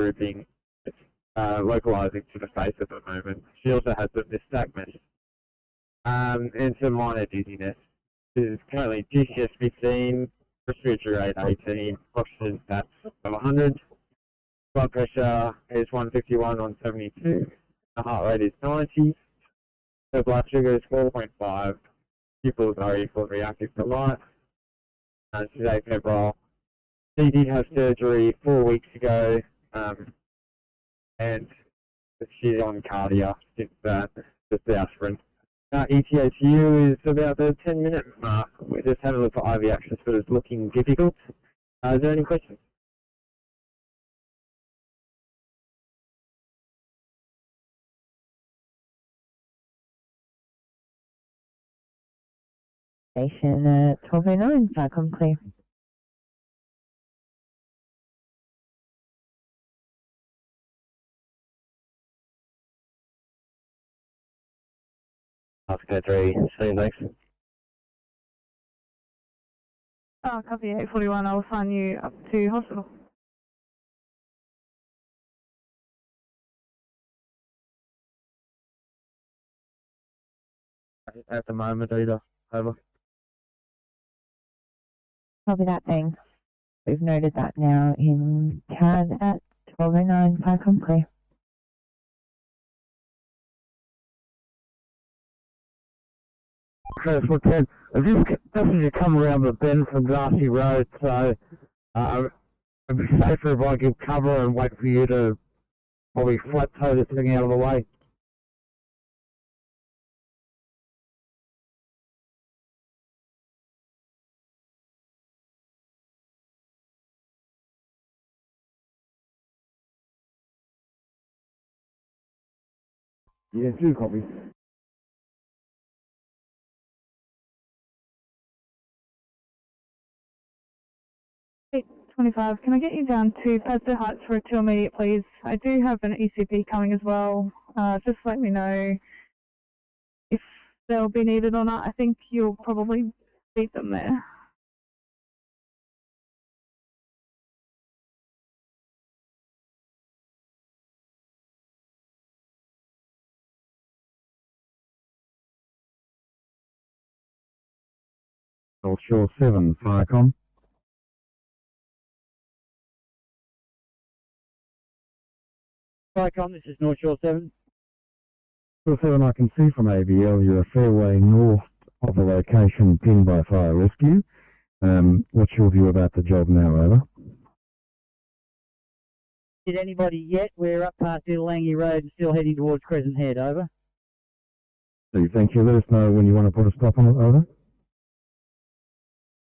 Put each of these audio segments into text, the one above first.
regrouping, localizing to the face at the moment. She also has some nystagmus and some minor dizziness. She is currently GCS 15, respiratory rate 18, oxygen stats of 100. Blood pressure is 151 on 72. The heart rate is 90. Her blood sugar is 4.5. Pupils are equal reactive to light. She's afebrile. She did have surgery 4 weeks ago, and she's on cardia since that, just the aspirin. ETHU is about the 10-minute mark. We're just having a look for IV access, but it's looking difficult. Is there any questions? Station 1209, Falcon clear. Oscar 3, see next. Copy 841, I'll assign you up to hospital. At the moment, either. Over. Copy that, thanks. We've noted that now in CAD at 1209, Falcon clear. Okay, so Ted, this passenger come around the bend from Darcy Road, so it'd be safer if I give cover and wait for you to probably flat toe this thing out of the way. Yeah, 2 copies. Hey, 25, can I get you down to Pastor Heights for a 2 immediate, please? I do have an ECP coming as well. Just let me know if they'll be needed or not. I think you'll probably beat them there. North Shore 7, Firecom. Firecom, this is North Shore 7. Shore 7, I can see from ABL you're a fair way north of the location pinned by fire rescue. What's your view about the job now, over? Did anybody yet? We're up past Langley Road and still heading towards Crescent Head, over. So thank you. Let us know when you want to put a stop on it, over.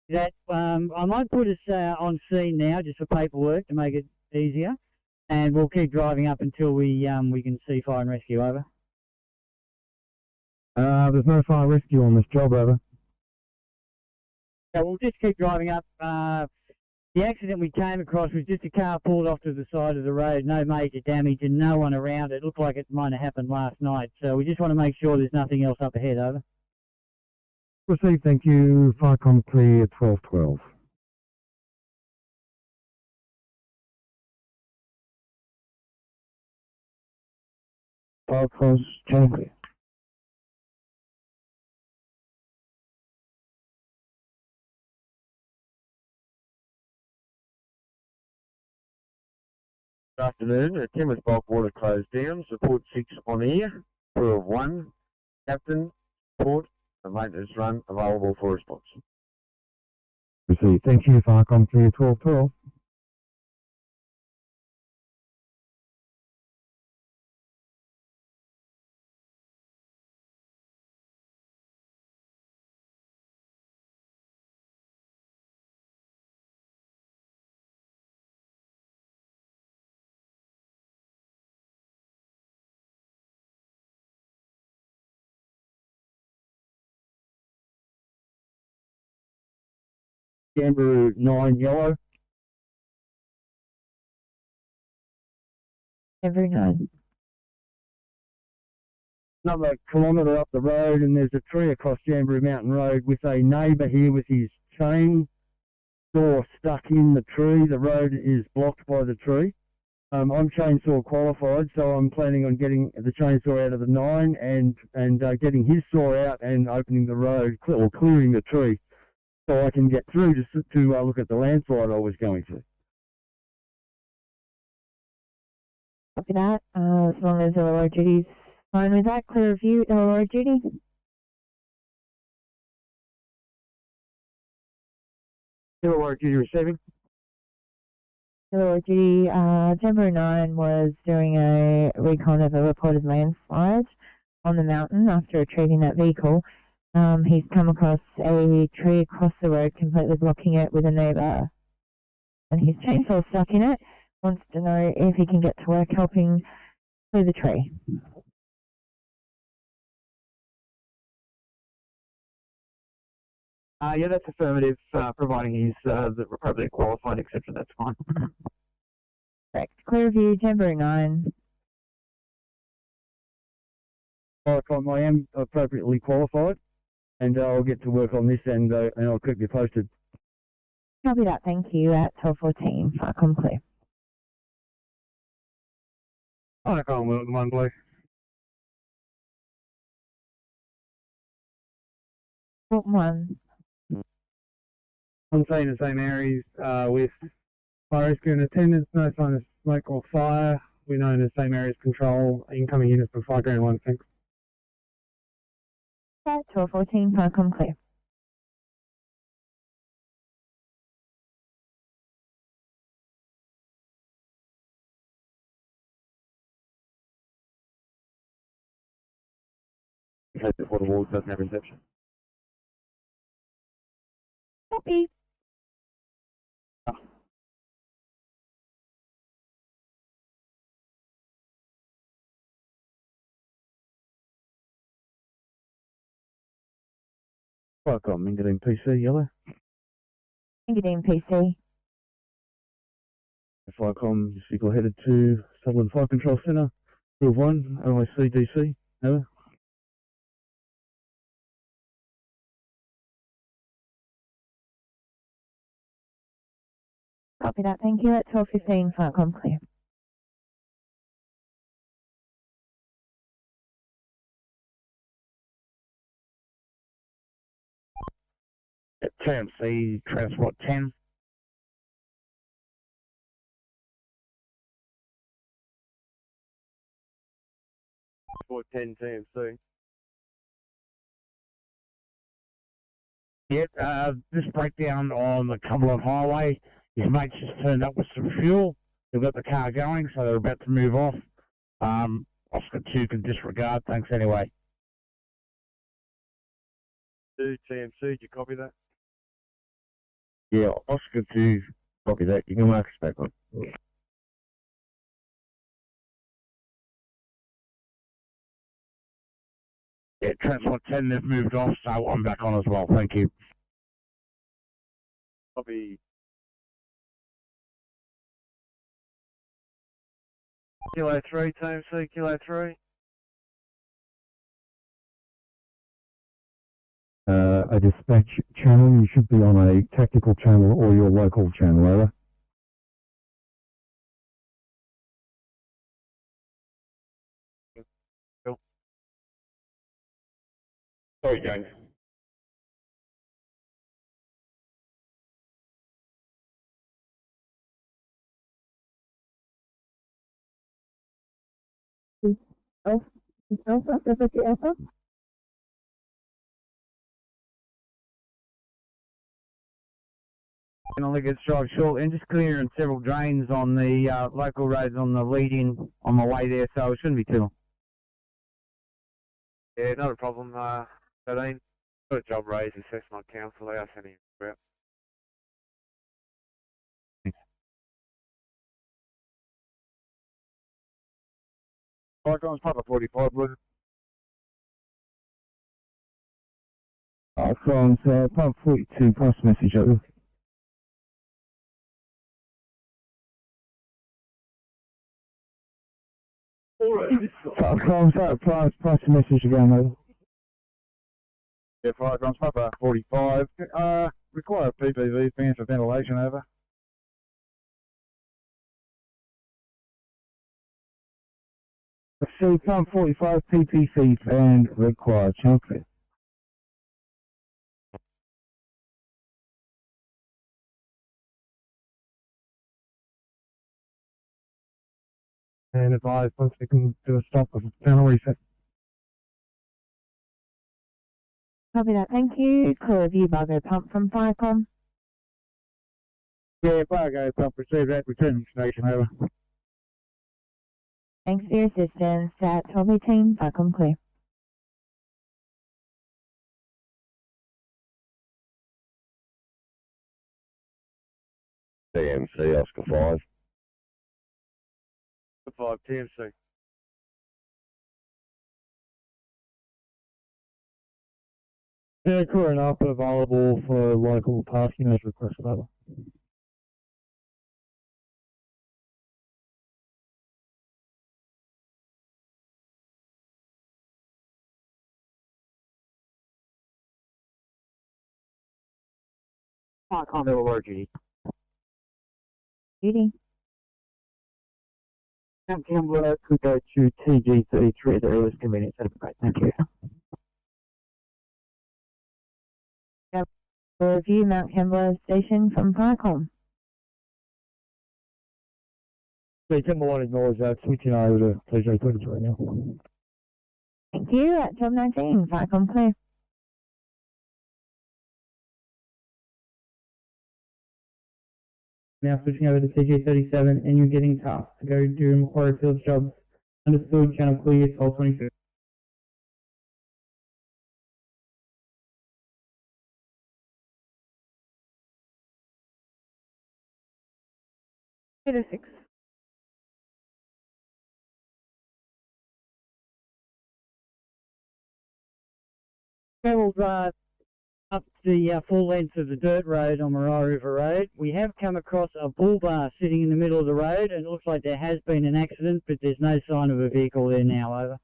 That I might put us on scene now just for paperwork to make it easier, and we'll keep driving up until we can see fire and rescue, over. There's no fire rescue on this job, over. So we'll just keep driving up. The accident we came across was just a car pulled off to the side of the road, no major damage and no one around. It looked like it might have happened last night, so we just want to make sure there's nothing else up ahead, over. Received, thank you. Firecom clear, 1212. Firecom channel clear. Good afternoon. Timmins Bulk Water closed down. Support 6 on air. Crew of 1. Captain, support, and maintenance run available for response. Received. Thank you. Firecom clear, 1212. Canberra 9 yellow. Every 9. Another kilometre up the road and there's a tree across Jamboree Mountain Road with a neighbour here with his chain door stuck in the tree. The road is blocked by the tree. I'm chainsaw qualified, so I'm planning on getting the chainsaw out of the 9 and getting his saw out and opening the road, or clearing the tree, so I can get through to look at the landslide I was going to. Copy that. As long as LOR duty's fine with that, clear of view, LOR duty. LOR duty receiving. LOR duty, Tempo 9 was doing a recon of a reported landslide on the mountain after retrieving that vehicle. He's come across a tree across the road, completely blocking it with a neighbour. And his chainsaw stuck in it. Wants to know if he can get to work helping clear the tree. Yeah, that's affirmative, providing he's appropriately qualified, etc. That's fine. Correct. Clear view, Tempo 9. I am appropriately qualified, and I'll get to work on this, and I'll keep you posted. Copy that, thank you, at 12:14, Farcom clear. Farcom, Wilton 1 Blue. Wilton 1. I'm seeing the same areas with fire rescue and attendants, no sign of smoke or fire. We know in the same areas control incoming units from Fire Ground 1, thanks. At 12:14, Farcom clear. Okay, before the wall doesn't have reception. Copy. Farcom, Mingaling PC, yellow. Engadine PC. Farcom, just vehicle headed to Sutherland Fire Control Centre, Group 1, OIC DC, over. Copy that, thank you, at 12:15, Farcom clear. TMC, Transport 10. Transport 10 TMC. Yep, this breakdown on the Cumberland Highway, his mates just turned up with some fuel. They've got the car going, so they're about to move off. Oscar 2 can disregard, thanks anyway. 2 TMC, did you copy that? Yeah, Oscar 2, copy that. You can mark us back on. Yeah, Transport 10, they've moved off, so I'm back on as well, thank you. Copy. Kilo 3 TMC, Kilo 3. A dispatch channel, you should be on a tactical channel or your local channel, over. Cool. Sorry, James. Alpha, Pacific Alpha. And only gets drive short and just clearing several drains on the local roads on the lead in on the way there, so it shouldn't be too long. Yeah, not a problem. 13. Got a job raise, assessment on council. They are sending you out. Farcom's Papa 45, Blue. From Pub 42, pass message over. Farcom's pass message again, over. Yeah, Farcom's Papa 45. Require PPV fans for ventilation, over. Receive pump 45 PPC and red quiet, channel clear. And advise once we can do a stop of channel reset. Copy that, thank you. Clear of you, Bargo Pump from Firecom. Yeah, Bargo pump received that, returning station, over. Thanks for your assistance. At 1218, Firecom clear. TMC, Oscar 5. 5 TMC. Yeah, crew and up available for local tasking as requested, over. Firecom level duty. Judy. Camp Kembla could go to TG33 at the earliest convenience. That'd be great, thank you. Clear of you, Mount Kembla Station from Firecom. Yeah, Kembla 1 acknowledge that, switching over to TJ33 now. Thank you. At 1219, Firecom clear. Now switching over to TG37 and you're getting tasked to go do Macquarie Fields jobs. Understood, channel clear, 1222. It is 6. Travelled up the full length of the dirt road on Marai River Road. We have come across a bull bar sitting in the middle of the road and it looks like there has been an accident, but there's no sign of a vehicle there now, over.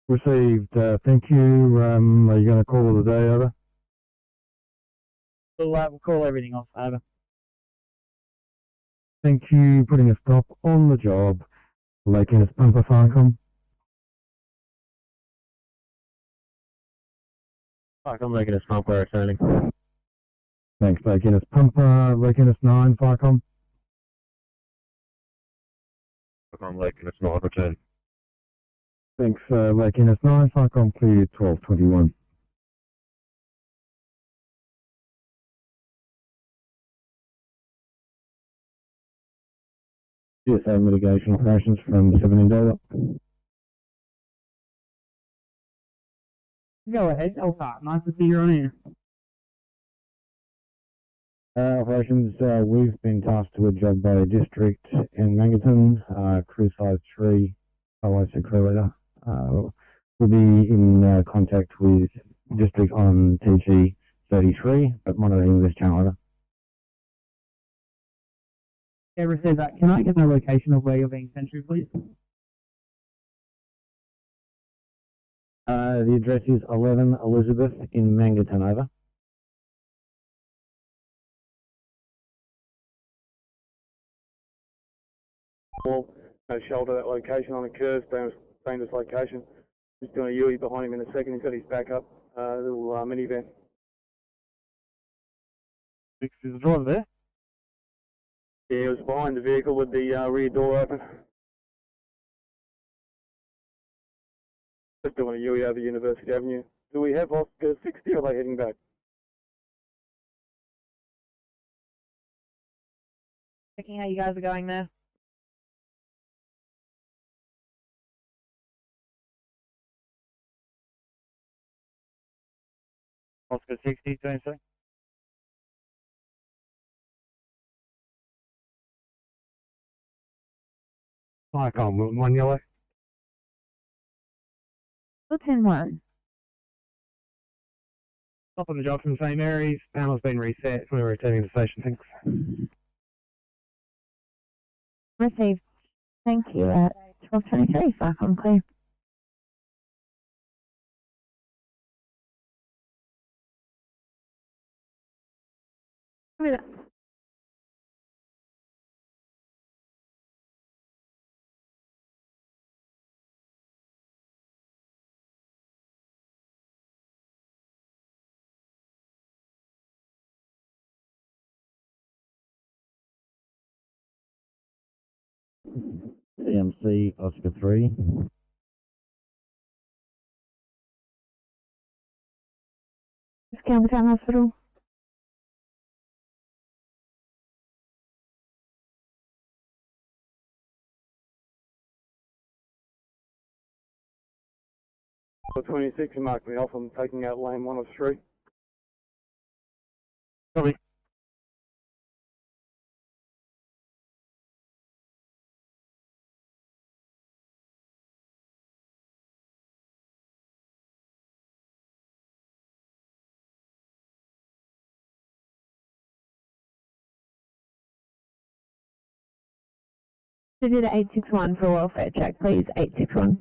Received, thank you. Are you going to call it a day, over? We'll call everything off, over. Thank you. Putting a stop on the job. Lake Ennis Pumper Firecom. I'm making a pump where it's turning. Thanks, Lake Ennis Pumper. Lake Ennis 9 Firecom. I'm making a small return. Thanks, Lake Ennis 9 Firecom cleared 1221. GSA mitigation operations from $17. Go ahead, nice to see you on here. Operations, we've been tasked to a job by a district in Mangaton, crew size 3, OIC crew leader. We'll be in contact with district on TG 33, but monitoring this channel, over. Yeah, receive that. Can I get the location of where you're being sent to, please? The address is 11 Elizabeth in Mangaton, over. No shelter that location on a curve, dangerous location. Just doing a UE behind him in a second. He's got his back up, little minivan. Is the driver there? Yeah, he was behind the vehicle with the rear door open. Just doing a UE over University Avenue. Do we have Oscar 60 or are they heading back? Checking how you guys are going there. Oscar 60, TMC. Firecom, 1 yellow. 210-1. Stop on the job from St Mary's. Panel's been reset. We're returning to station. Thanks. Received. Thank you. At 1223, Firecom clear. Copy that. CMC Oscar 3. Campbelltown Hospital. For 26, and mark me off. I'm taking out lane 1 of 3. Copy. So do the 861 for a welfare check, please. 861.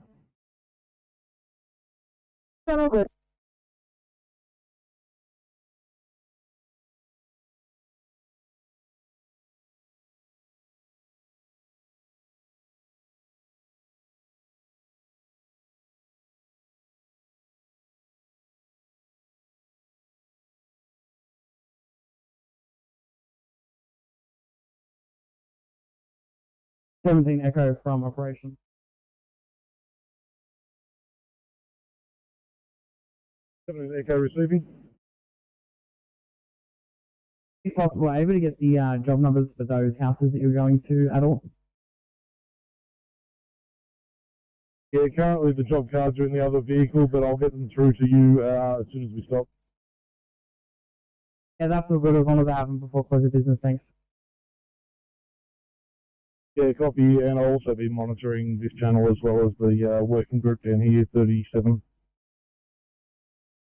All good. Seventeen Echo from operation. Echo receiving. If possible, able to get the job numbers for those houses that you're going to at all? Yeah, currently the job cards are in the other vehicle, but I'll get them through to you as soon as we stop. Yeah, that's all good as long as I have them before close of business, thanks. Yeah, copy, and I'll also be monitoring this channel as well as the working group down here, 37.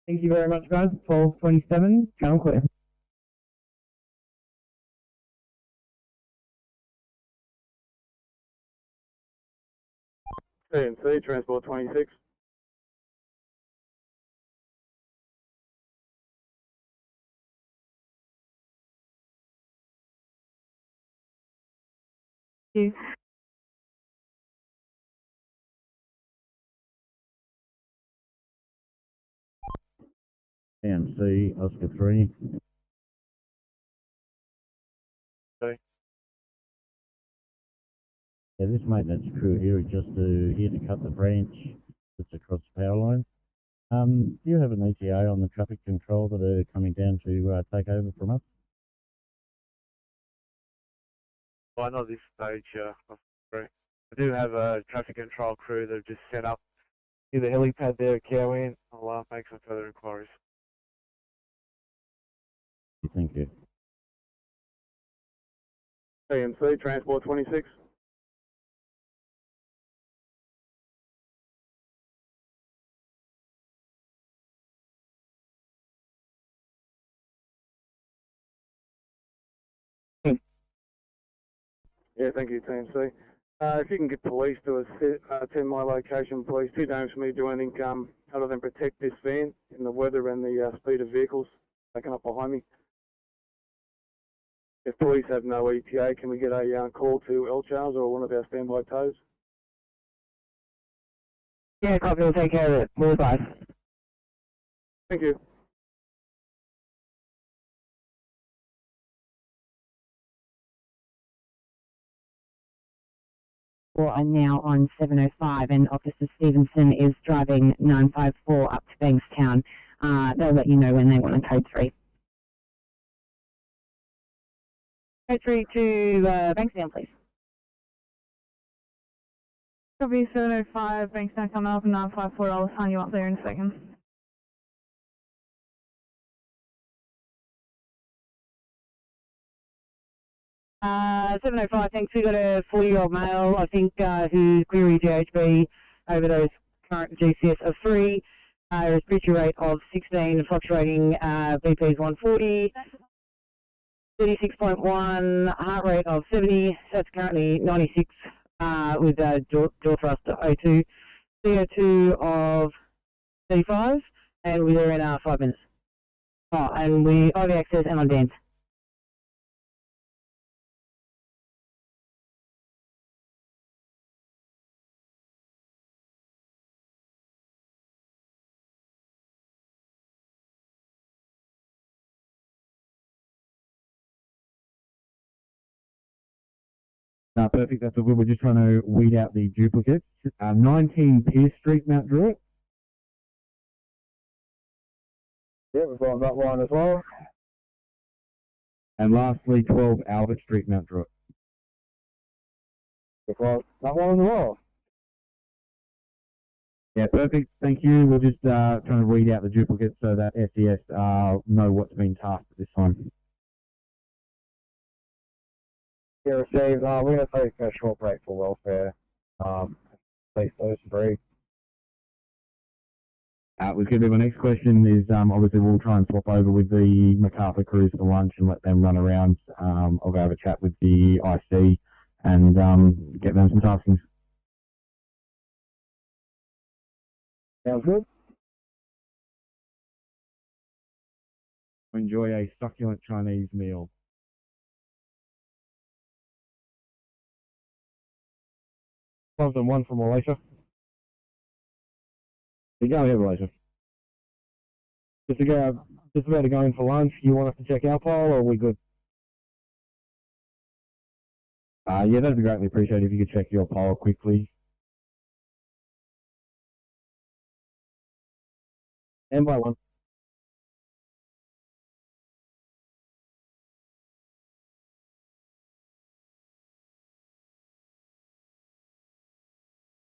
Thank you very much, guys. 1227, channel clear. CNC, transport 26. You. CMC Oscar 3. Okay. Yeah, this maintenance crew here is just here to cut the branch that's across the power line. Do you have an ETA on the traffic control that are coming down to take over from us? Well, not this stage. I do have a traffic control crew that have just set up in the helipad there at Cowan. I'll make some further inquiries. Thank you. CMC, transport 26. Yeah, thank you, TMC. If you can get police to attend my location, please. Too dangerous for me to do anything other than protect this van in the weather and the speed of vehicles taken up behind me. If police have no ETA, can we get a call to L Charles or one of our standby tows? Yeah, copy. We'll take care of it. We'll advise. Thank you. I'm now on 705 and Officer Stevenson is driving 954 up to Bankstown. They'll let you know when they want a code 3. Code 3 to Bankstown, please. Copy 705, Bankstown coming up, 954. I'll sign you up there in a second. Uh, 705, thanks. We got a 40-year-old male, I think, who's query GHB over those current GCS of 3. Respiratory rate of 16, fluctuating BP is 140, 36.1, heart rate of 70, that's currently 96 with jaw thrust of O2, CO2 of 35, and we're there in 5 minutes. Oh, and we IV access and on dance. Perfect, that's all good. We're just trying to weed out the duplicates. 19 Pierce Street, Mount Druitt. Yeah, we've got that line as well. And lastly, 12 Albert Street, Mount Druitt. We've got that one as well. Yeah, perfect. Thank you. We're just trying to read out the duplicates so that SES know what's been tasked at this time. Yeah, received. We're going to take a short break for welfare. Please, those three. Was going to be my next question is obviously we'll try and swap over with the MacArthur crews for lunch and let them run around. I'll go have a chat with the IC and get them some taskings. Sounds good. Enjoy a succulent Chinese meal. One from Malaysia. You go ahead, Malaysia. Just about to go in for lunch. You want us to check our poll, or are we good? Yeah, that'd be greatly appreciated if you could check your poll quickly. And by one.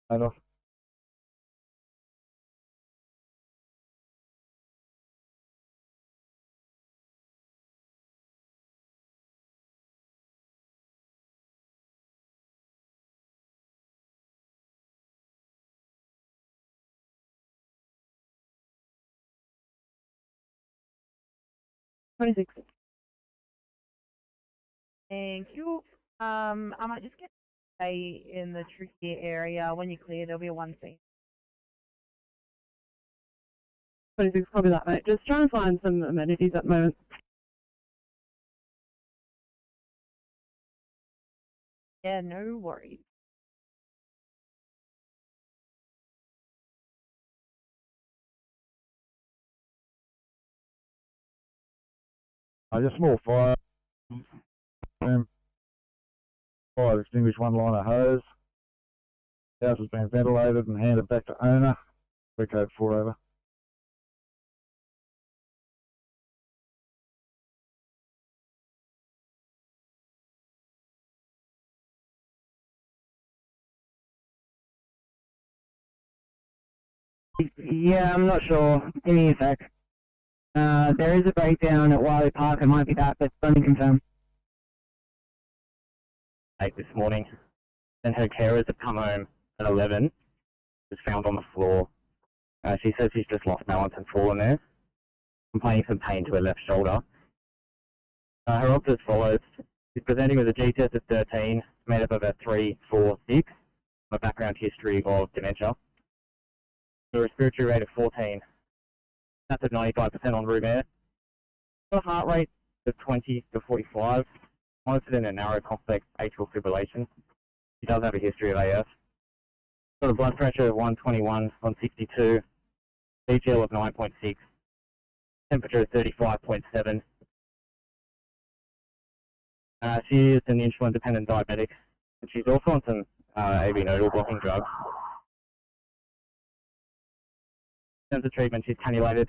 Right off. Thank you. I might just get stay in the tricky area. When you clear, there'll be a 1 scene. 26, copy that, mate. Just trying to find some amenities at the moment. Yeah, no worries. Just small fire. Fire extinguished one line of hose. House has been ventilated and handed back to owner. Code 4 over. Yeah, I'm not sure. Give me a sec. There is a breakdown at Wiley Park. It might be that, but let me confirm. This morning. Then her carers have come home at 11. Was found on the floor. She says she's just lost balance and fallen there. Complaining some pain to her left shoulder. Her odds as follows. She's presenting with a G test of 13, made up of a 3, 4, 6, a background history of dementia. A respiratory rate of 14. That's at 95% on room air. A heart rate of 20 to 45. Monitored in a narrow complex atrial fibrillation. She does have a history of AF. Got a blood pressure of 121 on 62. BGL of 9.6. Temperature of 35.7. She is an insulin-dependent diabetic, and she's also on some AV nodal blocking drugs. In terms of treatment, she's cannulated.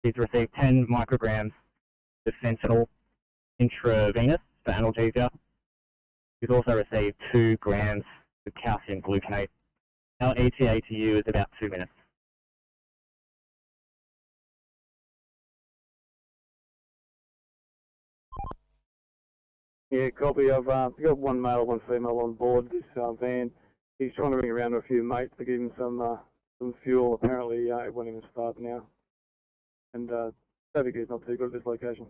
She's received 10 micrograms of fentanyl intravenous for analgesia. She's also received 2 grams of calcium gluconate. Our ETA to you is about 2 minutes. Yeah, copy. I've got one male, one female on board this van. He's trying to ring around to a few mates to give him some fuel. Apparently, it won't even start now. And traffic is not too good at this location.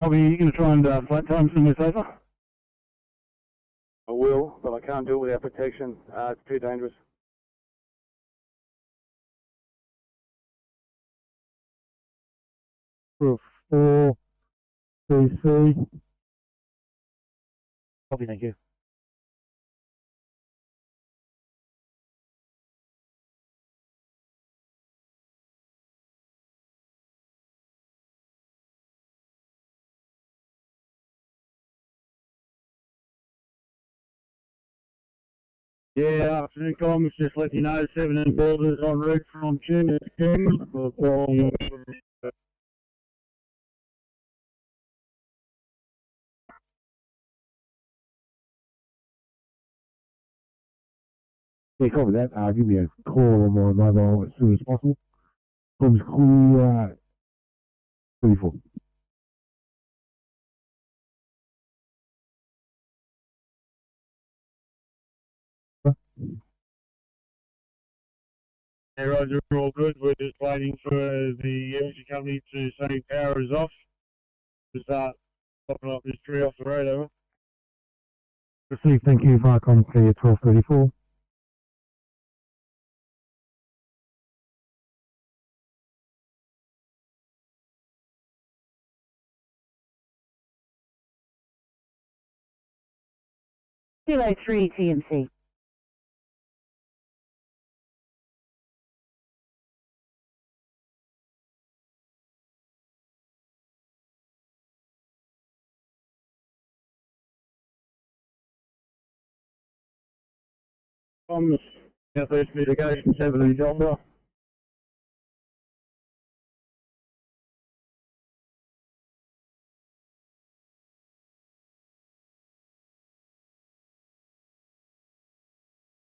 Are you going to try and flat time some of this over? I will, but I can't do it without protection. It's too dangerous. Roof 4, CC. Copy, thank you. Yeah, afternoon, Tom. Just let you know, 17 builders en route from Tune to King. Yeah, copy that. Give me a call on my mobile as soon as possible. Tom's clear, 34. Yeah, Roger, all good. We're just waiting for the energy company to say power is off to start popping up this tree off the road, over. Received, thank you, Viacom clear 1234. Kilo 3 TMC. Tom's Southwest Mitigation 70 Delta.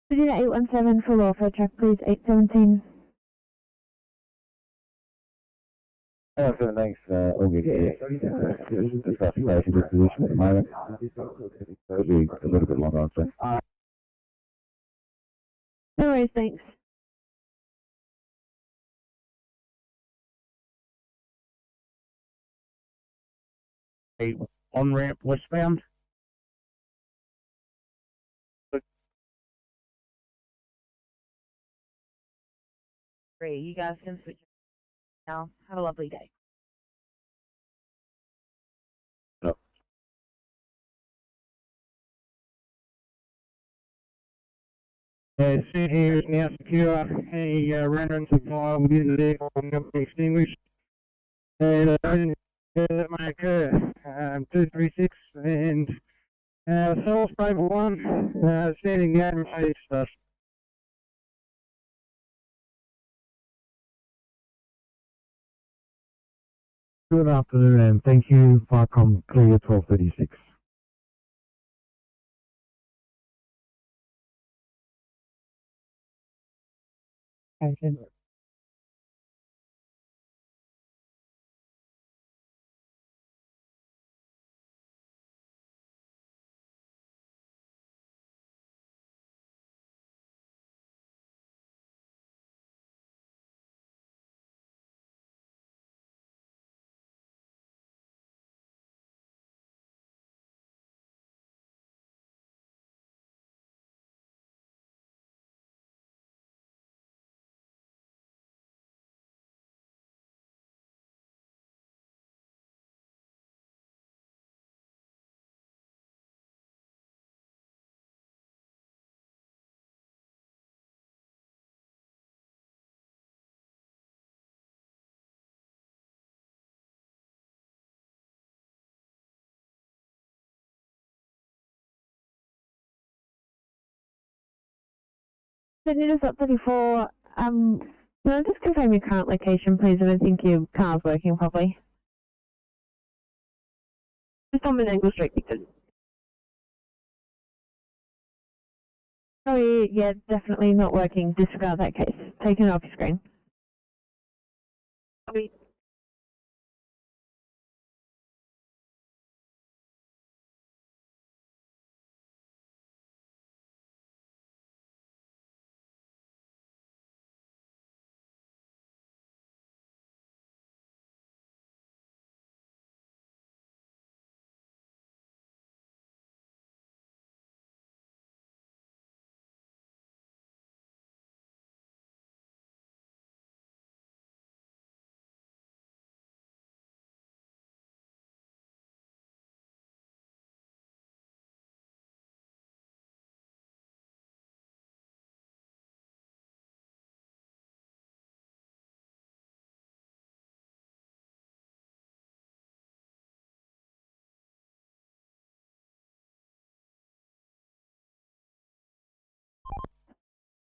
Sydney 817 full off, track please 817. Oh, so thanks, all good. Just got situation disposition at the moment. It'll be a little bit longer, I'd say. No worries, thanks. On ramp westbound. Great. You guys can switch now. Have a lovely day. Sit here is now secure. Any rendering supply within the vehicle will not be extinguished. And that may occur. 236 and Soul Spray for 1, standing down and face stuff. Good afternoon and thank you. Viacom clear 1236. Okay. Sydney is up 34. Can I just confirm your current location, please? I don't think your car's working properly. Just on Menangle Street, Victor. Oh, yeah, definitely not working. Disregard that case. Take it off your screen.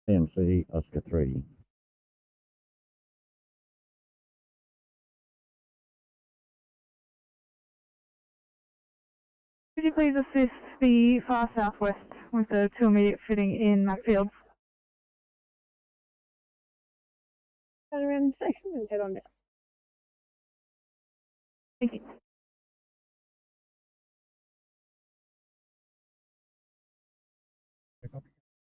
TMC Oscar 3. Could you please assist the far southwest with the 2 immediate fitting in Macfield? Turn around the section and head on down. Thank you.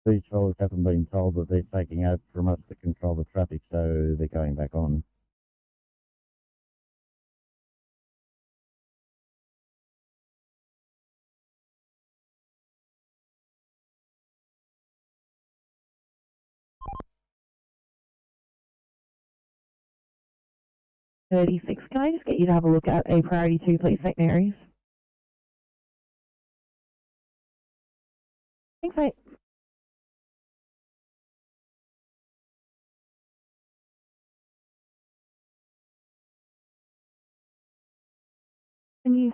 These trawlers haven't been told that they're taking over from us to control the traffic, so they're going back on. .36. Can I just get you to have a look at a priority 2, please, St. Mary's? Thanks, mate. Thank you.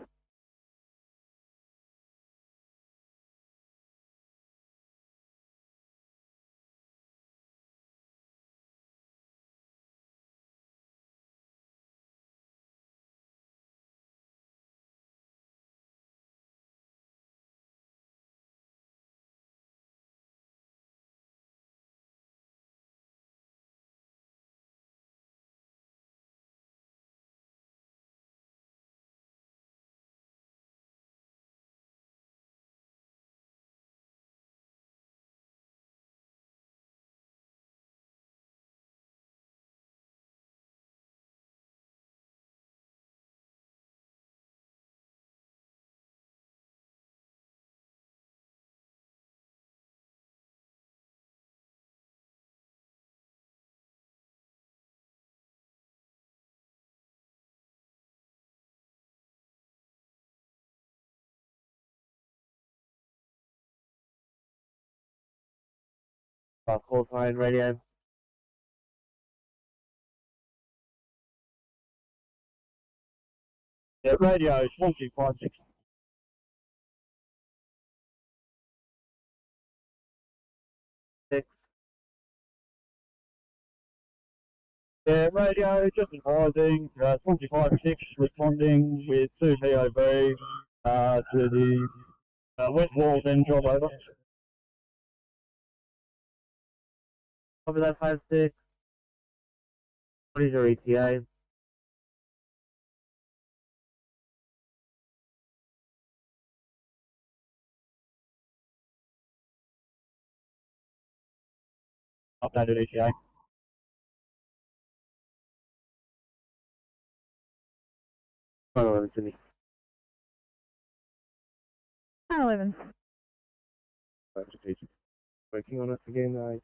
Call sign radio. Yeah, radio 1256. Yeah, radio, just advising, 25-6 responding with 2 POV to the West Walls end job over. Copy that 5-6. What is your ETA? Updated ETA. 11 Sydney. 911. Working on it again.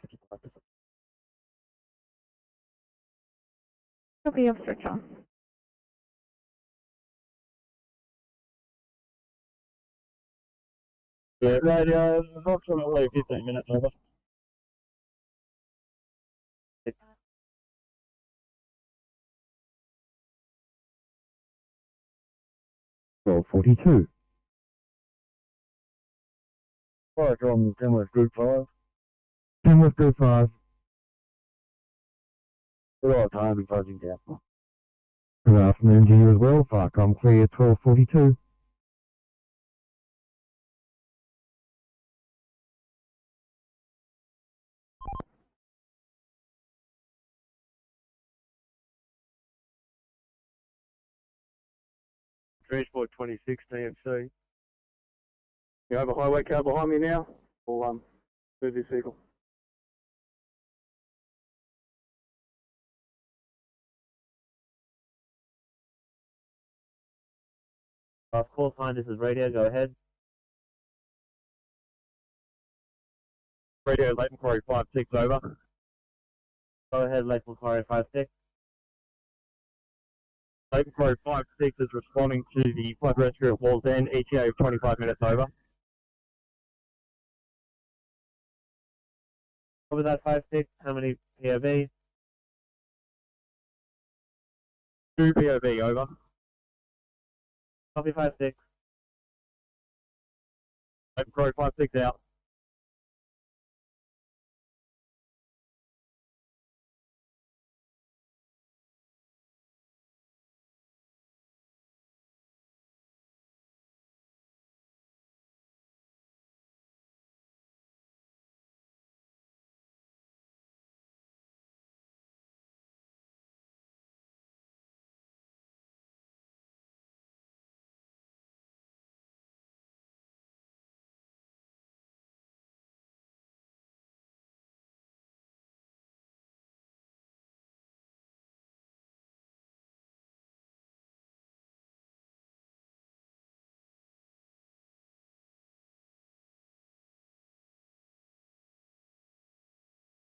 Copy of search on. Yeah, radio, approximately 15 minutes over. 12:42. Fire from Tamworth Group 5. Tamworth Group 5. Good old time and closing down. Good afternoon to you as well. Farcom clear 12:42. Transport 26 TMC. You have a highway car behind me now? We'll move this vehicle. Call sign, this is radio, go ahead. Radio, late inquiry 5-6 over. Go ahead, late inquiry 5-6. Late inquiry 5-6 is responding to the flood rescue at Walls End, ETA of 25 minutes over. What was that 5-6? How many POV? 2 POV over. Copy 5-6. Late inquiry 5-6 out.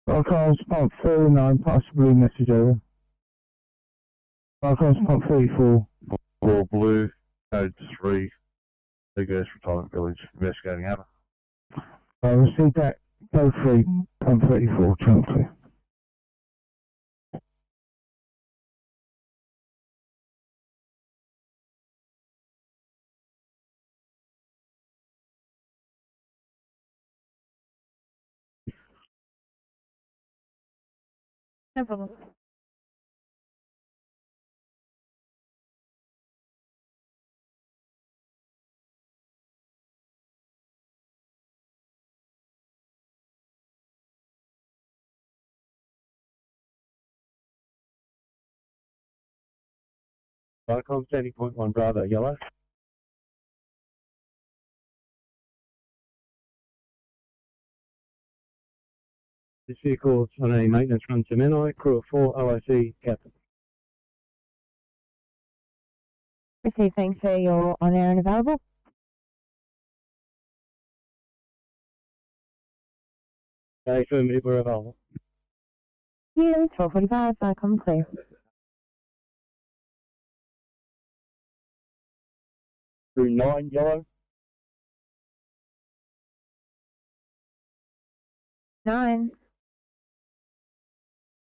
Barcodes pump 39, possibly message over. Barcodes pump 34. Four blue, code 3, Big Earth Retirement Village, investigating over. I received that, code 3, pump 34, channel clear. No problem. Barcom 70.1 Bravo, yellow. This vehicle is on a maintenance run to Menai, crew of 4, OIC, captain. Receive, thanks sir, you're on air and available. Affirmative, we're available. Yeah, 1245, Barcom clear. Through 9, yellow. 9.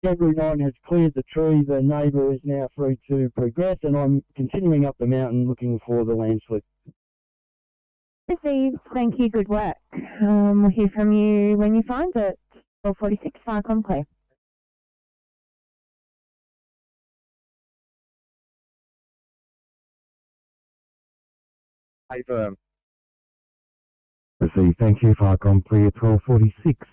Jaguar 9 has cleared the tree. The neighbour is now free to progress, and I'm continuing up the mountain looking for the landslip. Received, thank you, good work. We'll hear from you when you find it. 1246, Barcom clear. Affirm. Receive, thank you, Farcom clear, 1246.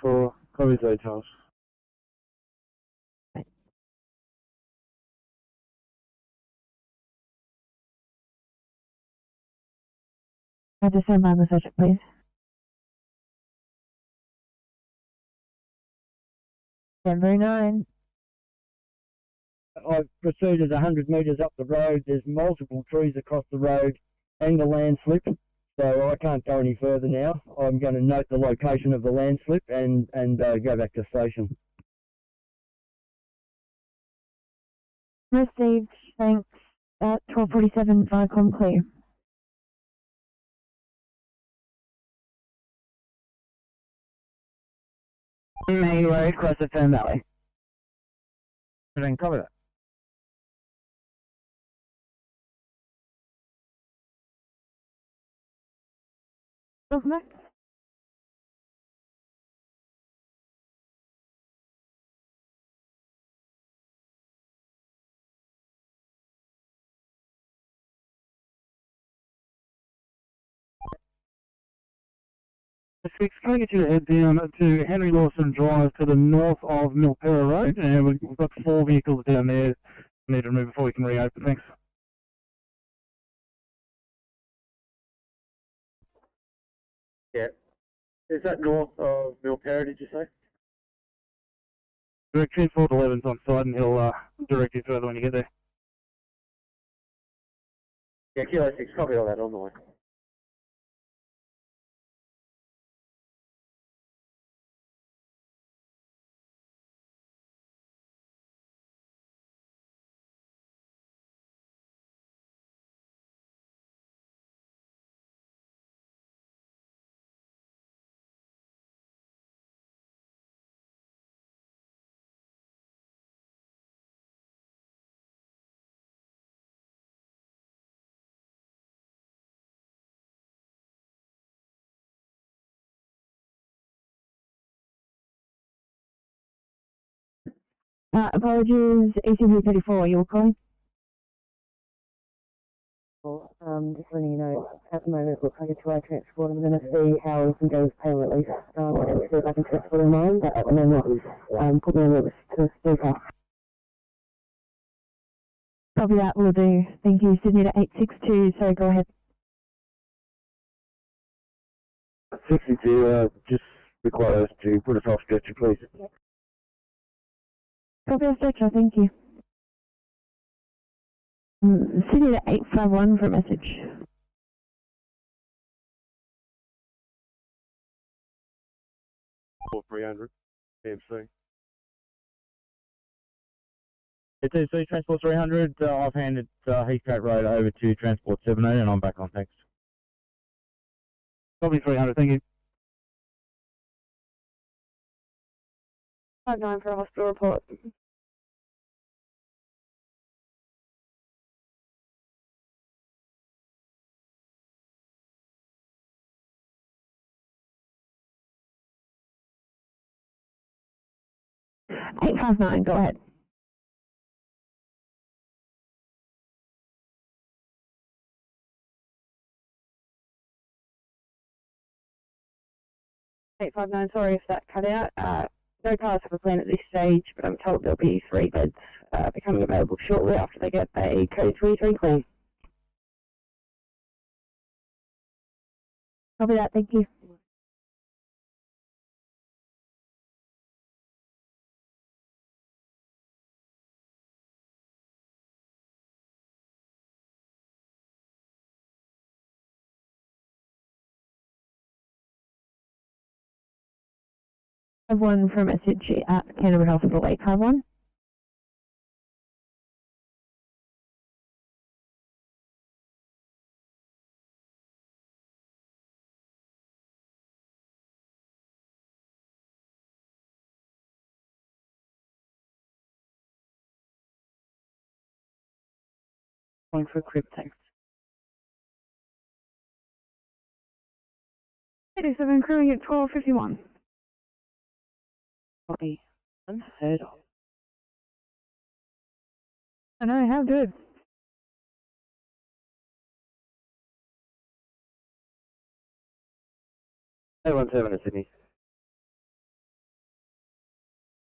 For copies details. Roger, stand by the subject, please. Denver 9. I've proceeded 100 metres up the road. There's multiple trees across the road and the landslip, so I can't go any further now. I'm going to note the location of the landslip and go back to station. Received, thanks. 1247, Barcom clear. Main road, across the Fern Valley. I didn't cover that. Welcome back. Can I get you to head down to Henry Lawson Drive to the north of Milpera Road, and we've got 4 vehicles down there. We need to remove before we can reopen. Thanks. Yeah. Is that north of Milpera, did you say? Direct Transport 11's on site, and he'll direct you further when you get there. Yeah, Kilo 6, copy all that on the way. Apologies, ECP 34, you were calling? Just letting you know, at the moment it looks like a 2-hour transport. I'm going to see how we can go with pay release. I can see if I can transport in mind, but at the moment, put me on the list to speaker. Copy that, will do. Thank you. Sydney to 862, so go ahead. 62, just require us to put us off stretcher, please. Copy of stretcher, thank you. Sydney to 851 for a message. Or 300, PMC. TC Transport 300, I've handed Heathcote Road over to Transport 17 and I'm back on, thanks. Copy 300, thank you. 59 for a hospital report. Eight 859, go ahead. Eight 59, sorry if that cut out. No cars have a plan at this stage, but I'm told there'll be 3 beds becoming available shortly after they get a code 23 clean. Copy that, thank you. I have one for a message at Canterbury Hospital 851. Going for a crib, thanks. 87 crewing at 1251. Copy. Unheard of. I know, how good. Hey, 17 in Sydney.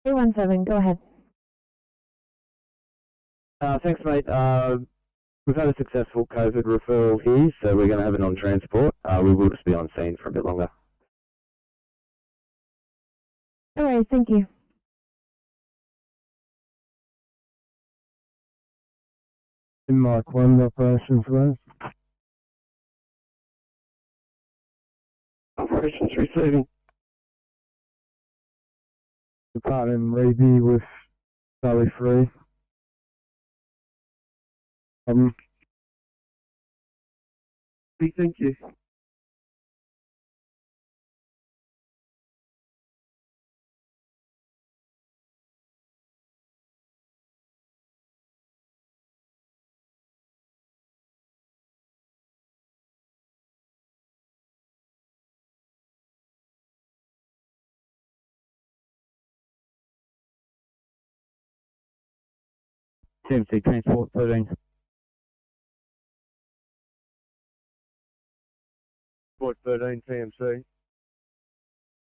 817, go ahead. Thanks, mate. We've had a successful COVID referral here, so we're going to have it on transport. We will just be on scene for a bit longer. No worries, thank you. In Mike 1 operation for those. Operations receiving. Departing Reby with Sally 3. Thank you. TMC Transport 13. Sport 13 TMC.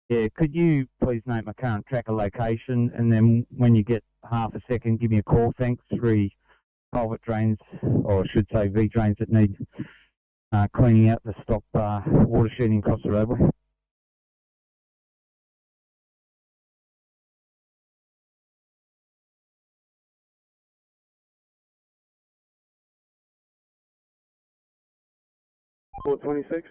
Yeah, could you please note my current tracker location and then when you get half a second give me a call, thanks. 3 culvert drains, or I should say V drains that need cleaning out to stop water sheeting across the roadway. Sport 26.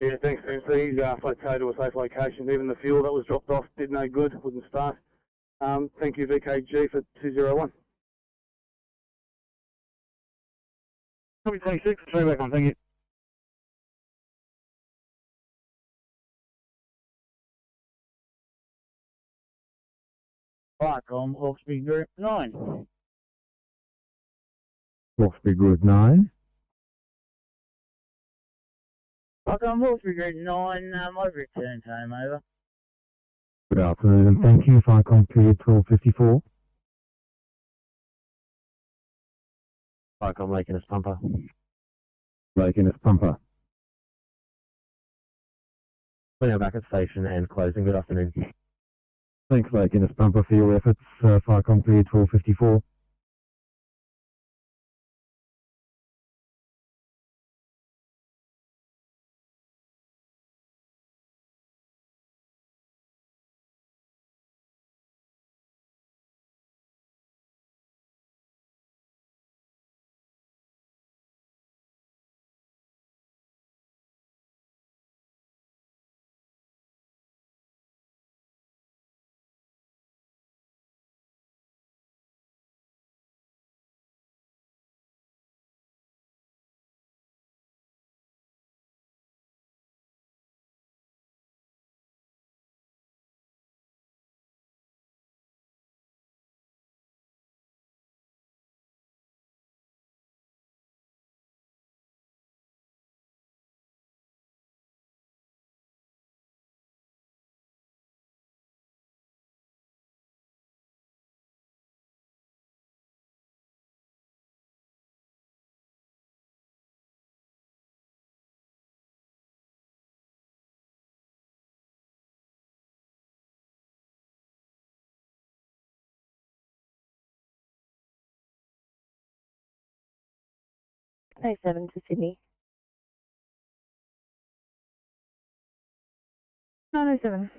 Yeah, thanks, MC. He's floated to a safe location. Even the fuel that was dropped off did no good, wouldn't start. Thank you, VKG, for 201. Copy 26, straight back on, thank you. Viacom, Hawkesbury Group 9. Hawkesbury Group 9. Viacom, Hawkesbury Group 9, I've returned home, over. Good afternoon and thank you. Viacom period 1254. Viacom Lake Innes Pumper. Lake Innes Pumper. We're now back at station and closing. Good afternoon. Thanks, Lake Innes Pumper, for your efforts. Viacom period 1254. 97 to Sydney. 907.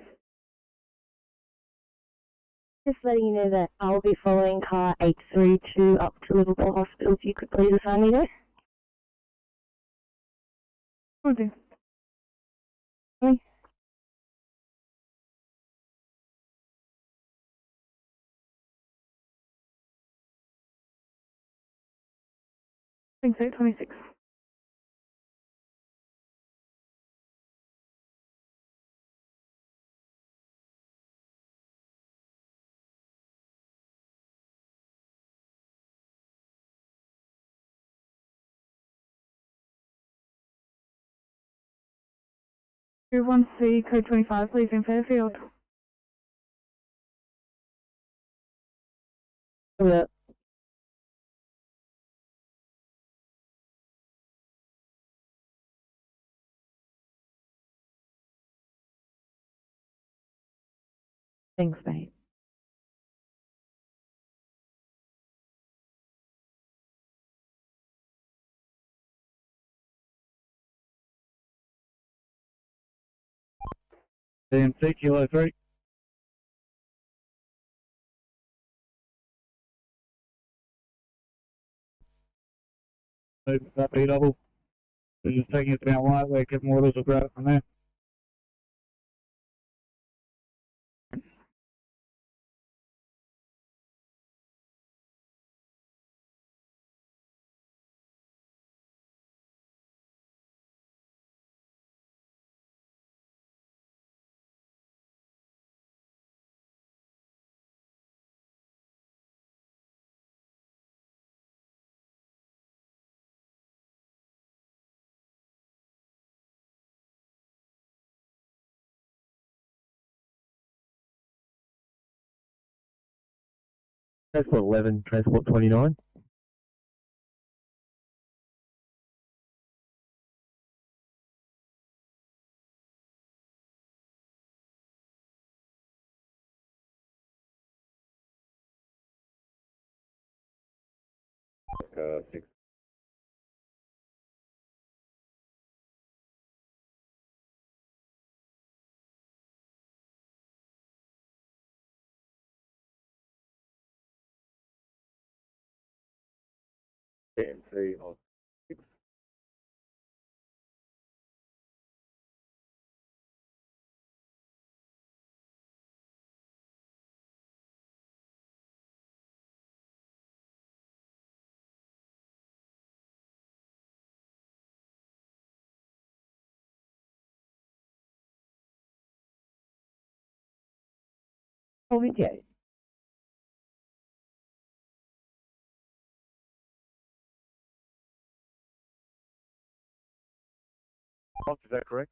Just letting you know that I'll be following car 832 up to Liverpool Hospital. If you could please assign me there. Will do. Okay. Thanks, 826. Group 1C, code 25, please in Fairfield. Yeah. Thanks, mate. DMC Kilo 3. That B double. We're just taking it down lightly, getting orders will grab it from there. Transport 11, Transport 29. Six. DMC of 6. Oh, video. Is that correct?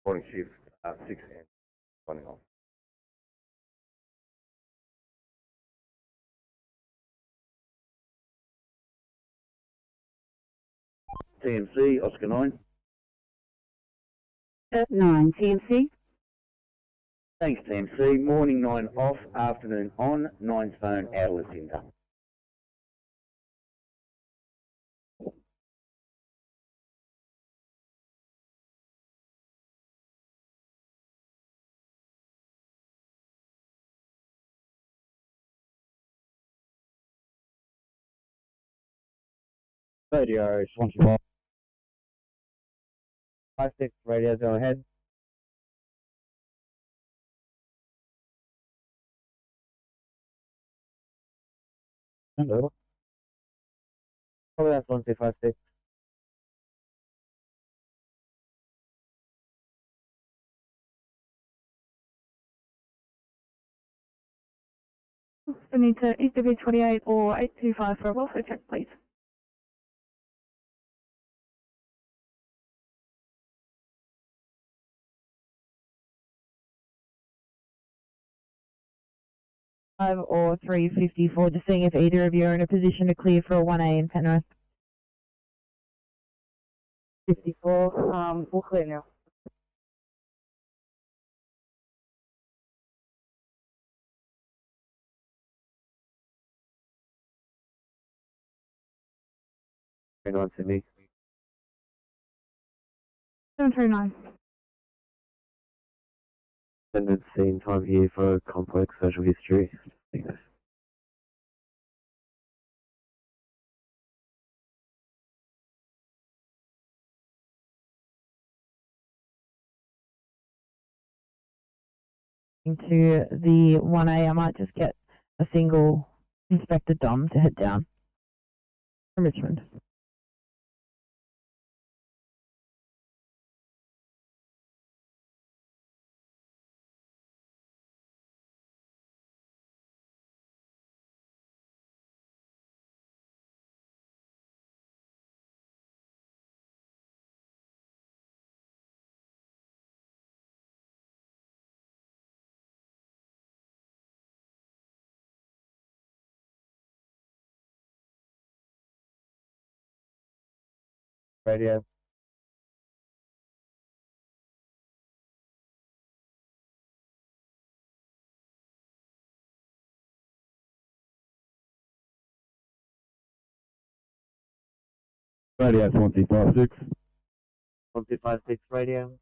Morning shift, 6 and 1 off. TMC, Oscar 9. 9 TMC. Thanks, TMC. Morning 9 off, afternoon on, 9's phone out of Lucinda. Radio 25. 56, radio go ahead. Hello. Oh, that's 1256. Benita, ECB 28 or 825 for a welfare check, please. Or 354, just seeing if either of you are in a position to clear for a 1A in Penrith. 54, we'll clear now. 739 Sydney. 739. Attendance scene time here for complex social history. Thanks. To the 1A, I might just get a single Inspector Dom to head down from Richmond. Radio. Radio 1256. 1256 radio.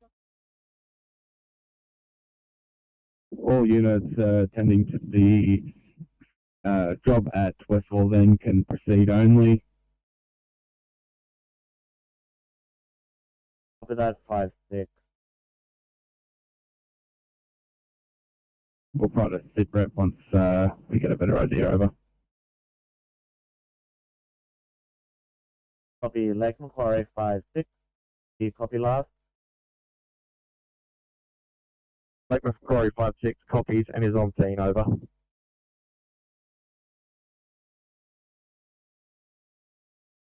All units attending to the job at Westwall then can proceed only. Copy that 56. We'll try to sit rep once we get a better idea over. Copy Lake Macquarie 56. Do you copy last? Lake Macquarie 56 copies and is on scene, over.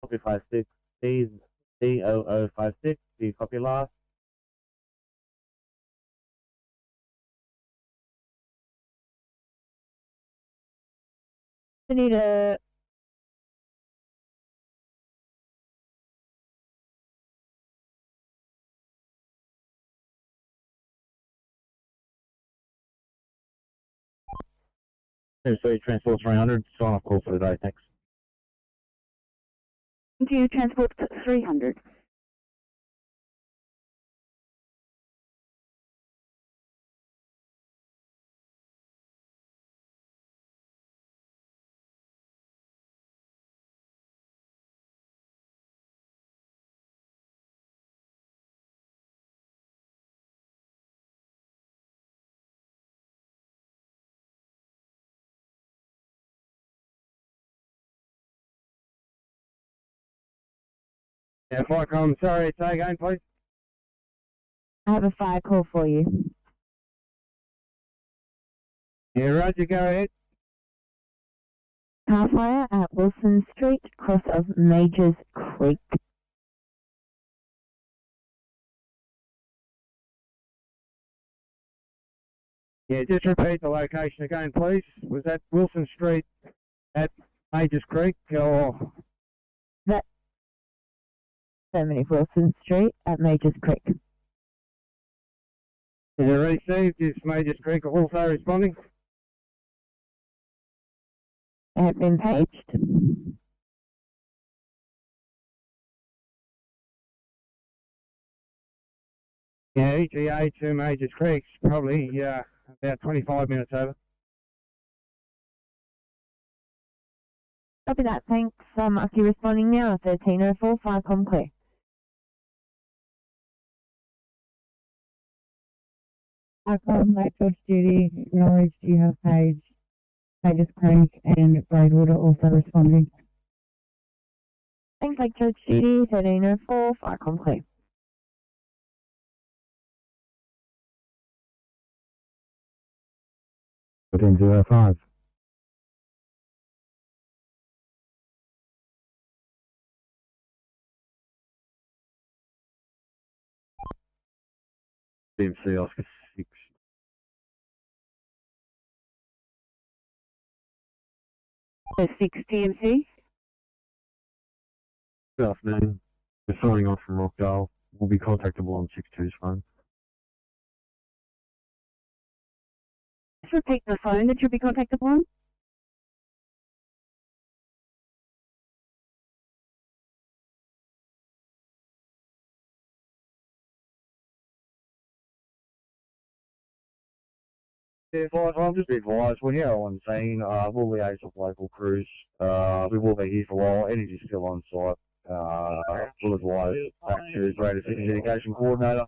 Copy 56. D0056. Do you copy last? I need a NSW Transport 300, sign off call for the day, thanks. Do you transport 300? Yeah, Flycom, sorry, say again, please. I have a fire call for you. Yeah, Roger, go ahead. Car fire at Wilson Street, cross of Majors Creek. Yeah, just repeat the location again, please. Was that Wilson Street at Majors Creek or? That 70 Wilson Street at Majors Creek. Is it received? Is Majors Creek also responding? They have been paged. Yeah, ETA to Majors Creek, probably about 25 minutes over. Copy that, thanks. Are you responding now? 1304, Firecom clear. Firecom, Lake George duty, acknowledged you have paged Majors Creek and Braidwater also responding. Thanks, Lake George duty, 1304, Firecom clear. Within 05. BMC Oscar 6. So 6 TMC? Good afternoon. We're signing off from Rockdale. We'll be contactable on 62's phone. Just repeat the phone that you'll be contactable on. Yeah, guys, I'm just advised when you're on scene, we'll liaise with local crews. We will be here for a while. Energy's still on site. We'll advise back to Greater Sydney Education Coordinator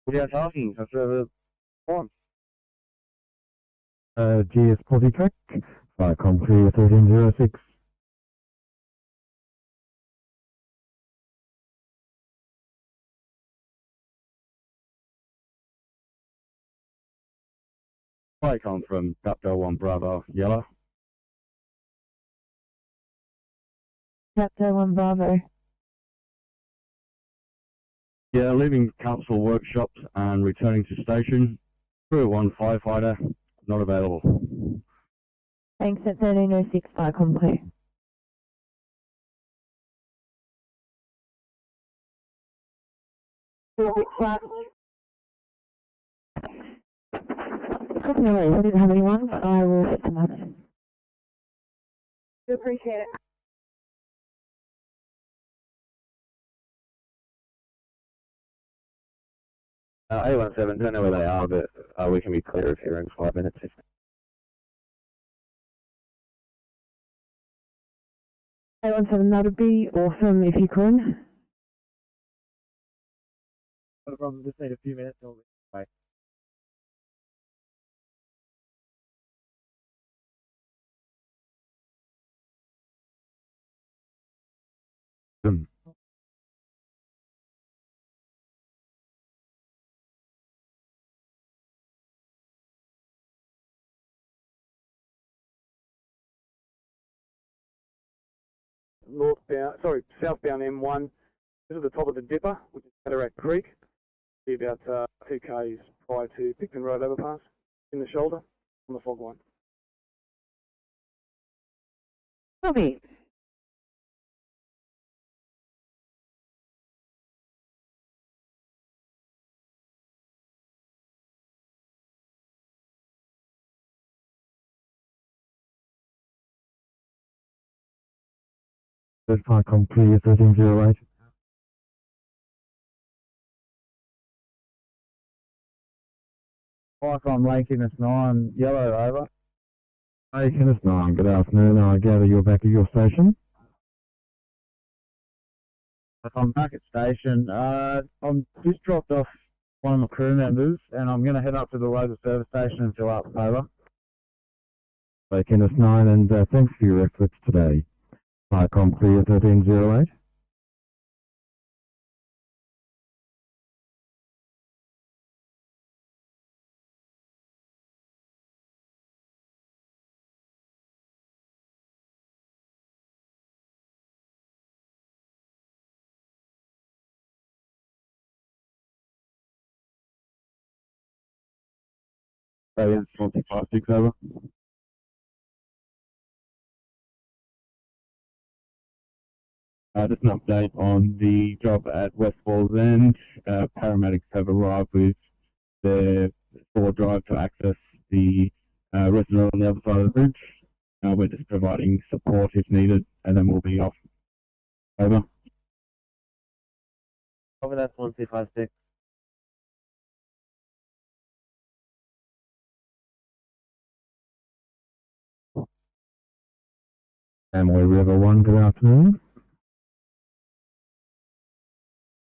without asking for further time. GS Posse Track, Viacom clear 1306. Viacom from Delta 1 Bravo Yellow. Chapter 1 Bravo. Yeah, leaving council workshops and returning to station. Crew 1 firefighter, not available. Thanks at 1306 Viacom clear. No worries, I didn't have anyone, but I will get them up. Do appreciate it. A17, don't know where they are, but we can be clear of here in 5 minutes. 817, that would be awesome if you could. Not a problem, just need a few minutes. Bye. Southbound M1. This is the top of the Dipper, which is Cataract Creek. Be about 2 k's prior to Picton Road overpass in the shoulder on the fog line. Copy. Viacom clear 1308. Viacom Lake NS9 Yellow over. Hey, Kenneth 9, good afternoon. I gather you're back at your station. I'm back at station. I'm just dropped off one of my crew members and I'm going to head up to the local service station and fill up. Over. Hey, Kenneth 9, and thanks for your efforts today. Viacom clear 1308. Hey, it's 256 over. Just an update on the job at West Falls End. Paramedics have arrived with their forward drive to access the resident on the other side of the bridge. We're just providing support if needed, and then we'll be off. Over. Over, that's 1256. Amway River 1, good afternoon.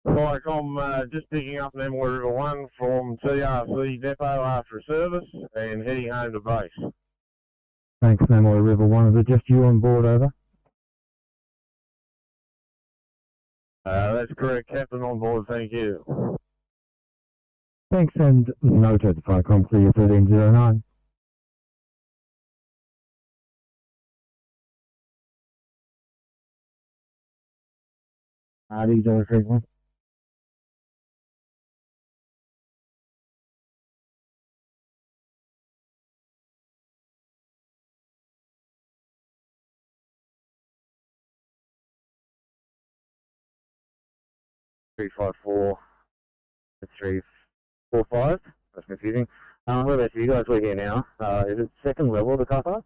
Viacom just picking up an Amway River 1 from TRC depot after service and heading home to base. Thanks, Amway River 1. Is it just you on board, over? That's correct, Captain, on board, thank you. Thanks, and noted, Viacom clear 1309. These are frequent. Three five four, 345. That's confusing. Whereabouts are you guys working now? Is it second level of the car park?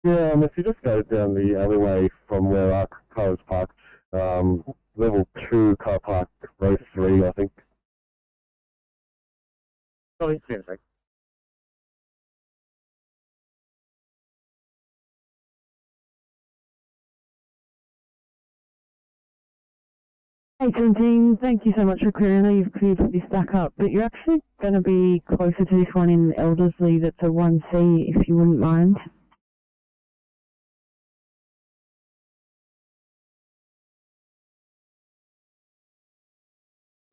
Yeah, if you just go down the alleyway from where our car is parked, level 2 car park, row 3, I think. Sorry, see you in a sec. Hey, team, thank you so much for clearing. I know you've cleared this back up, but you're actually going to be closer to this one in Eldersley that's a 1C, if you wouldn't mind.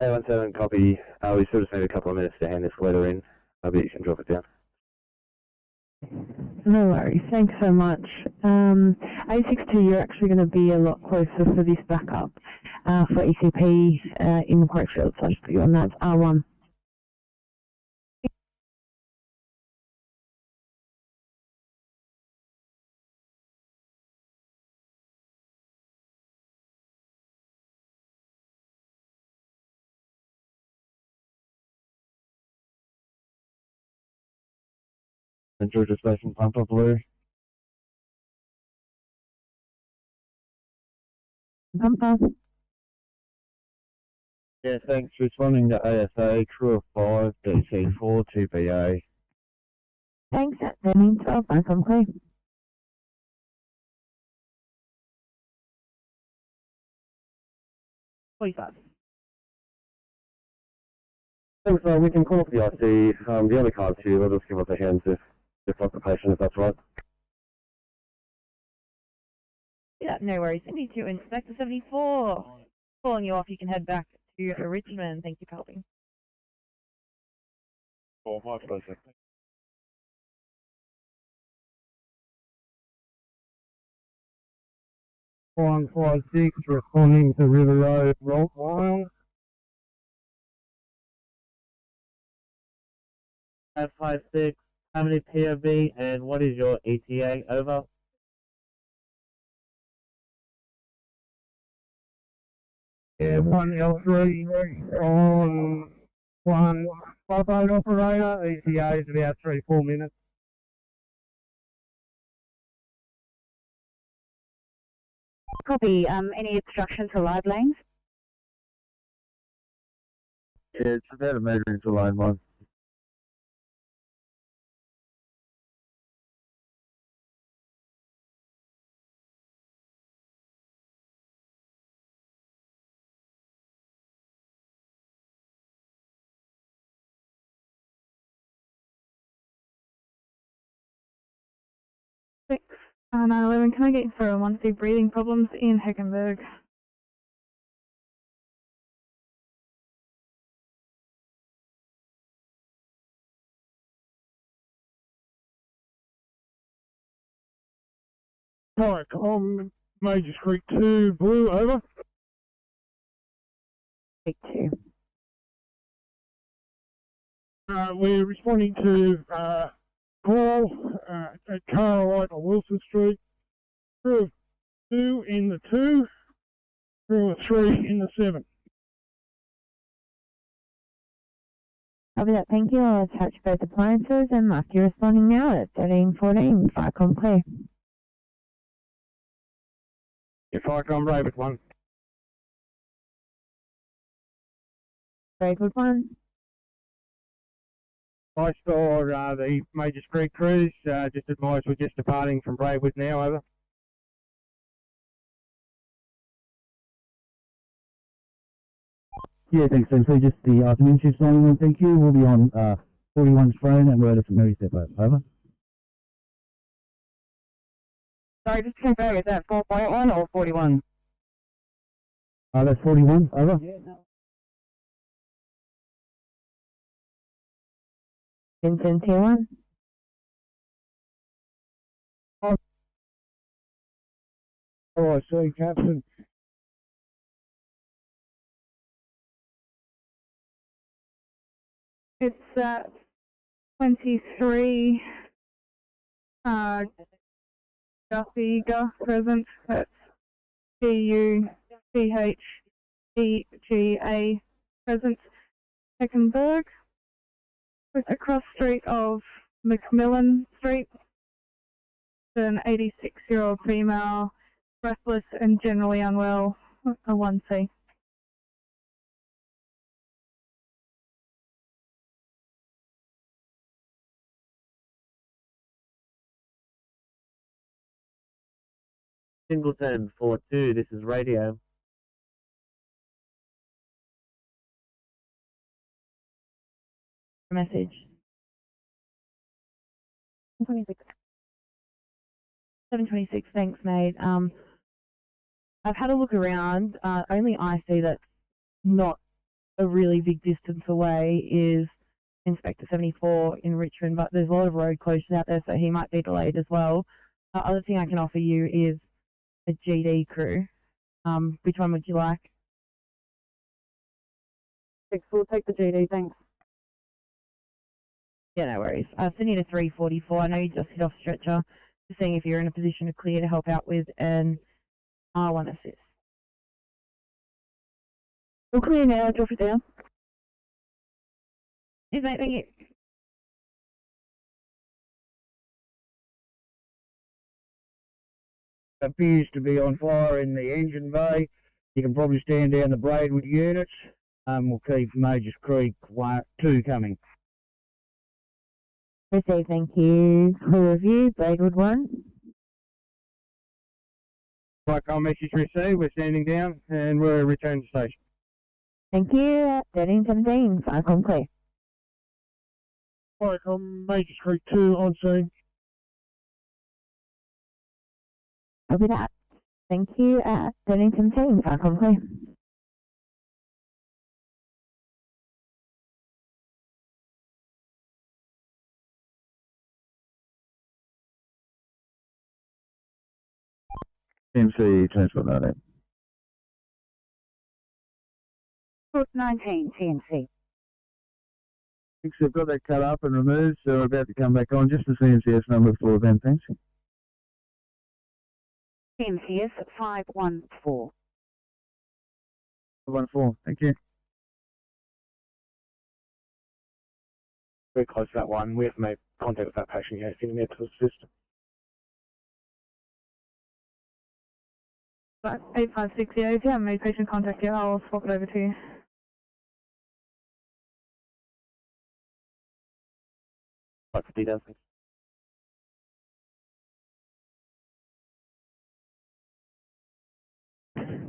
A17 copy. We still just need a couple of minutes to hand this letter in, but you can drop it down. No worries, thanks so much. A62, you're actually going to be a lot closer for this backup for ECP in Quakefield, so I'll just put you on that. R1. And Georgia Station, pump up blue. Pump up. Yeah, thanks. Responding to ASA, crew of 5, DC4, 2BA. Thanks, that means 12, back on clear. Please, that. Thanks, we can call for the IC. The other car's here, let us give us a hand if occupation, if that's right. Yeah, no worries. Sydney to Inspector 74. Calling you off, you can head back to Richmond. Thank you for helping. Oh, my pleasure. 156, responding to River Road, Rockmile. 556, how many POV and what is your ETA? Over. Yeah, 1L3 on 1 boat operator. ETA is about 3-4 minutes. Copy. Any obstructions for live lanes? Yeah, it's about a metre into lane 1. Six, 911, can I get you for a 1C breathing problems in Heckenberg? Right, Major Creek 2, blue, over. Take 2. We're responding to call at Carolite on Wilson Street. Crew of 2 in the 2, crew of 3 in the 7. Copy that, thank you. I'll attach both appliances and mark you responding now at 1314. Ficom clear. If I come Bravewood 1. Bravewood 1. I saw the Major Creek crews, just advised we're just departing from Bravewood now, over. Yeah, thanks, MC. Just the afternoon shift on, thank you. We'll be on 41 Australian and we're at St Mary's Depot, over. Sorry, just to confirm, is that 4.1 or 41? That's 41, over. Yeah, no. Vincent Tier 1. Oh, I see, Captain. It's at 23, Guthiga present. That's GUCHEGA present. Heckenberg. With a cross street of Macmillan Street. An 86-year-old female, breathless and generally unwell, a 1C. Singleton 4-2, this is radio. Message. 726, thanks, mate. I've had a look around. Only I see that's not a really big distance away is Inspector 74 in Richmond, but there's a lot of road closures out there, so he might be delayed as well. Other thing I can offer you is a GD crew. Which one would you like? We'll take the GD, thanks. Yeah, no worries. Sydney to 344. I know you just hit off stretcher. Just seeing if you're in a position to clear to help out with an R1 assist. We'll clear now, drop it down. Yes, mate, thank you. Appears to be on fire in the engine bay. You can probably stand down the Braidwood units. We'll keep Majors Creek 2 coming. Received, thank you. For review, Braidwood 1. Flight message received, we're standing down and we're returning to station. Thank you. 1317, Cyclone clear. Flight Majors Creek 2 on scene. Copy that. Thank you. 1317, Cyclone clear. MC Transport 19. Route 19, TNC. Thanks, they've got that cut up and removed, so we're about to come back on. Just the CNCS number for them, thanks. TNCS 514. 14, thank you. Very close to that one. We have to make contact with that patient yet, getting there to assist. 8560, if you haven't made patient contact yet, I'll swap it over to you. Like for details, thanks.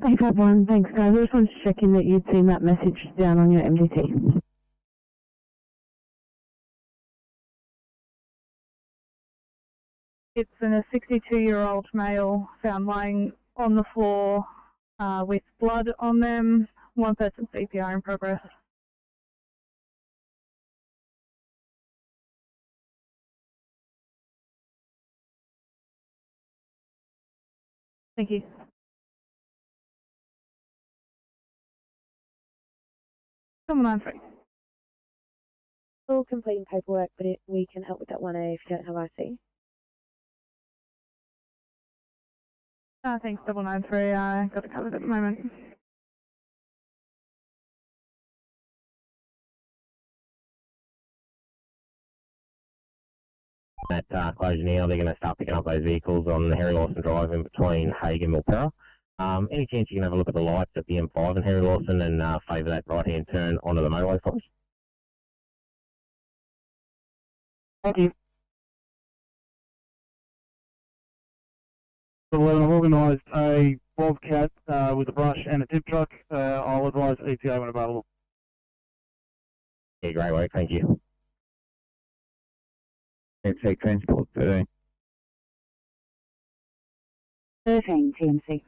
851, thanks guys. I just wanted to check in that you'd seen that message down on your MDT. It's a 62-year-old male found lying on the floor with blood on them. One person CPR in progress. Thank you. Someone on free. Still completing paperwork, but we can help with that 1A if you don't have IC. Thanks, 993. Got it covered at the moment. That closure now, they're going to start picking up those vehicles on the Harry Lawson Drive in between Hague and Milpera. Any chance you can have a look at the lights at the M5 and Harry Lawson and favour that right-hand turn onto the motorway for us? Thank you. I've organised a Bobcat with a brush and a tip truck. I'll advise ETA when available. Yeah, great work, thank you. MC Transport 13. 13, TNC.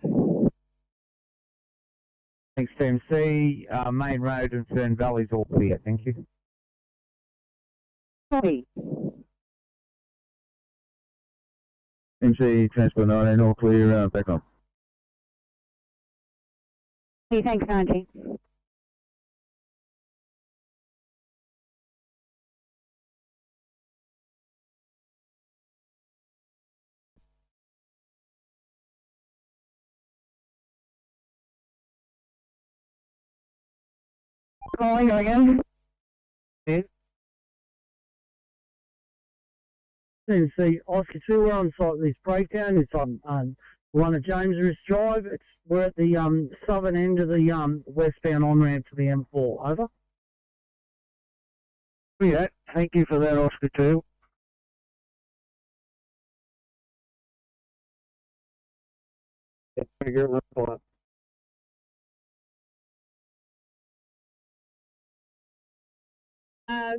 Thanks, TMC. Main road and Fern Valley's all clear, thank you. Copy. MC Transport 19, all clear, back on. Hey, thanks, 19. Calling again. CNC Oscar 2, we're on site of this breakdown. It's on one of James's Drive. We're at the southern end of the westbound on-ramp to the M4. Over. Yeah, thank you for that, Oscar 2. It's pretty good report.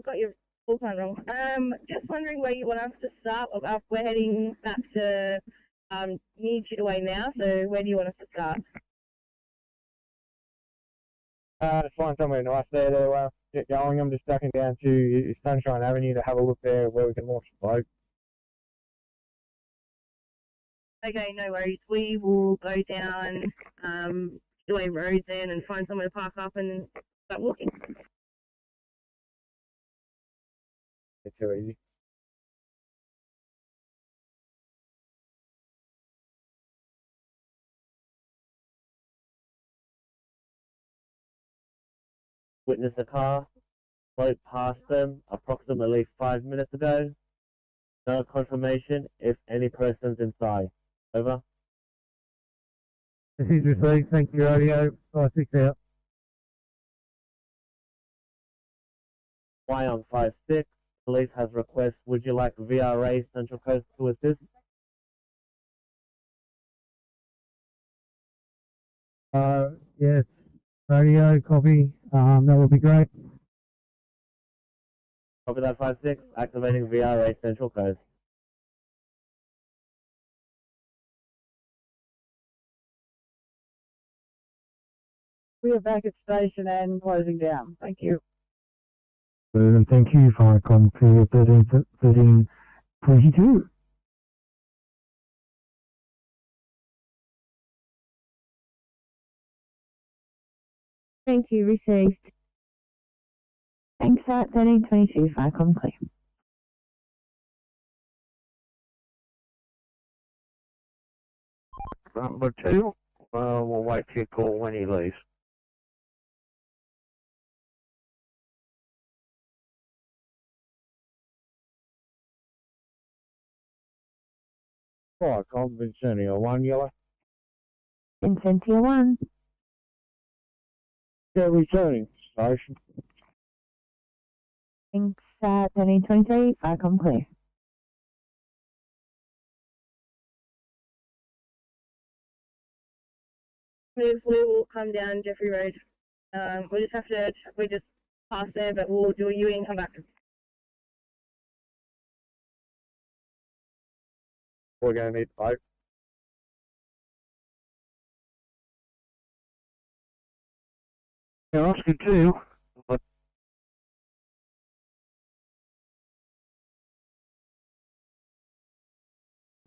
Got your full time wrong. Just wondering where you want us to start. We're heading back to near Chitaway now, so where do you want us to start? Just find somewhere nice there to get going. I'm just ducking down to Sunshine Avenue to have a look there where we can launch the boat. Okay, no worries. We will go down Chitaway Road then and find somewhere to park up and start walking. It's too easy. Witness a car float past them approximately 5 minutes ago. No confirmation if any persons inside. Over. This is received. Thank you, radio. 56 out. Y on 56. Police has request. Would you like VRA Central Coast to assist? Yes. Radio, copy. That would be great. Copy that 56. Activating VRA Central Coast. We are back at station and closing down. Thank you. And thank you, Firecom, for your 1322. Thank you, received. Thanks at 1322, Firecom clear. Number 2. We'll wait for your call when he leaves. Firecom, Vincentia 1, yellow. Incentia 1. Yeah, returning station. Thanks at 1323, Firecom clear. We will come down Jeffrey Road. We just pass there, but we'll do a U-turn and come back. We're going to need the boat. Yeah, asking too.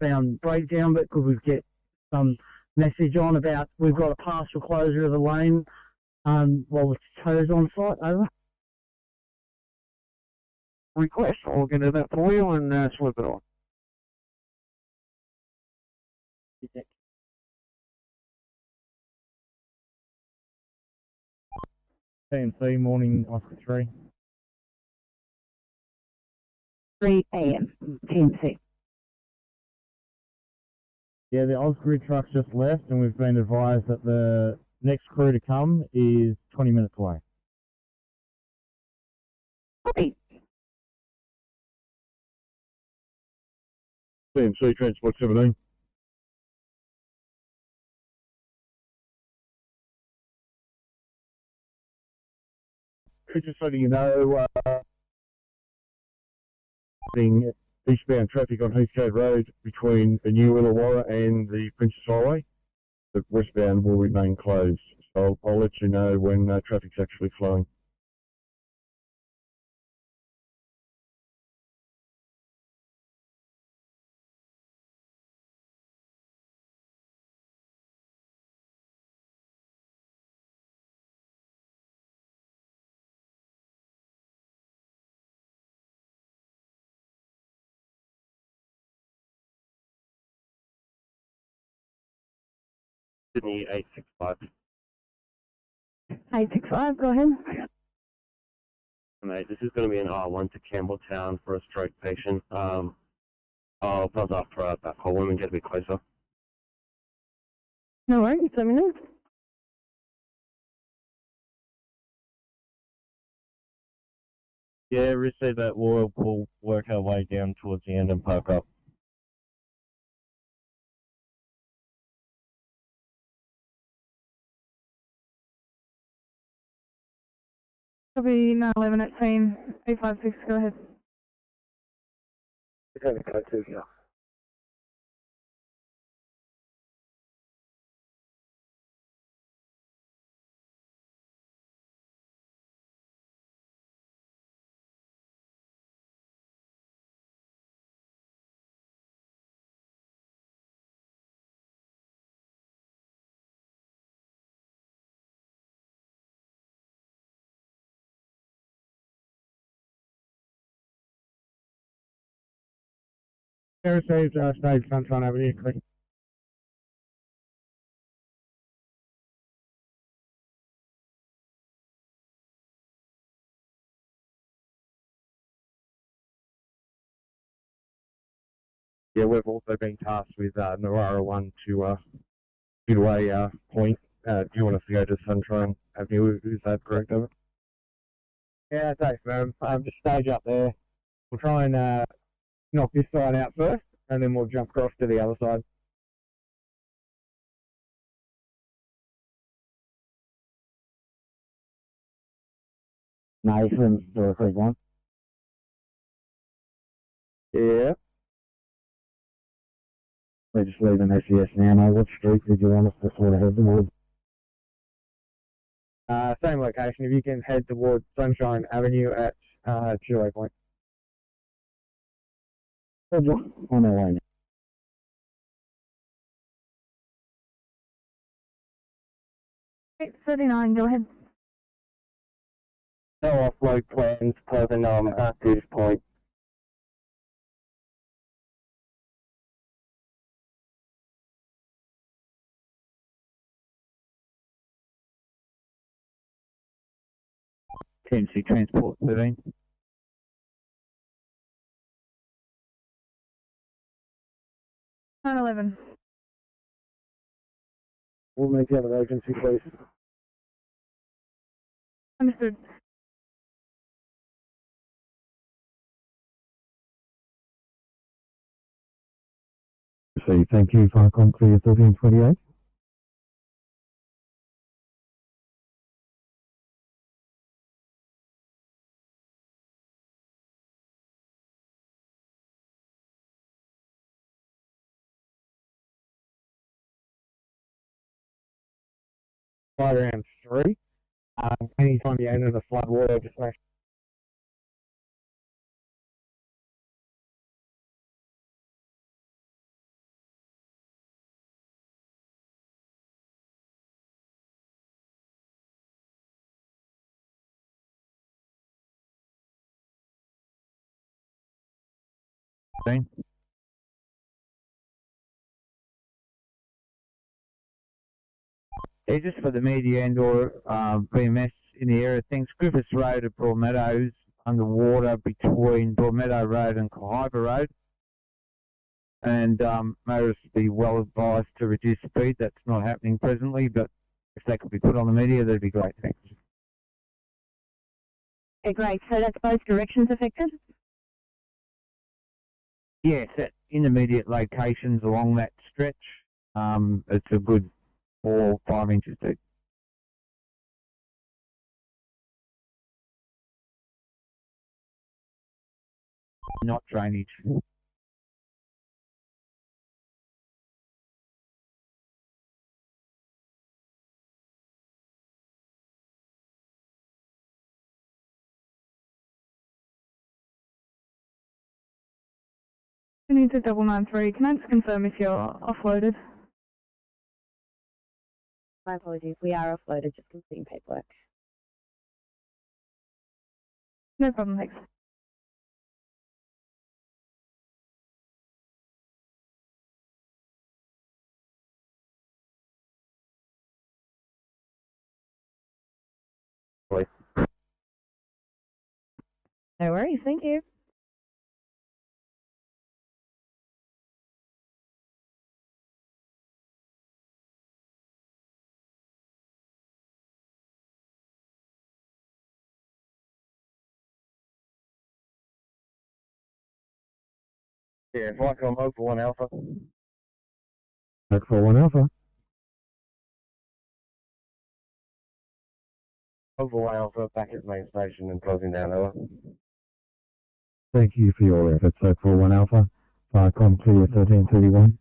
Found breakdown, but could we get some message on about we've got a partial closure of the lane while the tow's on site? Over. Request. I'll get it up for you and slip it on. TMC morning, Oscar 3. 3 a.m. TMC. Yeah, the Osgrid truck's just left, and we've been advised that the next crew to come is 20 minutes away. Copy. TMC Transport 17. Just letting you know, being eastbound traffic on Heathcote Road between the New Illawarra and the Princess Highway, the westbound will remain closed. So I'll let you know when traffic's actually flowing. Sydney 865. 865, go ahead. Mate, this is going to be an R1 to Campbelltown for a stroke patient. I'll buzz after that call when we get a bit closer. No worries, let me know. Yeah, receive that. We'll work our way down towards the end and park up. Copy 911 at scene 856, go ahead. Okay, code 2 here. Received, stage Sunshine Avenue, clear. Yeah, we've also been tasked with Narara 1 to do a point. Do you want us to go to Sunshine Avenue? Is that correct, Evan? Yeah, thanks, man. Just stage up there. We'll try and knock this side out first, and then we'll jump across to the other side. Nathan, 031. Yeah. We're just leaving SES now, mate. What street did you want us to sort of head towards? Same location. If you can head towards Sunshine Avenue at Chile Point. Roger. On our way now. 839, go ahead. No offload plans per the at this point. Tennessee Transport 13. Nine 11. We'll make the other agency, please. Understood. See, thank you, Farcom Clear 1328. Right around 3. Anytime you enter the flood water, just make Yeah, just for the media and or BMS in the area, things. Griffiths Road at Broadmeadows, underwater between Broadmeadow Road and Cohiba Road. And motorists be well advised to reduce speed. That's not happening presently, but if that could be put on the media, that'd be great. Thanks. Okay, great. So that's both directions affected? Yes, at intermediate locations along that stretch, it's a good 4 or 5 inches deep. Not drainage. We need to 993. Can I just confirm if you're offloaded? My apologies. We are offloaded, just completing paperwork. No problem, thanks. No worries. Thank you. yeah, Farcom Local 1 Alpha. Back for 1 Alpha. Overway Alpha back at main station and closing down, over. Thank you for your efforts, so 41 Alpha. Farcom clear 1331.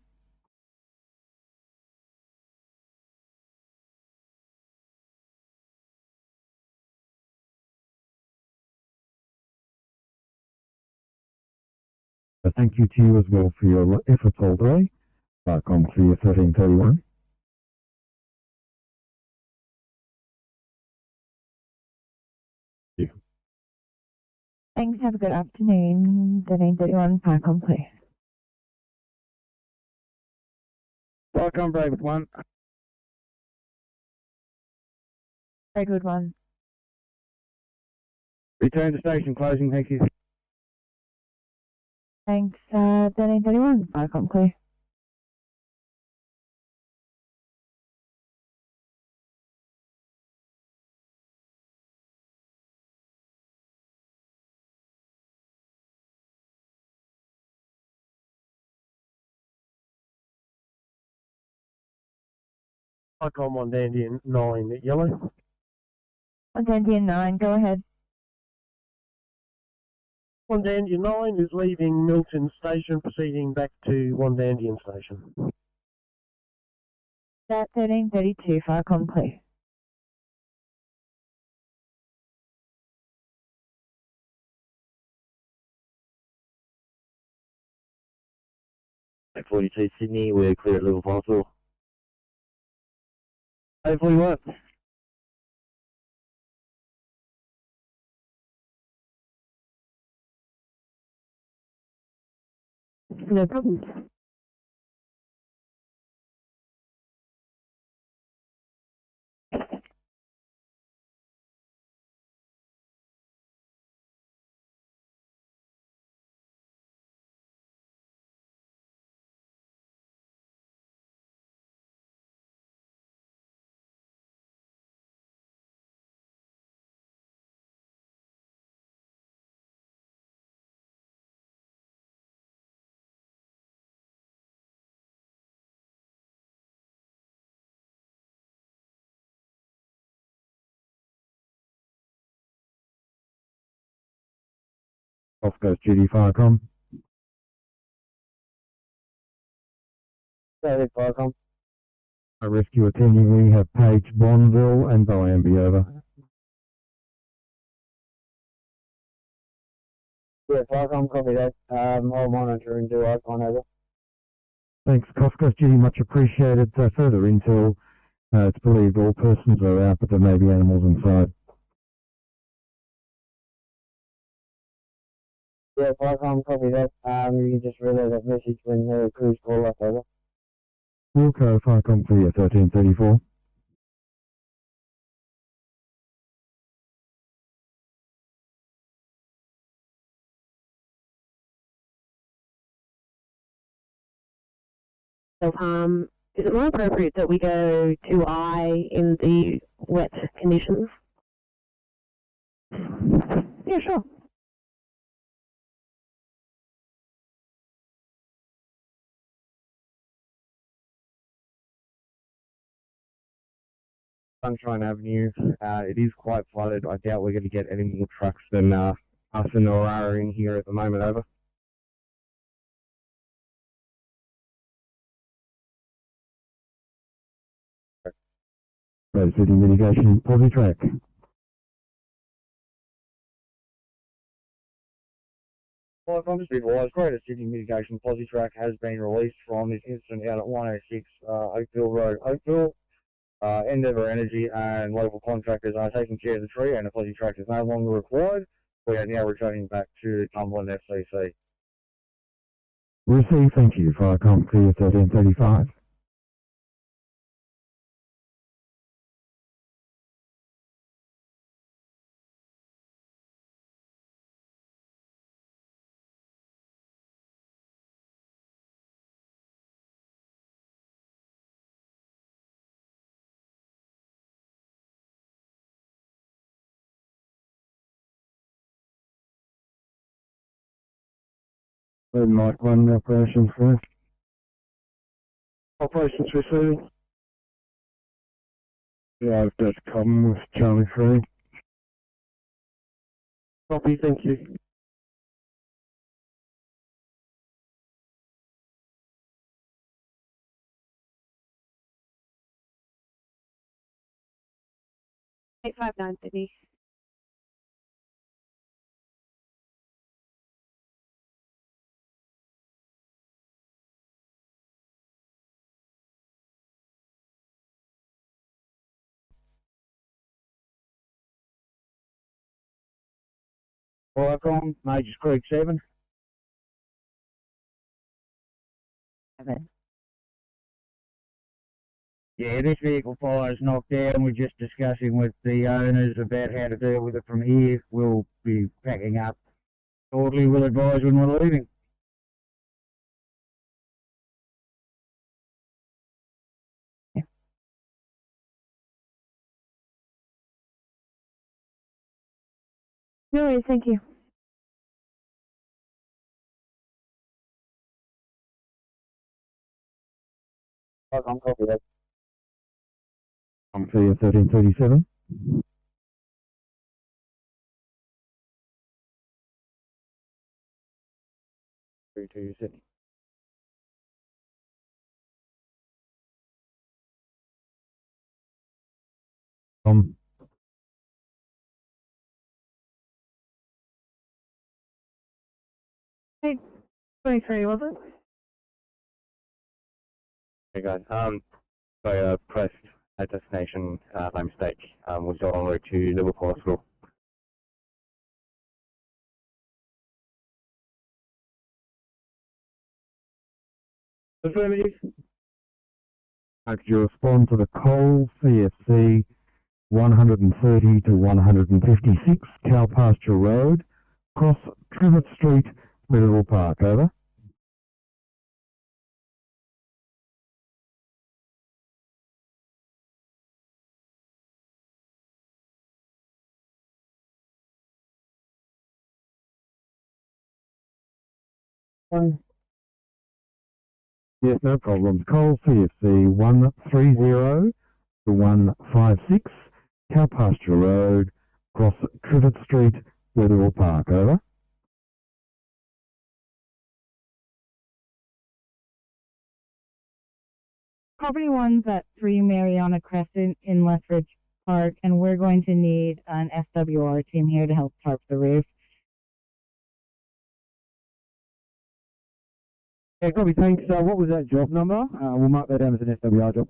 Thank you to you as well for your efforts all day. Farcom clear 1331. Thanks, have a good afternoon. 1331, Farcom clear. Farcom Brave 1. Braidwood 1. Return to station closing, thank you. Thanks, 1331, Farcom clear. Farcom 1 Dandy and 9 at yellow. 1 Dandy and 9, go ahead. 1 Dandy and 9 is leaving Milton Station, proceeding back to 1 Dandy Station. That 1332, Farcom clear. At 42 Sydney, we're clear at level 54. Hopefully what? No problem. Off goes Judy Farcom. Go ahead, Farcom. A rescue attending, we have Page, Bonville and Boambi, over. Yeah, Farcom, copy that. I'll monitor and do icon over. Thanks, Costco Judy, much appreciated. Further intel, it's believed all persons are out, but there may be animals inside. Yeah, Farcom, copy that. You can just relay that message when the crews call up, over. Wilco, Farcom clear 1334. So, is it more appropriate that we go to I in the wet conditions? Yeah, sure. Sunshine Avenue, it is quite flooded. I doubt we're going to get any more trucks than us and Aurora in here at the moment, over. Road City Mitigation, Aussie Track. Well, I'm just advised, Greater Sydney Mitigation Posi Track has been released from this incident out at 106 Oakville Road, Oakville. Endeavour Energy and local contractors are taking care of the tree, and the Posi Track is no longer required. We are now returning back to Cumberland FCC. Receive, thank you, Farcom clear 1335. Mike 1, operations first. Operations receiving. Yeah, I've got a problem with Charlie 3. Copy, thank you. Eight 59 Sydney. Firecom, Majors Creek 7. Yeah, this vehicle fire's knocked out and we're just discussing with the owners about how to deal with it from here. We'll be packing up shortly. We'll advise when we're leaving. No worries, thank you. I'm copy that. I'm clear 1337. Through to Sydney. Um, 23, was it? Hey guys, so pressed at destination by mistake. Was on route to Liverpool Hospital. Affirmative. Could you respond to the Cole CFC 130 to 156 Cow Pasture Road, cross Trivet Street, Middle Park, over. Yes, no problems. Cole CFC 130 to 156 Cow Pasture Road, cross Trivet Street, Middle Park, over. Property one's at 3 Mariana Crescent in Lethbridge Park, and we're going to need an SWR team here to help tarp the roof. Yeah, copy, thanks. What was that job number? We'll mark that down as an SWR job.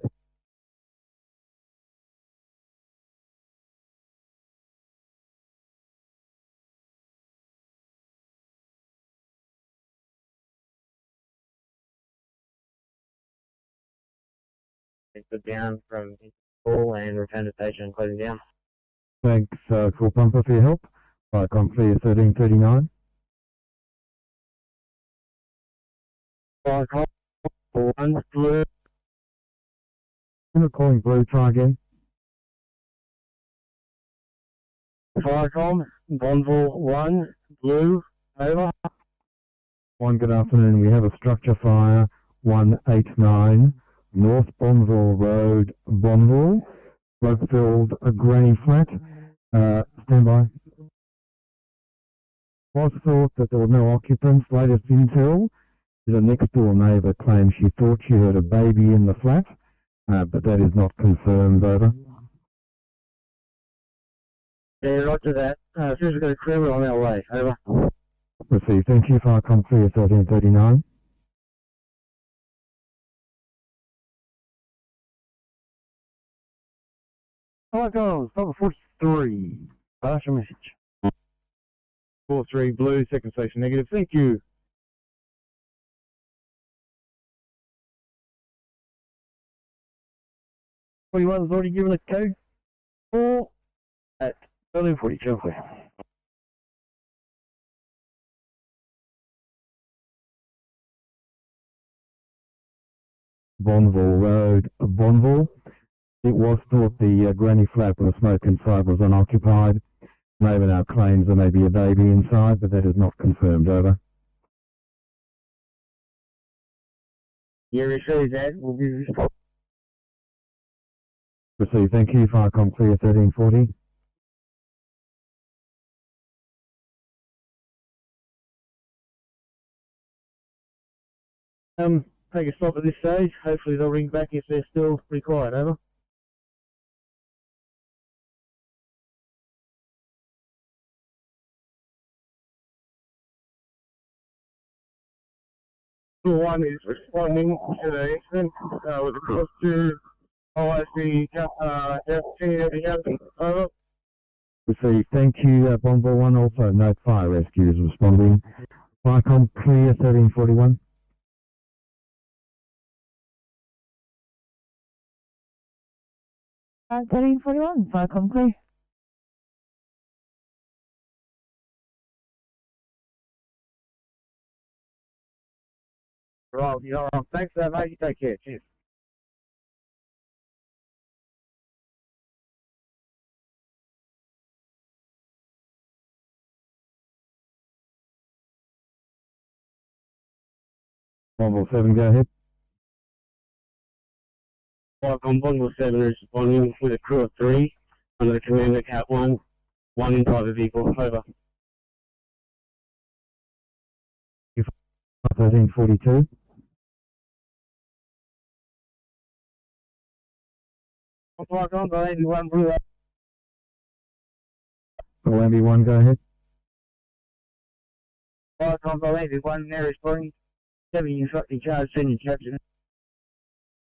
It's down from school and return to station closing down. Thanks, Cool Pumper, for your help. Right, I'm clear 1339. One blue. I'm not calling blue, try again. Firecom, Bonville 1, blue, over. One, good afternoon. We have a structure fire, 189, North Bonville Road, Bonville. Smoke filled a granny flat. Stand by. Was thought that there were no occupants. Latest intel is a next door neighbour claims she thought she heard a baby in the flat, but that is not confirmed, over. Yeah, roger that. As soon as we go clear, we're on our way, over. Received. Thank you. Firecom clear 1339. Firecom, number 43. Pass your message. 43 blue, second station negative. Thank you. 21's already given a code 4 at 1342. Bonville Road, Bonville. It was thought the granny flat with the smoke inside was unoccupied. Neighbour now claims there may be a baby inside, but that is not confirmed, over. Yeah, received that. We'll give you a Received. Thank you. Firecom clear 1340. Take a stop at this stage. Hopefully they'll ring back if they're still required. Over. One is responding to the incident with regards to OIC FT. Over. Received. Thank you, Bomber 1. Also, no fire rescues responding. Firecom clear 1341. Uh, 1341, Firecom clear. Right, thanks for that, mate. You take care. Cheers. Bomber 7, go ahead. Firecom Bundle 7 is responding with a crew of 3 under the command of Cat 1, 1 in private vehicle. Over. 1342. Firecom, go ahead and 1 blue. Columbia 1, go ahead. Firecom, go ahead and 1 there responding. 7 instructing charge, senior captain.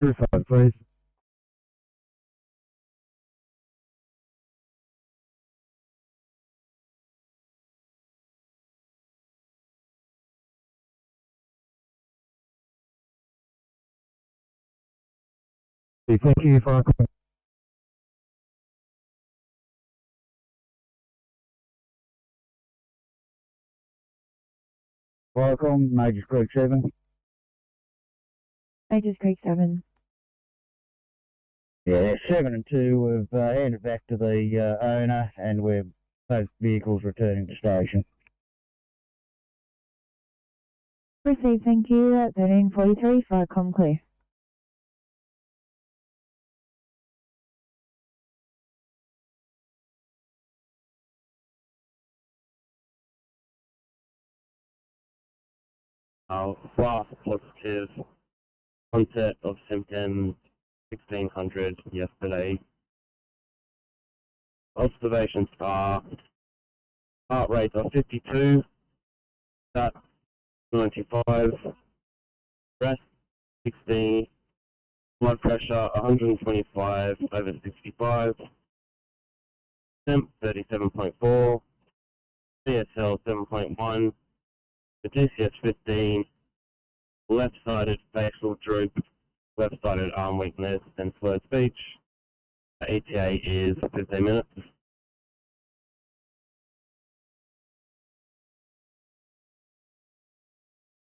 25, please. Thank you, Firecom. Firecom, Major Creek 7. Majors Creek 7. Yeah, 7 and 2 have handed back to the owner, and we're both vehicles returning to station. Received, thank you. 1343, Firecom clear. Fast positive onset of symptoms 1600 yesterday. Observations are heart rate of 52, sat 95, breath 16, blood pressure 125 over 65, temp 37.4, CSL 7.1, the GCS 15, left-sided facial droop, left-sided arm weakness, and slurred speech. The ETA is 15 minutes.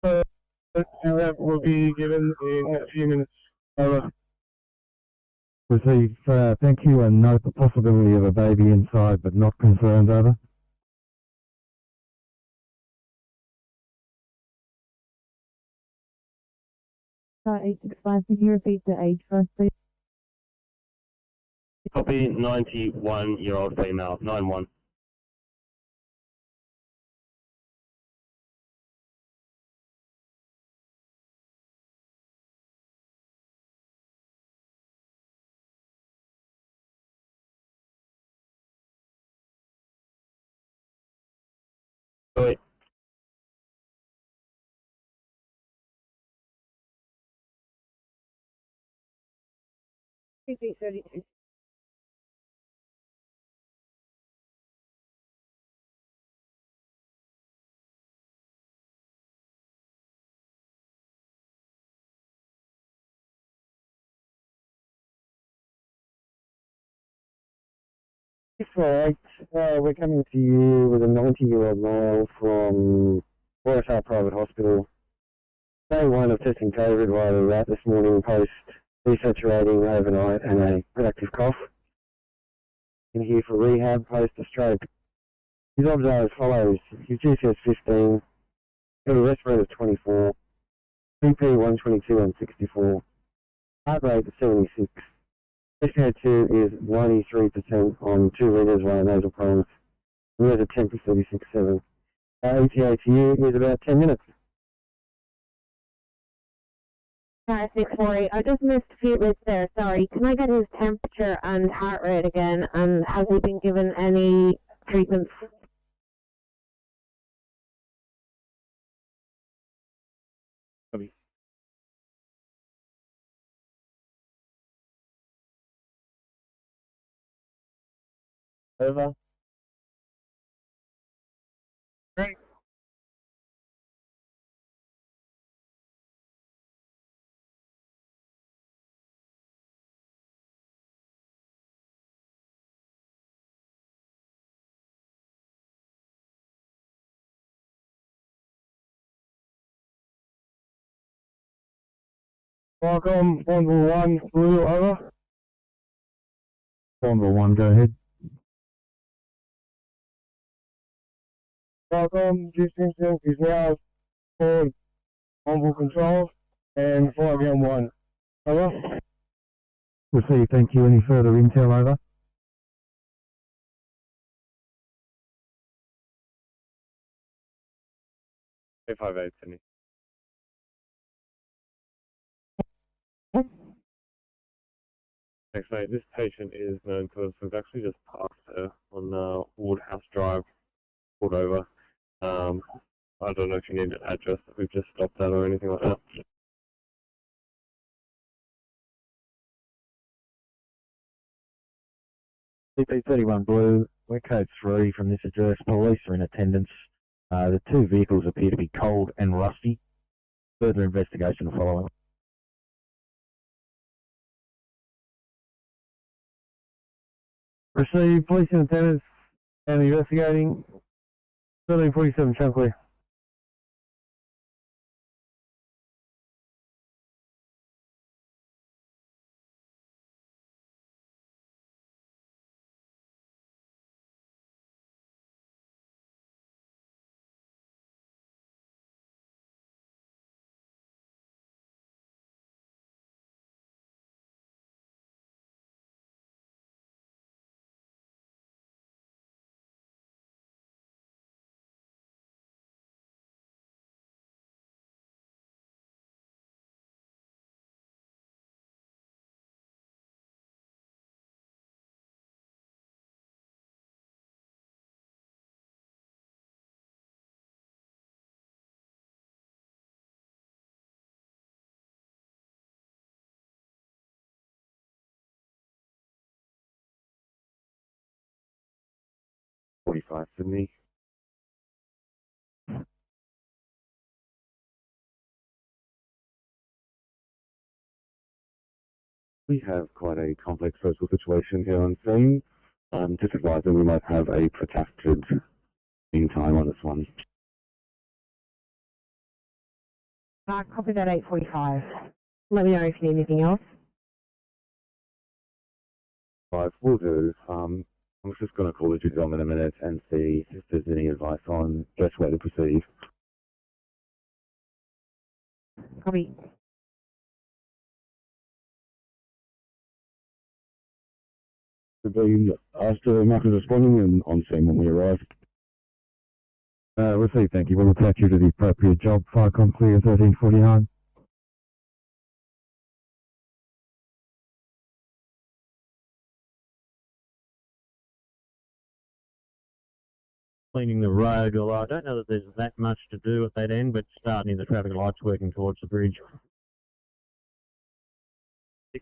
And that will be given in a few minutes. Over. Receive. Thank you, and note the possibility of a baby inside, but not concerned. Over. 865, can you repeat the age for us, please? Copy, 91-year-old female, 91. Wait. CP 32. Right, we're coming to you with a 90-year-old male from Waratah Private Hospital. Day 1 of testing COVID via the rat this morning, post desaturating overnight and a productive cough. In here for rehab, post a stroke. His obs are as follows: his GCS 15, got a rest rate of 24, BP 122 on 64, heart rate of 76. SpO2 is 93% on 2 litres via nasal prongs, and there's a temp of 36.7. Our ETA to you is about 10 minutes. 648. I just missed a few bits there, sorry. Can I get his temperature and heart rate again, and has he been given any treatments? Over. Great. Welcome, 141, Blue, over. 141, go ahead. Welcome, distance is now forward, onboard controls, and 5M1, over. Receive, thank you. Any further intel, over? Hey, 58, Sydney. Thanks, mate. This patient is known to us. We've actually just passed her on Woodhouse Drive, pulled over. I don't know if you need an address that we've just stopped at or anything like that. CP31 Blue, we're code 3 from this address. Police are in attendance. The two vehicles appear to be cold and rusty. Further investigation will follow. Receive, police in attendance and investigating. 1347 Chunkley. Sydney. We have quite a complex social situation here on scene. Just advising we might have a protracted meantime on this one. Copy that 845. Let me know if you need anything else. 5 will do. I'm just going to call the duty on in a minute and see if there's any advice on best way to proceed. Copy. Be asked to mark as responding and on scene when we arrive. Receive, thank you. We'll attach you to the appropriate job. FireCom clear 1349. Cleaning the road, although I don't know that there's that much to do at that end, but starting the traffic lights working towards the bridge.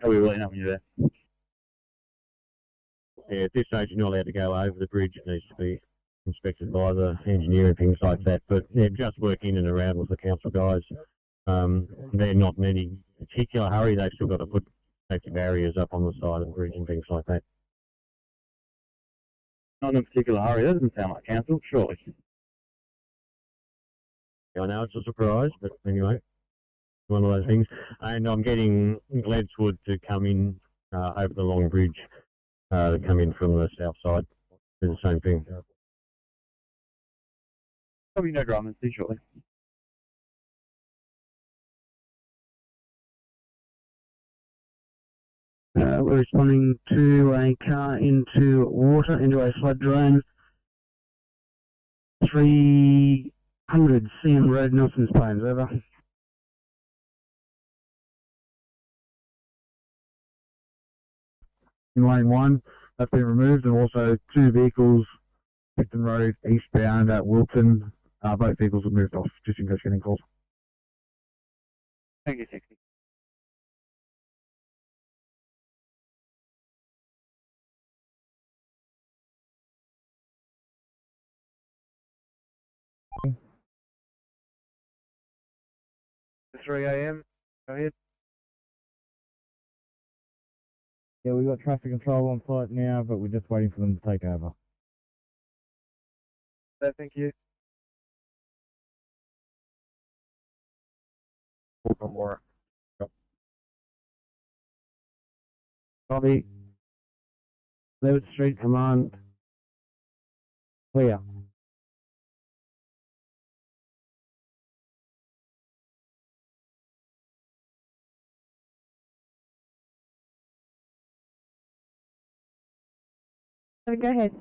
Are we really not when you're there? Yeah, at this stage you're not allowed to go over the bridge. It needs to be inspected by the engineer and things like that. But yeah, just work in and around with the council guys. They're not in any particular hurry. They've still got to put safety barriers up on the side of the bridge and things like that. Not in a particular hurry. That doesn't sound like council, surely. I know it's a surprise, but anyway, one of those things. And I'm getting Gledswood to come in over the long bridge, to come in from the south side. Do the same thing. Probably no drama, see shortly. We're responding to a car into water, into a flood drain. 300 CM Road, Nelson's Plains, over. in lane 1. That's been removed, and also 2 vehicles, Picton Road eastbound at Wilton. Both vehicles were moved off, just in case you're getting calls. Thank you, 60. Three AM. Go ahead. Yeah, we've got traffic control on site now, but we're just waiting for them to take over. Thank you. One more. Copy. Levitt Street Command. Clear. So go ahead.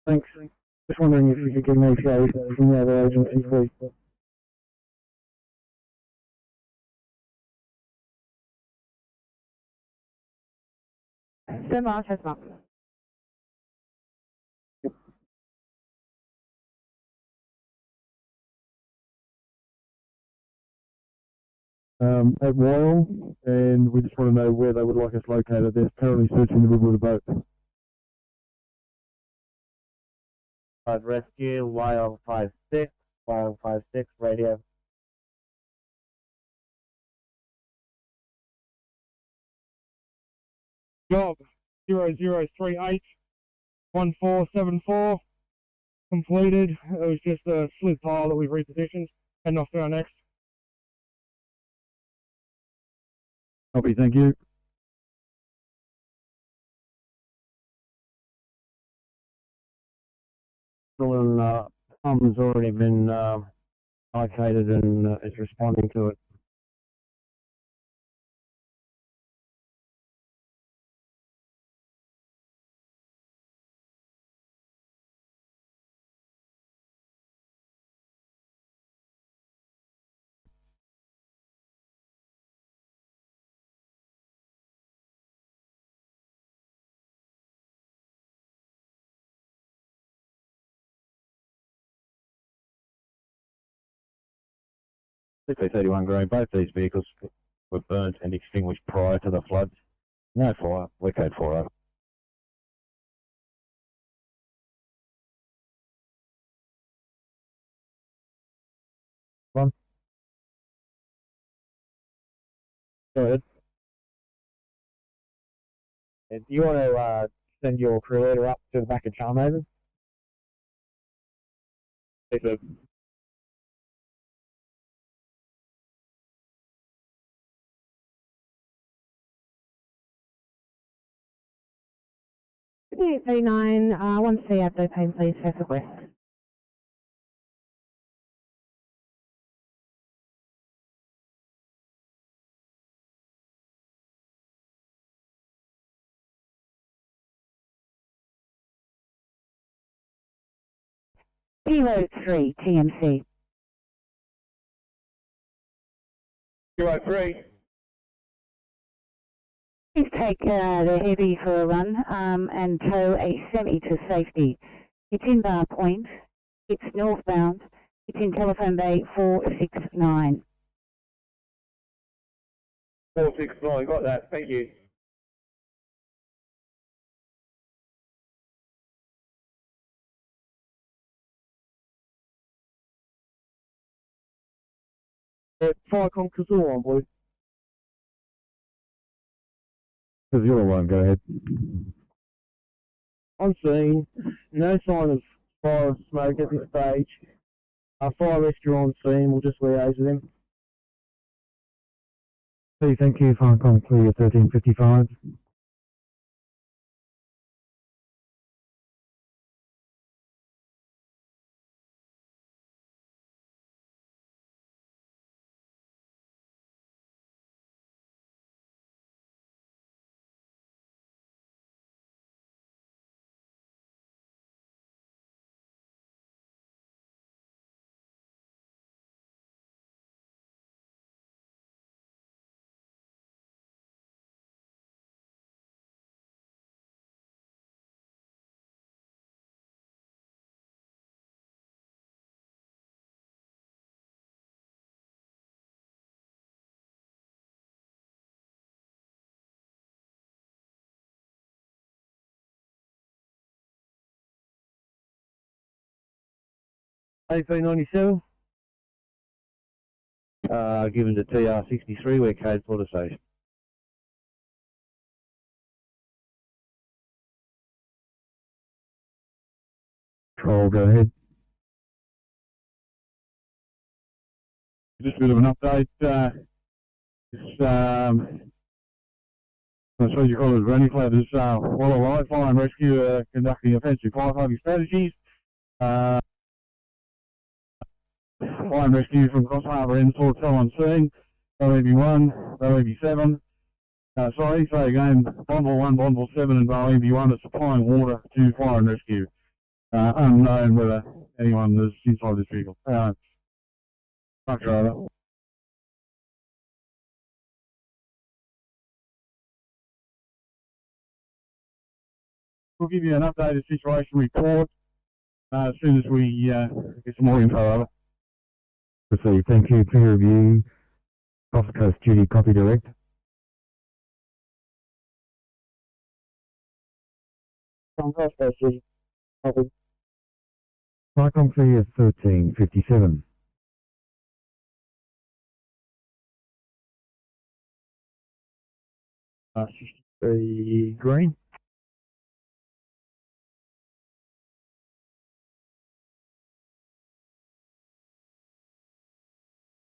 Thanks. Just wondering if you could give me a show from the other agency, please. Sir Marsh has marked. At Royal, and we just want to know where they would like us located. They're currently searching the river with a boat. Rescue, YL56, YL56, radio. Job 0038-1474, completed. It was just a slip pile that we've repositioned. Heading off to our next. Copy, thank you. Tom's already been allocated and is responding to it. CP31 Green, both these vehicles were burnt and extinguished prior to the floods. No fire, we're code 40. One. Go ahead. Do you want to send your crew leader up to the back of Charmhaven? Sydney 39, I want to see Abdo Payne, please, Traffic West. Kilo 3, TMC. 03. Please take the heavy for a run and tow a semi to safety. It's in Bar Point. It's northbound. It's in Telephone Bay 469. 469, got that. Thank you. Fire Conqueror on, boys. Because you're alone, go ahead. On scene, no sign of fire or smoke at this stage. Fire rescue on scene, we'll just liaise with him. Thank you, Firecom clear 1355. AP97. Given to TR63, we're code for the station. Control, go ahead. Just a bit of an update. I'm sure you call it Granny Flatters. While alive, fire and rescue conducting offensive firefighting strategies. Fire and rescue from Cross Harbour End sought someone seen. OEB1, OEB7. Sorry, say again, Bondle 1, Bondle 7 and OEB1 are supplying water to fire and rescue. Unknown whether anyone is inside this vehicle. Truck driver. We'll give you an updated situation report as soon as we get some more info over. Received. Thank you. Peer review. Off the coast duty. Copy direct. From Coast duty. Copy. Cyclone clear 1357. Green.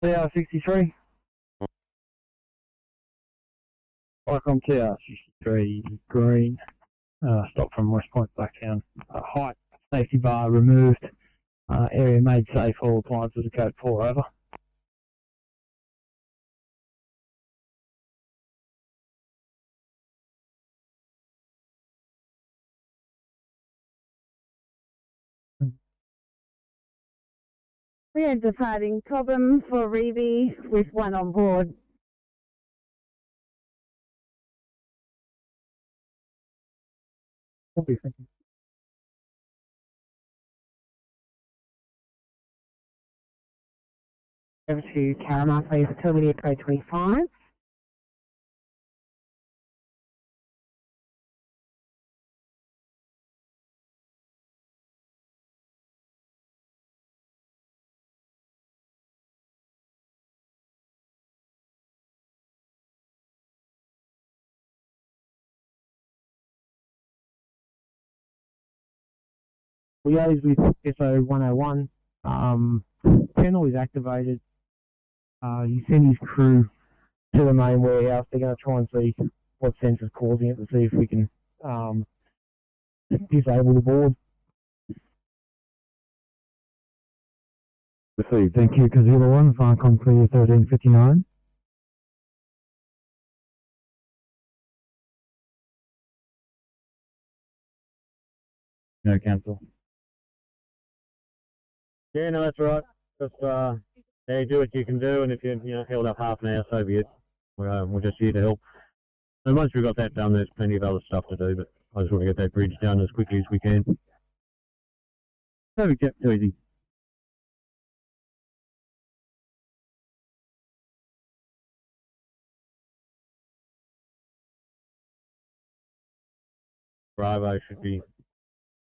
TR63. Icon TR63 green. Stop from West Point back down. Height safety bar removed. Area made safe. All appliances are code 4 over. We are departing Cobham for Reeve with one on board. Thank you. Over to Caramar, please, terminate code 25. Liaise with SO101. Channel is activated. He sent his crew to the main warehouse. They're going to try and see what sensor's causing it to see if we can disable the board. Received. Thank you. Kazula 1. Viacom clear 1359. No cancel. Yeah, no, that's right. Just yeah, do what you can do, and if you held up half an hour, so be it. We're just here to help. And once we've got that done, there's plenty of other stuff to do, but I just want to get that bridge done as quickly as we can. Perfect, yep, too easy. Bravo should be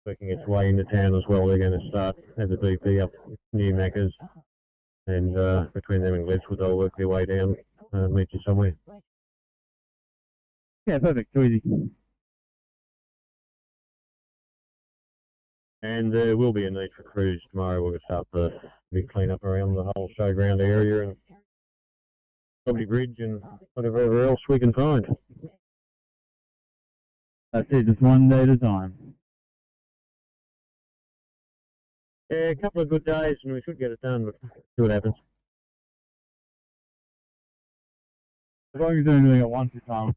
working its way into town as well. They're going to start as a DP up near Macca's, and between them and Gledgewood, they'll work their way down, meet you somewhere. Yeah, perfect, too easy. And there will be a need for crews tomorrow. We'll start the big clean up around the whole showground area and probably bridge and whatever else we can find. That's it, just one day at a time. Yeah, a couple of good days and we should get it done, but see what happens. As long as you're doing everything at once this time.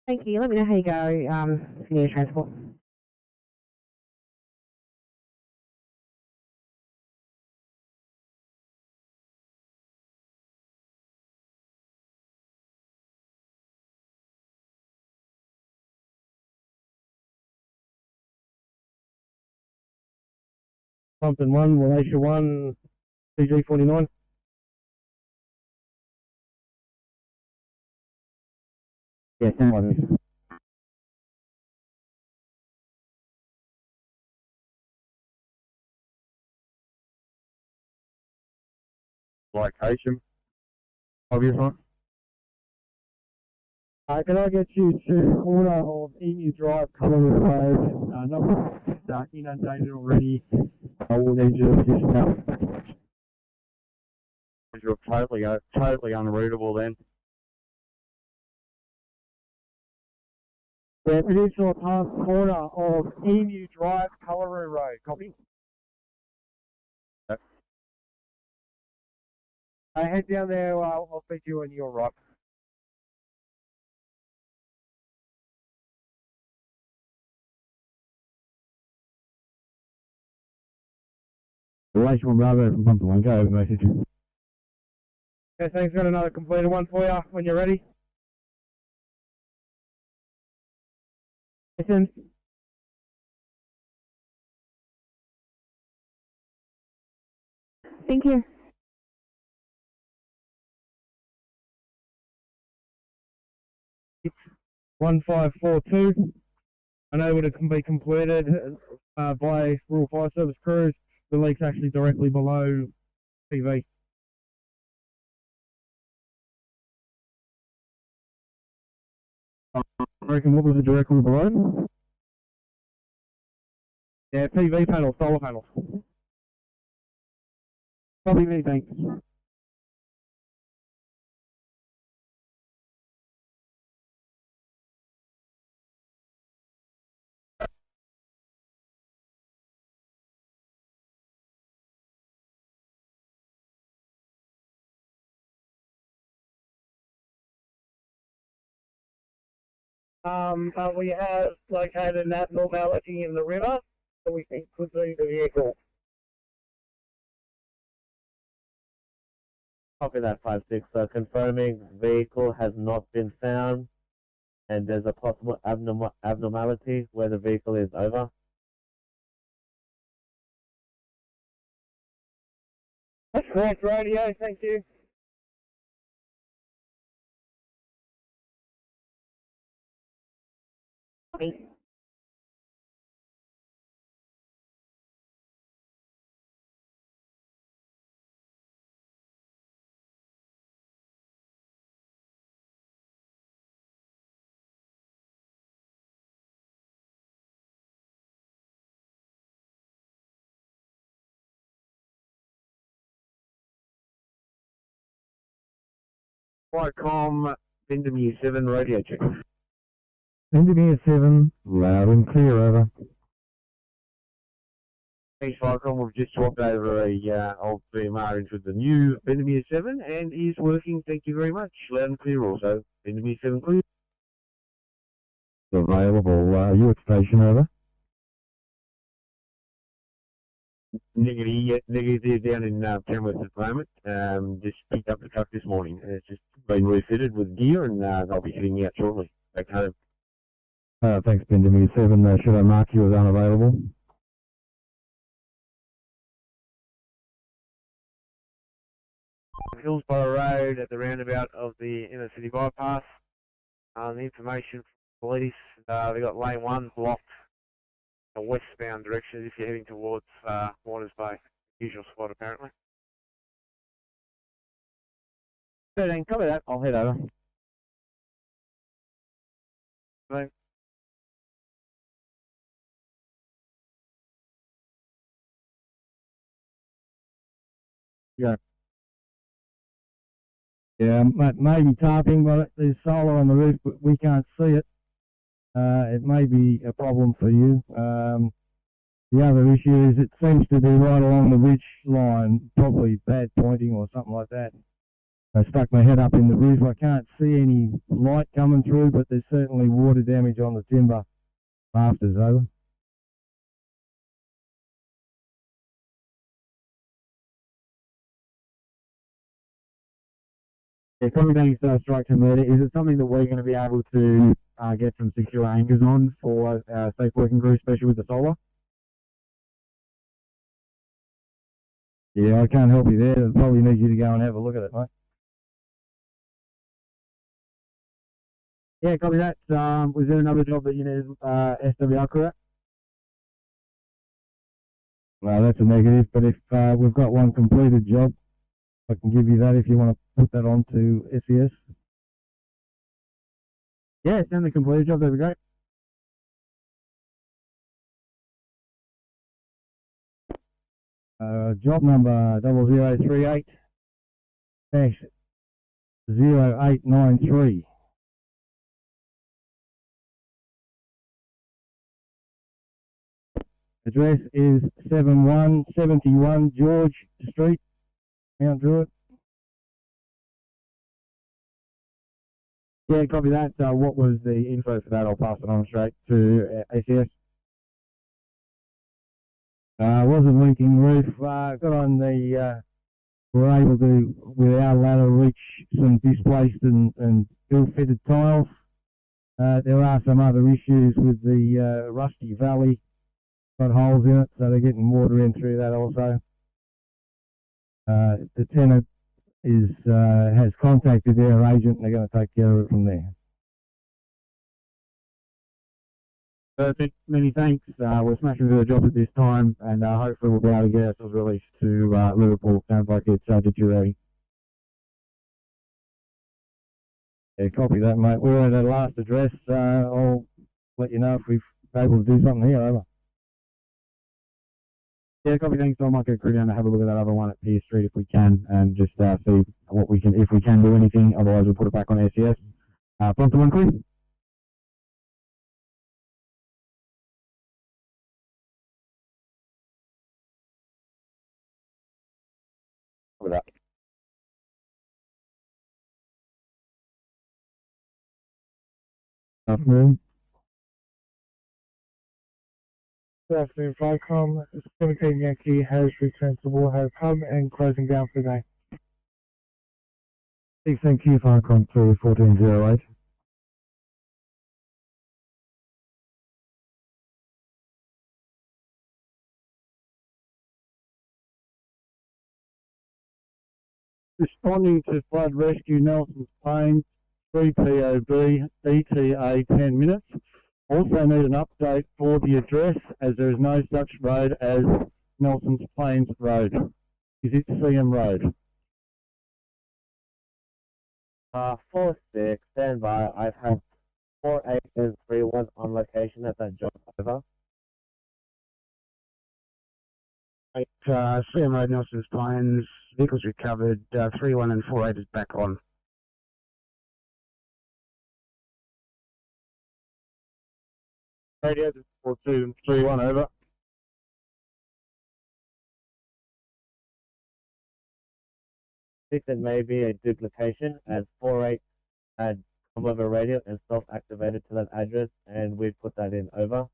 Thank you. Let me know how you go if you need transport. Compton 1, Malaysia 1, CG 49. Yeah, 10 1. location of your one? Can I get you to corner of Emu Drive, Collingwood Road? Number inundated already. I will need you to just now. You're totally unreadable then. Yeah, Peninsula Pass, corner of Emu Drive, Collaroo Road. Copy. Yep. Head down there. I'll speak to you when you're right. Relation Bravo from Pump 1, go over message. Okay, thanks. Got another completed one for you when you're ready. Listen. Thank you. It's 1542. Unable to be completed by Rural Fire Service crews. The leak's actually directly below PV. I reckon what was the directly below? Yeah, PV panels, solar panels. Probably me, thanks. We have located an abnormality in the river that we think could be the vehicle. Copy that 5-6. So confirming vehicle has not been found, and there's a possible abnormality where the vehicle is over. That's correct, radio. Thank you. Wycombe, Windermere 7 radio check. Windermere 7, loud and clear, over. Thanks, Wycombe. We've just swapped over a old BMR into the new Windermere 7 and is working. Thank you very much. Loud and clear also. Windermere 7 clear. Available, York Station, over. Negative down in Tamworth at the moment. Just picked up the truck this morning. It's just been refitted with gear and they'll be heading out shortly. Back home. Thanks, Windermere 7. Should I mark you as unavailable? Hillsborough Road at the roundabout of the inner city bypass. The information from police, they got lane 1 blocked, a westbound direction if you're heading towards Waters Bay. Usual spot apparently. 13, copy that. I'll head over. Right. Yeah. Yeah, maybe tarping, but there's solar on the roof, but we can't see it. It may be a problem for you. The other issue is it seems to be right along the ridge line, probably bad pointing or something like that. I stuck my head up in the roof. I can't see any light coming through, but there's certainly water damage on the timber rafters, over. Yeah, probably going to strike to murder. Is it something that we're going to be able to get some secure anchors on for safe working crew, especially with the solar? Yeah, I can't help you there. I'll probably need you to go and have a look at it, mate. Yeah, copy that. Was there another job that you needed SWR crew at? Well, that's a negative, but if we've got one completed job, I can give you that if you want to put that onto SES. Yeah, send the completed job, that'd be great. Job number 0038 -0893. Address is 7171 George Street, Mount Druitt. Yeah, copy that. What was the info for that? I'll pass it on straight to ACS. Wasn't leaking roof. Got on the, we're able to, with our ladder, reach some displaced and ill-fitted tiles. There are some other issues with the Rusty Valley. Got holes in it, so they're getting water in through that also. The tenant has contacted their agent and they're going to take care of it from there. Perfect. Many thanks. We're smashing through the job at this time, and hopefully we'll be able to get ourselves released to Liverpool. Sounds like it's deteriorating. Yeah, copy that, mate. We're at our last address. I'll let you know if we're able to do something here. Over. Yeah, copy. Thanks. So I might go crew down to have a look at that other one at Pierce Street if we can, and just see what we can, if we can do anything. Otherwise, we'll put it back on SES. Prompt to one crew. With that. Afternoon. Good afternoon, Viacom. 17 Yankee has returned to Warhope Hub and closing down for the day. 16Q Viacom to 1408. Responding to flood rescue Nelson's Plains, 3 POB, ETA 10 minutes. Also need an update for the address as there is no such road as Nelson's Plains Road. Is it CM Road? 4-6, stand by. I've had 4-8 and 3-1 on location at that job. Over. CM Road, Nelson's Plains, vehicles recovered, 3-1 and 4-8 is back on. Radio 4-2 and 3-1 over. It may be a duplication as 4-8 had come over radio and self-activated to that address, and we put that in. Over.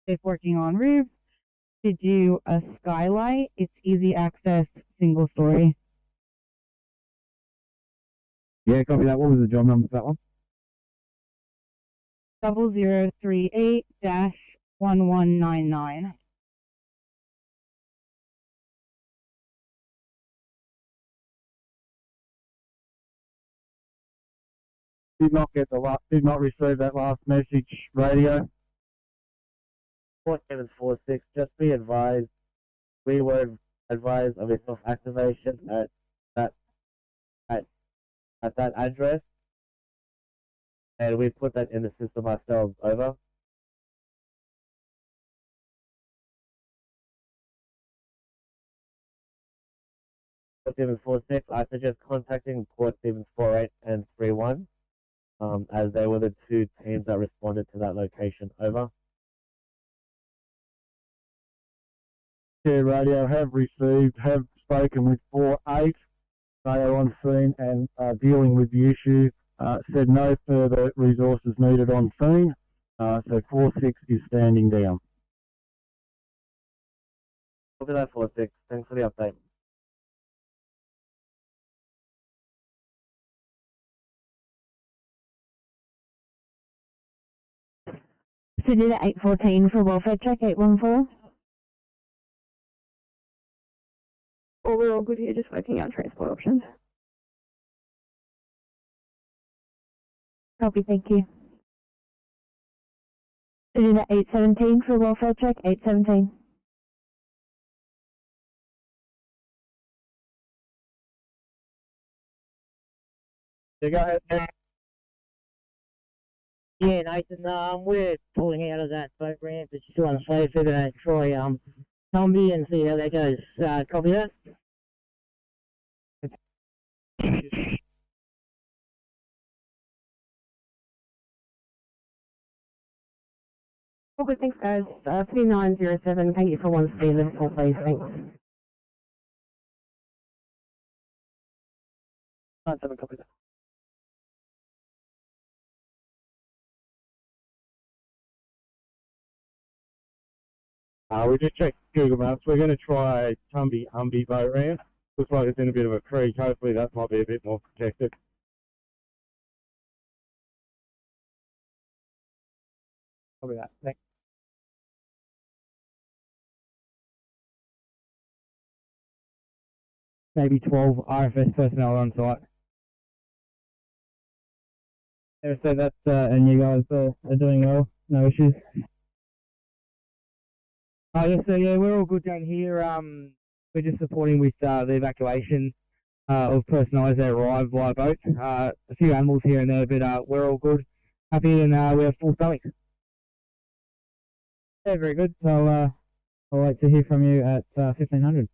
If working on roof, to do a skylight, it's easy access, single story. Yeah, copy that. What was the job number for that one? 0038-1199. Did not receive that last message, radio. 4746, just be advised, we were advised of a self-activation at that address, and we put that in the system ourselves. Over. Port 746, I suggest contacting Port 748 and 31, as they were the two teams that responded to that location. Over. Yeah, radio have spoken with 4-8. They are on scene and dealing with the issue. Said no further resources needed on scene. So 4-6 is standing down. Look at that 4-6. Thanks for the update. Sydney at 814 for welfare check 814. Oh, we're all good here, just working out transport options. Copy, thank you. Sitting at 817 for a welfare check, 817. So go ahead. Yeah, Nathan, we're pulling out of that boat ramp. It's just want to say if they're going to try Tumby and see how that goes. Copy that? All good, thanks guys. 3907, thank you for one speed Liverpool, please, thanks. 97, copy that. We just checked Google Maps. We're going to try Tumby Humby boat ramp. Looks like it's in a bit of a creek. Hopefully that might be a bit more protected. Copy that, thanks. Maybe 12 RFS personnel on site. Yeah, so that's, and you guys are doing well, no issues. Yes, so yeah, we're all good down here. We're just supporting with the evacuation of personnel as they arrive via boat. A few animals here and there, but we're all good, happy, and we have full stomachs. Yeah, very good. So I'll wait to hear from you at 1500.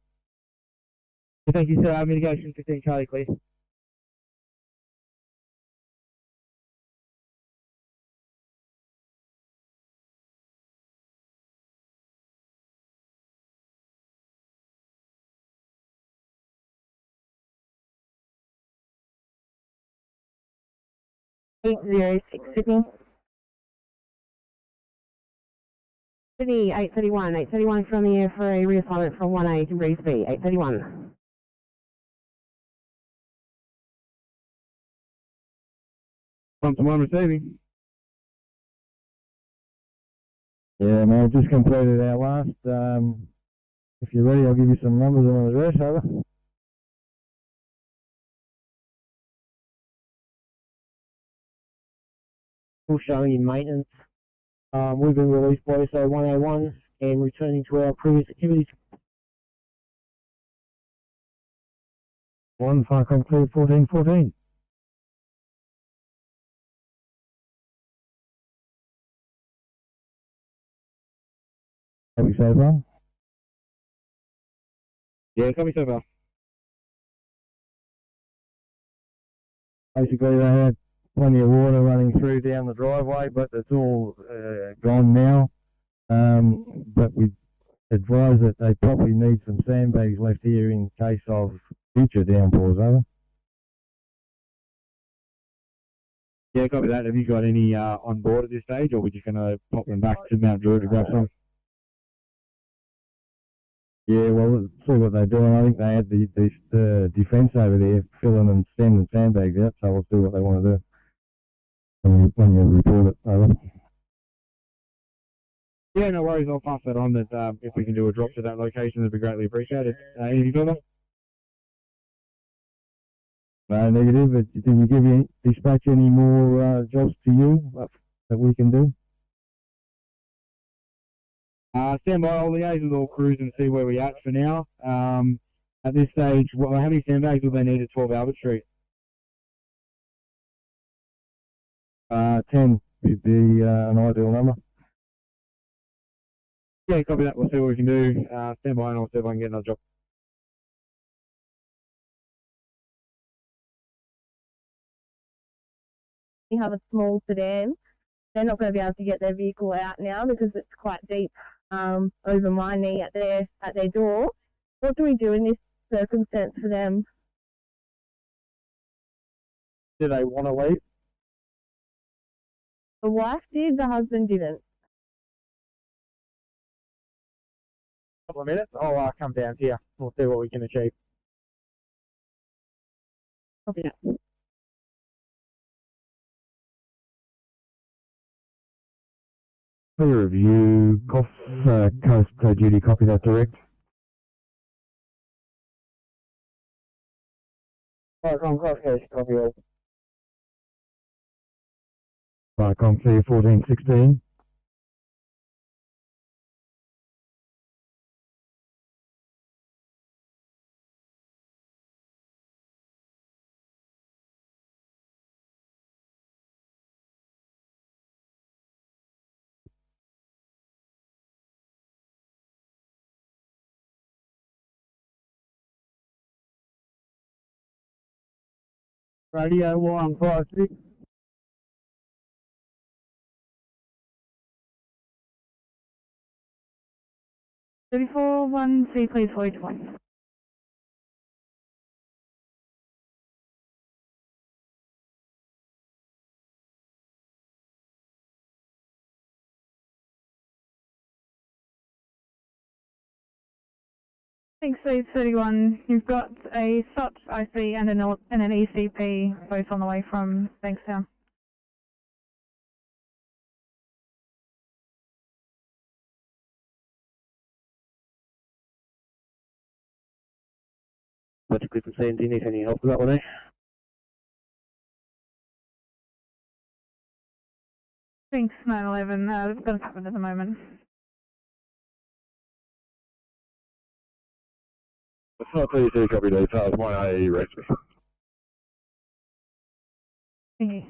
So thank you, sir. Mitigation 15 Charlie, please. Sydney. Sydney, 831. 831 from the air for a reassignment from 1A to Breeze B, 831. One receiving. Yeah, man, I've just completed our last. If you're ready, I'll give you some numbers and an address, over. Still showing in maintenance. We've been released by ISO 101 and returning to our previous activities. 1 Farcom clear 1414. Copy so far? Yeah, copy so far. Basically, they had plenty of water running through down the driveway, but it's all gone now. But we advise that they probably need some sandbags left here in case of future downpours, over. Yeah, copy that. Have you got any on board at this stage, or are we just going to pop them back to Mount Druitt to grab some? Yeah, well, see what they're doing. I think they had the defence over there filling and sending sandbags out, so we'll see what they want to do when you report it, over. Yeah, no worries. I'll pass that on. That if we can do a drop to that location, that'd be greatly appreciated. Anything further? No, negative. But did you give you dispatch any more jobs to you that we can do? Stand by. I'll liaise with all crews and see where we're at for now. At this stage, how many sandbags will they need at 12 Albert Street? 10 would be an ideal number. Yeah, copy that. We'll see what we can do. Stand by and I'll see if I can get another job. We have a small sedan. They're not going to be able to get their vehicle out now because it's quite deep over my knee at their door. What do we do in this circumstance for them? Do they want to leave? The wife did, the husband didn't. Couple of minutes. I'll come down here. We'll see what we can achieve. Okay. Clear review, Coast Code Duty, copy that direct. Farcom Coast Coast, copy all. Farcom clear 1416. Radio 156. 34-1C, please, for each one. Thanks, please, 31. You've got a SOT IC and an ECP both on the way from Bankstown. Roger, Clifton saying, do you need any help with that one, eh? Thanks, 911. We've got it covered at the moment. It's not 32, copy details, 1A, race me. Thank you.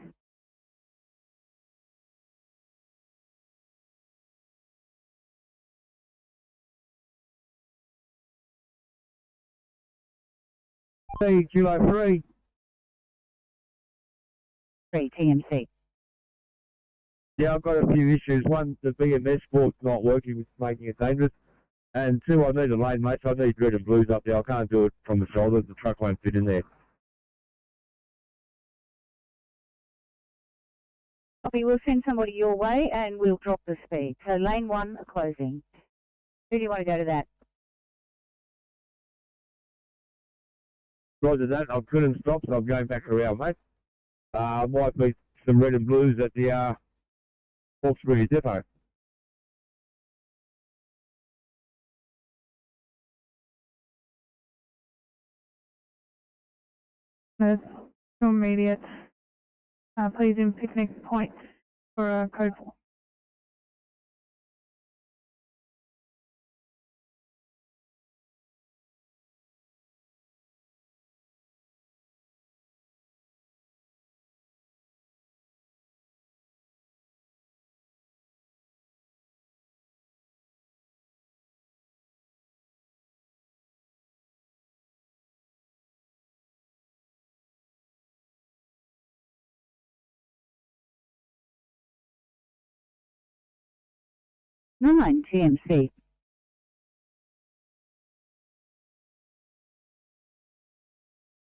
Hey, July 3. 3 TMC. Yeah, I've got a few issues. One, the BMS fork's not working, which is making it dangerous. And two, I need a lane, mate, so I need red and blues up there. I can't do it from the shoulders. The truck won't fit in there. Copy, we'll send somebody your way and we'll drop the speed. So lane 1 closing. Who do you want to go to that? Roger that. I couldn't stop, so I'm going back around, mate. Might be some red and blues at the Hawkesbury depot. No, immediate. Please in picnic point for code 4. Nine TMC.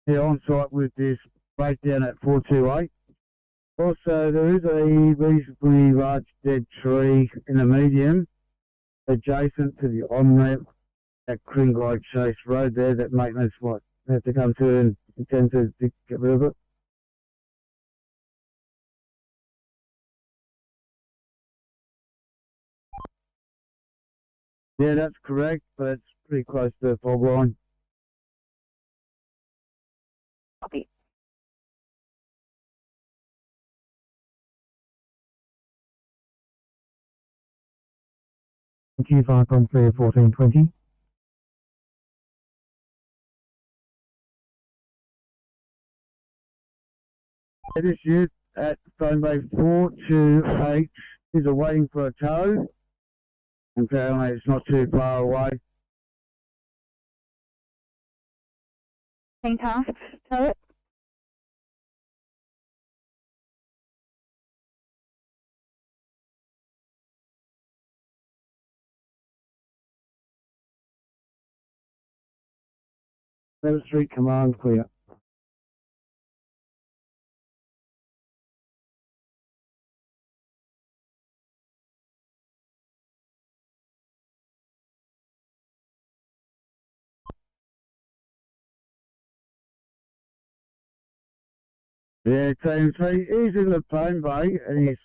Yeah, on site with this breakdown at 428. Also, there is a reasonably large dead tree in the median adjacent to the on-ramp at Kringlide Chase Road there that maintenance might have to come to and intend to get rid of it. Yeah, that's correct, but it's pretty close to the fog line. Copy. Q5 on 3 of 1420. This unit at phone bay 428 is awaiting for a tow. And apparently it's not too far away. Team task, tow it. Level Street command clear. Yeah, team 3 is in the phone bay and he's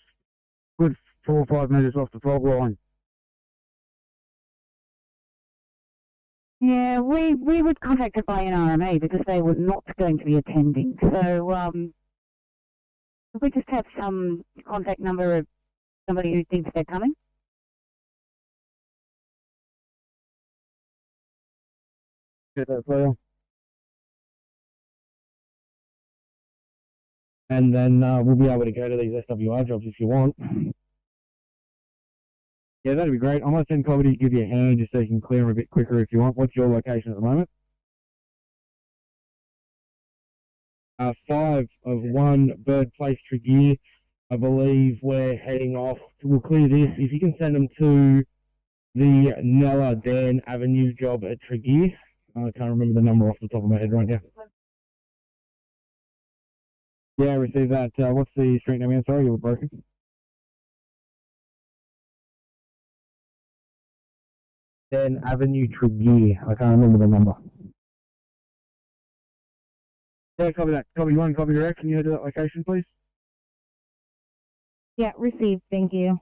good 4 or 5 metres off the fog line. Yeah, we were contacted by NRMA because they were not going to be attending. So, could we just have some contact number of somebody who thinks they're coming? Get that for you. And then we'll be able to go to these SWR jobs if you want. Yeah, that'd be great. I might send Comedy to give you a hand just so you can clear them a bit quicker if you want. What's your location at the moment? 5 of 1 Bird Place Tregear. I believe we're heading off. We'll clear this. If you can send them to the Nella Dan Avenue job at Tregear. I can't remember the number off the top of my head right now. Yeah, I received that. What's the street name again? Sorry, you were broken. Dan Avenue Tregear. I can't remember the number. Yeah, copy that. Copy 1, copy direct. Can you head to that location, please? Yeah, received. Thank you.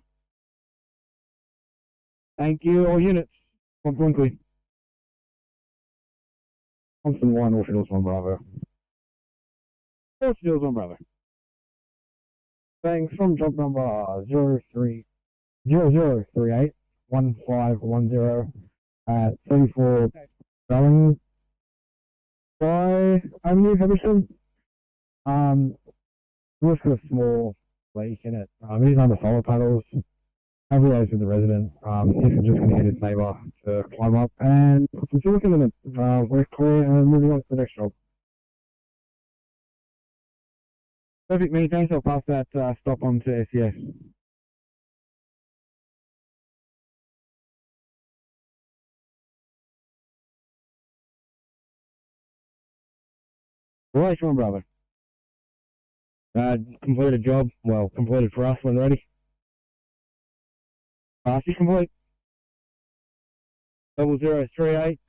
Thank you. All units. Constant 1 clear. Constant 1, all fields 1 Bravo. All fields 1 Bravo. Thanks from job number 00381510 at 34 Darling by Avenue, Heberson. Looks like a small leak in it. It is under solar panels. Have realized with the resident. He's just going to get his neighbour to climb up and put some silicon in it. We're clear and moving on to the next job. Perfect, many thanks. I'll pass that stop on to SES. Right, Sean Bravo. Completed job. Well, completed for us when ready. RC complete. 0038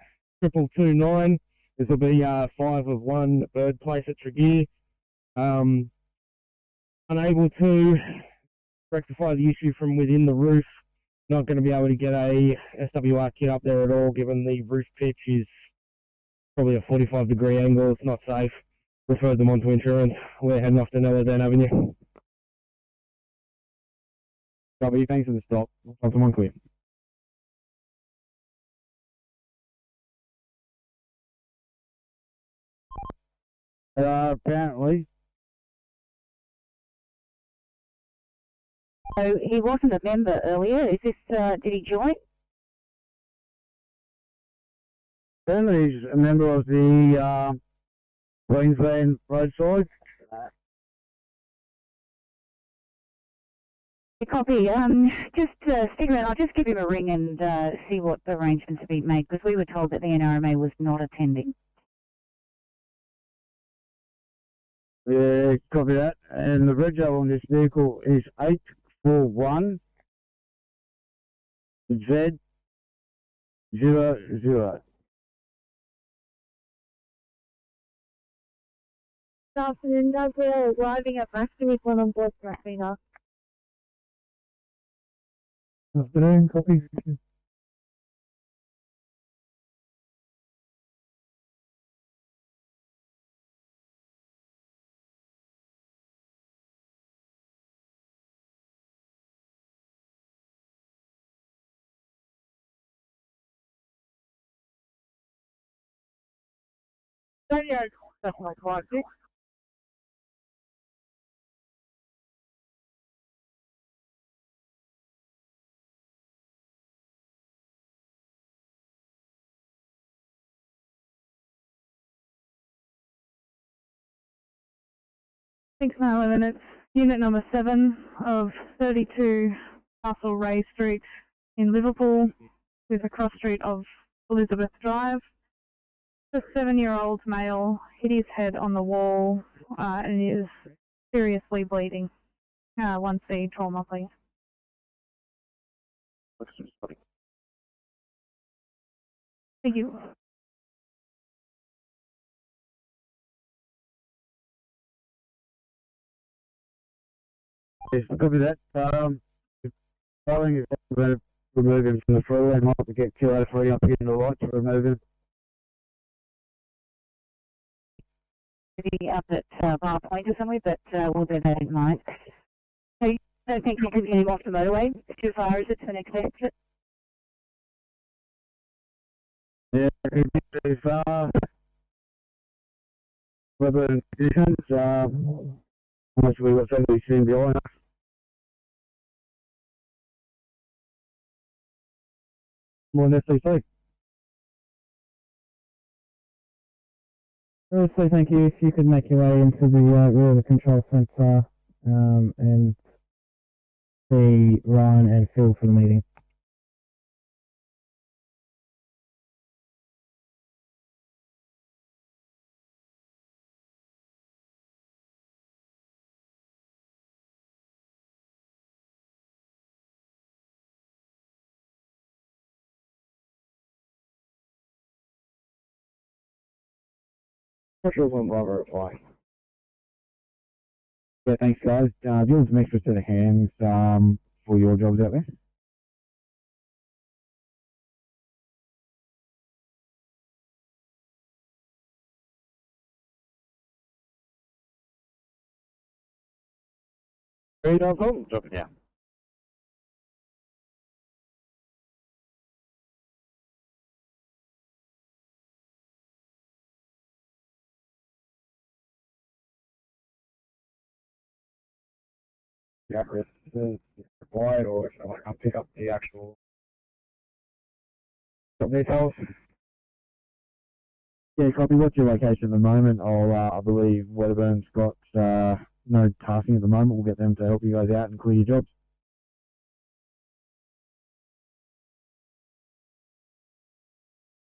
229. This will be 5 of 1 Bird Place at Tregear. Unable to rectify the issue from within the roof. Not going to be able to get a SWR kit up there at all, given the roof pitch is probably a 45-degree angle. It's not safe. Referred them on to insurance. We're heading off to Nella Dan Avenue. W, thanks for the stop. Someone clear. Apparently. So he wasn't a member earlier. Is this, did he join? Apparently he's a member of the Queensland Roadside. Copy. Just stick around. I'll just give him a ring and see what arrangements have been made, because we were told that the NRMA was not attending. Yeah, copy that. And the reg on this vehicle is 841 Z00. Good afternoon, guys. We're arriving at Master with one on board Raffina. Afternoon, copy. That's my car. Thanks, Madeline. It's unit number 7 of 32 Castle Ray Street in Liverpool, with a cross street of Elizabeth Drive. The 7-year-old male hit his head on the wall and is seriously bleeding. 1C trauma, please. Thank you. Yes, copy that. Following is going to remove him from the freeway and have to get 203 up here in the light to remove him. Maybe up at Bar Point or somewhere, but we'll do that in mind. So you don't think you can get him off the motorway? Too far is it to the next exit? Yeah, it is too far. Weather and conditions, obviously we've got somebody sitting behind us. More than SCC. So thank you. If you could make your way into the rear of the control centre and see Ryan and Phil for the meeting. Sure, Bravo reply. Yeah, thanks guys. Do you want some extra set of hands for your jobs out there? No problem, dropping out. Yeah, Chris, required, or shall I come pick up the actual details? Yeah, copy. What's your location at the moment? I believe Wedderburn's got no tasking at the moment. We'll get them to help you guys out and clear your jobs.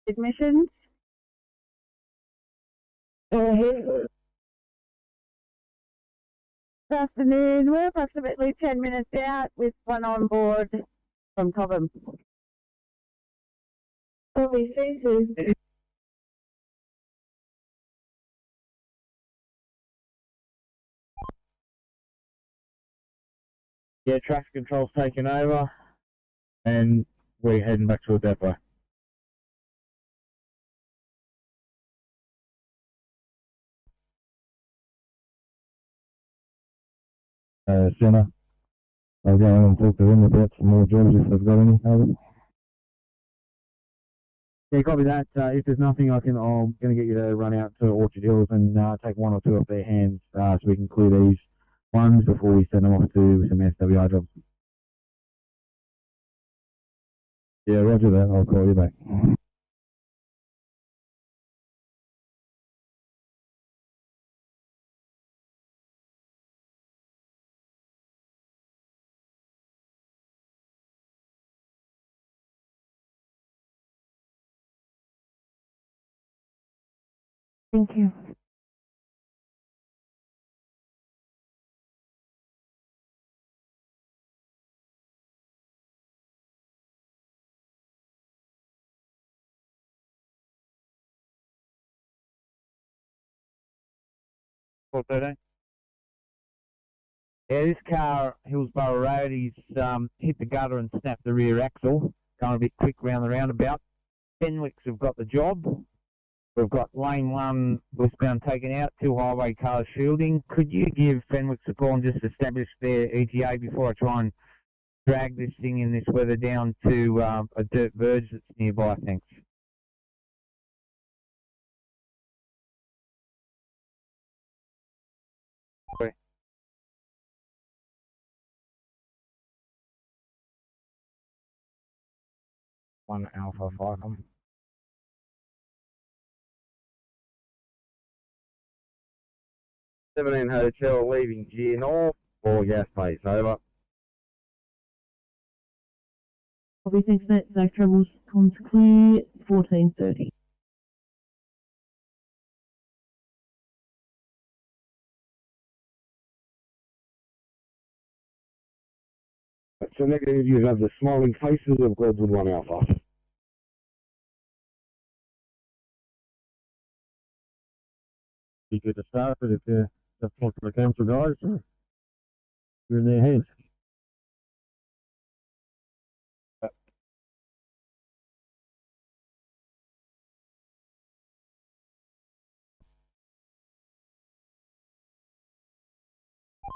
Admissions? Good afternoon. We're approximately 10 minutes out with one on board from Cobham. Holy ceases. Yeah, traffic control's taken over, and we're heading back to a depot. Senna, I'll go in and talk to them about some more jobs if they've got any. Yeah, copy that. If there's nothing, I'm going to get you to run out to Orchard Hills and take one or two off their hands so we can clear these ones before we send them off to some SWI jobs. Yeah, roger that. I'll call you back. Thank you. Yeah, this car, Hillsborough Road, he's hit the gutter and snapped the rear axle, going a bit quick round the roundabout. Fenwicks have got the job. We've got lane 1 westbound taken out, 2 highway cars shielding. Could you give Fenwicks a call and just establish their ETA before I try and drag this thing in this weather down to a dirt verge that's nearby? Thanks. Sorry. 1 Alpha 5. 17 Hotel leaving G North, 4 gas base, over. Copy, thanks for that. Zach Travels, comms clear, 14:30. So negative, you have the smiling faces of Gladwood 1 Alpha. Be good to start, but if that's what the council guys, you're in their hands. At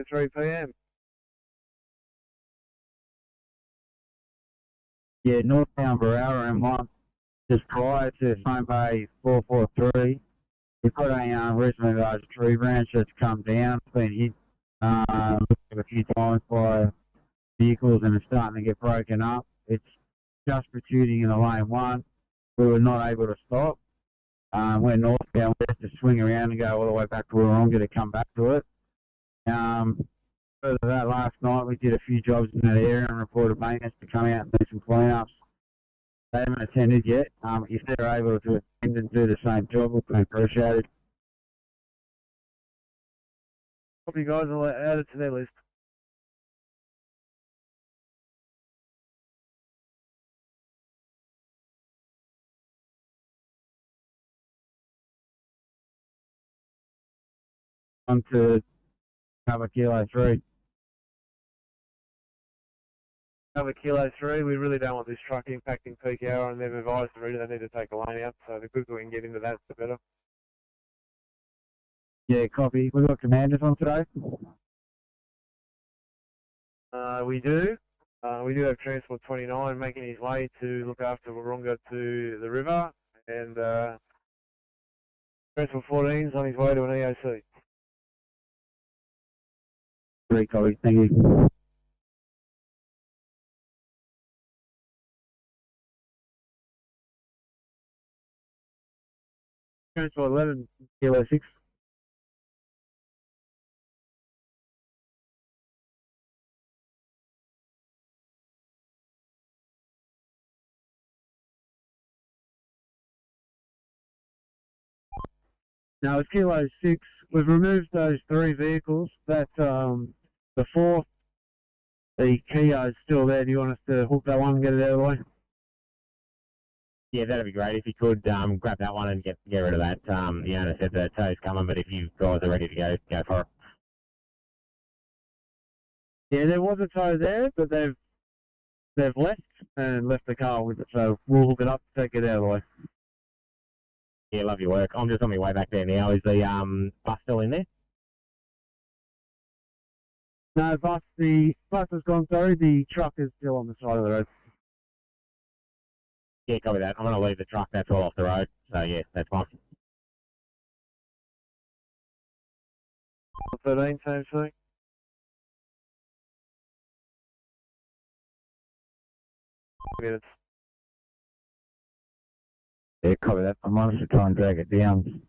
3 PM. Yeah, northbound Barara and 1, just prior to Stone Bay 443. We've got a recently large tree branch that's come down. It's been hit a few times by vehicles and it's starting to get broken up. It's just protruding in the lane 1. We were not able to stop. We're northbound, we have to swing around and go all the way back to Warringah to come back to it. Further to that, last night we did a few jobs in that area and reported maintenance to come out and do some clean-ups. They haven't attended yet. If they're able to attend and do the same job, we'll be appreciated. Copy, guys. I'll add it to their list. On to cover Kilo 3. Cover Kilo 3, we really don't want this truck impacting peak hour, and they've advised the reader they need to take a lane out, so the quicker we can get into that, the better. Yeah, copy. We've got commanders on today. We do. We do have Transport 29 making his way to look after Warringah to the river, and Transport 14's on his way to an EOC. 3, copy. Thank you. Transport 11, Kilo 6. now it's Kilo 6. We've removed those 3 vehicles. That the 4th, the Kia is still there. Do you want us to hook that one and get it out of the way? Yeah, that'd be great if you could grab that one and get rid of that. The owner said the tow's coming, but if you guys are ready to go for it. Yeah, there was a tow there, but they've left and left the car with it, so we'll hook it up, take it out of the way. Yeah, love your work. I'm just on my way back there now. Is the bus still in there? No, the bus has gone, sorry, the truck is still on the side of the road. Yeah, copy that. I'm going to leave the truck. That's all off the road. So, yeah, that's fine. 13, same thing. Minutes. Yeah, copy that. I managed to try and drag it down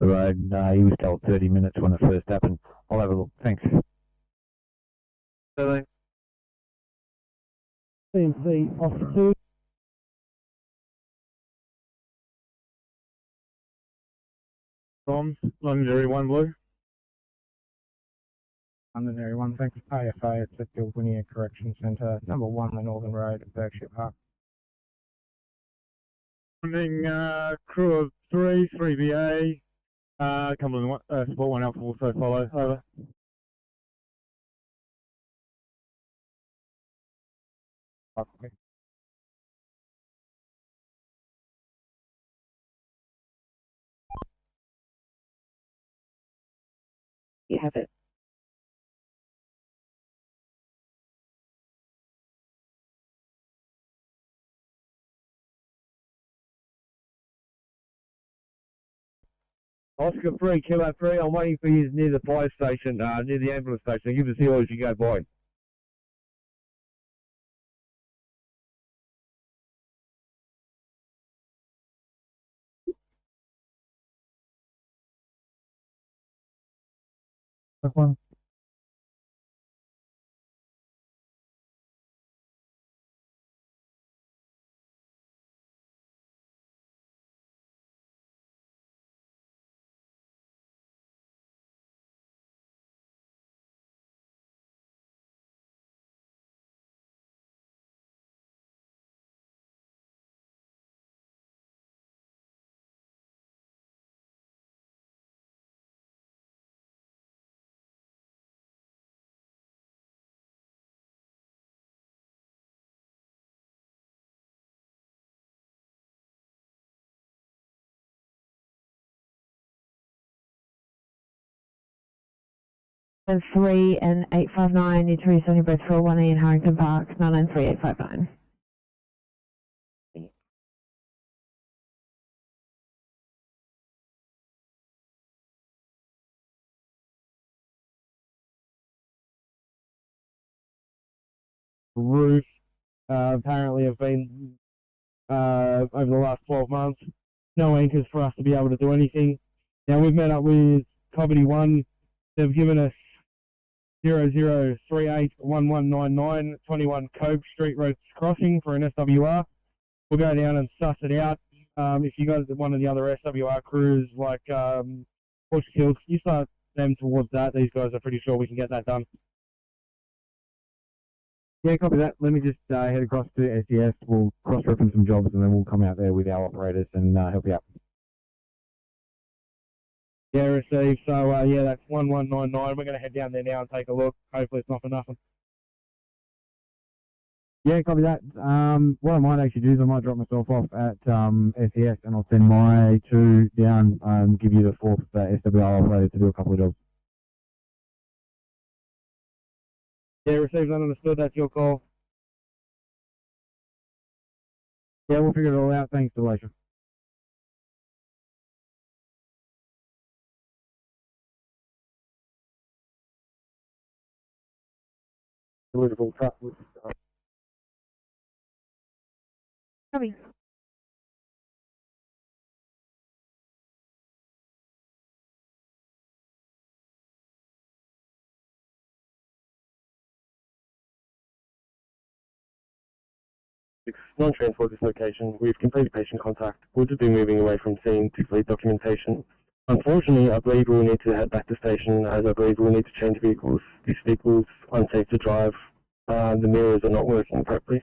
the road. He was told 30 minutes when it first happened. I'll have a look. Thanks. 13. CMC off 2. Bombs, Londonderry 1 blue. Londonderry 1, thank you. AFA at the Gilgunia Correction Centre, number 1, the Northern Road at Berkshire Park. Running crew of 3, 3BA. Cumberland Sport 1 Alpha will also follow. Over. Okay. You have it. Oscar 3, Kilo 3, I'm waiting for you near the fire station, near the ambulance station. Give us the orders you go by. Quick one. And 3 and 859, need to reach on your both for 1A in Harrington Park, 993859. Roof apparently have been over the last 12 months no anchors for us to be able to do anything. Now we've met up with Poverty 1. They've given us 00381199 21 Cove Street Road Crossing for an SWR. We'll go down and suss it out. If you got one of the other SWR crews like Bush Kills, you start them towards that. These guys are pretty sure we can get that done. Yeah, copy that. Let me just head across to SES. We'll cross-reference some jobs and then we'll come out there with our operators and help you out. Yeah, received. So, yeah, that's 1199. We're going to head down there now and take a look. Hopefully it's not for nothing. Yeah, copy that. What I might actually do is I might drop myself off at SES and I'll send my two down and give you the fourth SWR operator to do a couple of jobs. Yeah, received and understood. That's your call. Yeah, we'll figure it all out. Thanks, Delisha. Deliverable truck with Copy. non-transport dislocation. We've completed patient contact. We'll just be moving away from scene to complete documentation. Unfortunately, I believe we'll need to head back to station as I believe we'll need to change vehicles. This vehicle's unsafe to drive. The mirrors are not working properly.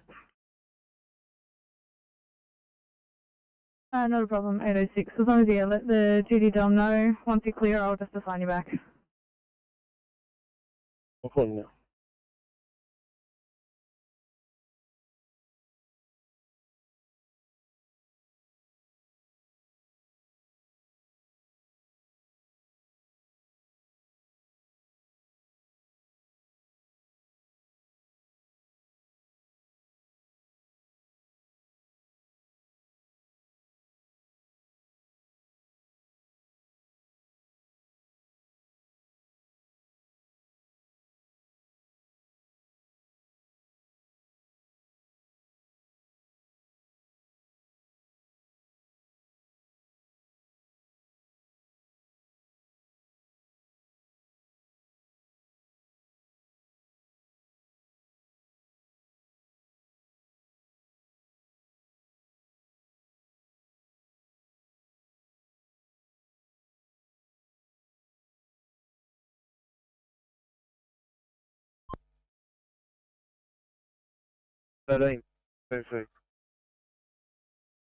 Not a problem, 806. As long as you let the duty dom know, once you're clear, I'll just assign you back. I'll call him now.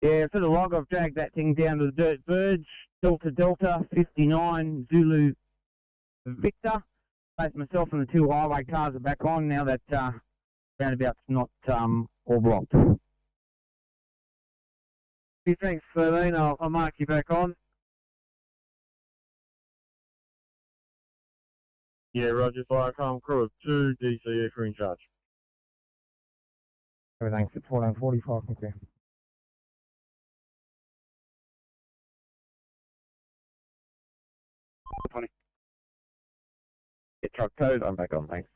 Yeah, for the log, I've dragged that thing down to the dirt verge. Delta Delta 59 Zulu Victor. Placed myself and the two highway cars are back on now that roundabout's not all blocked. Thanks, 13. I'll mark you back on. Yeah, Roger. Viacom crew of 2, DCF are in charge. Everything's at 1445, thank you. Get truck code. I'm back on. Thanks.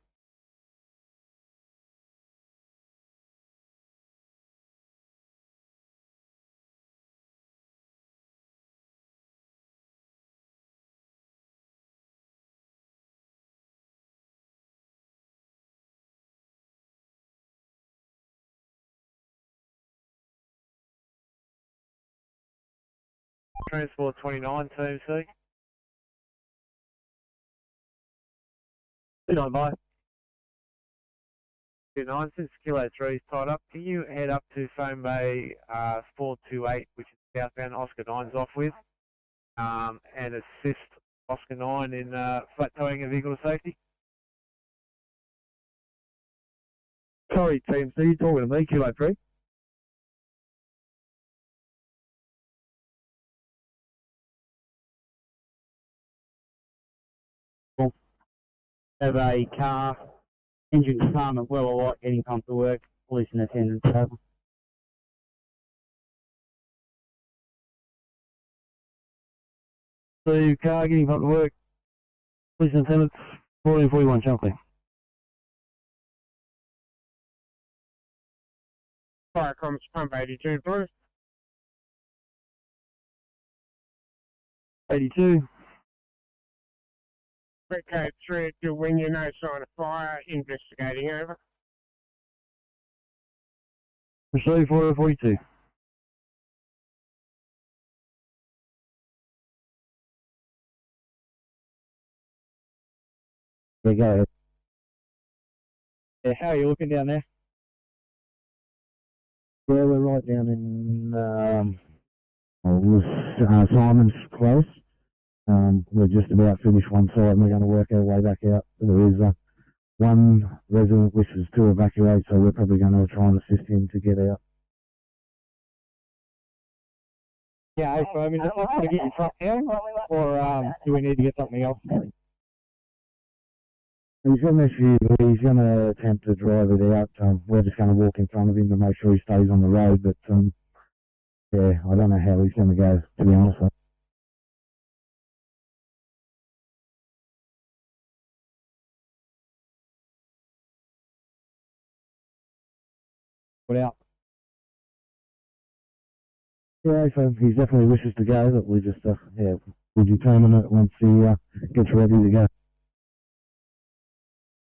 Transport 29, TMC. 29, bye. 29, since Kilo 3 is tied up, can you head up to Foam Bay 428, which is southbound Oscar 9's off with, and assist Oscar 9 in flat towing a vehicle to safety? Sorry, team, so you're talking to me, Kilo 3? Have a car, engine department well alight, getting pumped to work, police and attendants over. The car getting pumped to work. Police and attendants, 1441, Shankly. Fire comms pump 82 through. 82. Code 3 to when you no sign of fire, investigating over. Receive 42. There you go. Yeah, how are you looking down there? Yeah, we're right down in Simon's Close. We're just about finished one side and we're going to work our way back out. There is one resident wishes to evacuate, so we're probably going to try and assist him to get out. Yeah, so I mean, is it possible to get your truck down, or do we need to get something else? He's got an SUV, he's going to attempt to drive it out. We're just going to walk in front of him to make sure he stays on the road, but yeah, I don't know how he's going to go, to be honest. Put out. Yeah, so he definitely wishes to go, but we just, yeah, we'll determine it once he gets ready to go.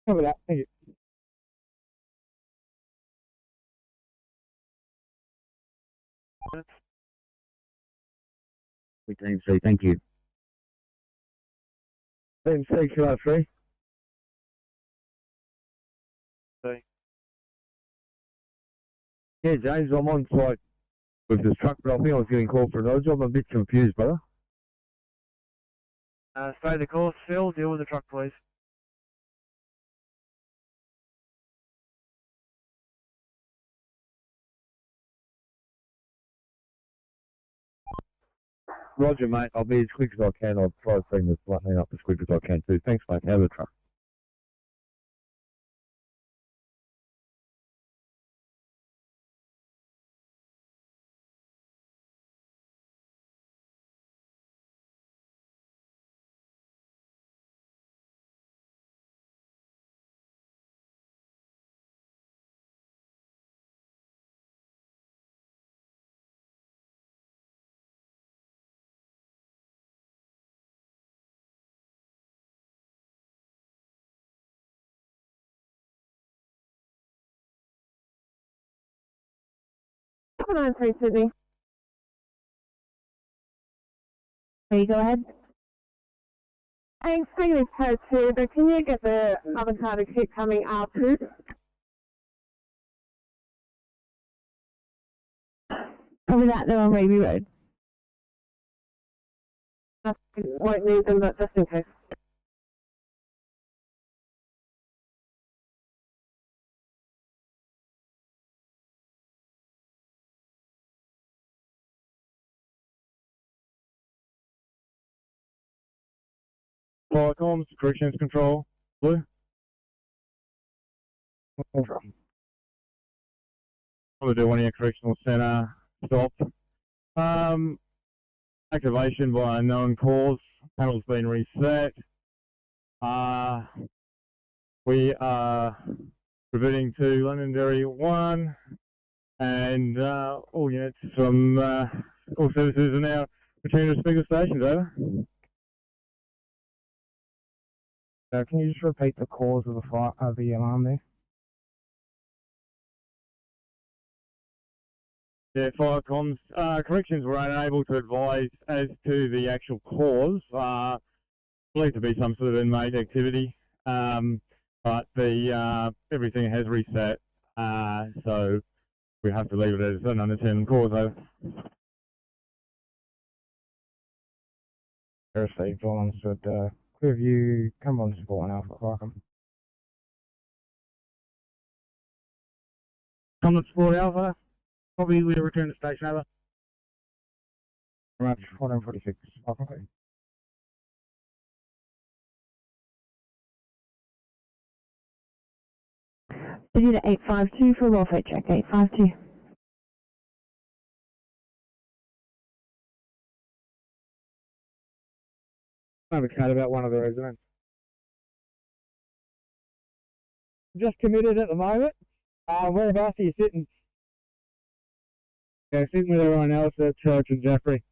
Cover that, thank you. We can see, thank you. Team 6, you are 3. Yeah, James, I'm on site with this truck, but I think I was getting called for another job. I'm a bit confused, brother. Stay the course, Phil. Deal with the truck, please. Roger, mate. I'll be as quick as I can. I'll try to bring this lightning up as quick as I can too. Thanks, mate. Have a truck. Hold on, please, Sydney. Will you go ahead? I'm saying this code 2, but can you get the other car to keep coming out too? Over that, they're on Raby Road. I won't need them, but just in case. Fire comms, corrections control, blue. I'm going to do one here, correctional centre, stop. Activation by unknown cause, panel's been reset. We are reverting to Londonderry 1, and all units from all services are now returning to speaker stations, over. Can you just repeat the cause of the fire, the alarm there? Yeah, fire comms. Corrections were unable to advise as to the actual cause. Believed to be some sort of inmate activity, but the everything has reset, so we have to leave it as an undetermined cause, over. Received, all understood. Clearview, come on, support and Alpha, welcome. Come on, support Alpha. Probably we'll return to station, over. Much 446, welcome. City to 852 for welfare check, 852. I have a chat about one of the residents. Just committed at the moment. Whereabouts are you sitting? Yeah, sitting with everyone else at Church and Jeffrey.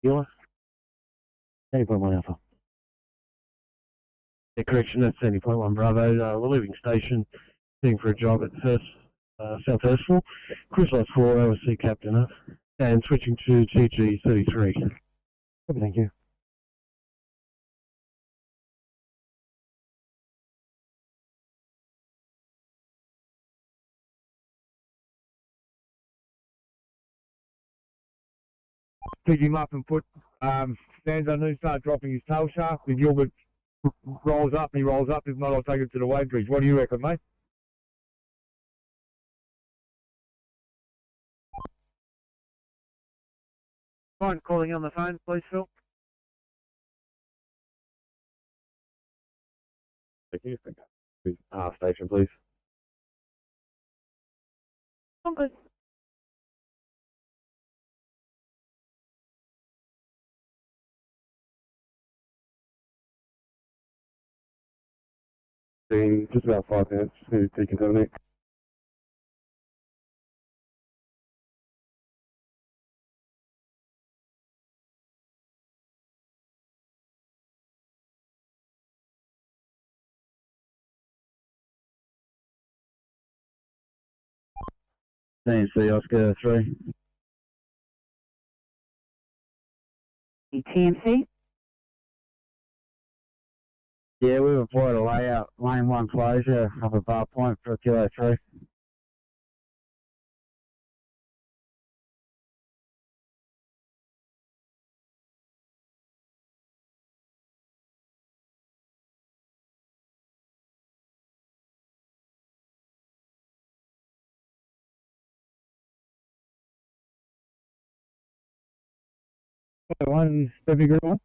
Kilo. 70.1 Alpha. Yeah, correction, that's 70.1 Bravo. We're leaving station, heading for a job at South Hurstville. Cruise Light 4, OSC Captain, and switching to TG 33. Okay, thank you. Pick him up and put stands underneath, start dropping his tail shaft. If Gilbert rolls up, he rolls up. If not, I'll take him to the wave bridge. What do you reckon, mate? Mind calling on the phone, please, Phil? Thank you. Station, please. I'm good. In just about 5 minutes to decontaminate. NSW Oscar 3. TMC? Yeah, we've applied a layout, lane 1 closure of a bar point for Kilo 3. One Pacific Green.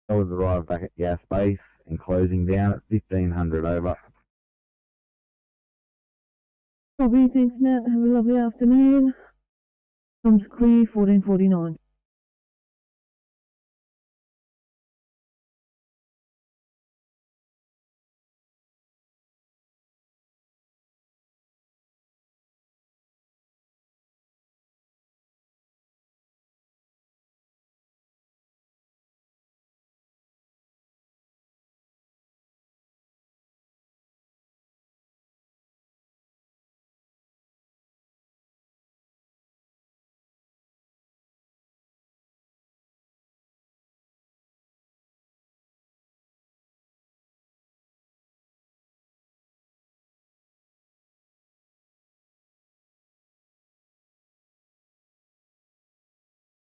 I was arrived back at gas base and closing down at 1500 over. Copy, thanks Matt, have a lovely afternoon. Tom's clear, 1449.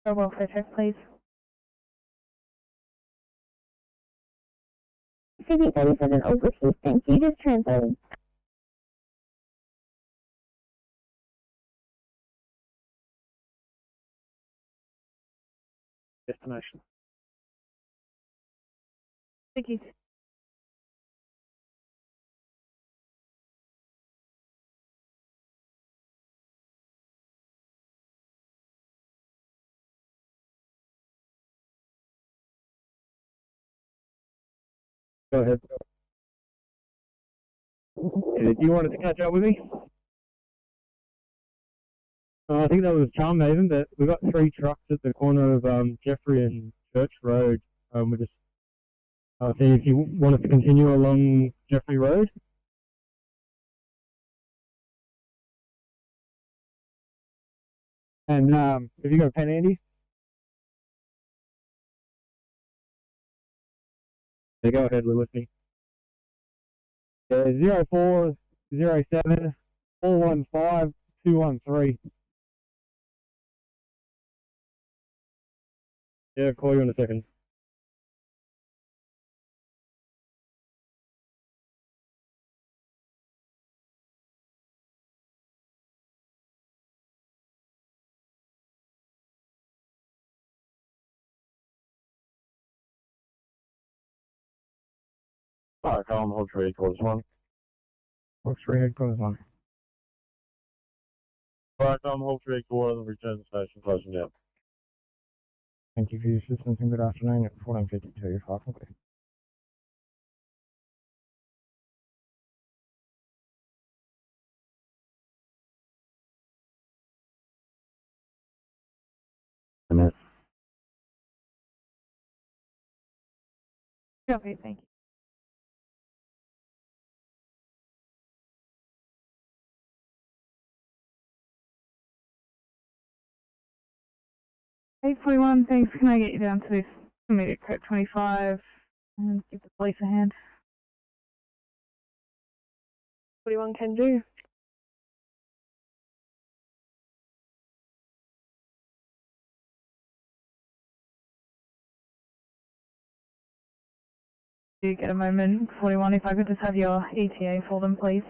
Welfare check, please. Sydney 37 overseas, thank you. Just translating. Destination. Thank you. Go ahead. Do you wanted to catch up with me? I think that was Charmhaven, but we've got 3 trucks at the corner of Jeffrey and Church Road. We're just seeing if you want us to continue along Jeffrey Road. And have you got a pen, Andy? Yeah, go ahead, we're listening. 0407 415 213. Yeah, I'll call you in a second. Alright, Colin, hold 3 quarters 1. Hold 3 quarters 1. Alright, Colin, hold 3 quarters and return to station, closing down. Thank you for your assistance and good afternoon at 1452, if I can clear. Copy, thank you. Eight 41, thanks. Can I get you down to this immediate code 25 and give the police a hand? 41 can do. Do you get a moment, 41, if I could just have your ETA for them, please?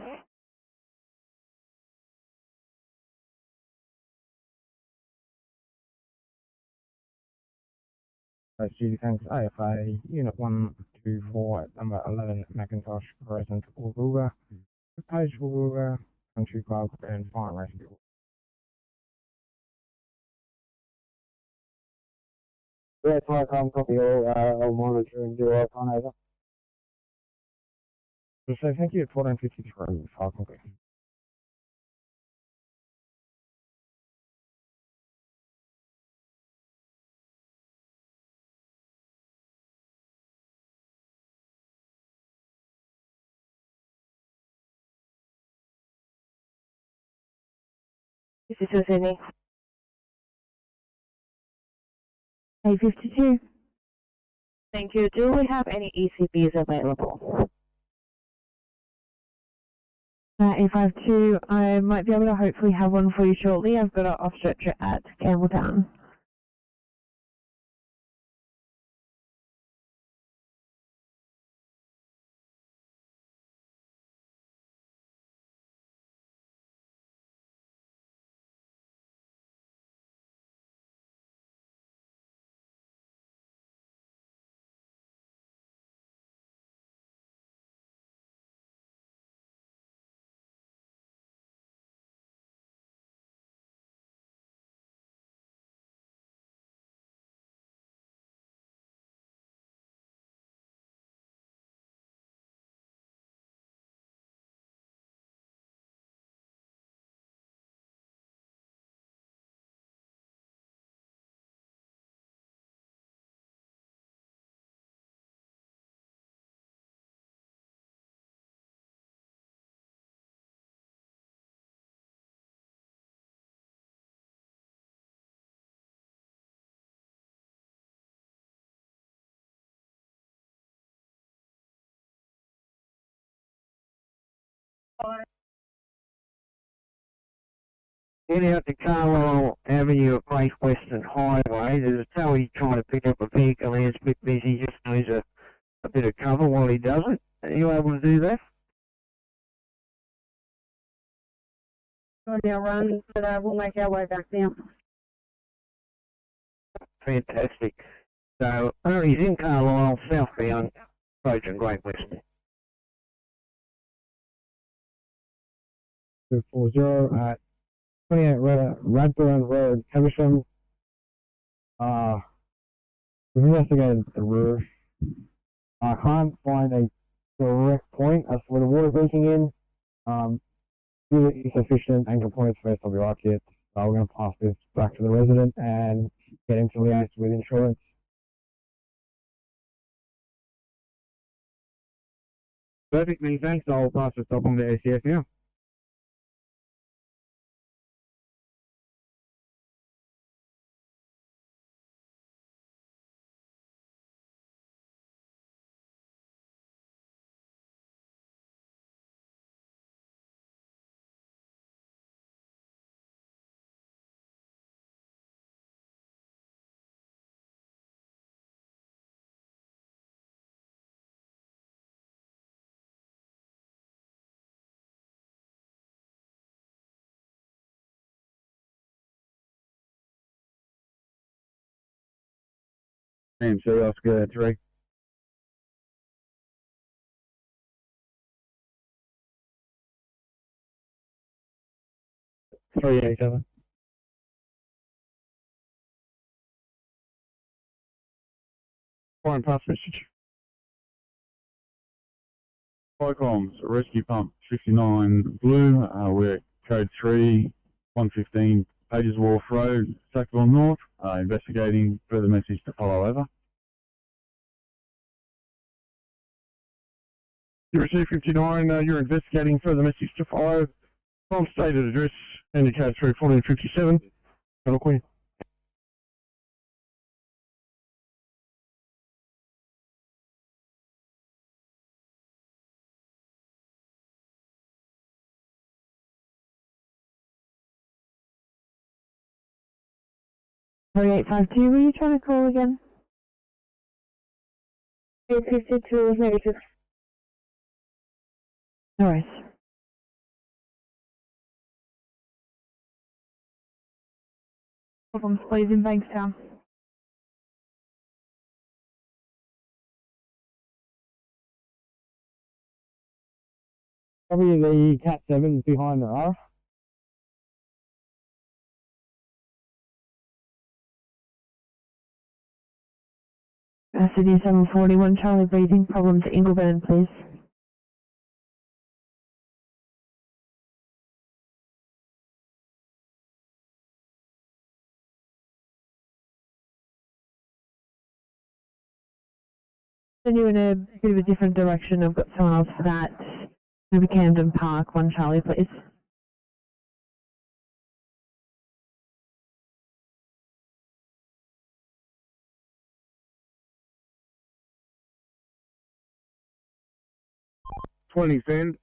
Duty thanks AFA Unit 124 at number 11 Macintosh Crescent, Woolgoolga, Page Woolgoolga, Country Club and Fire Rescue. Yeah, Tycom, copy all monitor and do icon over. So thank you at 1453, Falcon. This is Sydney. A52. Thank you. Do we have any ECBs available? A52, I might be able to hopefully have one for you shortly. I've got an off stretcher at Campbelltown. Heading out to Carlisle Avenue at Great Western Highway, there's a towie trying to pick up a vehicle and it's a bit busy, just needs a bit of cover while he does it. Are you able to do that? On our run, but we'll make our way back down. Fantastic. So, he's in Carlisle, southbound, approaching Great Western. 240 at 28 Radburn Road, Caversham. We've investigated the roof. I can't find a direct point as to where the water's leaking in. Fuel is sufficient and components for SWR kits. So we're going to pass this back to the resident and get him to liaise with insurance. Perfect, many thanks. I'll pass the stop on to ACF now. MC Oscar 3. 387. Fine pass message. Cyclones, rescue pump 59 blue, we're code 3, 115 Pages Wharf Road, Sackville North, investigating further message to follow over. You received 59, you're investigating further message to follow. From stated address, indicated through 1457, Battle Queen. Sorry, 852, were you trying to call again? 852 was negative. No worries. Problems, please, in Bankstown. Probably the Cat 7's behind the R. Sydney 741, Charlie breathing problems at Ingleburn, please. Send you in a bit of a different direction. I've got someone else for that. Maybe Camden Park, 1 Charlie, please. Send.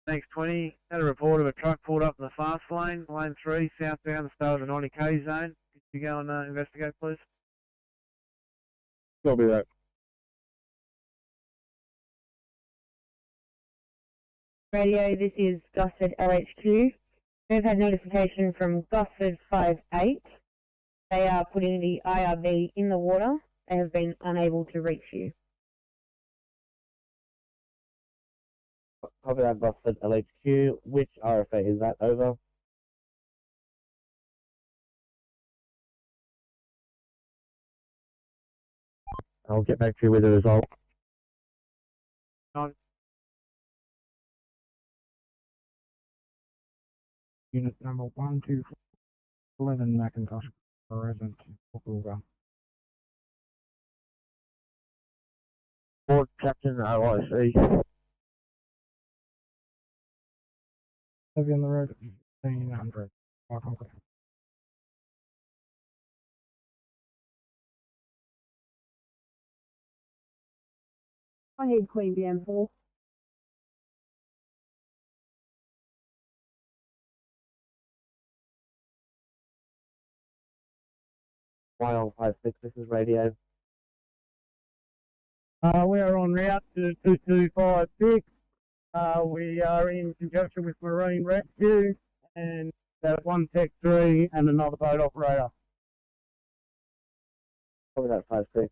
Thanks, 20. Had a report of a truck pulled up in the fast lane, lane 3, southbound, the start of the 90k zone. Could you go and investigate, please? Copy that. Radio, this is Gosford LHQ. We've had notification from Gosford 58. They are putting the IRV in the water. They have been unable to reach you. Copy that, Gosford LHQ. Which RFA is that? Over. I'll get back to you with the result. Unit number 12411 Macintosh, resident Okulga. Port Captain OIC. Heavy on the road at 1500. I need Queen BM4. Mile 56, this is radio. We are on route to 2256. We are in conjunction with Marine Rescue and one Tech 3 and another boat operator. Copy that, 56.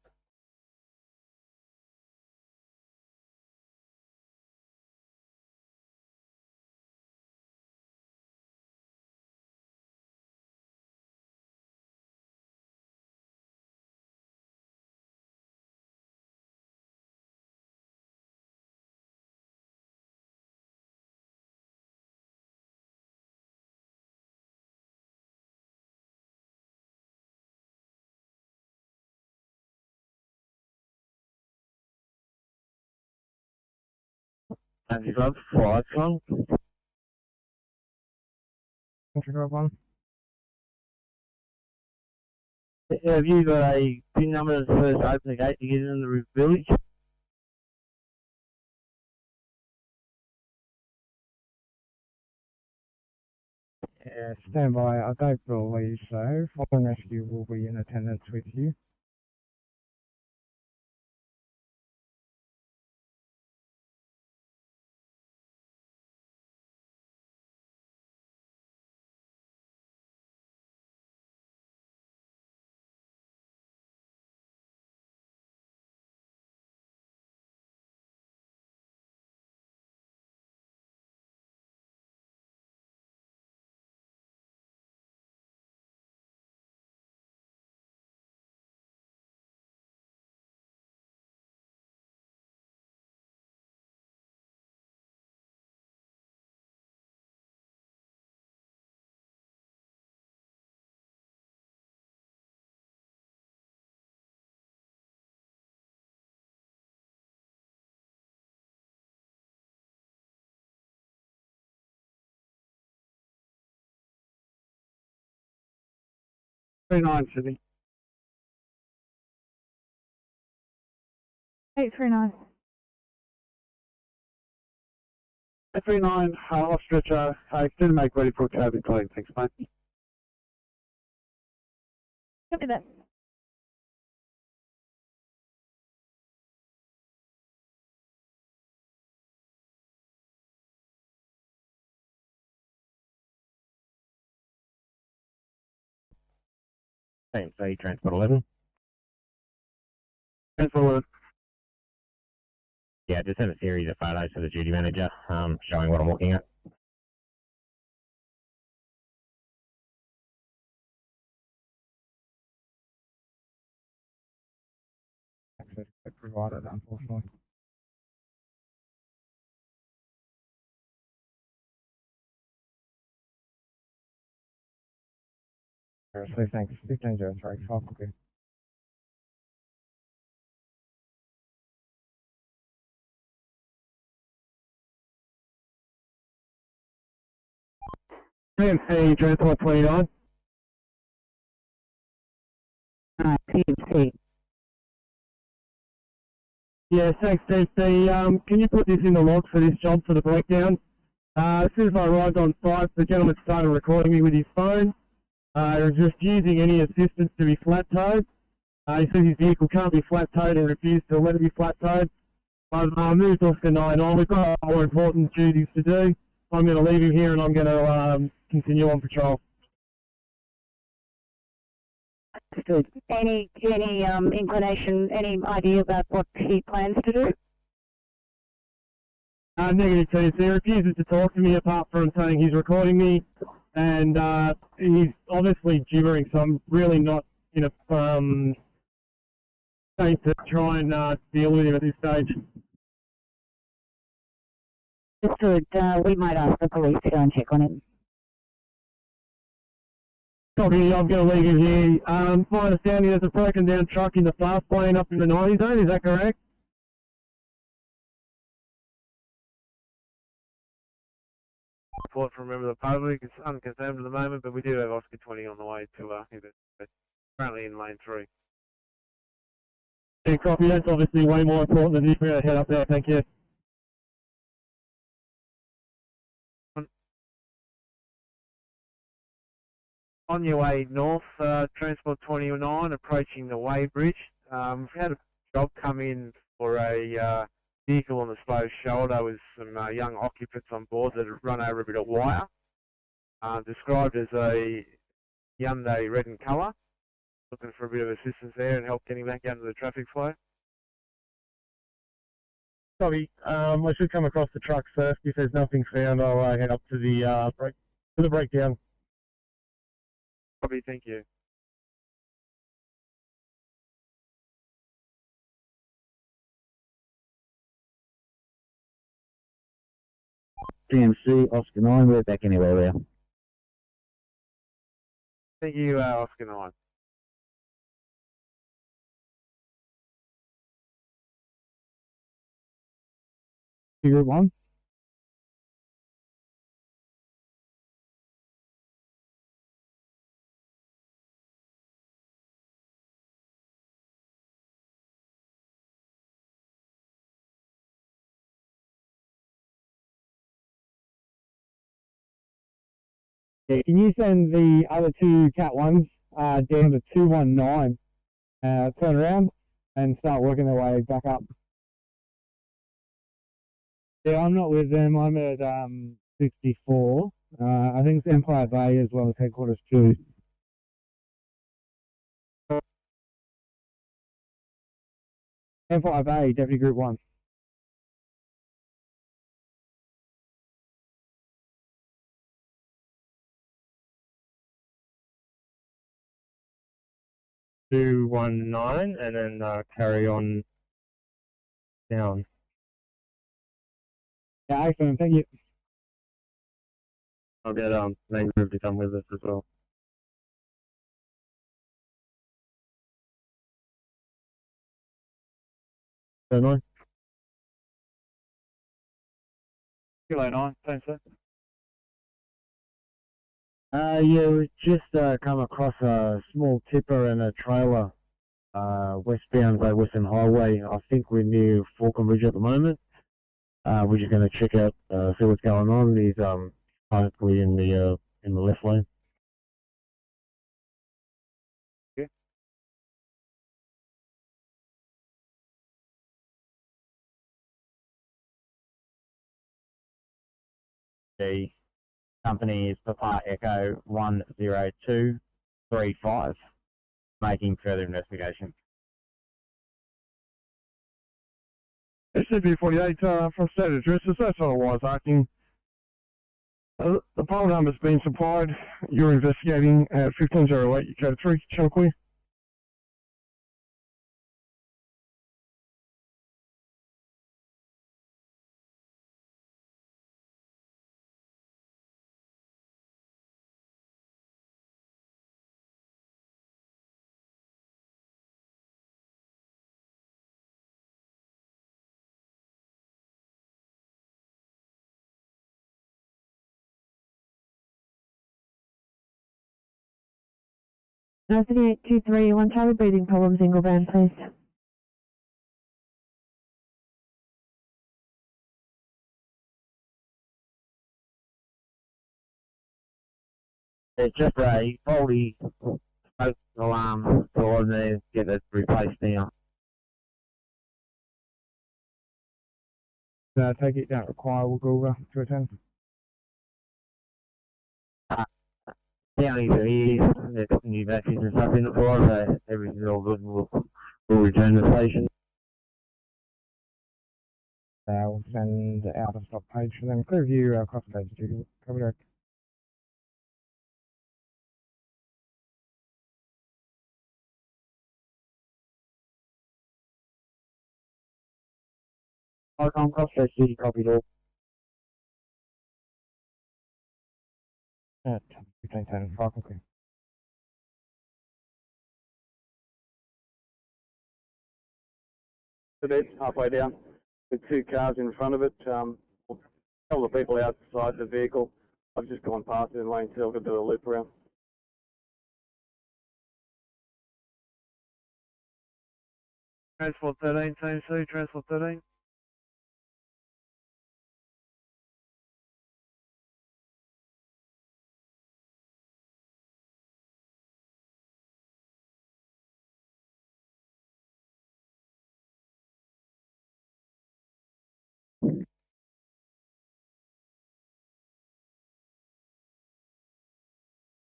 And you've got 4 icon. Have you got a PIN number to first open the gate to get in the village? Yeah, stand by. I don't believe so. Foreign Rescue will be in attendance with you. 39, Sydney. 839. 839, off stretcher, extend and make ready for COVID clean. Thanks, mate. Copy that. CMC, Transport 11. Transport 11. Yeah, just send a series of photos to the duty manager, showing what I'm looking at. Access provided, unfortunately. So thanks. 1503, 5 copy. CMC, Transport 29. CMC. Yeah, thanks, CMC. Can you put this in the log for this job for the breakdown? As soon as I arrived on site, the gentleman started recording me with his phone. He was refusing any assistance to be flat-towed. He said his vehicle can't be flat-towed and refused to let it be flat-towed. I've moved Oscar 9 on. We've got more important duties to do. I'm going to leave him here and I'm going to continue on patrol. Understood. Any inclination, any idea about what he plans to do? Negative, T. He refuses to talk to me apart from saying he's recording me, and he's obviously gibbering, so I'm really not in a state to try and deal with him at this stage. Understood. We might ask the police to go and check on him. Copy, I'm going to leave him here. My understanding there's a broken down truck in the fast lane up in the 90 zone, is that correct? Report from a member of the public. It's unconfirmed at the moment, but we do have Oscar 20 on the way to investigate. Currently in lane 3. Yeah, copy. That's obviously way more important than if we're going to head up there. Thank you. On your way north, Transport 29, approaching the Way Bridge. We've had a job come in for a vehicle on the slow shoulder with some young occupants on board that had run over a bit of wire. Described as a Hyundai red in colour. Looking for a bit of assistance there and help getting back out into the traffic flow. Copy. I should come across the truck first. If there's nothing found, I'll head up to the breakdown. Copy, thank you. CMC, Oscar 9, we're back anywhere there. Thank you, Oscar 9. Group 1. Yeah, can you send the other two Cat 1s down to 219, turn around and start working their way back up? Yeah, I'm not with them. I'm at 64. I think it's Empire Bay as well as Headquarters 2. Empire Bay, Deputy Group 1. Two, 1, 9, and then carry on down. Yeah, excellent. Thank you. I'll get main group to come with us as well. Kilo 9. Kilo 9, thanks sir. Yeah, we just come across a small tipper and a trailer westbound by Western Highway. I think we're near Falcon Bridge at the moment. We're just going to check out, see what's going on. He's currently in the left lane. Yeah. The company is Papa Echo 10235, making further investigation. NSW 48 from state addresses, that's all I was asking. The poll number's been supplied. You're investigating at 1508, you code 3, channel clear. Sydney 823, one Charlie breathing problems, single van, please. It's just a faulty smoke alarm, so I'm going to get it replaced now. Take it, don't require we'll go over to attend. County for here, they're putting new batteries and stuff in the car, so everything's all good and we'll return to the station. We'll send out a stop page for them. Clear view, cross page student. Cover that. Icon cross page student, copied all. 1510, Falcon clear. It's halfway down with two cars in front of it. A couple of people outside the vehicle. I've just gone past it in lane 2. I've got to do a loop around. Transport 13, Team C, Transport 13.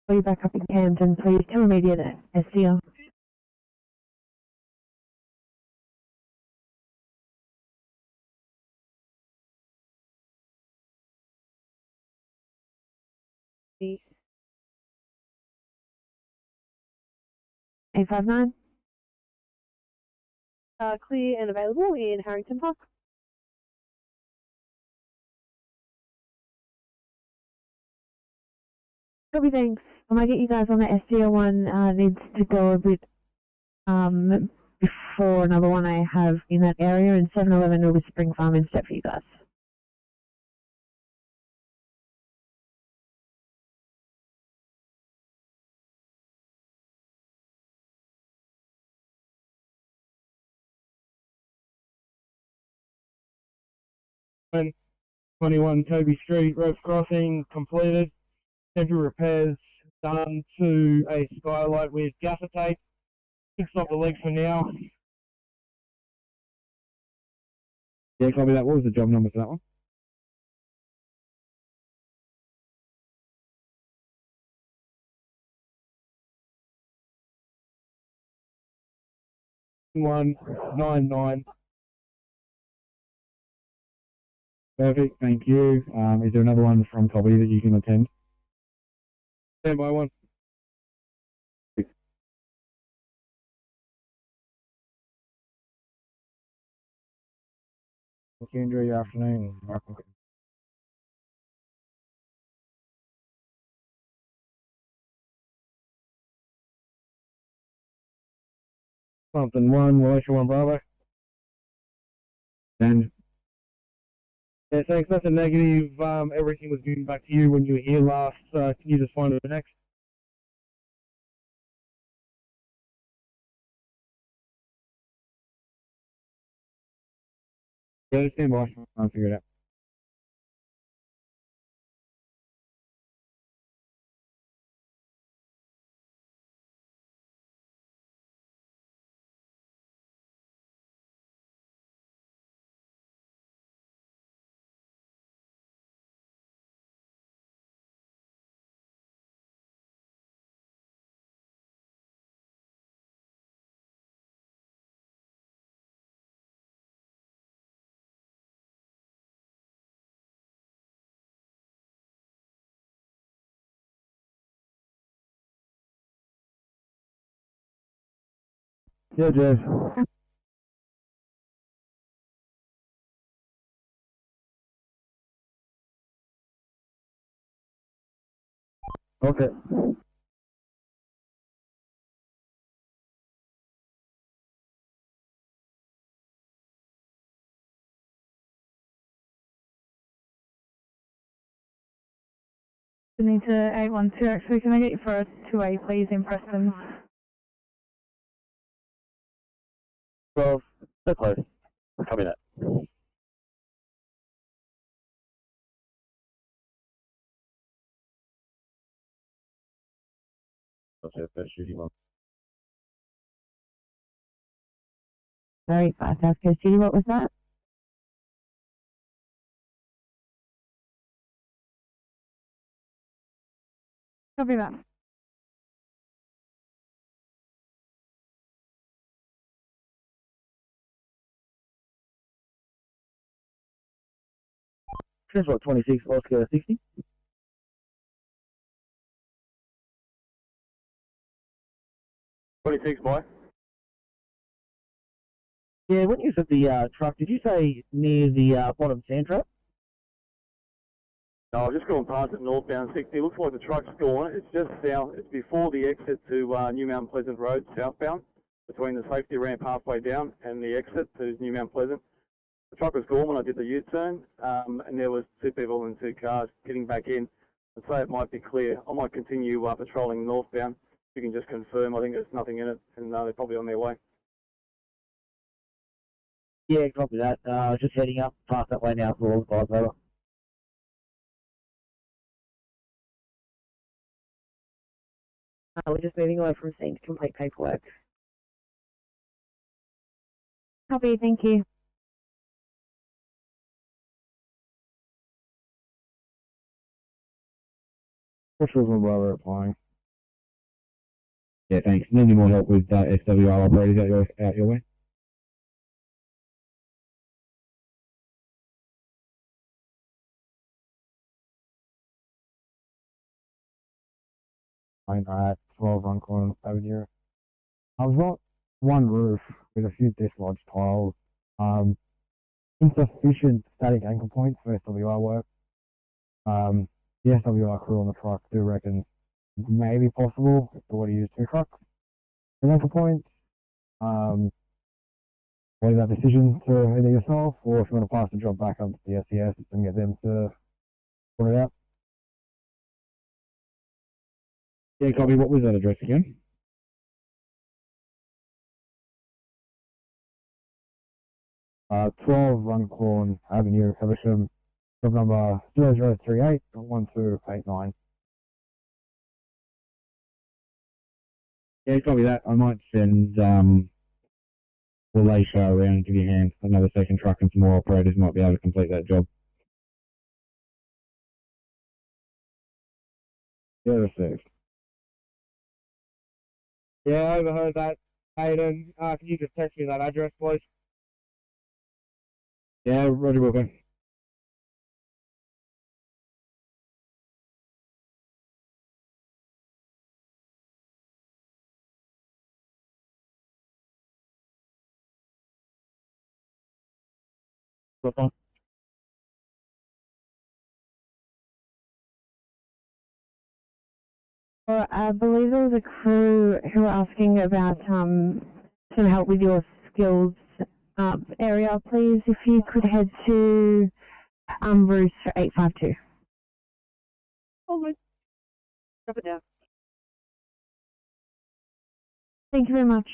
Will you back up in Camden, please? To immediate SCR. The 859. Clear and available in Harrington Park. Copy, thanks. I might get you guys on the SCR one. Needs to go a bit before another one I have in that area, and 711 will be Spring Farm instead for you guys. And 21 Toby Street, road crossing completed. Temporary repairs done to a skylight with gaffer tape. Fixed off the legs for now. Yeah, copy that. What was the job number for that one? One 99. Perfect, thank you. Is there another one from Copy that you can attend? Stand by one. Thank you, enjoy your afternoon. Welcome. Something 1, Militia 1 Bravo. And Yeah, thanks. Nothing negative. Everything was given back to you when you were here last. Can you just find it next? Yeah, stand by. I'll figure it out. Yeah, Jeff. Okay. Sydney to 812, actually, can I get you for a 2A, please, in Preston? 12, so close. Copy that. That's it, that's shooting one. Sorry, South Coast City, what was that? Copy that. Transport 26, Oscar 60. Boy. Yeah, when you said the truck, did you say near the bottom sand trap? No, I've just gone past it northbound 60. It looks like the truck's gone. It's just south. It's before the exit to New Mount Pleasant Road, southbound, between the safety ramp halfway down and the exit to New Mount Pleasant. The truck was gone when I did the U-turn, and there was 2 people and 2 cars getting back in. I'd say it might be clear. I might continue patrolling northbound. You can just confirm. I think there's nothing in it, and they're probably on their way. Yeah, copy that. Just heading up past that way now for all the 5 over. We're just moving away from scene to complete paperwork. Copy, thank you. Officials and brother applying. Yeah, thanks. Need any more help with SWR operators out your way? I'm at 12 Runcorn Avenue. I've got one roof with a few dislodged tiles. Insufficient static anchor points for SWR work. The SWR crew on the truck do reckon it may be possible if they were to use 2 trucks and anchor points. Leave that decision to either yourself or if you want to pass the job back up to the SES and get them to put it out. Yeah, copy. What was that address again? Uh, 12 Runcorn Avenue, Havisham, job number 0038-1289. Yeah, copy that. I might send Relay Show around and give you a hand. Another second truck and some more operators might be able to complete that job. Yeah, that's it. Yeah, I overheard that. Hayden, can you just text me that address, please? Yeah, Roger Wilco. Well, I believe there was a crew who were asking about some help with your skills area, please. If you could head to Bruce for 852. Oh my. Drop it down. Thank you very much.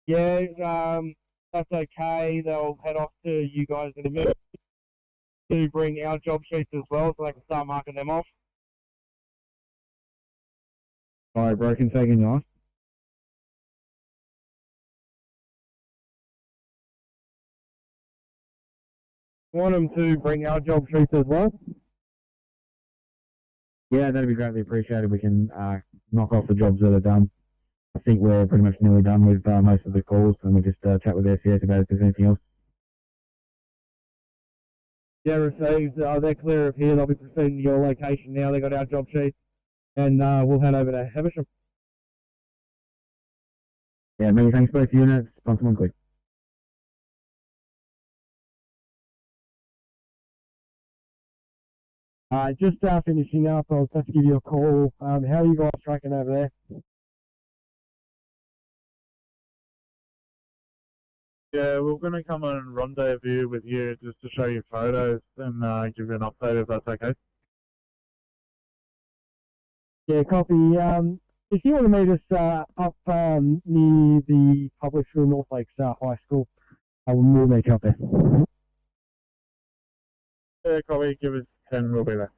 Yeah, that's okay. They'll head off to you guys in a minute to bring our job sheets as well, so they can start marking them off. Alright, broken, taking off. Want them to bring our job sheets as well? Yeah, that'd be greatly appreciated. We can knock off the jobs that are done. I think we're pretty much nearly done with most of the calls, and we'll just chat with SCS about if there's anything else. Yeah, received. They're clear of here. They'll be proceeding to your location now. They got our job sheets, and we'll head over to Havisham. Yeah, many thanks both units. Once more, quick. Just finishing up, I was supposed to give you a call. How are you guys tracking over there? Yeah, we're going to come and rendezvous with you just to show you photos and give you an update if that's okay. Yeah, copy. If you want to meet us up near the public school, North Lakes High School, we'll meet you up there. Yeah, copy. Give us 10, we'll be there.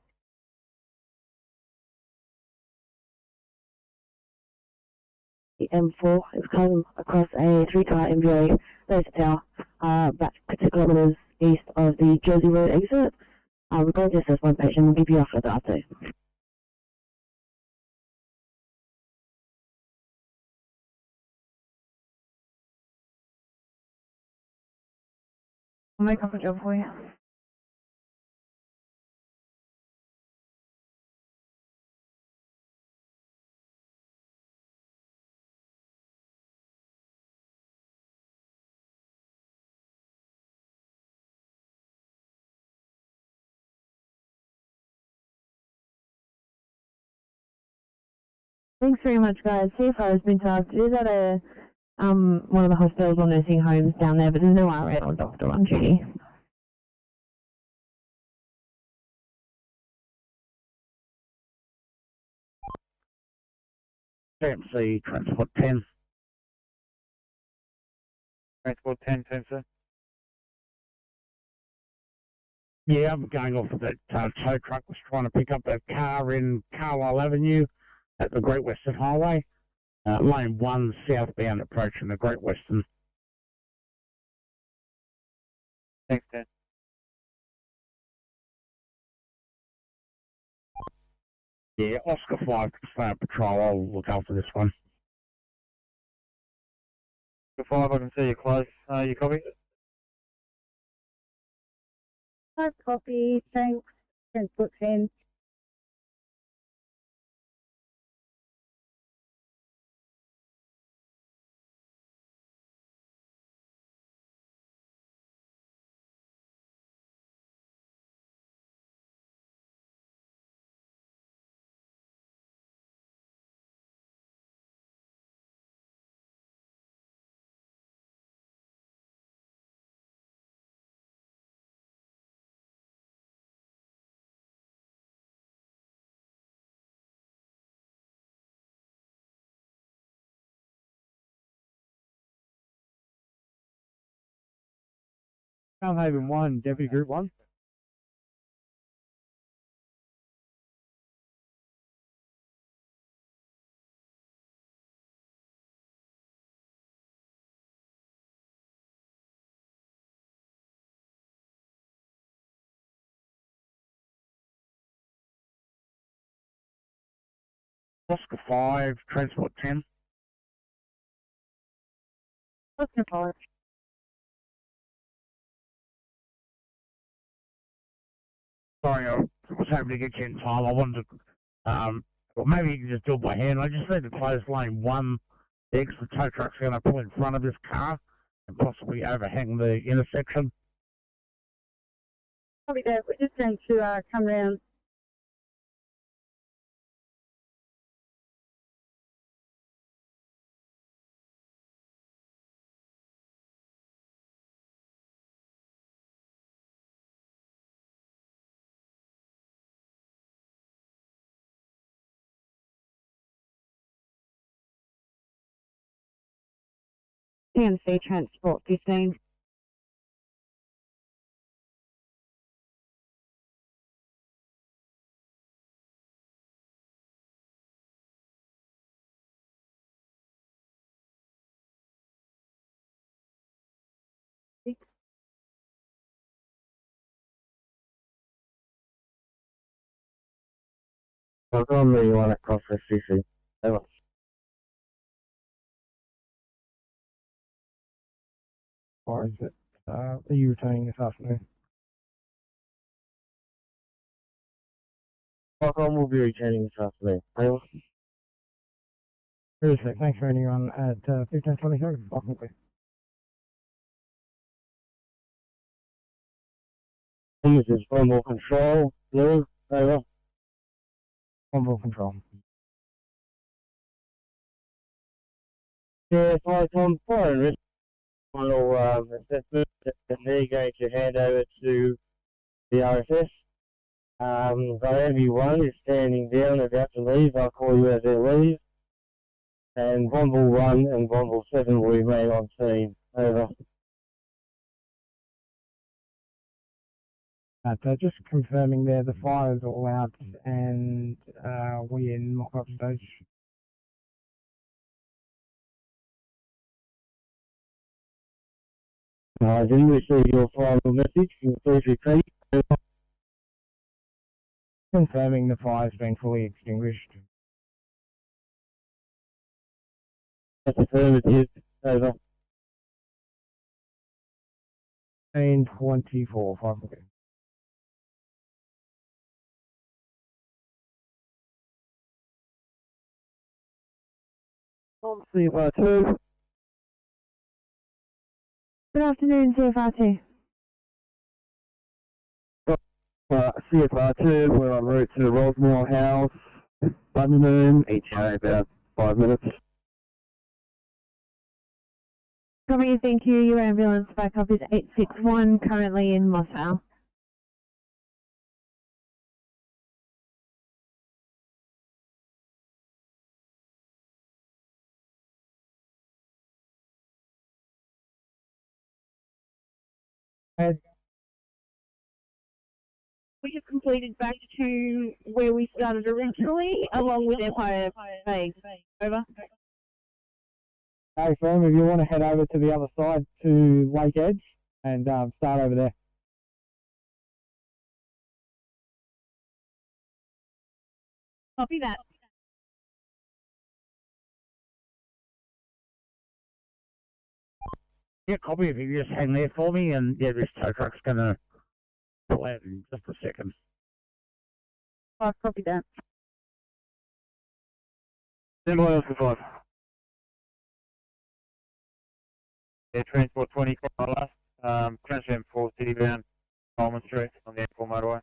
The M4 is coming across a 3-car MVA Laser Tower, about 6 kilometres east of the Jersey Road exit. We're going to assess one patient. We'll give you after the update. I'll make up a job for you. Thanks very much, guys. CFO has been tasked. It is at one of the hospitals or nursing homes down there, but there's no RN or doctor on duty. TMC, Transport 10. Transport 10, sir. Yeah, I'm going off of that tow truck was trying to pick up a car in Carlisle Avenue at the Great Western Highway. Lane 1 southbound approaching the Great Western. Thanks, Dan. Yeah, Oscar 5 stay on patrol. I'll look after this one. Oscar 5, I can see you close. You copy? Copy. Thanks. Transport 10. Haven 1, Deputy Group 1. Oscar 5, Transport 10. Oscar 5. Sorry, I was hoping to get you in time. I wanted to, well, maybe you can just do it by hand. I just need to close lane 1. The extra tow truck's going to pull in front of this car and possibly overhang the intersection. Copy that. We're just going to come round PMC Transport 15. I've got the one across the CC. Over. Or is it, are you returning this afternoon? Welcome, we'll be returning this afternoon. Over. Seriously, thanks for anyone at 1523. Welcome, please. This is Rumble Control, Blue, over. Rumble Control. Yeah, flight on fire risk. Final assessment, and they're going to hand over to the RSS. Everyone is standing down, about to leave. I'll call you as they leave. And Womble 1 and Womble 7 will remain on scene. Over. So just confirming there, the fire's all out and we're in mock-up stage. I didn't receive your final message. Can you please repeat? Confirming the fire's been fully extinguished. That's affirmative. Over. 24, 5. On CFR2. Good afternoon, CFR2. CFR2, we're en route to Rosemore House, London, ETA about 5 minutes. Copy, thank you. Your ambulance backup is 861, currently in Moss House. We have completed back to where we started originally, along with Empire Bay. Over. Hey, firm, if you want to head over to the other side to Lake Edge and start over there. Copy that. Yeah, copy if you just hang there for me, and yeah, this tow truck's gonna pull out in just a second. Copy that. Then what else is live? Yeah, Transport 20 last. Transfer M4 citybound, Coleman Street on the M4 motorway.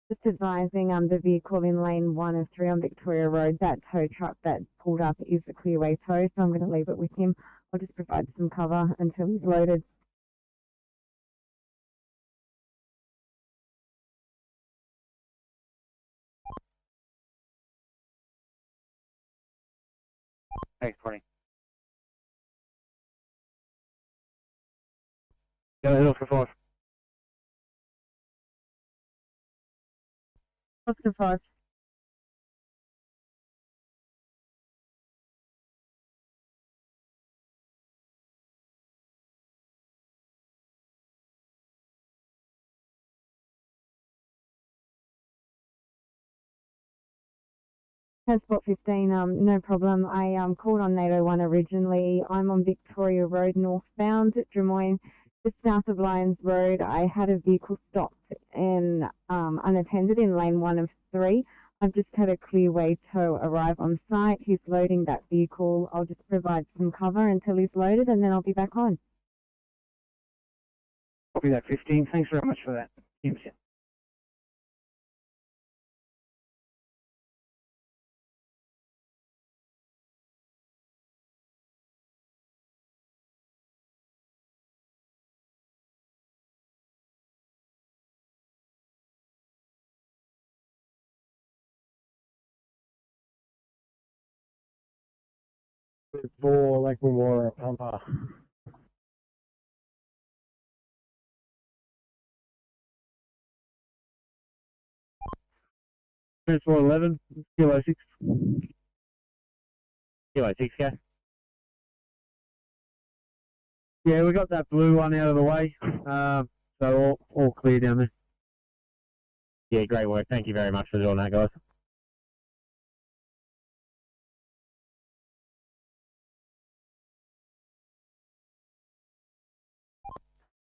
Just advising the vehicle in lane 1 of 3 on Victoria Road, that tow truck that pulled up is a clearway tow, so I'm going to leave it with him. I'll just provide some cover until he's loaded. Thanks, 20. Go ahead, Oscar 5. Oscar 5. Transport 15, no problem. I called on NATO 1 originally. I'm on Victoria Road northbound at Drummoyne, just south of Lyons Road. I had a vehicle stopped and unattended in lane 1 of 3. I've just had a clearway tow arrive on site. He's loading that vehicle. I'll just provide some cover until he's loaded and then I'll be back on. Copy that, 15. Thanks very much for that. Yes. 4, Lake Memorial, Pumper. Transport 11, Kilo 6. Kilo 6, go. Yeah, we got that blue one out of the way, so all clear down there. Yeah, great work. Thank you very much for doing that, guys.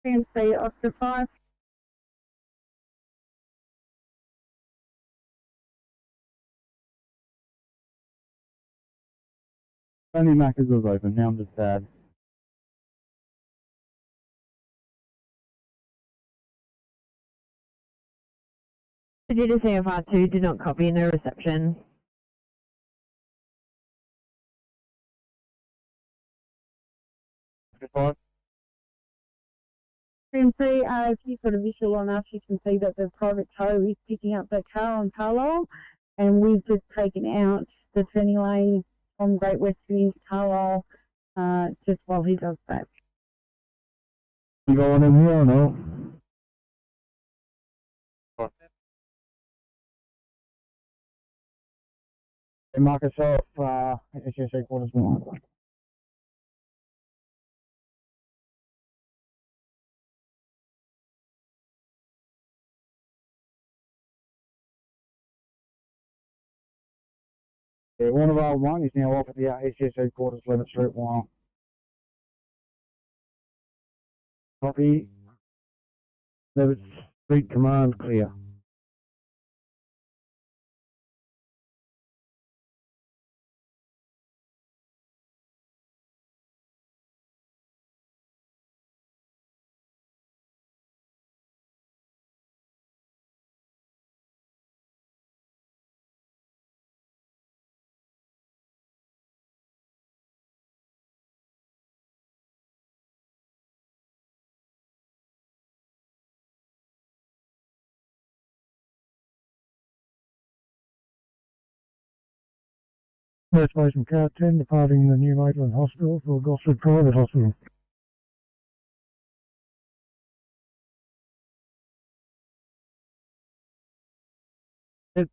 CNC Oscar 5. Only Macca's was open, now I'm just sad. Vegeta CFR2 did not copy, no reception. CNC, if you've got a visual on us, you can see that the private tow is picking up the car on Carlisle, and we've just taken out the turning lane on Great Western into Carlisle just while he does that. You got one in here or no? Hey, mark us off, SSA quarters 1. Yeah, one of our one is now off at the SSA quarters 11th Street 1. Copy. 11th Street command clear. First place from car 10 departing the New Maitland Hospital for Gosford Private Hospital. Thank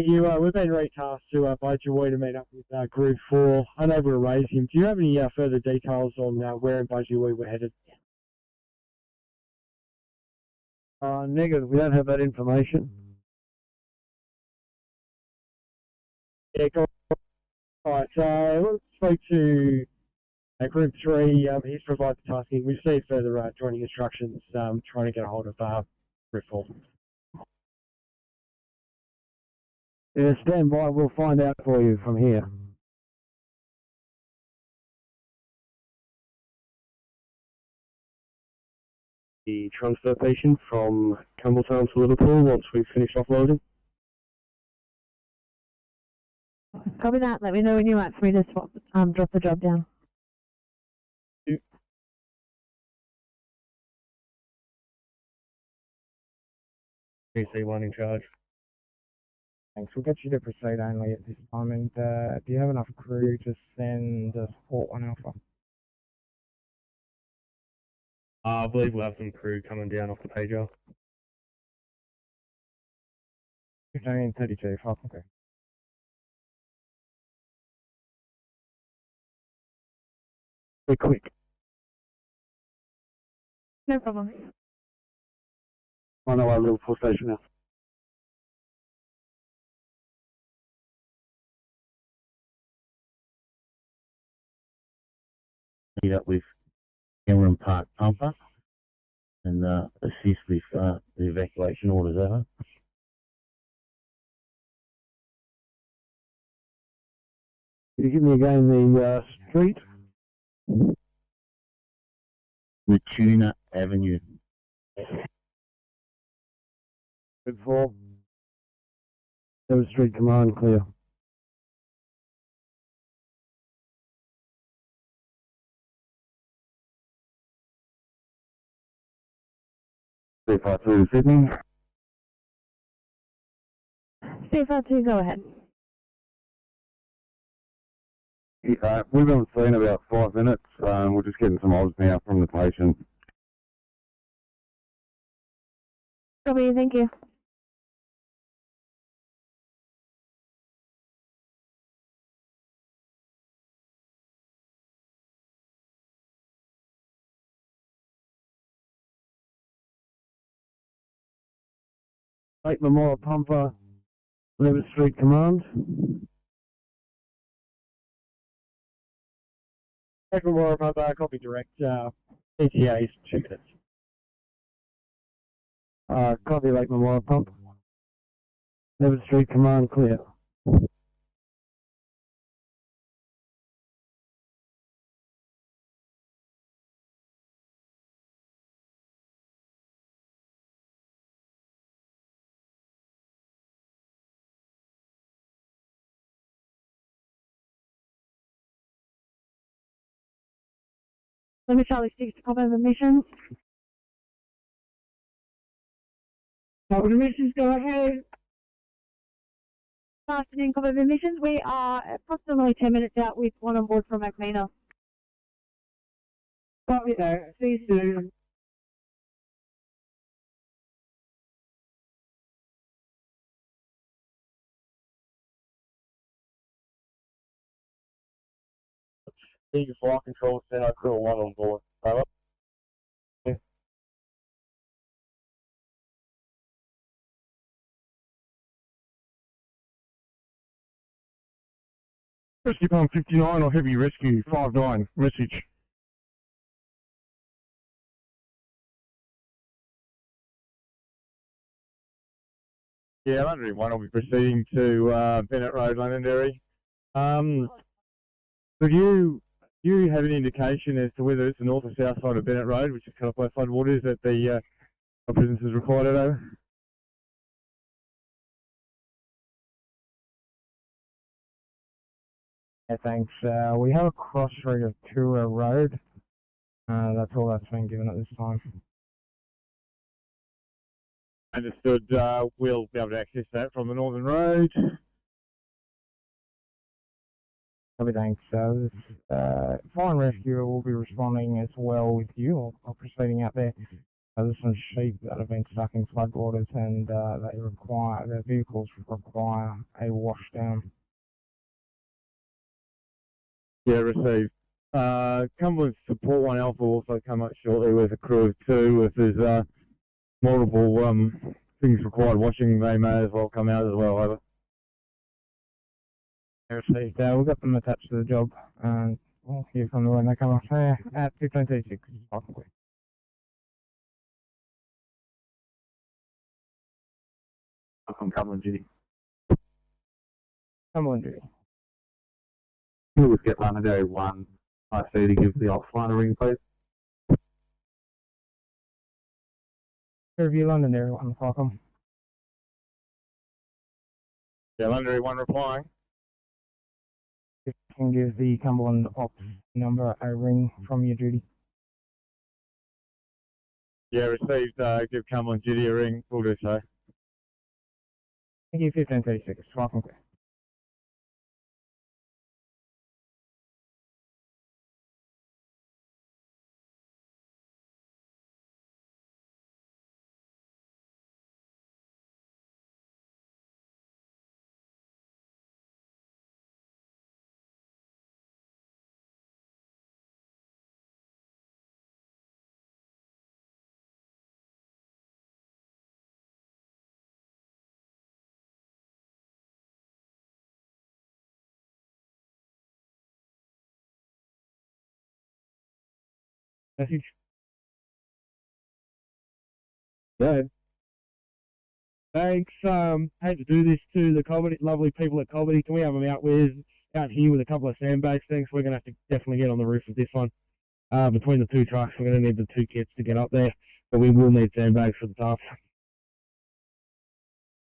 you. We've been retasked to Budgie to meet up with Group 4. Unable to raise him. Do you have any further details on where in Budgie we're headed? Negative, we don't have that information. Yeah, cool. Alright, so let's speak to Group 3. He's provided the tasking. We received further joining instructions, trying to get a hold of Group 4. Yeah, stand by, we'll find out for you from here. The transfer patient from Campbelltown to Liverpool once we've finished offloading. Copy that. Let me know when you're at for me to drop the job down. PC1 in charge. Thanks, we'll get you to proceed only at this time, and do you have enough crew to send a support 1 Alpha? I believe we'll have some crew coming down off the pager. 1532, fuck, okay. Be quick. No problem. I know our Liverpool station now. Meet up with Cameron Park Pumper and assist with the evacuation orders over. Can you give me again the street? Matuna Avenue. Good 4. 7th Street command clear. C52 Sydney. CFR2, go ahead. We've been seen about 5 minutes. We're just getting some odds now from the patient. Copy, thank you. Lake Memorial Pumper, Lever Street Command. Lake Memorial Pumper, copy direct. ETA is 2 minutes. Copy Lake Memorial Pump. Lever Street Command clear. Let me Charlie 6 to pop over emissions. Pop over emissions, go ahead. Afternoon, pop over emissions. We are approximately 10 minutes out with one on board from Macmina. Copy there. See you soon. Vehicle flight control, then I crew 1 on board. Over. Rescue Pump 59 or Heavy Rescue 59, message. Yeah, Londonderry 1 will be proceeding to Bennett Road, Londonderry. Could you have an indication as to whether it's the north or south side of Bennett Road, which is cut off by floodwaters, that the presence is required over? Yeah, thanks. We have a cross street of Toura Road. That's all that's been given at this time. Understood. We'll be able to access that from the Northern Road. Copy, thanks. This fire and rescue will be responding as well with you, or proceeding out there. There's some sheep that have been stuck in floodwaters, and their vehicles require a washdown. Yeah, received. Cumberland Support 1 Alpha will also come up shortly with a crew of 2. If there's multiple things required washing, they may as well come out as well. Over. Received. We've got them attached to the job, and we'll hear from them when they come off there at 15:36. Possibly. I'm Cumberland duty. Cumberland duty. We'll just get Londonderry 1 IC to give the offline a ring, please. Review Londonderry 1, welcome. Yeah, Londonderry 1 replying. If you can give the Cumberland Ops number a ring from your duty. Yeah, received. Give Cumberland duty a ring. We'll do so. Thank you, 15:36. Welcome. Message. Good. Thanks. Hate to do this to the comedy, lovely people at comedy. Can we have them out here with a couple of sandbags? Thanks. We're gonna have to definitely get on the roof of this one. Between the 2 trucks, we're gonna need the 2 kits to get up there, but we will need sandbags for the top.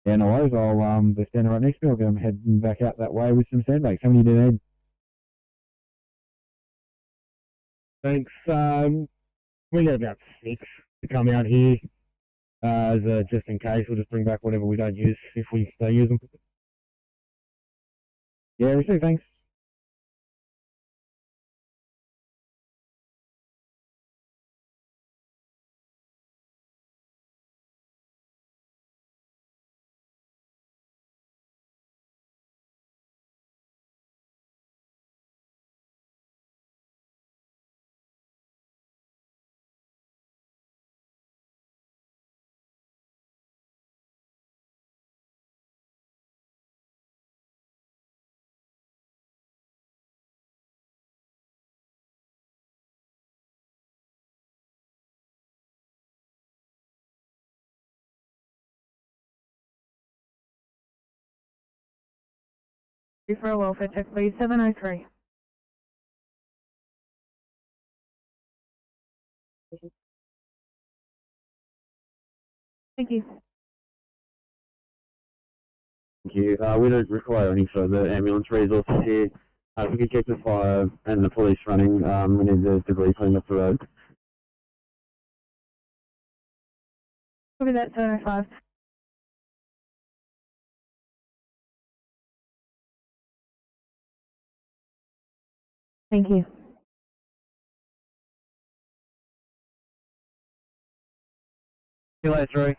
Yeah, no worries. I'll be standing right next to you. I'll get them heading back out that way with some sandbags. How many do you need? Thanks. We got about 6 to come out here. Just in case, we'll just bring back whatever we don't use if we don't use them. Yeah, receive, thanks. For a welfare check, please. 703. Thank you. Thank you. We don't require any further ambulance resources here. If we could keep the fire and the police running, we need the debris cleaned off the road. Copy that, 705. Thank you. See you later, Troy.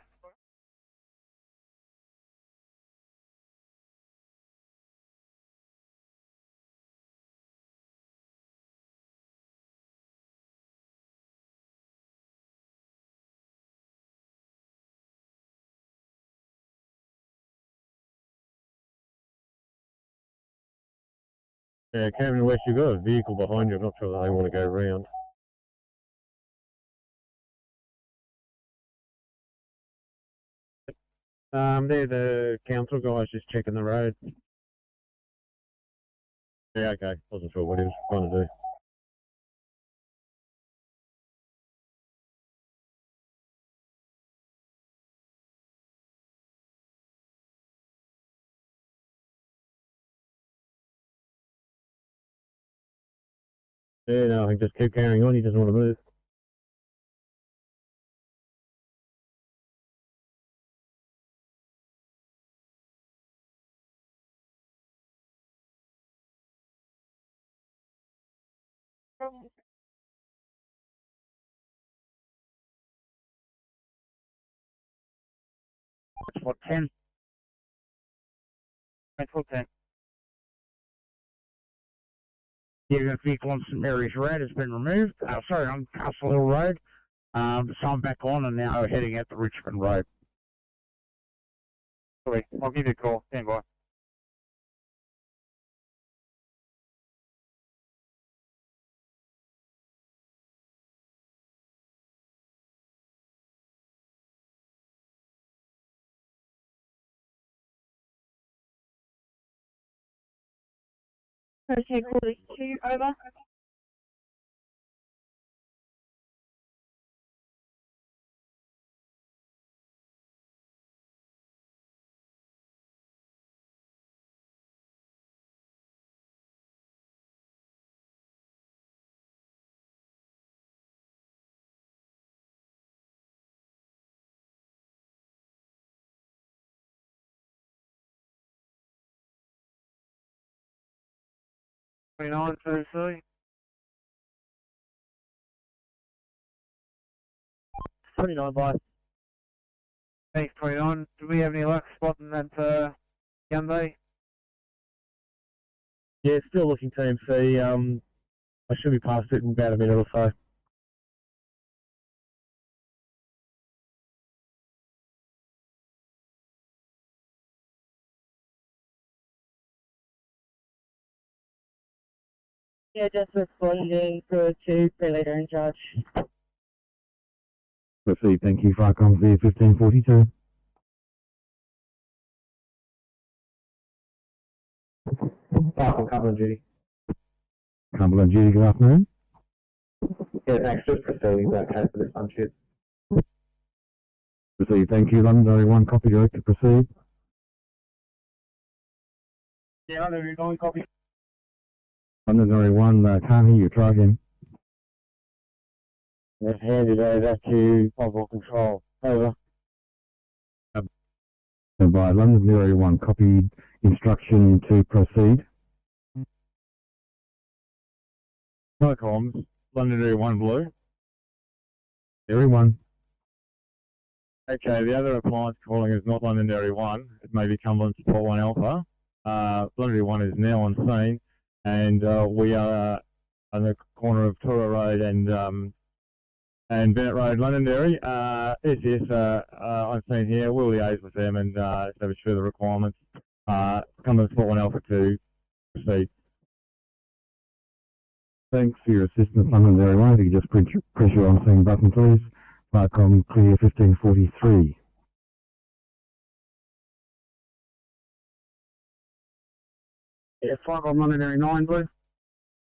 Yeah, Cameron West, you've got a vehicle behind you. I'm not sure that they want to go round. They're the council guys just checking the road. Yeah, okay. Wasn't sure what he was trying to do. Yeah, no, I think just keep carrying on. He doesn't want to move. What, 10? That's what 10. Yeah, the vehicle on St Mary's Road has been removed. Sorry, on Castle Hill Road. So I'm back on and now heading out to Richmond Road. Sorry, I'll give you a call. Stand by. Okay, call 2, over. Seriously? 29 by. Thanks, 29. Do we have any luck spotting that Hyundai? Yeah, still looking TMC. I should be past it in about a minute or so. Yeah, just responding to 2, later in charge. Proceed, thank you. Farcom V 1542. Falcon Cumberland duty. Cumberland duty, good afternoon. Yeah, thanks. Just proceeding that case for this one, shit. Proceed, thank you. London 1, copy director, proceed. Yeah, London 1, copy. London 1, can't hear you, try again. Let's hand it over to Oswald Control. Over. So by London 1, copied instruction to proceed. No comms. London 1 blue. Area 1. Okay, the other appliance calling is not London Dairy 1. It may be Cumberland Support 1 Alpha. London 1 is now on scene, and we are on the corner of Tura Road and Bennett Road, Londonderry. Yes, on scene here. We'll liaise with them and establish further requirements. Cumberland Support 1 Alpha to proceed. Thanks for your assistance, London 1. If you could just press your on scene button, please. Farcom clear 1543. Yeah, 5 on Londonderry 9, Blue.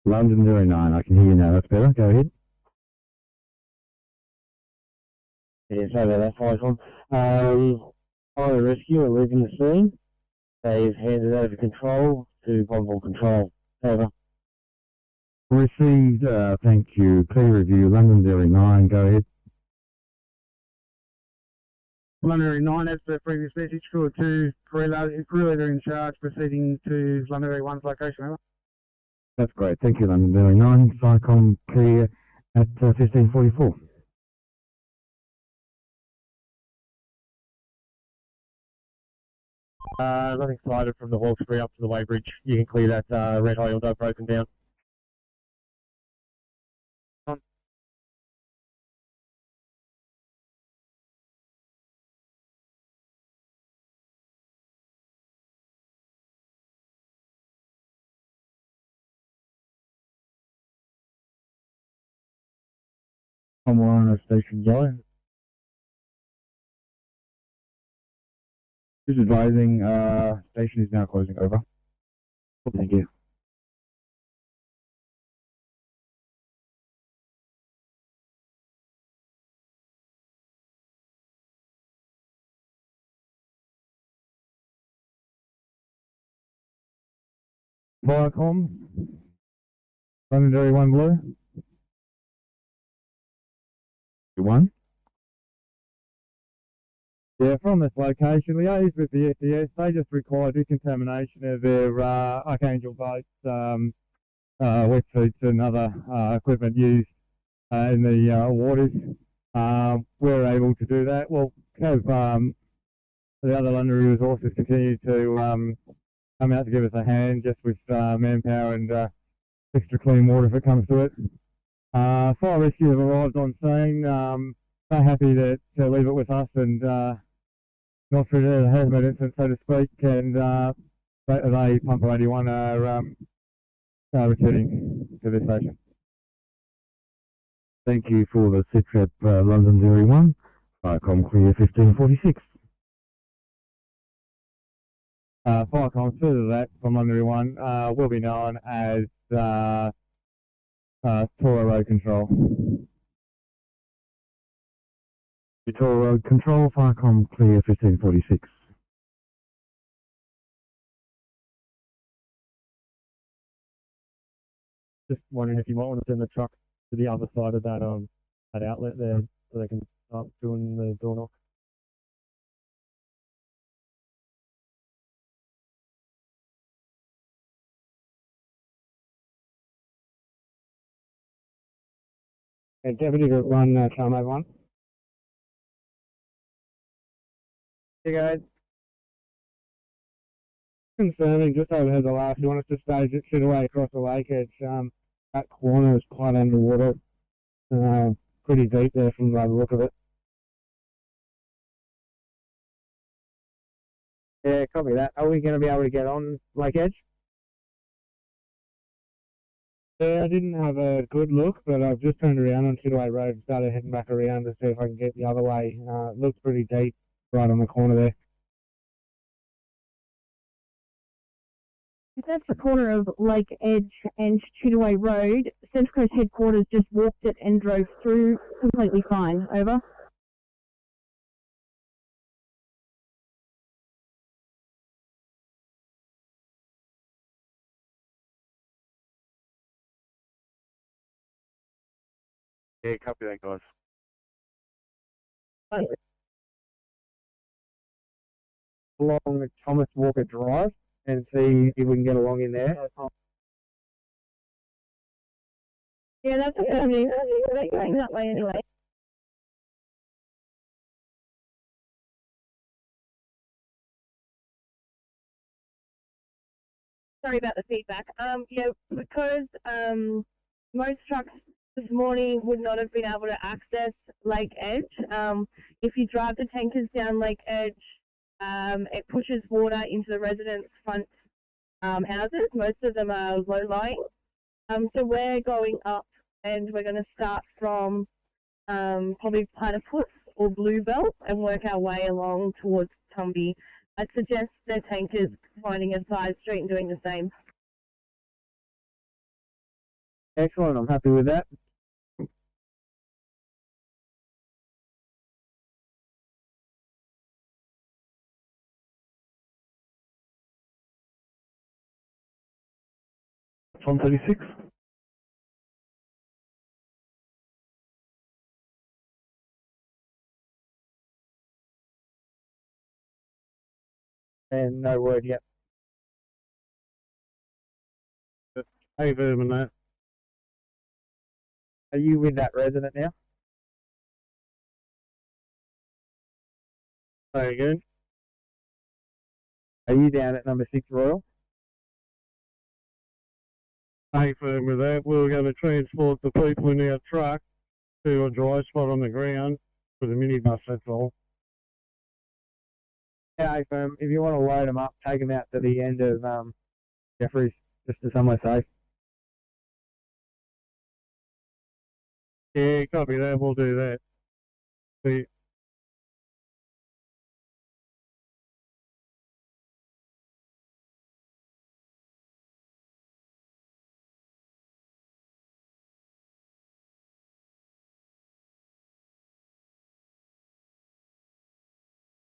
Londonderry 9, I can hear you now, that's better, go ahead. Yeah, sorry about that, Falcon. Fire rescue are leaving the scene. They've handed over control to Vulnerable Control. Over. Received, thank you. Clear review, Londonderry 9, go ahead. Londonderry 9, as per previous message, crew 2, crew leader in charge, proceeding to Londonderry 1's location, over. That's great, thank you, Londonderry 9. Cycom clear at 1544. Nothing sighted from the Hawkesbury up to the Weybridge. You can clear that red oil dove broken down. I'm on Station Yellow. Just advising, station is now closing, over. Thank you. Viacom, Londonderry 1 Blue. 1. Yeah, from this location, liaised with the SDS. They just require decontamination of their Archangel boats, wetsuits and other equipment used in the waters. We're able to do that. We'll have the other Londonderry resources continue to come out to give us a hand, just with manpower and extra clean water if it comes to it. Fire rescue have arrived on scene. They're happy to leave it with us and not through the hazmat incident, so to speak, and they, Pumper 81, are returning to this station. Thank you for the SITREP Londonderry 1. Viacom clear 1546. Firecom further that from Londonderry 1 will be known as Tora Road Control. Tora Road Control, Viacom clear 1546. Just wondering if you might want to send the truck to the other side of that that outlet there, so they can start doing the door knock. And Deputy Group 1, Charm 1. Hey guys. Confirming just overhead the last, you want us to stage it straight away across the lake edge. That corner is quite underwater. Pretty deep there from the look of it. Yeah, copy that. Are we going to be able to get on lake edge? Yeah, I didn't have a good look, but I've just turned around on Tidway Road and started heading back around to see if I can get the other way. It looks pretty deep right on the corner there. That's the corner of Lake Edge and Tudaway Road. Central Coast Headquarters just walked it and drove through completely fine. Over. Yeah, copy that, guys. Along Thomas Walker Drive and see if we can get along in there. Yeah, that's okay. I mean, we're going that way anyway. Sorry about the feedback. Yeah, because most trucks this morning would not have been able to access Lake Edge. If you drive the tankers down Lake Edge, it pushes water into the residents' front houses. Most of them are low-lying. So we're going up, and we're going to start from probably Platypus or Bluebell and work our way along towards Tumby. I'd suggest their tankers finding a side street and doing the same. Excellent, I'm happy with that. From 36. And no word yet. Hey, Vermin, that. Are you with that resident now? Say again. Are you down at number 6 Royal? Hey, Vermin, that. We were going to transport the people in our truck to a dry spot on the ground for the minibus, that's all. Yeah, if you want to load them up, take them out to the end of Jeffreys, just to somewhere safe. Yeah, copy that. We'll do that. See.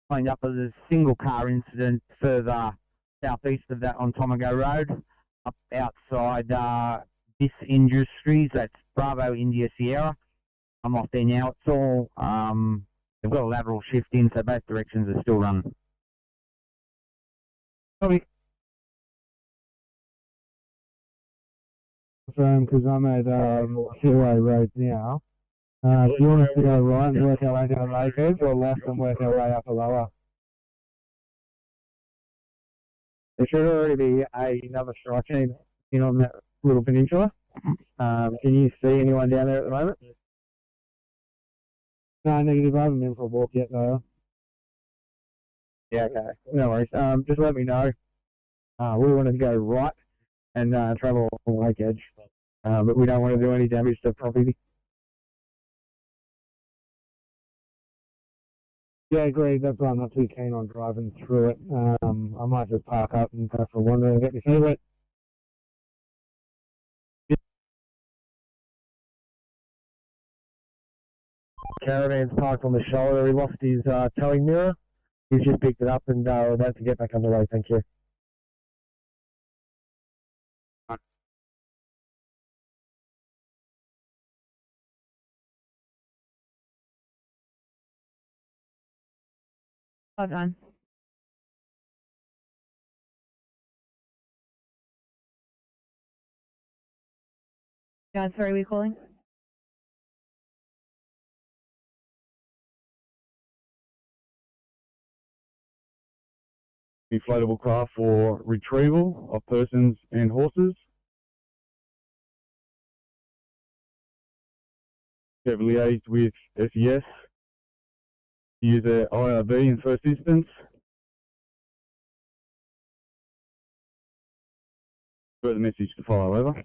Lined up as a single car incident further southeast of that on Tomago Road, up outside This Industries. That's Bravo India Sierra. I'm off there now. It's all they've got a lateral shift in, so both directions are still running. Copy. Because I'm at Highway Road now. Do you want us to go right and work our way down Lakehead, or left and work our way up a lower? There should already be another strike team in on that little peninsula. Can you see anyone down there at the moment? No, negative. I haven't been for a walk yet, though. Yeah, okay. No worries. Just let me know. We wanted to go right and travel along Lake Edge, but we don't want to do any damage to property. Yeah, agreed. That's why I'm not too keen on driving through it. I might just park up and go for a wander and get me through it. Caravan's parked on the shoulder. He lost his towing mirror. He's just picked it up and we're about to get back on the way. Thank you. Well done. Yeah, sorry, we calling? Inflatable craft for retrieval of persons and horses. We have liaised with SES to use their IRB in first instance. Further message to follow, over.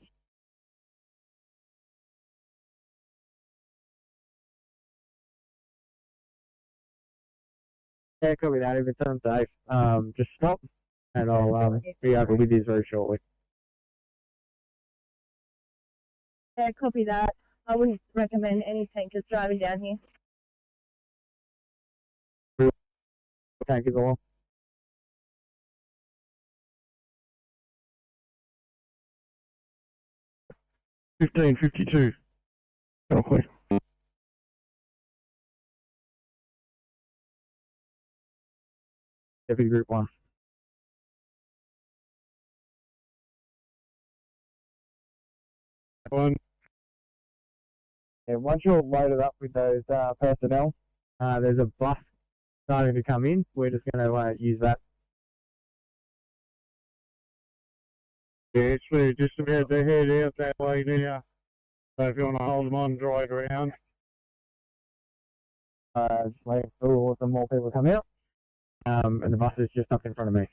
Yeah, copy that. If it's unsafe, just stop and I'll be over with you very shortly. Yeah, copy that. I wouldn't recommend any tankers driving down here. Thank you, all. $15.52. Okay. Heavy Group 1. One. And once you're loaded up with those personnel, there's a bus starting to come in. We're just going to use that. Yeah, it's just about to head out that way now. So if you want to hold them on, drive around. Just waiting for some more people to come out. And the bus is just up in front of me.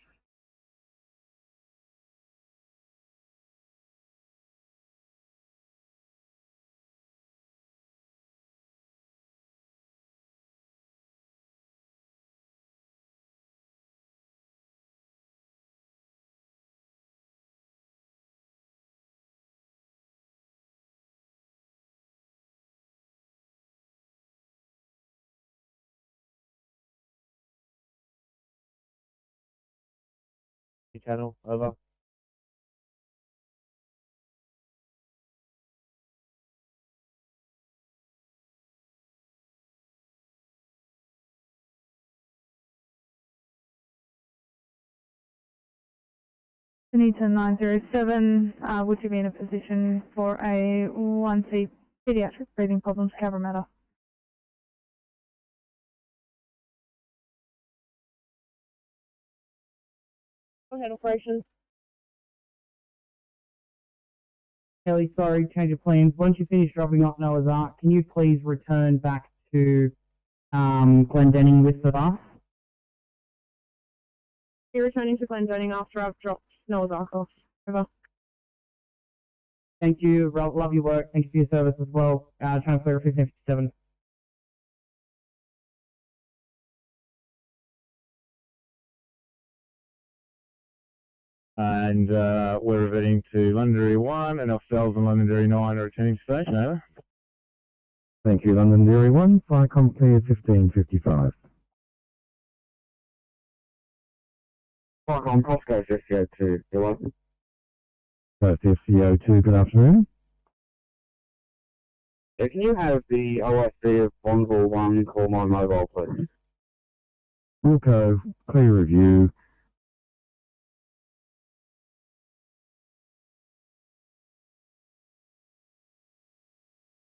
channel, over. Sydney to 907, would you be in a position for a 1C pediatric breathing problems cover matter? Go ahead, operations. Kelly, sorry, change of plans. Once you finish dropping off Noah's Ark, can you please return back to Glendenning with us? You're returning to Glendenning after I've dropped Noah's Ark off. Over. Thank you. Love your work. Thank you for your service as well. Transfer 1557. And we're reverting to Londonderry 1 and ourselves and Londonderry 9 are returning to station, over. Thank you, Londonderry 1, Flycom clear 1555. Flycom Costco SCO2, you're welcome. Coast SCO2, good afternoon. Yeah, can you have the OIC of Bonneville 1 call my mobile, please? Wilco, clear review.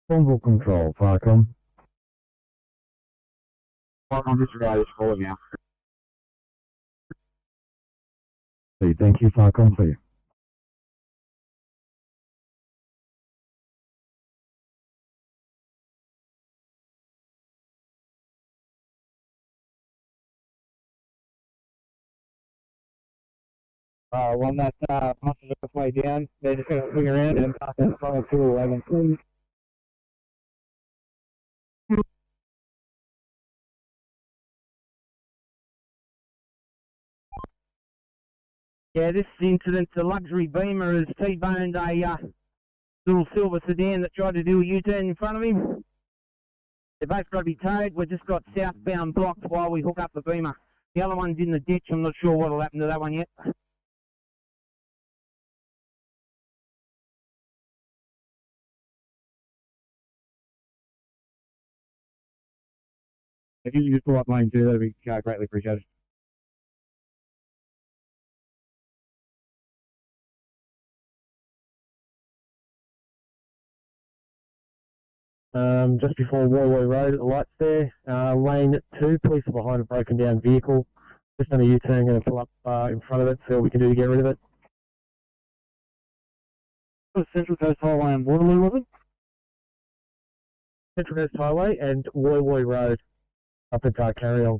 Bonneville control, Flycom. Flycom disregard is calling now. Thank you, Flycom clear. One that passes its way down, they're just going to swing around and pass that final 211, please. Yeah, this incident's a luxury beamer has T-boned a little silver sedan that tried to do a U-turn in front of him. They're both got to be towed. We've just got southbound blocked while we hook up the beamer. The other one's in the ditch. I'm not sure what'll happen to that one yet. If you could just pull up lane 2, that'd be greatly appreciated. Just before Warlow Road at the lights there, lane 2, police are behind a broken down vehicle. Just on a U-turn, going to pull up in front of it, see what we can do to get rid of it. Central Coast Highway and Waterloo, was it? Central Coast Highway and Woy Road up at Carry On.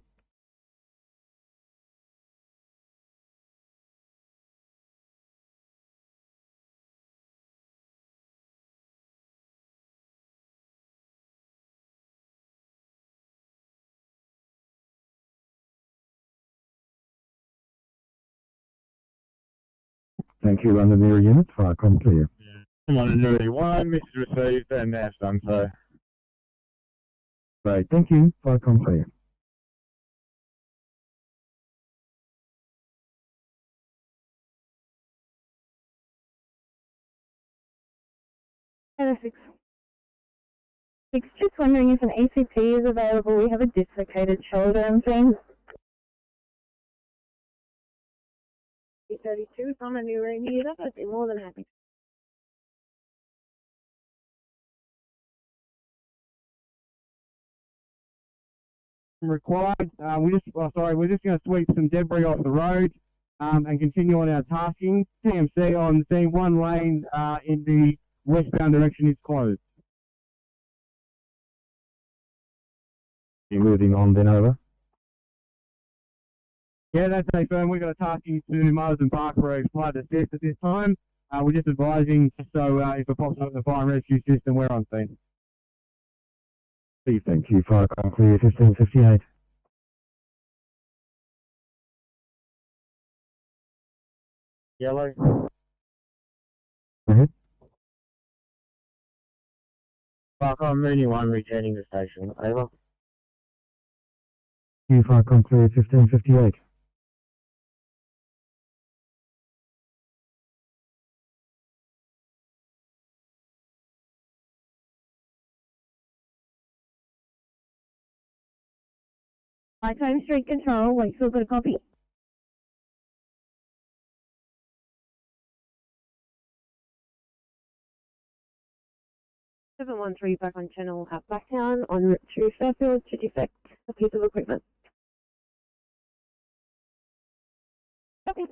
Thank you, Londonderry unit, Flycom clear. Londonderry 1, message received and that's done so. Great, thank you, Flycom clear. NSW. Just wondering if an ACT is available. We have a dislocated shoulder and things. 32, if I'm a new ring user, I'd be more than happy. Required. We're just going to sweep some debris off the road and continue on our tasking. TMC on scene, one lane in the westbound direction is closed. You're moving on then, over. Yeah, that's a firm. We've got a tasking to Marsden Park for a flight assist at this time. We're just advising, so if it pops up in the fire and rescue system, we're on scene. Thank you, Flycom clear 1558. Yellow. Go ahead. Flycom Mooney 1 returning to station, over. Thank you, Flycom clear 1558. Lifetime Street Control, Wakefield, got a copy. (713) back on channel at Blacktown, en route to Fairfield to defect a piece of equipment. Copy.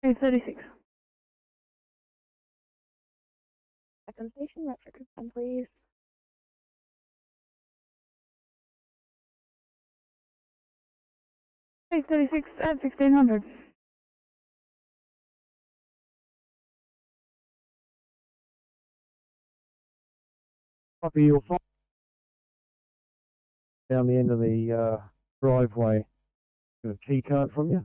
Okay, 36. Second station, right for confirm, please. Okay, 36 at 1600. Copy your phone. Down the end of the driveway. Got a key card from you.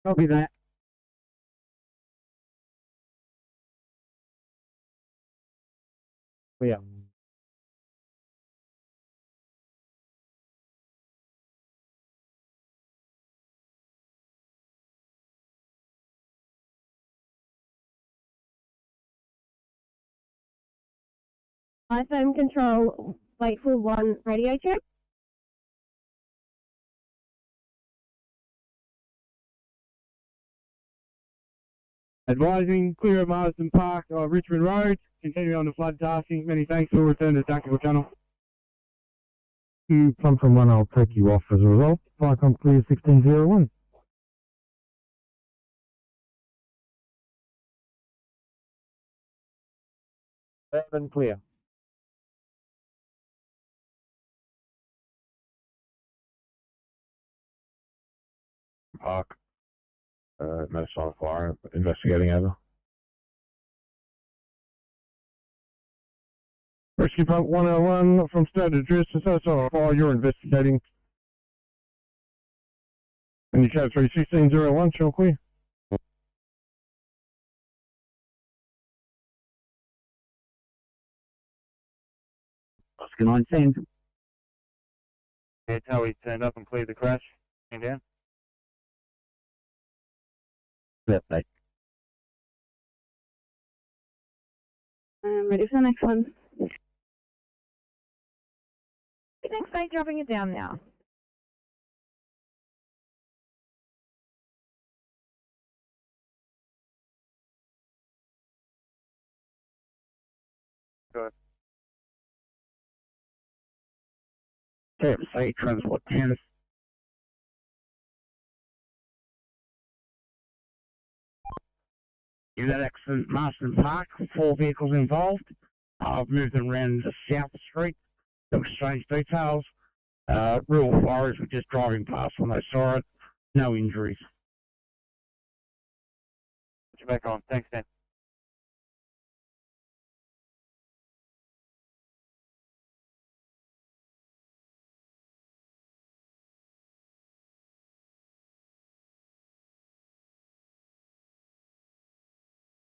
Copy that. Yeah. iPhone control, Wakefield 1, radio check. Advising, clear of Marsden Park, Richmond Road. Continue on the flood tasking. Many thanks for return to tactical channel. You come from one, I'll take you off as a result. Vicom clear 1601. Urban clear. Park. No sign of fire. Investigating over. Rescue Pump 101 from standard address to Southside Fire, you're investigating. And you code 31601, shall clear. Oscar 19. Yeah, Towie turned up and cleared the crash. Came down. Update. Ready for the next one. Next day, dropping it down now. Good. KFC Transport 10. In that accident, Marsden Park, 4 vehicles involved. I've moved them around the South Street to exchange details. Real fires were just driving past when they saw it. No injuries. Put you back on. Thanks, Dan.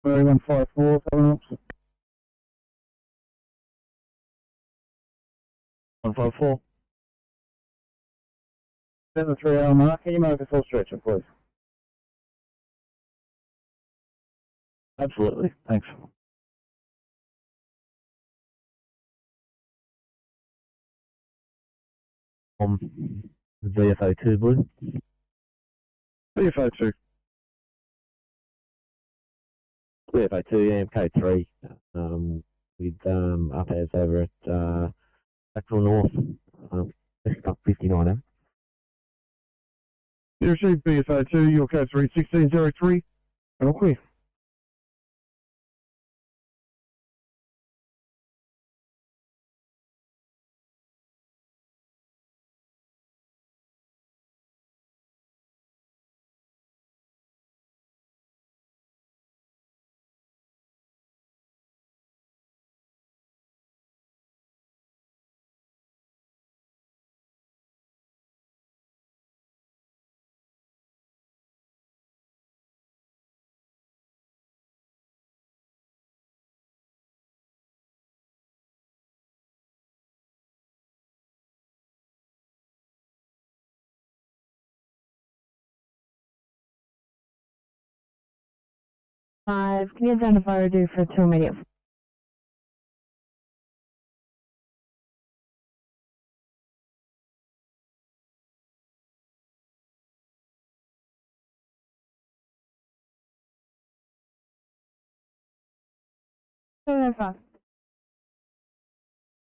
Murray 154, 7 ups. 154. 7-3 mark. Can you mark a full stretcher, please? Absolutely. Thanks. VFO2 blue. VFO2. VFO2, MK3, with up-airs over at Blackpool North, up 59M. You received VFO2, your code 31603, and all clear. 5, can you down to fire do for 2 immediate?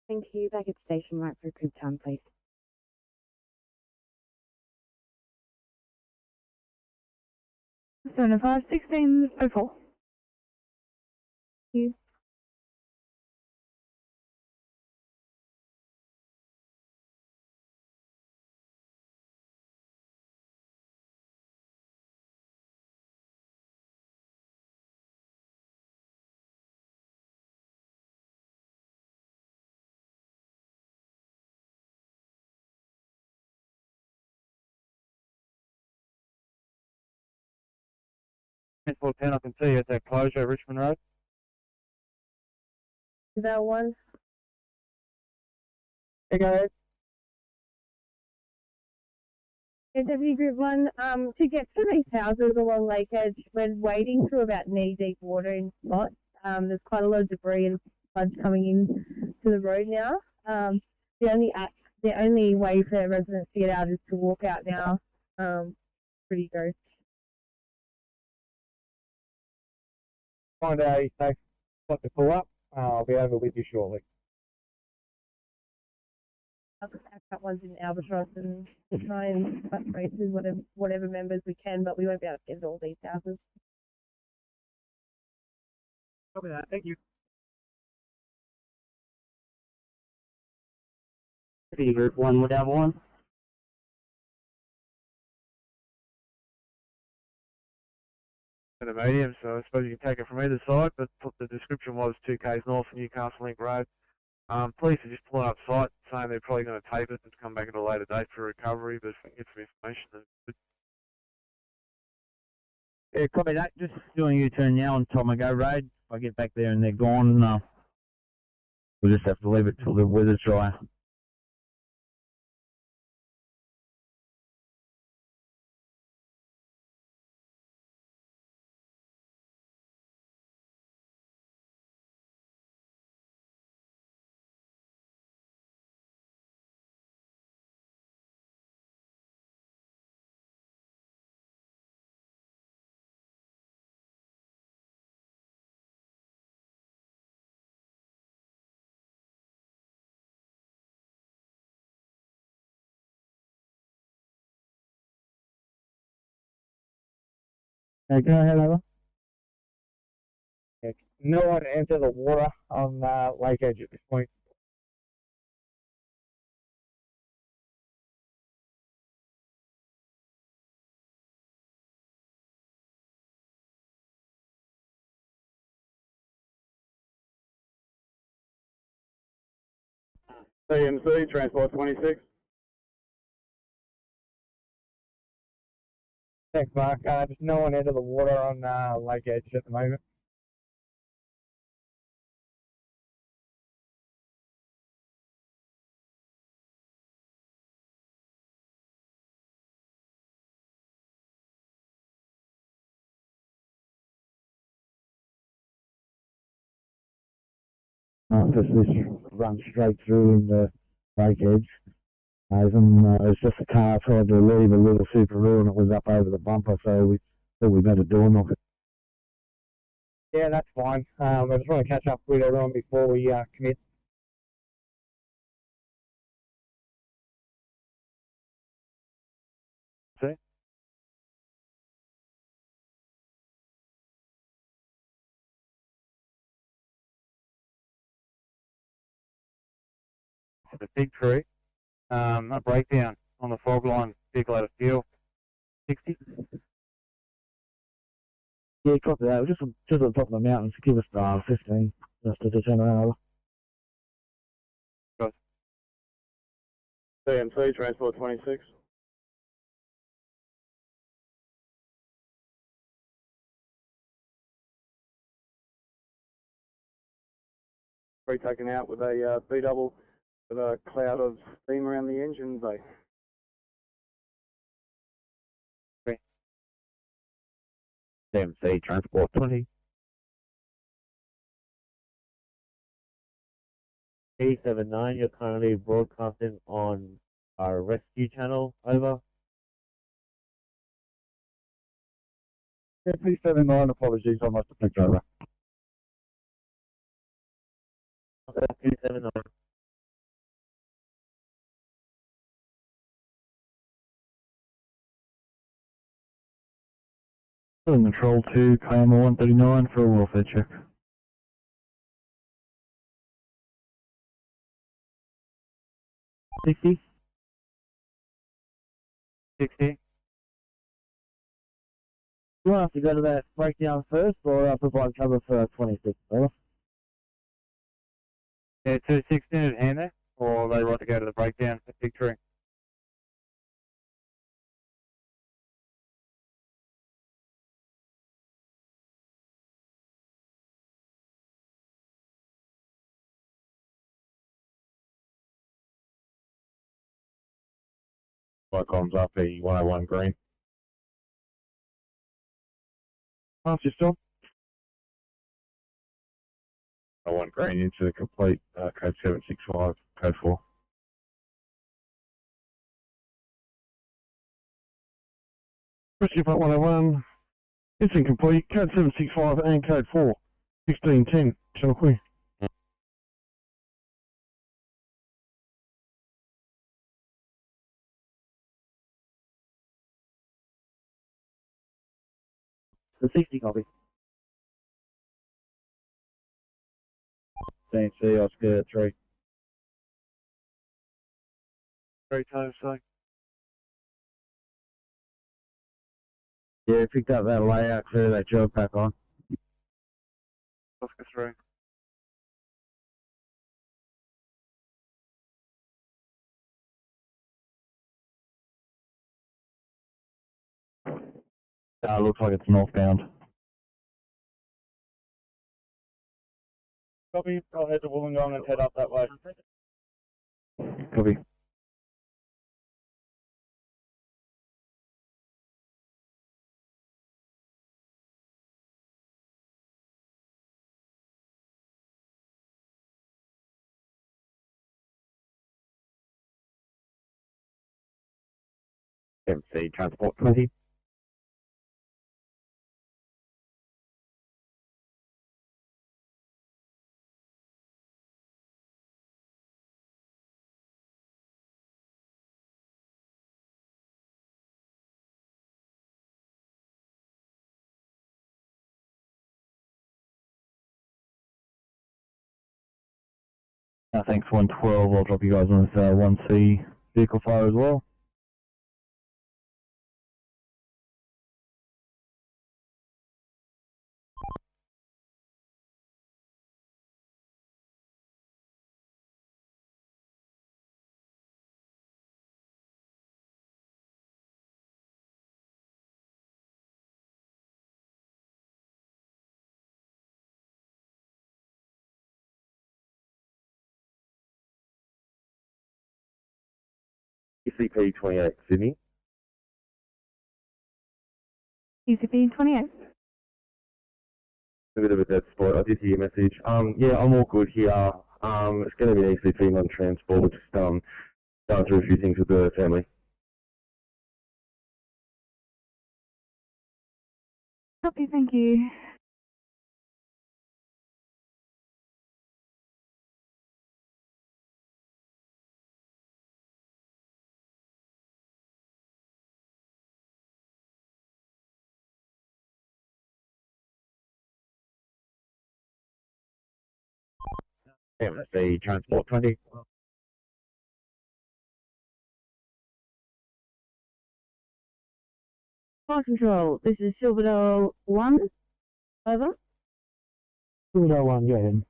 Thank you. Back at station right for group time, please. Zone 5, 1604. Thank you. Transport 10, I can see you at that closure, Richmond Road. Is that one? Go ahead. NSW Group 1, to get to these houses along Lake Edge, we're wading through about knee-deep water in spots. There's quite a lot of debris and sludge coming in to the road now. The only way for residents to get out is to walk out now. Pretty gross. Find a safe spot to pull up. I'll be over with you shortly. That one's in Albatross, and we'll try and touch bases whatever members we can, but we won't be able to get to all these houses. Copy that. Thank you. Group 1 would have one. In a medium, so I suppose you can take it from either side, but the description was 2 k's north of Newcastle Link Road. Police are just pulling up site, saying they're probably going to tape it and come back at a later date for recovery, but if we can get some information, then it's good. Yeah, copy that. Just doing a U-turn now on Tomago Road. If I get back there and they're gone, we'll just have to leave it till the weather's dry. Okay, go ahead, over. Yeah, no one enter the water on Lake Edge at this point. CMC, Transport 26. Thanks, Mark. Just no one enter the water on Lake Edge at the moment. Because this runs straight through in the Lake Edge. It was just a car tried to leave a little Subaru and it was up over the bumper, so we thought we better door knock it. Yeah, that's fine. I just want to catch up with everyone before we commit. See? The big tree, a breakdown on the fog line, vehicle out of fuel, 60. Yeah, copy that. Just on top of the mountains, give us 15, just to turn around over. CMC, Transport 26. Taken out with a B-double with a cloud of steam around the engine bay. CMC, Transport 20. P79, you're currently broadcasting on our rescue channel, over. Yeah, P79, apologies, I must have picked over. Okay, P79. Control 2, KMR 139 for a welfare check. 60. 60. You want us to go to that breakdown first, or provide cover for 26, over? Yeah, 216 at hand there, or they want to go to the breakdown at Victory. Comms up, E101 green. Pass yourself. 101 green into the complete, code 765, code 4. Rescue Part 101, it's incomplete, code 765 and code 4, 1610, Channel Queen. The 60 copy. Thanks, Oscar 3. 3 times, so. Yeah, picked up that layout, clear that job back on. Oscar 3. Looks like it's northbound. Copy, I'll head to Wollongong and head up that way. Copy. MC Transport 20. Thanks, 112. I'll drop you guys on this 1C vehicle fire as well. ECP 28, Sydney. ECP 28. A bit of a dead spot. I did hear your message. Yeah, I'm all good here. It's going to be an ECP on transport. Just going through a few things with the family. Copy, thank you. MC Transport 20. Fire Control, this is Silverdale 1, over. Silverdale 1, go ahead.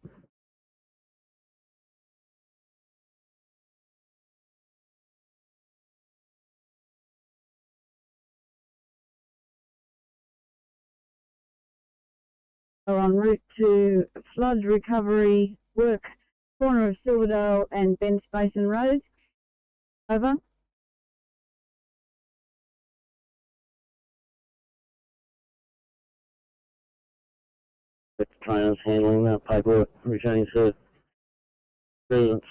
Are en route to flood recovery work, corner of Silverdale and Bench Basin Road, over. The trainers handling that paperwork, returning to Brilliant.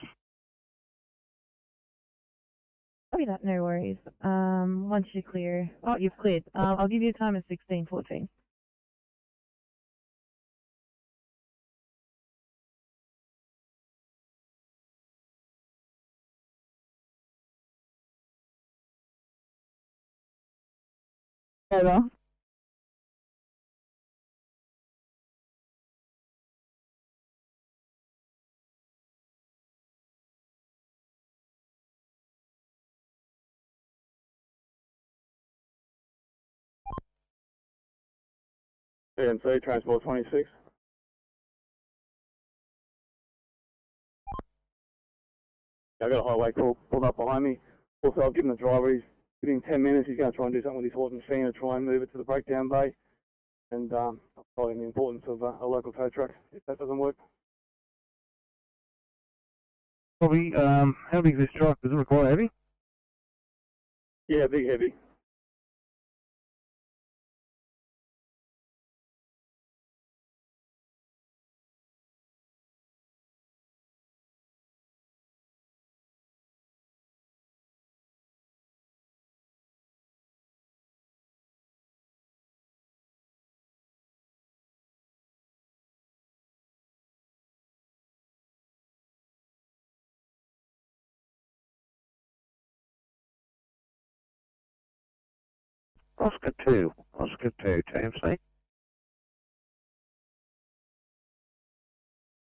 Copy that, no worries. Once you clear, oh, you've cleared. I'll give you a time of 16:14. Over. NC, Transport 26. I got a highway call pulled up behind me. Also, I've given the driver, within 10 minutes, he's going to try and do something with his horse and fan and try and move it to the breakdown bay. And I've told him the importance of a local tow truck if that doesn't work. Probably, how big is this truck? Does it require heavy? Yeah, big heavy. Oscar 2, TMC.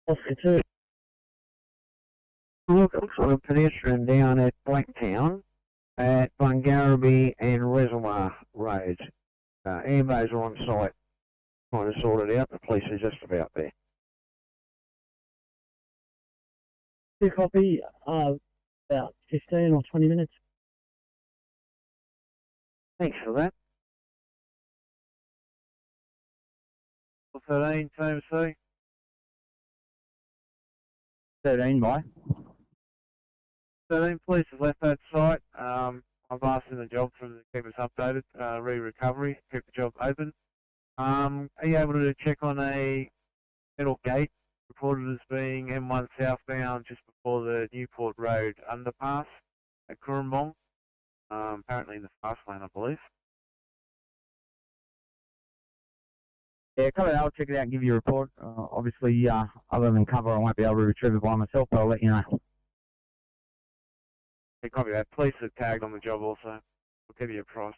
Oscar 2. Look, it looks like a pedestrian down at Blacktown at Bungarraby and Reservoir Roads. Airbays are on site, trying to sort it out. The police are just about there. Copy, about 15 or 20 minutes. Thanks for that. 13, TMC. 13 by. 13, police have left that site. I've asked in the job for them to keep us updated, re-recovery, keep the job open. Are you able to check on a metal gate reported as being M1 southbound just before the Newport Road underpass at Cooranbong? Apparently in the fast lane, I believe. Yeah, I'll check it out and give you a report. Obviously, other than cover, I won't be able to retrieve it by myself, but I'll let you know. Hey, copy that. Police are tagged on the job also. We'll give you a price.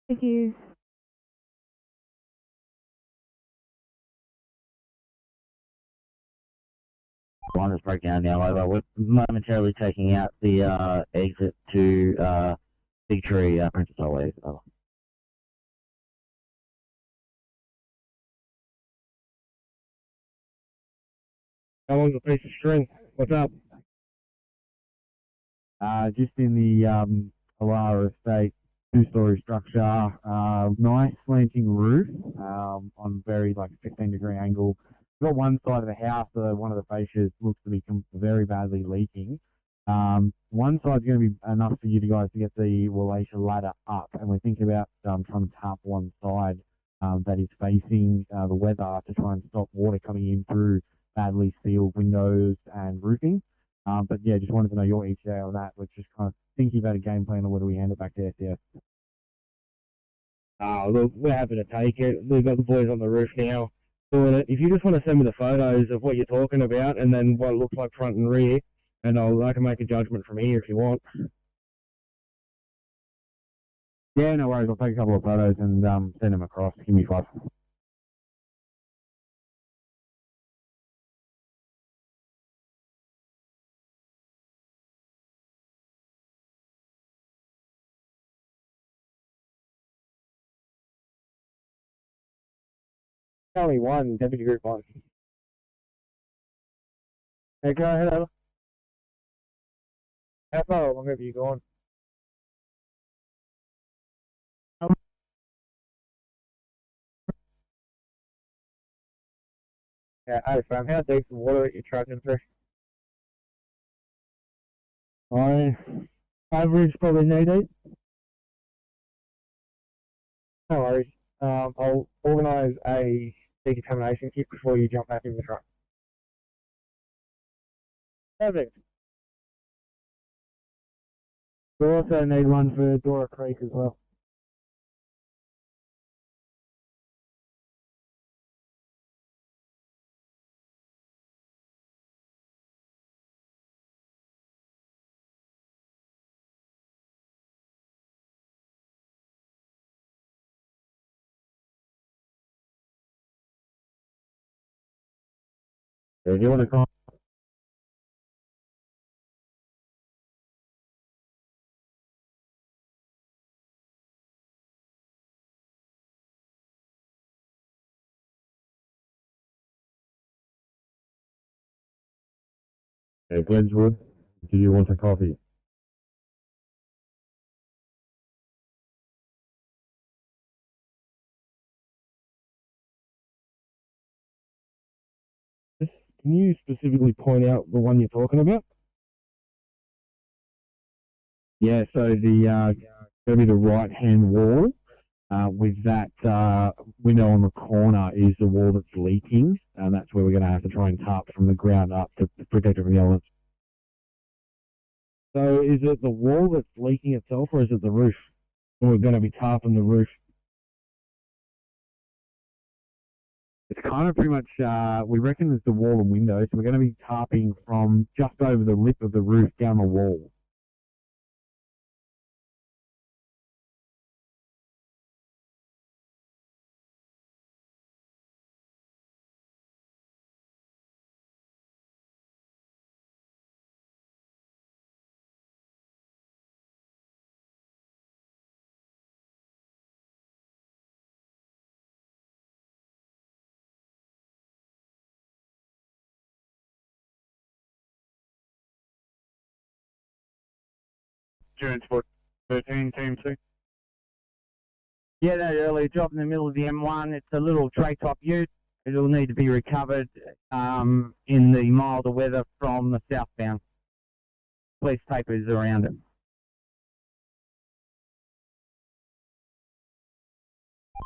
Thank you. One is breakdown now over. We're momentarily taking out the exit to Big Tree, Princess Highway. Over. How long's a piece of string? What's up? Just in the Alara Estate, two-story structure, nice slanting roof on very like 15-degree angle. We've got one side of the house, one of the fascias looks to be very badly leaking. One side's going to be enough for you guys to get the Wallacia ladder up, and we're thinking about trying to tap one side that is facing the weather to try and stop water coming in through badly sealed windows and roofing. But yeah, just wanted to know your ETA on that. We're just kind of thinking about a game plan on whether we hand it back to SDF. Look, we're happy to take it. We've got the boys on the roof now doing it. If you just want to send me the photos of what you're talking about and then what it looks like front and rear, and I can make a judgment from here if you want. Yeah, no worries. I'll take a couple of photos and send them across. Give me 5. Only one, Deputy Group 1. Okay, hello. How far along have you gone? Yeah, hey, fam, how deep's the water that you're trudging through? Average probably knee deep. No worries. I'll organise a decontamination kit before you jump back in the truck. Perfect. We also need one for Dora Creek as well. If you want to call. Okay, Glenwood, do you want a coffee? Can you specifically point out the one you're talking about? Yeah, so the going to be the right-hand wall with that window on the corner is the wall that's leaking, and that's where we're going to have to try and tarp from the ground up to protect it from the elements. So is it the wall that's leaking itself, or is it the roof? We're going to be tarping the roof. It's kind of pretty much, we reckon it's the wall and windows, so we're going to be tarping from just over the lip of the roof down the wall. Transport 13, Team 6. Yeah, that early drop in the middle of the M1, it's a little tray top ute. It'll need to be recovered in the milder weather from the southbound. Police papers around it.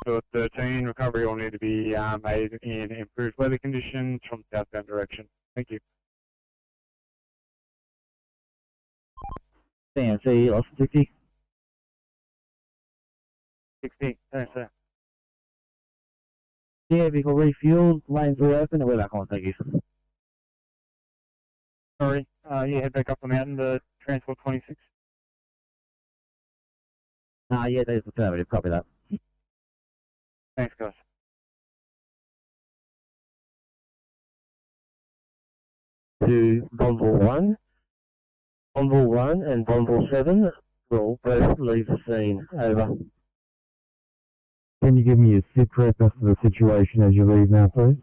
So 13, recovery will need to be made in improved weather conditions from southbound direction. Thank you. CMC, lost 60. 60, thanks, sir. Yeah, vehicle refueled, lanes reopened, and we're back on, thank you. Sorry, yeah, head back up the mountain to Transport 26. Yeah, that is affirmative, copy that. Thanks, guys. To Bomball 1, Bomball 1 and Bomball 7 will both leave the scene. Over. Can you give me a sit rep as to the situation as you leave now, please?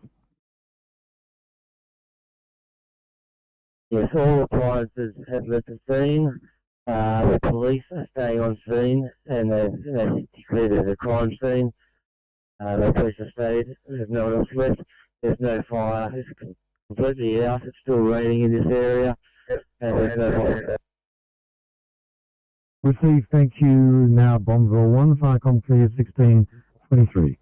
Yes, all appliances have left the scene. The police are staying on scene and they've declared it a crime scene. The police have stayed. There's no one else left. There's no fire. It's completely out. It's still raining in this area. And there's no fire. Receive, thank you. Now, Bombville 1, Firecom clear 1623.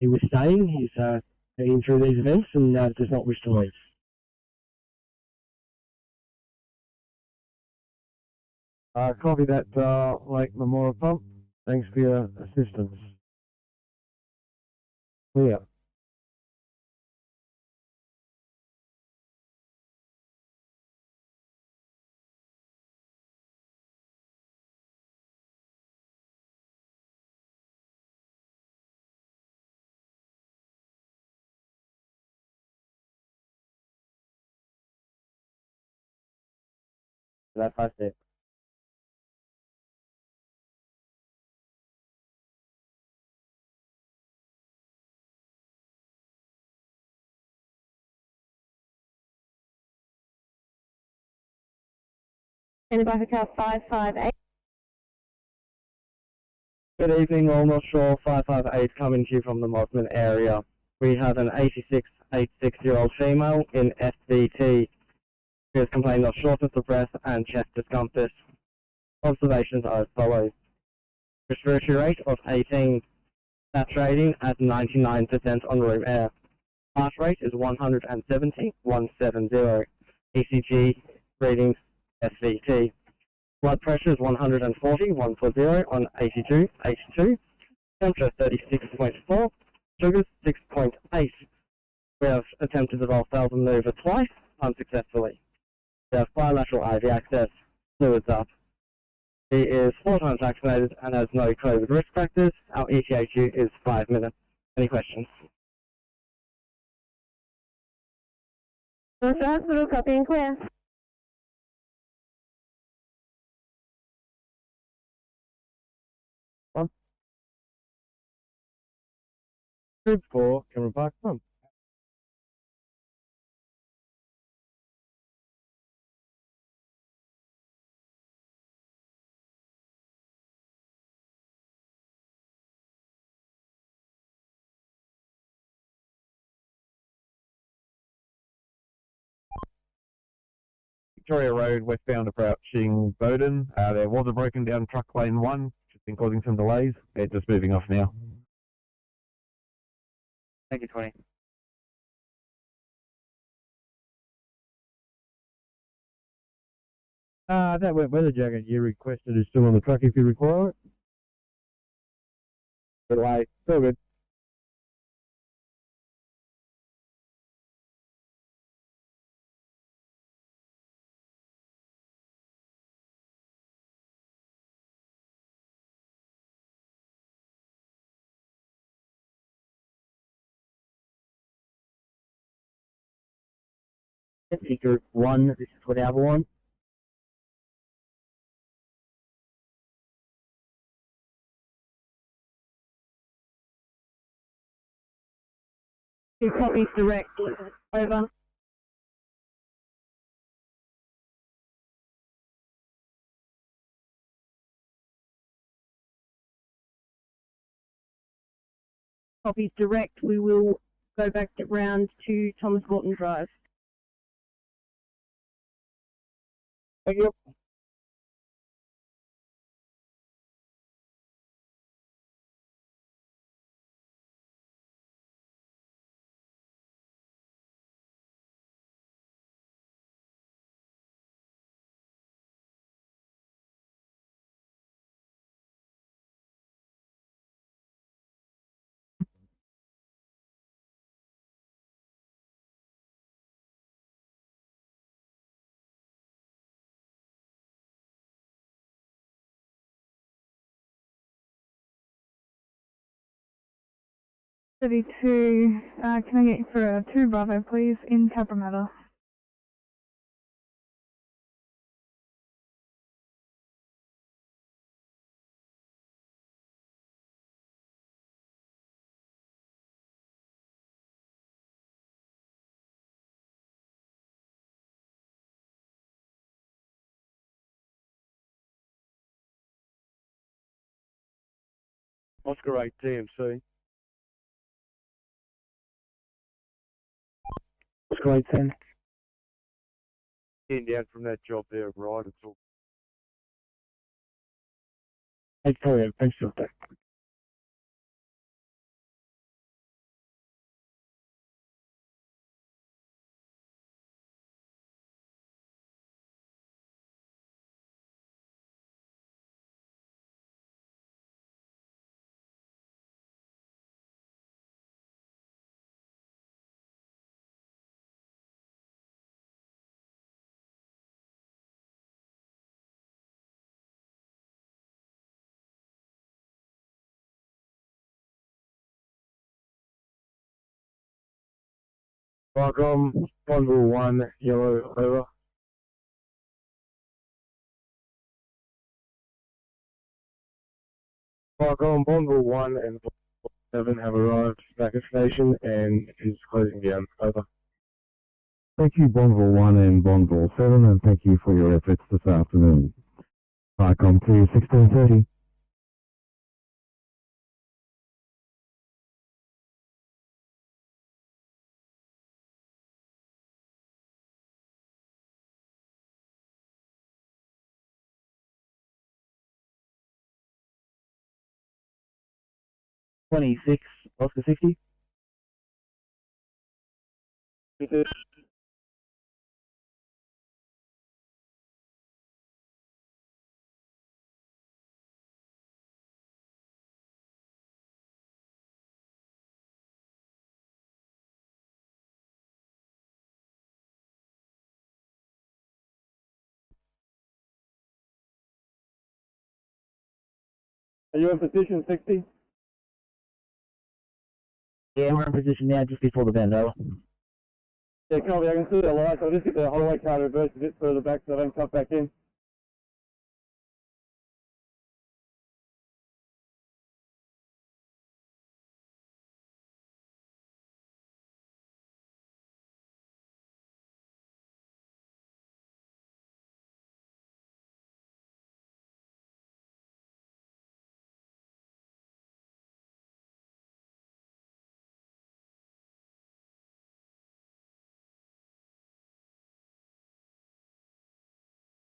He was staying. He's been through these events and does not wish to leave. Copy that, Lake Memorial Pump. Thanks for your assistance. Clear. That's 56. Anybody for car 558? Good evening, all North Shore 558 coming to you from the Mosman area. We have an 86-year-old female in SVT who has complained of shortness of breath and chest discomfort. Observations are as follows. Respiratory rate of 18, saturating at 99% on room air. Heart rate is 170, 170. ECG readings SVT. Blood pressure is 140, 140 on 82, 82. Temperature 36.4, sugars 6.8. We have attempted the valve maneuver twice, unsuccessfully. We have bilateral IV access, fluids up. He is 4 times vaccinated and has no COVID risk factors. Our ETHU is 5 minutes. Any questions? North Hospital, copy and clear. Group 4, Cameron Park, come. Victoria Road, westbound approaching Bowden. There was a broken down truck lane 1, which has been causing some delays. They're just moving off now. Thank you, 20. That wet weather jacket you requested is still on the truck if you require it. Good way. Still good. Group 1, this is for the Avalon. Two copies direct, over. Copies direct, we will go back round to Thomas Morton Drive. Thank you. City 2, can I get you for a 2 Bravo, please, in Cabramatta? Oscar 8 TMC. Oscar 8, 10. In down from that job there, right? It's all. Hey, sorry, thanks for that. Welcome, Convoy 1, yellow, over. Farcom, Bondville 1 and 7 have arrived back at station and is closing down. Over. Thank you, Bonneville 1 and Bonneville 7, and thank you for your efforts this afternoon. ICOM to 1630. Oscar 60. Are you in position 60? Yeah, we're in position now just before the bend, over. Yeah, copy. I can see the lights. I'll just get the highway car reversed a bit further back so I don't cut back in.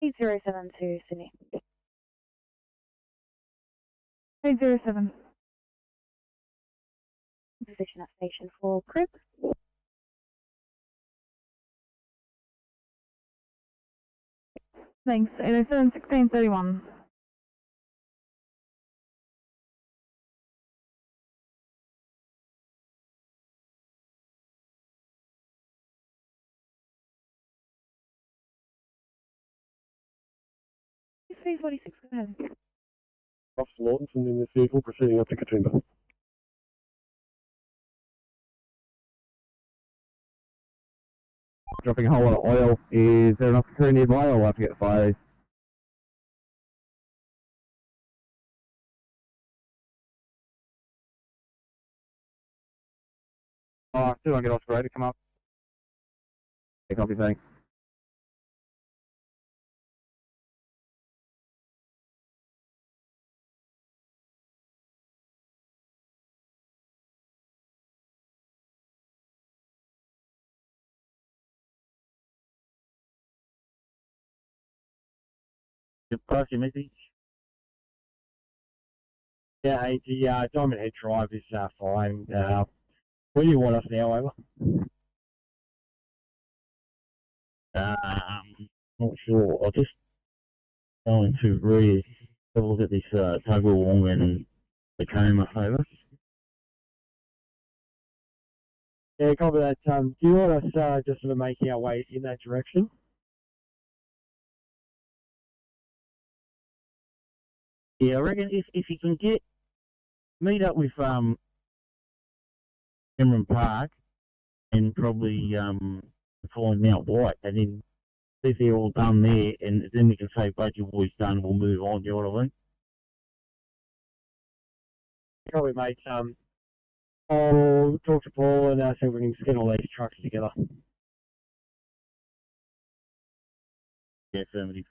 (8072) Sydney. 807. Position at station 4, Crib. Thanks. 807, 1631. C46, go ahead. Officer Lawtonson in this vehicle proceeding up to Katoomba. Dropping a whole lot of oil. Is there enough crew nearby, or will I have to get the fire? Oh, still don't get off the road to come up. Yeah, copy, thanks. You pass your message? Yeah, the Diamond Head Drive is fine. Where do you want us now, over? Not sure. I'll just go into rear, have a look at this tug along and the coma, over. Yeah, copy that. Do you want us just sort of making our way in that direction? Yeah, I reckon if you can meet up with Cameron Park and probably find Mount White, and then see if they're all done there, and then we can say budget boys done, we'll move on, you know what I mean? Copy, mate. I'll talk to Paul and see if we can just get all these trucks together. Yeah, affirmative.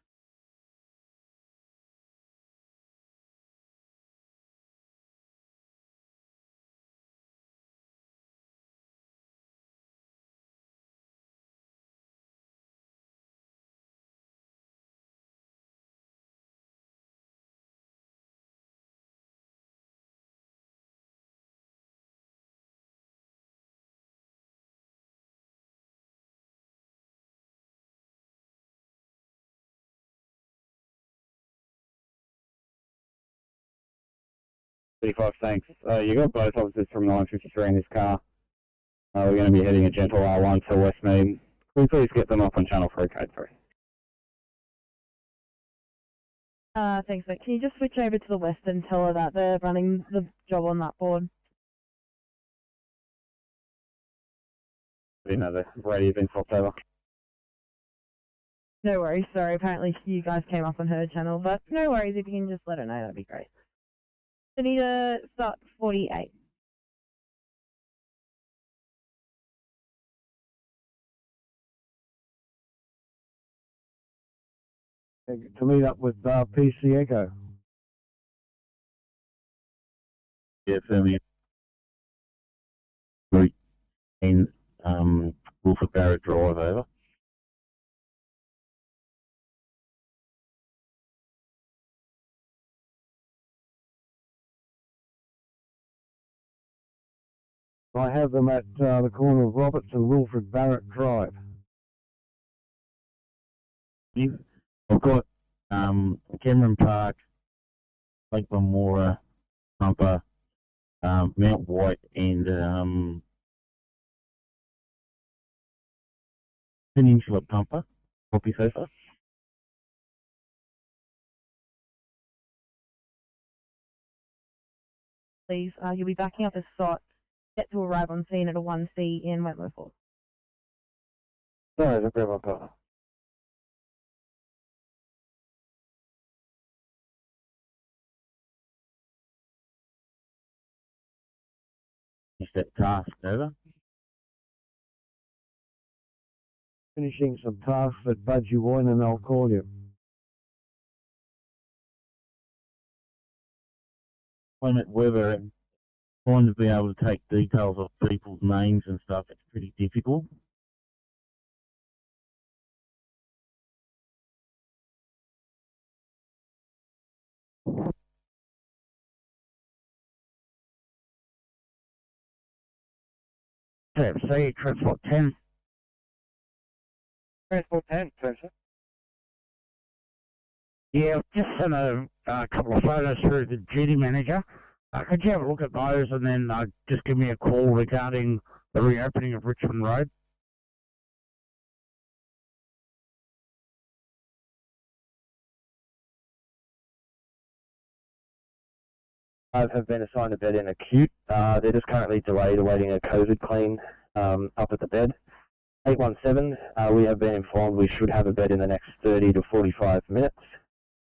Thanks. You got both officers from 953 in this car. We're going to be heading a gentle R1 to Westmead. Can we please get them up on channel 3, code 3? Thanks, mate. Can you just switch over to the west and tell her that they're running the job on that board? You know, the radio's been swapped over. No worries, sorry, apparently you guys came up on her channel, but no worries, if you can just let her know, that'd be great. Anita, start 48. To meet up with PC Echo. Yeah, Fermi. Route and Wilford Barrett Drive over. I have them at the corner of Roberts and Wilfred Barrett Drive. I've got Cameron Park, Lake Bumora, Pumper, Mount White, and Peninsula Pumper. Copy so far. Please, you'll be backing up a site, set to arrive on scene at a 1C in Wentworth Hall. Sorry, I grab my car. Is that task over? Finishing some tasks at Budgie Wine and I'll call you. I'm at Weather and trying to be able to take details of people's names and stuff. It's pretty difficult. See, Transport 10. Transport 10, sir. Yeah, I've just sent a couple of photos through the duty manager. Could you have a look at those and then just give me a call regarding the reopening of Richmond Road? Have been assigned a bed in acute. They're just currently delayed, awaiting a COVID clean up at the bed. 817, we have been informed we should have a bed in the next 30 to 45 minutes.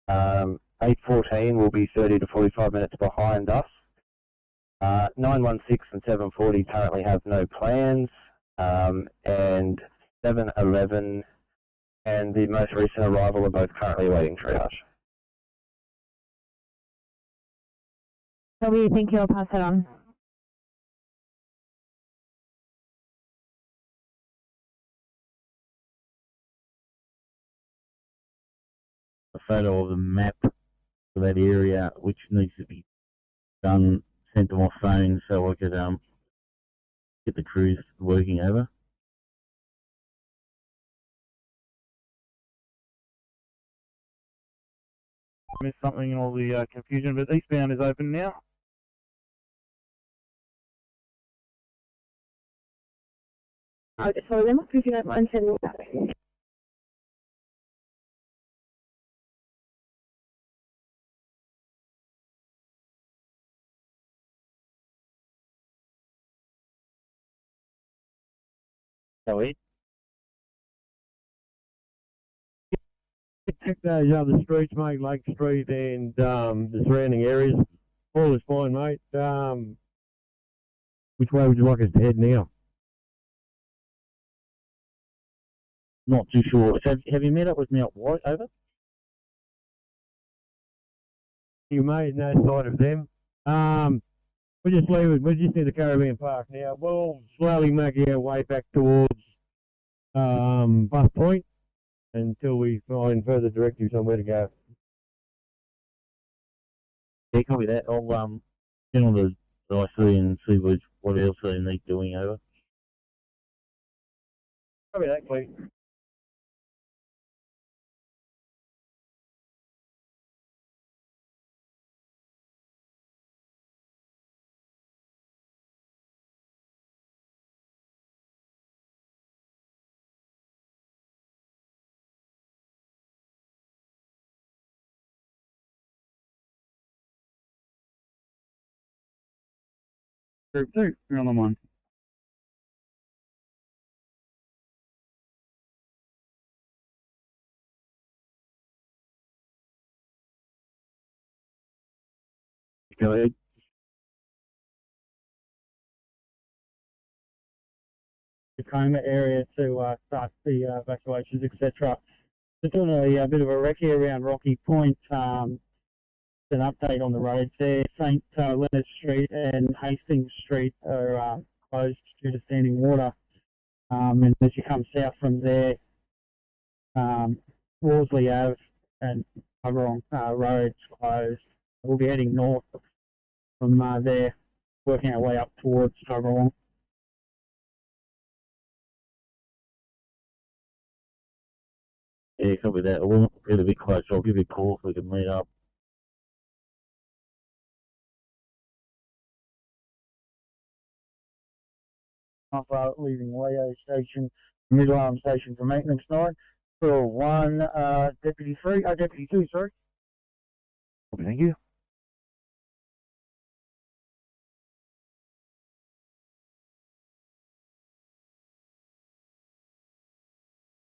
814 will be 30 to 45 minutes behind us. 916 and 740 currently have no plans, and 711 and the most recent arrival are both currently awaiting triage. Toby, thank you. I'll pass it on. A photo of the map for that area, which needs to be done, sent to my phone so I could get the crews working over. Missed something in all the confusion, but eastbound is open now. Sorry, there must be, if you don't mind sending that. Zoe? Check those other streets, mate, Lake Street and the surrounding areas. All is fine, mate. Which way would you like us to head now? Not too sure. So have you met up with Mount White over? You made no sight of them. We're just leaving. We're just near the Caribbean Park now. We'll slowly make our way back towards Bus Point until we find further directives on where to go. Yeah, copy that. I'll get on the IC and see what else they need doing over. Copy that, please. Group 2, you're on the one. go ahead. Tacoma area to start the evacuations, etc. Just doing a bit of a recce around Rocky Point. An update on the roads there. St. Leonard Street and Hastings Street are closed due to standing water. And as you come south from there, Worsley Ave and Coverong roads closed. We'll be heading north from there, working our way up towards Coverong. Yeah, copy that. We'll get a bit closer. I'll give you a call if we can meet up. After leaving Leo Station, Middle Station for maintenance night. For 1, Deputy 3, Deputy 2, sorry. Thank you.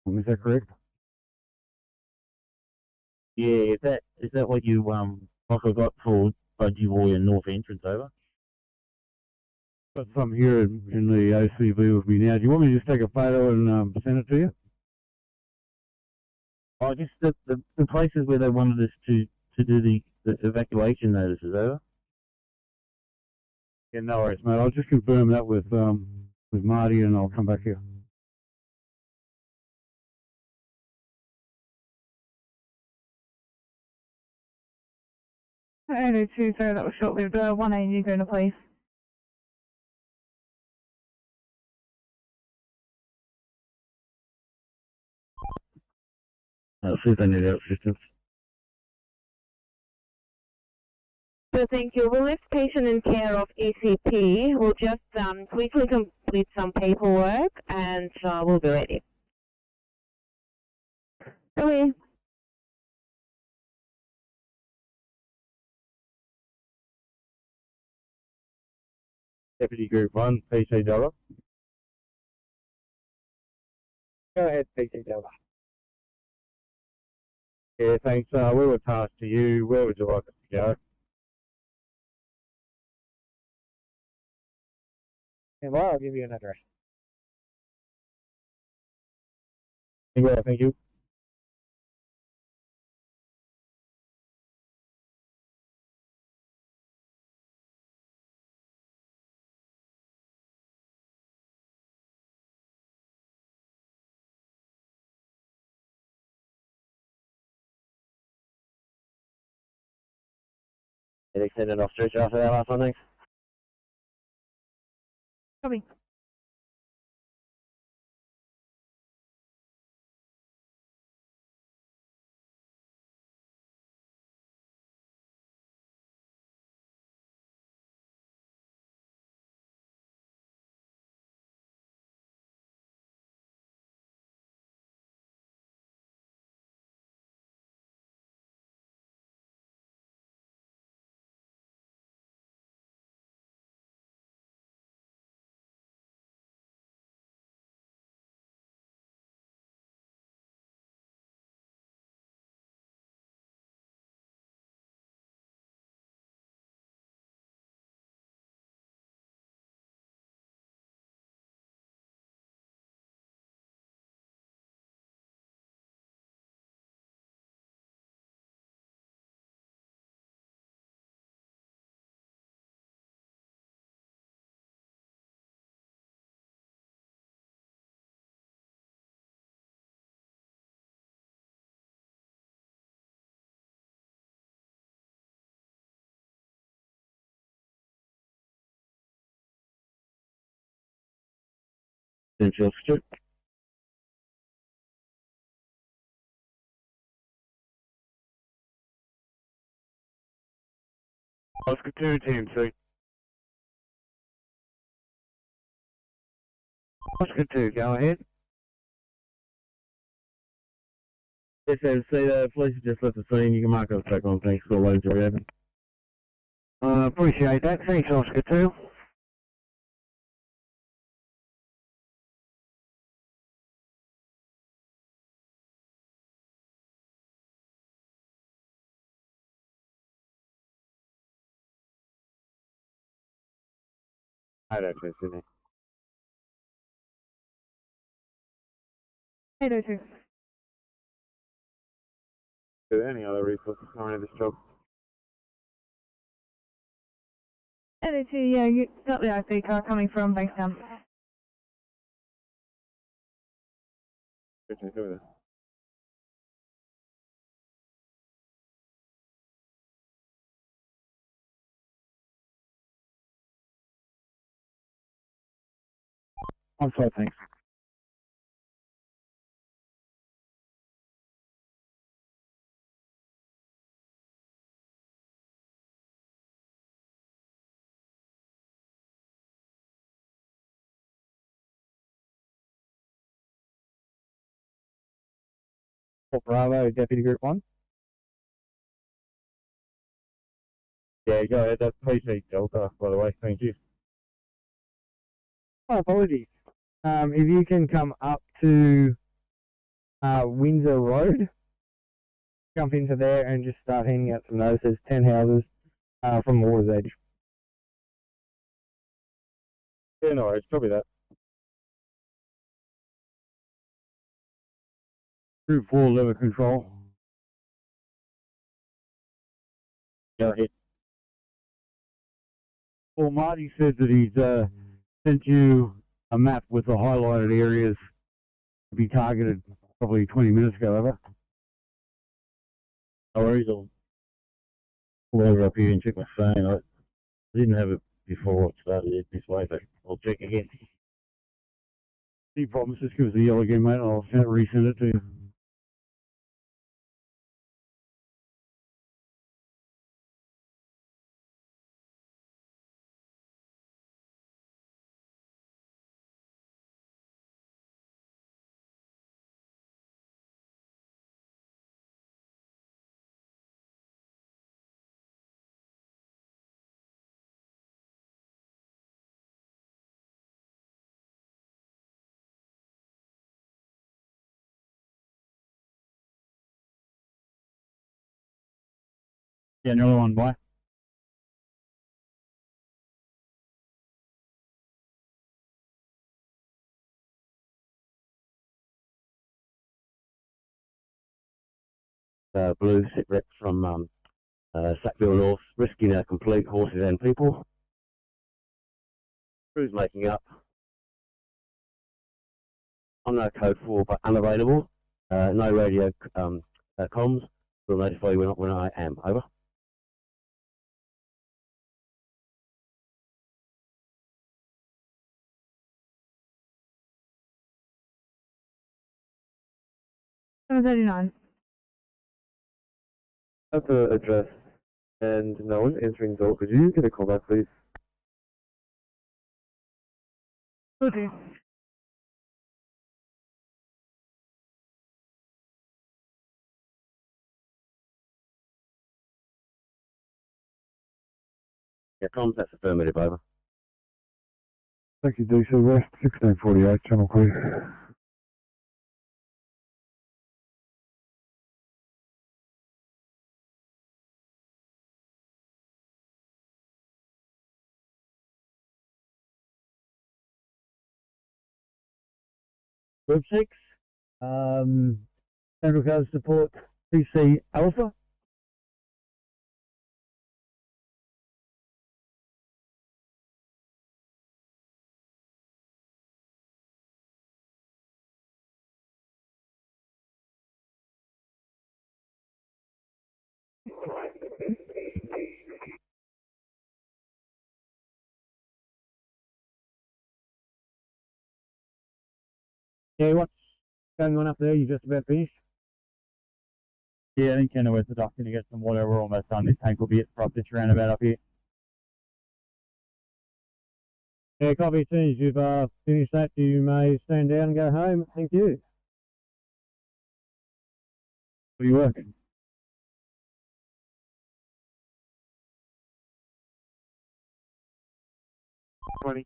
Is that correct? Yeah, is that what you like I got for Budgie Boy and North Entrance over? Got some here in the OCV with me now. Do you want me to just take a photo and send it to you? Oh, just the places where they wanted us to do the evacuation notices over. Yeah, no worries, mate. I'll just confirm that with Marty and I'll come back here. I know too, sorry, that was short-lived. 180 going to place. See if they need our assistance. So thank you. We'll leave patient in care of ECP. We'll just quickly complete some paperwork and we'll be ready. Okay. Deputy Group 1, PC Dollar. Go ahead, PC Dollar. Yeah, thanks. We were tasked to you. Where would you like us to go? And well, I'll give you an address. Yeah, thank you. Did they send it off stretcher after that last one, thanks? Copy. Central Street. Oscar 2, TMC. Oscar 2, go ahead. SMC, the police have just left the scene. You can mark us back on. Thanks for loads of reason. Appreciate that. Thanks, Oscar 2. 802 Sydney. 802. Do any other resources coming to this job? 802, yeah, you got the IC car coming from Bankstown. Okay, go with it. I'm sorry, thanks. Bravo, Deputy Group 1. Yeah, go ahead. That's PC Delta, by the way. Thank you. Oh, apologies. If you can come up to Windsor Road, jump into there and just start handing out some notices, 10 houses from the water's edge. Yeah, no worries. Copy that. Group 4 lever control. Go ahead. Well, Marty said that he's sent you a map with the highlighted areas to be targeted probably 20 minutes ago, ever. No worries, I'll pull over up here and check my phone. I didn't have it before it started it this way, but I'll check again. Any problems, just give us a yell again, mate, and I'll resend it to you. Yeah, another one, bye. Blue sit rep from Sackville North, rescue now complete, horses and people. Crew's making up. I'm no code 4 but unavailable. No radio comms. We'll notify you when I am. Over. $739. That's the address, and no one's answering door. Could you get a call back, please? Okay. Yeah, comms, that's affirmative. Over. Thank you, DC West, 1648, channel clear. Group 6, Central Coast Support, PC Alpha. Yeah, what's going on up there? You just about finished? Yeah, I think NOS is going to get some water. We're almost done. This tank will be it for up this roundabout up here. Yeah, copy. As soon as you've finished that, you may stand down and go home. Thank you. What are you working? 20.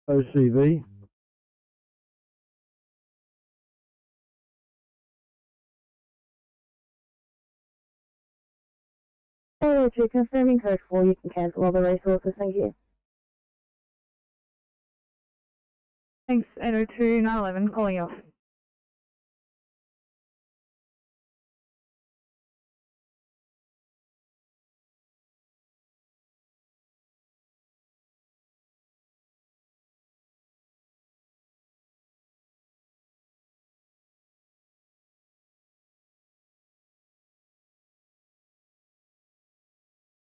OCV. Hello, to confirming code 4, you can cancel all the resources, thank you. Thanks, 802 911, calling you off.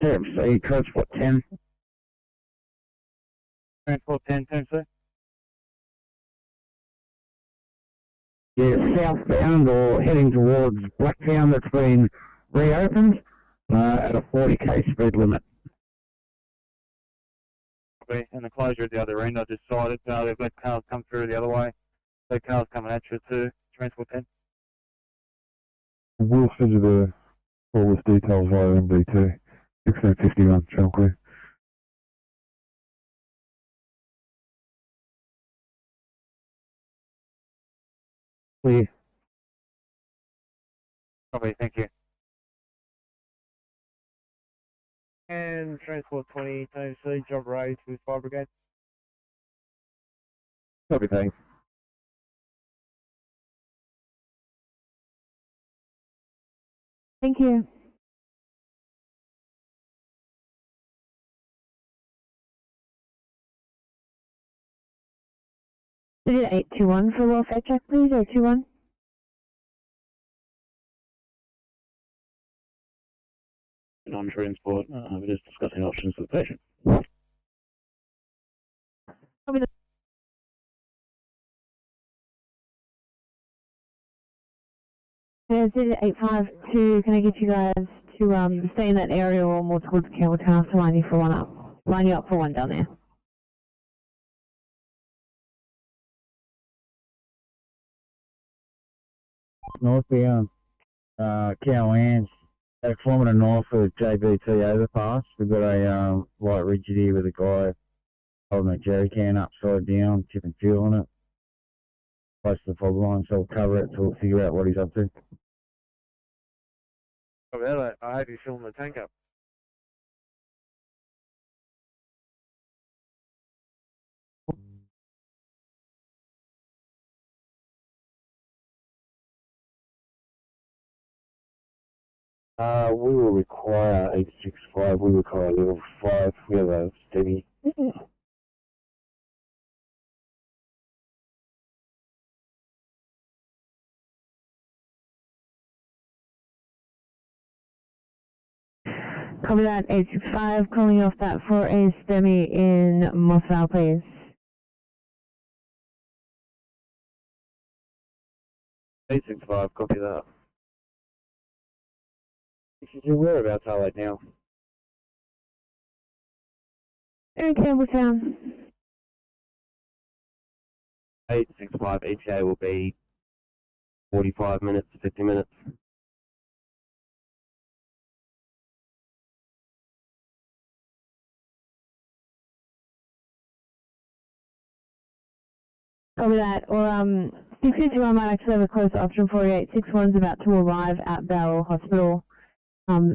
TMC, Transport 10. Transport 10, TMC. Yeah, southbound or heading towards Blacktown that's been reopened at a 40k speed limit. And the closure at the other end, I just sighted, they've let cars come through the other way. So cars coming at you too, Transport 10. We'll send you all this details via MB2. 1651, channel clear. Clear. Copy, thank you. And Transport 20, TMC, job raised with Fire Brigade. Copy, thanks. Thank you. Is it 821 for welfare check, please? 821. On transport, we're just discussing options for the patient. Is it 852? Can I get you guys to stay in that area or more towards Campbelltown to line you up for one down there? Northbound, Cowan, a kilometre north of JBT overpass. We've got a light rigid here with a guy holding a jerry can upside down, tipping fuel on it. Close to the fog line, so we'll cover it till we'll figure out what he's up to. I hope you're filling the tank up. We will require 865, we require level 5, we have a steady. Copy that, 865, calling off that for a STEMI in Mossvale, please. Eight 6-5, copy that. Your whereabouts are they now? In Campbelltown. 865 ETA will be 45 minutes to 50 minutes. Copy that, or 651 might actually have a close option for you. 861's about to arrive at Barrel Hospital.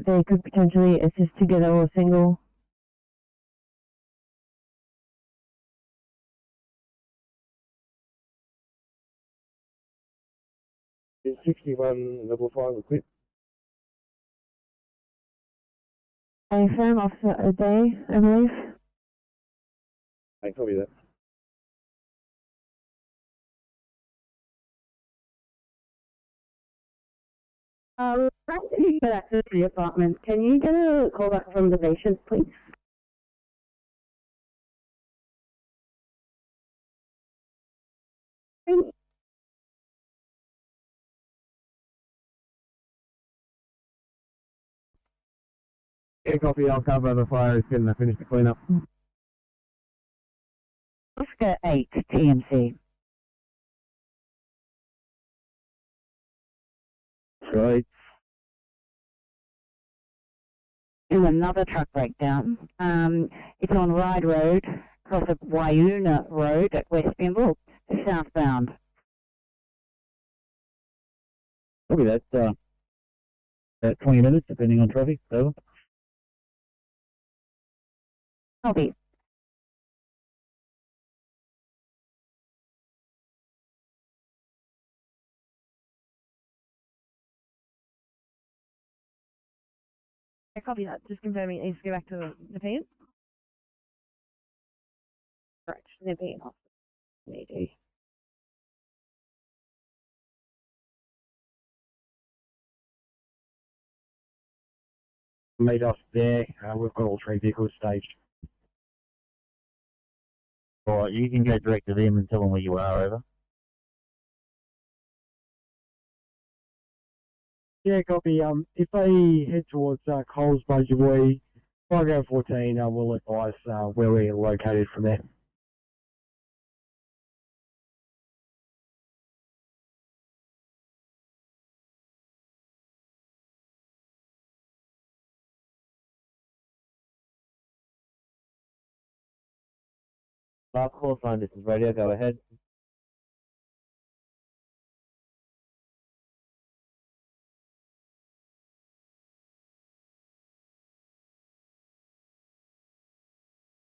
They could potentially assist together or single. Is 61 level 5 equipped? A firm officer a day, I believe. I copy that. Trying to get access to the apartment. Can you get a call back from the patient, please? Yeah, copy, I'll cover the fire as soon as I finish the cleanup. Oscar 8, TMC. Right. In another truck breakdown. It's on Ride Road, across a Waiuna Road at West Pymble, southbound. Probably that's about 20 minutes, depending on traffic. Over. Copy. I copy that. Just confirming it needs to go back to the Nepean. Correct. Nepean. Maybe. Meet us there. We've got all 3 vehicles staged. All right, you can go direct to them and tell them where you are. Over. Yeah, copy. If they head towards Coles, Budgie, 514, we'll advise where we're located from there. Last call sign, this is radio, go ahead.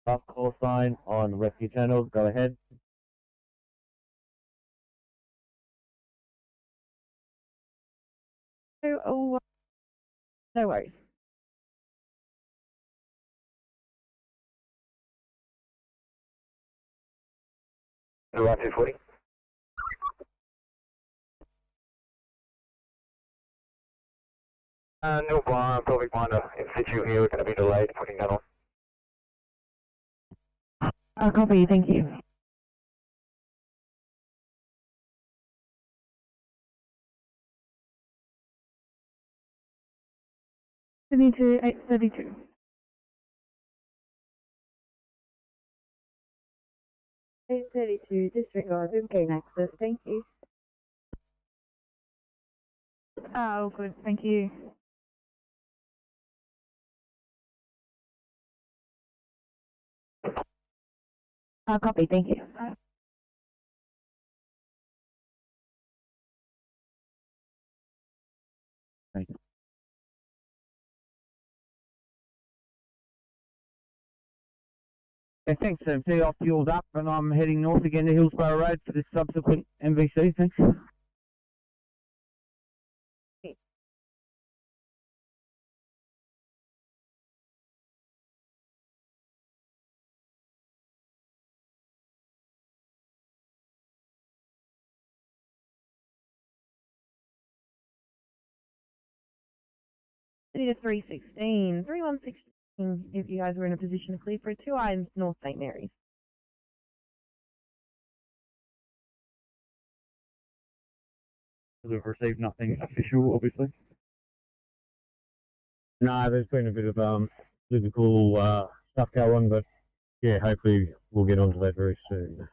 Last call sign on rescue channel, go ahead. Oh, no worries. Right, 240. No blind, pelvic blinder in situ here. We're going to be delayed putting that on. Copy, thank you. Sydney to 832. District Guard, gain access, thank you. Oh, good, thank you. Copy, thank you. Thank you. Yeah, thanks, MT. I've fueled up and I'm heading north again to Hillsborough Road for this subsequent MVC. Thanks. Sydney to 316. 3116 if you guys were in a position to clear for a 2 items North St. Mary's. We've received nothing official, obviously. No, there's been a bit of physical stuff going on, but yeah, hopefully we'll get onto that very soon.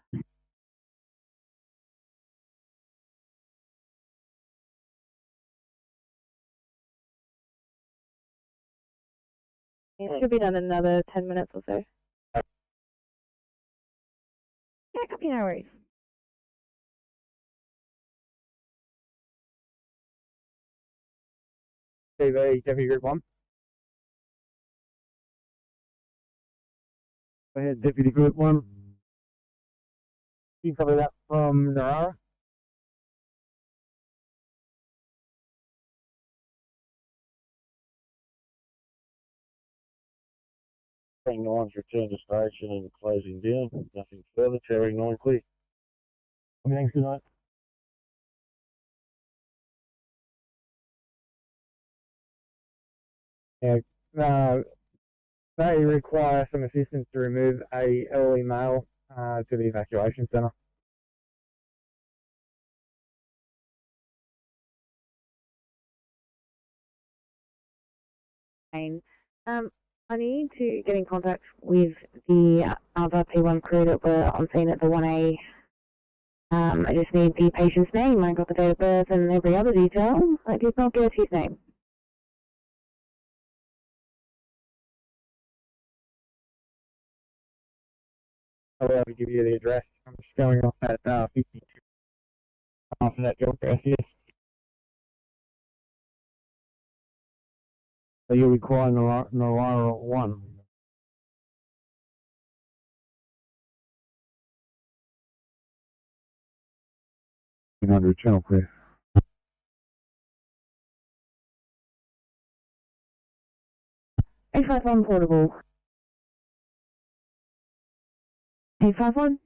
It should be done in another 10 minutes or so. Yeah, copy, no worries. TV, Deputy Group 1. Go ahead, Deputy Group 1. You can cover that from Narara. Train 9's returned to station and closing down. Nothing further. Chairing 9 clear. Everything's good night. Yeah, they require some assistance to remove a elderly male to the evacuation centre. I need to get in contact with the other P1 crew that were on scene at the 1A. I just need the patient's name. I got the date of birth and every other detail. I did not get his name. I'll be able to give you the address. I'm just going off at 52 after that job address, yes. So you require Naraira 1. Channel clear. A51 portable. A51?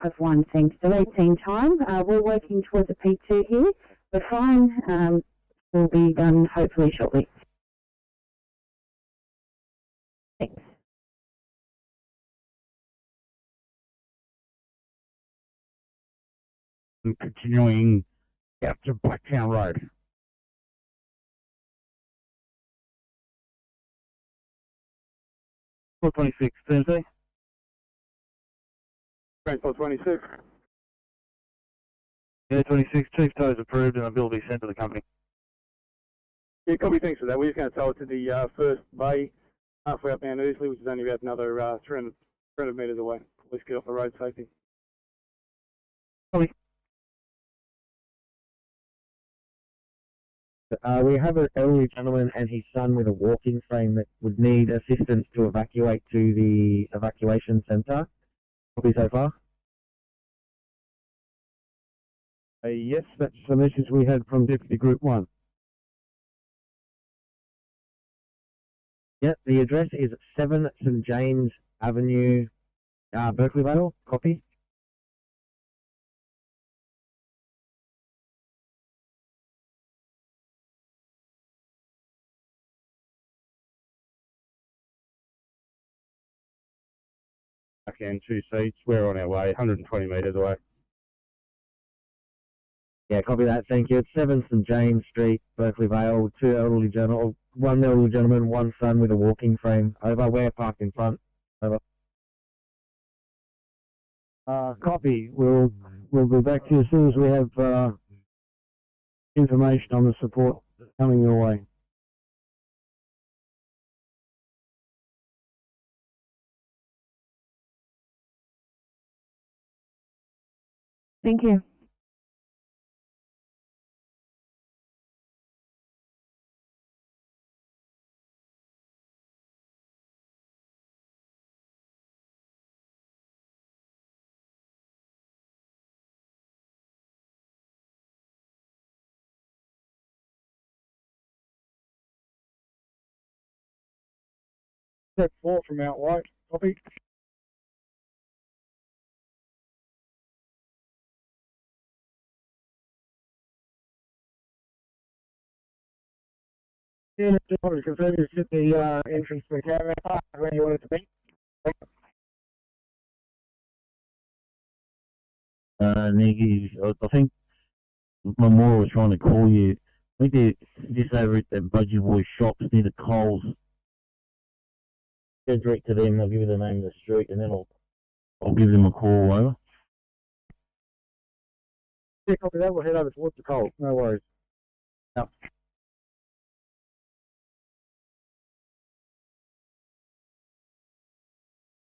F1, thanks. So 18 time. We're working towards a P2 here. We're fine. Will be done hopefully shortly. Thanks. And continuing out to Blacktown Road. Four 26 Thursday. Transport 26. Yeah, 26. Chief tows approved and a bill will be sent to the company. Yeah, copy, thanks for that. We're just going to tow it to the first bay, halfway up Mount Ousley, which is only about another 300 metres away. Let's get off the road safety. Copy. We have an elderly gentleman and his son with a walking frame that would need assistance to evacuate to the evacuation centre. Copy so far? Yes, that's the message we had from Deputy Group 1. Yep, the address is 7 St James Avenue, Berkeley Vale. Copy. Okay, and 2 seats. We're on our way, 120 metres away. Yeah, copy that. Thank you. It's 7 St James Street, Berkeley Vale. One elderly gentleman, one son with a walking frame. Over. We're parked in front. Over. Copy. We'll go back to you as soon as we have information on the support coming your way. Thank you. Step 4 from out white. Copy. Yeah, just wanted to confirm you set the entrance to the caravan park where you want it to be. Nicky, I think Memorial was trying to call you. I think they're just over at the Budgie Boy shops near the Coles. Go direct to them, they'll give you the name of the street, and then I'll give them a call over. Yeah, copy that. We'll head over towards the Coles. No worries. Yep.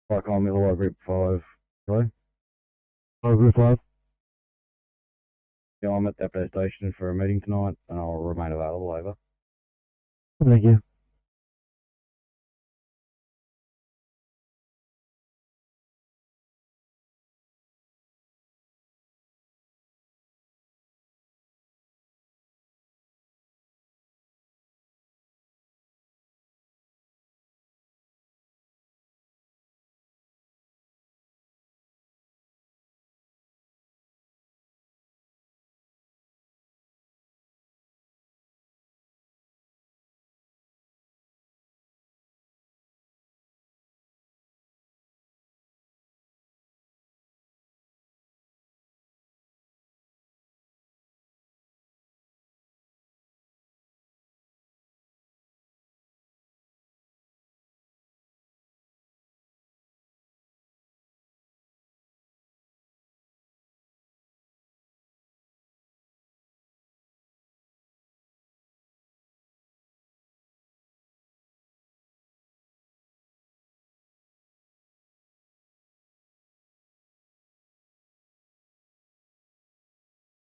Like on Middle Group 5. Sorry? Group 5? Yeah, I'm at that station for a meeting tonight, and I'll remain available over. Thank you.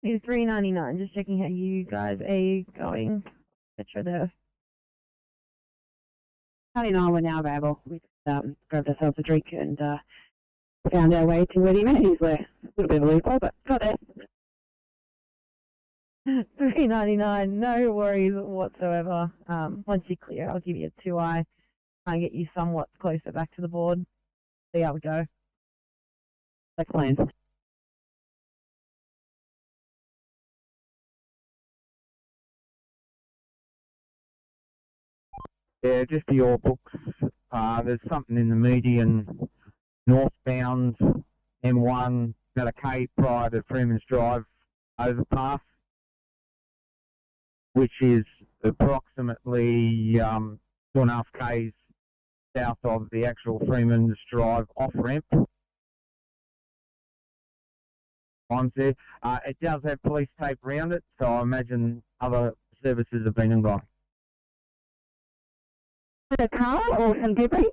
It's 399. Just checking how you guys are going. Etc. There. 99 we're now available. We just grabbed ourselves a drink and found our way to where the amenities were. A little bit of a loophole, but got there. 399. No worries whatsoever. Once you clear, I'll give you a 2i. Try and get you somewhat closer back to the board. See how we go. Excellent. Yeah, just for your books, there's something in the median northbound M1 about a K prior to Freeman's Drive overpass, which is approximately 2.5 Ks south of the actual Freeman's Drive off-ramp. There. It does have police tape around it, so I imagine other services have been involved. A car or some debris?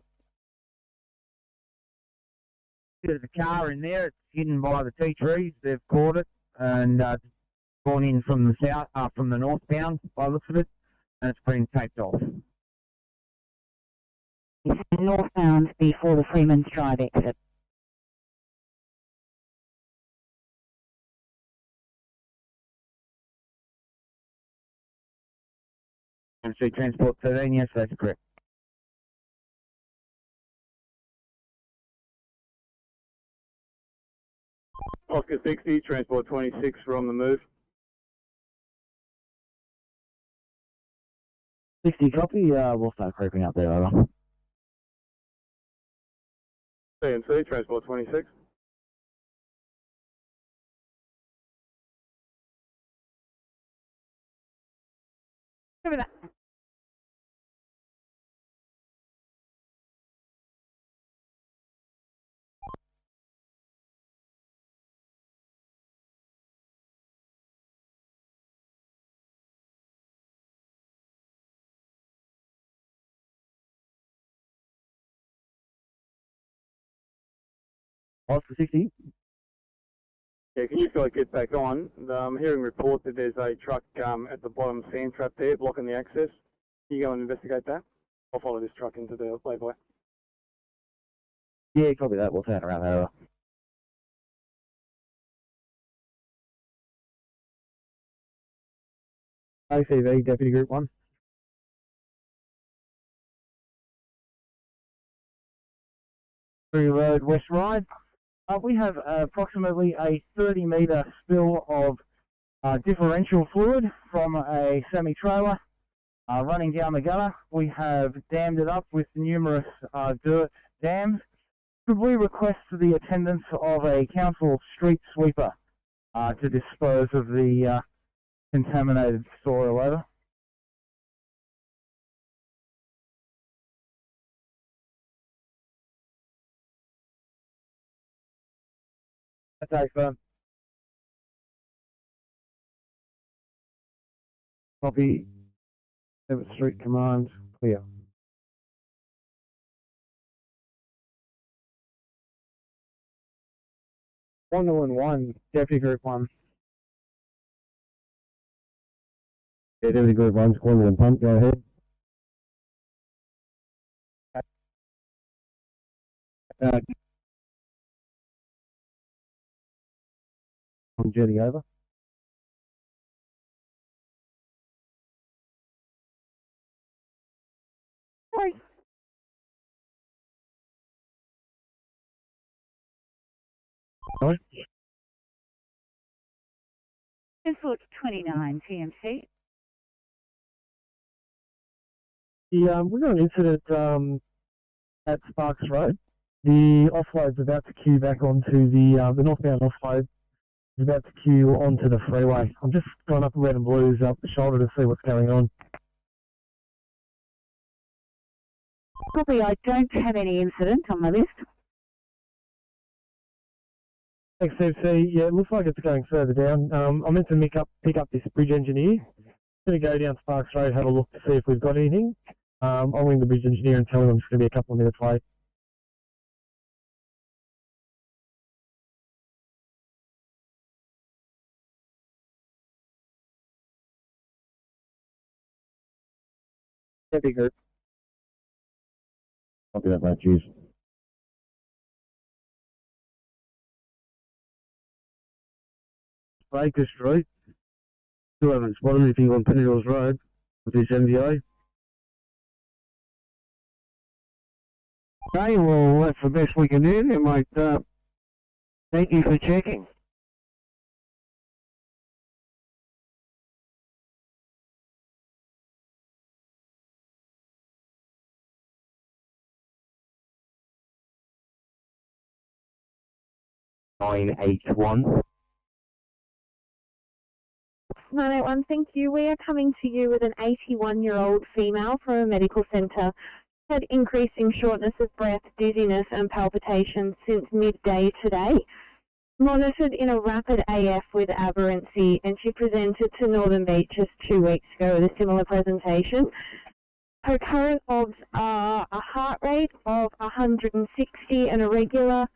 There's a car in there. It's hidden by the tea trees. They've caught it and gone in from the south, from the northbound by the looks of it, and it's been taped off. It's northbound before the Freeman's Drive exit. MC Transport 13, yes, that's correct. Oscar 60, Transport 26, we're on the move. 60 copy, we'll start creeping up there, over. CMC, Transport 26. Cover that. Oscar 60. Yeah, can you guys get back on? I'm hearing report that there's a truck at the bottom sand trap there blocking the access. Can you go and investigate that? I'll follow this truck into the playboy. Yeah, copy that. We'll turn around over. ACV, Deputy Group 1. Free Road, West Ride. We have approximately a 30-metre spill of differential fluid from a semi-trailer running down the gutter. We have dammed it up with numerous dirt dams. Could we request the attendance of a council street sweeper to dispose of the contaminated soil over? Okay, firm. Copy. 7th Street Command, clear. One, Deputy Group 1. Yeah, Deputy Group 1's Corner and Pump, go ahead. On jetty over. Sorry. Sorry? Transport 29, TMC. Yeah, we got an incident at Sparks Road. The offload's about to queue back onto the northbound offload is about to queue onto the freeway. I'm just going up red and blues up the shoulder to see what's going on. Copy, I don't have any incident on my list. Thanks, CFC. Yeah, it looks like it's going further down. I meant to pick up this bridge engineer. I'm going to go down Sparks Road, have a look to see if we've got anything. I'll ring the bridge engineer and tell him I'm just going to be a couple of minutes late. Copy, Kurt. Copy that, mate. Cheers. Baker Street. Still haven't spotted anything on Penny Hills Road with this MVA. Okay, well, that's the best we can do there, mate. Thank you for checking. Nine eight one. 981, thank you. We are coming to you with an 81-year-old female from a medical centre. Had increasing shortness of breath, dizziness and palpitations since midday today. Monitored in a rapid AF with aberrancy, and she presented to Northern Beaches 2 weeks ago with a similar presentation. Her current odds are a heart rate of 160 and irregular,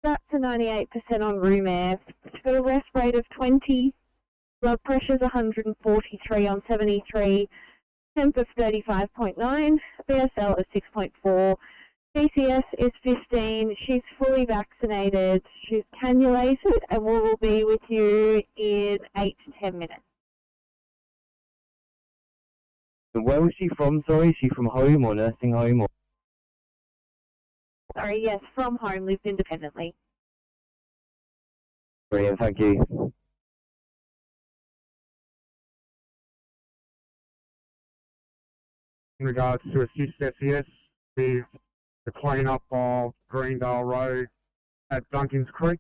up to 98% on room air. She's got a rest rate of 20. Blood pressure's 143 on 73, temp of 35.9, BSL is 6.4, BCS is 15, she's fully vaccinated, she's cannulated, and we will be with you in 8 to 10 minutes. Where was she from, sorry? Is she from home or nursing home? Or? Sorry, yes, from home, lived independently. Brilliant, thank you. In regards to assist SES with the clean-up of Greendale Road at Duncan's Creek.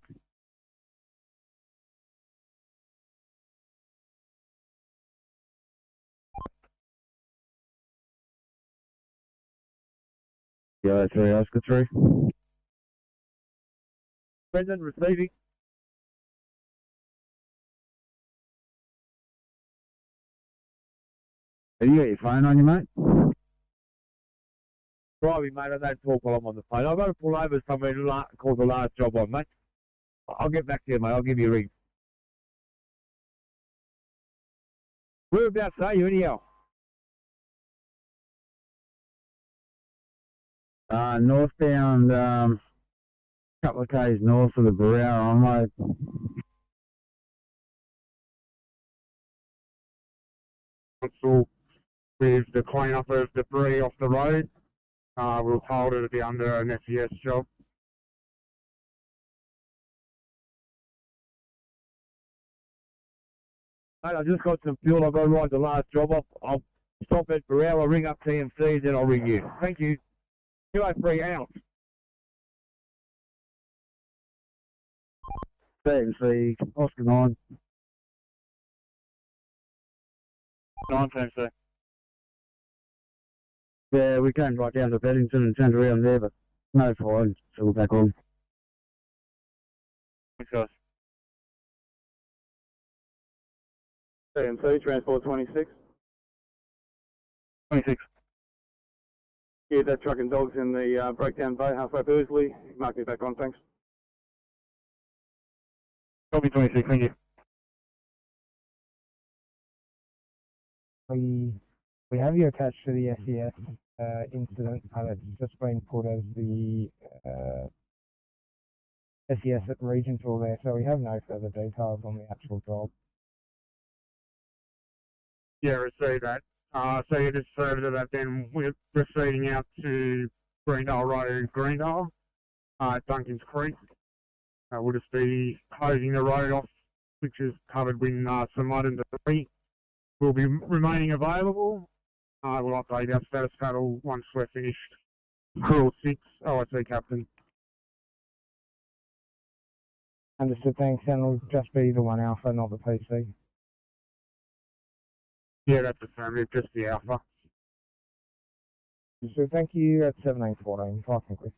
Yeah, 3 Oscar 3. Brendan receiving. Have you got your phone on you, mate? Driving, mate, I don't talk while I'm on the phone. I've got to pull over somewhere called the last job on, mate. I'll get back to you, mate. I'll give you a ring. Whereabouts are you, anyhow? Northbound, couple of k's north of the Barrow on road. Council with the clean-up of debris off the road. We were told it would be under an SES job. Mate, I just got some fuel. I've got to ride the last job off. I'll stop at Barrow. I'll ring up TMC, then I'll ring you. Thank you. 203 out. TMC, Oscar 9. 9 TMC. Yeah, we came right down to Beddington and turned around there, but no fine, so we're back on. Thanks, guys. TMC, Transport 26. 26. Yeah, that truck and dogs in the breakdown bay halfway Bursley. Mark me back on, thanks. Copy 26, thank you. We have you attached to the SES incident, and it's just been put as the SES at Regental there, so we have no further details on the actual job. Yeah, receive that. So you just further that then we're proceeding out to Greendale Road, Greendale, at Duncan's Creek. We'll just be closing the road off, which is covered with some mud and debris. We'll be remaining available. We'll update our status paddle once we're finished. Crew 6, OIC Captain. Understood, thanks, and it'll just be the 1 Alpha, not the PC. Yeah, that's affirmative, just the Alpha. So thank you at 1714, 5 quick.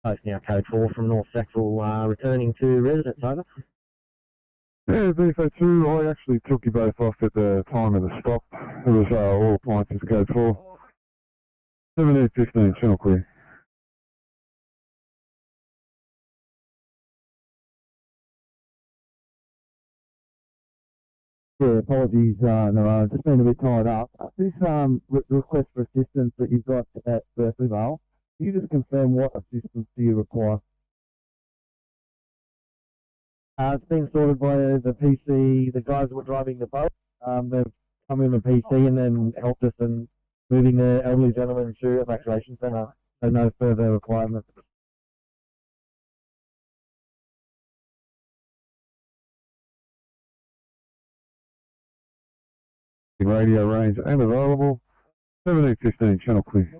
Post now code 4 from North Saxville, returning to residence, over. Yeah, VFO2, I actually took you both off at the time of the stop. It was all appliances code 4. 1715, channel clear. Yeah, apologies, no, I've just been a bit tied up. This request for assistance that you've got at Berkeley Vale, can you just confirm what assistance do you require? It's been sorted by the PC, the guys that were driving the boat. They've come in the PC and then helped us in moving the elderly gentleman to evacuation centre. So no further requirements. Radio range and available. 1715, channel clear.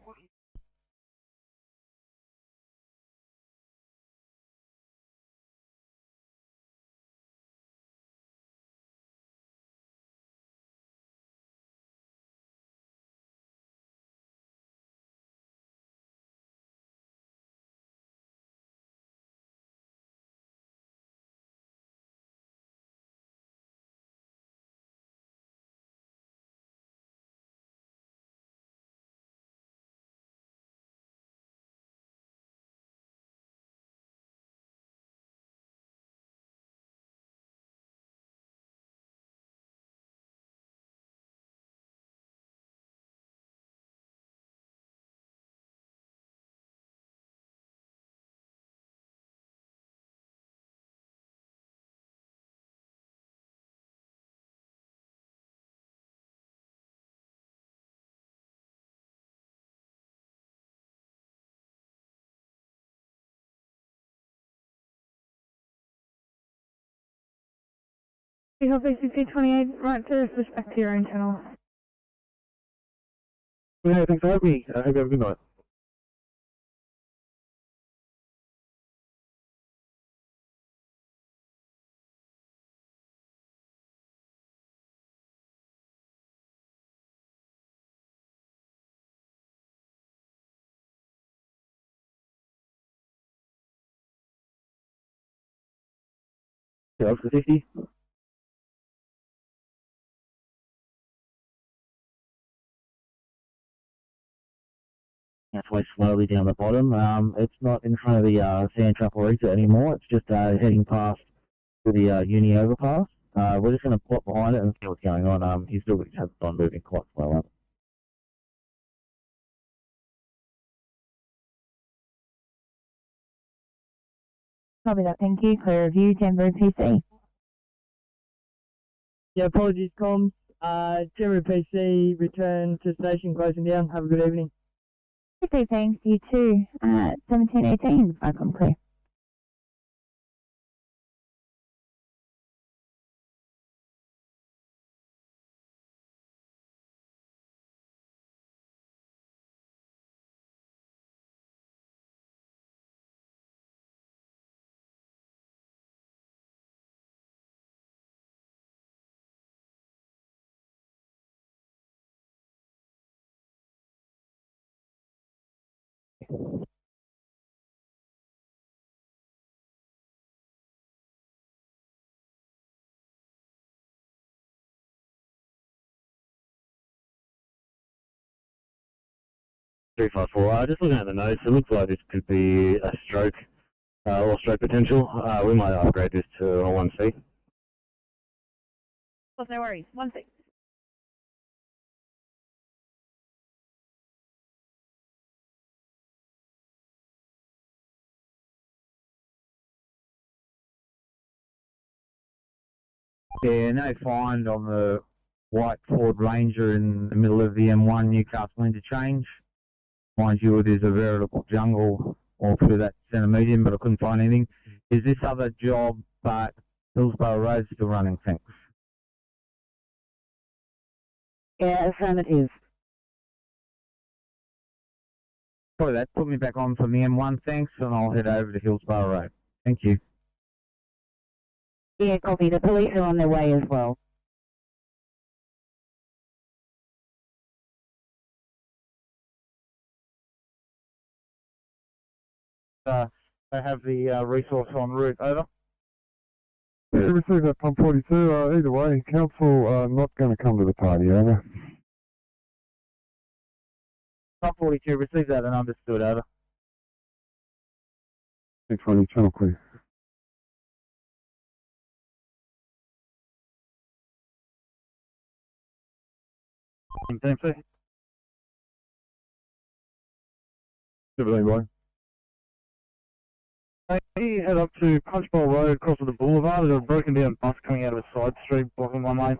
You have ACT 28 right to switch back to your own channel. Yeah, thanks for having me. I hope you have a good night. Yeah, up to 50. Halfway slowly down the bottom. It's not in front of the sand trap or exit anymore. It's just heading past to the uni overpass. We're just going to plot behind it and see what's going on. He's still has on moving quite slow. Copy that, thank you. Clear review, Jamboree PC. Yeah, apologies, comms. Jamboree PC, return to station, closing down. Have a good evening. Okay, thanks. You too. 1718, back on clear. Three five four. Just looking at the notes, it looks like this could be a stroke or stroke potential. We might upgrade this to a 1C. Well, no worries. 1-6. Yeah, no find on the white Ford Ranger in the middle of the M1 Newcastle interchange. Mind you, it is a veritable jungle all through that centre median, but I couldn't find anything. Is this other job, but Hillsborough Road's still running, thanks? Yeah, affirmative. Probably that. Put me back on from the M1, thanks, and I'll head over to Hillsborough Road. Thank you. Yeah, copy. The police are on their way as well. They have the resource en route, over. Yeah, received that pump 42. Either way, council not going to come to the party, over. Pump 42, received that and understood, over. 620, channel clear. TMC. 17 boy. He head up to Punchbowl Road, across to the boulevard. There's a broken down bus coming out of a side street, blocking one lane.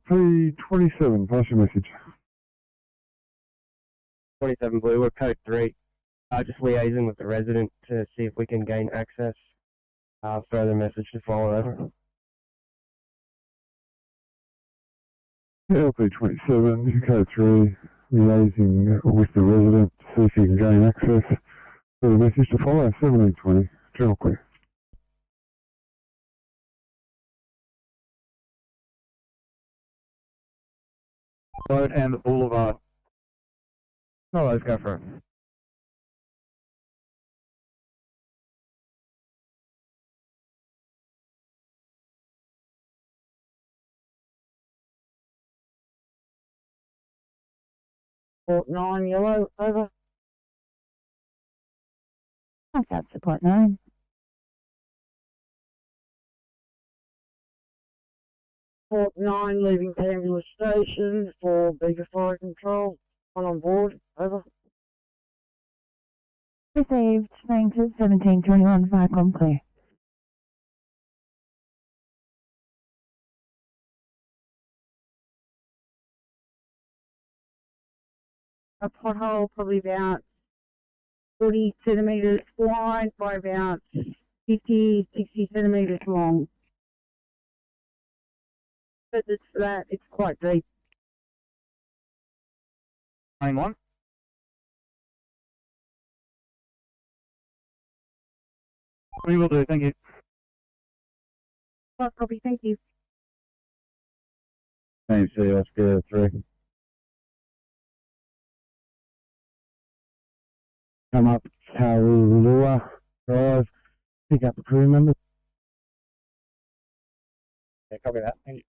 P27, pass your message. 27 Blue, we're code 3. Just liaising with the resident to see if we can gain access. Further message to follow over. LP27, code 3, liaising with the resident to see if you can gain access. Further message to follow, 1720, general clear. Road and the boulevard. No, let's go for it. Port 9 yellow, over. That's support 9. Port 9 leaving Tambula Station for Beaker Fire Control. On board, over. Received. Thanks. 1721. 5 clear. A pothole probably about 40 centimetres wide by about 50, 60 centimetres long. But it's that, it's quite deep. Main 1. We will do, thank you. Well, copy, thank you. TMC, Oscar 3. Come up Kaulua Drive, pick up the crew members. Yeah, copy that, thank you.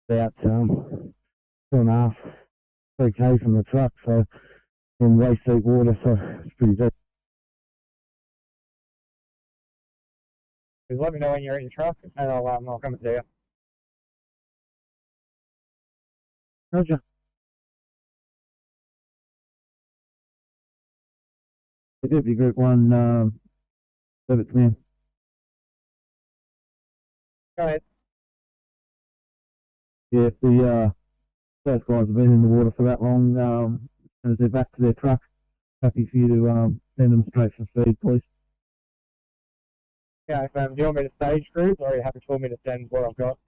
About 2.5, 3k from the truck, so in waist deep water, so it's pretty deep. Just let me know when you're in your truck, and I'll come and see you. Roger. Deputy Group 1, service man. Go ahead. Yeah, if the those guys have been in the water for that long, as they're back to their truck, happy for you to send them straight for feed, please. Yeah, do you want me to stage group, or are you happy for me to send what I've got?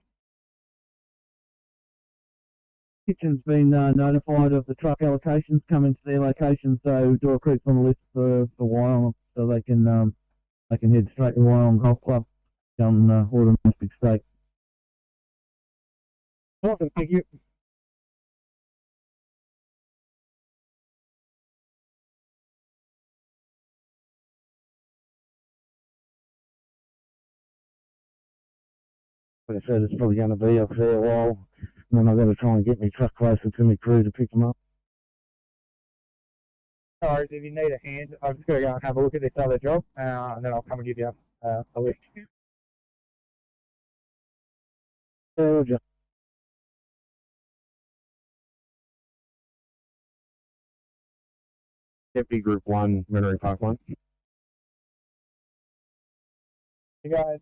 Kitchen's been notified of the truck allocations coming to their location, so Dora Creek's on the list for Wyong, so they can head straight to Wyong Golf Club down Autumn Big State. Awesome, thank you. Like I said, it's probably going to be a fair while, and then I've got to try and get my truck closer to my crew to pick them up. Alright, if you need a hand, I'm just going to go and have a look at this other job, and then I'll come and give you a list. Roger. Deputy Group 1, Minery Park 1. You guys?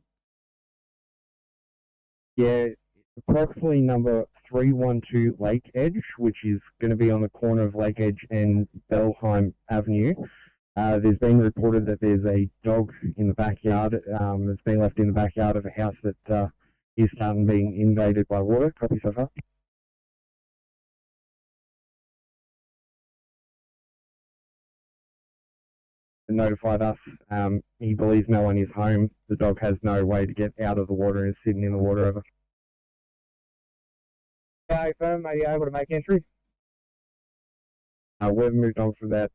Yeah, approximately number 312 Lake Edge, which is going to be on the corner of Lake Edge and Belheim Avenue. There's been reported that there's a dog in the backyard that's been left in the backyard of a house that is starting being invaded by water. Copy so far. Notified us. He believes no one is home. The dog has no way to get out of the water and is sitting in the water. Over. Okay, firm, are you able to make entry? We've moved on from that.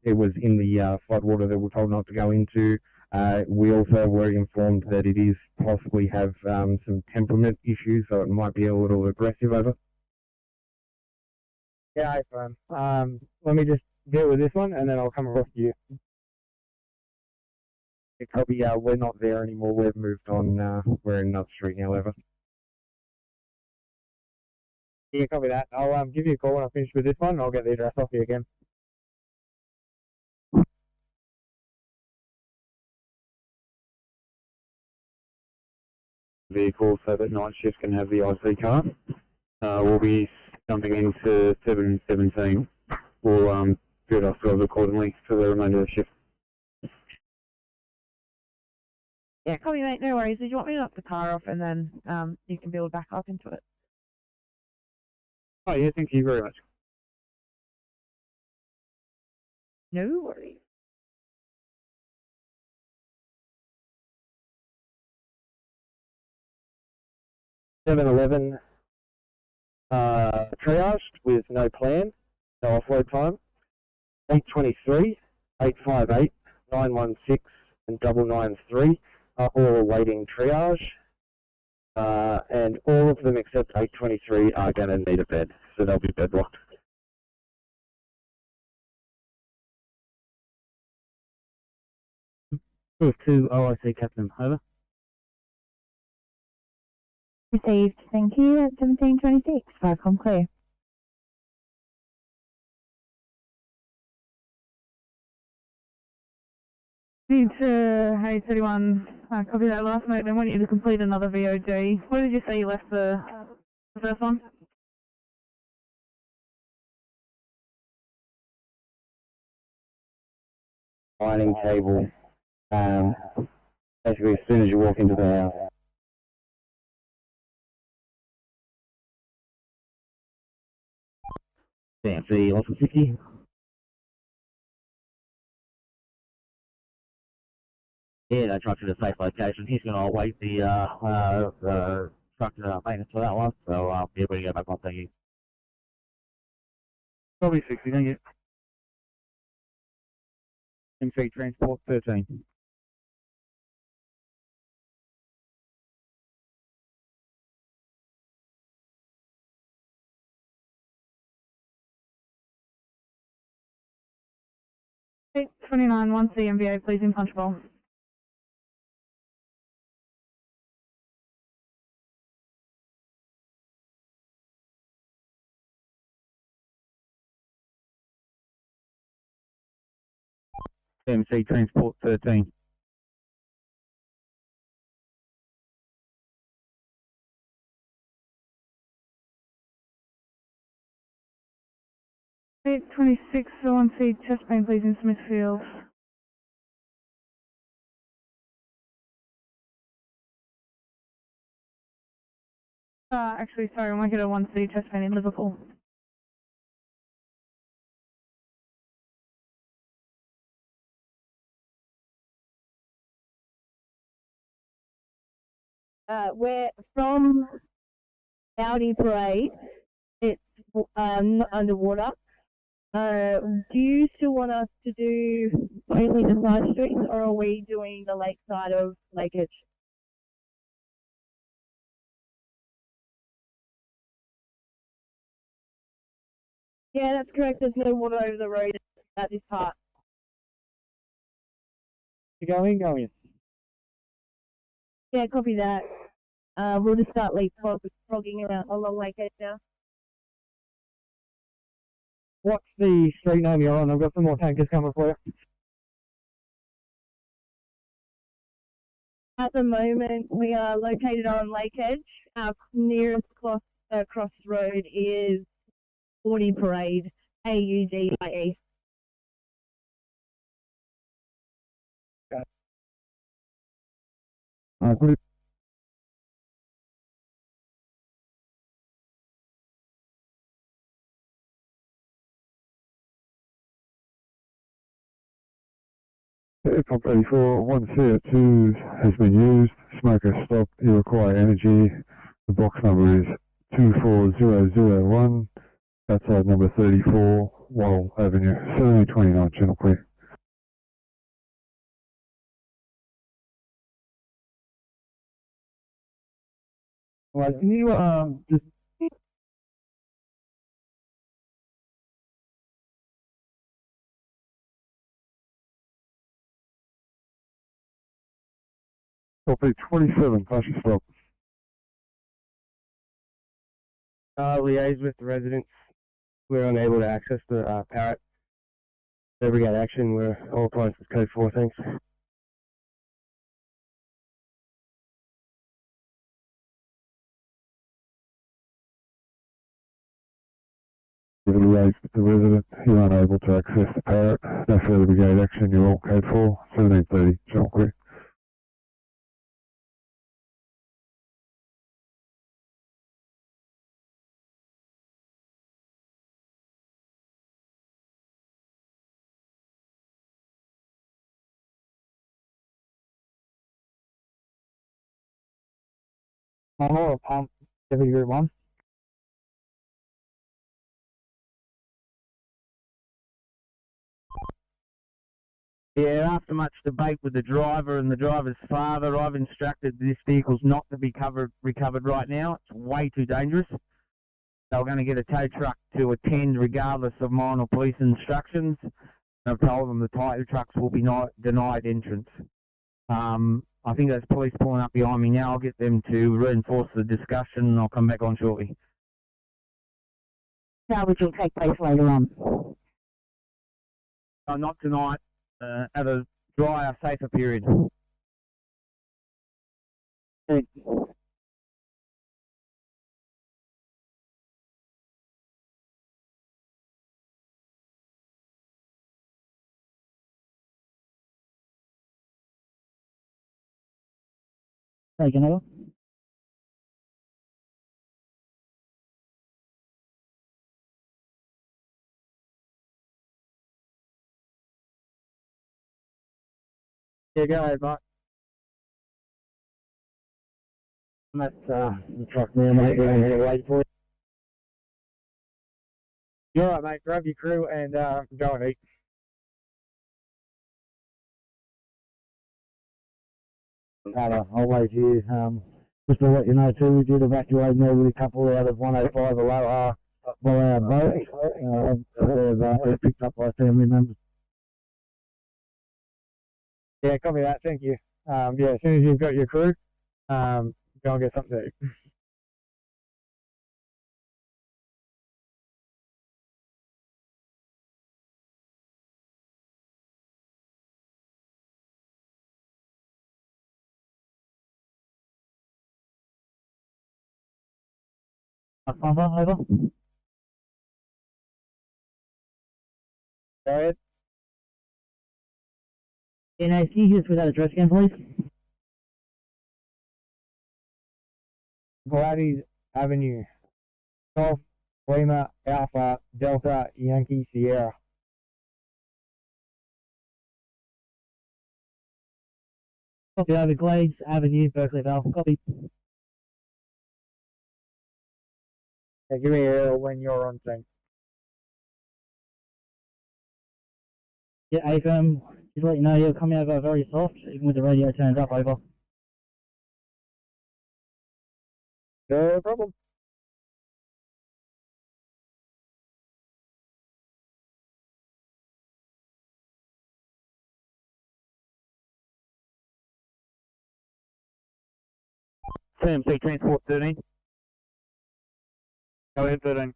It was in the floodwater that we're told not to go into. We also were informed that it is possibly have some temperament issues, so it might be a little aggressive. Over. Yeah, firm. Let me just deal with this one, and then I'll come across to you. Yeah, copy. We're not there anymore. We've moved on. We're in another street now, over. Yeah, copy that. I'll give you a call when I finish with this one. And I'll get the address off you again. Vehicle so that night shift can have the IC card. We'll be jumping into 717. We'll build ourselves accordingly for the remainder of the shift. Yeah, copy, mate. No worries. Did you want me to knock the car off and then you can build back up into it? Oh yeah, thank you very much. No worries. Triaged with no plan, no offload time. 823, 858, 916, and 993 are all awaiting triage. And all of them except 823 are going to need a bed, so they'll be bed blocked. To OIC Captain, over. Received. Thank you. At 1726. Vicom clear. Need to, hey 31, copy that last note, then want you to complete another VOD. Where did you say you left the first one? Lining cable, basically as soon as you walk into the house. Fancy, also 50. Yeah, that truck's at a safe location. He's going to await the truck maintenance for that one. So, yeah, we go back on. Thank you. Probably 60, thank you. MC Transport 13. Hey 29, 1 CMVA, please in punchbowl. MC Transport 13. Hey 26, 1 C chest pain, please in Smithfield. Actually, sorry, I might get a 1C chest pain in Liverpool. We're from Audi Parade. It's not underwater. Do you still want us to do only the side streets, or are we doing the lakeside of Lake Edge? Yeah, that's correct. There's no water over the road at this part. You going? Going. Yeah, copy that. We'll just start leapfrogging around along Lake Edge now. What's the street name you're on? I've got some more tankers coming for you. At the moment, we are located on Lake Edge. Our nearest crossroad is Audi Parade, AUDIE. Good. Aircraft 84, 1 CO2 has been used. Smoker stop, you require energy. The box number is 24001. Outside number 34, Wall Avenue, 7029, channel clear. Well, can you just Copy 27, partial stop. Liaise with the residents. We're unable to access the Parrot. Brigade action. We're all applies with code 4, thanks. Liaise with the resident. You're unable to access the Parrot. No further brigade action. You're all code 4. 1730. Channel clear. Oil pump, Deputy Group 1. Yeah, after much debate with the driver and the driver's father, I've instructed this vehicle's not to be recovered right now. It's way too dangerous. They were going to get a tow truck to attend regardless of mine or police instructions. I've told them the tow trucks will be denied entrance. I think there's police pulling up behind me now. I'll get them to reinforce the discussion and I'll come back on shortly. Salvage will take place later on. Not tonight, at a drier, safer period. Good. Taking over. Yeah, go ahead, Mike. I'm at the truck now, mate. We're going to wait for you. You're alright, mate. Grab your crew and go and eat. I'll wait here. Just to let you know too, we did evacuate me with a couple out of 105 below by our boat. They've picked up by family members. Yeah, copy that. Thank you. Yeah, as soon as you've got your crew, go and get something to eat. Over. Go ahead. NAC, just with that address again, please. Gladys Avenue, Golf, Lima, Alpha, Delta, Yankee, Sierra. Copy over, Glades Avenue, Berkeley Vale. Copy. Yeah, give me a when you're on thing. Yeah, AFM, just let you know you're coming over very soft, even with the radio turned up, over. No problem. CMC Transport 13. Go ahead, 13.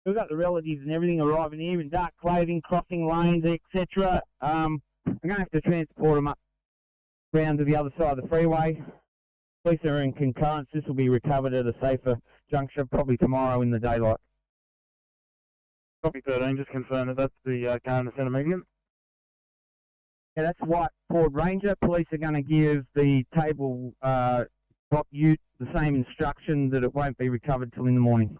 We've got the relatives and everything arriving here in dark clothing, crossing lanes, etc. I'm going to have to transport them up round to the other side of the freeway. Police are in concurrence. This will be recovered at a safer juncture, probably tomorrow in the daylight. Copy 13, just confirm that that's the car in the centre median. Yeah, that's White Ford Ranger. Police are going to give the table top ute the same instruction that it won't be recovered till in the morning.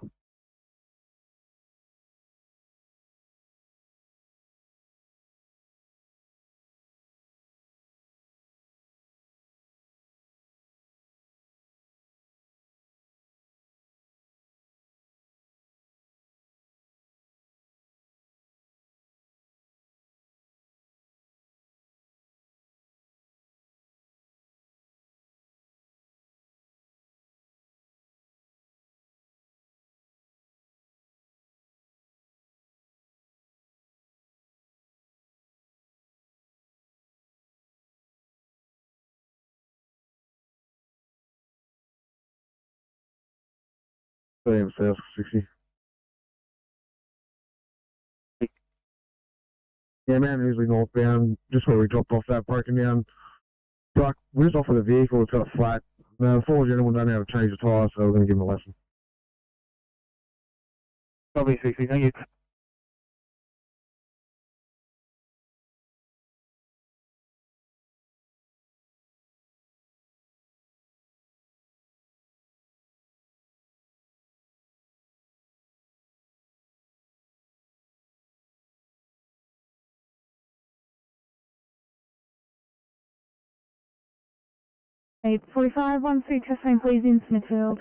CM South 60. Yeah, Mount Ousley northbound, just where we dropped off that broken down truck. We're just off with a vehicle, it's got a flat. The four gentlemen don't know how to change the tyre, so we're going to give them a lesson. Copy 60, thank you. Eight 45, 1 3 testing please in Smithfield.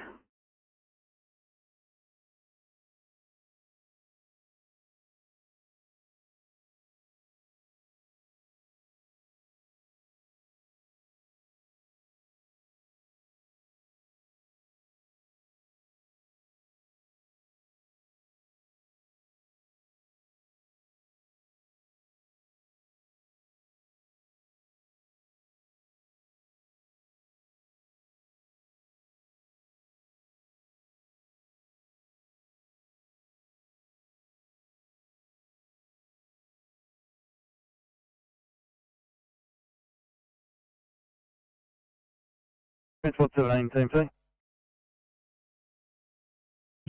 Transport 17, team C.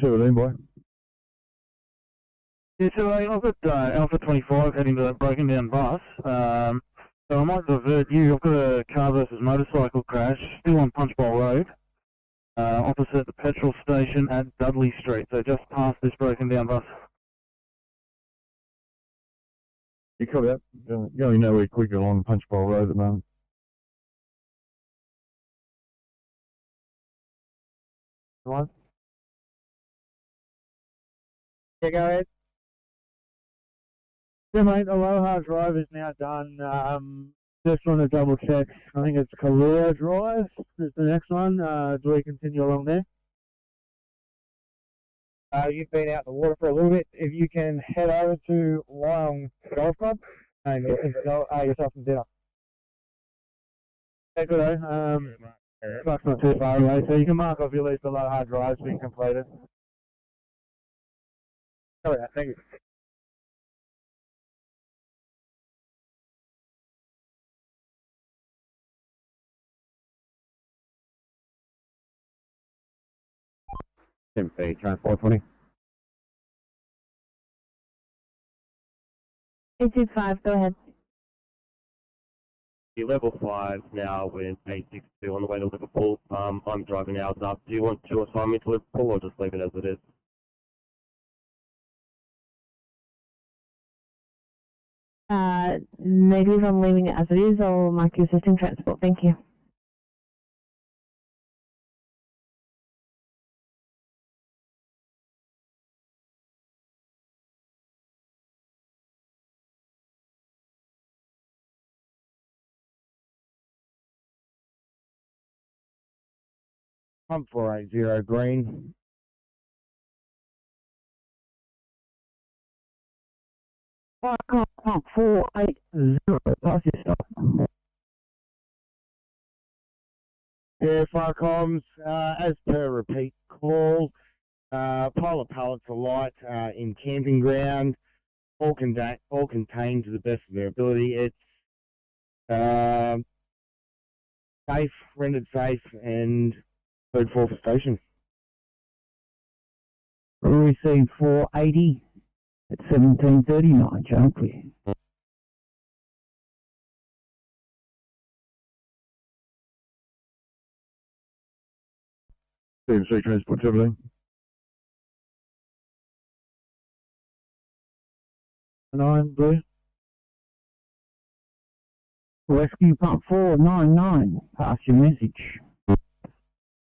17, boy. Yeah, so I've got Alpha 25 heading to that broken down bus. So I might divert you. I've got a car versus motorcycle crash, still on Punchbowl Road, opposite the petrol station at Dudley Street, so just past this broken down bus. You copy that? You only know we're quicker along Punchbowl Road at the moment. One. Yeah, go ahead. Yeah, mate, Aloha Drive is now done. Just want to double check. I think it's Kalia Drive is the next one. Do we continue along there? You've been out in the water for a little bit. If you can head over to Wyong Golf Club and enjoy yourself some dinner. Yeah, good, truck's not too far away, so you can mark off your list Aloha Drive's been completed. Oh yeah, thank you. Tim Transport 20. 825, go ahead. Level 5 now with A62 on the way to Liverpool. I'm driving hours up. Do you want to assign me to Liverpool or just leave it as it is? Negative, I'm leaving it as it is. I'll mark you assisting transport. Thank you. Pump 480 green. Pump 480, pass yourself. Yeah, fire comms, as per repeat call, pile of pallets of light in camping ground, all contained to the best of their ability. It's safe, rendered safe, and code 4 for station. We received 480 at 1739, jump clear. CMC Transport 17. Blue. Rescue pump 499, pass your message.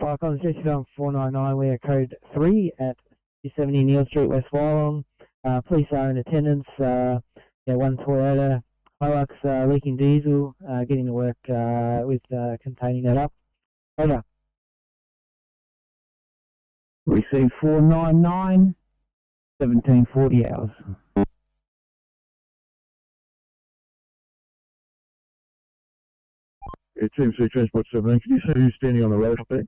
Fire comms just on 499, we are code 3 at 270 Neil Street, West Wyong. Police are in attendance. One Toyota Hilux leaking diesel, getting to work with containing that up. Over. Received 499, 1740 hours. Yeah, CMC Transport 17. Can you see who's standing on the road up there?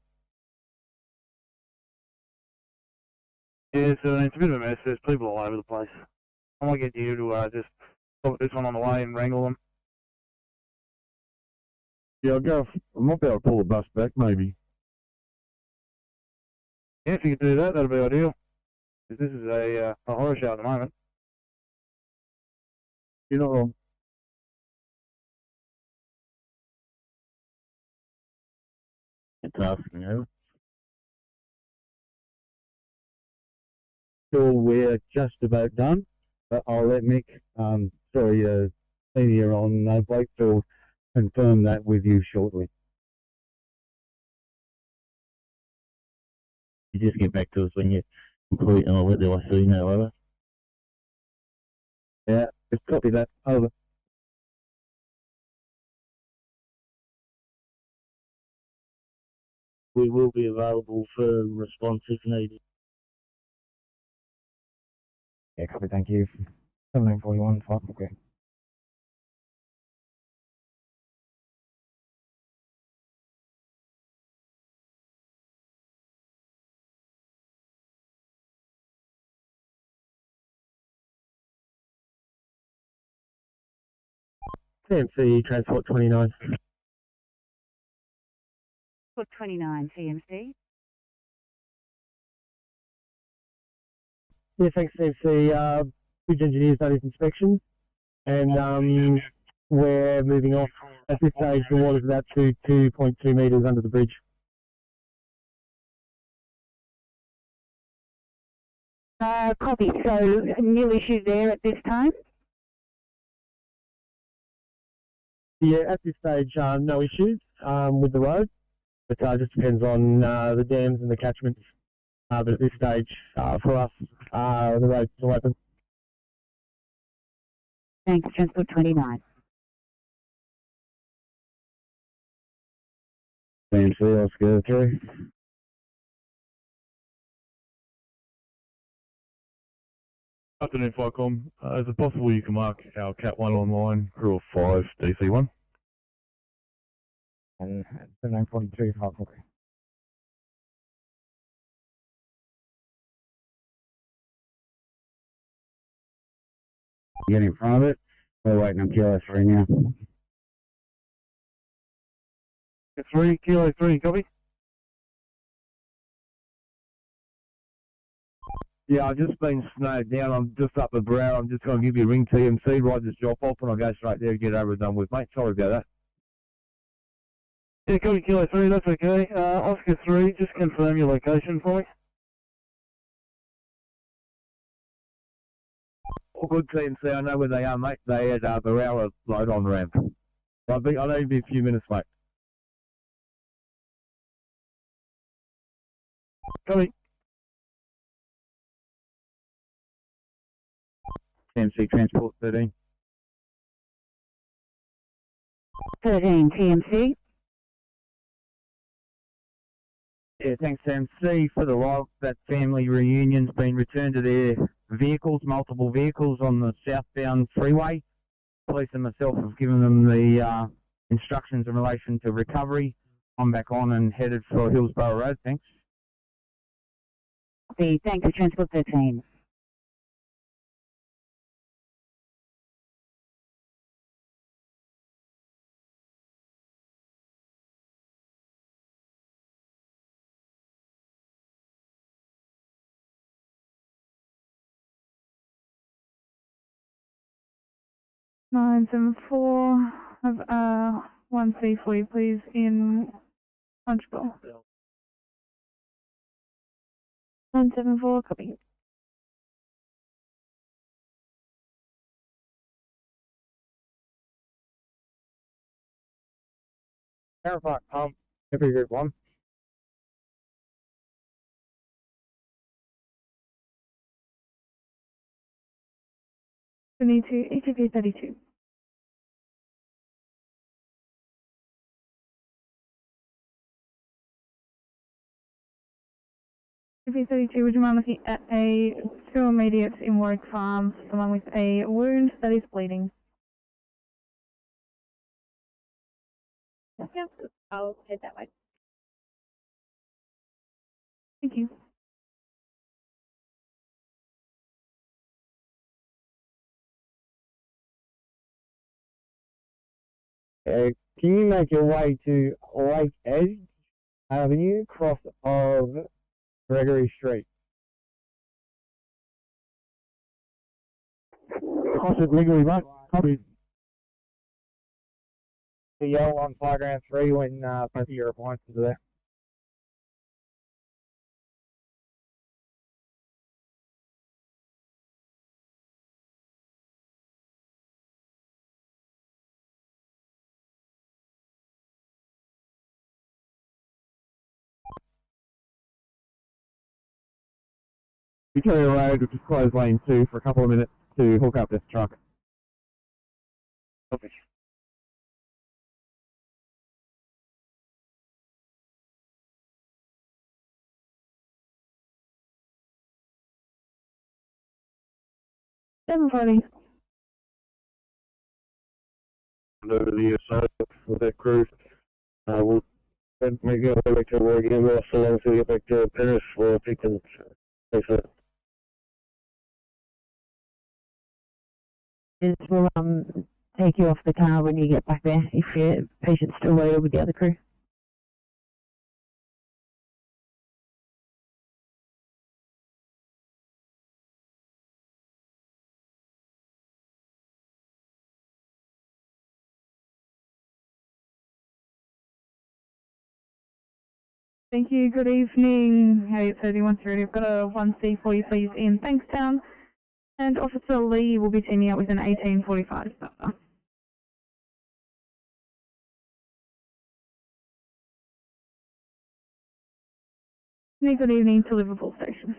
Yeah, so it's a bit of a mess. There's people all over the place. I might get you to just stop this one on the way and wrangle them. Yeah, I might be able to pull the bus back, maybe. Yeah, if you could do that, that'd be ideal. Because this is a horror show at the moment. You're not wrong. Tasking over. So we're just about done, but I'll let Mick, senior on Wakefield, confirm that with you shortly. You just get back to us when you're complete and I'll let the IC know, over. Yeah, just copy that, over. We will be available for response if needed. Yeah, copy, thank you. 1741, fine, okay. TMC Transport 29. Transport 29, TMC. Yeah, thanks, TMC. Bridge engineers done his inspection, and we're moving off. At this stage, the water's about 2.2 metres under the bridge. Copy. So, new issue there at this time? Yeah, at this stage, no issues with the road, but it just depends on the dams and the catchments. But at this stage, for us, the road's still open. Thanks, Transport 29. TMC, Oscar 3. Afternoon, Flycom. Is it possible you can mark our Cat 1 online, crew of 5, DC1? And 1742, fine, okay. Get in front of it. We're waiting on Kilo 3 now. 3, Kilo 3, copy? Yeah, I've just been snowed down. I'm just up the brow. I'm just going to give you a ring, TMC, ride this drop off, and I'll go straight there and get over and done with, mate. Sorry about that. Yeah, copy, Kilo 3, that's okay. Oscar 3, just confirm your location for me. All good, TMC. I know where they are, mate. They had Barella load on ramp. I'll only be a few minutes, mate. Copy. TMC Transport 13. 13, TMC. Yeah, thanks, TMC. For the log, that family reunion's been returned to their vehicles, multiple vehicles on the southbound freeway. Police and myself have given them the instructions in relation to recovery. I'm back on and headed for Hillsborough Road, thanks. Copy. Thank you, Transport 13. Nine seven four. Have 1C for you, please, in Punchbowl. 974, copy. Airport pump, every group 1. We need to ETP 32. ETP 32, would you mind looking at two immediates in Warwick Farm, someone with a wound that is bleeding? Yep, I'll head that way. Thank you. Can you make your way to Lake Edge Avenue, cross of Gregory Street? Cross it legally, mate. Copy. The yellow on Playground 3 when both of your appliances are there. Victoria Road, which is closed lane 2 for a couple of minutes to hook up this truck. Copy. Everybody. Over the side with that crew. We'll make our way back to work again. We'll so long until we get back to Penrith for picking. Thanks for that. This will take you off the car when you get back there if your patient's still loaded with the other crew. Thank you. Good evening. Harriet 3130. I've got a 1C for you, please, in Bankstown. And Officer Lee will be teaming up with an 1845 staffer. Good evening to Liverpool Station.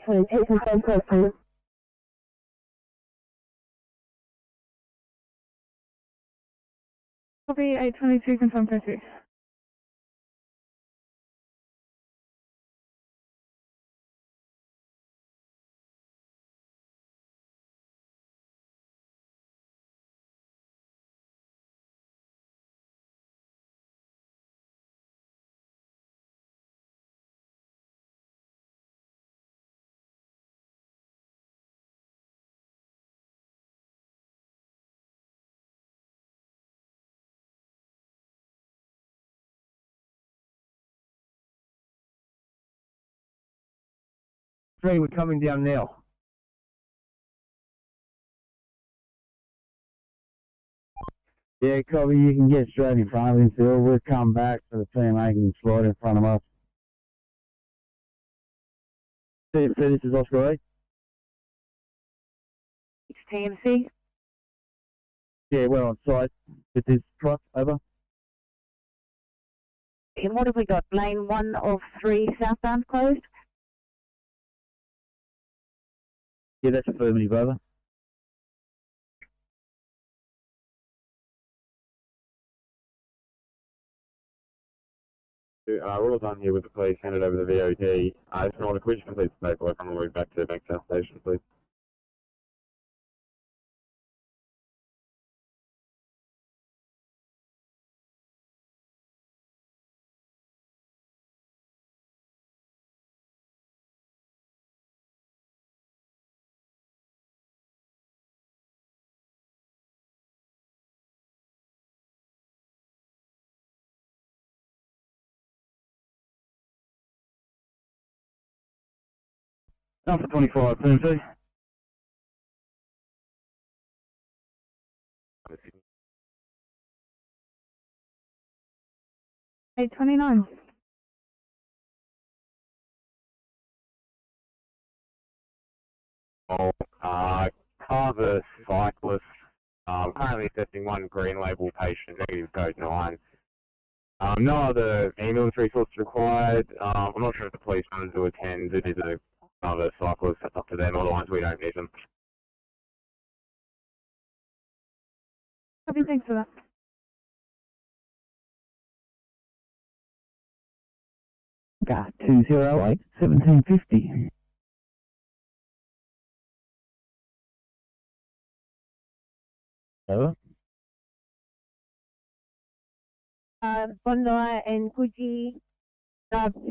Please, please. Copy 822, confirm curfew. We're coming down now. Yeah, Cobby, you can get straight in front of him, Phil. We'll come back so the PMA can slide in front of us. CFC, this is Oscar 8. It's TMC. Yeah, we're on site with this truck, over. And what have we got? Lane 1 of 3 southbound closed? Yeah, that's affirmative, over. We're all done here with the police, handed over the VOD. If not, could you complete the paperwork on the way back to Bankstown Station, please? Alpha 25, PMC. Eight 29. Cover cyclist. Currently assessing one green label patient, negative code 9. No other ambulance resources required. I'm not sure if the police wanted to attend. It is another cyclist. That's up to them. Otherwise, we don't need them. Copy, thanks for that. Got 208 1750. Over. Bondi and Coogee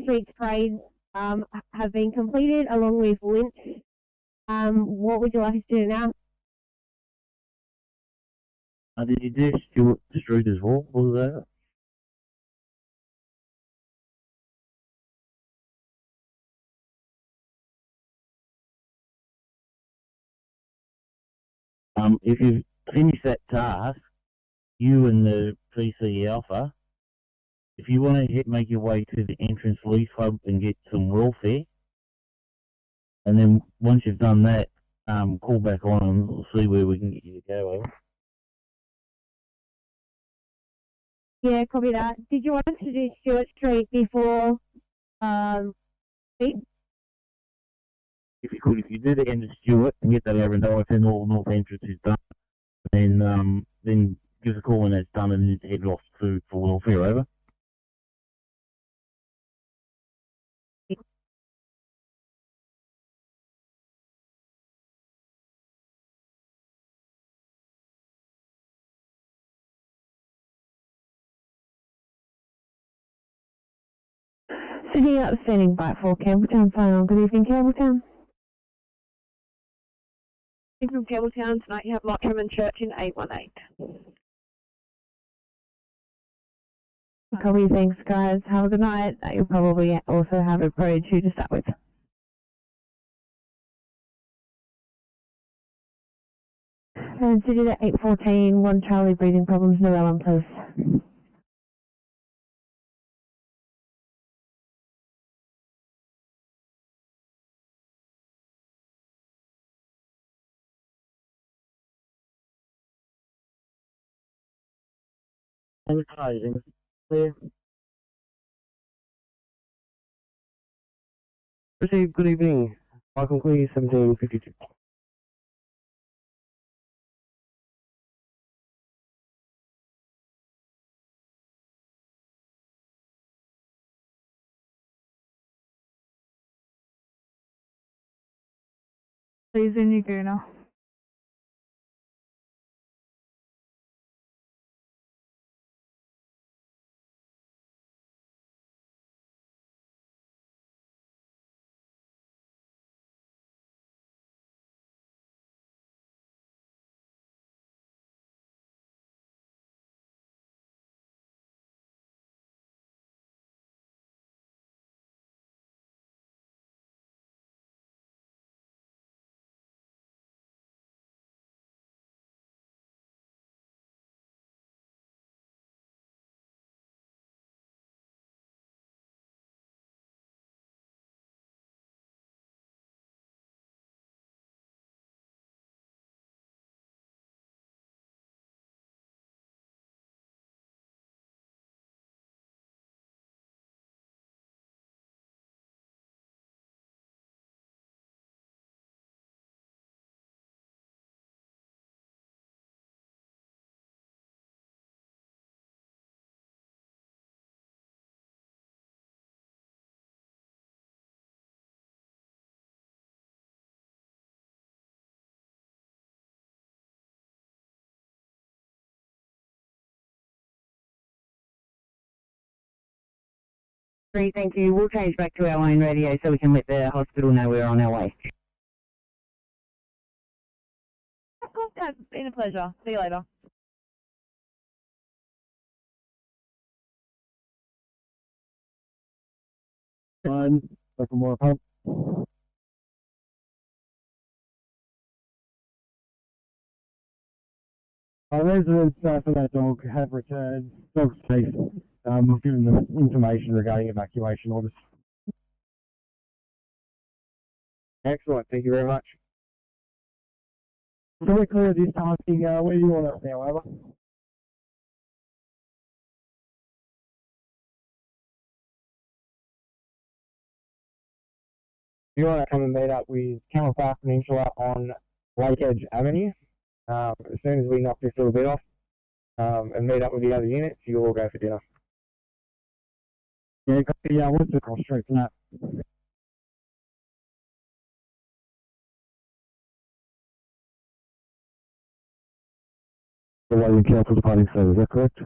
street parades have been completed along with Lynch. What would you like us to do now? Did you do Stewart Street as well? Was that? If you've finished that task, you and the PC Alpha, if you want to make your way to the entrance lease hub and get some welfare, and then once you've done that, call back on and we'll see where we can get you to go. Over. Yeah, copy that. Did you want us to do Stewart Street before Pete? If you could, if you do the end of Stewart and get that over and done with, then all north entrance is done, then give us a call when that's done and then head off for welfare. Over. Sydney standing by for Campbelltown final. Good evening, Campbelltown. From Campbelltown tonight you have Mottram and Church in 818. Copy, thanks guys. Have a good night. You'll probably also have a Pro 2 to start with. And City at 814, 1 Charlie breathing problems, no Ellen, please. Advertising. Clear. Received, good evening. Michael Clear, 1752. Please in your Guna. Great, thank you. We'll change back to our own radio so we can let the hospital know we're on our way. Of course, it's been a pleasure. See you later. Fine, second more pump. Our residents for that dog have returned. Dog's safe. We've given them information regarding evacuation orders. Excellent, thank you very much. So we're clear of this tasking. Where do you want us now, over? You want to come and meet up with Camel Park Peninsula on Lake Edge Avenue. As soon as we knock this little bit off and meet up with the other units, you'll all go for dinner. Yeah, what's the cross street from that? The Waiting Council departing state, is that correct?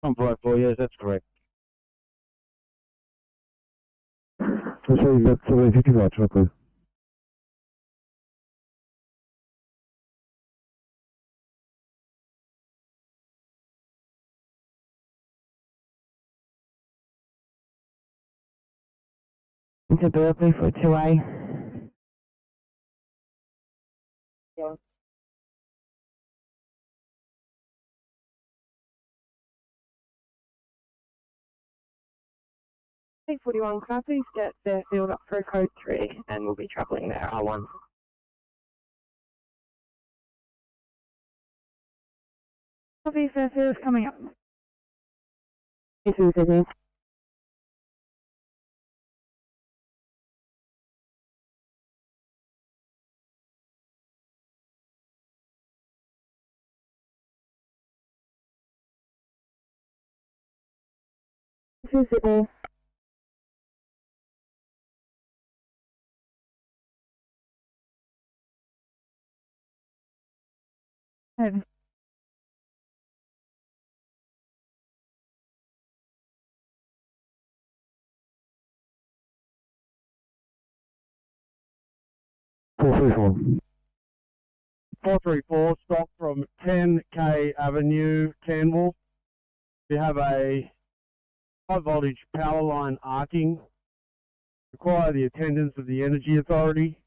On 404, yes, that's correct. So you've got 1750 right, truck, please. Into Berkeley for 2A. Yeah. P41 copy, get Fairfield up for code 3 and we'll be travelling there R1. Copy, Fairfield's coming up. This is Sydney. This is Sydney. Over. Four 434, stop from 10K Avenue, Canmore. We have a high voltage power line arcing. Require the attendance of the Energy Authority.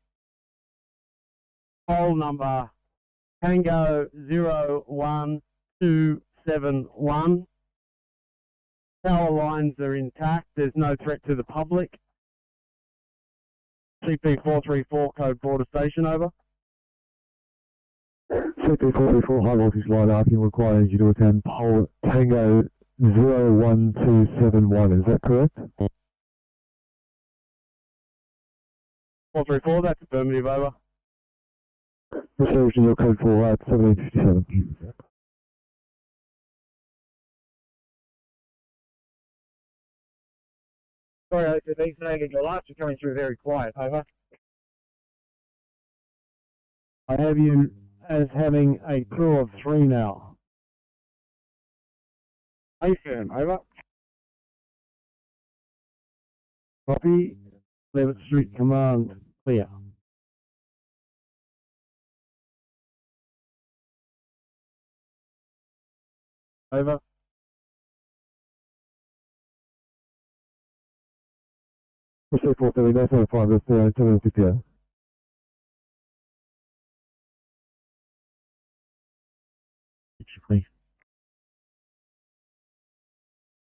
Pole number Tango 01271. Power lines are intact. There's no threat to the public. CP434 code border station over. CP434 high voltage line arcing requires you to attend pole Tango 01271, is that correct? 434, that's affirmative over. Received in your code 4 at 1757. Sorry, these Megan, your lights are coming through very quiet, over. I have you as having a crew of 3 now. Herein, over. Copy. Levitt Street Command, clear. Over. Received 430, that's on 5, that's 1758. Please.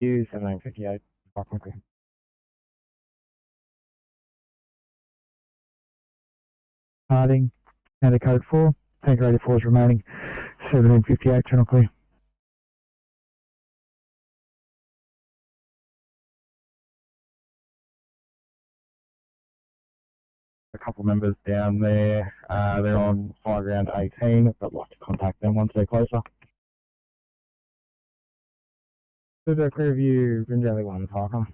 U 1758. Okay. Harding, and code 4. Tanker 84 is remaining. 1758, channel clear. A couple members down there, they're on high ground 18, I'd like to contact them once they're closer. Super clear view, Rinjali 1, Parkham.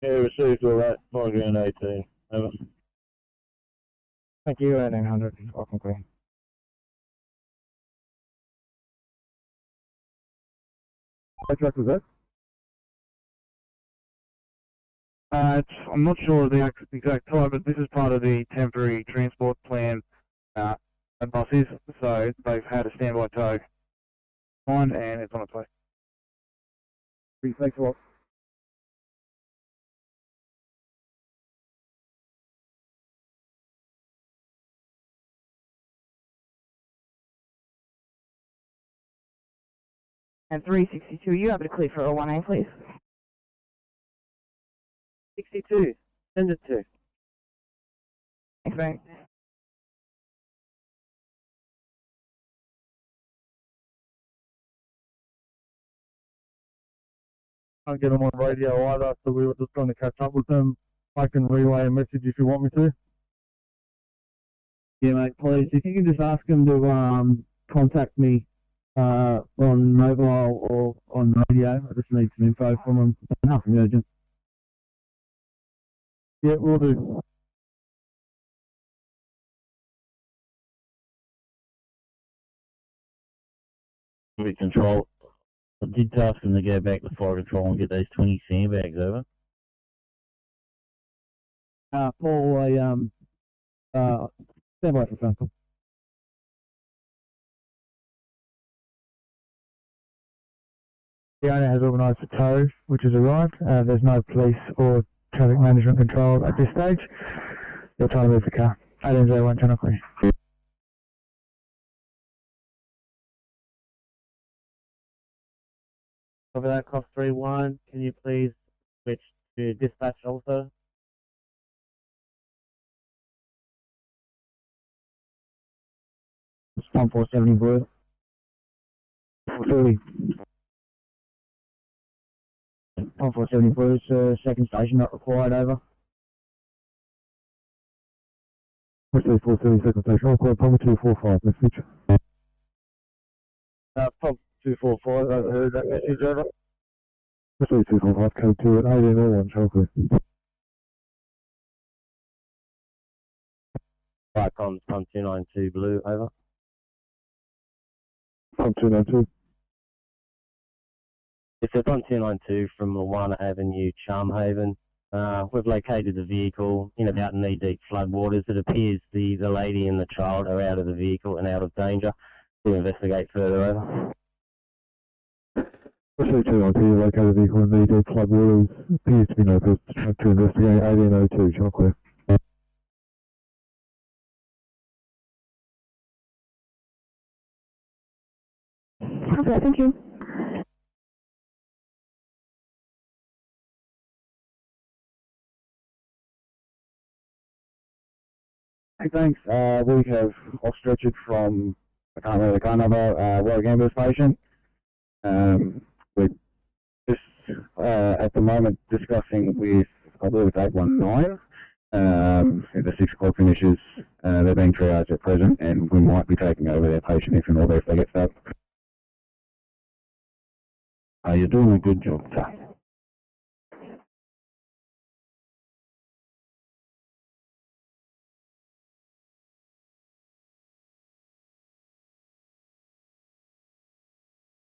Yeah, received all that, high ground 18, over. Thank you, 900, Parkham clear. What truck was that? I'm not sure of the exact time, but this is part of the temporary transport plan at buses, so they've had a standby tow on and it's on its way. Thanks a lot. And 362, you have to clear for a 1A, please. 62, send it to. Thanks, mate. Can't get them on radio either, so we were just trying to catch up with them. I can relay a message if you want me to. Yeah, mate, please. If you can just ask them to contact me on mobile or on radio. I just need some info from them. Nothing urgent. Yeah, we'll do. Traffic control. I did task them to go back to fire control and get those 20 sandbags over. Paul, stand by for phone call. The owner has organised a tow, which has arrived. There's no police or traffic management control at this stage. They're trying to move the car. 1801 Channel Clear. Over that, cross 3-1, can you please switch to dispatch also? It's 1470 Blue. 430. 1470 Blue, second station not required, over. 430 second station, required, Pump 245, message. Pump 245, overheard that message, over. 245, code 2 at 1801, Channel Clear. Right, comms, Pump 292 Blue, over. Pump 292. It's a Pump 292 from Lawana Avenue, Charmhaven. We've located the vehicle in about knee-deep floodwaters. It appears the lady and the child are out of the vehicle and out of danger. We'll investigate further, over. 292, located vehicle in knee-deep floodwaters. Appears to be no person to investigate. 1802, Channel Clear. Okay, thank you. Hey, thanks. We have off-stretched from, I can't remember the car number, Warwick Ambulance station. We're just at the moment discussing with, I believe it's 819. If the 6 o'clock finishes, they're being triaged at present, and we might be taking over their patient if and order if they get stuck. You're doing a good job, sir.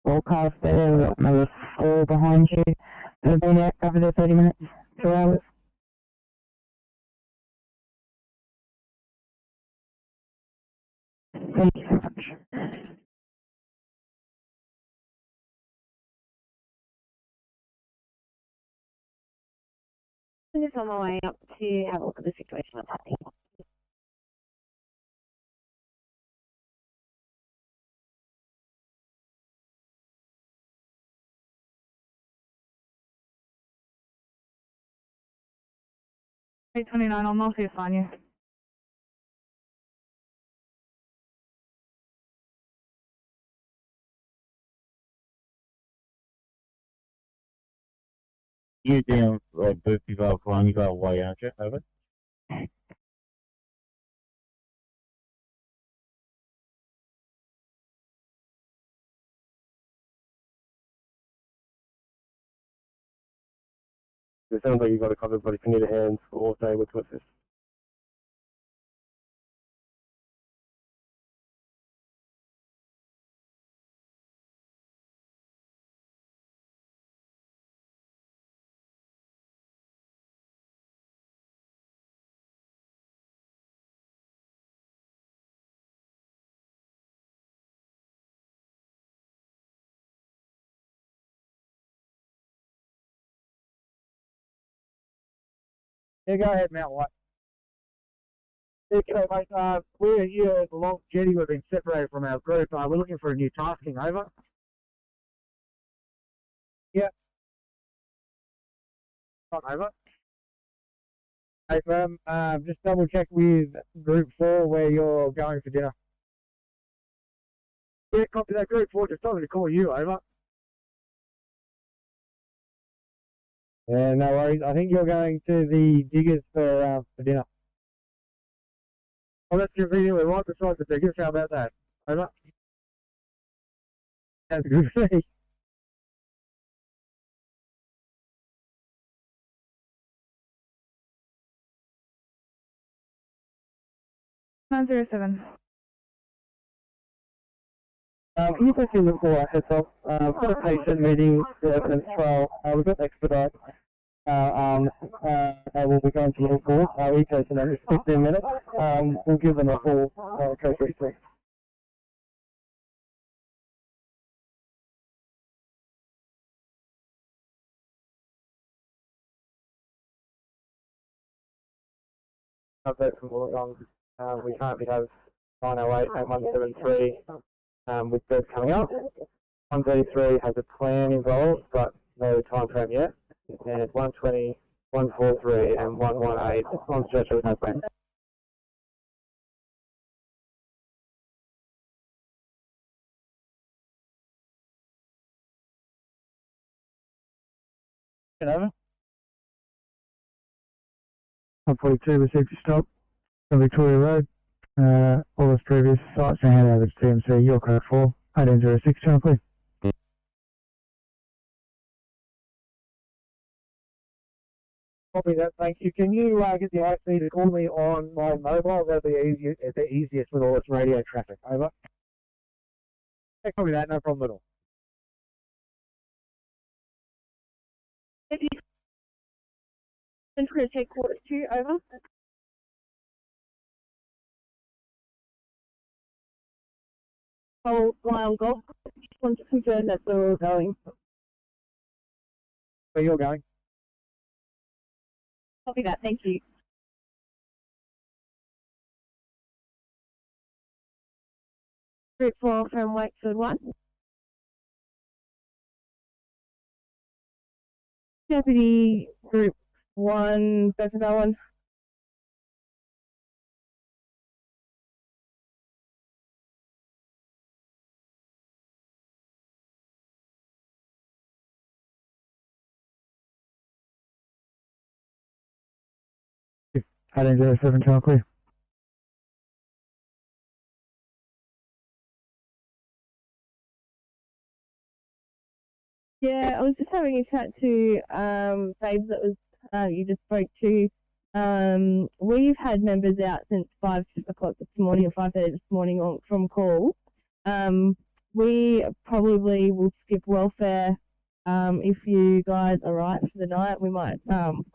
All cars there, number 4 behind you. They've been out over there 30 minutes, 2 hours. Thank you so much. I'm just on my way up to have a look at the situation that's happening. Eight 29, I'll mostly assign you. You're down like Berkeley Vale, Kalani Vale way, aren't you? Over. It sounds like you've got it covered, but if you need a hand, or say with to assist. Yeah, go ahead, Mount White. Okay, mate, we're here at the Long Jetty. We've been separated from our group. We're looking for a new tasking, over. Yeah. Over. Hey, firm, just double check with Group 4 where you're going for dinner. Yeah, copy that. Group 4 just told me to call you, over. Yeah, no worries. I think you're going to the Diggers for dinner. Oh, that's your video. We're right beside the Diggers. How about that? Over. Sounds good to me. Nine 907. Can you please give them for heads up? I've got a patient meeting the evidence trial. We've got expedite. And we'll be going to level 4. Our e-case in the next 15 minutes. We'll give them a full code 3. Update from Wollongong. We currently have 908 at 173 with beds coming up. 133 has a plan involved, but no time frame yet. And 120, 143, and 118 on stretcher with no plan. Over. 142 received your stop on Victoria Road. All those previous sites are handed over to TMC. Your code 4, 1806, channel please. Copy that, thank you. Can you get the IC to call me on my mobile? That'll be easiest with all this radio traffic. Over. Yeah, copy that, no problem at all. We're going to take quarters 2, over. Oh, while golf, just want to confirm that they're all going. Where you're going? Copy that, thank you. Group 4 from Wakefield 1. Deputy Group 1, Bethel 1. I didn't do a 7 channel clear. Yeah, I was just having a chat to Babes that was you just spoke to. We've had members out since 5 o'clock this morning or 5:30 this morning from call. We probably will skip welfare if you guys are right for the night. We might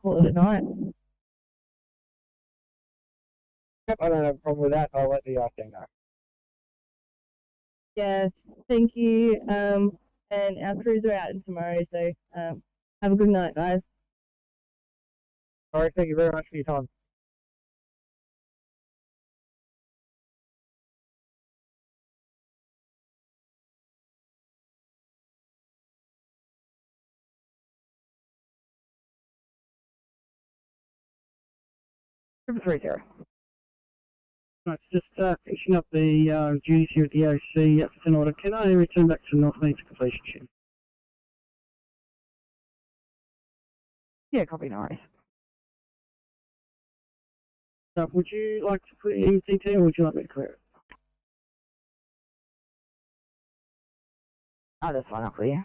call it a night. Yep, I don't have a problem with that. I'll let the thing know. Yeah, thank you. And our crews are out tomorrow, so have a good night, guys. All right, thank you very much for your time. Triple 30. Right, just finishing up the duties here at the OC in order. Can I return back to North Main to completion shift? Yeah, copy, no worries. Would you like to put it in CT or would you like me to clear it? Oh, that's fine, I'll clear.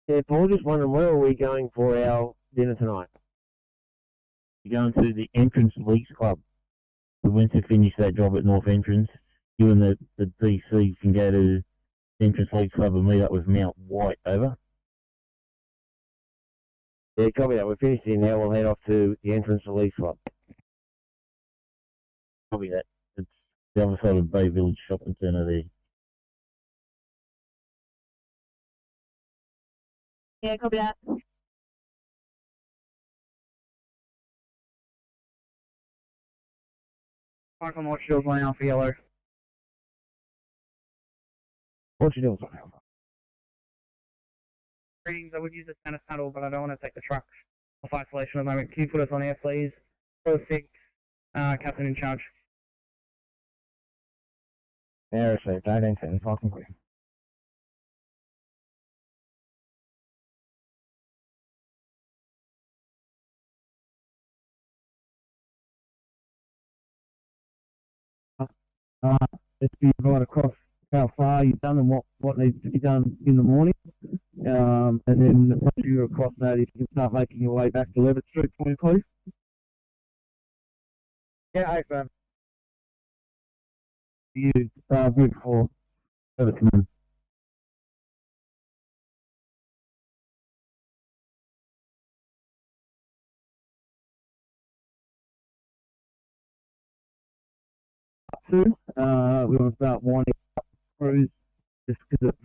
Yeah, Paul, just wondering, where are we going for our dinner tonight? You're going to the Entrance Leagues Club. We went to finish that job at North Entrance. You and the DC can go to the Entrance Leagues Club and meet up with Mount White, over. Yeah, copy that. We're finishing now. We'll head off to the Entrance Leagues Club. Copy that. It's the other side of Bay Village Shopping Centre there. Yeah, copy that. Michael Moore Shields, 1 Alpha Yellow. What's your deal? Greetings, I would use the center tunnel, but I don't want to take the truck off isolation at the moment. Can you put us on air, please? 06, Captain in charge. Air received, 1810, fucking clear. Let's be right across how far you've done and what needs to be done in the morning. And then once you're across that, if you can start making your way back to Levitt Street for me, please. Yeah, hey, Sam. You, good for Levitt. We're going to start winding up crews just because it's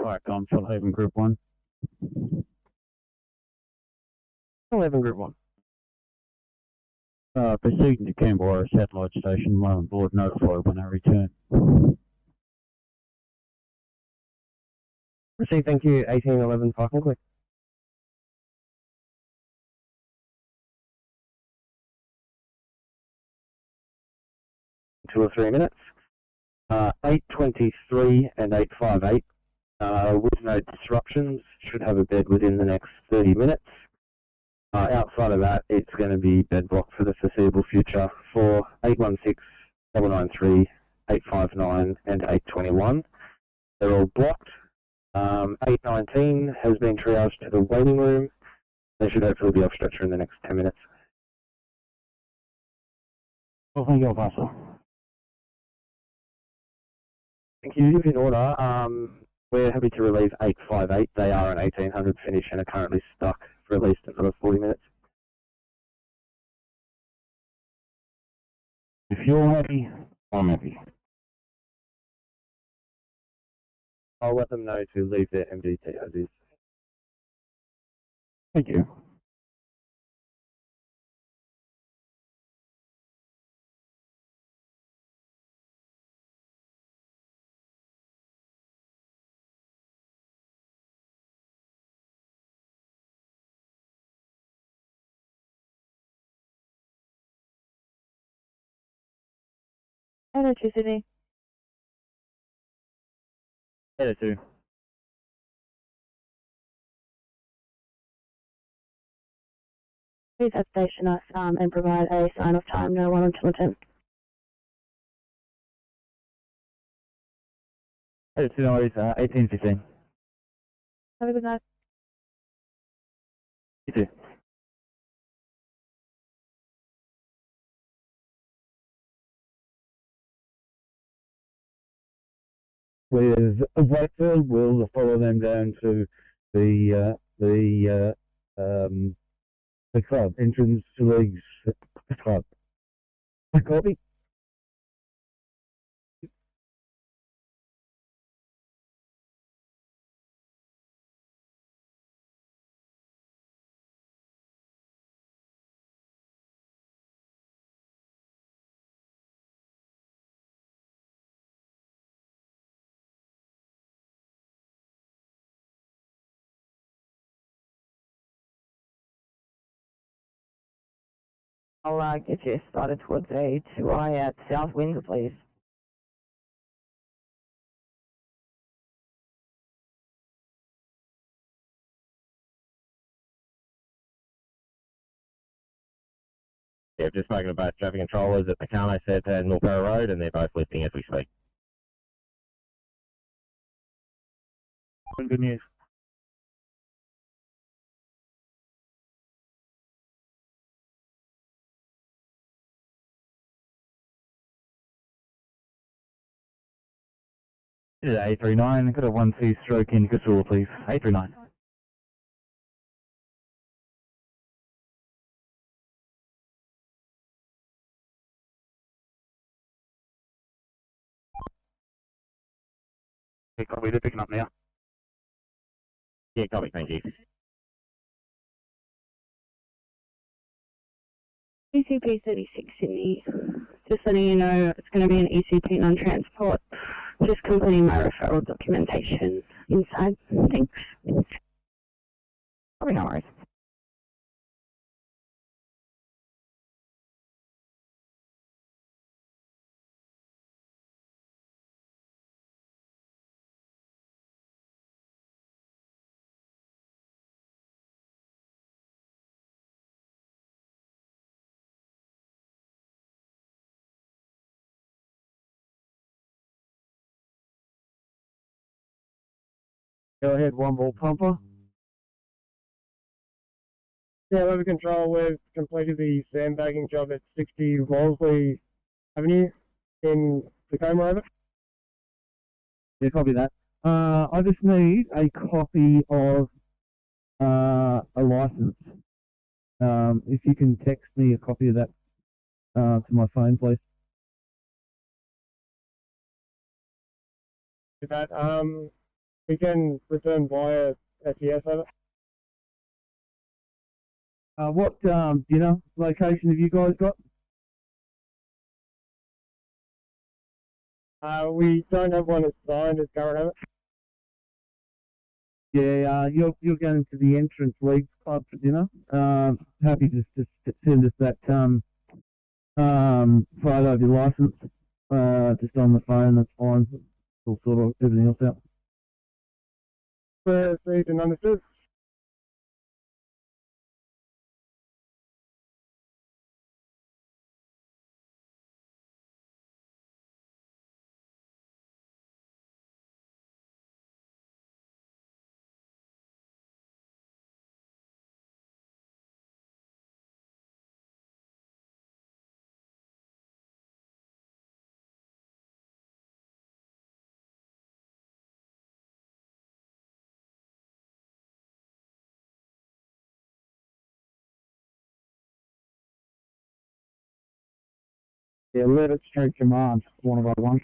Alright, Tom, Shoalhaven Group 1. 11 Group 1. Proceeding to Canberra Satellite Station, one on board notified when I return. Received, thank you. 1811 parking quick. 2 or 3 minutes. 8:23 and 8:58. With no disruptions, should have a bed within the next 30 minutes. Outside of that, it's going to be bed block for the foreseeable future for 816, 993, 859 and 821. They're all blocked. 819 has been triaged to the waiting room. They should hopefully be off stretcher in the next 10 minutes. Well, thank you, Officer. Thank you. In order, we're happy to relieve 858. They are an 1800 finish and are currently stuck for at least another 40 minutes. If you're happy, I'm happy. I'll let them know to leave their MDT as is. Thank you. NSW Sydney. 802. Please station us and provide a sign of time, no 1 until 10. 802, no worries, 1815. Have a good night. You too. With Wakefield, we'll follow them down to the club, entrance to League's club. Copy. I'll get you started towards a 2i at South Windsor, please. Yeah, just spoken to both traffic controllers at Meccano Set and Milperra Road, and they're both lifting as we speak. Good news. This is 839, got a 1-2 stroke in Casula, please. 839. Okay, copy, they're picking up now. Yeah, copy, thank you. ECP 36 Sydney. Just letting you know it's going to be an ECP non-transport. Just completing my referral documentation inside. Thanks. Probably no worries. Go ahead, one ball pumper. Yeah, Weather Control, we've completed the sandbagging job at 60 Wolseley Avenue in Tacoma, over. Yeah, copy that. I just need a copy of a license. If you can text me a copy of that to my phone, please. That, we can return via SES, over. What location have you guys got? We don't have one assigned as current, over. Yeah, you're going to the Entrance League Club for dinner. Happy to send us that photo of your license just on the phone. That's fine. We'll sort everything else out. Received and understood. Yeah, let it straight command, 101.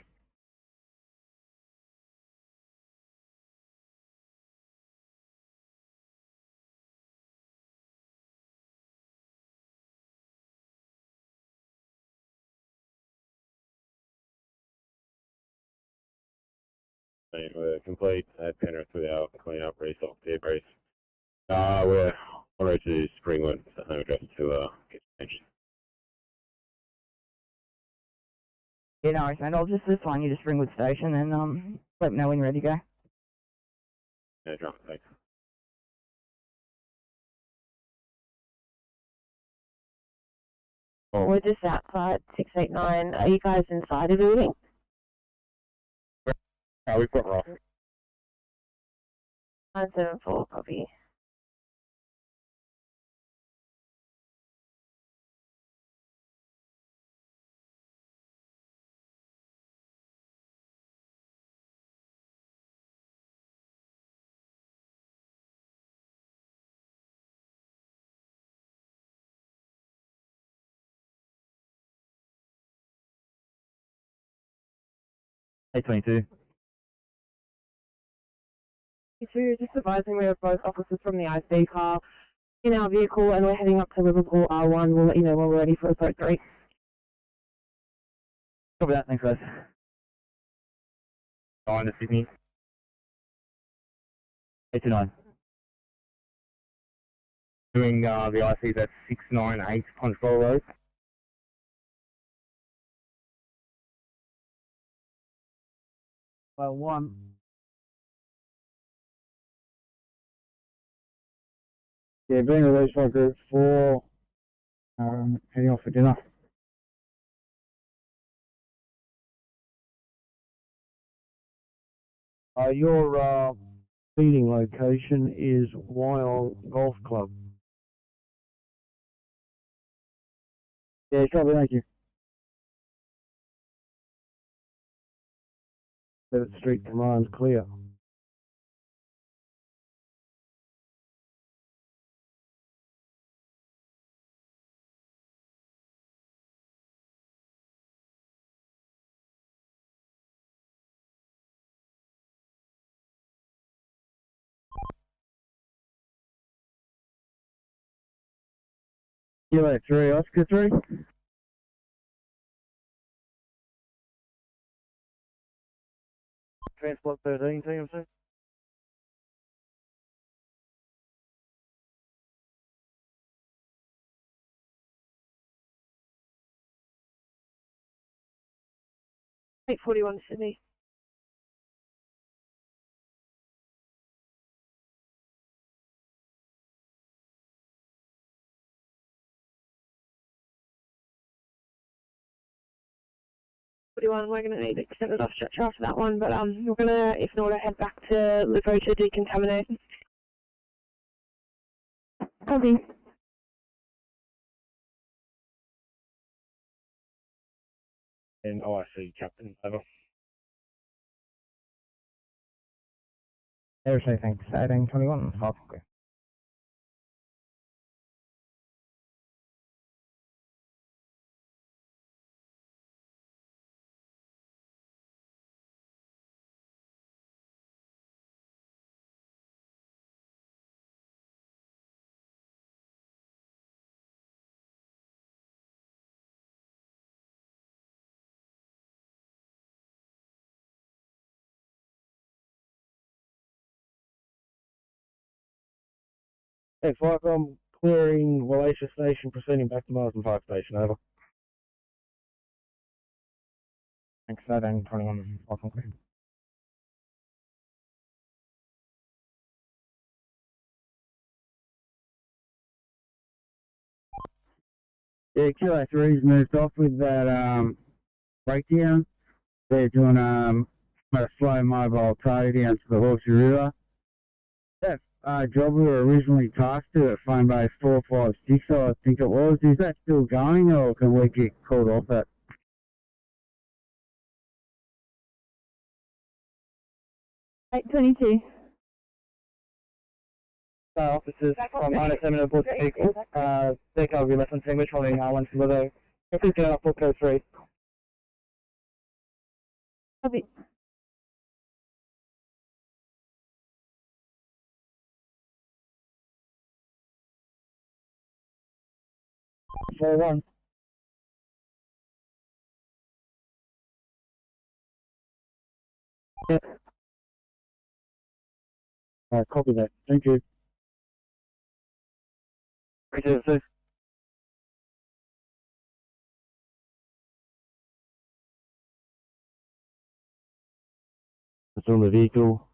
We're complete at Penrith with our clean-up restock debrief. We're on road to Springwood, the home address to get changed. Yeah, no worries, mate. I'll just assign you to Springwood Station and let me know when you're ready to go. No drama, thanks. We're just outside 689. Are you guys inside the building? We've got Ross. 974, copy. A22. Just advising we have both officers from the IC car in our vehicle and we're heading up to Liverpool R1. We'll let you know when we're ready for approach 3. Copy that, thanks guys. On to Sydney. 829. Doing the ICs at 698 Punchbowl Road. Well, 1. Yeah, being released by group 4, heading off for dinner. Your meeting location is Wyong Golf Club. Yeah, copy, thank you. Levitt Street command clear. Kilo 3, Oscar 3. Transport 13, TMC. $841 Sydney. 41, we're going to need to extend it off stretcher after that one, but we're going to, if in order, head back to Livo to decontaminate. Copy. And OIC Captain, over. Aerosol, thanks. 1821, half clear. Hey, Firecom, clearing Wallacia Station, proceeding back to Marsden Park Station, over. Thanks. 1821, half clear. Yeah, Kilo 3's moved off with that breakdown. They're doing a slow mobile tow down to the Horseshoe River. That job we were originally tasked to at phone base 456, I think it was. Is that still going, or can we get called off that? 822. Officers from NSW aboard the vehicle. They cover less than 10 minutes from the R1 to Livo. Please get out for code 3. Copy. One. Yep. Copy that. Thank you. 306. It's on the vehicle.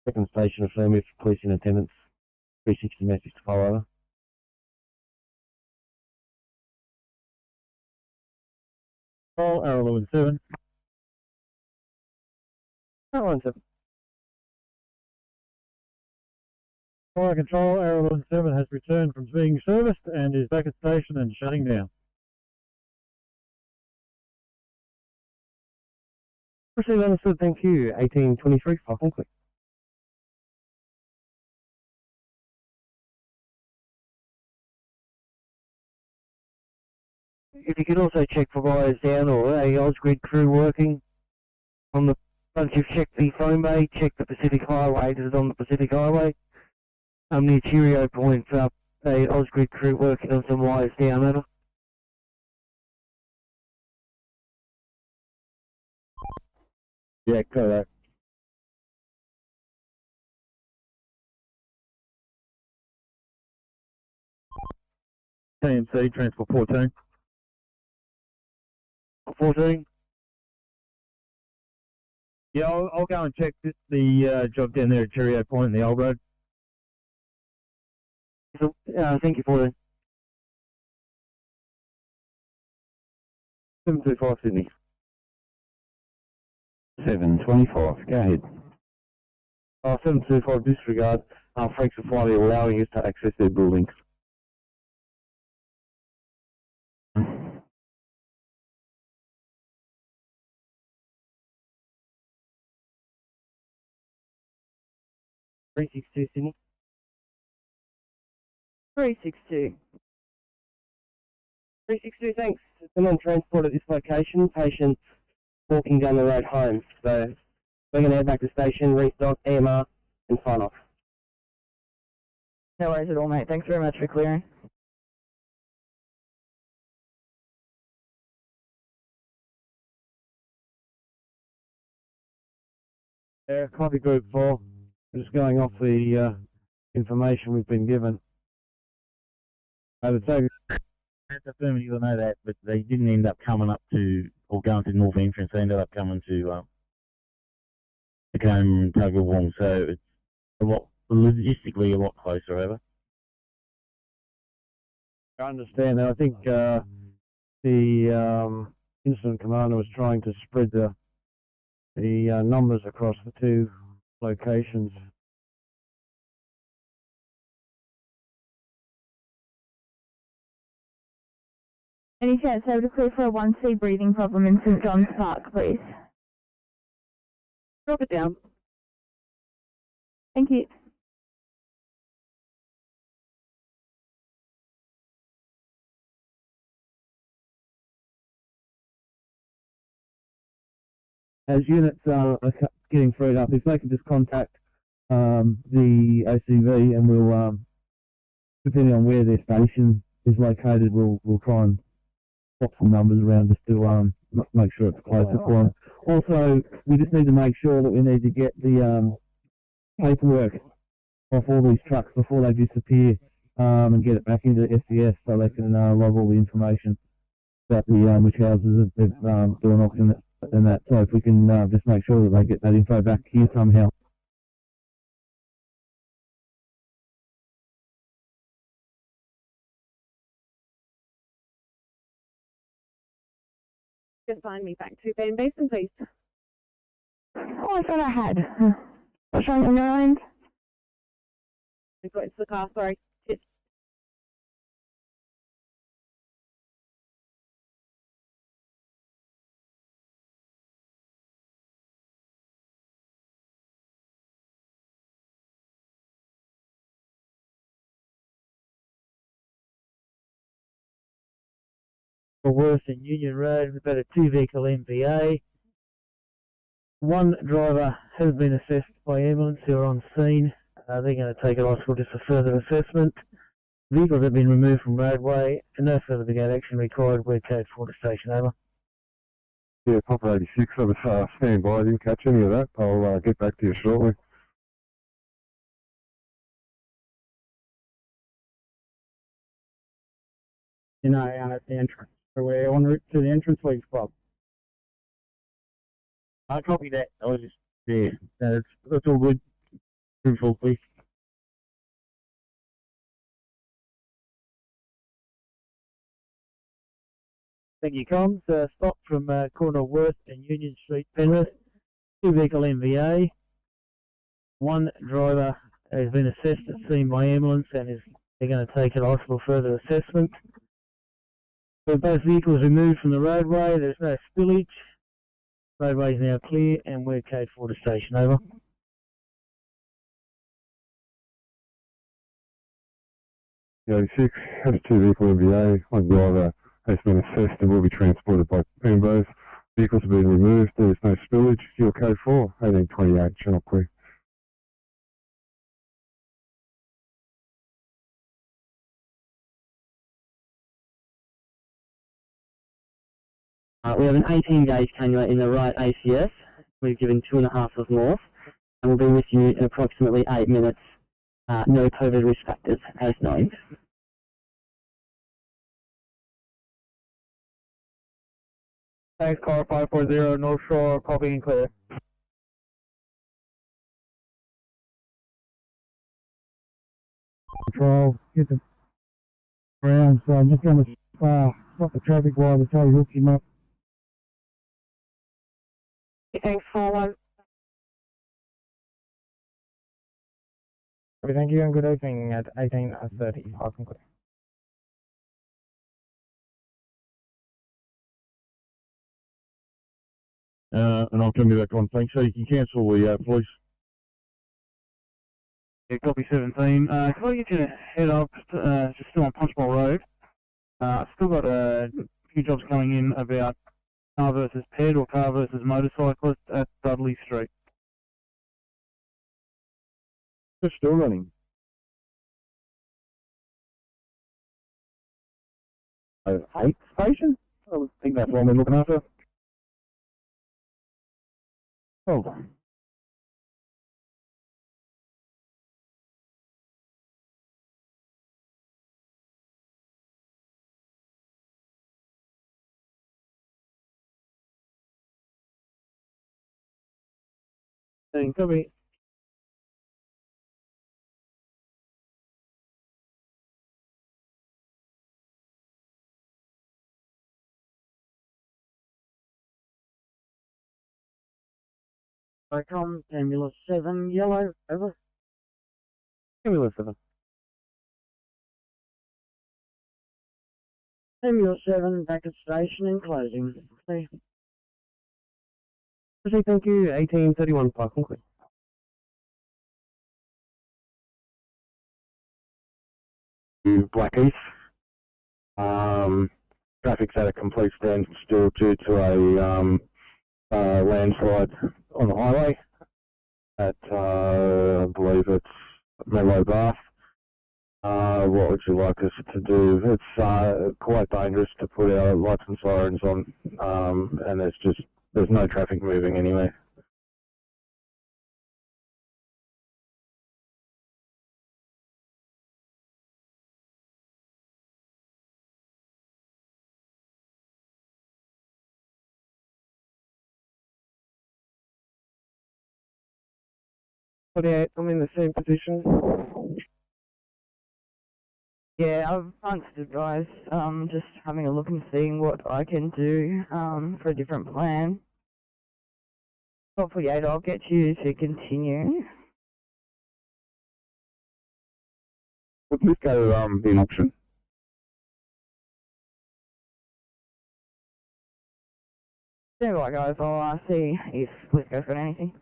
Second station affirmative, police in attendance. 360 message to follow over. Control, Arrow 7. Arrow 7. Fire Control, Arrow 7 has returned from being serviced and is back at station and shutting down. Proceed understood, thank you. 1823, half clear. If you could also check for wires down or a Osgrid crew working on the, once you've checked the phone bay, check the Pacific Highway, this is on the Pacific Highway. Near Cheerio Point, a Osgrid crew working on some wires down, over. Yeah, correct. TMC, Transport 14. 14. Yeah, I'll go and check the job down there at Cheerio Point in the old road. So, thank you, 14. 725 Sydney. 725, go ahead. 725 disregard. Freaks are finally allowing us to access their buildings. Three 362 Sydney. 362. 362, thanks. I'm on transport at this location. Patient walking down the road home. So we're going to head back to station, restock, EMR, and sign off. No worries at all, mate. Thanks very much for clearing. Yeah, copy group 4. Just going off the information we've been given. That's affirmative, you'll know that, but they didn't end up coming up to, or going to the north entrance, they ended up coming to Tacoma and Tuggerwong, so it's a lot, logistically a lot closer, over. I understand that. I think the incident commander was trying to spread the numbers across the two locations. Any chance able to clear for a 1C breathing problem in St John's Park, please? Drop it down. Thank you. As units are getting freed up, if they can just contact the OCV, and we'll, depending on where their station is located, we'll try and swap some numbers around just to make sure it's closer for them. Also, we just need to make sure that we need to get the paperwork off all these trucks before they disappear, and get it back into SCS so they can log all the information about the which houses they've doing off and that. So if we can just make sure that they get that info back here somehow. Just find me back to Ben Basin, please. Oh, I thought I had. What's wrong on your end? I got into the car, sorry. Cheers. For worse in Union Road, we've got a 2-vehicle MVA. One driver has been assessed by ambulance who are on scene. They're going to take it to hospital just for further assessment. Vehicles have been removed from roadway and no further brigade action required. We're code 4 to station, over. Yeah, Papa 86, I was stand by, I didn't catch any of that. I'll get back to you shortly. You know, at the entrance. So we're en route to the entrance league club. I copy that. I was just, yeah, that's all good. Truthful, please. Thank you, comms. Stop from corner Worth and Union Street, Penrith. 2-vehicle MVA. One driver has been assessed at scene by ambulance and they're going to take it to hospital for further assessment. So both vehicles removed from the roadway. There's no spillage. Roadway is now clear and we're code 4 to station, over. The 86 has 2-vehicle MVA. One driver has been assessed and will be transported by ambos. Vehicles have been removed. There is no spillage. Fuel code 4, 1828, channel clear. We have an 18 gauge cannula in the right ACS. We've given 2.5 of north, and we'll be with you in approximately 8 minutes. No COVID risk factors as known. Thanks, car 540, North Shore, copy and clear. Control, get the ground, so I'm just going to stop the traffic while the tow hook him up. Thanks, 4-1. Thank you and good evening at 18:30. I can clear. And I'll come you back on. Thanks. So you can cancel the police. Yeah, copy 17. Can I get you to head up, just still on Punchbowl Road? I've still got a few jobs coming in about car versus ped or car versus motorcyclist at Dudley Street. They're still running. Oh, 8 station? I think that's what we're looking after. Oh. Copy. Icon, Ambulance 7, yellow, over. Ambulance 7. Ambulance 7, back at station and closing. See. Proceed, thank you. 1831 Park and Clear. Black Heath. Traffic's at a complete standstill due to a landslide on the highway at, I believe it's Menlo Bath. What would you like us to do? It's quite dangerous to put our lights and sirens on, and there's no traffic moving anywhere. I'm in the same position. Yeah, I've understood, guys. Just having a look and seeing what I can do for a different plan. 1248, I'll get you to continue. Would this go in option? Stand by, guys. I'll see if Lithgow's got anything.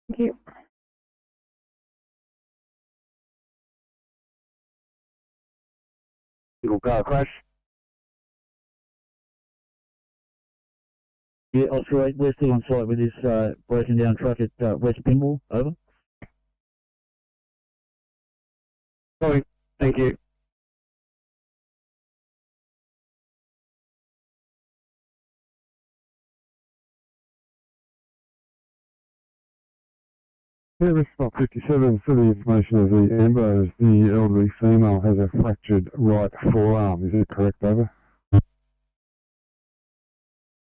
Thank you. Single car crash. Yeah, Oscar 8, we're still on site with this broken down truck at West Pinwall, over. Sorry, thank you. Service stop 57, for the information of the ambos, the elderly female has a fractured right forearm. Is it correct, over? No,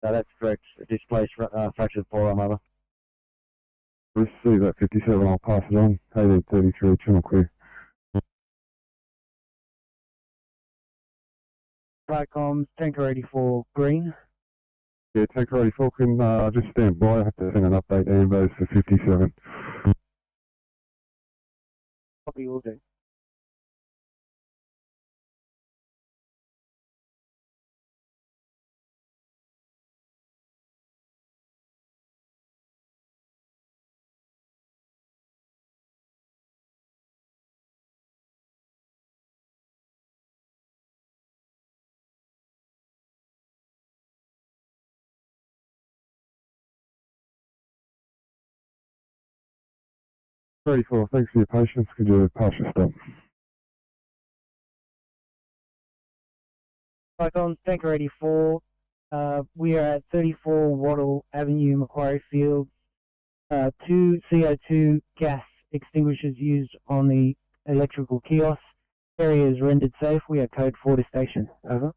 that's correct. Displaced fractured forearm, over. Receive that 57, I'll pass it on. 1833, channel clear. Tricoms, Tanker 84, green. Yeah, Tanker 84 can just stand by. I have to send an update ambos for 57. Copy, will do. Thirty-four. Thanks for your patience. Could you pass your stop? Tricoms, Tanker 84. We are at 34 Wattle Avenue, Macquarie Field. 2 CO2 gas extinguishers used on the electrical kiosk. Area is rendered safe. We are code 4 to station. Over.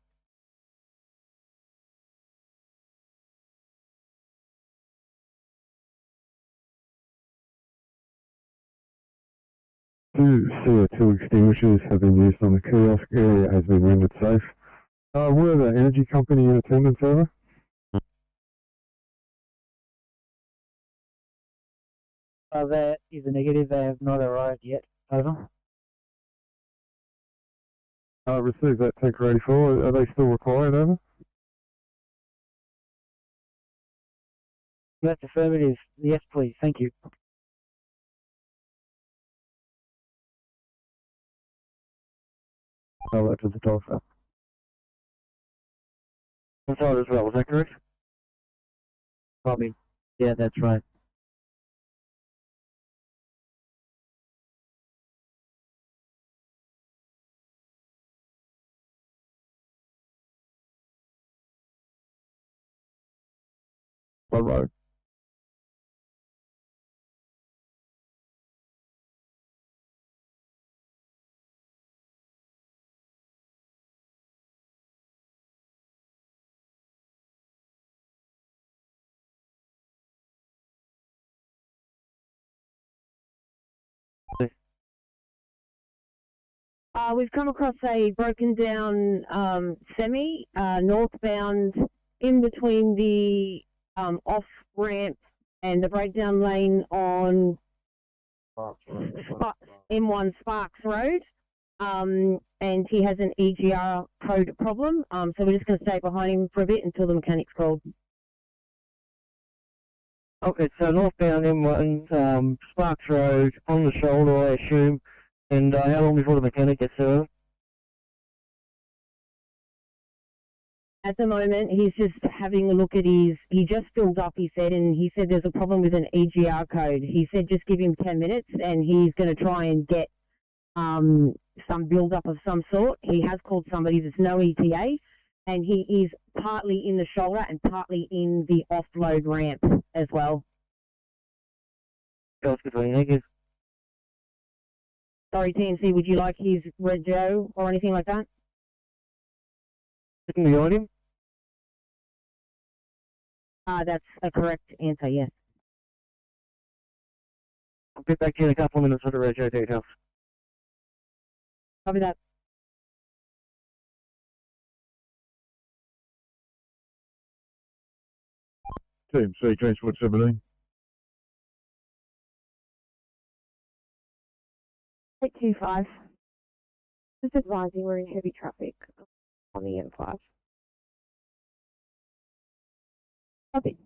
Two CO2 extinguishers have been used on the kiosk. Area has been rendered safe. Were the energy company in attendance, over? That is a negative. They have not arrived yet. Over. Receive that, Tanker 84. Are they still required, over? That's affirmative. Yes, please. Thank you. I'll let to the door, sir. Inside as well, is that correct? Copy. Yeah, that's right. Blood road. We've come across a broken down semi northbound in between the off ramp and the breakdown lane on M1 Sparks Road. And he has an EGR code problem. So we're just going to stay behind him for a bit until the mechanic's called. Okay, so northbound M1, Sparks Road, on the shoulder, I assume. And how long before the mechanic gets there? At the moment, he's just having a look at he just filled up, he said, and he said there's a problem with an EGR code. He said just give him 10 minutes and he's going to try and get some build-up of some sort. He has called somebody, there's no ETA, and he is partly in the shoulder and partly in the offload ramp as well. Sorry, TNC, would you like his rego or anything like that? Sitting behind him? That's a correct answer, yes. I'll get back to you in a couple of minutes with the rego details. Copy that. Team C, Transport 17. 825. Just advising we're in heavy traffic on the M5. Copy.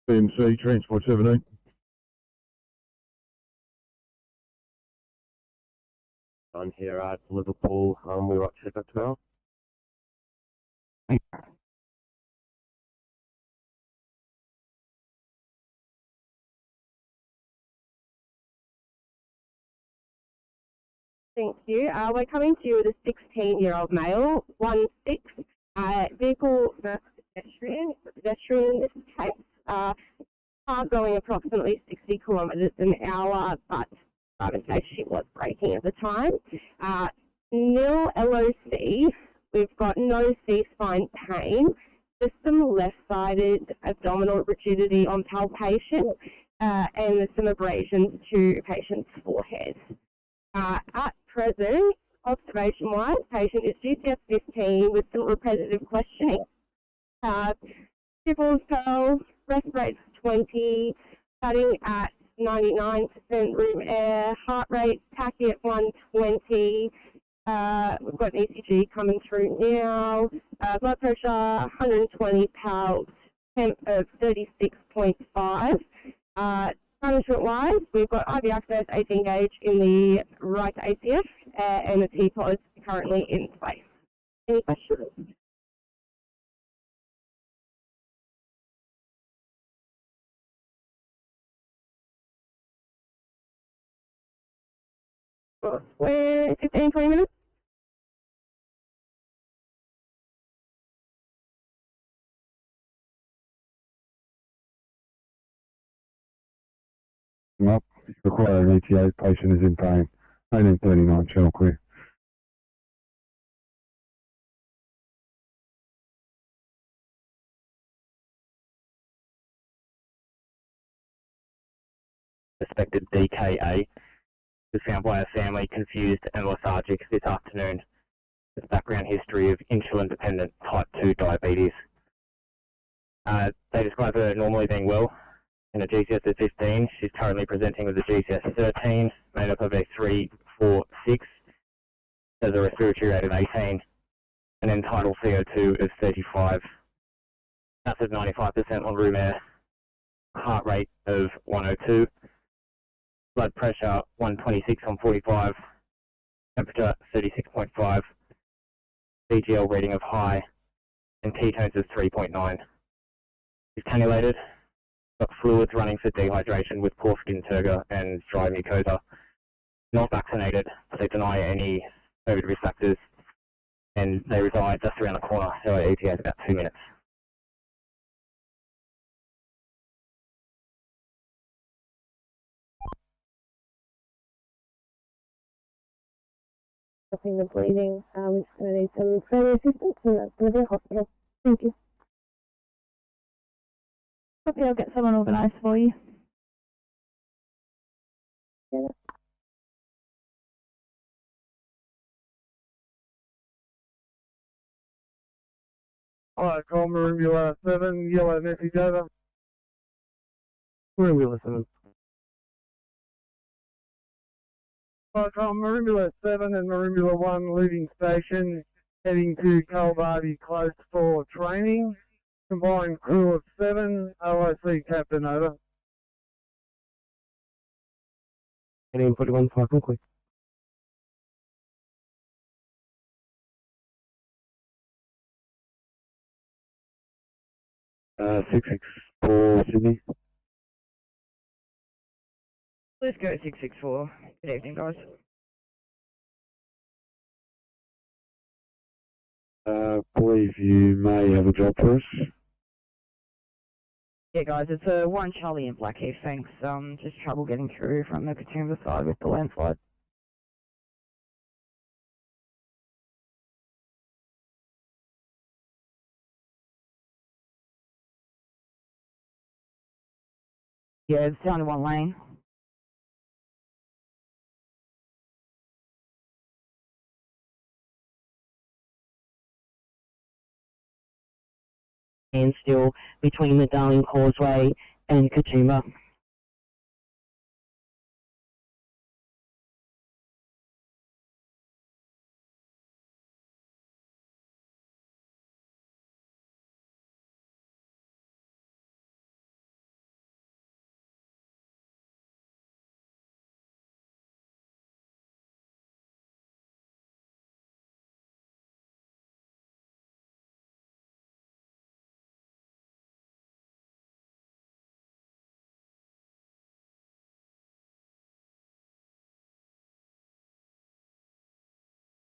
Team C, Transport 17. On here at Liverpool, we rock check now. Thank you. We're coming to you with a 16-year-old male, 1-6, vehicle versus pedestrian in this case. Car going approximately 60 kilometres an hour, but in case she was braking at the time. Nil LOC, we've got no C-spine pain, just some left-sided abdominal rigidity on palpation, and some abrasions to patient's forehead. At present, observation-wise, patient is GCS 15 with some repetitive questioning. Pupils, pulse, rest rates 20, starting at 99% room air, heart rate tachy at 120. We've got an ECG coming through now. Blood pressure 120 pounds, temp of 36.5. Punishment-wise, we've got IV access 18 gauge in the right ACF, and the T-pod is currently in place. Any questions? We're 15, 20 minutes. Up. Require an ETA. Patient is in pain. 1839, channel clear. Suspected DKA was found by a family confused and lethargic this afternoon with background history of insulin-dependent type 2 diabetes. They describe her normally being well in a GCS of 15. She's currently presenting with a GCS of 13, made up of a 3, 4, 6. There's a respiratory rate of 18, an end tidal CO2 of 35, mass of 95% on room air, heart rate of 102, blood pressure 126 on 45, temperature 36.5, BGL reading of high, and ketones of 3.9. She's cannulated, got fluids running for dehydration with poor skin turgor and dry mucosa. Not vaccinated, they deny any COVID risk factors, and they reside just around the corner. So ETA is about 2 minutes. stopping the bleeding. We're just going to need some further assistance, and that's going to be a hospital. Thank you. Copy, I'll get someone organised for you. Yeah. Hi, call Maroonula 7, yellow message over. Maroonula 7. Hi, call Maroonula 7 and Maroonula 1 leaving station, heading to Kalbardi close for training. Combined crew of 7, OIC captain over. Heading 41, parking quick. 664 Sydney. Let's go 664. Good evening, guys. Believe you may have a job for us. Yeah, guys, it's a 1 Charlie in Blackheath, thanks. Just trouble getting through from the Katoomba side with the landslide. Yeah, it's down to 1 lane. And still between the Darling Causeway and Katoomba.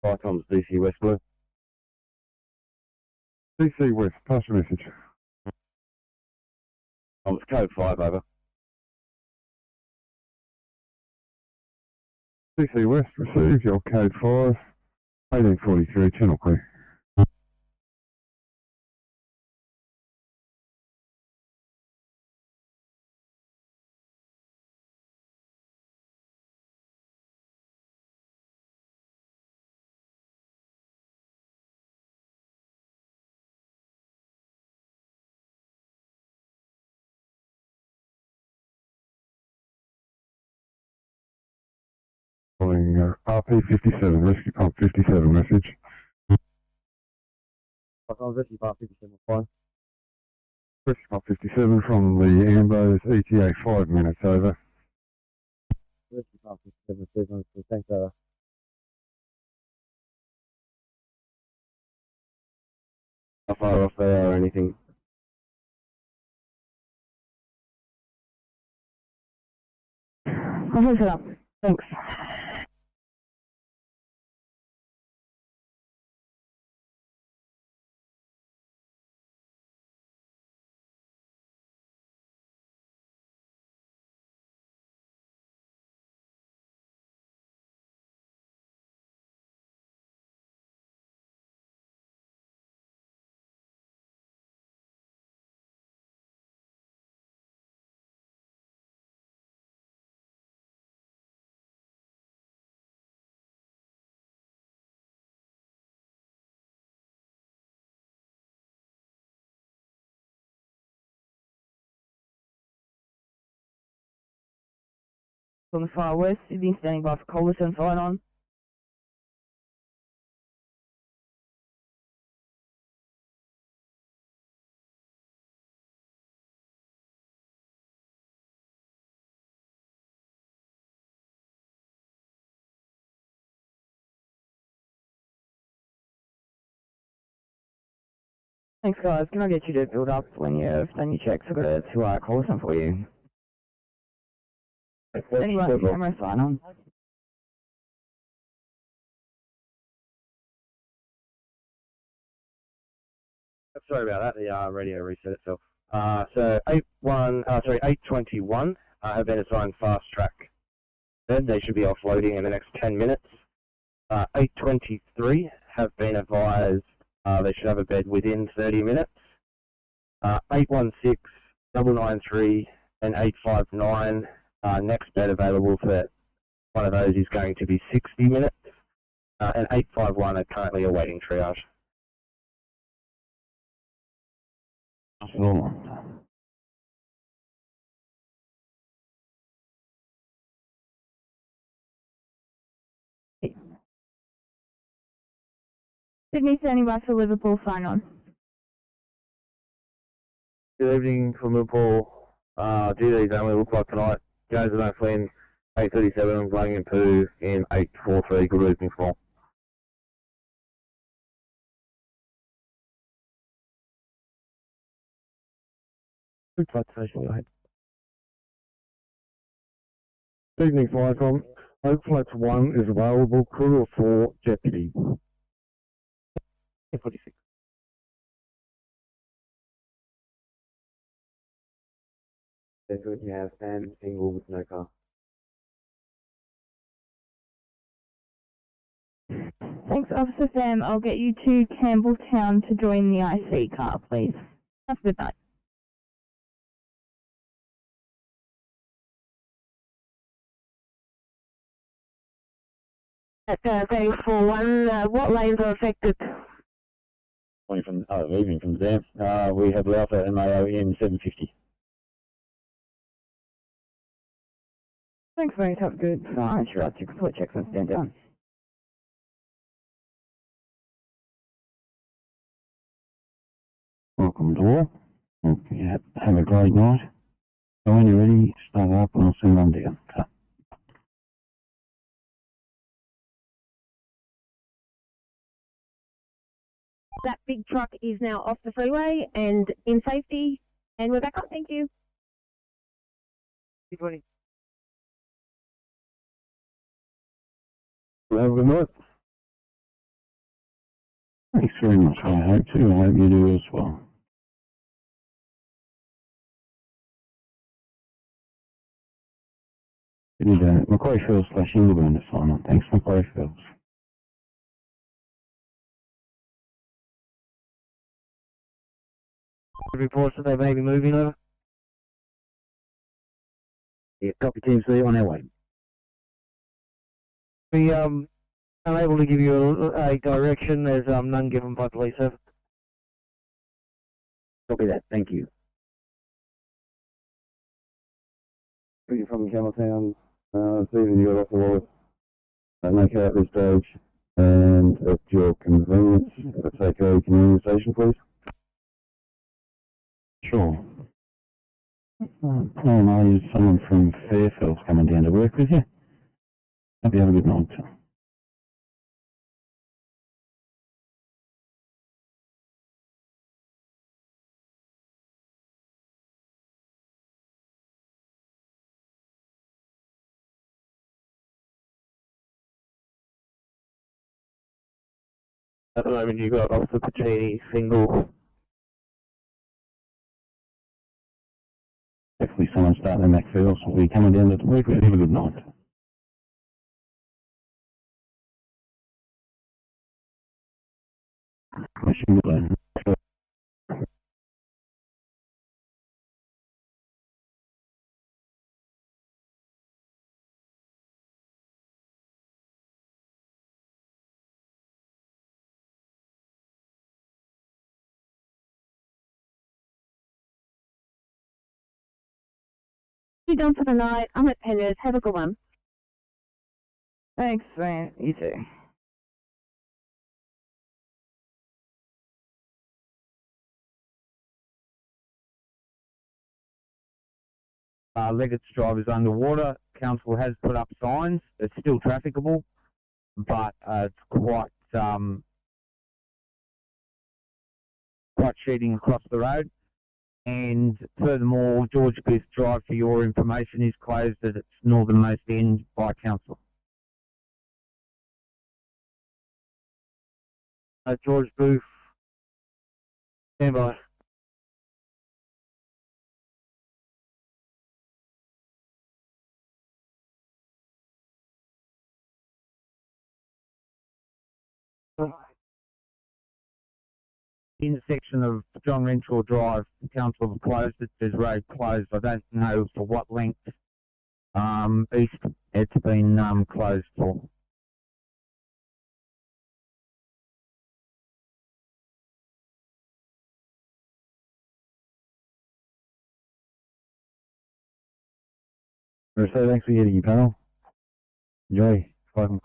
Icons DC West Blue. DC West, pass your message. It's code 5 over. DC West, receive your code 5, 1843, channel clear. Calling RP57, rescue pump 57 message. Icons rescue pump 57 fine. Rescue pump 57 from the Ambos, ETA 5 minutes over. Rescue pump 57 7, thanks over. How far off they are or anything? I'll hook it up. Thanks. From the far west, Sydney standing by for Collerton, fine on. Thanks, guys. Can I get you to build up when you've done your checks? I've got a 2-hour Collerton for you. Anyway, camera sign on. Sorry about that, the radio reset itself. So 821 have been assigned fast track. They should be offloading in the next 10 minutes. 823 have been advised they should have a bed within 30 minutes. 816, 993 and 859, next bed available for one of those is going to be 60 minutes. And 851 are currently awaiting triage. Sydney standing by for Liverpool, sign on. Good evening from Liverpool. GDs only look like tonight. Jones and Flynn, 837, Running and Poo in 843. Good evening, all. Good flight station, go ahead. Good evening, flight from Oak Flats 1 is available, crew of 4, deputy. 46. That's what you have, Sam, single with no car. Thanks, Officer Sam. I'll get you to Campbelltown to join the IC car, please. Have a good night. Thanks for one. What lanes are affected? Evening from Sam. We have Alpha MAO in 750. Thanks, mate. Have a good night. Sure, I'll take a foot checks and stand down. Welcome to all. Hope you have a great night. So when you're ready, start up and I'll soon run down. That big truck is now off the freeway and in safety, and we're back up. Thank you. Have a good night. Thanks very much. I hope to. I hope you do as well. It is Macquarie Fields / Ingleburn to sign on. Thanks, Macquarie Fields. Reports that they may be moving over. Yeah, copy team C on our way. We unable to give you a direction. There's none given by police service. Copy that. Thank you. Speaking from Campbelltown, Stephen, you got off the wall. No care at this stage, and at your convenience, take a community station, please. Sure. Oh no, is someone from Fairfield's coming down to work with you. Hope you have a good night. At the moment, you've got Officer Pacini, single. Definitely someone starting in Macfield will be coming down to work with you. Have a good night. You done for the night. I'm at Penrith. Have a good one. Thanks, man. You too. Leggett's Drive is underwater. Council has put up signs. It's still trafficable, but it's quite sheeting across the road. And furthermore, George Booth Drive, for your information, is closed at its northernmost end by council. George Booth, stand by. intersection of John Renshaw Drive, council have closed it. There's road closed. I don't know for what length. East, it's been closed for. So thanks for getting your panel. Enjoy. Welcome.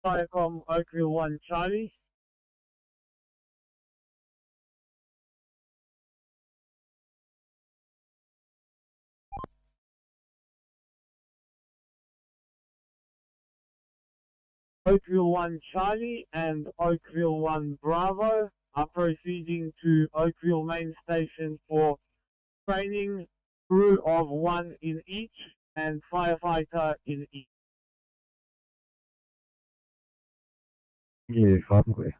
Viacom Oakville 1 Charlie. Oakville 1 Charlie and Oakville 1 Bravo are proceeding to Oakville Main Station for training, crew of 1 in each and firefighter in each. Yeah, fucking clear.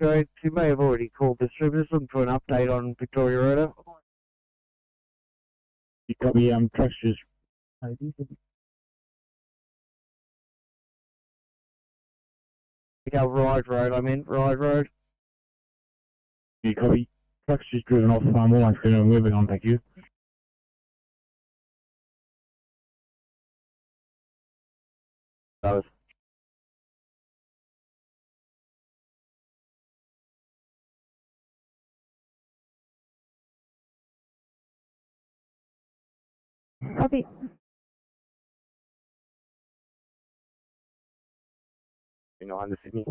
So you may have already called this room. Just looking for an update on Victoria Road. You copy, trucks just... Yeah, Ride Road, I meant Ride Road. You copy, trucks just driven off all I'm moving on, thank you. That was Copy. under Sydney.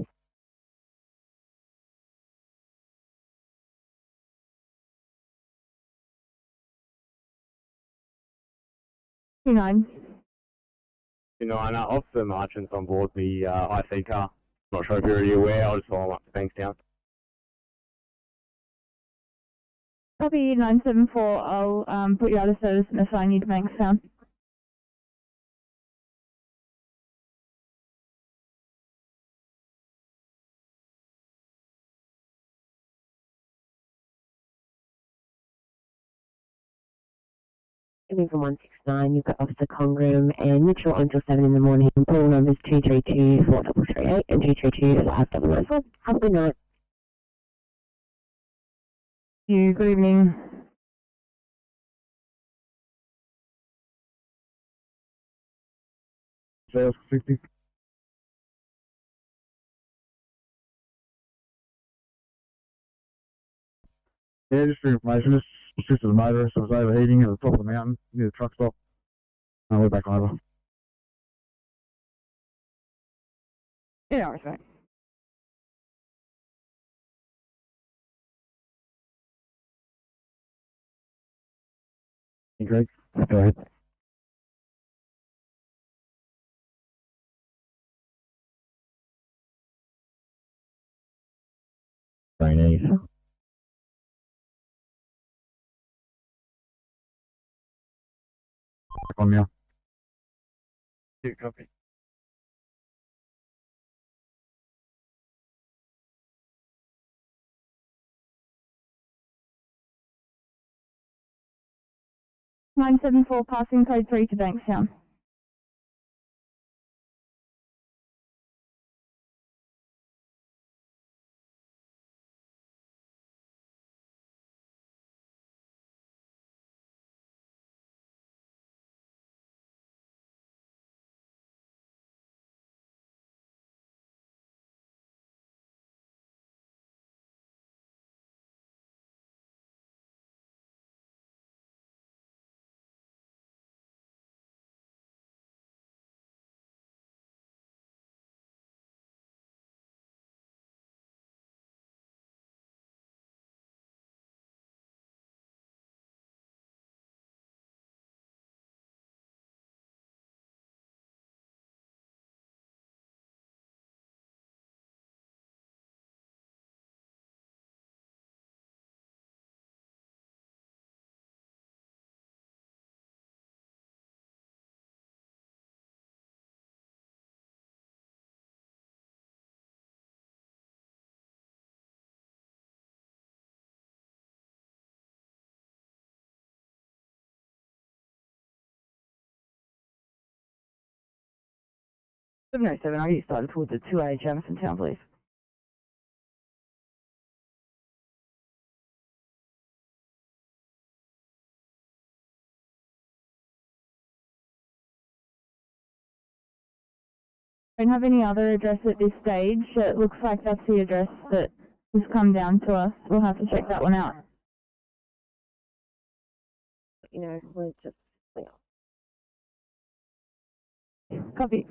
Nine. Officer Marchant's on board the IC car. Not sure if you're already aware, I'll just follow up to Bankstown. Copy 974. I'll put you out of service and assign you to Bankstown. Coming from 169, you've got Officer Congram and Mitchell until 7 in the morning. Pool numbers 232-4338 and 232-5994. Have a good night. Good evening. Sales 60. Yeah, just for information, this assisted the motorist was overheating at the top of the mountain near the truck stop. We're back over. Yeah, all right. Hey, Greg, go ahead. Trainees. Back on now. Yeah, copy. Nine seven four passing code 3 to Bankstown. 707, I'll get you started towards the 2A Jamison Town, please. Don't have any other address at this stage. It looks like that's the address that has come down to us. We'll have to check that one out. You know, we're just, Copy.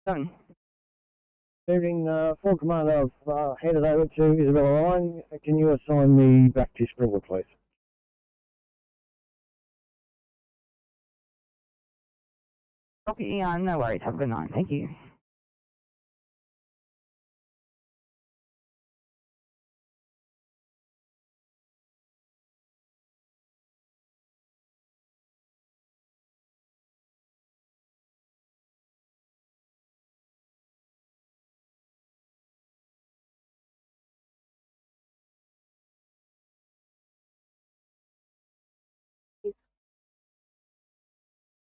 Done. Evening, full command I've handed over to Isabella Ryan. Can you assign me back to Springwood, please? Copy, no worries. Have a good night. Thank you.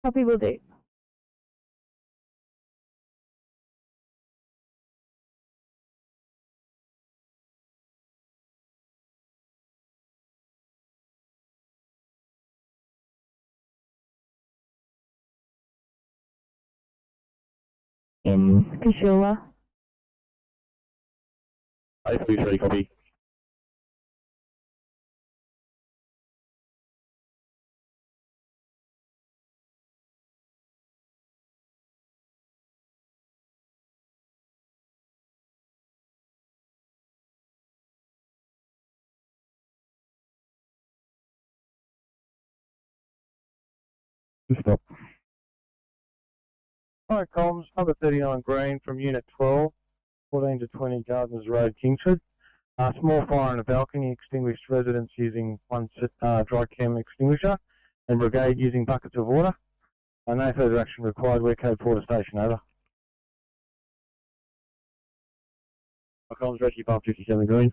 Copy, will do. In Pishula. 833, copy. Stop. Alright, comms, number 39 Green from Unit 12, 14 to 20 Gardens Road, Kingsford. Small fire in a balcony, extinguished residents using one dry chem extinguisher, and brigade using buckets of water. No further action required. We're code 4 to station, over. Comms, rescue pump 57 Green.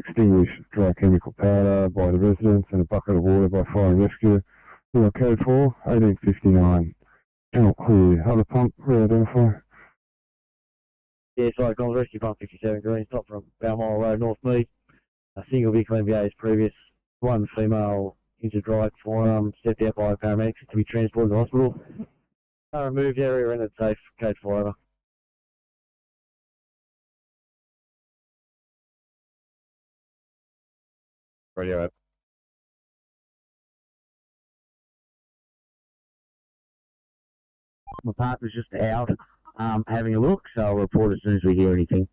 Extinguish dry chemical powder by the residents and a bucket of water by fire and rescue. Code 4, 1859. Channel clear. Other pump, re-identify. Yeah, sorry, comms, rescue pump 57 Green. Stop from Balmoral Road, North Mead. A single vehicle MVA is previous. One female injured right forearm stepped out by paramedics to be transported to the hospital. Removed area rendered safe. Code 4, over. Radio out. My partner's just out having a look, so I'll report as soon as we hear anything.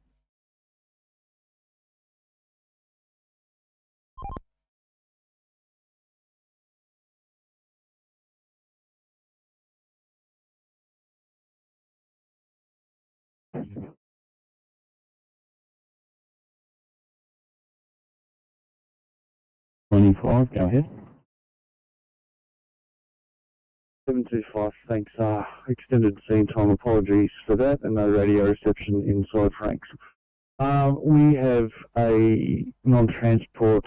$25, go ahead. 725, thanks. Extended scene time, apologies for that, and no radio reception inside Frank's. We have a non-transport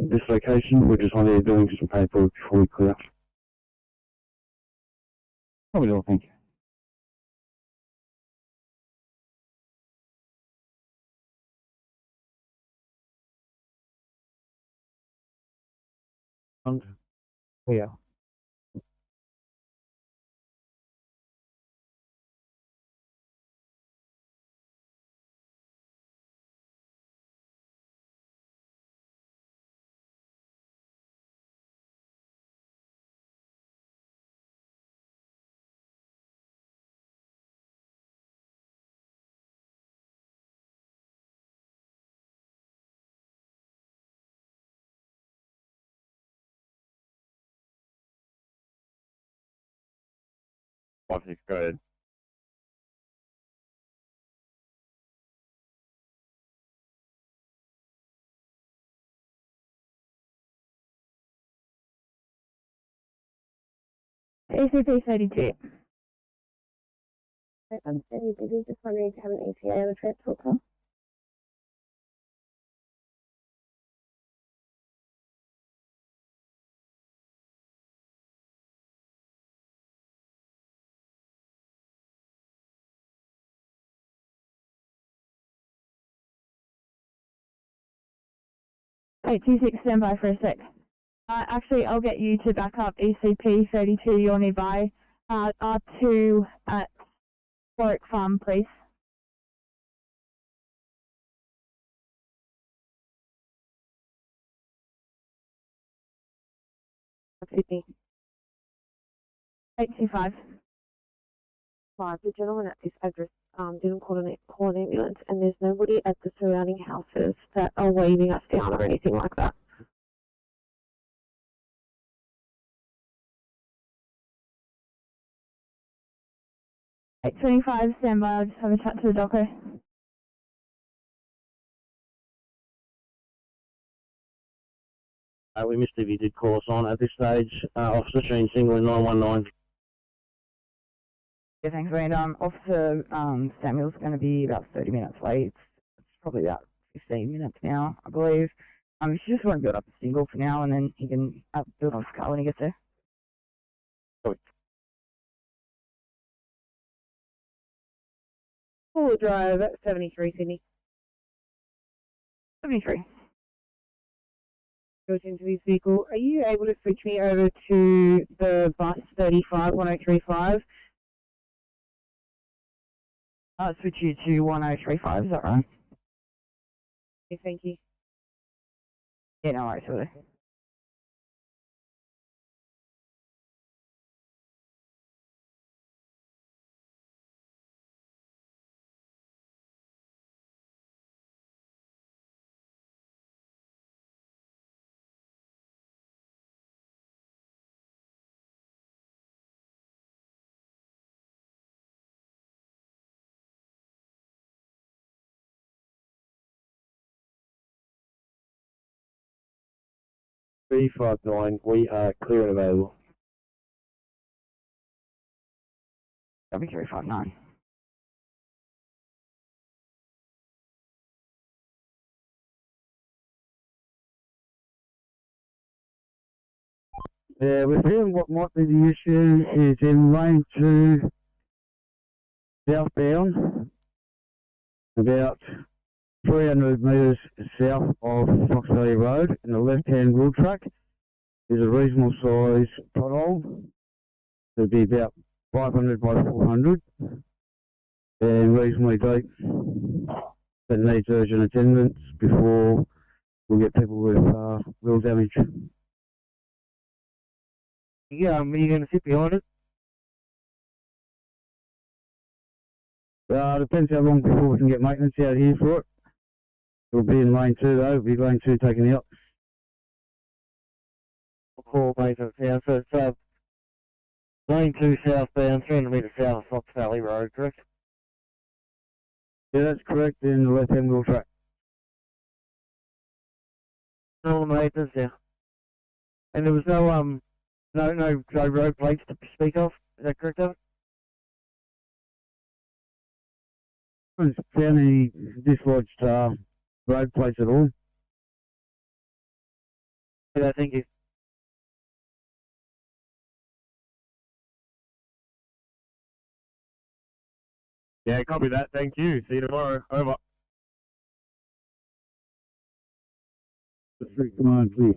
dislocation. We're just on there doing some paperwork before we clear. Probably all, thank you. Yeah. Obviously, go ahead. ACP 32. I'm very busy, just wondering if you have an ETA on the transport car. Hey, 26, stand by for a sec. Actually, I'll get you to back up ECP 32, you're nearby. R2 at Warwick Farm, please. Sydney. 825. The gentleman at this address didn't call an ambulance, and there's nobody at the surrounding houses that are waving us down or anything like that. Eight 25, stand by, I'll just have a chat to the docker. We missed if you did call us on at this stage. Officer Sheen Single in 919. Yeah, thanks, Rand. Officer Samuel's going to be about 30 minutes late. It's probably about 15 minutes now, I believe. He just want to build up a single for now, and then he can build on his car when he gets there. Full drive at 73 Sydney. 73. Goes into his vehicle. Are you able to switch me over to the bus 35 1035? I'll switch you to 1035, is that right? Okay, thank you. Yeah, no worries, really. B59, we are clear and available. W359. Yeah, with him, what might be the issue is in lane 2, southbound, about 300 metres south of Fox Valley Road, in the left-hand wheel track, is a reasonable size pothole. It'll be about 500 by 400, and reasonably deep. That needs urgent attendance before we get people with wheel damage. Yeah, are you going to sit behind it? Depends how long before we can get maintenance out here for it. It'll be in lane 2 though, it'll be lane 2 taken out. Call maintenance now, so it's lane 2 southbound, 300 metres south of Fox Valley Road, correct? Yeah, that's correct, in the left-hand wheel track. No maintenance now. And there was no no road plates to speak of, is that correct, Evan? I haven't found any dislodged road plates at all. Yeah, thank you. Yeah, copy that. Thank you. See you tomorrow. Over. Command, please.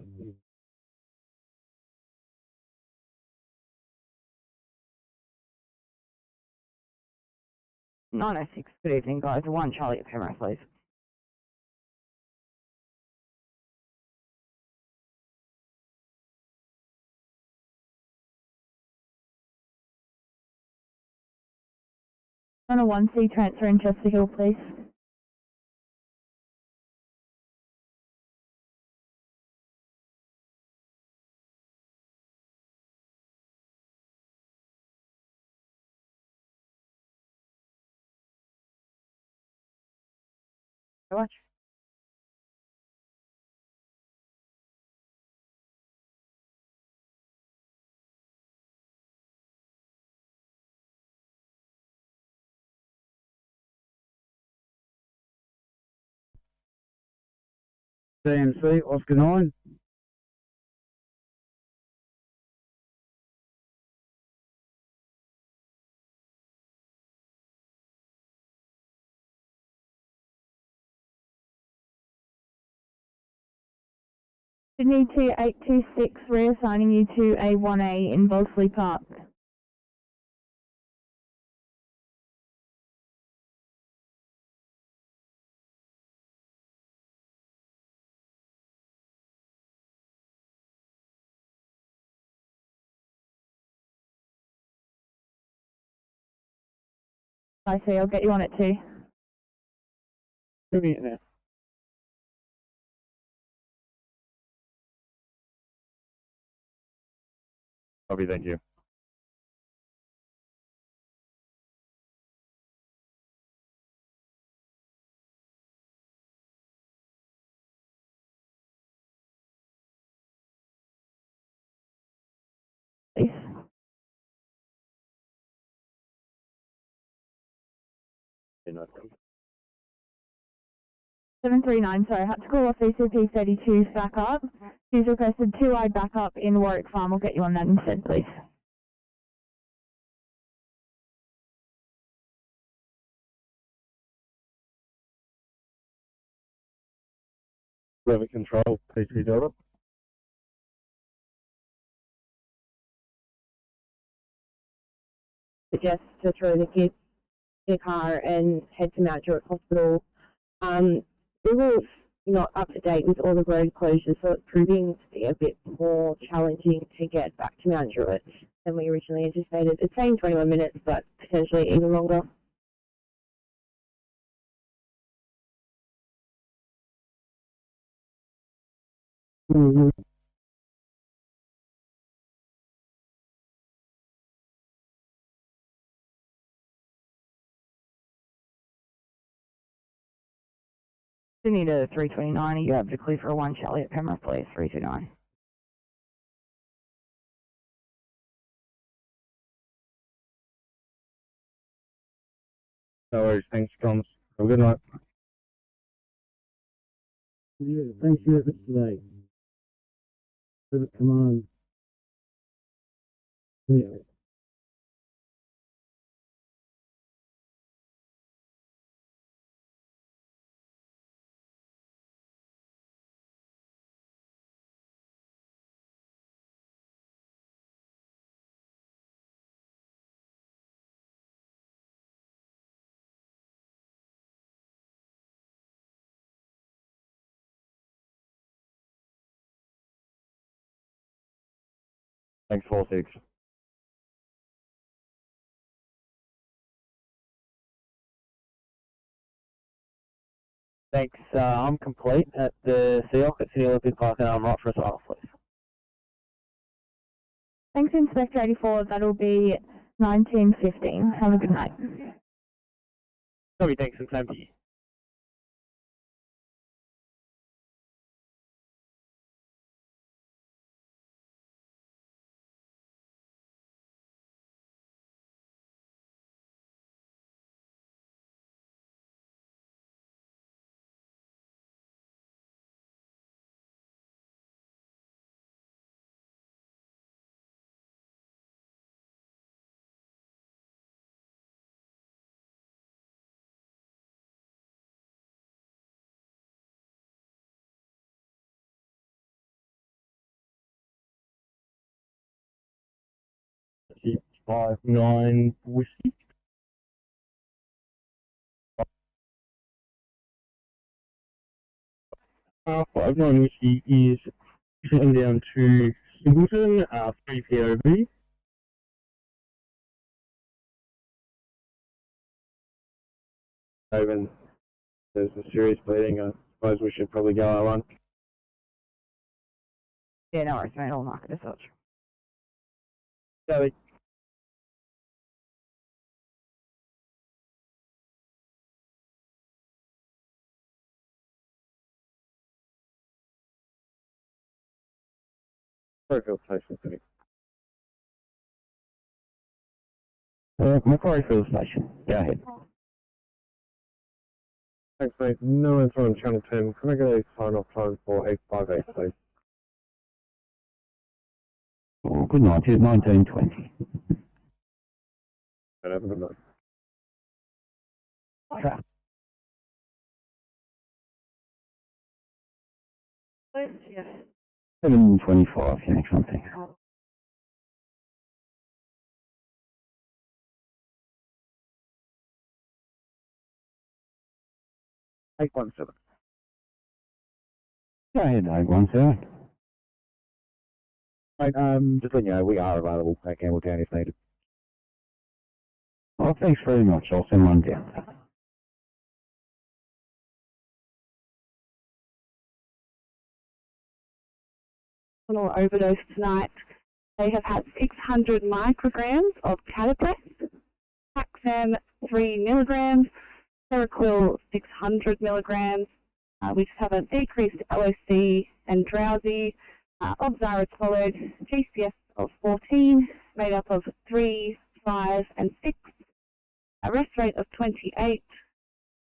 906, good evening, guys. 1 Charlie at Penrith, please. On a 1C transfer in Chester Hill, please. Very much. CMC, Oscar 9. Sydney to 826, reassigning you to a 1A in Bosley Park. I see, I'll get you on it too. Give me it now. Copy, thank you. Please. 739, sorry, I had to call off ECP 32's backup. She's requested 2I backup in Warwick Farm. I'll get you on that instead, please. River control, PC Delta. Suggest to throw the kids in a car and head to Mount Druitt Hospital. Google's not up to date with all the road closures, so it's proving to be a bit more challenging to get back to Mount Druitt than we originally anticipated. It's saying 21 minutes, but potentially even longer. Sydney to 329, are you able to clear for a 1 Charlie at Penrith, please? 329. No worries, thanks, Thomas. Have a good night. Yeah, thanks for your efforts today. Rivet command. Yeah. Thanks, 46. Thanks. I'm complete at the Seahawk at Sydney Olympic Park, and I'm right for a start, please. Thanks, Inspector 84. That'll be 1915. Have a good night. Copy, thanks, and same to you. Keep 59 whiskey. 59 Whiskey is shutting down to Singleton, 3 POV. Over. There's a serious bleeding. I suppose we should probably go R1. Yeah, no worries, mate. I'll mark it as such. So Profile station, please. Macquarie Field Station. Go ahead. Thanks, mate. No answer on channel 10. Can I get a sign-off time for 858, please? Oh, good night. Here's 1920. Have a good night. Okay. Yeah. 725, yeah, next one, thanks. 817. Go ahead, 817. Mate, just letting you know, we are available at Campbelltown if needed. Oh, thanks very much. I'll send one down. Overdose tonight. They have had 600 micrograms of Cataplex, Taxam 3 milligrams, Seroquel 600 milligrams. We just have a decreased LOC and drowsy. Obzara followed, GCS of 14, made up of 3, 5 and 6. A rest rate of 28.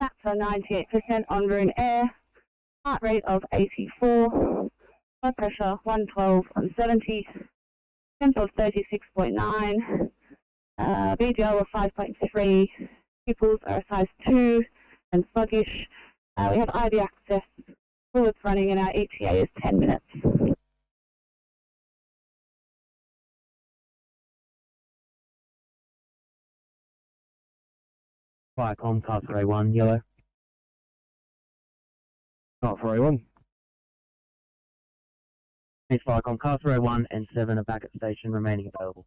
Stats are 98% on room air. Heart rate of 84. Blood pressure 112 on 70. Temp of 36.9. BGL of 5.3. Pupils are a size 2 and sluggish. We have IV access. Fluids running and our ETA is 10 minutes. Viacom, car 3A1, yellow. Car 3A1. Next Viacom, car 3A1 and 7 are back at station, remaining available.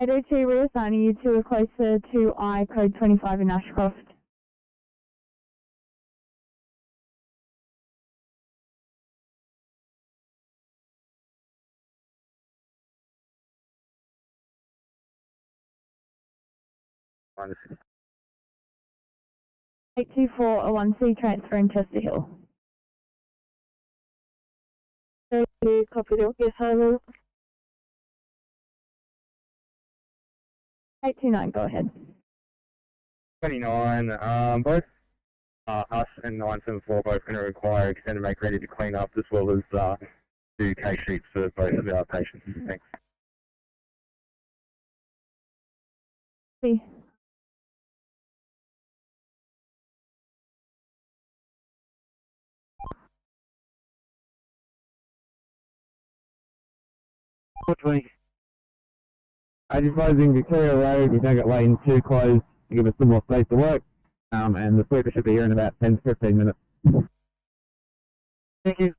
ADT reassigning you to a closer to I code 25 in Ashcroft. Understood. 82401C transfer in Chester Hill. 32, copy the yes, over. 829, go ahead. 29, both us and 974 both going to require extended make ready to clean up as well as do case sheets for both of our patients. Thanks. See. Unfortunately, advising Victoria Road, we don't get lane 2 closed to give us some more space to work, and the sweeper should be here in about 10 to 15 minutes. Thank you.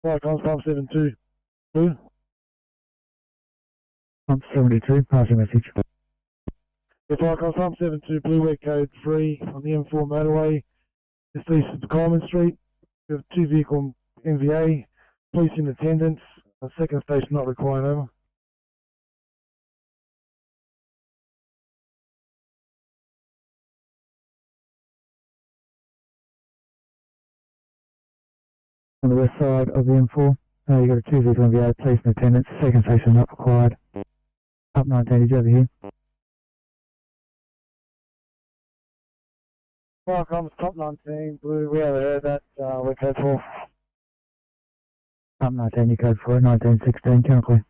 Viacom 572, blue. Pump 72, passing message. If Viacom 572, blue, we're code 3 on the M4 motorway, just east of Coleman Street. We have 2 vehicle MVA, police in attendance, a second station not required, over. On the west side of the M4, you got a 2 vehicle MVA, police in attendance, second station not required. Up 19, is over here. Viacom's top 19, blue, we haven't heard that, we're code 4. Pump 19, you code 4, 1916, channel clear.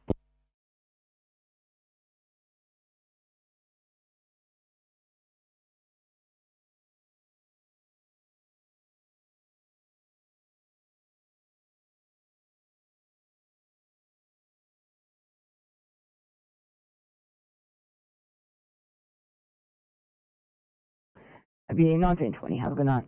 Have you 1920, have a good night.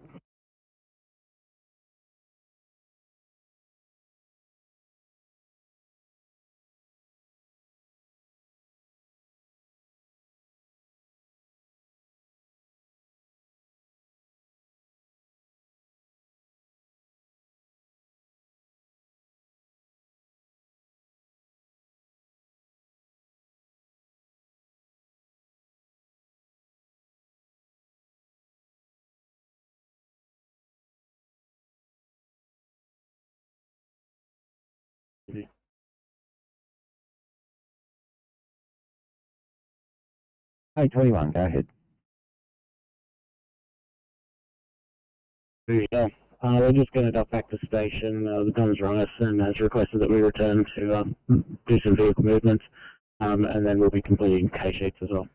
Hey, 21, go ahead. There you go. We're just going to duck back to station. The gun's rung us and has requested that we return to do some vehicle movements, and then we'll be completing K sheets as well.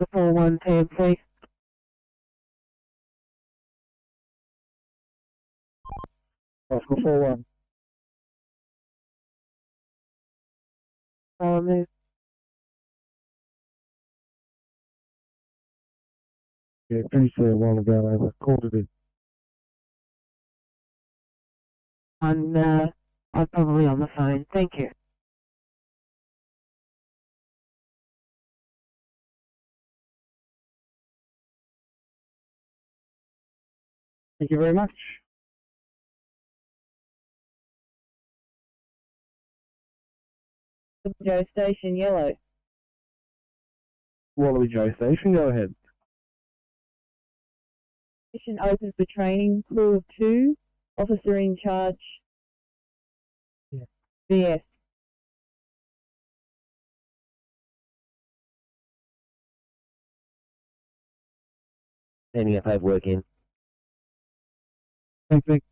The 4-1 TMC. Oscar 4-1. Move. Yeah, finished there a while ago, over. Called it in. I'm probably on the phone. Thank you. Thank you very much. Joe Station, yellow. Wallaby Joe Station, go ahead. Station open for training, crew of 2, officer in charge. Yeah. VS. Sending a paperwork in. Thanks, Vic.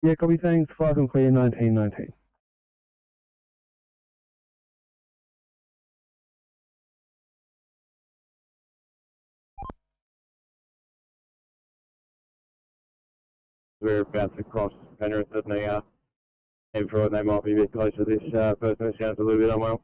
Yeah, copy, thanks. 5 and clear, 1919. We're about to cross Penrith and the M4, and they might be a bit closer. This person sounds a little bit unwell.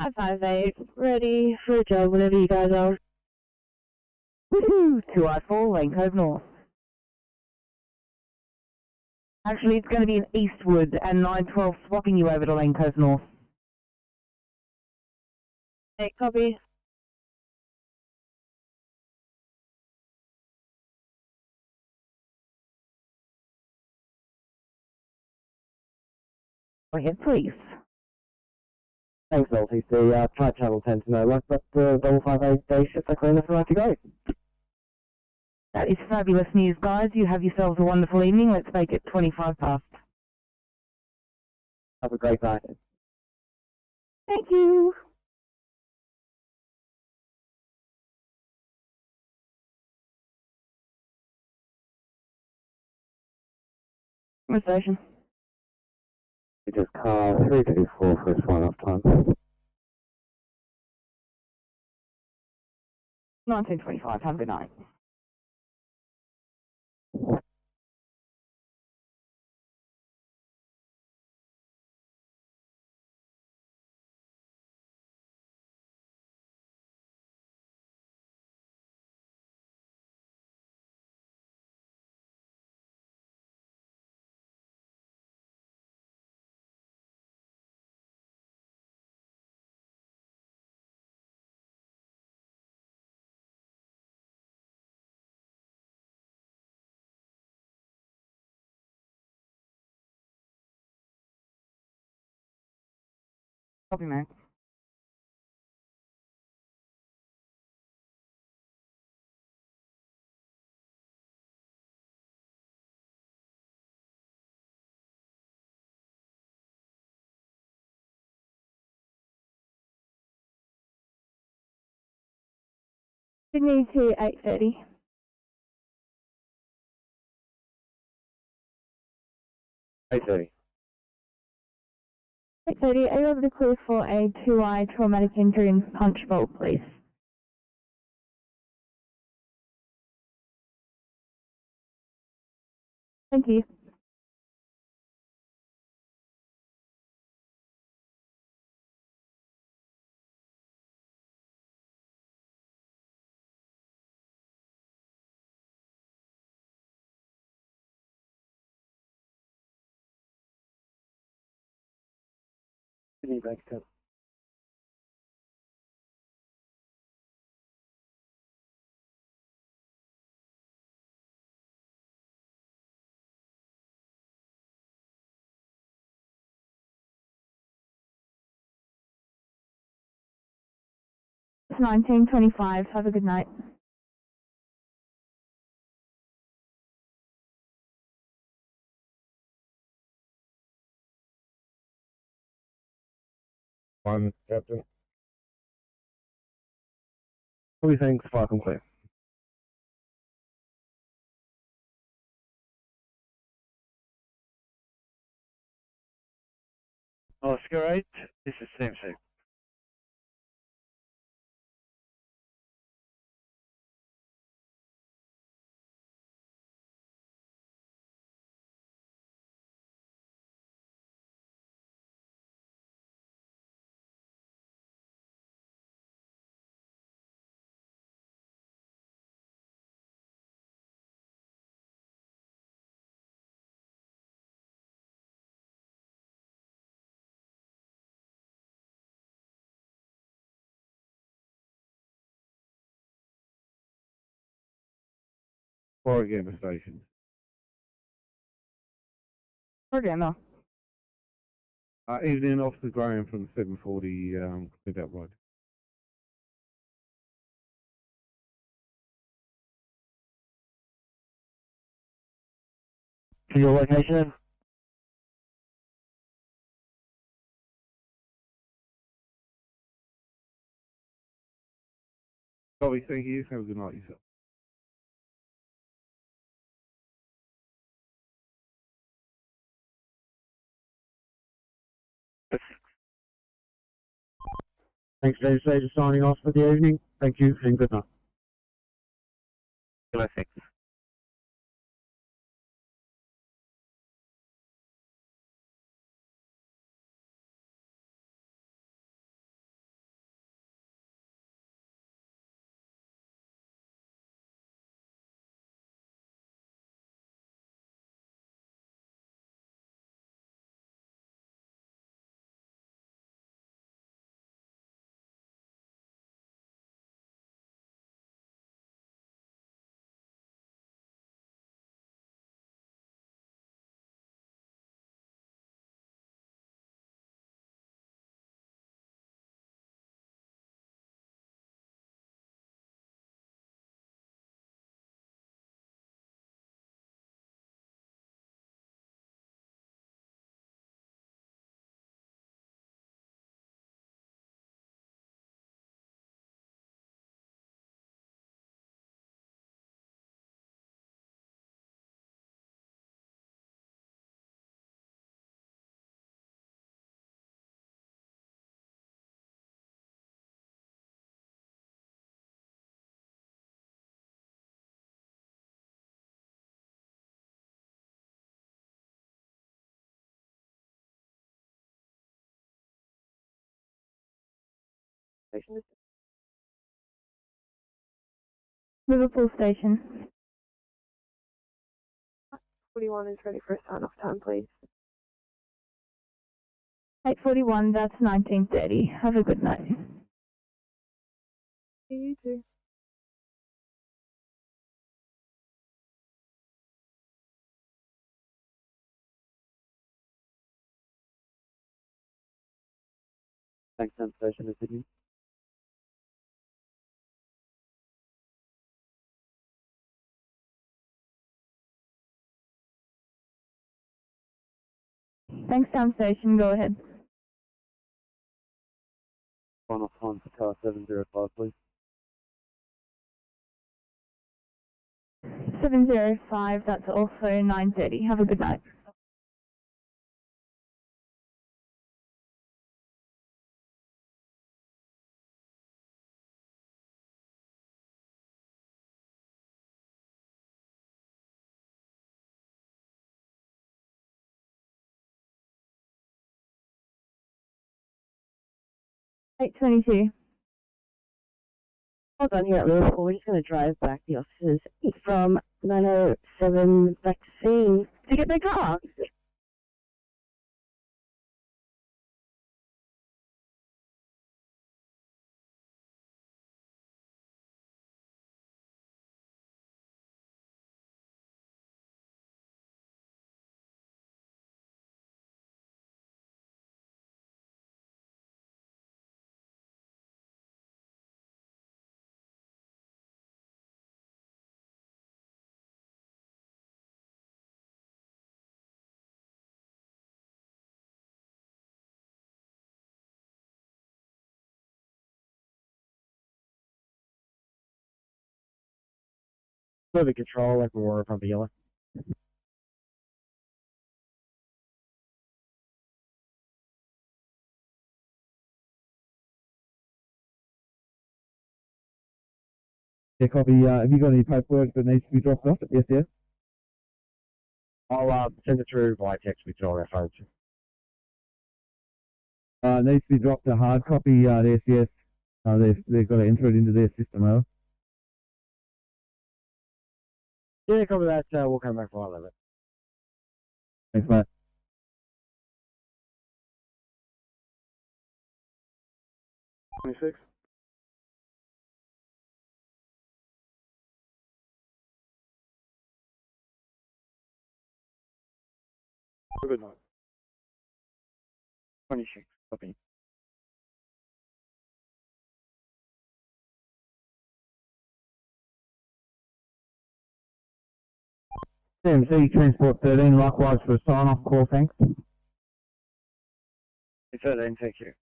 High 5-8, ready for a job whenever you guys are. Woohoo! 2I4, Lane Cove North. Actually, it's going to be in Eastwood and 912 swapping you over to Lane Cove North. Hey, copy. Go ahead, please. Thanks, LTC. Try channel 10 to no luck, but 558 day shift are clean enough right to go. That is fabulous news, guys. You have yourselves a wonderful evening. Let's make it 25 past. Have a great night. Thank you. What station? It is car 324 first one off time. 1925, have a good night. Copy, man. Sydney to 8:30. 8:30. 8:30, are you able to clear for a 2-eye traumatic injury and punch bolt, please? Thank you. Sydney back to 19:25. Have a good night. One, Captain. Three things, fire clear. Oscar 8, this is Sam 6. Four again, station. Again, Evening, Officer Graham from 740, cleared out road. To your location? Copy, thank you. Have a good night yourself. Thanks, James. Just signing off for the evening. Thank you and good night. Kilo 6. Liverpool Station. 41 is ready for a sign-off time, please. 8:41, that's 19:30. Have a good night. You too. Thanks, Station in Sydney. Thanks, Town Station. Go ahead. Final time for car 705, please. 705, that's also 9:30. Have a good night. $8.22. Hold on here at Liverpool. We're just going to drive back the officers from 907 back to scene to get their car. Further control, like Aurora from the yellow. Yeah, copy. Have you got any paperwork that needs to be dropped off at the SDS? I'll send it through via text with all our phones. Needs to be dropped a hard copy at SDS. They've got to enter it into their system, over. Yeah, copy that. We'll come back for 11. Thanks, mate. $26. Good night. 26. Copy. CMC Transport 13, likewise for a sign-off call, thanks. 13, thank you.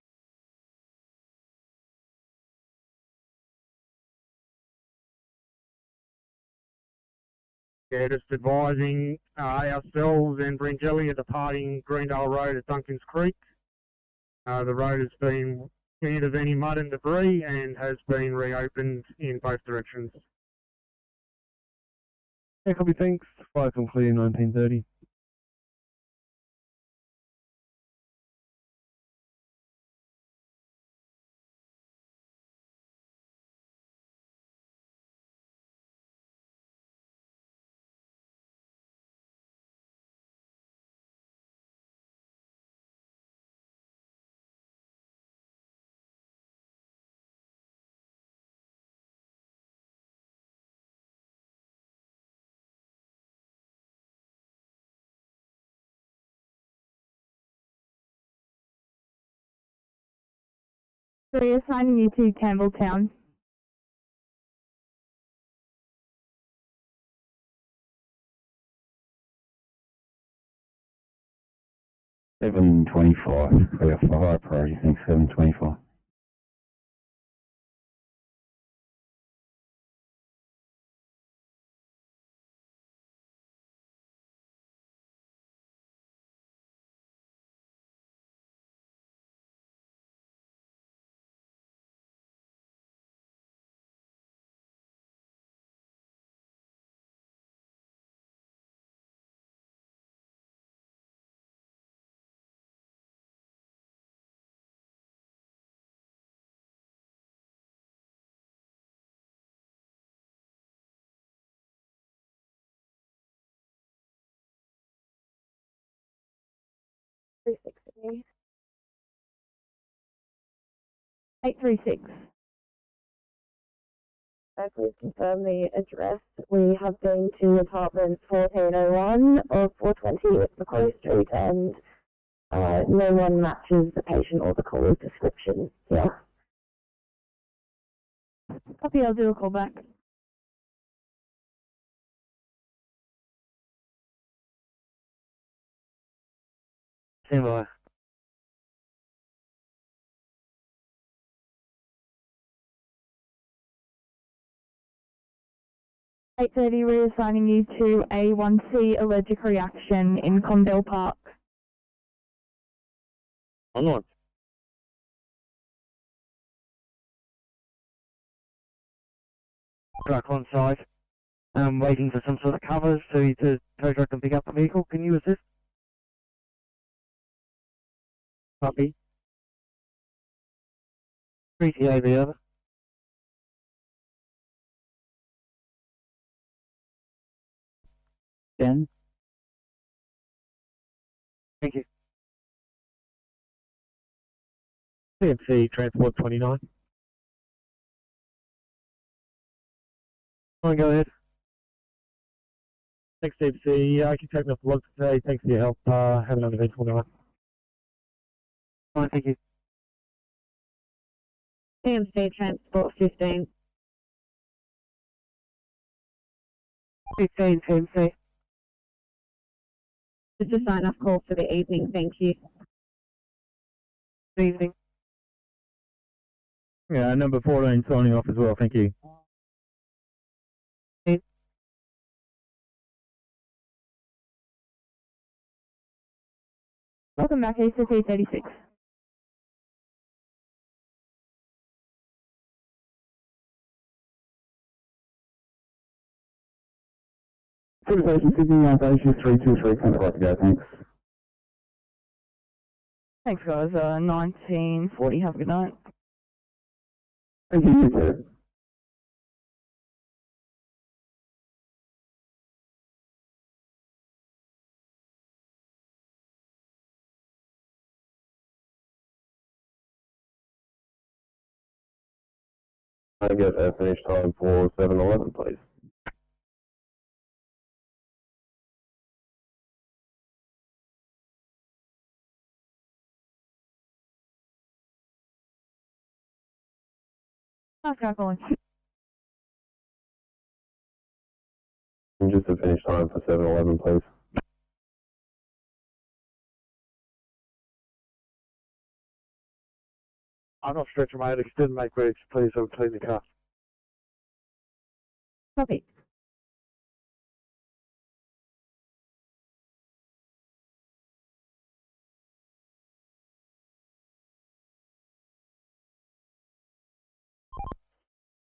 Yeah, just advising ourselves and Brangeli are departing Greendale Road at Duncan's Creek. The road has been cleared of any mud and debris and has been reopened in both directions. Yeah, copy, thanks. Flight clear 1930. So we're assigning you to Campbelltown. $7.25. We have for high priority, thanks. $7.25. $836. Please confirm the address. We have been to apartment 1401 of 420 with McCoy Street and No one matches the patient or the caller's description here. Copy, I'll do a call back. Stand by. $8:30, reassigning you to A1C allergic reaction in Condell Park. Online. Truck on site. I'm waiting for some sort of covers so the tow truck can pick up the vehicle. Can you assist? Copy. 3TA the other. Ben? Thank you. CMC Transport 29. Go ahead. Thanks, CMC. I can take me off the log today. Thanks for your help. Have another eventful night. Fine, thank you. CMC Transport 15. 15, CMC. Just a sign-off call for the evening, thank you. Good evening. Yeah, number 14 signing off as well, thank you. Welcome back, ACT 36. Sydney, Sydney, 323, kind of right to go, thanks. Thanks, guys. 1940. Have a good night. Thank you, you too. I get a finish time for 7-11, please. Okay, going. And just a finish time for 7-11, please. I'm not stretching my legs. Didn't make ready. Please, I'll clean the car. Copy.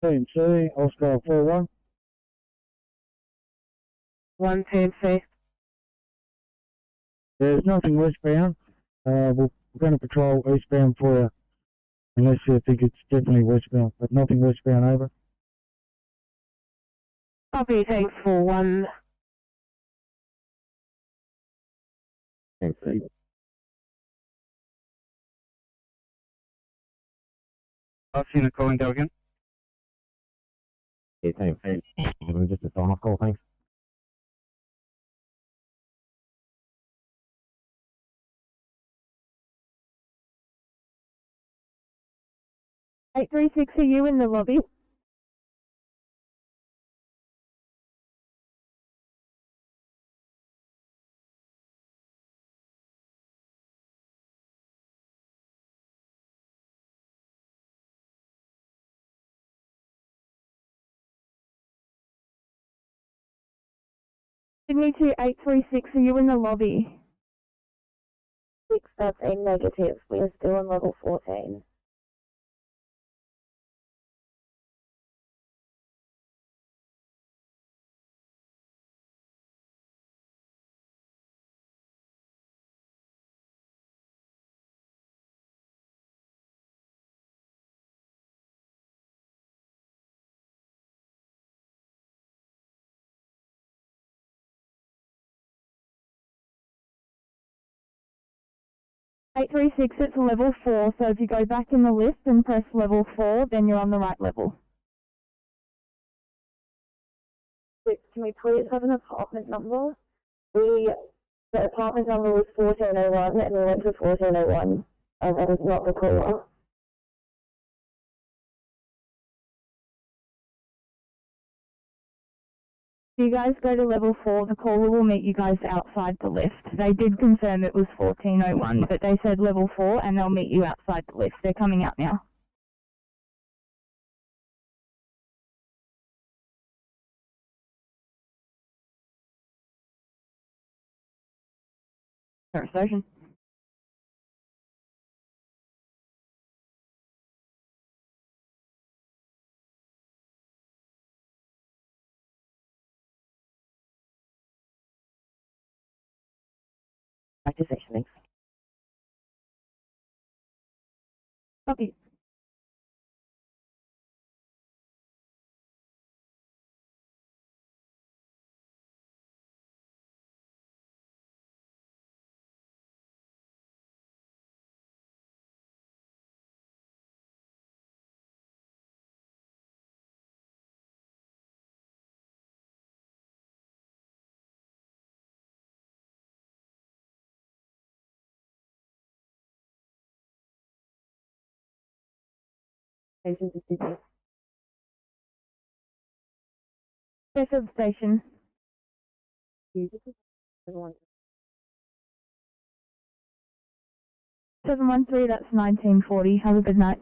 CMC, Oscar 41. 1 CMC. There's nothing westbound. We're going to patrol eastbound for you, unless you think it's definitely westbound, but nothing westbound, over. Copy, thanks for 1. Thanks, Steve. I've seen a call and go again. Yeah, thanks. Just a sign-off call, thanks. $836, are you in the lobby? Sydney to 836, are you in the lobby? 6, that's a negative. We are still on level 14. $836, it's level 4, so if you go back in the list and press level 4, then you're on the right level. 6, can we please have an apartment number? We The apartment number was 1401 and we went to 1401. That was not the caller. If you guys go to level 4, the caller will meet you guys outside the lift. They did confirm it was 1401, but they said level 4 and they'll meet you outside the lift. They're coming out now. Service station. Back to station, thanks. Copy. Station to Sydney. Yes, of the station. 713, that's 1940. Have a good night.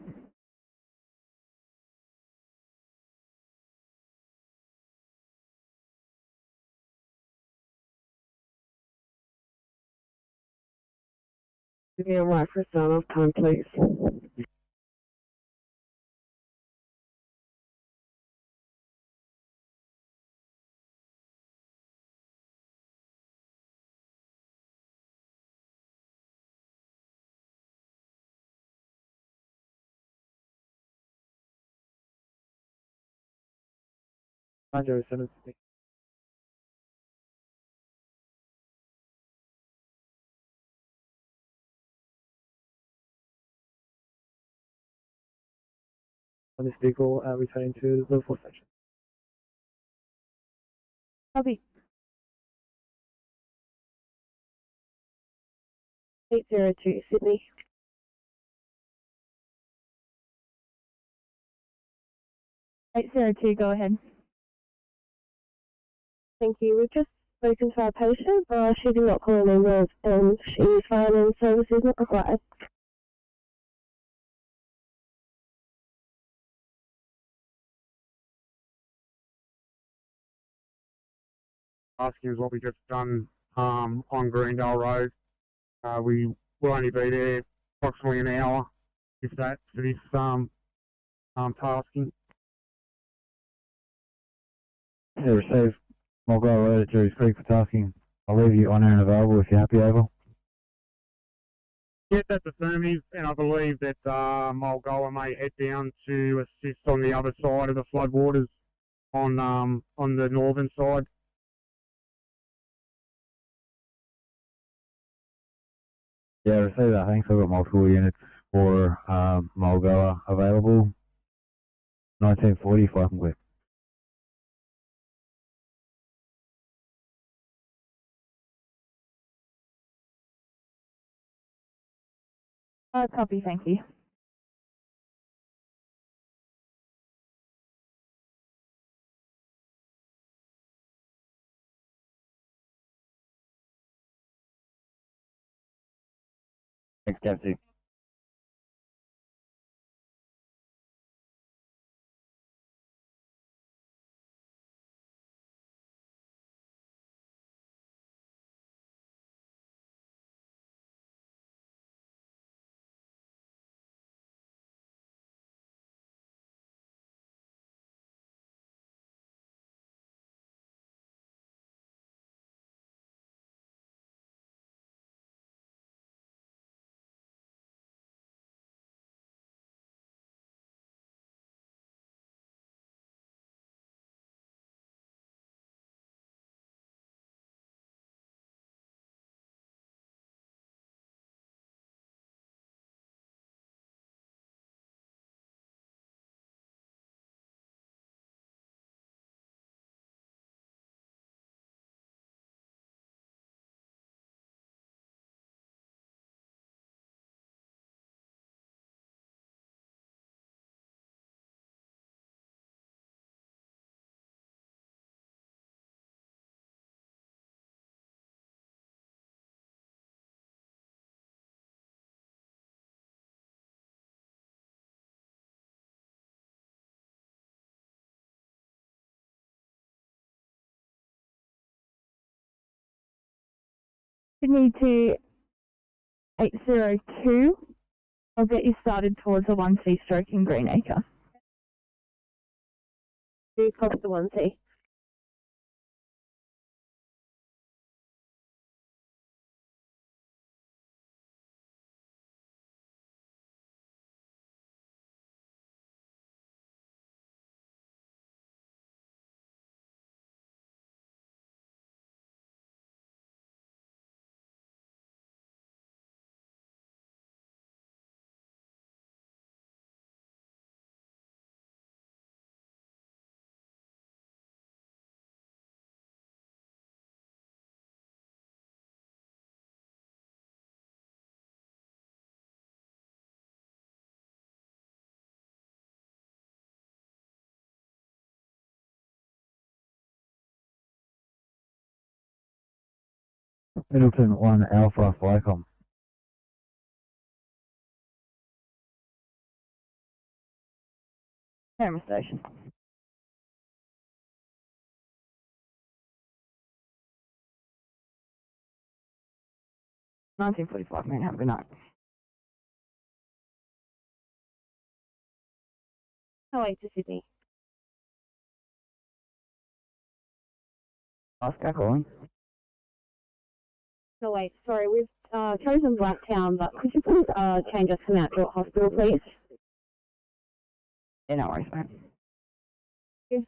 Give me a right for sign off time, please. Roger, 760. On this vehicle, returning to the 4 section. Copy. 802 Sydney. $802, go ahead. Thank you. We've just spoken to our patient. She did not call an ambulance and she is fine and service is not required. Asking is what we just done on Greendale Road. We will only be there approximately an hour, if that, for this tasking. Yeah, receive. I'll go alert at Jerry's Creek for tasking. I'll leave you on air and available if you're happy, over. Yeah, that's affirmative, and I believe that Mulgoa may head down to assist on the other side of the floodwaters on the northern side. Yeah, receive that. Thanks. I've got multiple units for Mulgoa available. 1940 if I can click. Copy, thank you. Thanks, Captain. Sydney to 802. I'll get you started towards a 1C stroke in Greenacre. Do copy the 1C. Middleton 1 Alpha Flycom. Camera station. $19.45, man. Have a good night. Oh, wait, to Sydney. Oscar calling. No, wait, sorry, we've chosen Blacktown, but could you please change us to Mount Druitt Hospital, please? Yeah, no worries, mate. Yes.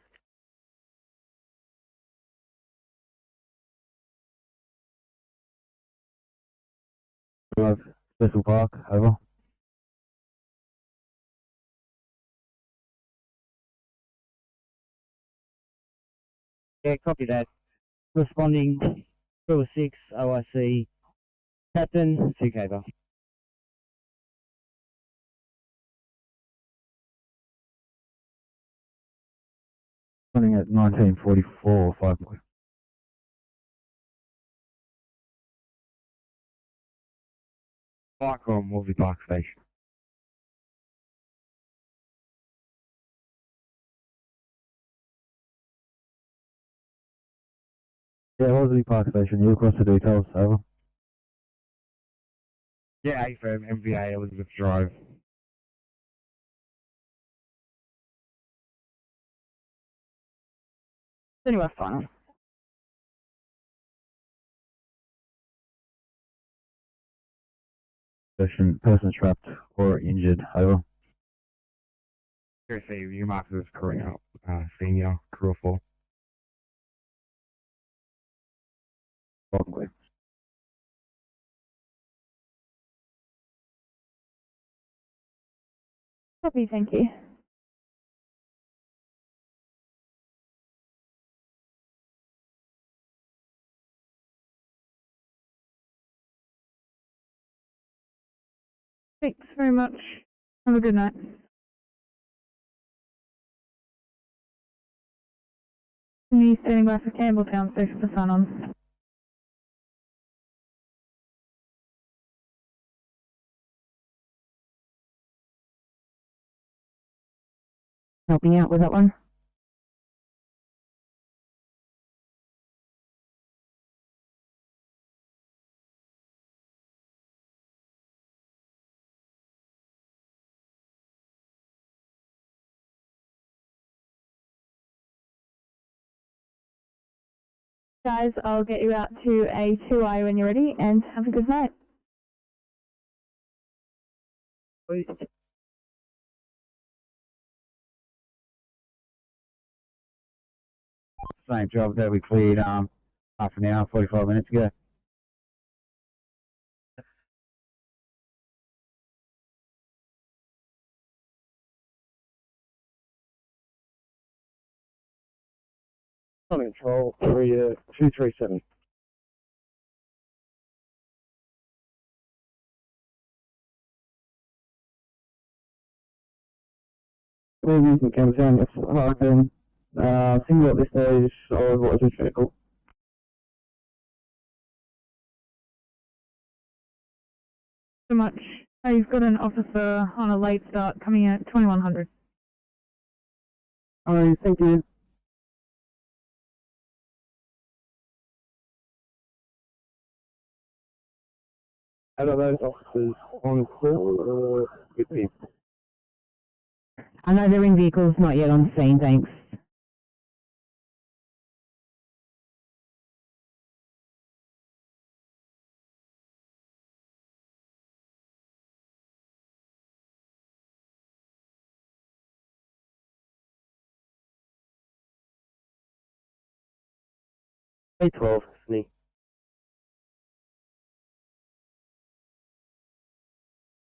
Cecil Park, over. Yeah, copy that. Responding 206 OIC Captain 2 Caper. Running at 1944, 5 more. Park on Wolseley Park Station. Yeah, Wolseley Park Station, you across the details, over. Yeah, AFM, MVA, Elizabeth Drive. Anyway, fine. Person trapped or injured, over. Seriously, you marked as Corinne, senior, crew of 4. Probably. Copy, thank you. Thanks very much. Have a good night. Me standing by for Campbelltown, station for sign on. Helping out with that one. Guys, I'll get you out to a 2I when you're ready, and have a good night. Same job that we cleared half an hour, 45 minutes ago. Control 237. We're using Campbelltown, yes. Hurricane. Single at this stage of what is this vehicle? So much. Oh, you've got an officer on a late start coming in at 2100. Alright, thank you. Are those officers on call or with me? I know they're in vehicles, not yet on scene, thanks. A12, Sydney.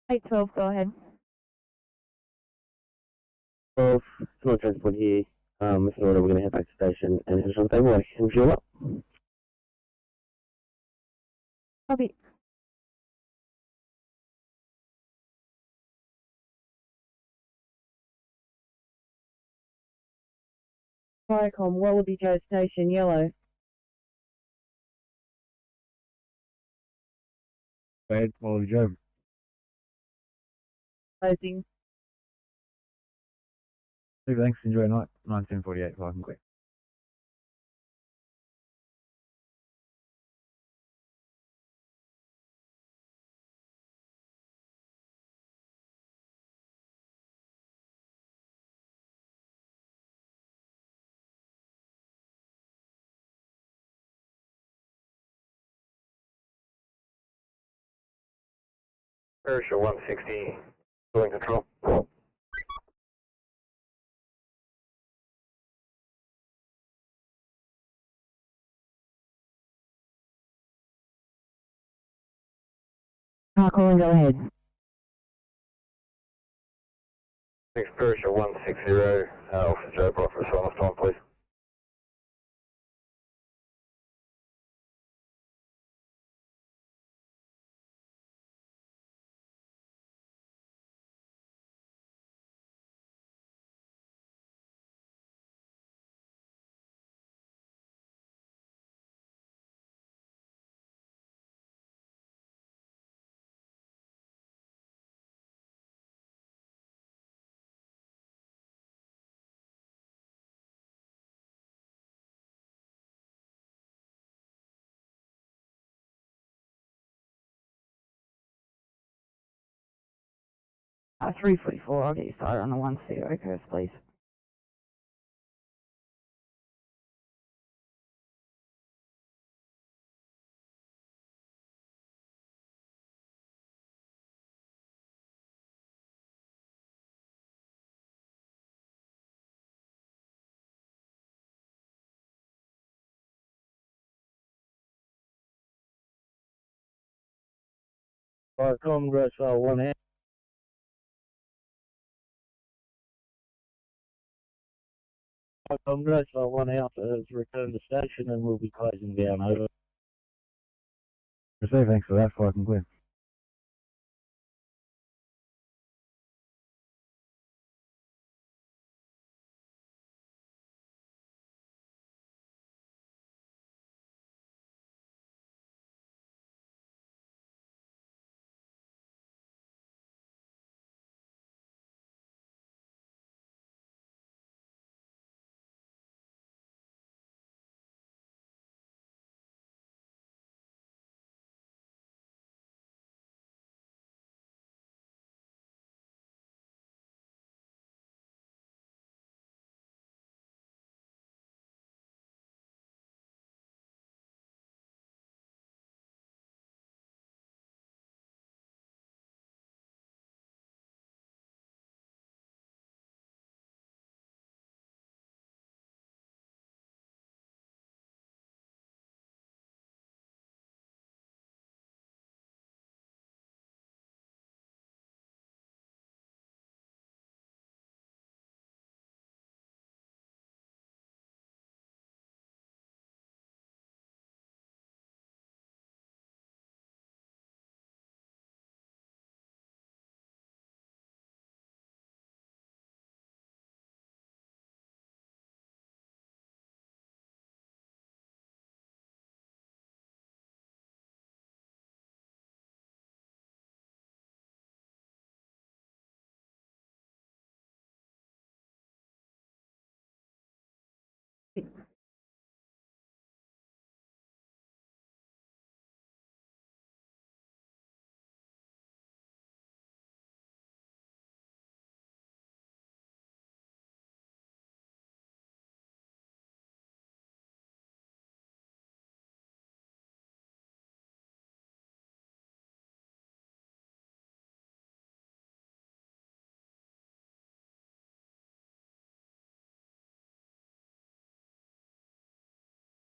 812, go ahead. 12, small transport here. With an order, we're going to head back to station and head on table and fuel up. Copy. Viacom, Wallaby Joe Station, yellow. Bad, Wallaby Joe. Closing. Hey, thanks, enjoy your night. 1948, 5 and quick. Parachute 160, pulling control. Car calling, go ahead. Thanks, Parachute 160, Officer Joe Brock for sign off time, please. Uh, 344, I'll get you started on the 1-0 curve, please. Viacom, Graceville, 1 out. Viacom, Graceville, 1 out, has returned to station and we'll be closing down, over. Receive, thanks for that, 5 and clear.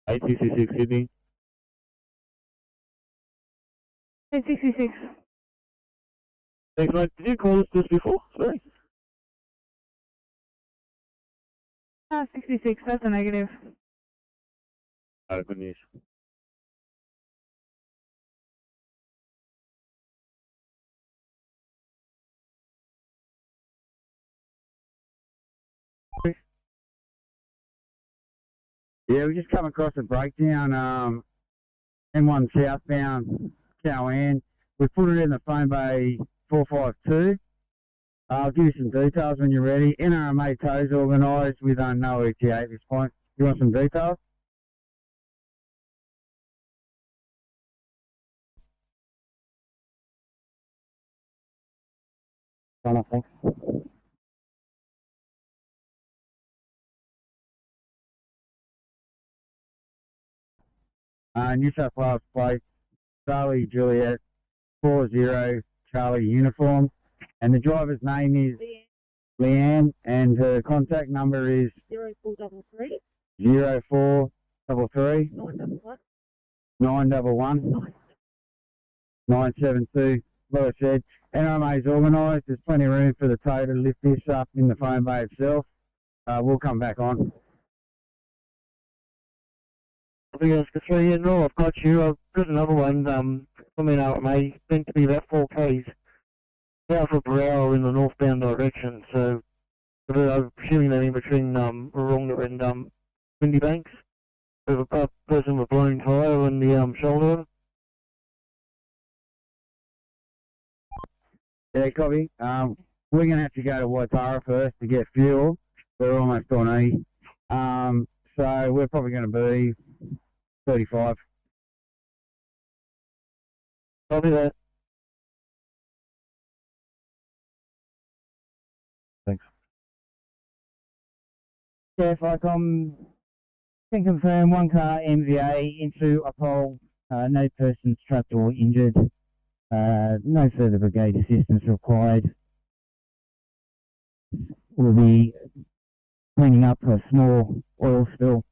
866 Sydney. 866. Thanks, mate. Did you call us just before? Sorry. 66, that's a negative. Oh, good news. Yeah, we just come across a breakdown, M1 southbound, Cowan. We put it in the phone bay 452. I'll give you some details when you're ready. NRMA tows organised with no ETA at this point. You want some details? Thanks. New South Wales plate, Charlie Juliet 40 Charlie uniform, and the driver's name is Leanne, and her contact number is 0433 0433 911 972. Like I said, NRMA is organised. There's plenty of room for the tow to lift this up in the phone bay itself. We'll come back on. I think Oscar 3, yeah, no, I've got you. I've got another one, coming out, mate. It's meant to be about 4 Ks south of Barrow in the northbound direction, so I'm assuming they're in between Wahroonga and Windy Banks. There's a person with a blown tyre on the shoulder. Yeah, copy. We're going to have to go to Waitara first to get fuel. We're almost on E. So we're probably going to be 35. Copy that. Thanks. Yeah, Ficom can confirm 1 car MVA into a pole, no persons trapped or injured, no further brigade assistance required. We'll be cleaning up a small oil spill.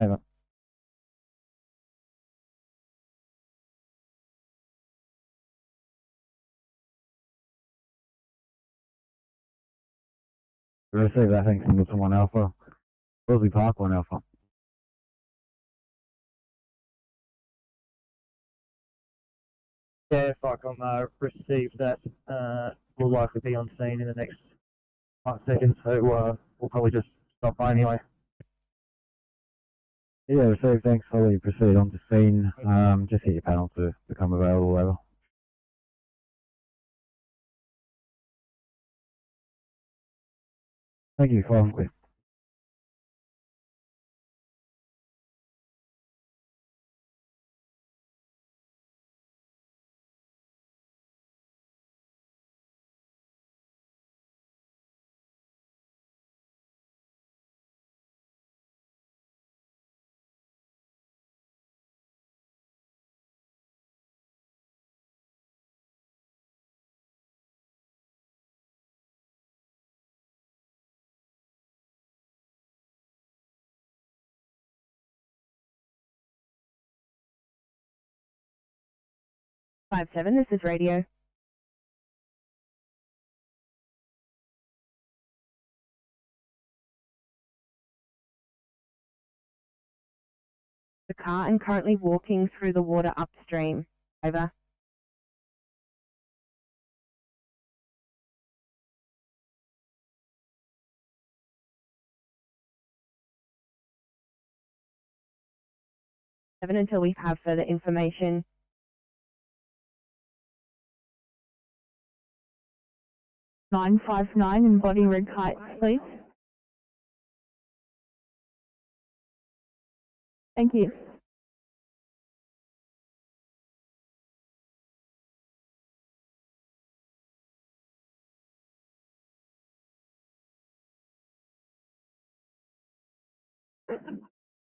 Over. Receive that, thanks, single to 1 Alpha. Rosley Park 1 Alpha. Yeah, Ficom received that. Will likely be on scene in the next 5 seconds, so we'll probably just stop by anyway. Yeah, received, thanks. I'll let you proceed on to scene. Just hit your panel to become available, over. Thank you, fine. Five seven. This is radio. The car and currently walking through the water upstream. Over. Seven until we have further information. (959) in body rig heights, please. Thank you.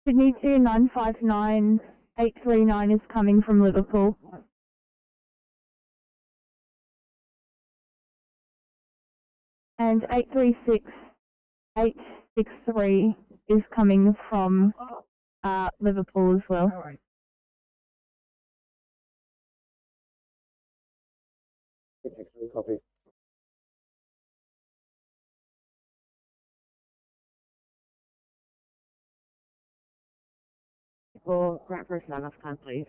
Sydney 2959 839 is coming from Liverpool. And 836 863 is coming from Liverpool as well. Copy. For grant for sign off time, please.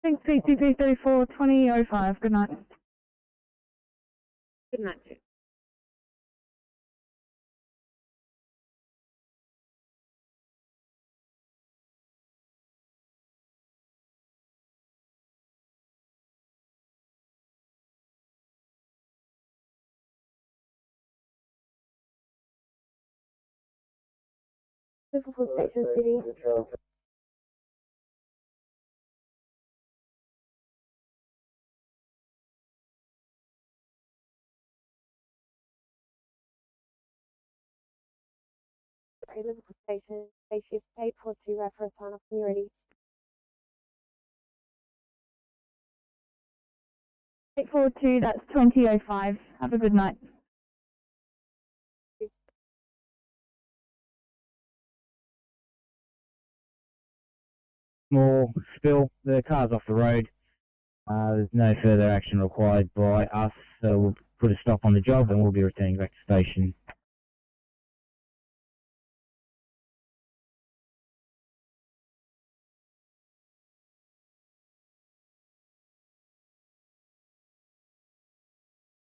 Thanks, CCP 34 2005. Good night. Good night. Liverpool Station City. Liverpool Station, spaceship 842, reference sign off when you're ready. 842, that's 2005. Have a good night. Small spill, the car's off the road. There's no further action required by us, so we'll put a stop on the job and we'll be returning back to station.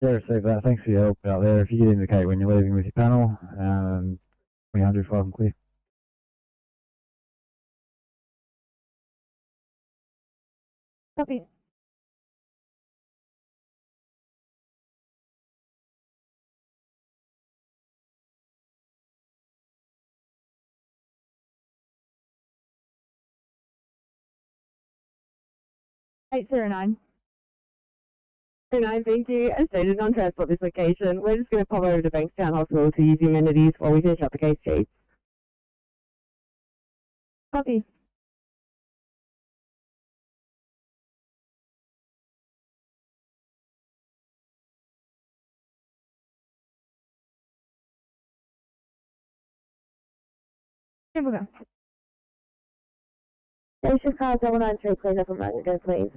Yeah, receive that. Thanks for your help out there. If you could indicate when you're leaving with your panel, 300 5 and clear. Copy. $809. 09, thank you. As stated on transport this location, we're just going to pop over to Bankstown Hospital to use the amenities while we finish up the case sheet. Copy. Here we go. Station car 093, clean up and right again, please.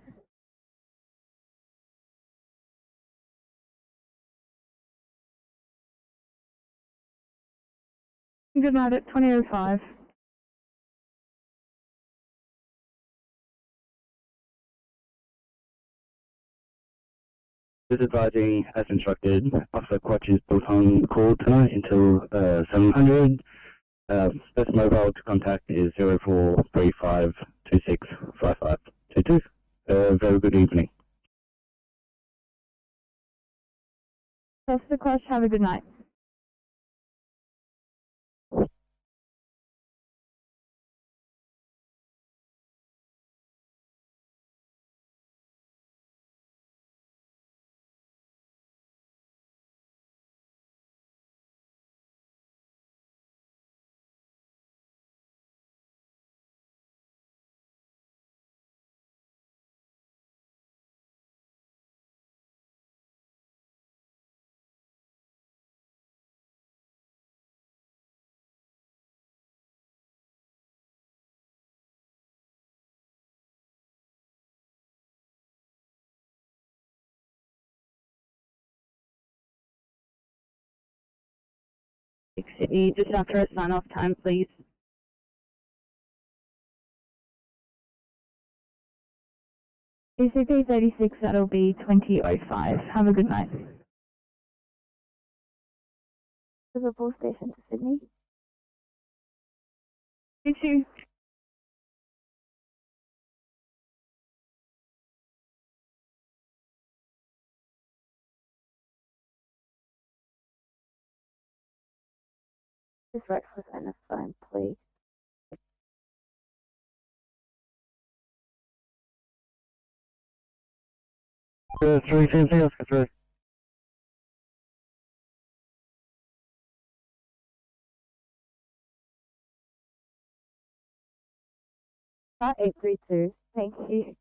Good night at 2005. This advising, as instructed, Officer Quatch is both on call tonight until 700. Best mobile to contact is 0435265522. Very good evening. Officer Quash, have a good night. Sydney, just after a sign off time, please. ECP 36, that'll be 2005. Have a good night. Liverpool Station to Sydney. You too. Just Rex with NSW, please. Good, 310, let's get through. Car 832, thank you.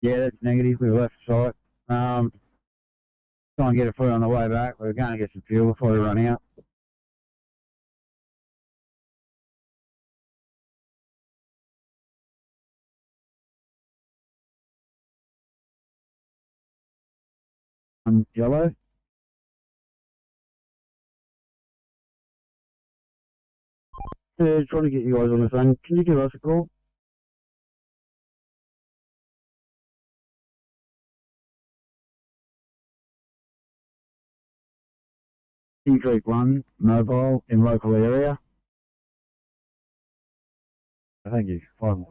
Yeah, that's negative. We left site. Try and get a foot on the way back. We're going to get some fuel before we run out. Yellow. Trying to get you guys on the phone. Can you give us a call? Creek 1, mobile, in local area. Thank you. Fine.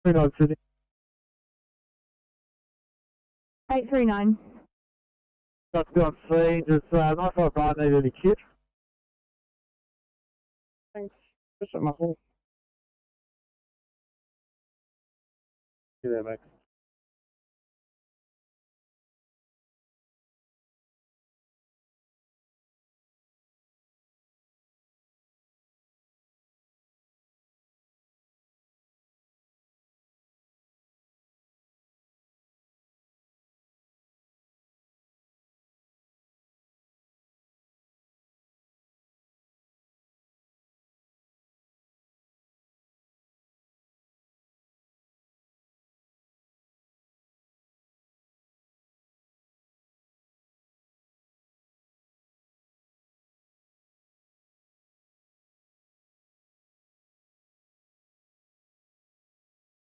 Sydney. 839. Got to be on scene. Just not sure if I need any kit. Thanks. Just a muscle. See you there, mate.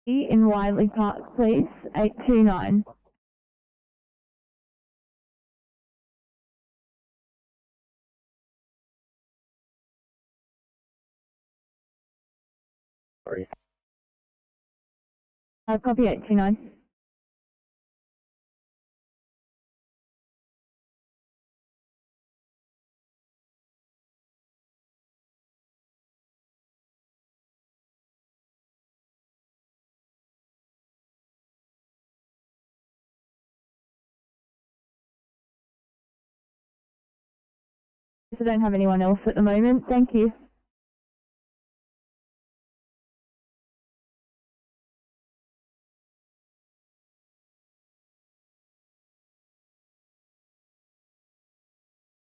In Wiley Park, please. 829. Sorry. Copy 829. I don't have anyone else at the moment. Thank you.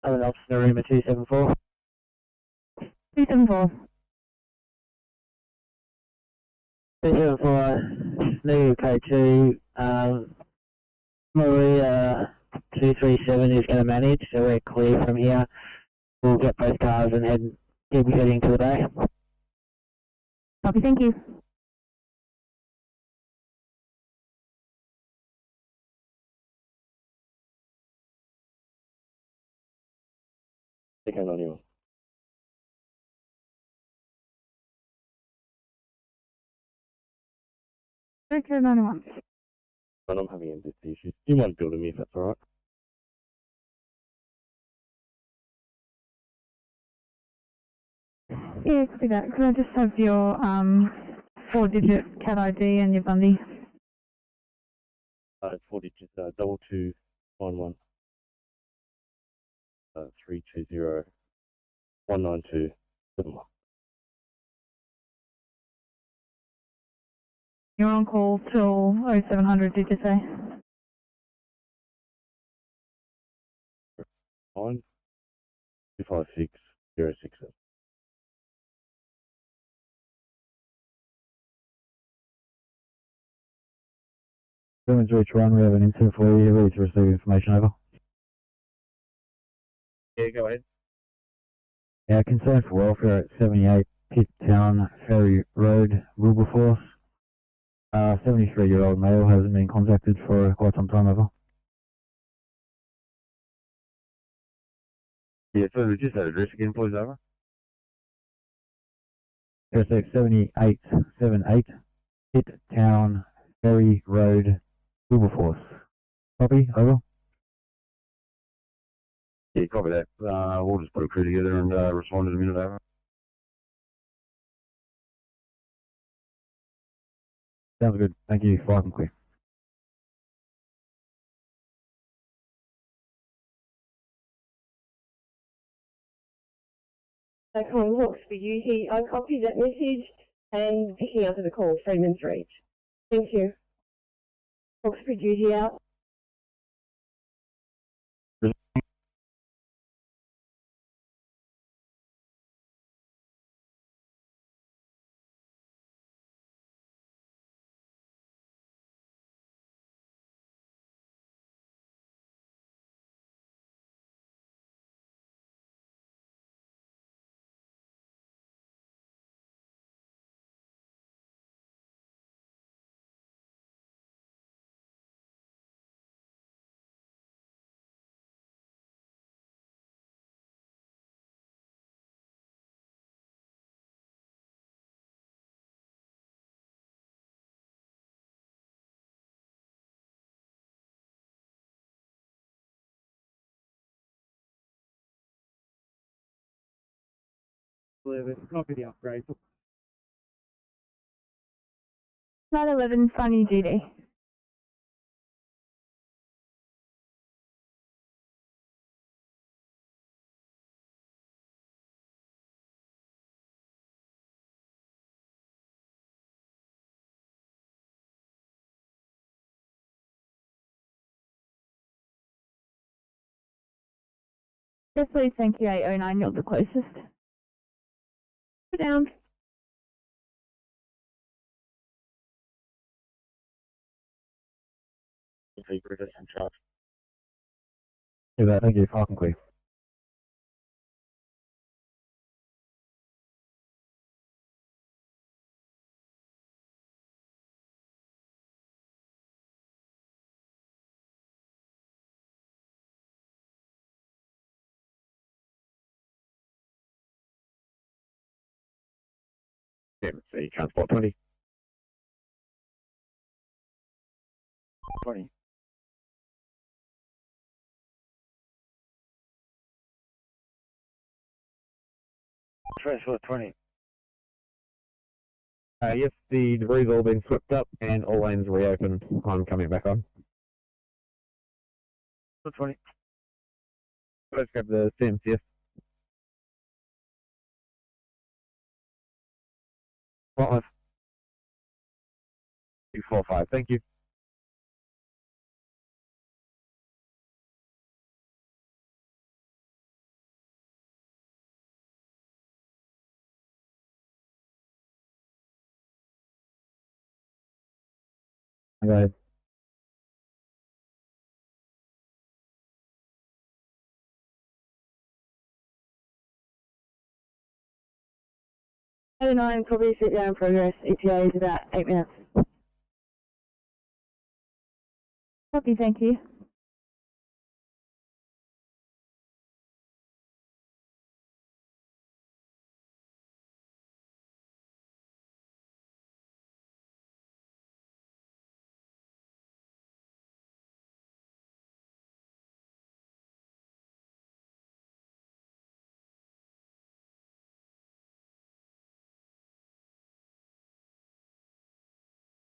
I'm an officer, Arima 274. 274. 274, negative K2, Maria 237 is going to manage, so we're clear from here. We'll get both cars and keep heading to the bay. Copy, thank you. I think I know you. Okay, 91. But I'm having empathy issues. Do you mind building me if that's alright? Yeah, copy that. Could I just have your 4-digit CAT ID and your Bundy? 40, just 2291. 320 192 71. You're on call till 0700, did you say? 9 256 067. Simmons Reach 1, we have an incident for you. Ready to receive information over. Yeah, go ahead. Yeah, concern for welfare at 78 Pitt Town Ferry Road, Wilberforce. 73-year-old male hasn't been contacted for quite some time over. Yeah, so just that address again, please, over. Address 7878 Pitt Town Ferry Road, Wilberforce. Copy, over. Yeah, copy that. We'll just put a crew together and respond in a minute, over. Sounds good. Thank you. Fire and clear. I can't look for you. I copied that message and picking up the call, Freeman's Reach. Thank you. Fox for duty out. Copy the upgrade. 911 Sunny duty. Yes, please, thank you. 809, you're the closest. Sit down. Yeah, thank you. Fire and clear. Yeah, see, transport 20. 20. Transport 20. Yes, the debris all been swept up and all lanes reopened. I'm coming back on. 20. Let's grab the Sims, yes. What 245, thank you. Go ahead. Oh, 09, probably sit down progress. ETA is about 8 minutes. Copy, thank you.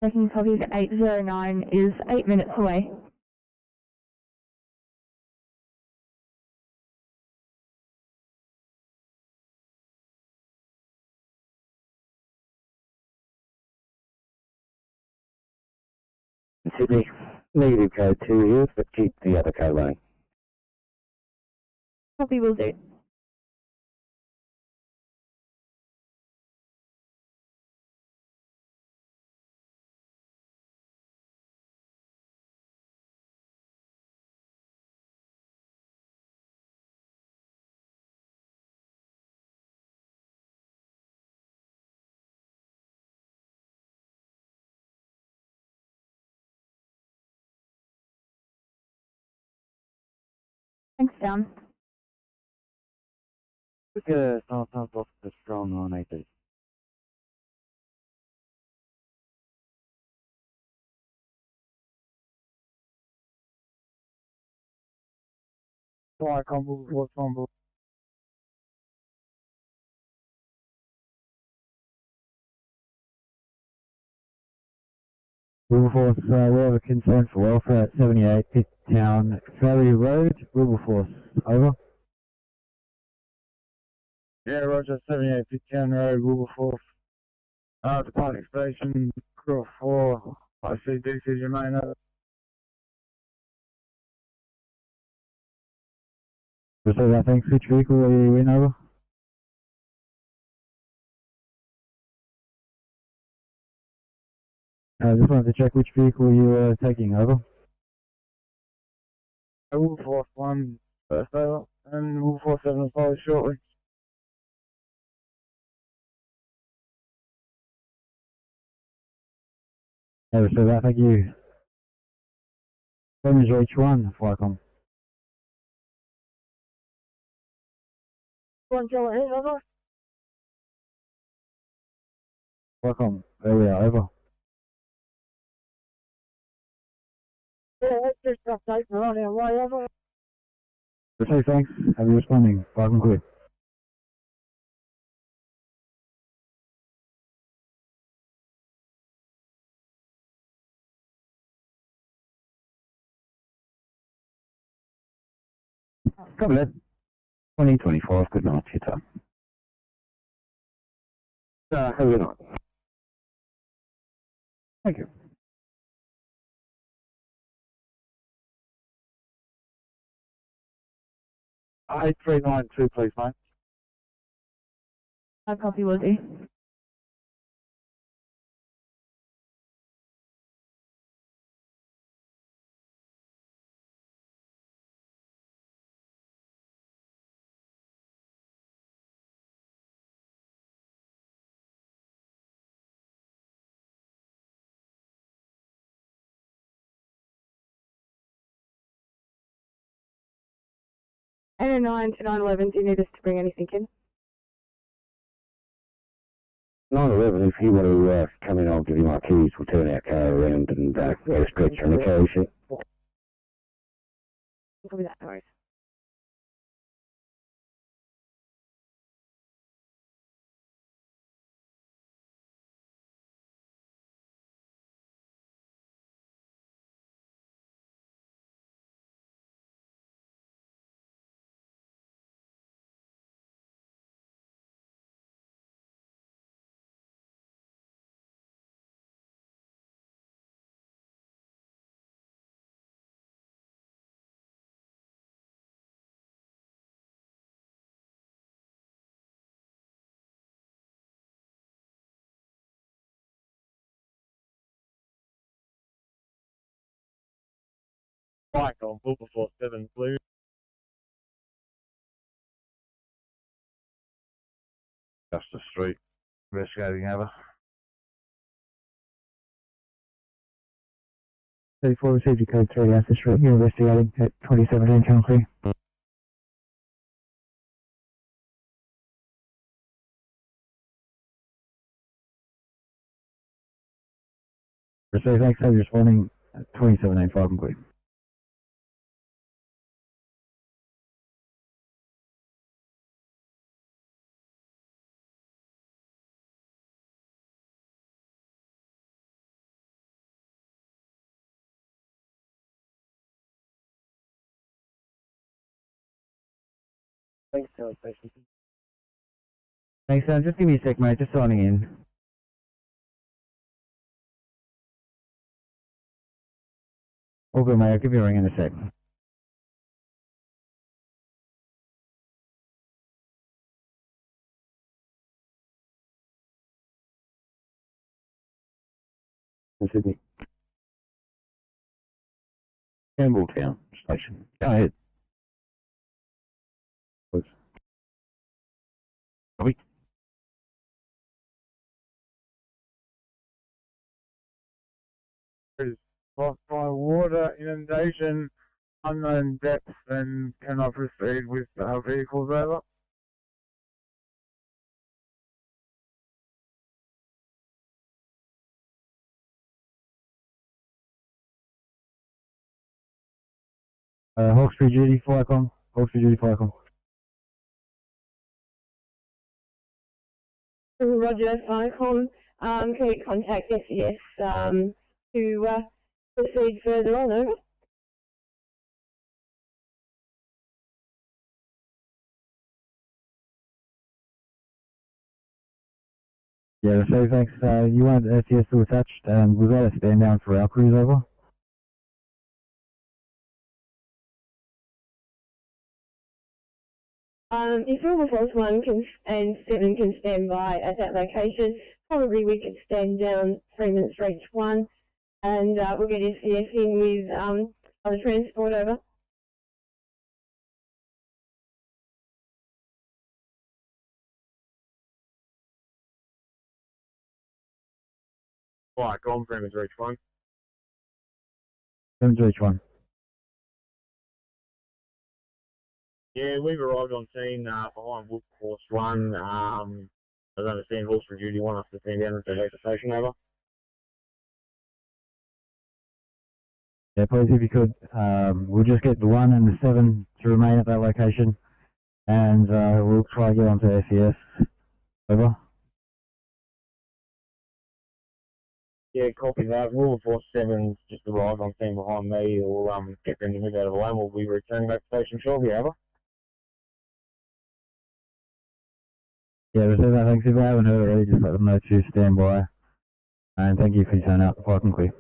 Second copy of 809 is 8 minutes away. Sydney, negative code 2 here, but keep the other code running. Copy will do. Thanks, down. Quick, South off the strong on 80. Fire combo, what's on board? Wilberforce, we have a concern for welfare at 78 Pittown Ferry Road. Wilberforce, over. Yeah, Roger, 78 Pittown Road, Wilberforce. The parking station, crew of 4. I see DC, you may know. Receive that, thanks. Which vehicle are you in, over? I just wanted to check which vehicle you were taking, over. Wilberforce 1 first over, and Wilberforce 7 will follow shortly. Yeah, receive that, thank you. Damage H1, Flycom. 1 Kilo 8, over. Flycom, there we are, over. Yeah, that's just update for on our way, over. Receive, thanks. Have you responding? Flycom clear. Copy that. 2025, good night, your time. Have a good night. Thank you. 8392, please, mate. Copy will do. And a 9 to 911, do you need us to bring anything in? 911, if you want to come in, I'll give you my keys. We'll turn our car around and get a stretcher and a carry sheet. Copy that, no worries. Bike on Wilberforce 7 blue. Justice Street, investigating over. 34 received your code 3, Astor Street. You're investigating at 2017, channel 3. Receive, thanks. Have you responding at 2017, 5 and clear. Thanks, Tower Station. Thanks, Sam. Just give me a sec, mate. Just signing in. All good, mate. I'll give you a ring in a sec. In Sydney. Campbelltown Station. Go ahead. Please. Copy. Lost by water, inundation, unknown depth, and cannot proceed with vehicles over. Hawkesbury duty, Firecom. Hawkesbury duty, Firecom. Roger, Firecom. Can we contact SES to proceed further on, over? Yeah, so thanks. You want SES to attached, and was that a stand down for our cruise over? If Wilberforce 1 and 7 can stand by at that location, probably we could stand down 3 minutes for each one, and we'll get SES in with other transport over. Right, gone 3 minutes for each one. 7 to each one. Yeah, we've arrived on scene behind Wilberforce 1. As I understand, Hawkesbury Duty want us to stand down and take the station over. Yeah, please, if you could, we'll just get the 1 and the 7 to remain at that location, and we'll try to get onto SES. Over. Yeah, copy that. Wilberforce 7's just arrived on scene behind me. We'll get them to move out of the way and we'll be returning back to station shortly, over. Yeah, receive that. Thanks. If I haven't heard already, just let them know to stand by. And thank you for your turn out. Fire and clear.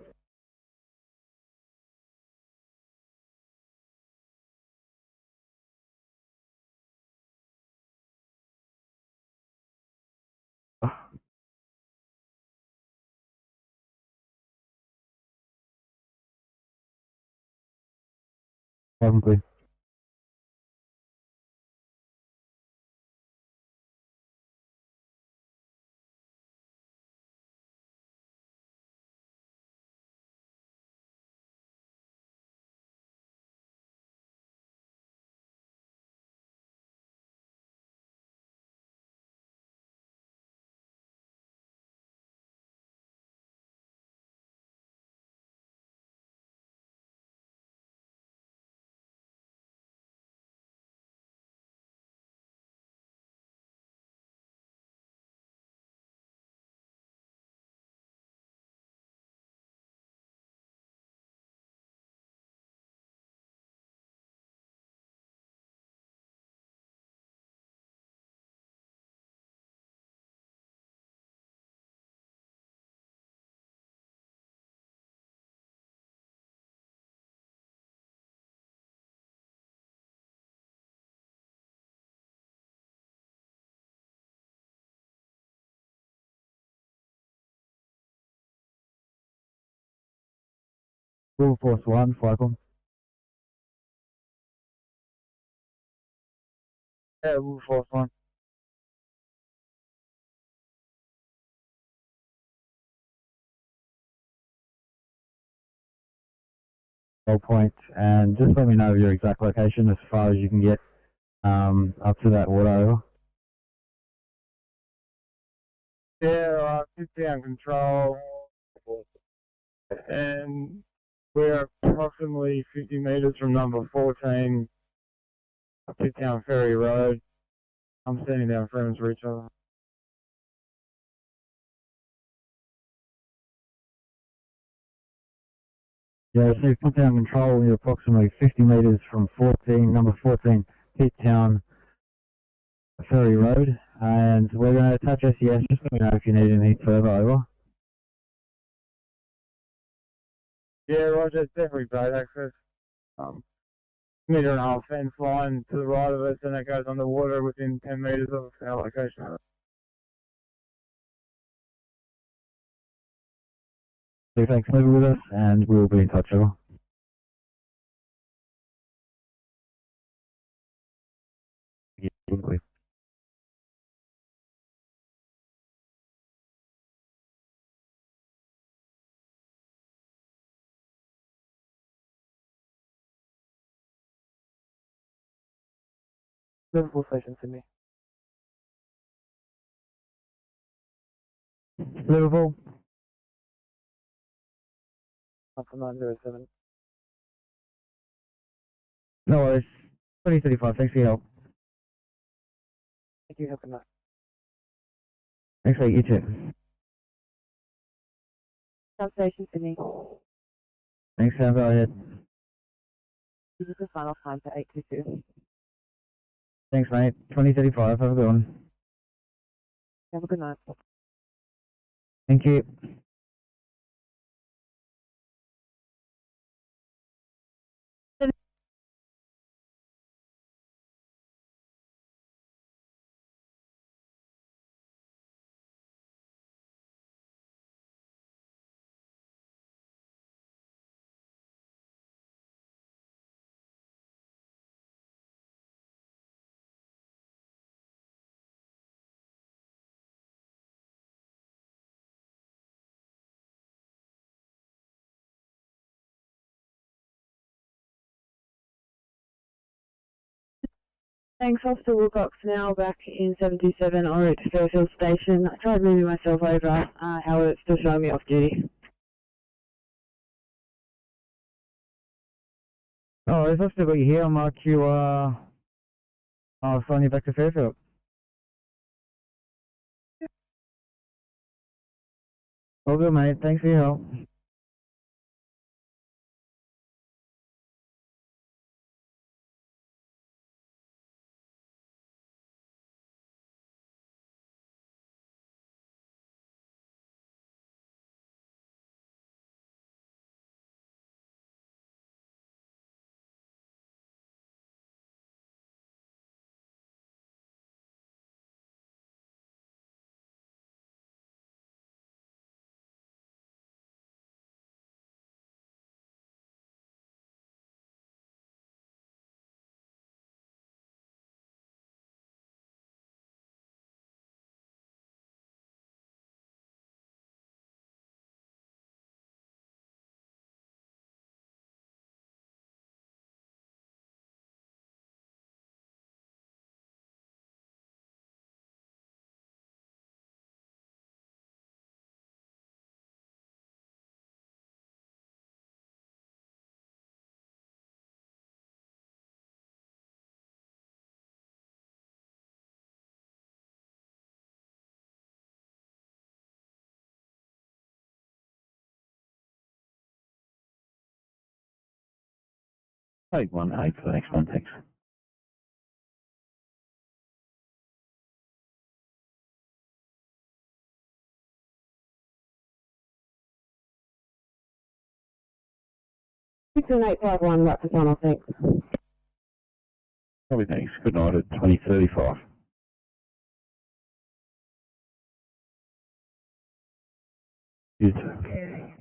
Fire and clear. Wilberforce 1, Firecom. Yeah, Wilberforce 1. Goal point, and just let me know your exact location as far as you can get up to that water over. Yeah, sit down control. And we're approximately 50 metres from number 14, Pittown Ferry Road. I'm standing down friends for each other. Yeah, so put down control, you're approximately 50 metres from 14, number 14, Pittown Ferry Road, and we're going to touch SES. Just let me know if you need anything further, over. Yeah, Roger, it's definitely boat access. Metre and a half fence line to the right of us, and it goes underwater within 10 metres of our location. So thanks, leave it with us, and we'll be in touch, over. Liverpool Station, Sydney. Liverpool. Alpha 907. No worries. 2035, thanks for your help. Thank you, have a good night. Thanks, mate, you too. South Station, Sydney. Thanks, Sam, go ahead. This is the final time for 822. Thanks, mate. 2035, have a good one. Have a good night. Thank you. Thanks, Officer Wilcox now back in 727 en route to Fairfield Station. I tried moving myself over, however it's still showing me off duty. Oh, I've still got you here. I'll mark you, I'll sign you back to Fairfield. All good, mate. Thanks for your help. Take 1-8 for the next one, thanks. Six and 851, right for final, thanks. Probably thanks. Good night at 2035. You too.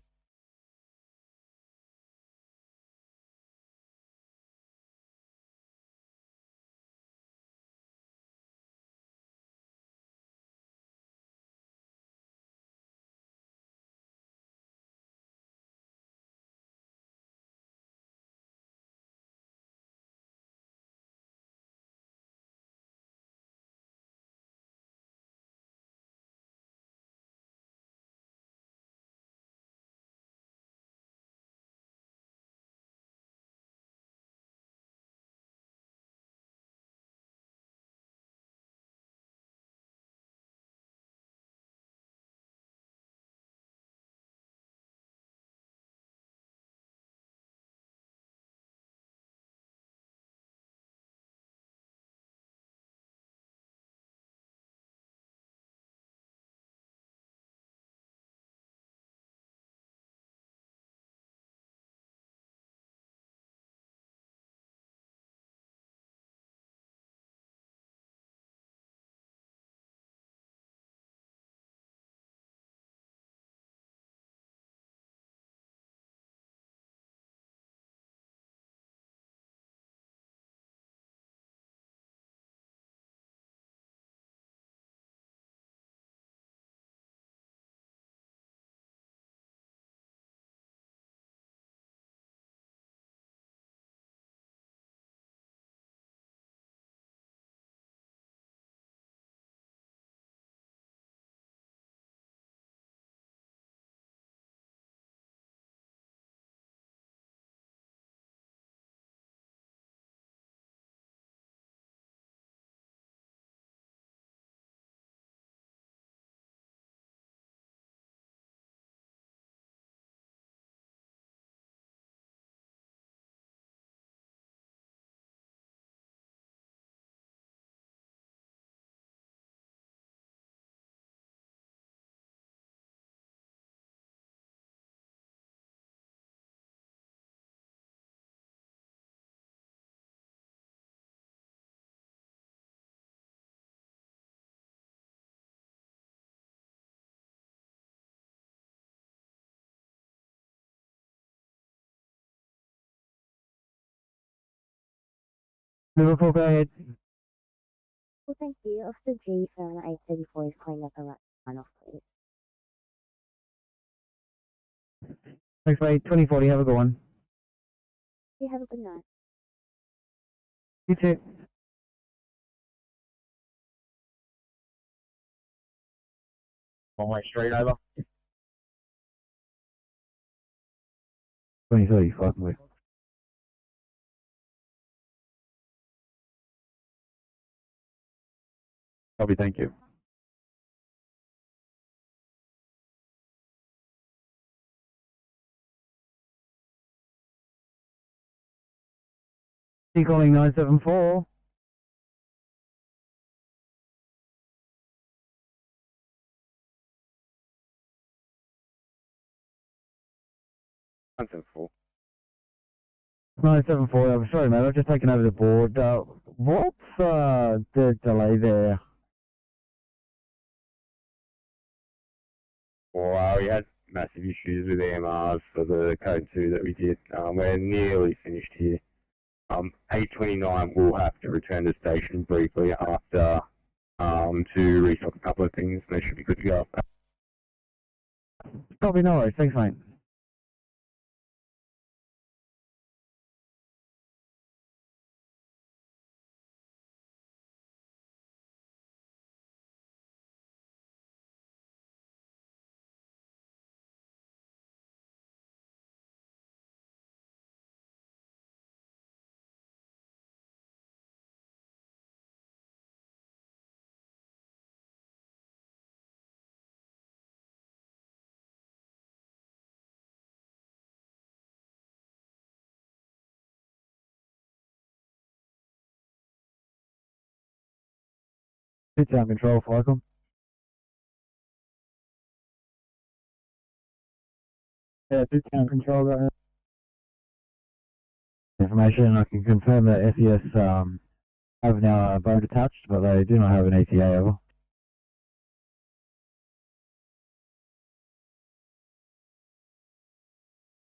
Liverpool, go ahead. Well, thank you. Officer G from 834 is calling up a right sign off, please. Thanks, mate. 2040, have a good one. You have a good night. You too. One way straight over. 2030, fucking way. Copy, thank you. You calling 974? Four. 974, I'm sorry, mate. I've just taken over the board. What's the delay there? Well, we had massive issues with EMRs for the code 2 that we did. We're nearly finished here. 829 will have to return to station briefly after to restock a couple of things. They should be good to go. Probably no worries. Thanks, mate. Sit down control, Falcon. Yeah, sit down control, go ahead. Information, I can confirm that SES have now a boat attached, but they do not have an ETA over.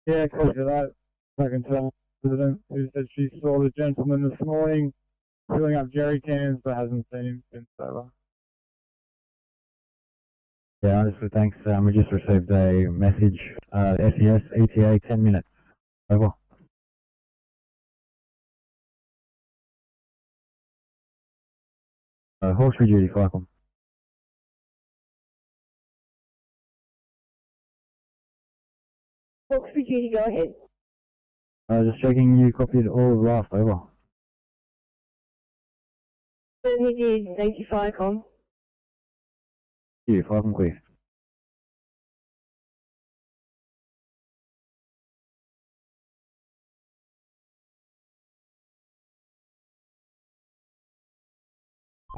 Yeah, copy that. I can tell the resident who said she saw the gentleman this morning filling up jerry cans but hasn't seen him since over. Yeah, honestly, thanks. We just received a message. SES ETA 10 minutes. Over. Hawkesbury duty, Falcon. Hawkesbury duty, go ahead. Just checking you copied all of last. Over. Certainly did. Thank you, Falcon. You, Falcon clear.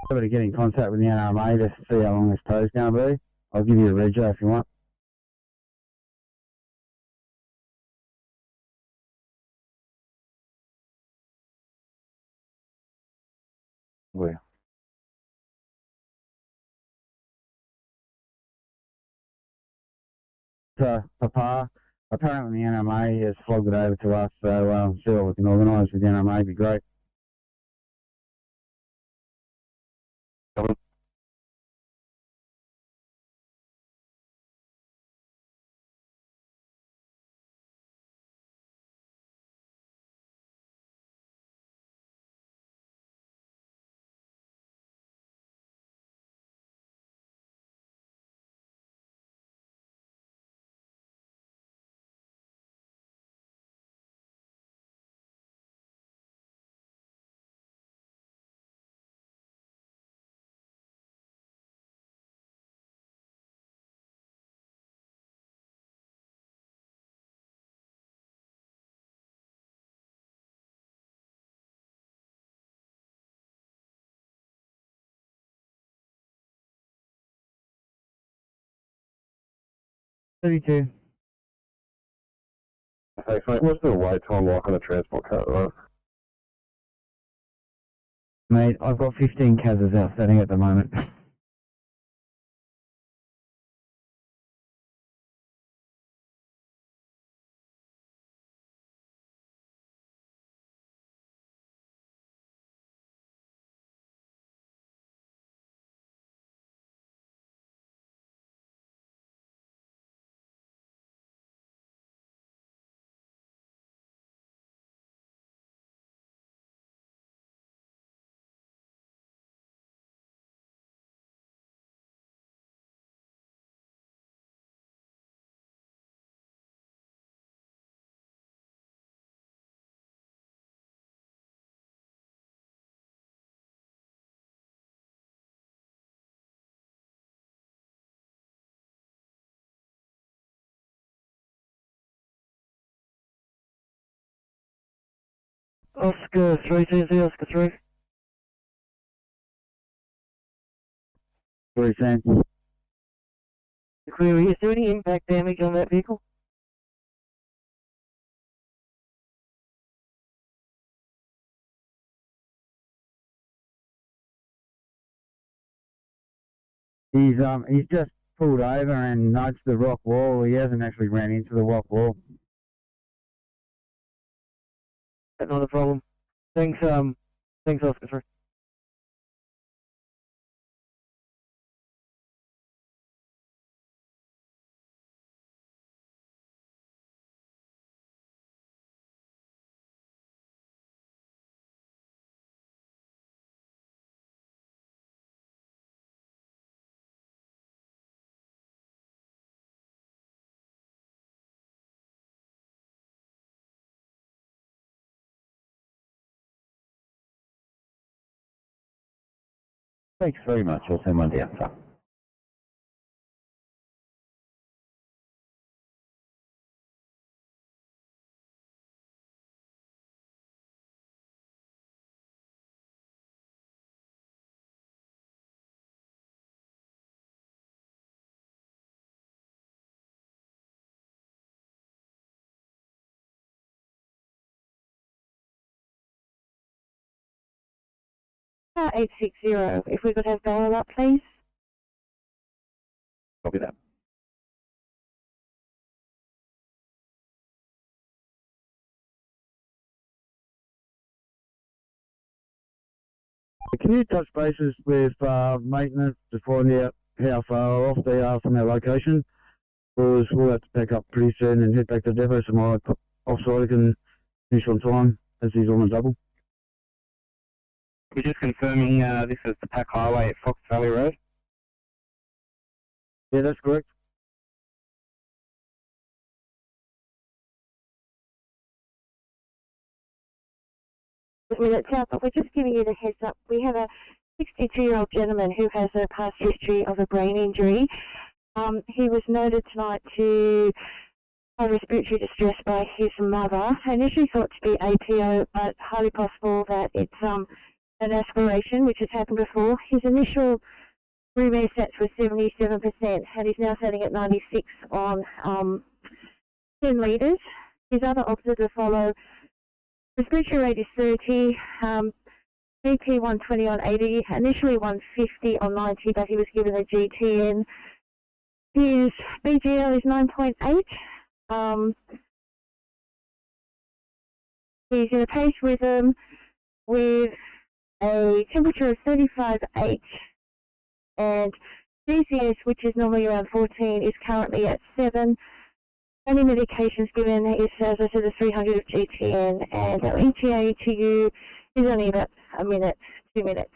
Somebody get in contact with the NRMA to see how long this tow's going to be. I'll give you a rego if you want. Where? So, Papa, apparently the NRMA has flogged it over to us, so see what we can organise with the NRMA would be great. $32. Hey, mate, what's the wait time like on a transport car, right? Mate, I've got 15 CASs outstanding at the moment. Oscar 320, Oscar 3. 3 cents. Query, is there any impact damage on that vehicle? He's just pulled over and nudged the rock wall. He hasn't actually ran into the rock wall. Not a problem. Thanks, Oscar 3. Thanks very much. I'll send one down, sir. Car 860, if we could have dial up, please. Copy that. Can you touch bases with maintenance to find out how far off they are from our location? Because we'll have to pick up pretty soon and head back to depot so my offside can finish on time as he's on the double. We're just confirming this is the Pack Highway at Fox Valley Road. Yeah, that's correct. Minutes out, but we're just giving you the heads up. We have a 62-year-old gentleman who has a past history of a brain injury. He was noted tonight to have respiratory distress by his mother. Initially thought to be APO, but highly possible that it's an aspiration, which has happened before. His initial room air sats were 77%, and he's now sitting at 96 on 10 litres. His other options to follow. Respiratory rate is 30, BP 120 on 80, initially 150 on 90, but he was given a GTN. His BGL is 9.8. He's in a pace rhythm with a temperature of 35.8, and DCS, which is normally around 14, is currently at 7. Only medications given is, as I said, the 300 of GTN, and our ETA to you is only about a minute, 2 minutes.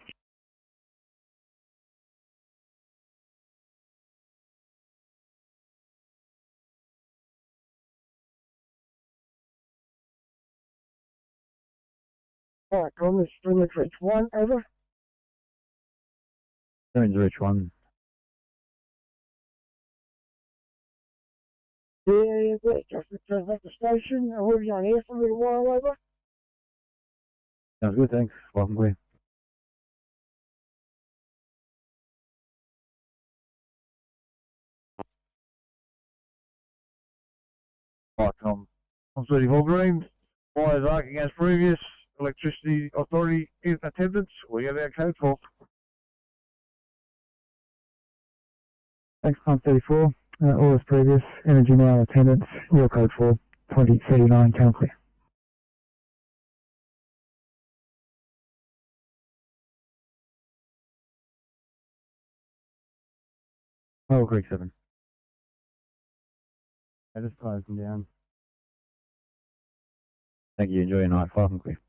Alright, Thomas, Streamers Rich 1, over. Streamers Rich 1. Yeah, great. Just returned back to the station. I'll be on here for a little while, over. Sounds good, thanks. Welcome, clear. Right, Tom 34 Green. Fires arcing as previous. Electricity Authority in attendance. We have our code for. Thanks, Tom 34. All as previous. Energy now attendance. Your code 4. 2039, count clear. Oh, Creek 7. I just closed them down. Thank you. Enjoy your night. Welcome, clear.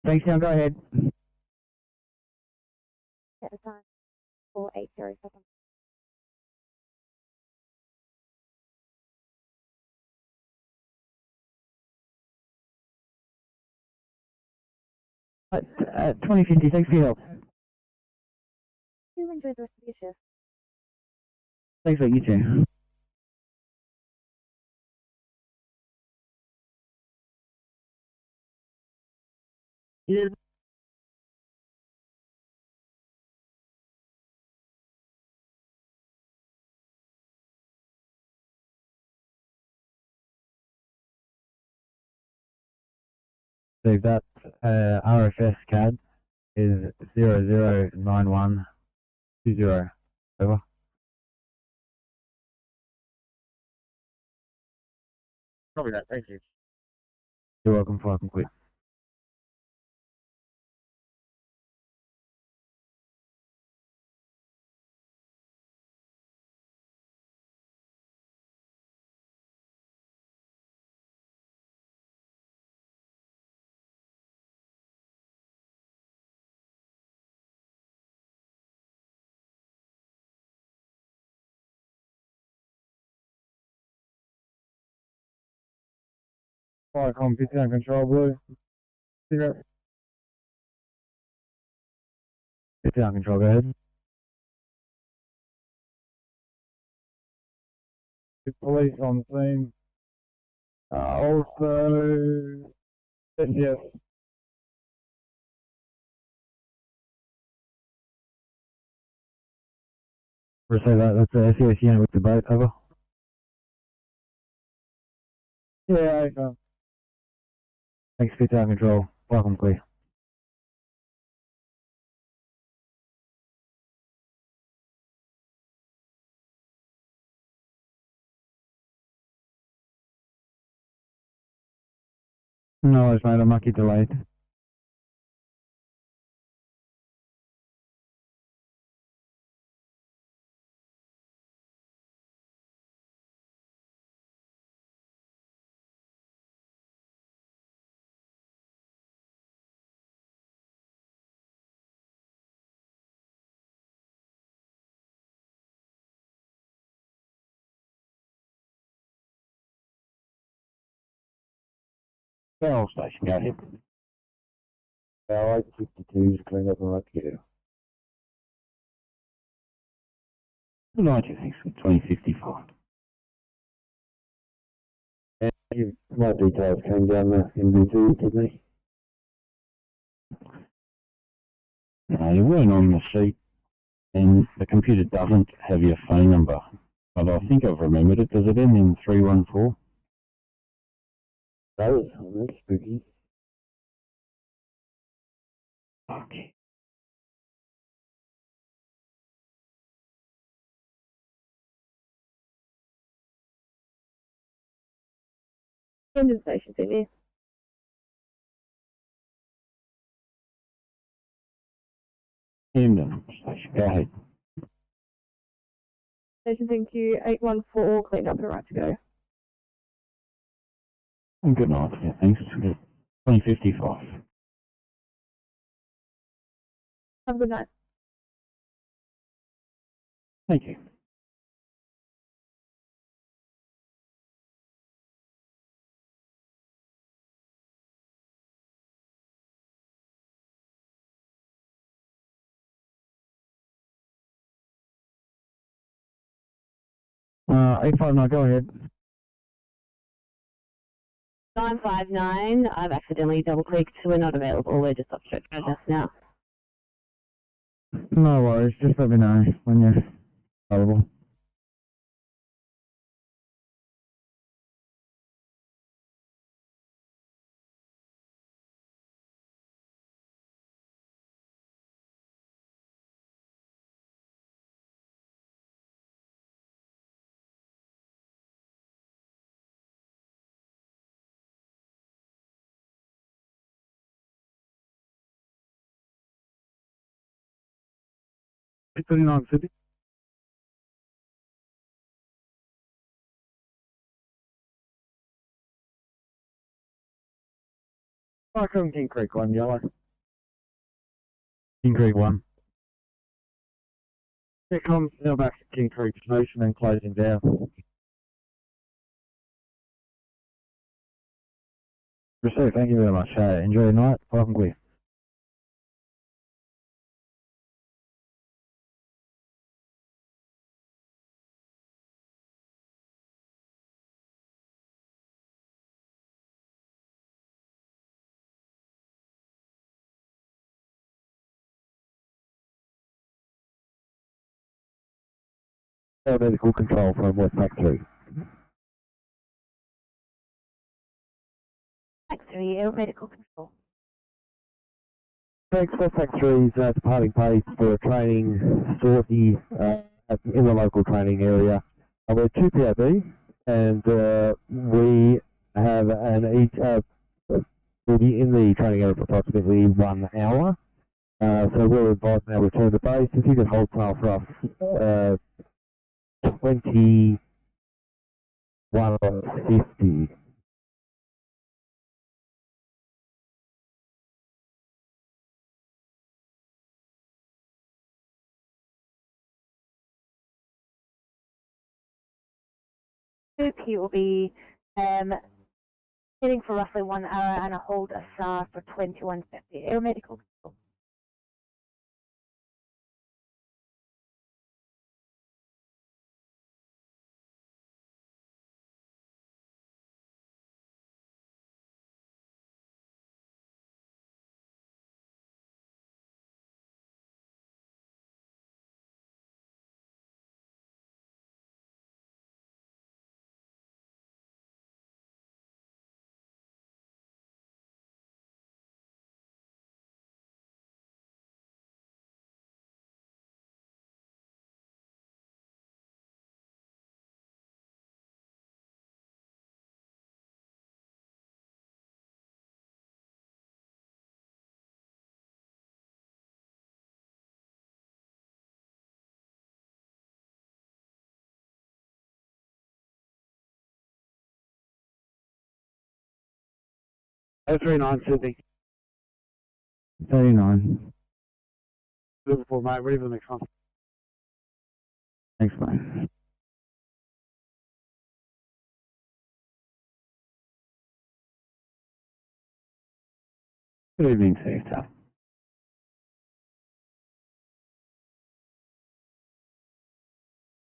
Thanks, now go ahead. At the time, 4807. At 2050, thanks for your help. You enjoy the rest of your shift. Thanks, mate, you too. Yeah. So that RFS CAD is 009120. Over. Copy that, thank you. You're welcome, fire complete. Fire com, PC on control, blue. 0. PC on control, go ahead. Police on scene. Also, yes. Receive that, that's the SES unit with the boat, over. Yeah, okay. Thanks, PC on control, welcome clear. No worries, mate, I might get delayed. Barrel station, go ahead. Barrel 852 is cleaned up and right to go. Good night, thanks for 2055. And my details came down the MBZ, didn't they? No, you weren't on the sheet, and the computer doesn't have your phone number. But I think I've remembered it. Does it end in 314? That was that's spooky. Okay. London Station, Sydney. Camden Station, go ahead. Station, thank you. 814, cleaned up and right to go. And good night, yeah, thanks. 2055. Have a good night. Thank you. A59, go ahead. 959, I've accidentally double clicked, so we're not available, we're just off stretch just now. No worries, just let me know when you're available. $839 Sydney. Fire from King Creek, 1 yellow. King Creek 1. Here comes now back to King Creek Station and closing down. Received, thank you very much. Enjoy your night. Welcome, clear. Medical control from West Pack 3. Pack 3, air medical control. Thanks, West Pack 3's departing base for a training sortie in the local training area. We're 2 PAB and we have we'll be in the training area for approximately 1 hour. So we'll advise now return to base. If you could hold tail for us, 2150. He will be heading for roughly 1 hour and a hold a SAR for 2150. Air medical control. O39 Sydney. 39. Liverpool, mate. Ready for the next one. Thanks, mate. Good evening, Sector.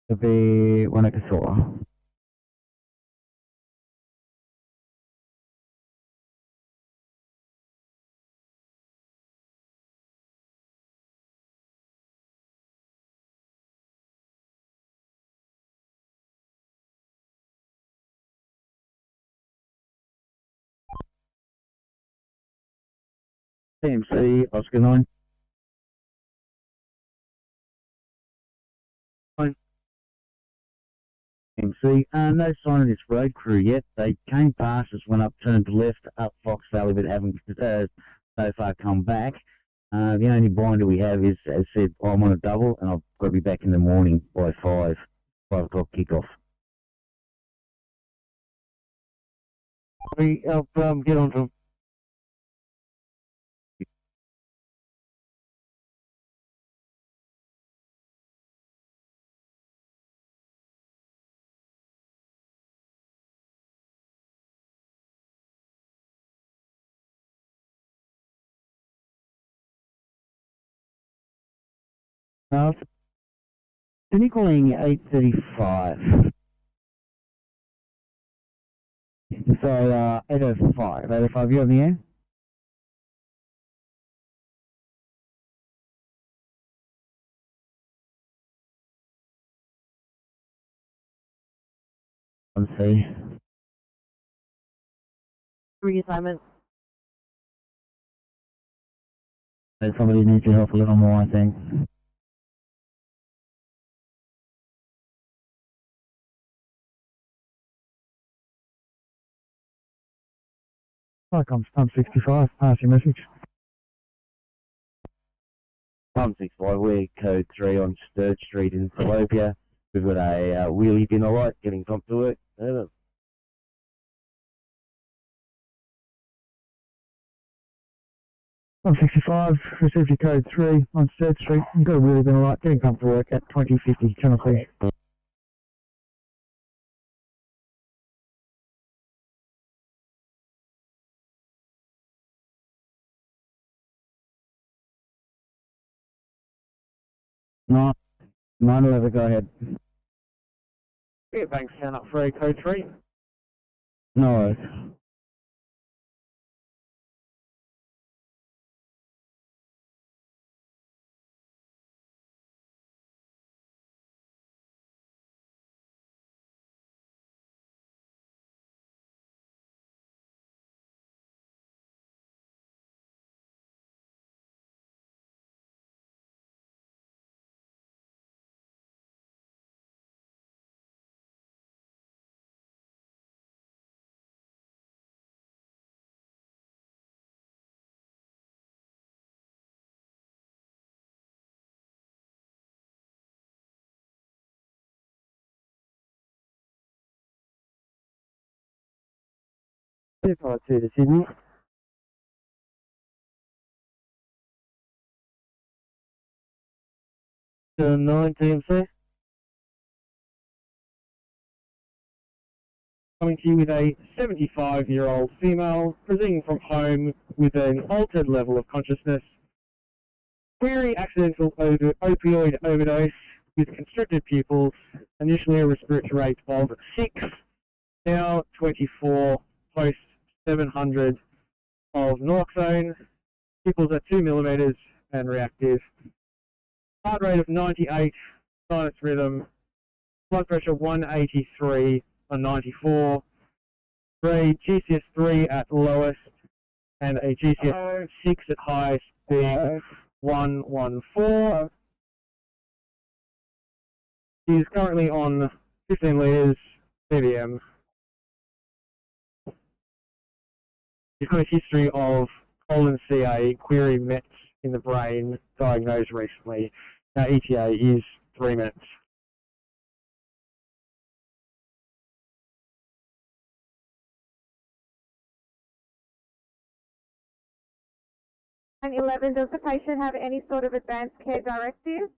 It'll be Wanakasora. TMC, Oscar 9. TMC, no sign of this road crew yet. They came past us, went up, turned left up Fox Valley, but haven't so far come back. The only binder we have is, as said, I'm on a double, and I've got to be back in the morning by 5 o'clock kickoff. I'll get on to Sydney calling 835. So, 805. 805, you on the air? Let's see. Reassignment. Somebody needs your help a little more, I think. Welcome, Pump 65, pass your message. Pump 65, we're code 3 on Sturge Street in Salopia. We've got a wheelie dinner light getting come to work. 165, received your code 3 on 3rd Street. You've got a wheelie bin alright, getting pumped to work at 2050, channel 3. No, 911, go ahead. Yeah, thanks, count up 3, code 3. No worries. Two five two to Sydney. 9 TMC. Coming to you with a 75-year-old female presenting from home with an altered level of consciousness. Query accidental opioid overdose with constricted pupils. Initially a respiratory rate of 6, now 24, post 700 of naloxone. Pupils at 2 millimeters and reactive. Heart rate of 98, sinus rhythm. Blood pressure 183 on 94. Grade GCS 3 at lowest and a GCS 6 at highest being 114. She is currently on 15 litres CBM. She's got a history of colon CA, query METs in the brain, diagnosed recently. Now ETA is 3 minutes. And 11, does the patient have any sort of advanced care directive?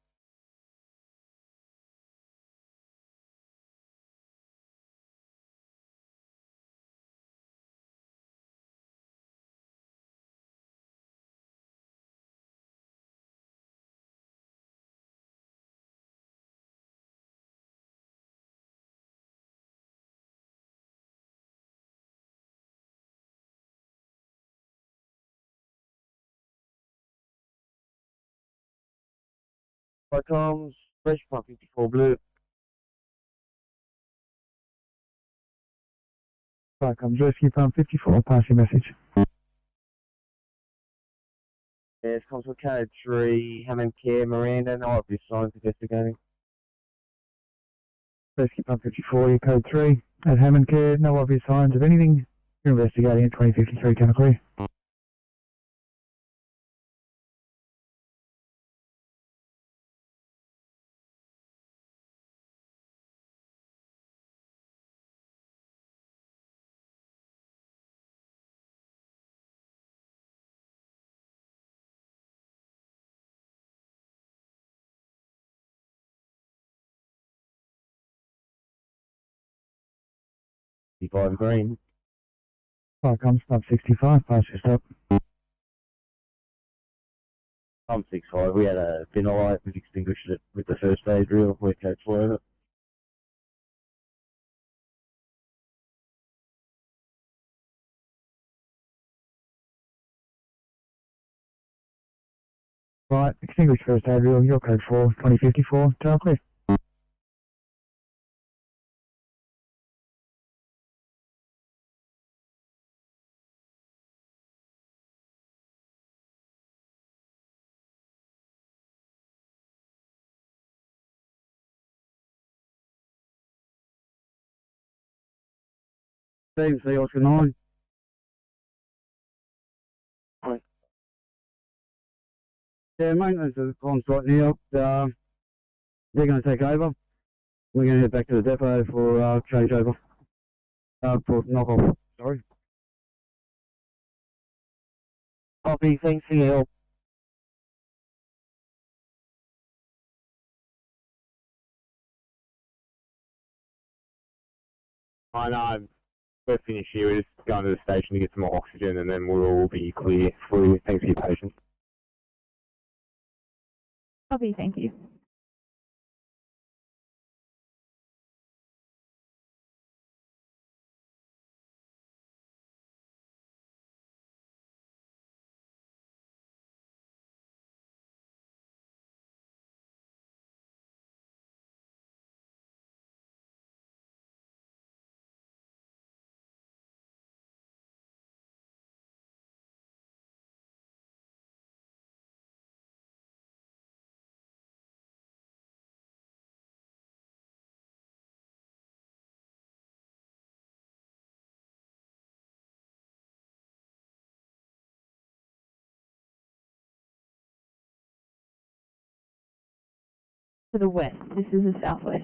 Comms, rescue pump 54 blue. Comes rescue pump 54, pass your message. Yes, comms for code 3, Hammond Care, Miranda, no obvious signs investigating. Rescue pump 54, your code 3. At Hammond Care, no obvious signs of anything. You're investigating at 2053, channel 3. Green. Comes pump 65, pass your stop. I'm 6-5. We had a phenol light, we've extinguished it with the first aid drill, we're code 4 over. Right, extinguish first aid reel, your code 4, 2054, channel clear. Steve, see Oscar 9. Yeah, maintenance is on site now. They're going to take over. We're going to head back to the depot for changeover. For knock off, sorry. Copy, thanks for your help. I know. We're finished here. We're just going to the station to get some more oxygen, and then we'll all be clear for you. Thanks for your patience. Copy, thank you. To the west. This is the southwest.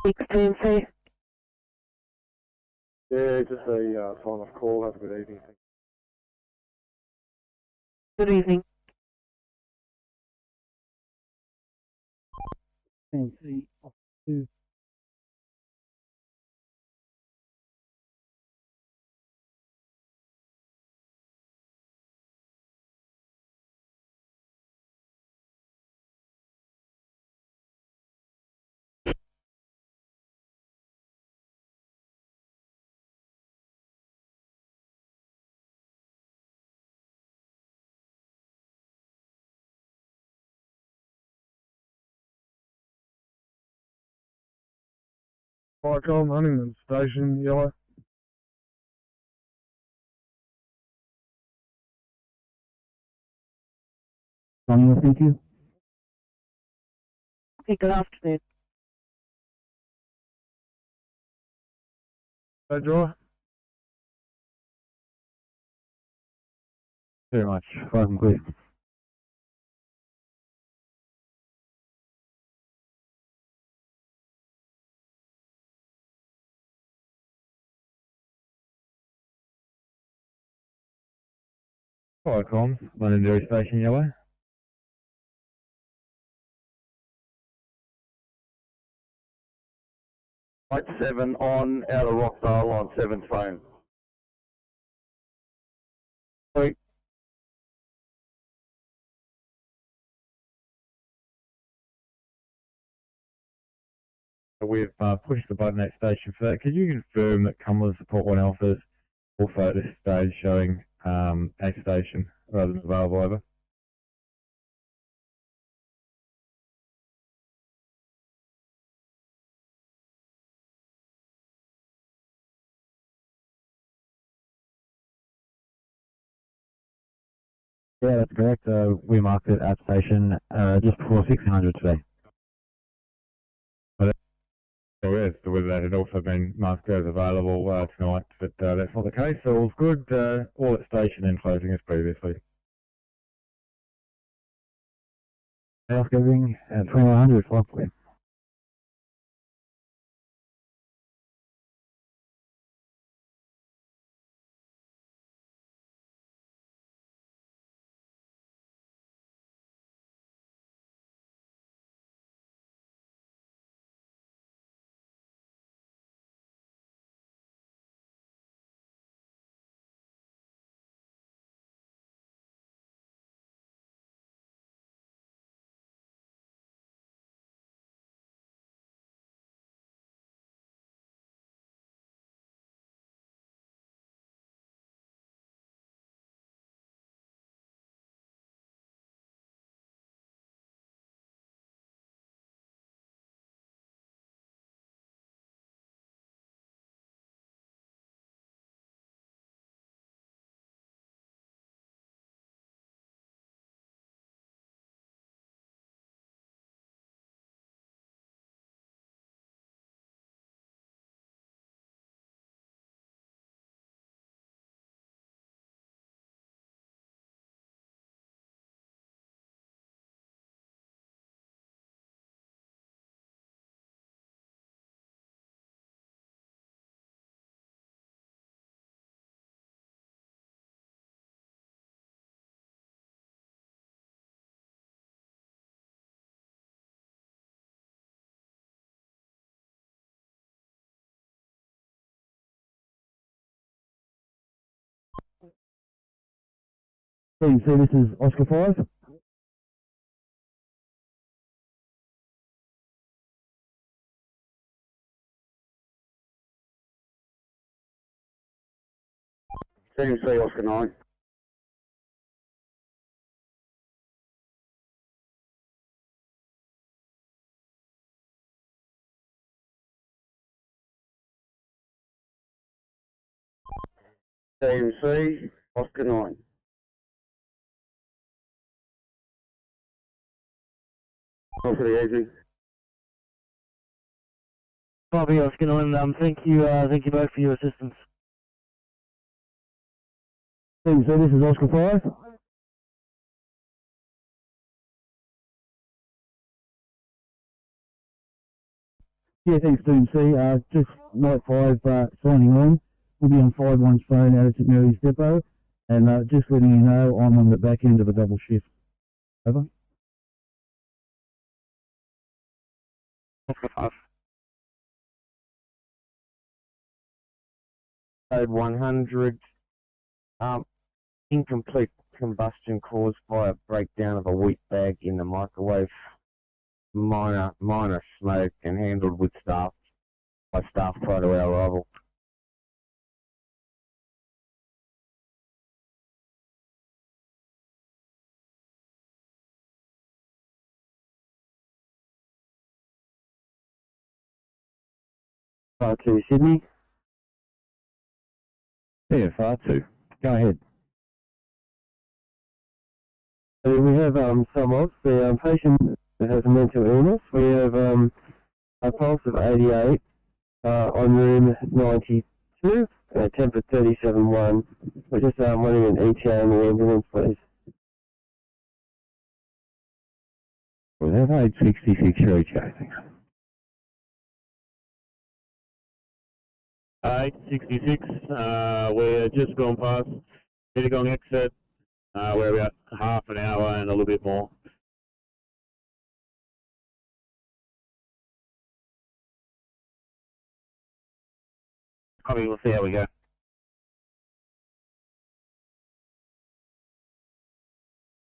PMC. Yeah, just a sign-off call. Have a good evening. Good evening. PMC off to Michael, Huntington Station, yellow. thank you. Okay, good afternoon. Hey, Joy. Very much. Welcome, clear. Hi, comms. Londonderry Station, yellow. Light 7 on, out of Rockdale on 7's phone. Sorry. We've pushed the button at station for that. Could you confirm that Cumberland Support 1 Alpha is also at this stage showing at station rather than available over? Yeah, that's correct. We marked it at station just before 1600 today. So yes, whether that had also been marked as available tonight, but that's not the case. So all's good. All at station and closing as previously. Housekeeping at 2100, likely. So this is Oscar 5. CMC Oscar 9. CMC Oscar 9. All for the evening. Copy Oscar 9. Thank you both for your assistance. So this is Oscar 5. Yeah, thanks, DMC. Just night 5 signing on. We'll be on 5-1's phone out of St Mary's Depot. And just letting you know, I'm on the back end of a double shift. Over. Oscar 5. Code 100. Incomplete combustion caused by a breakdown of a wheat bag in the microwave. Minor smoke and handled with staff by staff prior to our arrival. R2 Sydney. CFR2. Go ahead. So we have some of the patient that has a mental illness. We have a pulse of 88 on room 92, temp at 37.1. We're just wanting an ETA in the ambulance, please. Well, they've had 66 reach, I think. 866, we're just gone past Mittagong exit. We're about half an hour and a little bit more. Probably we'll see how we go.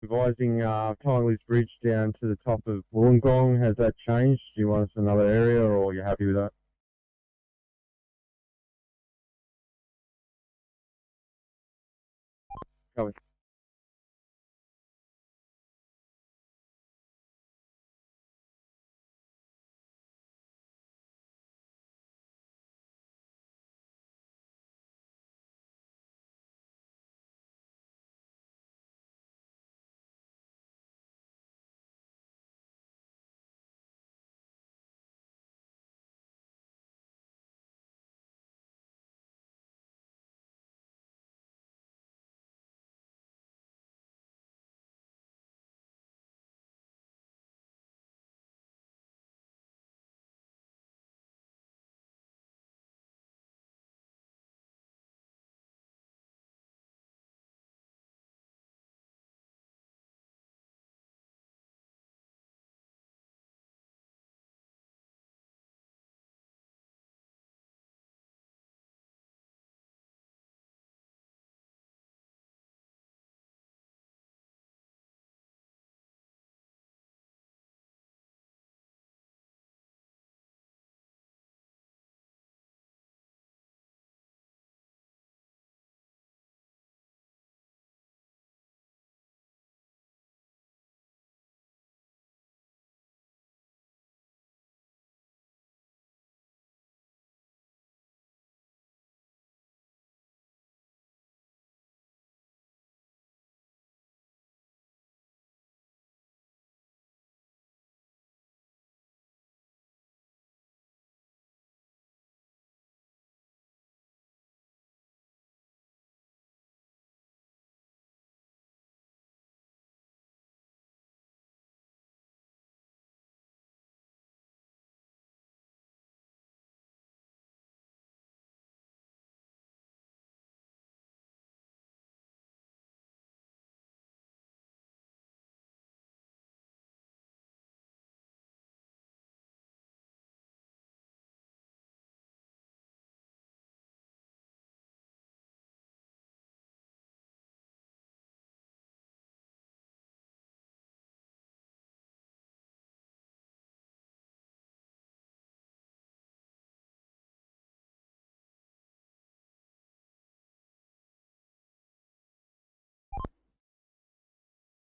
Advising Tongley's Bridge down to the top of Wollongong. Has that changed? Do you want us in another area, or are you happy with that? Copy.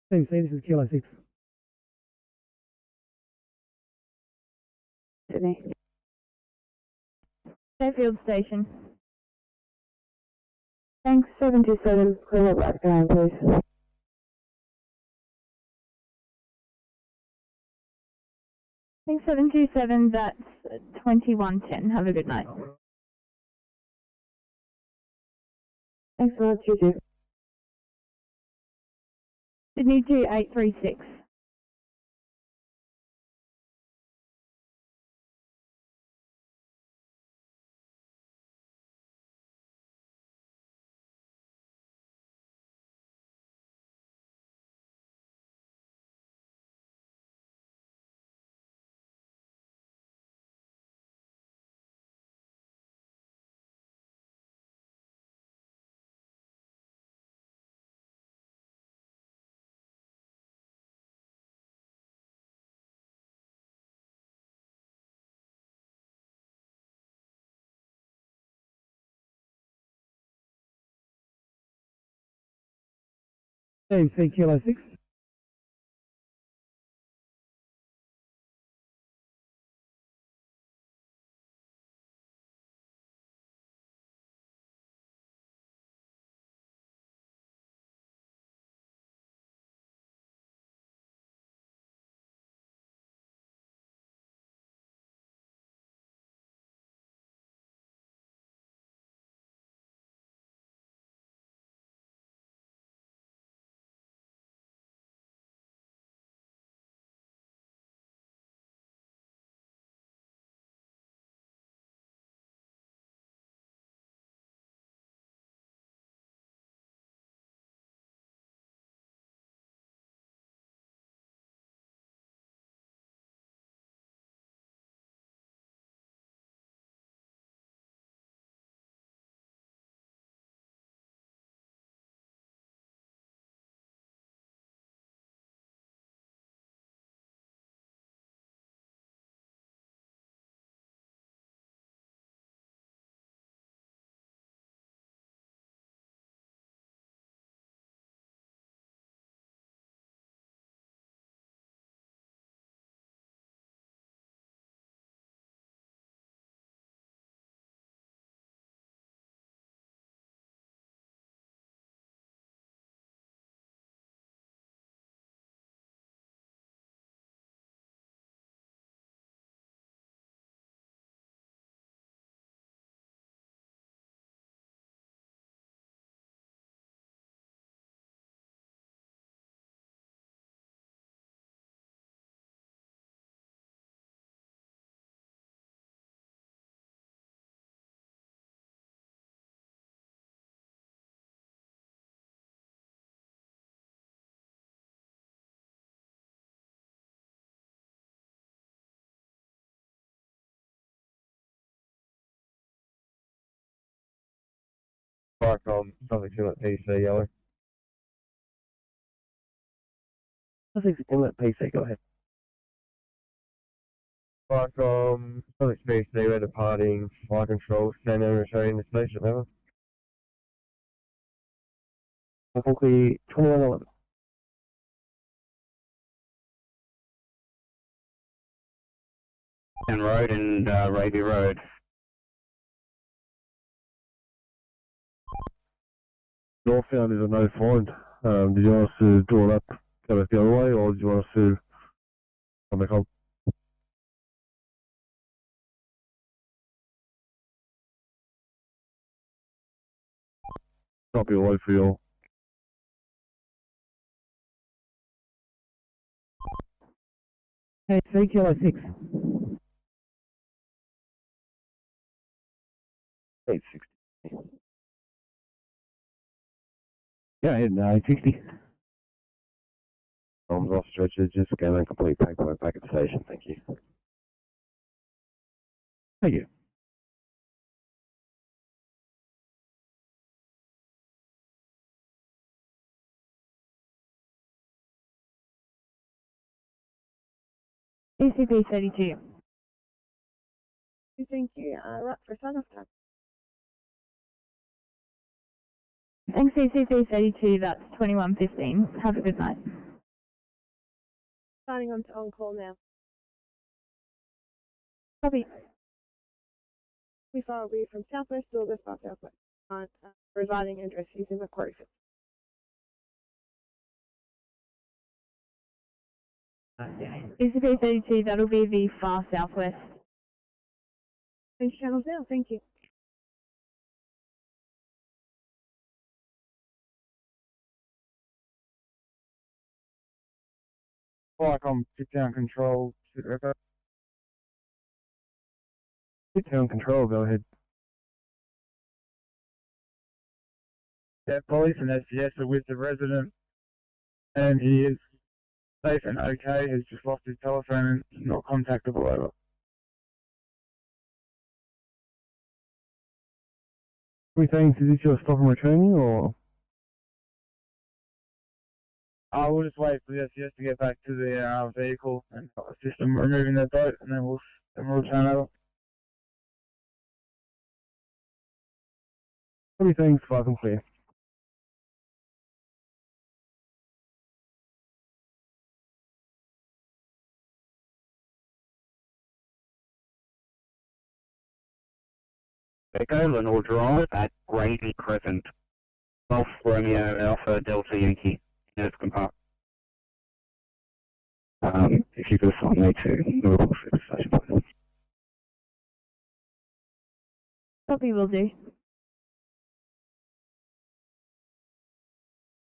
Steve C, this is Kilo 6. Sydney. Fairfield Station. Thanks, 727, clear up back down, please. Thanks, 727, that's 2110. Have a good night. Thanks so much, you too. Sydney 2836. Steve C, Kilo 6. Barcom, something inlet PC, yellow. Something inlet PC, go ahead. Barcom, something PC, we're departing, flight control, stand and returning the station, over. Hopefully 2111. Road and Raby Road. Northbound is a no find. Did you want us to draw it up, go back the other way, or did you want us to come back on? Copy away for you all. Hey, C, Kilo 6. 860. Go ahead, 860. Arms off stretcher, just scan and complete paperwork back at the station, thank you. Thank you. ECP 32. Thank you. Right for sign off time. Thanks, ECP 32, that's 2115. Have a good night. Signing on to on-call now. Copy. We file read from Southwest to August by Southwest. Residing address using Macquarie. ECP 32, that'll be the far southwest. Change channels now, thank you. Flycom, sit down control, sit record. Sit down control, go ahead. Yeah, police and SGS are with the resident, and he is safe and okay. He's just lost his telephone and not contactable, over. We think, is this your stop and returning, or? I will just wait for the SGS to get back to the vehicle and assist them removing their boat, and then we'll return over. Everything's fucking clear. Echo Lenore Drive at Grady Crescent. Golf Romeo Alpha Delta Yankee. Nurseton Park. If you could assign me to the Royal Super Station, please. Copy, will do.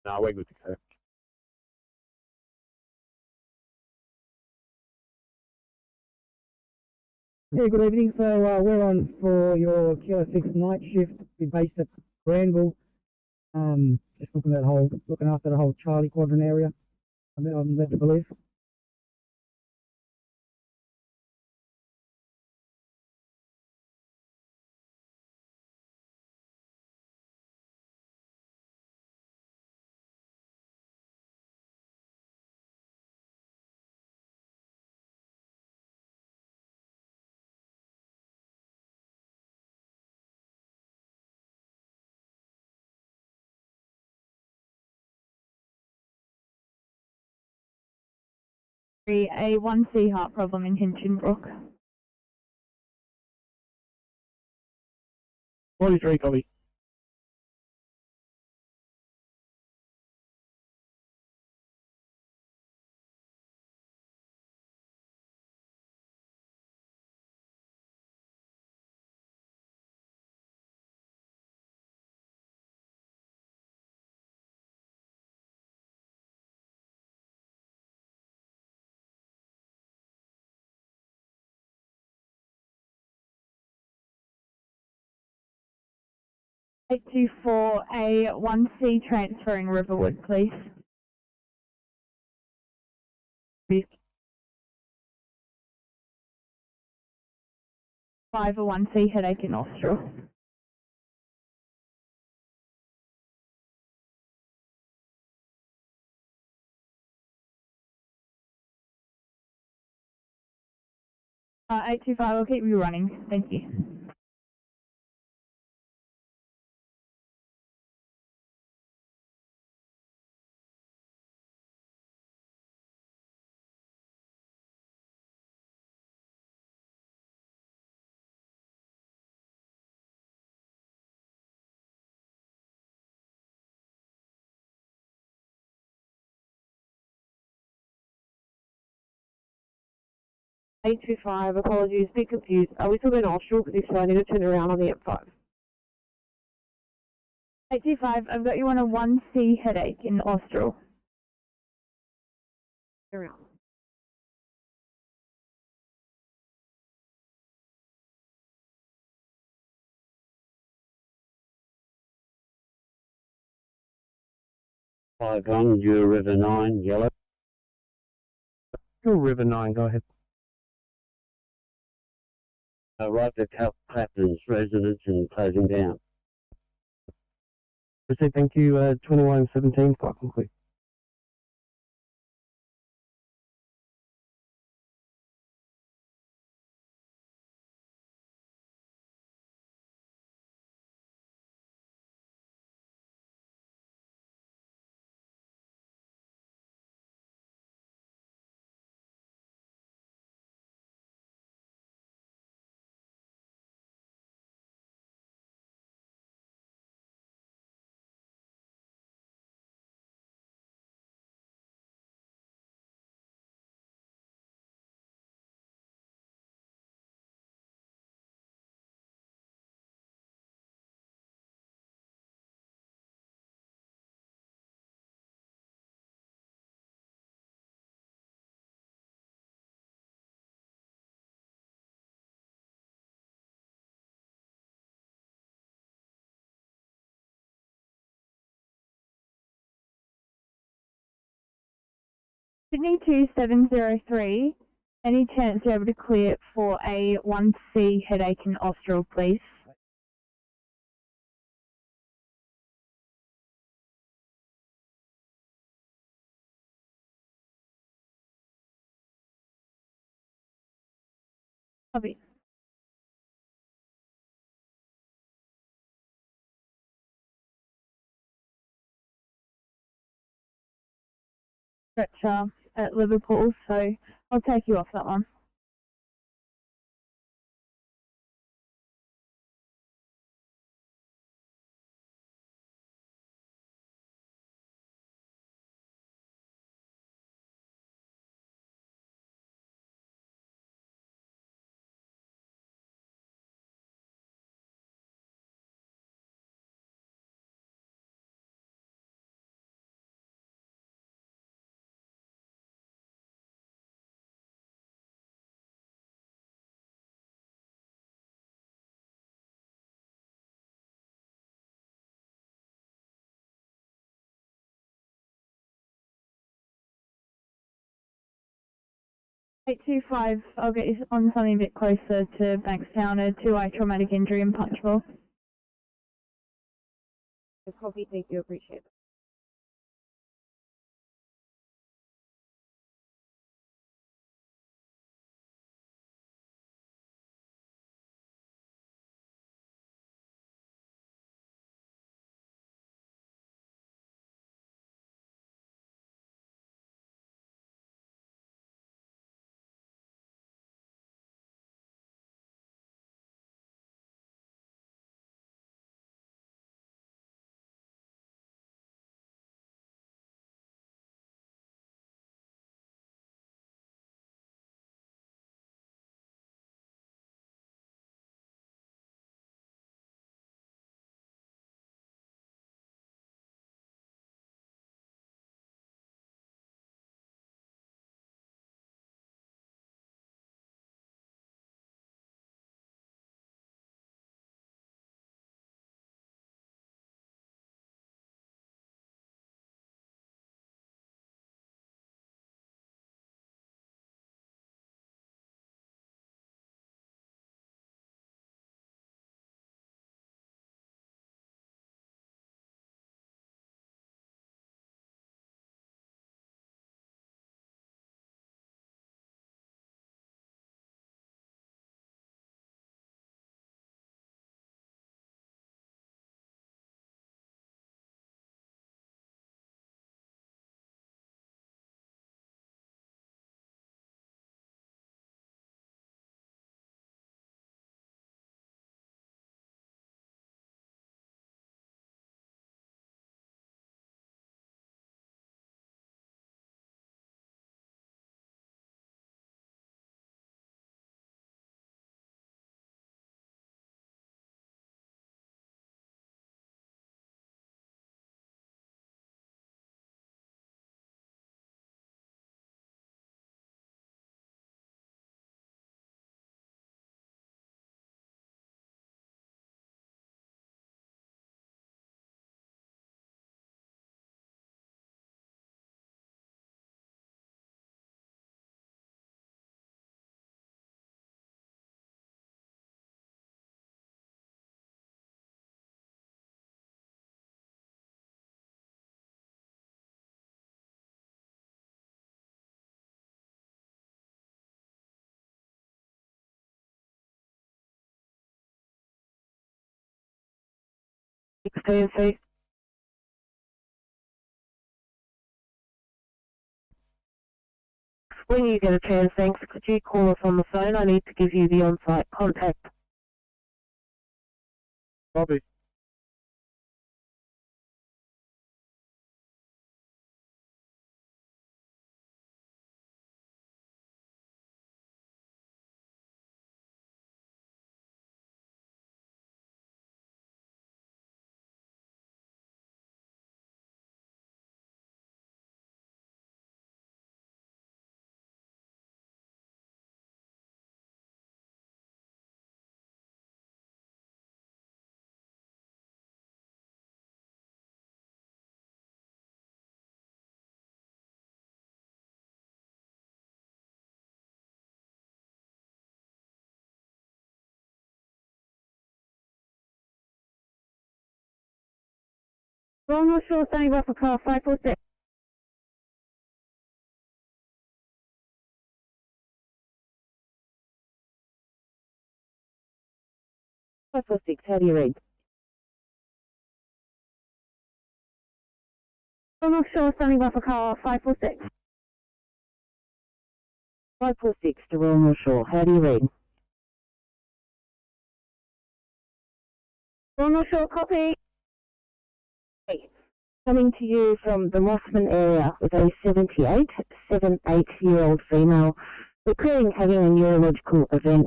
No, we're good to go. Yeah, good evening. So we're on for your Kilo 6 night shift. We're based at Granville. Just looking after the whole Charlie Quadrant area. I'm led to believe. A 1C heart problem in Hinchinbrook. 43, copy. $824, a 1C transferring Riverwood, please. Please. 5 a 1C headache in nostril. $825, I'll keep you running. Thank you. $825, apologies, a bit confused. Are we still in Austral? Because if so, I need to turn around on the M5. 825, I've got you on a 1C headache in Austral. Around. Five one, Euro River 9, yellow. Go River 9, go ahead. Arrived at Clapton's residence and closing down. Proceed, thank you, 2117, fucking clear. Sydney 2703, any chance you're able to clear it for a 1C headache and Austral, please? Copy. Stretcher at Liverpool, so I'll take you off that one. $825, I'll get you on something a bit closer to Bankstown, a 2-eye traumatic injury in Punchbowl. Copy, thank you, appreciate it. XPNC. When you get a chance, thanks, could you call us on the phone? I need to give you the on-site contact. Copy. Well, I'm not sure, standing by for car 546. How do you read? I'm not sure, standing by for car 546. 546 to Royal North Shore. How do you read? Well, not sure, copy. Coming to you from the Mossman area with a 78-year-old female recurring having a neurological event.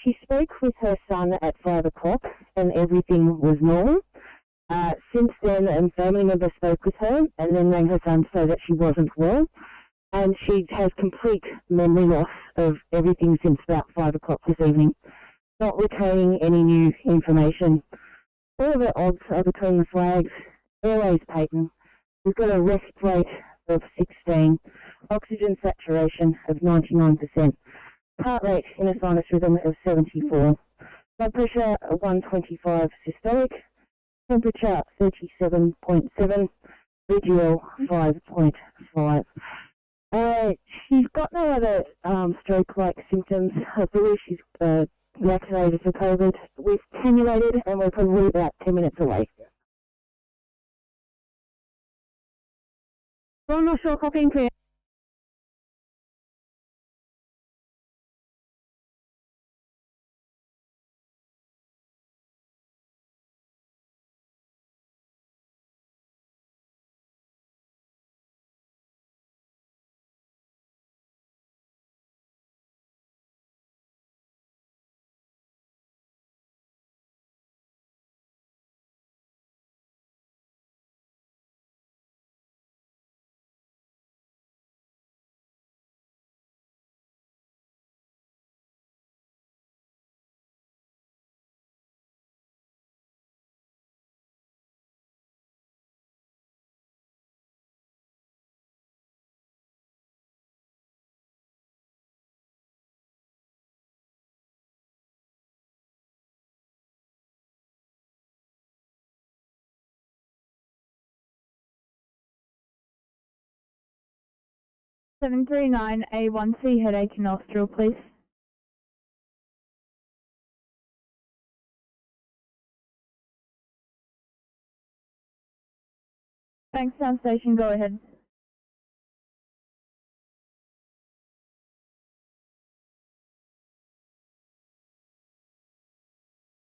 She spoke with her son at 5 o'clock and everything was normal. Since then, a family member spoke with her and then rang her son to say that she wasn't well. And she has complete memory loss of everything since about 5 o'clock this evening, not retaining any new information. All of her odds are between the flags, airways patent. We've got a rest rate of 16, oxygen saturation of 99%, heart rate in a sinus rhythm of 74, blood pressure 125 systolic, temperature 37.7, VGL 5.5. She's got no other stroke-like symptoms. I believe she's vaccinated for COVID. We've attenuated and we're probably about 10 minutes away. Well, not sure, copying clear. A1C headache and nostril, please. Thanks, sound station, go ahead.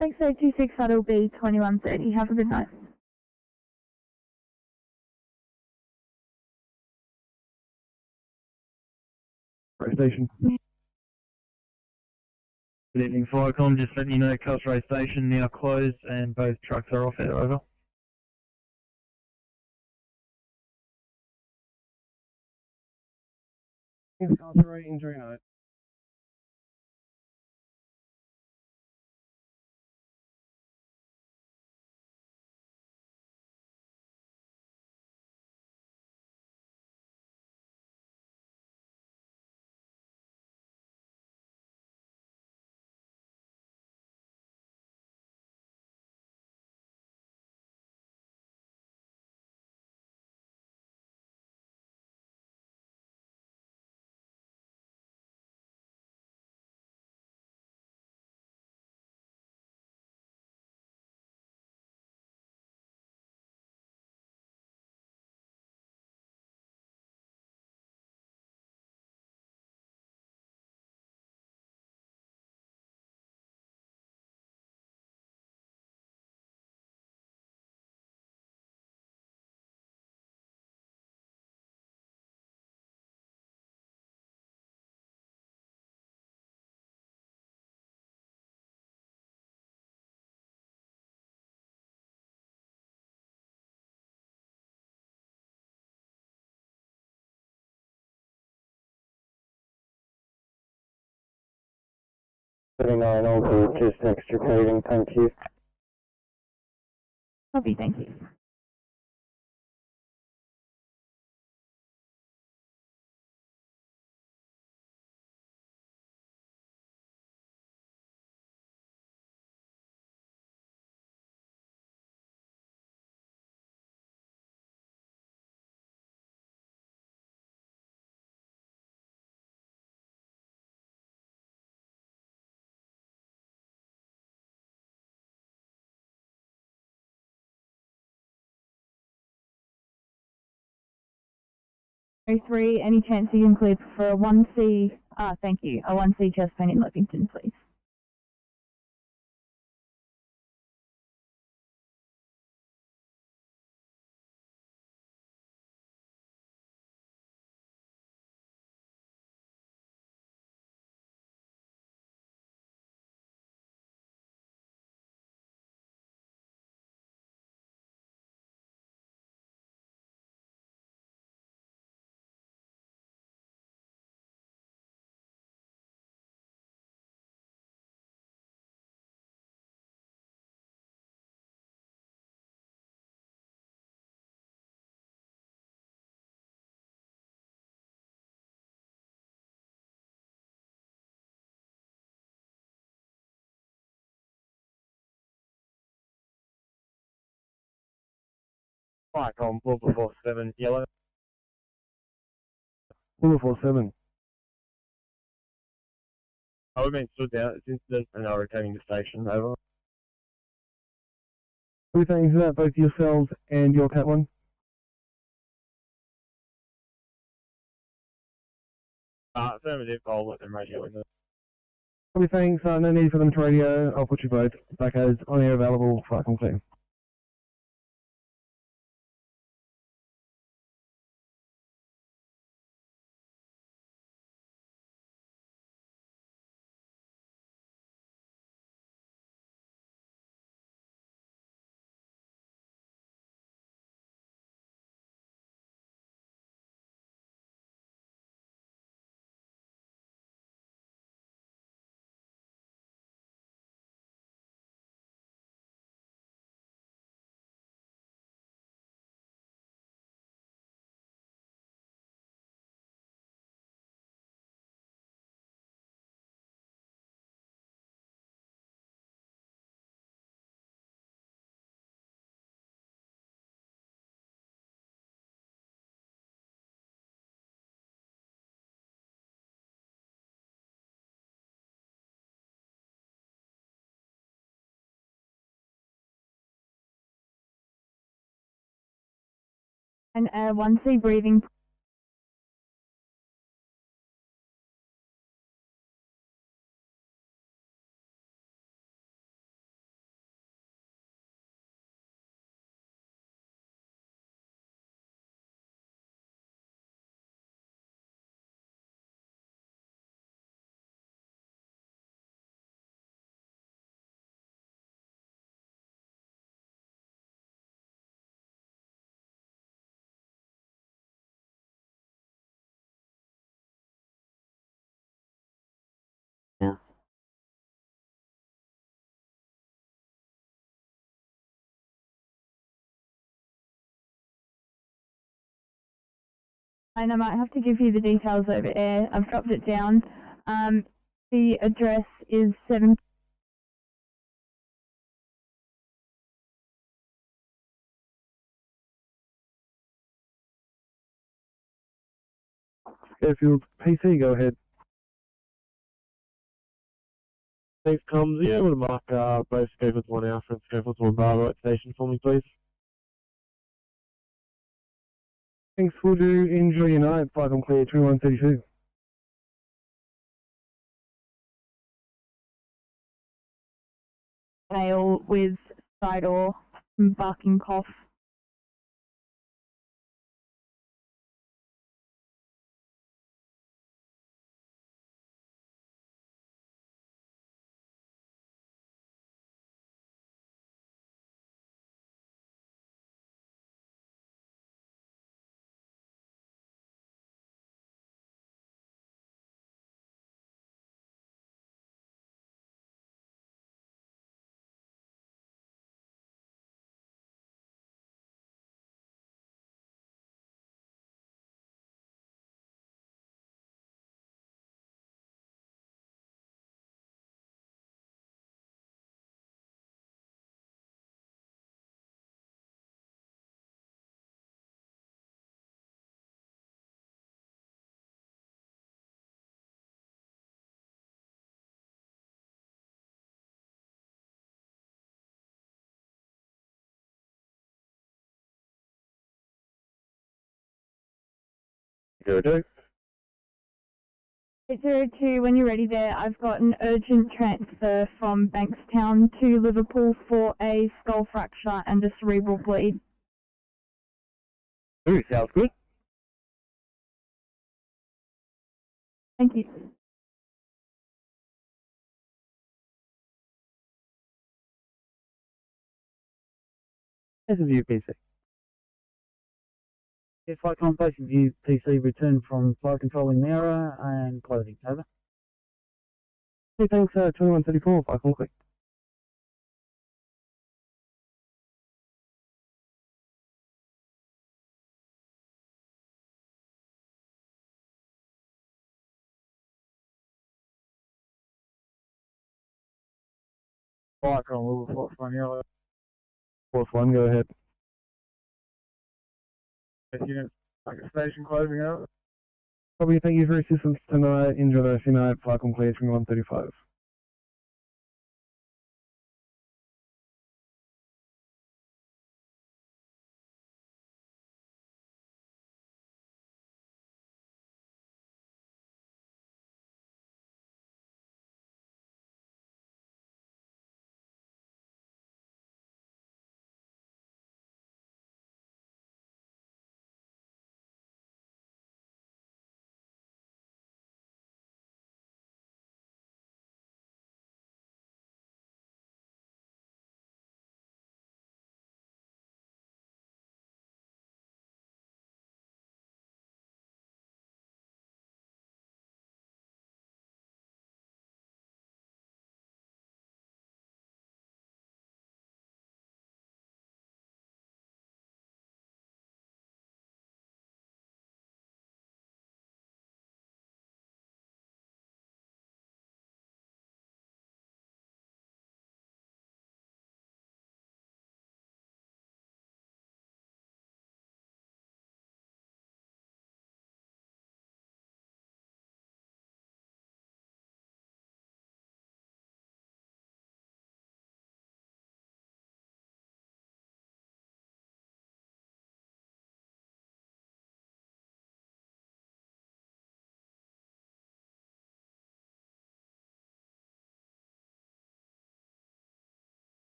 Thanks, 826, that'll be 2130. Have a good night. Station. Good evening, Firecom. Just letting you know, Castro Station now closed and both trucks are off air. Over. Incarcerate injury note. Also just extricating, thank you. Copy, thank you. 03, any chance you can clear for a 1C, thank you, a 1C chest pain in Lexington, please. Mike on Blue 47, yellow. Blue 47. We've been stood down at this incident and are returning to station, over. Two things about both yourselves and your Cat 1. Affirmative, I'll let them radio in there. Probably thanks, no need for them to radio. I'll put you both back as on air available, flight clear. And 1C breathing. Yeah. And I might have to give you the details over air. I've dropped it down. The address is 7. Airfield PC, go ahead. Thanks, comms. Are you able to mark both Scofields 1 Alpha and Scofields 1 Bravo at station for me, please? Thanks, we'll do. Enjoy your night. Flight clear, 2132. Male with side or barking cough. 802. 802, when you're ready there, I've got an urgent transfer from Bankstown to Liverpool for a skull fracture and a cerebral bleed. Ooh, sounds good. Thank you. NSW PC. If flight contemplation view PC return from flight control in error and closing. Over. Hey, thanks, 2134, flight contact. Flight control, Force 1, yellow. Force 1, go ahead. Unit, station closing out. Probably thank you for your assistance tonight. Enjoy the rest of your night. Flight complete from 135.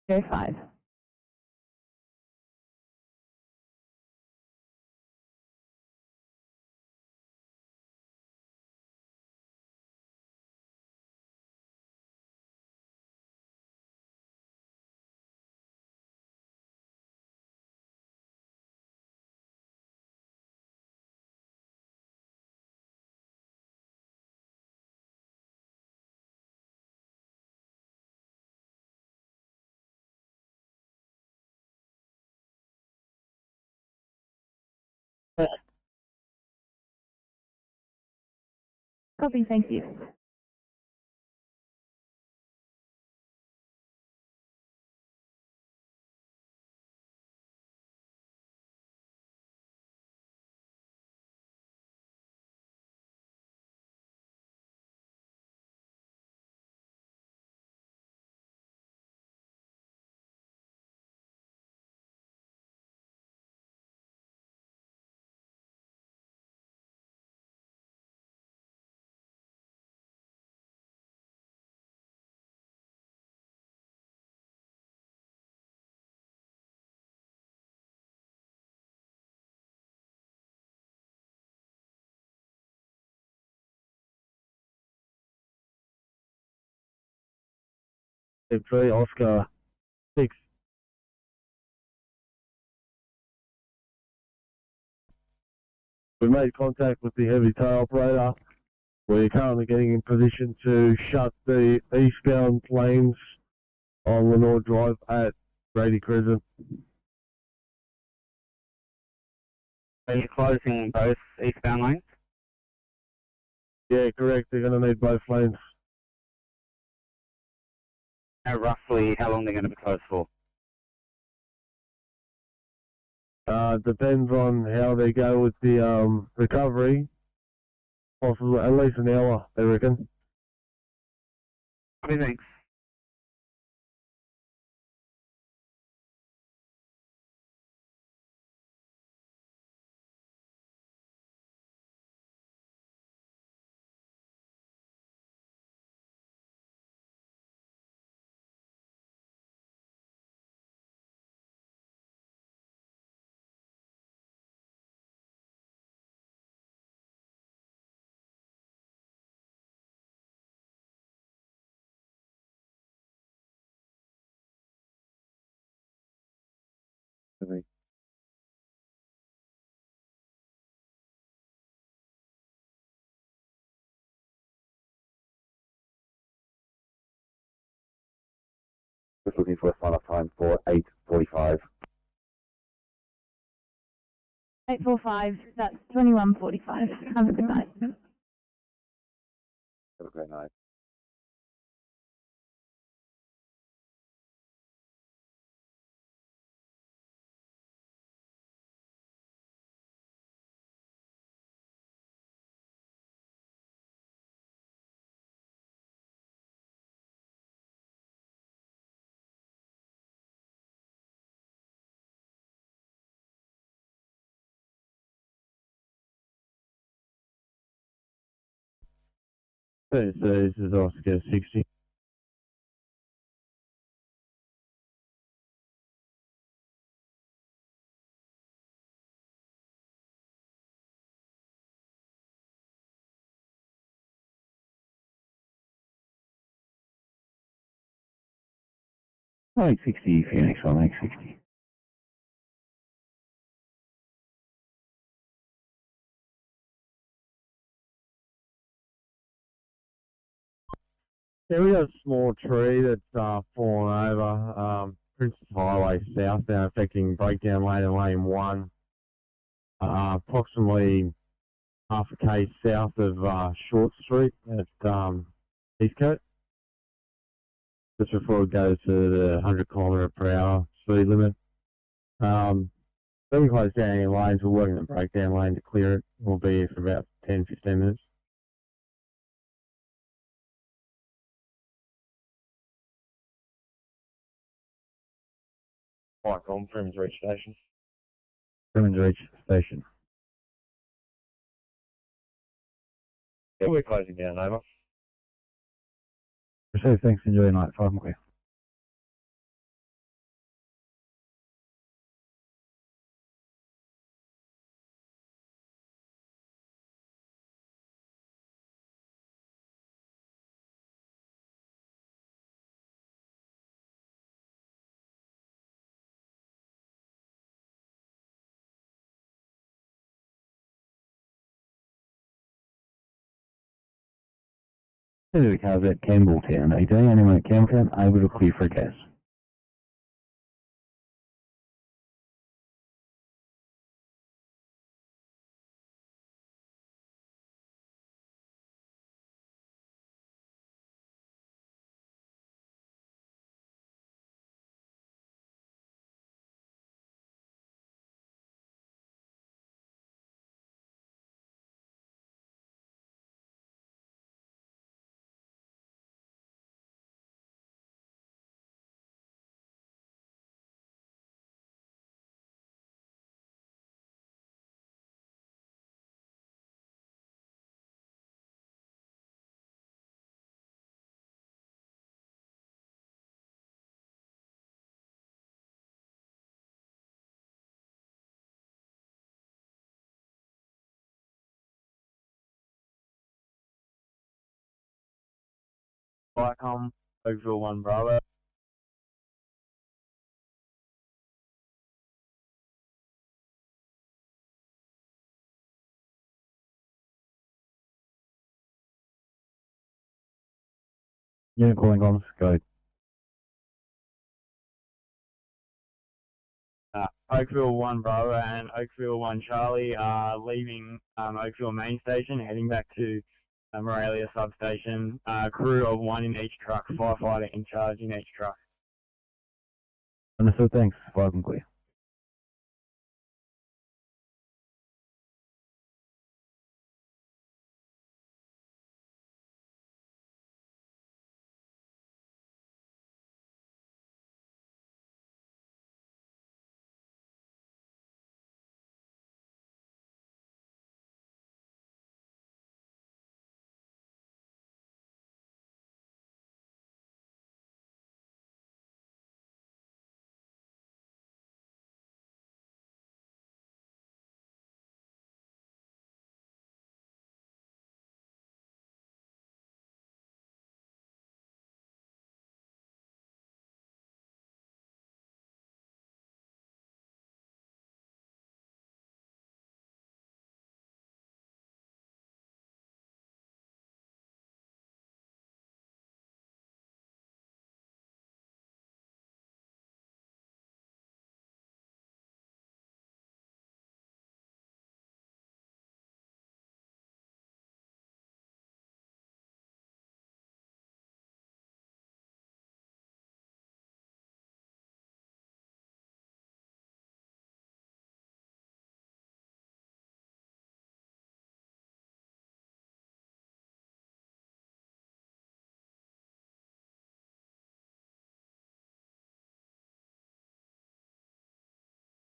Go 5. Copy, thank you. Three Oscar 6. We made contact with the heavy tail operator. We're currently getting in position to shut the eastbound lanes on Lenore Drive at Grady Crescent. Are you closing both eastbound lanes? Yeah, correct. They're going to need both lanes. Know roughly how long they're going to be closed for? Depends on how they go with the recovery. Possibly at least an hour, I reckon. What do you think? Just looking for a sign-off time for 8:45. 845, that's 2145. Have a good night. Have a great night. So this is Oscar 60. Like 60 Phoenix on like 60. Yeah, we got a small tree that's fallen over. Princess Highway southbound, affecting breakdown lane and lane 1. Approximately half a k south of Short Street at Eastcote. Just before it goes to the 100 km/h speed limit. When we close down any lanes, we're working the breakdown lane to clear it. We'll be here for about 10-15 minutes. Mike, Freeman's Reach Station. Freeman's Reach Station. Yeah, we're closing down, over. Received, thanks, enjoy your night. 5 more. Pacific Cars at Campbelltown. Are you doing anyone at Campbelltown able to clear for gas? Vicom, Oakville 1 Bravo. Unit calling comms, go. Oakville 1 Bravo and Oakville 1 Charlie are leaving Oakville main station, heading back to Moralia substation. Crew of 1 in each truck, firefighter in charge in each truck. Understood, thanks. Fire and clear.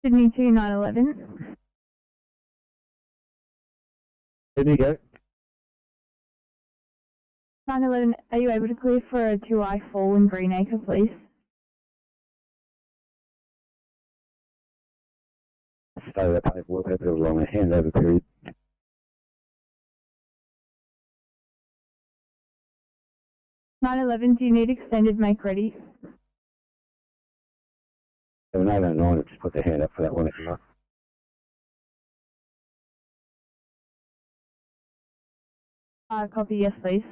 Sydney 2 911. Sydney, go. 911, are you able to clear for a 2I fall in Greenacre, please? Stay that paperwork, a bit of a long handover period. 911, do you need extended make ready? 809, just put the hand up for that one if you like. Copy, yes please.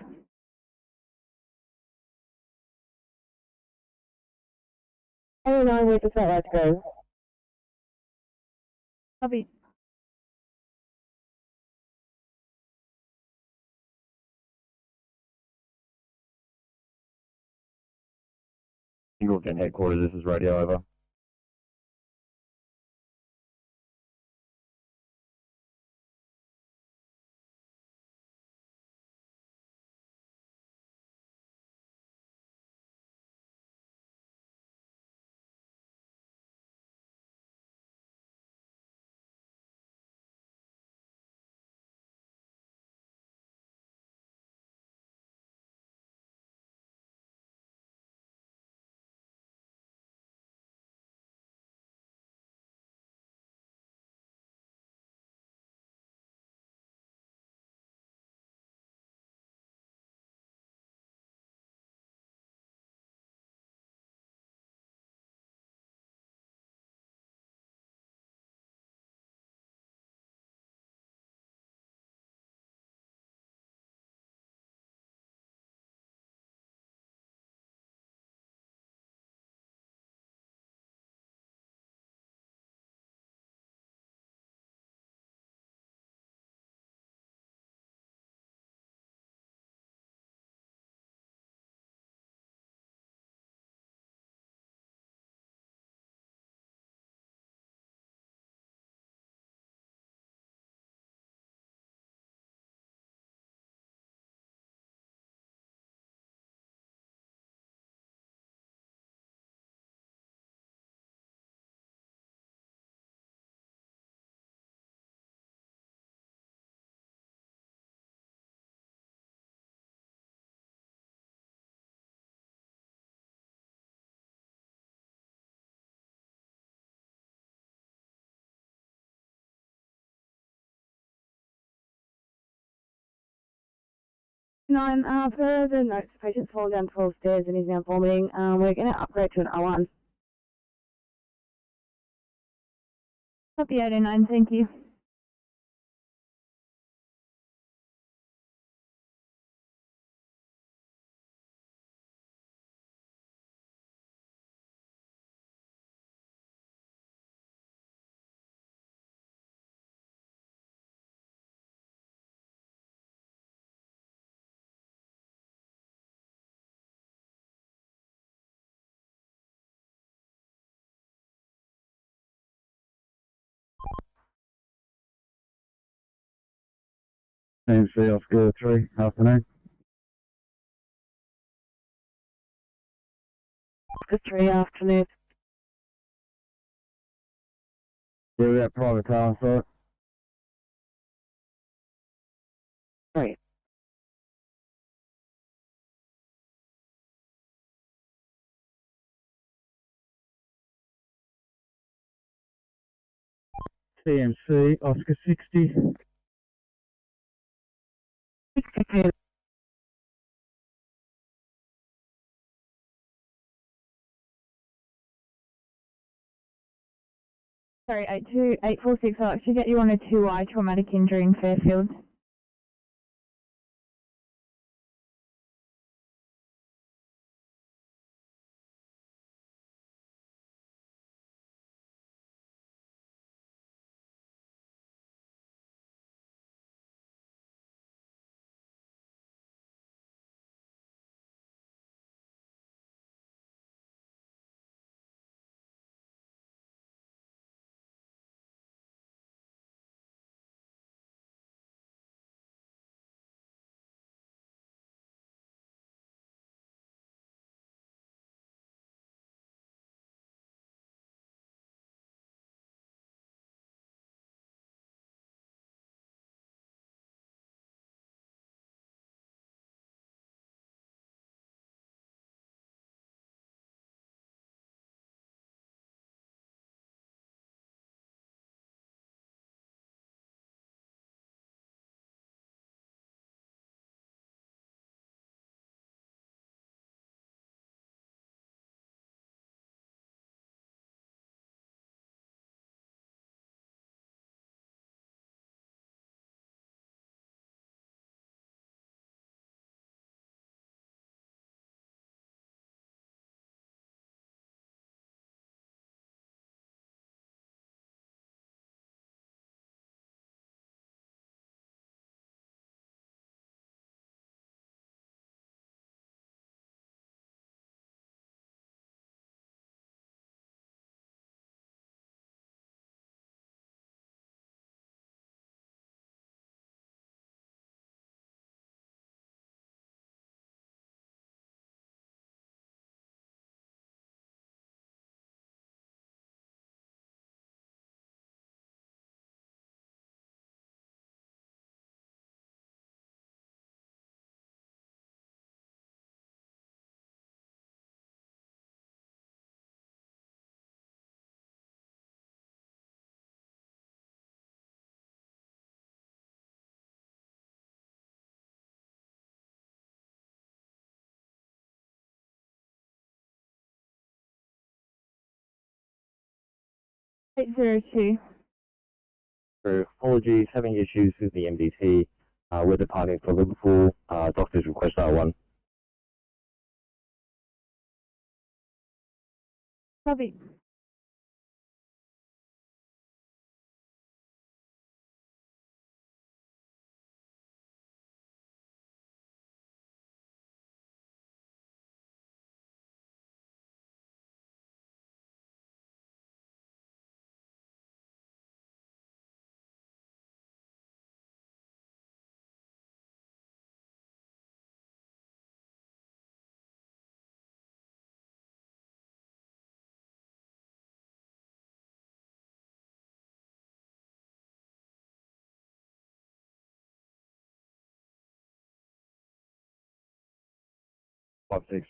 Oh, no, wait, just let's go. Copy. Single Gen headquarters, this is radio over. 9, per the notes, the patient's fallen down 12 stairs and is now vomiting. We're going to upgrade to an R1. Copy 809, thank you. NSW Oscar 3, afternoon. Oscar 3, afternoon. Yeah, we got private car on site. Great. CMC, Oscar 60. Sorry, 82846, I'll actually get you on a 2I traumatic injury in Fairfield. Eight zero two. Apologies, having issues with the MDT. We're departing for Liverpool. Doctors request R1. Copy. Five six.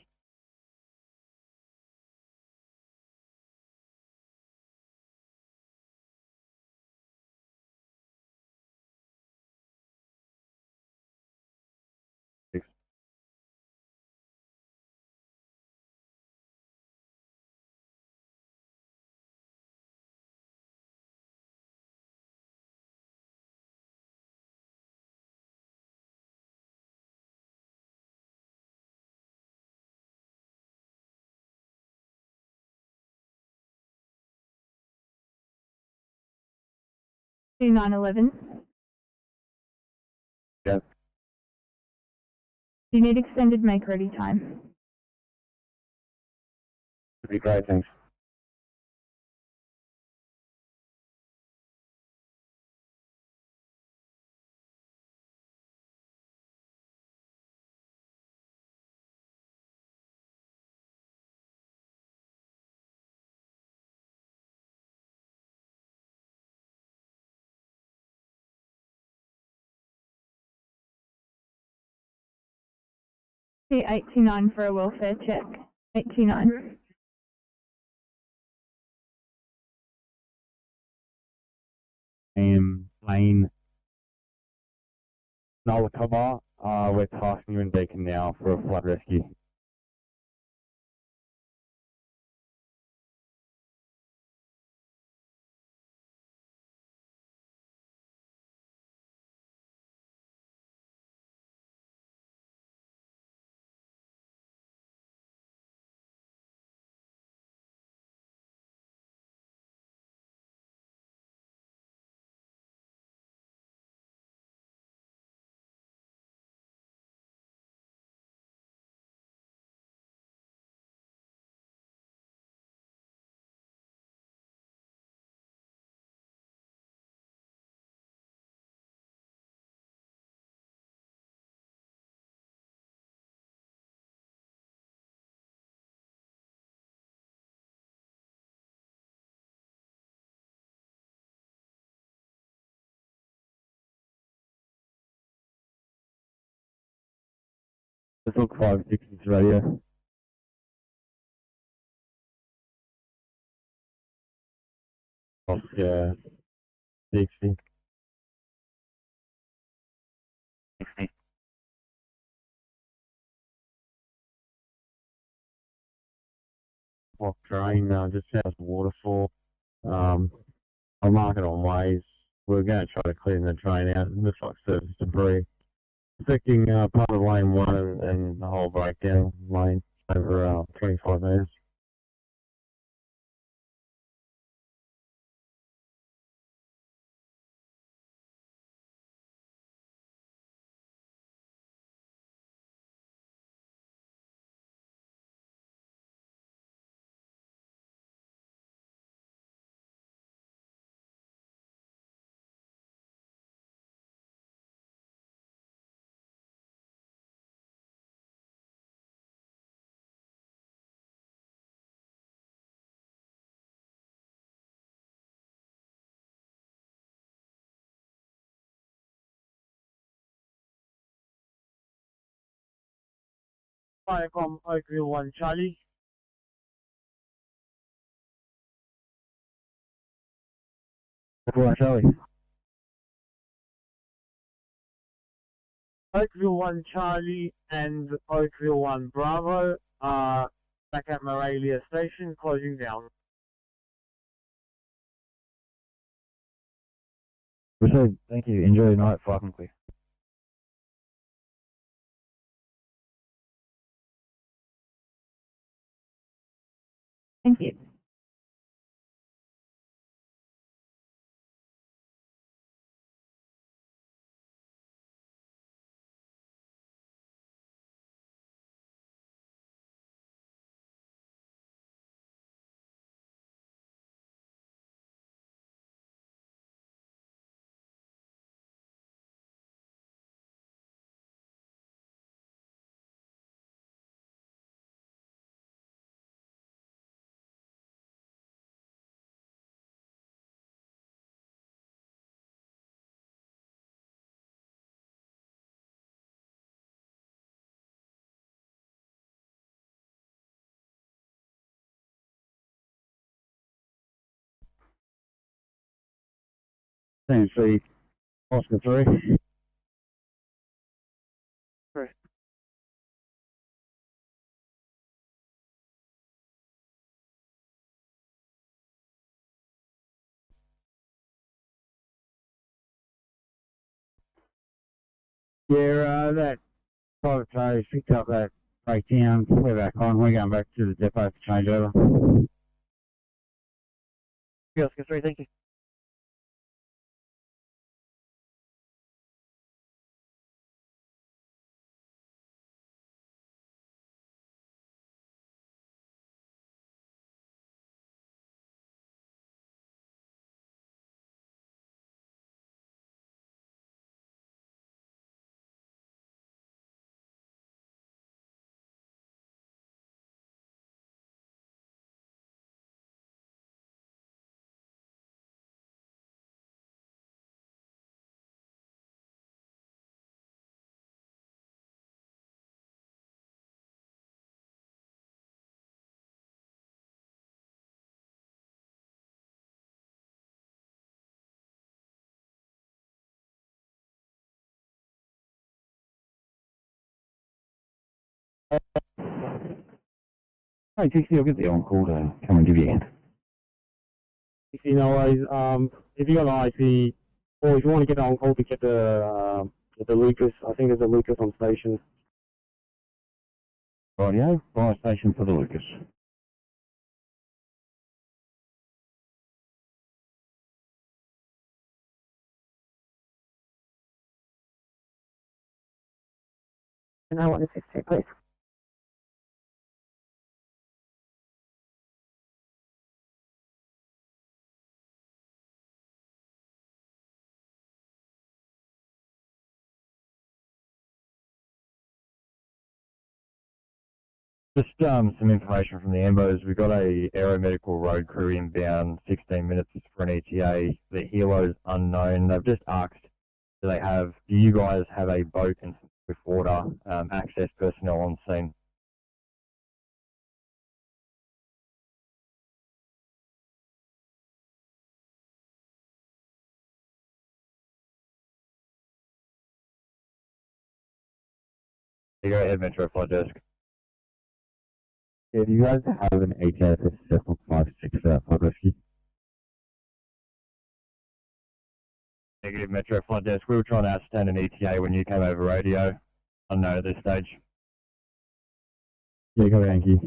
Six. 2911. Yeah. Do you need extended make ready time? Would be great, thanks. C89 for a welfare check. 89. Lane Nolakaba, we're tasking you in Deacon now for a flood rescue. Let's look 560 radio. Yeah, 60. 60. Block drain, just south of the waterfall. I'll mark it on ways. We're going to try to clean the drain out. It looks like surface debris affecting part of lane 1 and the whole breakdown lane over 25 metres. Firecom Oakville 1 Charlie. Oakville Charlie. Oakville 1 Charlie and Oakville 1 Bravo are back at Moralia Station, closing down. Received. Thank you. Enjoy your night. Far from clear. Thank you. CMC, Oscar 3. Yeah, that private trade picked up that breakdown. We're back on. We're going back to the depot for changeover. Oscar 3, thank you. Hey, Dixie, I'll get the on-call to come and give you a hand. Dixie, no worries. If you got an IC, or if you want to get on call to get the Lucas, I think there's a Lucas on station. Rightio, fire station for the Lucas. And I want to 62, please. Just some information from the AMBOs. We've got a aeromedical road crew inbound, 16 minutes for an ETA. The helo's unknown. They've just asked, do you guys have a boat and some swift water access personnel on scene? You go ahead, Metro Flight Desk. Yeah, do you guys have an HFS 756 flight rescue? Negative, Metro Flight Desk. We were trying to ascertain an ETA when you came over radio. Unknown at this stage. Yeah, go Yankee.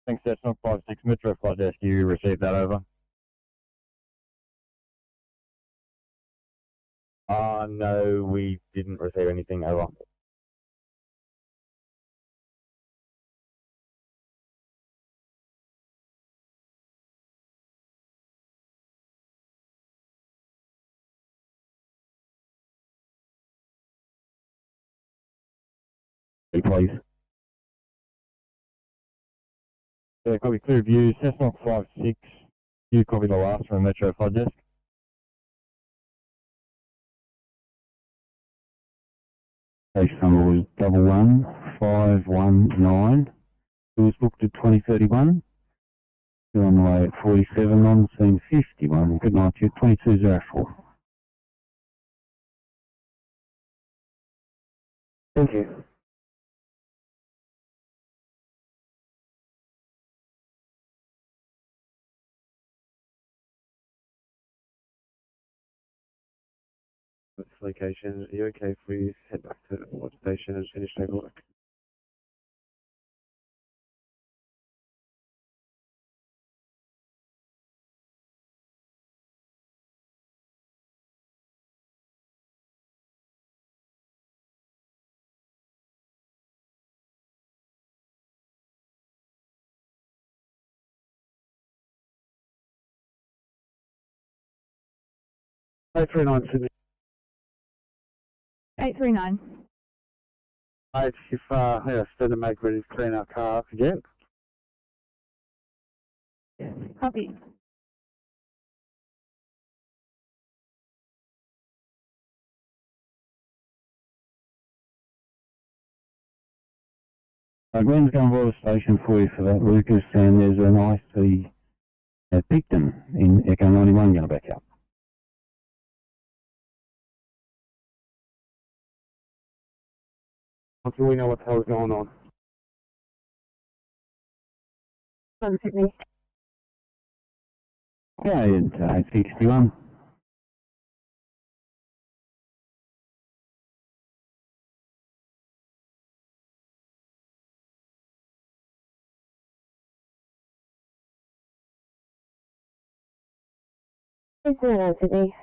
Thanks, Cessna 56 Metro Flight Desk. You received that over? No, we didn't receive anything over. Hey, please. Yeah, copy clear view. Cessna 56. You copy the last from Metro Flight Desk. Station number was 11519. It was booked at 2031. Still on the way at 47, on scene 51. Good night to you, 2204. Thank you. This location, are you okay if we head back to the watch station and finish paperwork? Hey, 39 Sydney. 839. If yeah, instead of make ready to clean our car up again. Copy. Glenn's going to board a station for you for that, Lucas, and there's an IC at Picton in Echo 91 going to back up. Until we know what the hell's going on. Sydney. Yeah, it's 861. It's Sydney.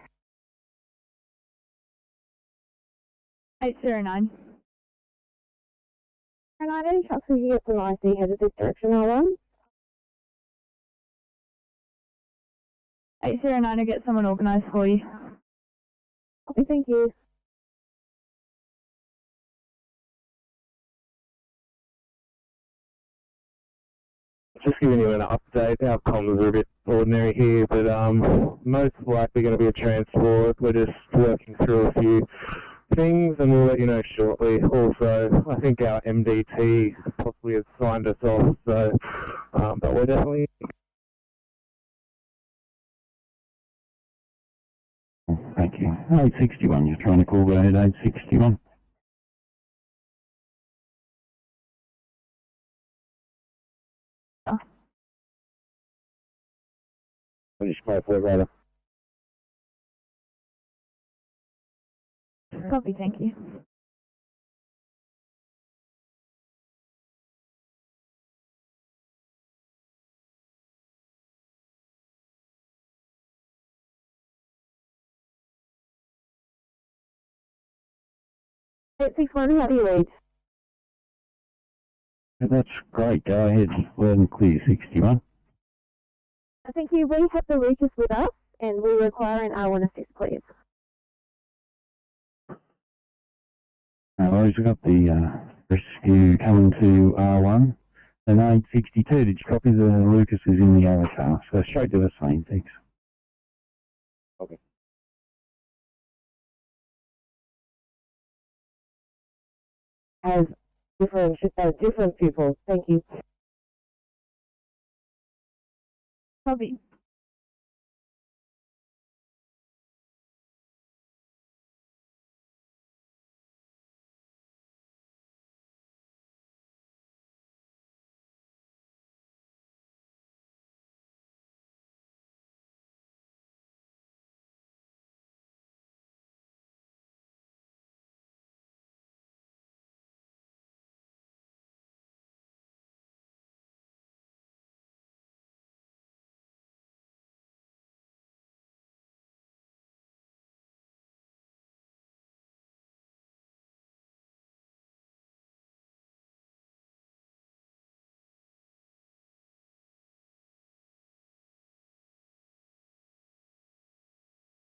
809. And I don't trust if you get some IC headed this direction, R1. 809 to get someone organised for you. Okay, thank you. Just giving you an update. Our comms are a bit ordinary here, but most likely going to be a transport. We're just working through a few things, and we'll let you know shortly. Also, I think our MDT possibly has signed us off, so but we're definitely. Thank you. 861, you're trying to call go ahead, 861. Finish my flight radar. Copy, thank you. Eight 6-1, how do you read? That's great, go ahead, loud and clear, 61. Thank you. We have the Lucas with us, and we require an R1 assist, please. No worries, we've got the rescue coming to R1. And 862, did you copy the Lucas is in the other car? So straight to the scene, thanks. Okay. Has different pupils. Thank you. Copy.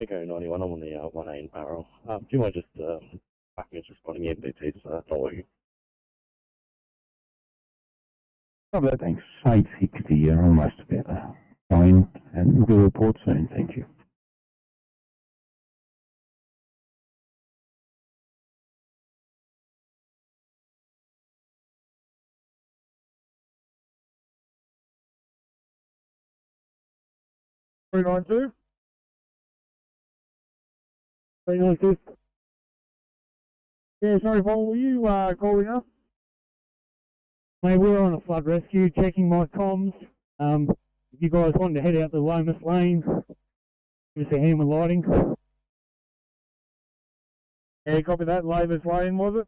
Echo 91, I'm on the 1A in Barrel. Do you mind just backing us responding the MDT, so that's all working? Oh, but thanks. 860, you're almost about to fine, and we'll report soon, thank you. Three nine two. 392. Yeah, sorry, Paul, were you calling us? Mate, we're on a flood rescue, checking my comms. If you guys wanted to head out the Lomas Lane, give us a hand with lighting. Yeah, copy that. Labour's Lane, was it?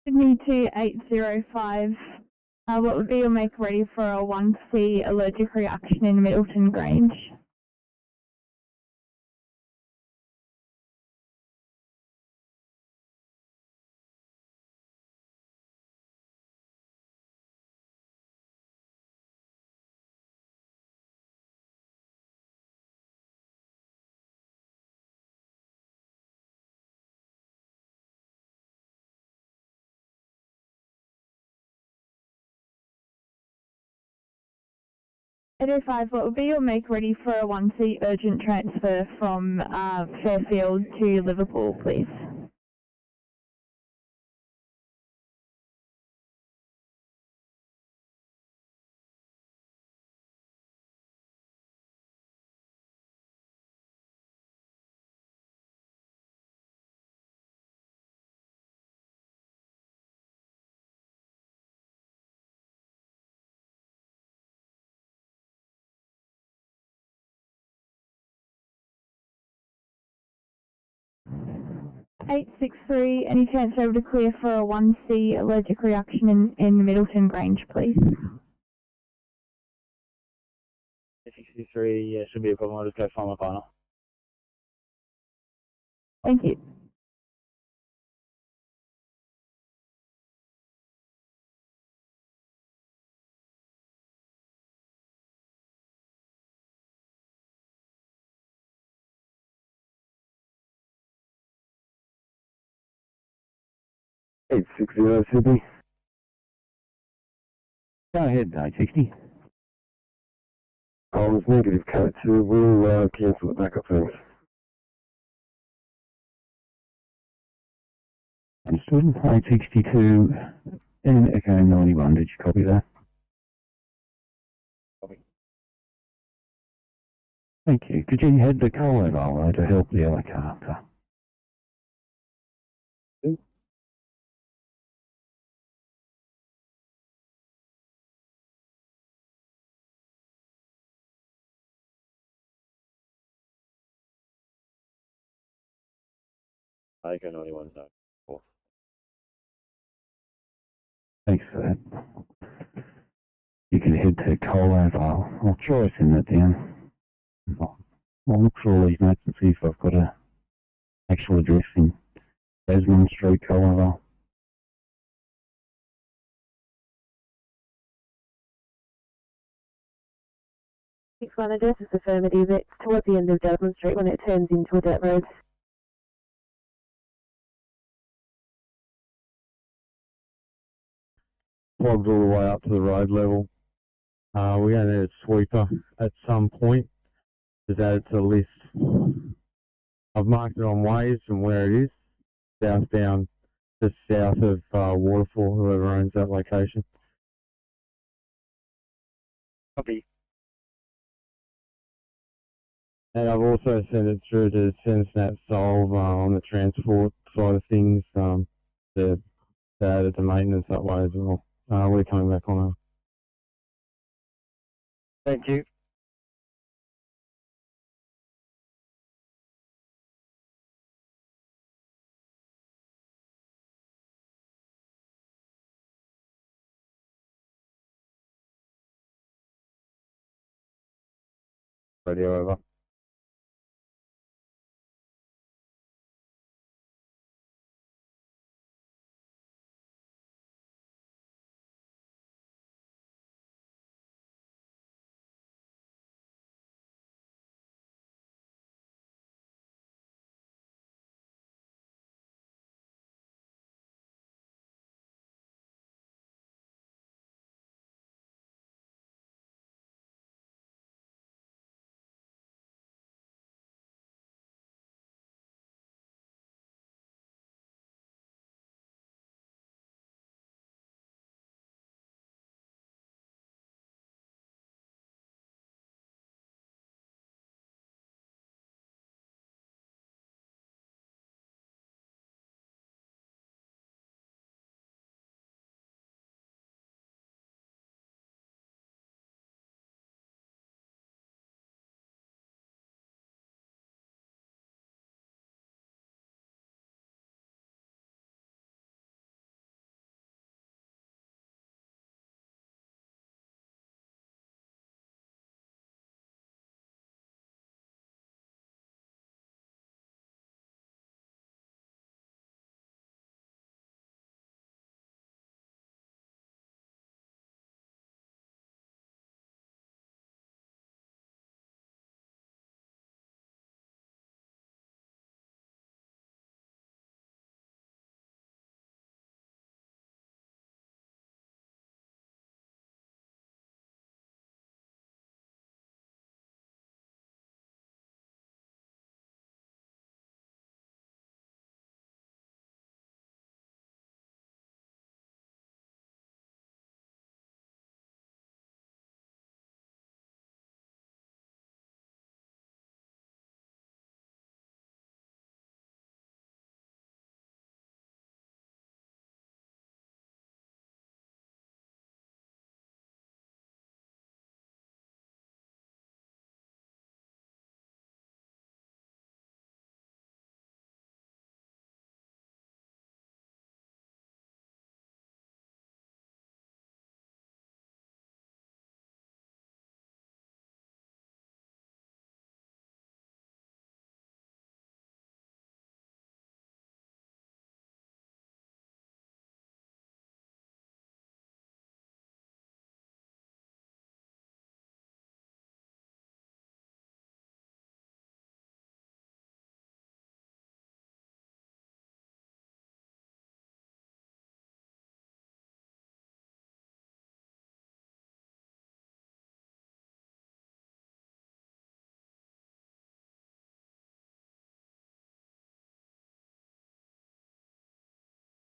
Sydney to 805. What would be your make ready for a 1C allergic reaction in Middleton Grange? 805, what would be your make ready for a 1C urgent transfer from Fairfield to Liverpool, please? (863), any chance you're able to clear for a 1C allergic reaction in Middleton Grange, please? 863, yeah, shouldn't be a problem. I'll just go find my partner. Thank you. Eight 860 Sydney. Go ahead, 860. Comms negative code 2. We'll cancel the backup things. Understood. 862 and Echo 91. Did you copy that? Copy. Thank you. Could you head to Colorado to help the helicopter? I can only one time. Cool. Thanks for that. You can head to Colorado. I'll try to send that down. I'll look through all these notes and see if I've got a actual address in Desmond Street, Colorado. One address is affirmative. It's towards the end of Desmond Street when it turns into a dirt road. Plugs all the way up to the road level. We're going to need a sweeper at some point. Just add it to the list. I've marked it on Waze from where it is, southbound, just south of Waterfall, whoever owns that location. Copy. And I've also sent it through to SenseNat Solve on the transport side of things, to add it to maintenance that way as well. We're coming back on it. Thank you. Radio over.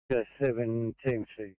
7 Team C.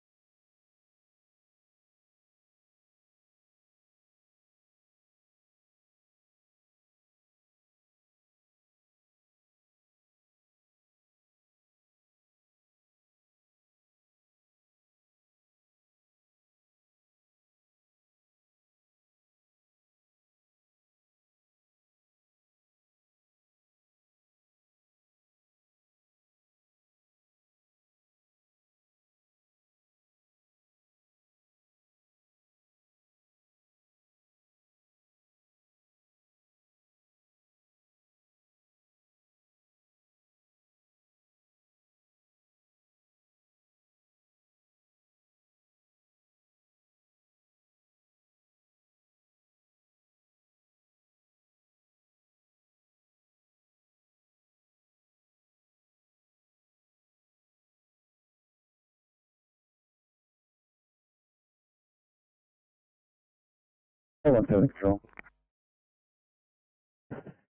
Oh, 17 control.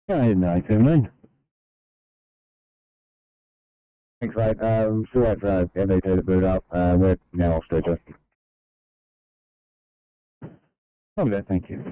Go ahead, 917. Thanks, mate. Still waiting for MVP to boot up. We're now off stretcher. Probably that, thank you.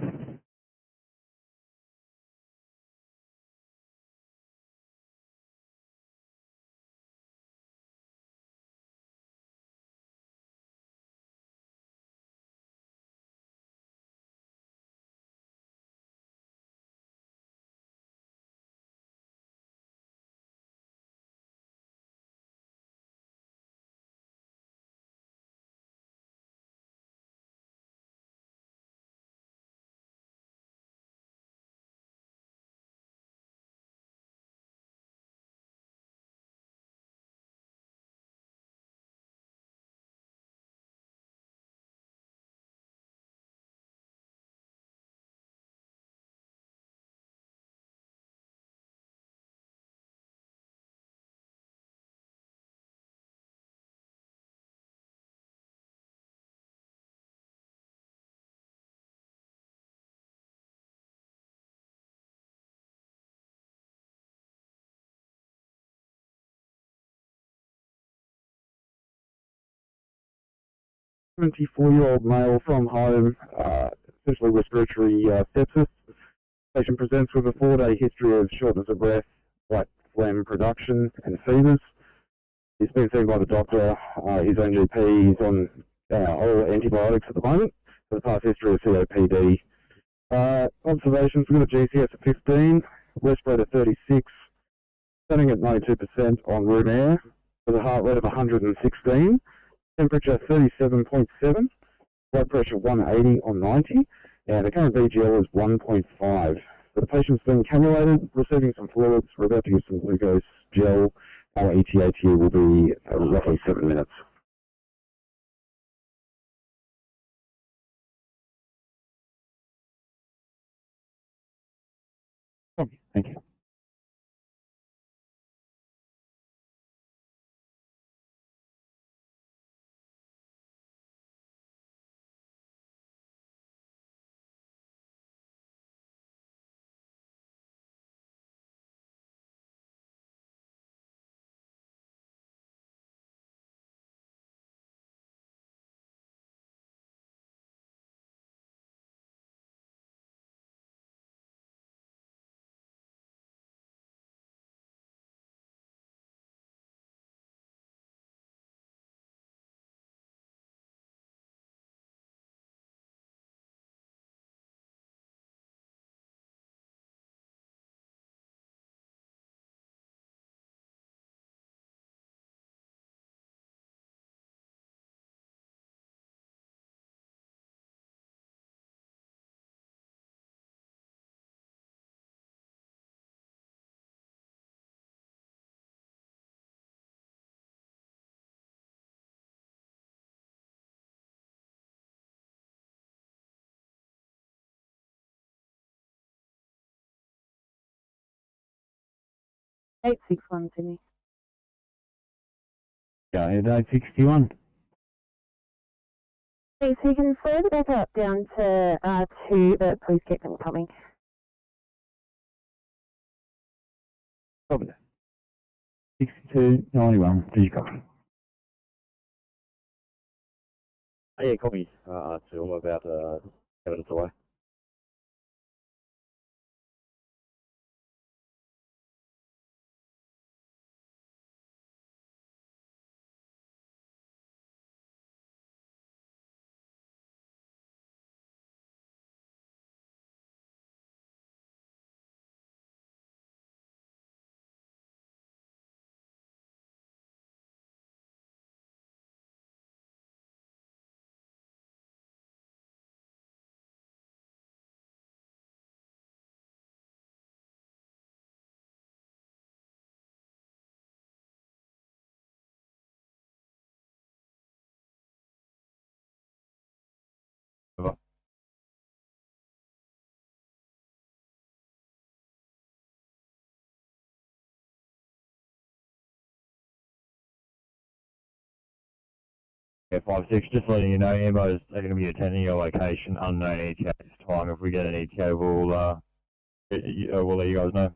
Year-old male from home, essentially respiratory sepsis. Patient presents with a 4-day history of shortness of breath, white phlegm production, and fevers. He's been seen by the doctor, his own GP. He's on oral antibiotics at the moment for the past history of COPD. Observations, we've got a GCS of 15, respirator 36, standing at 92% on room air, with a heart rate of 116. Temperature 37.7, blood pressure 180 on 90, and the current VGL is 1.5. So the patient's been cannulated, receiving some fluids. We're about to give some glucose gel. Our ETA will be roughly 7 minutes. Okay, thank you. Eight 6-1, Sydney. Go ahead, 861. Okay, so you can slow the back up down to 2, but please keep them coming. Copy that. 6291, did you copy? Yeah, copy. R2, I'm about 10 minutes away. Yeah, 5-6, just letting you know, Ambos are going to be attending your location, unknown ETA at this time. If we get an ETA, we'll let you guys know.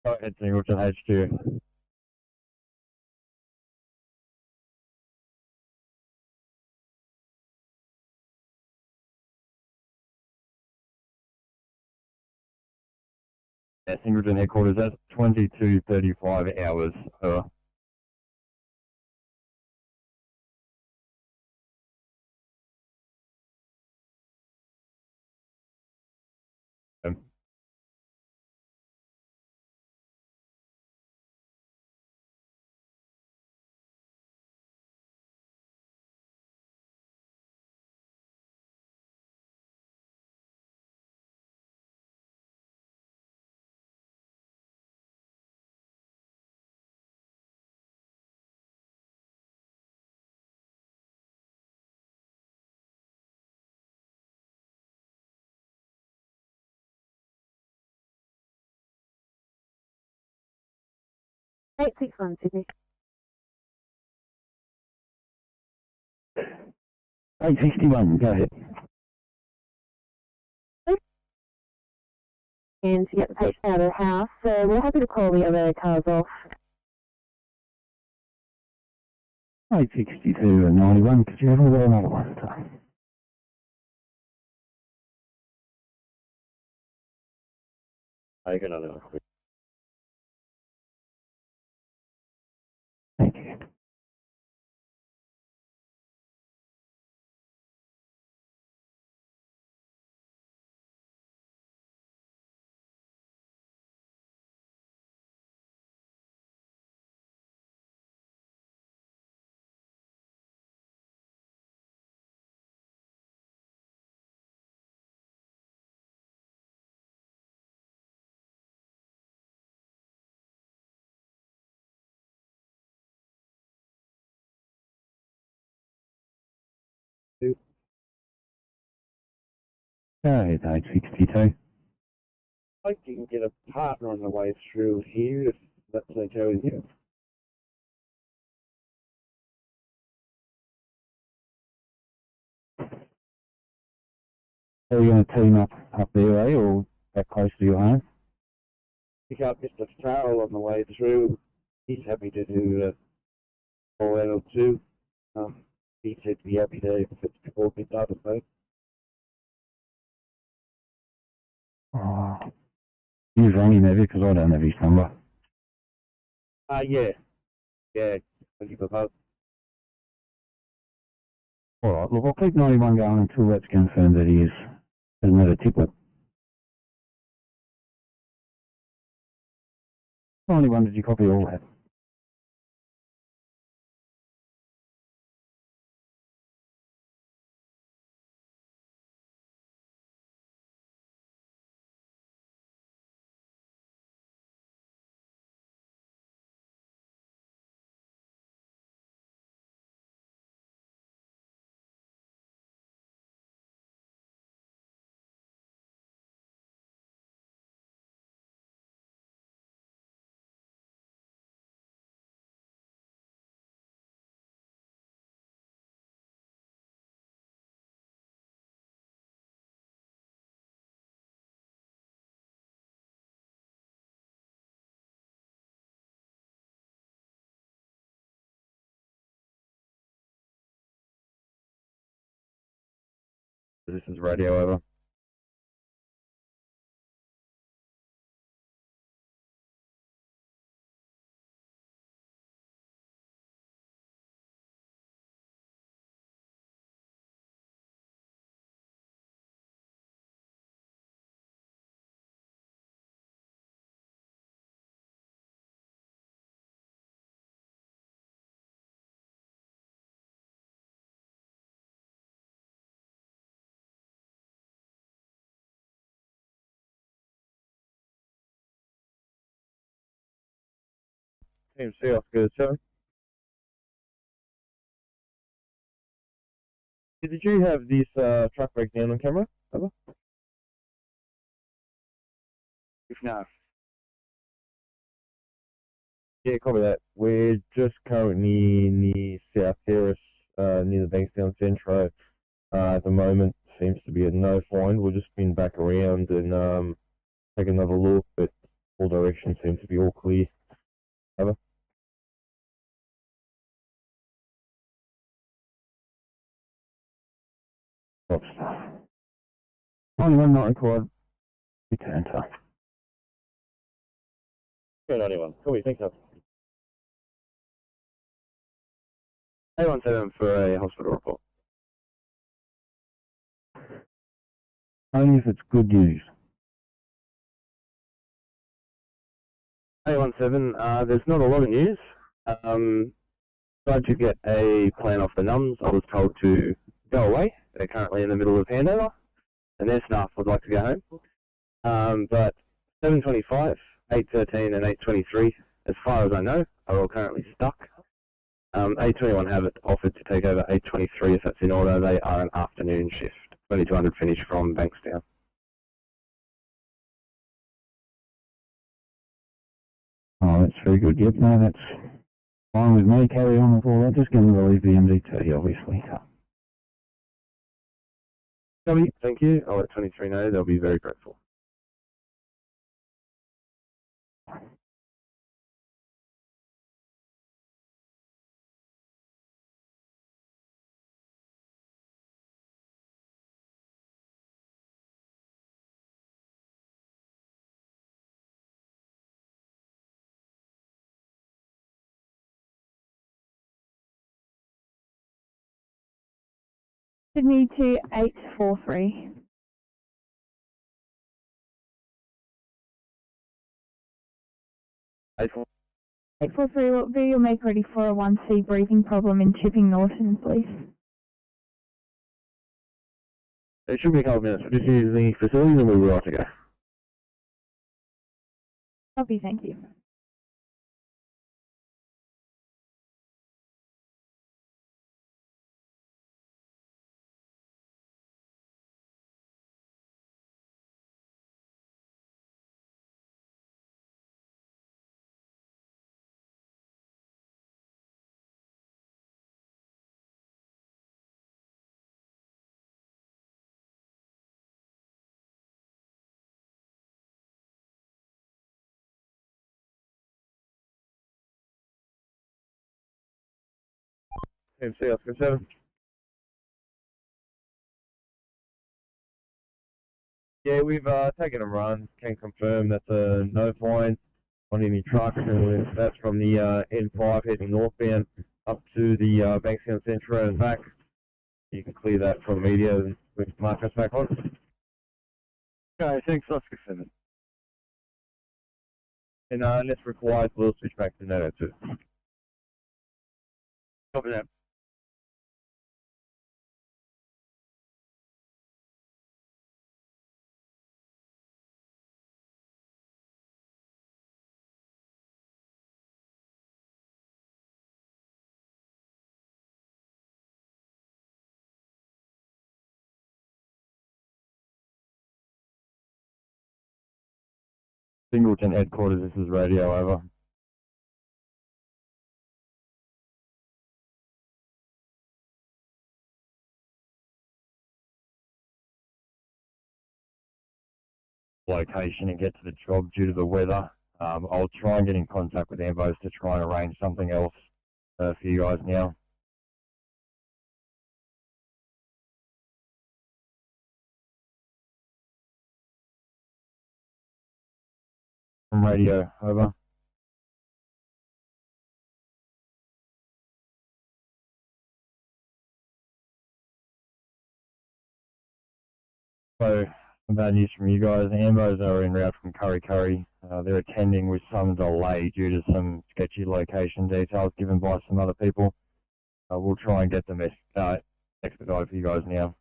Go ahead, Singleton HQ. Yeah, Singleton headquarters, that's 22:35 hours. Um, Eight six one Sydney. 861, go ahead. And to get the patient out of the house, so we're happy to call the other cars off. 862 and 91, could you have another one? Take another one. Thank you. Go ahead, 862. I think you can get a partner on the way through here if that's okay with you. Are you going to team up there, eh, or that close to your home? Pick up Mr. Farrell on the way through. He's happy to do all that or two. He said to be happy to if it's before midnight or so. Oh, you rang him, have you? Because I don't have his number. Yeah. Yeah, thank you for both. Alright, look, I'll keep 91 going until that's confirmed that he is another tiplet. Only one, did you copy all that? This is radio over. Team C, Oscar 7. Did you have this truck breakdown on camera? Over? If not. Yeah, copy that. We're just currently near South Terrace, near the Bankstown Centro. At the moment, seems to be a no find. We'll just spin back around and take another look, but all directions seem to be all clear. Over. Oops. Only one not required. Return to. 91. Cool, thanks, sir. 817 for a hospital report. Only if it's good news. 817, there's not a lot of news. Tried to get a plan off the nuns. I was told to go away. They're currently in the middle of handover, and their staff would like to go home. But 725, 813 and 823, as far as I know, are all currently stuck. 821 have it offered to take over 823 if that's in order. They are an afternoon shift. 2200 finish from Bankstown. Oh, that's very good. Yep, no, that's fine with me. Carry on with all that. Just going to relieve the MD2, obviously. Copy, thank you. I'll let 23 know. They'll be very grateful. Sydney to 843. Eight 843 will be your make ready for a 1C breathing problem in Chipping Norton, please. It should be a couple of minutes. This is the facility and we'll be right to go. Copy, thank you. Team C, Oscar 7. Yeah, we've taken a run. Can confirm that's a no find on any trucks, and that's from the N5 heading northbound up to the Bankstown Centro and back. You can clear that from media with Marcus back on. Okay, thanks, Oscar 7. And unless required, we'll switch back to NSW. Copy that. Singleton headquarters, this is radio, over. Location and get to the job due to the weather. I'll try and get in contact with Ambos to try and arrange something else for you guys now. From radio, over. So, some bad news from you guys. Ambos are en route from Curry Curry. They're attending with some delay due to some sketchy location details given by some other people. We'll try and get them expedited for you guys now.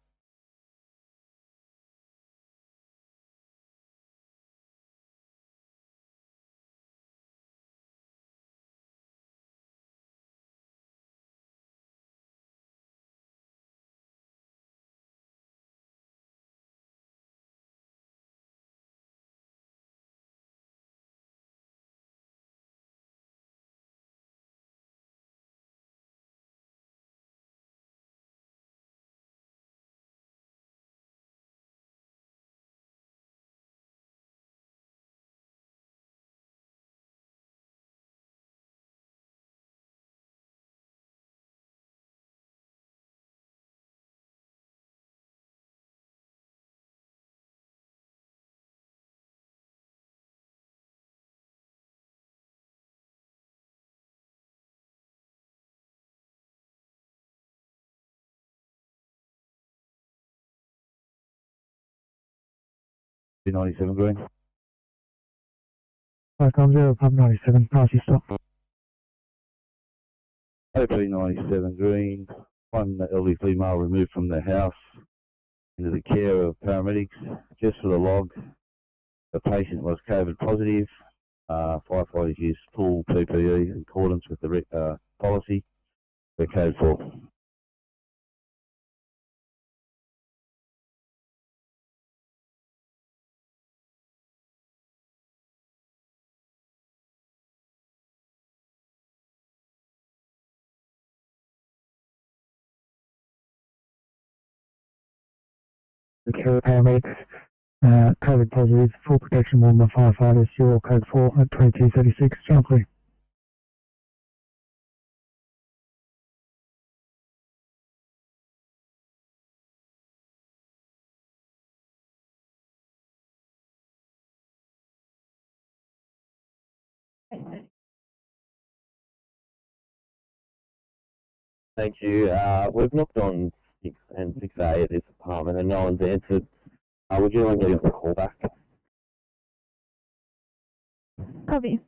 B97 green. Welcome 0 Pub 97, party stop. OP97 green, one elderly female removed from the house into the care of paramedics. Just for the log, the patient was COVID positive. Firefighters used full PPE in accordance with the policy for code 4. The care of paramedics, COVID positive, full protection warned by firefighters, your code 4 at 2236, jump clear. Thank you. We've knocked on 6 and 6A at this apartment and no one's answered. Would you like to get a call back? Copy.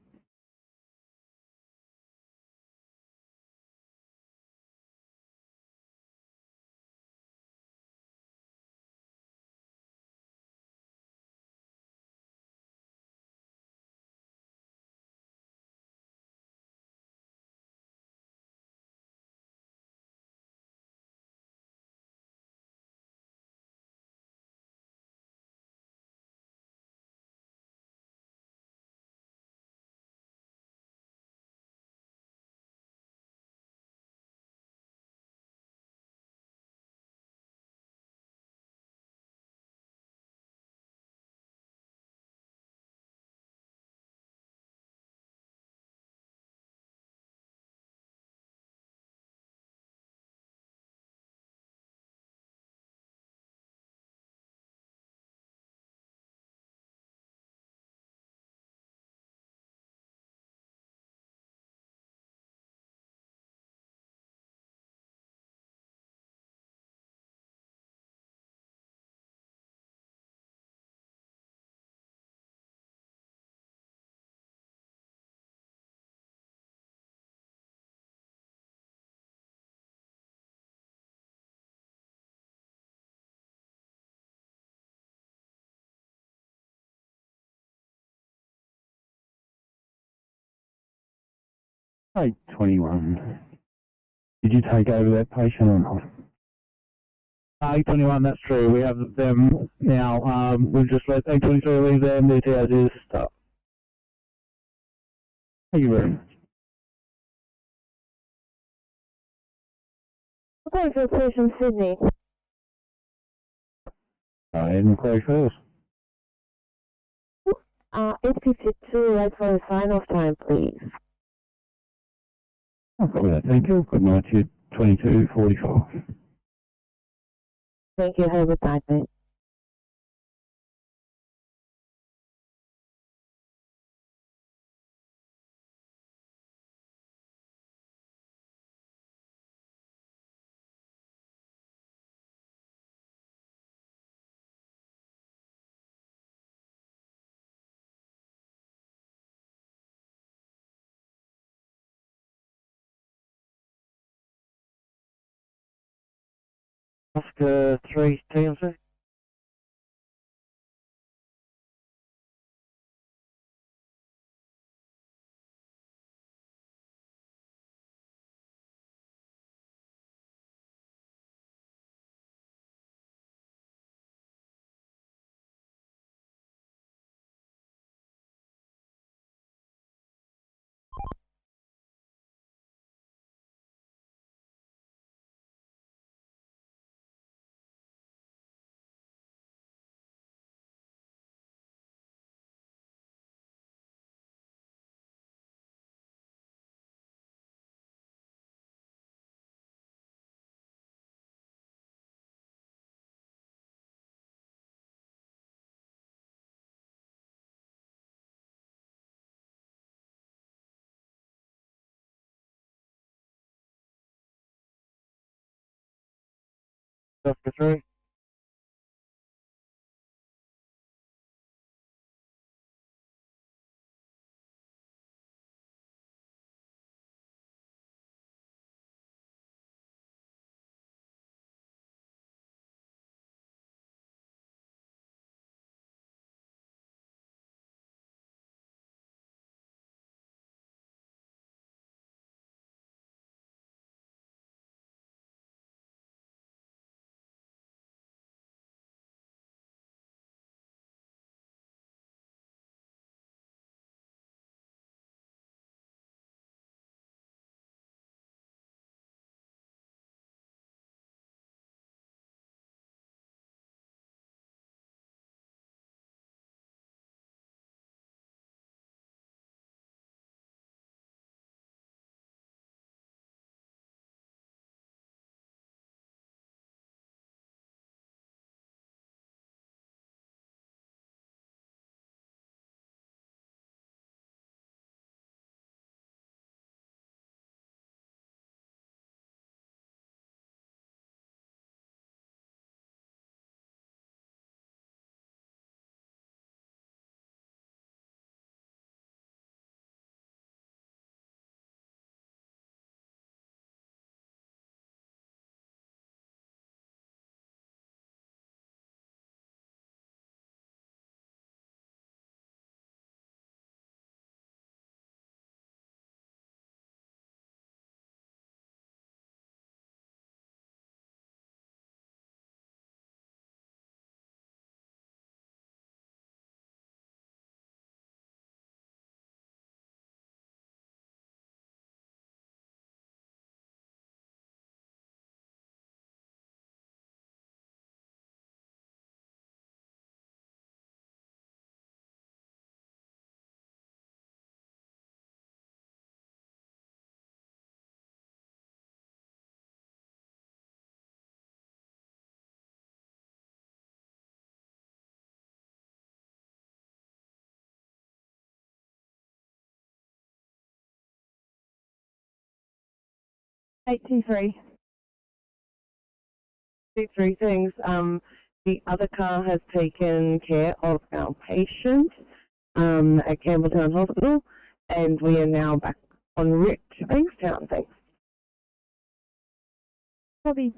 821. Did you take over that patient or not? 821, that's true. We have them now. We've just let 823 leave them. The TOs is stop. Thank you very much. Okay, for patient Sydney. Go ahead and close first. 852, wait for the sign-off time, please. I've got that, thank you. Good night to you, 22:44. Thank you, have a good night, mate. Oscar 3 TMC. Oscar 3. Eight two three. Three things. The other car has taken care of our patient at Campbelltown Hospital, and we are now back en route to Bankstown. Thanks. Copy.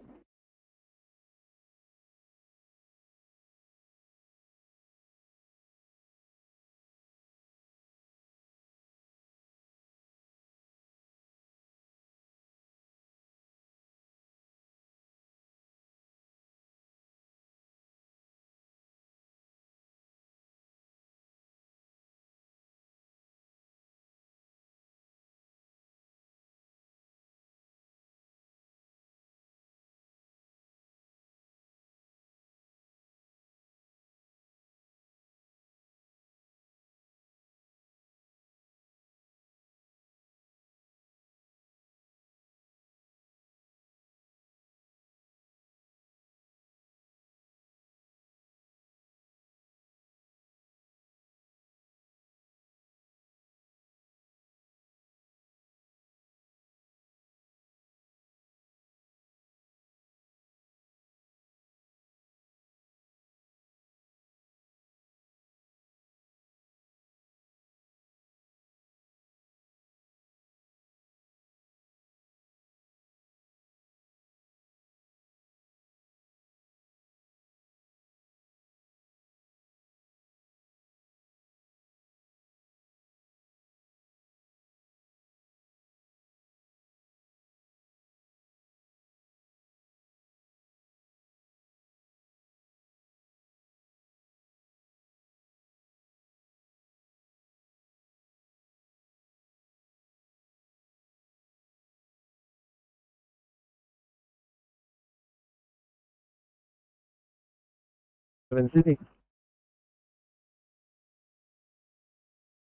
in Sydney.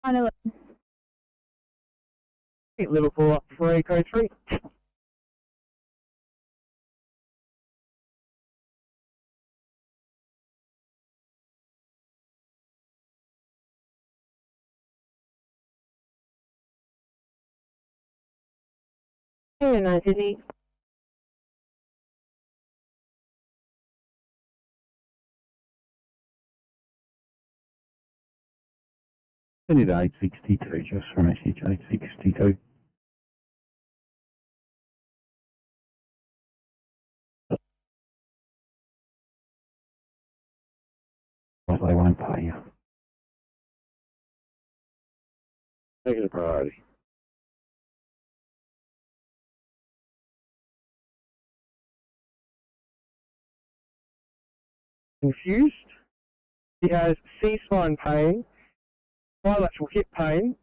I know. Liverpool up 3, code 3. Herein, Sydney. Send it to 862, just for a message, 862. Otherwise they won't pay you. Make it a priority. Confused. He has C-spine pain, bilateral hip pain.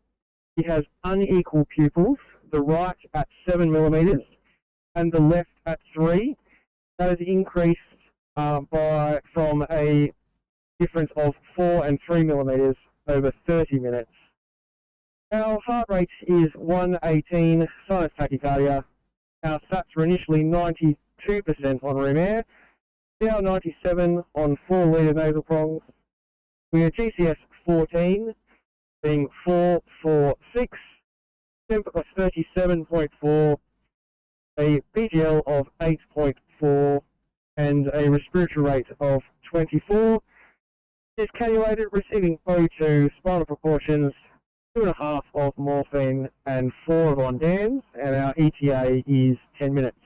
He has unequal pupils, the right at 7 millimetres and the left at 3. That is increased from a difference of 4 and 3 millimetres over 30 minutes. Our heart rate is 118, sinus tachycardia. Our stats were initially 92% on room air, now 97 on 4 litre nasal prongs. We are GCS 14, being 446, temp of 37.4, a BGL of 8.4, and a respiratory rate of 24. Is cannulated, receiving O2, spinal precautions, 2.5 of morphine and 4 of Ondans, and our ETA is 10 minutes.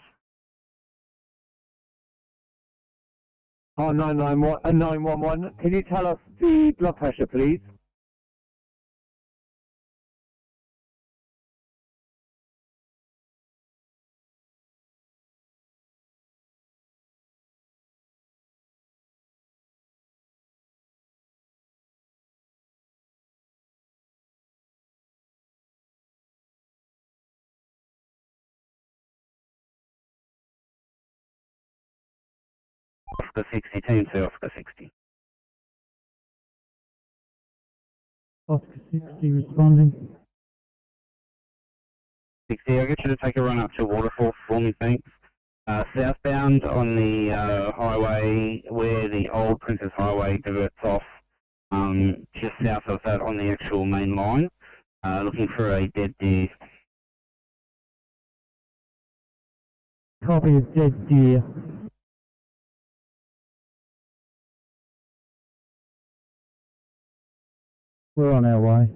Oh, 911. Can you tell us the blood pressure, please? Oscar 62 to Oscar 60. Oscar 60 responding. 60, I'll get you to take a run up to Waterfall for me, thanks. Southbound on the highway where the old Princess Highway diverts off, just south of that on the actual main line, looking for a dead deer. Copy of dead deer. We're on our way.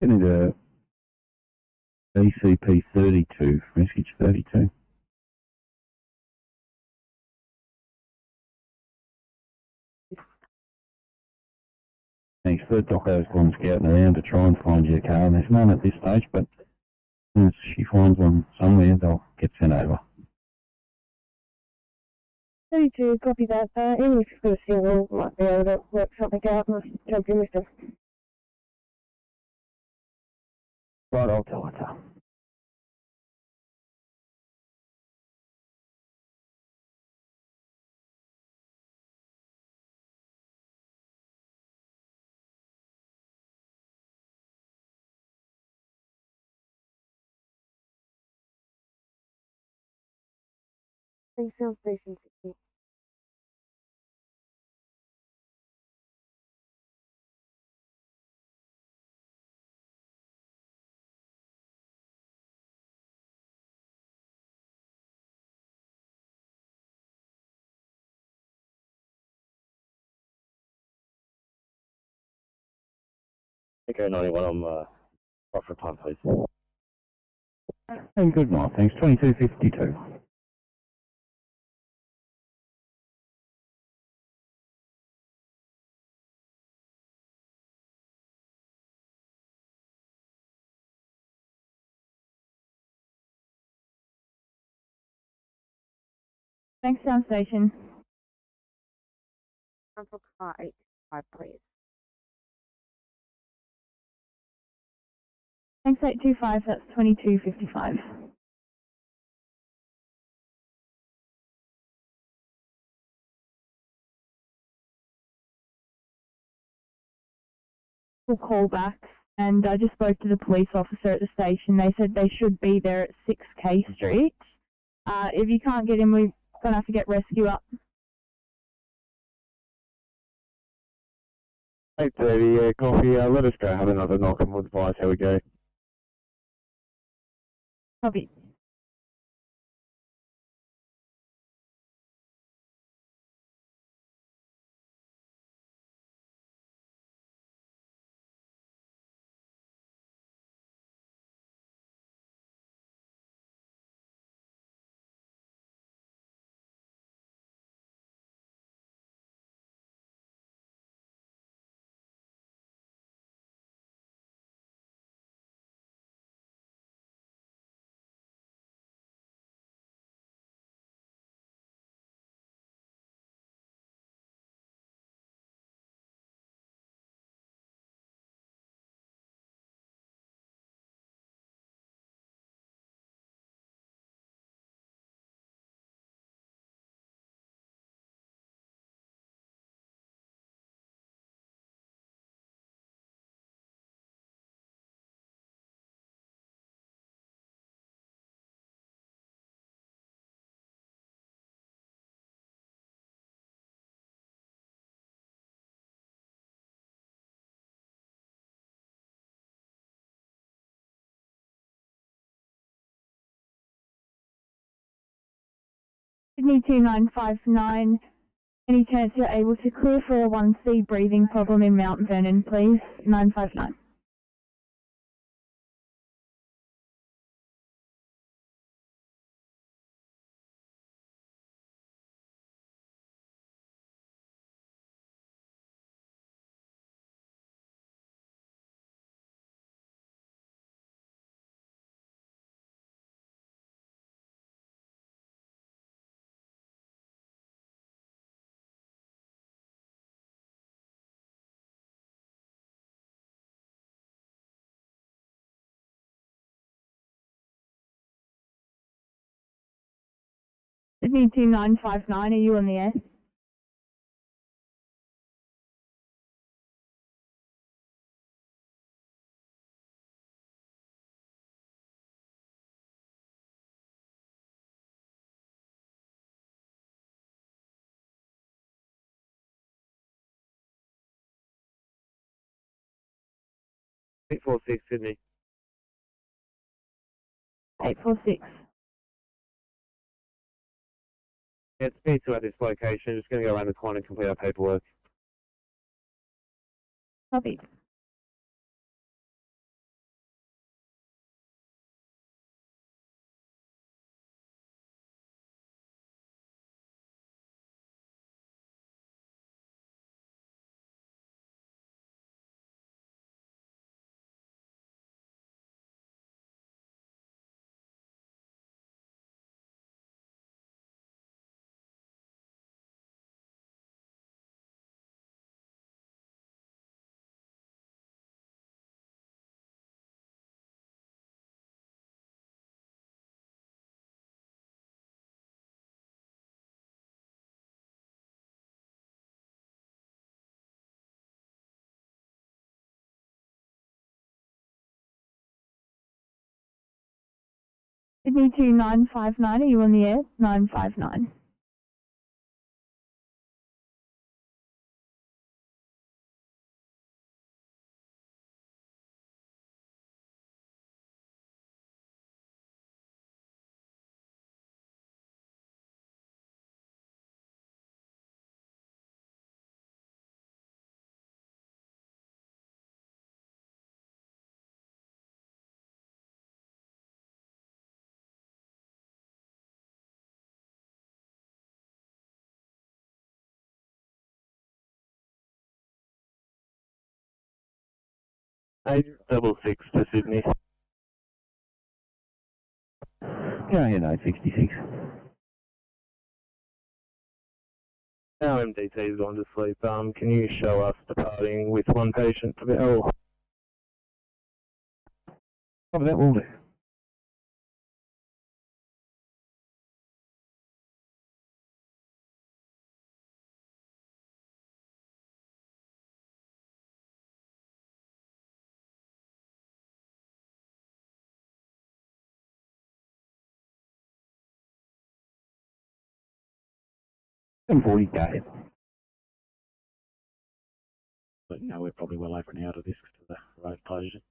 Getting to ACP 32, message 32. Thanks. Third Doco's gone scouting around to try and find your car, and there's none at this stage, but as soon as she finds one somewhere, they'll get sent over. 32, copy that. Even if you've got a single, might be able to work something out and jump in with them. Right, I'll tell her. Thanks, sound station 60. Okay, 91, I'm off for time, please. And good night, thanks. 2252. Thanks, sound station. Council car 85, please. Thanks, 825, that's 2255. We'll call back, and I just spoke to the police officer at the station. They said they should be there at 6K Street. If you can't get in, we're going to have to get rescue up. 8:30, yeah, coffee. Let us go have another knock and we'll advise how we go. Copy. Sydney 2959. Any chance you're able to clear for a 1C breathing problem in Mount Vernon, please? 959. Sydney 2959, are you on the air? Eight four six Sydney. 846. Yeah, it's P2 at this location. Just going to go around the corner and complete our paperwork. Copy. Sydney to 959, are you on the air? 959. Eight double six to Sydney. Go ahead, 866. Our MDT's gone to sleep. Can you show us departing with one patient to the L? Copy that, will do. And 40k. But no, we're probably well over an hour of this because of the road closure.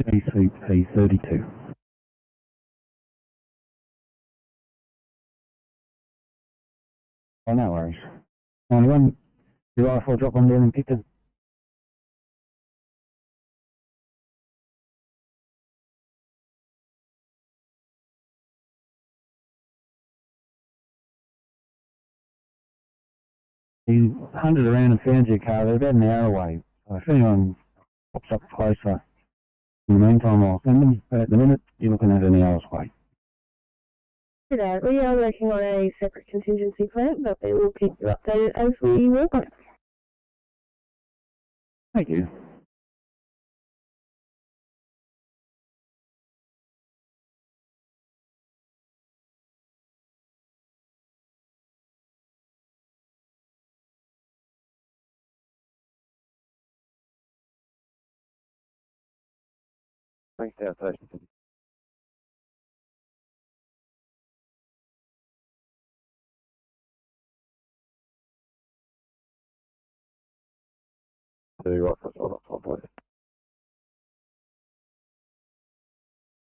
ACP 32. Oh, no worries. 91, your rifle drop on down and pick it. He hunted around and found your car. They're about an hour away. So if anyone pops up closer, in the meantime I'll send them. But at the minute, you're looking at an hour's wait. Today, we are working on a separate contingency plan, but we will keep you updated as we work on it. Thank you. Thanks, outstation.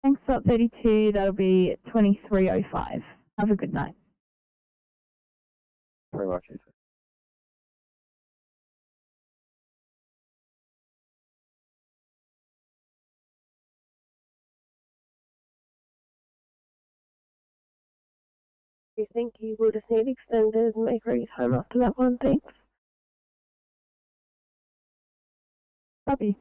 Thanks, up 32, that'll be 2305. Have a good night. Very much. Do you think you will just need extended and make ready home after that one? Thanks. Copy.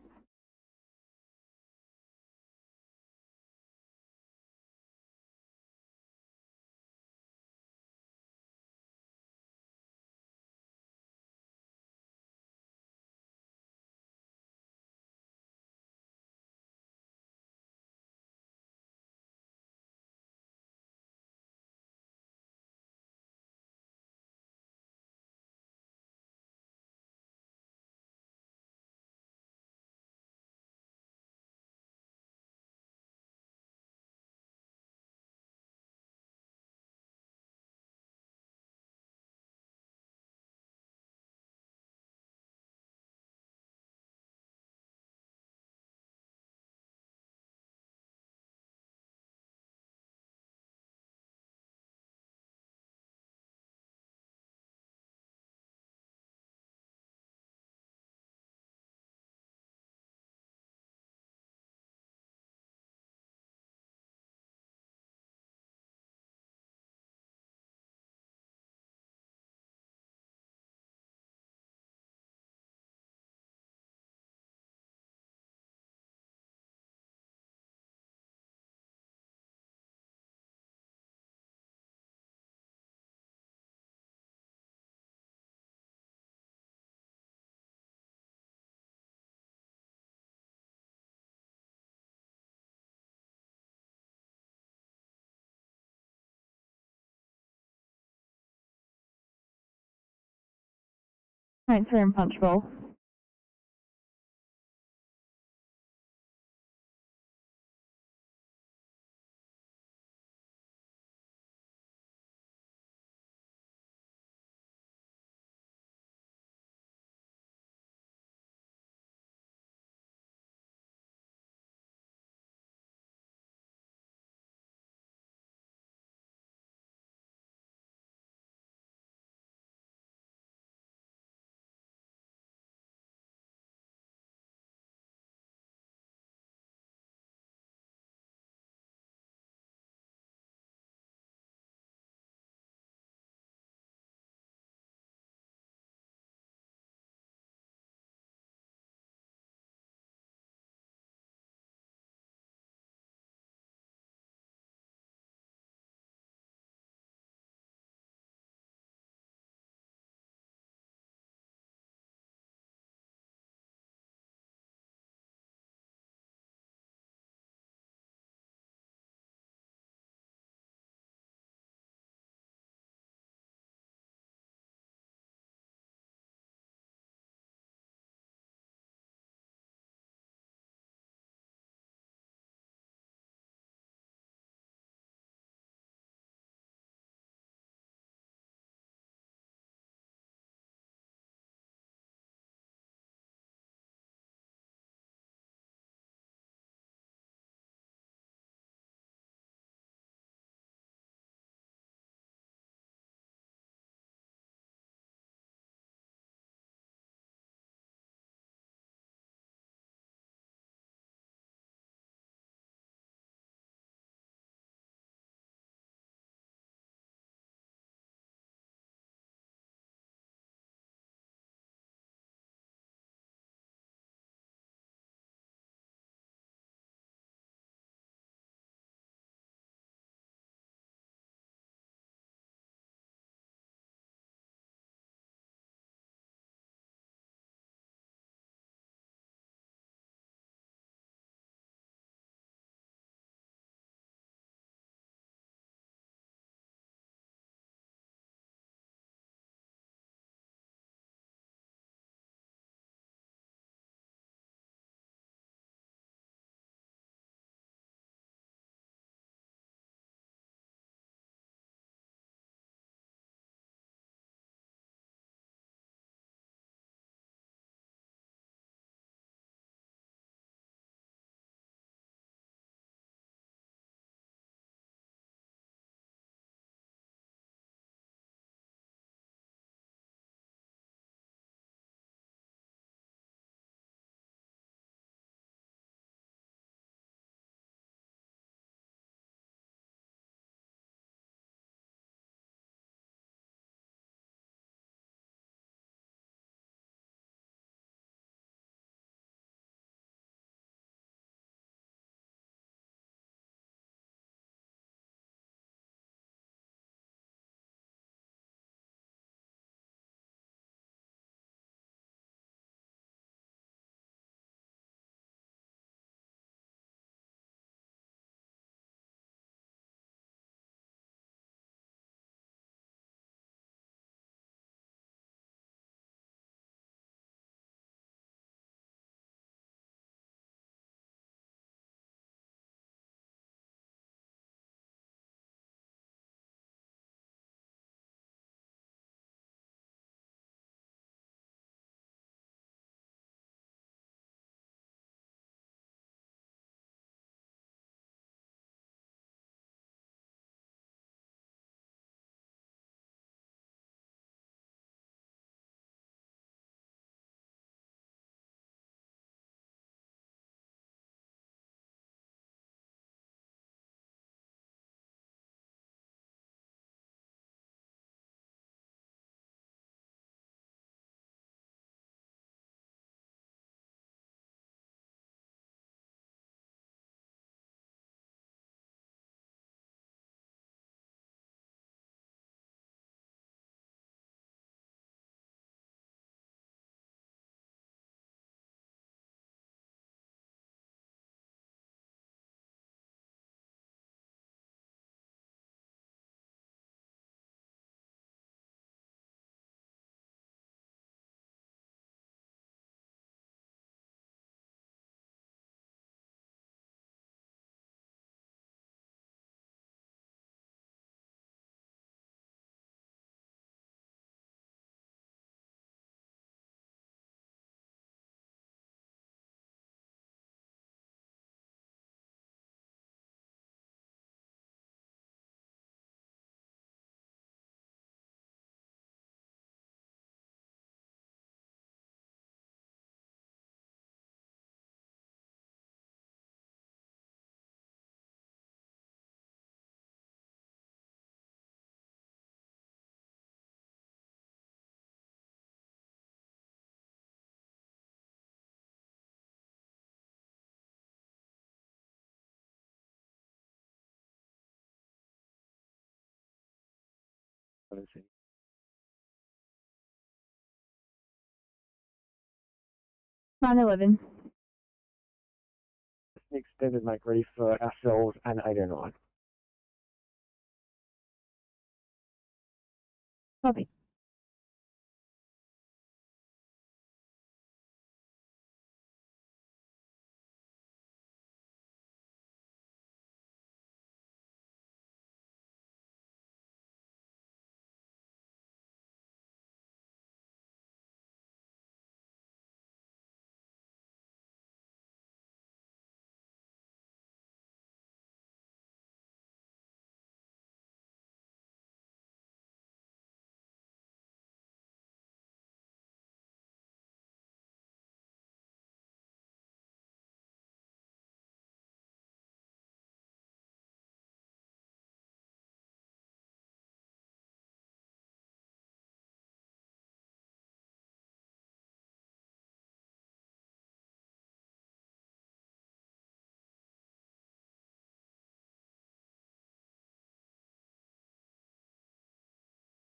Thanks for in punch bowl. (911). Extended make ready for ourselves and 809. Copy.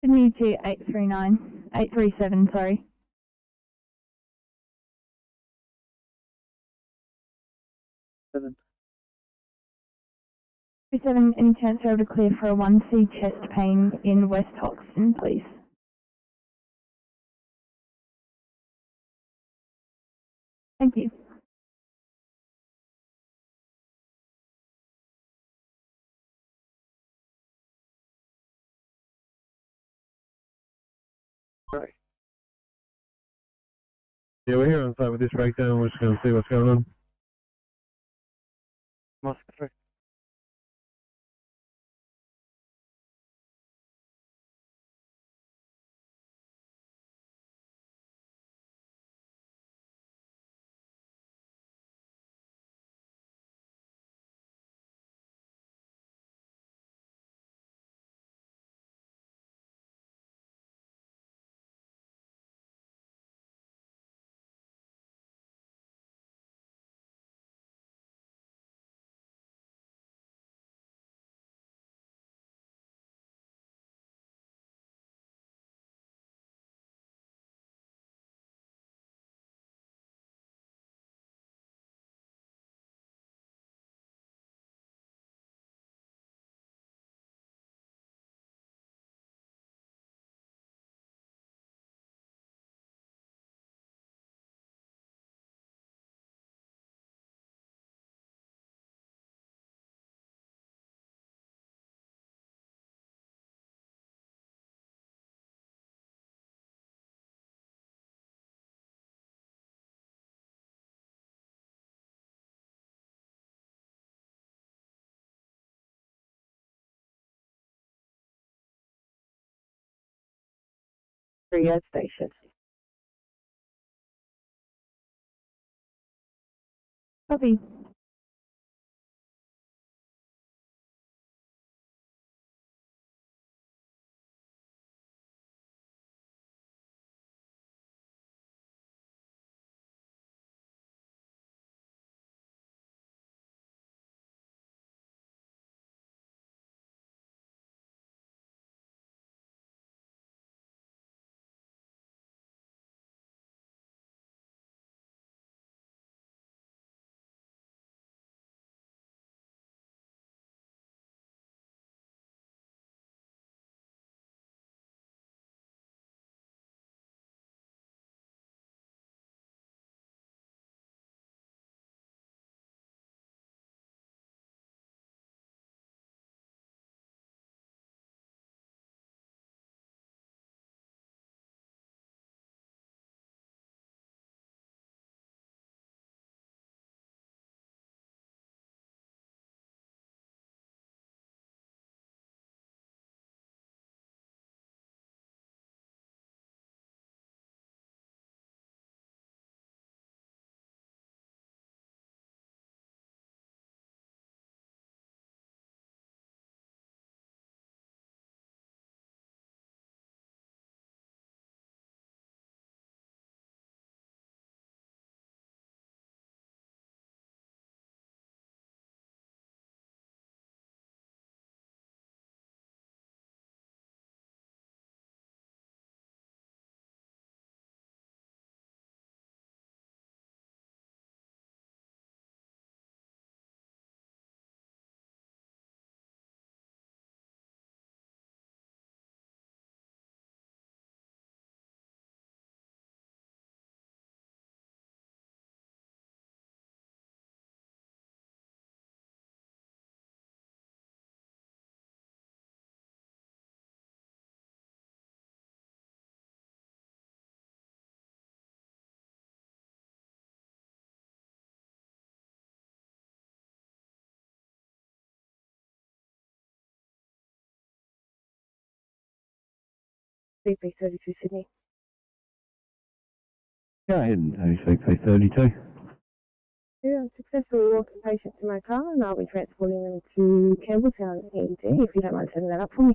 Sydney to 837, sorry. 37, any chance you're able to clear for a 1C chest pain in West Hoxton, please? Thank you. Right. Yeah, we're here on site with this breakdown. We're just going to see what's going on. Gas station. Copy. CP32 Sydney. Go ahead and ACP 32. Yeah, I've successfully walked the patient to my car and I'll be transporting them to Campbelltown ED if you don't mind setting that up for me.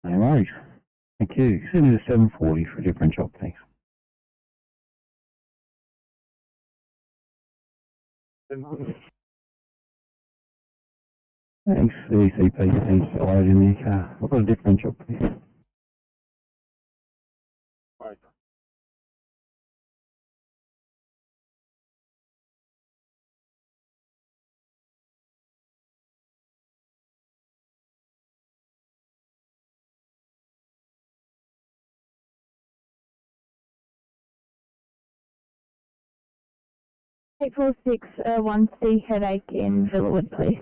No worries. Thank you. Send me to 740 for a different job, thanks. Thanks, the ECP seems to load in the car. I've got a different job, please. Right. Eight 4-6, 1C headache in Villawood, please.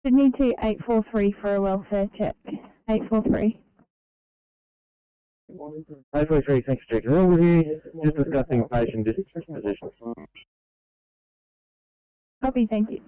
Sydney to 843 for a welfare check. 843. 843, thanks for checking. Well, with you, just discussing patient disposition. Copy, thank you.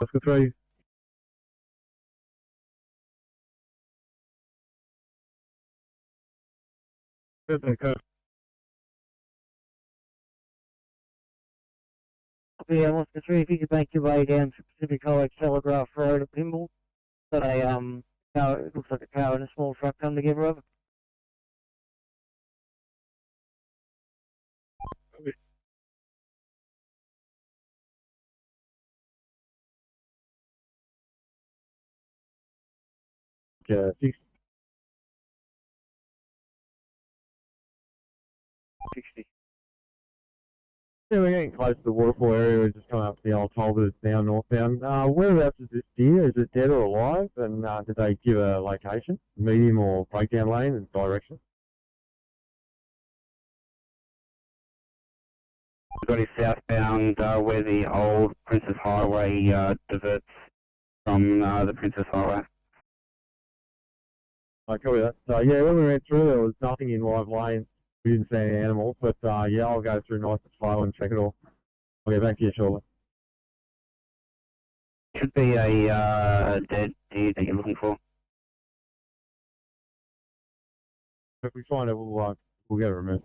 Oscar 3. Okay. Yeah, Oscar 3, if you could make your way down to Pacific Highway Telegraph Road at Pimble, got a, car, it looks like a car and a small truck come together over. Yeah, 60. Yeah, we're getting close to the waterfall area. We're just coming up to the old toll booth down northbound. Whereabouts is this deer? Is it dead or alive? And did they give a location, medium or breakdown lane and direction? We've got his southbound where the old Princess Highway diverts from the Princess Highway. I copy that. So yeah, when we went through, there was nothing in live lane. We didn't see any animals, but yeah, I'll go through nice and slow and check it all. I'll get back to you shortly. Should be a dead deer that you're looking for. If we find it, we'll get it removed.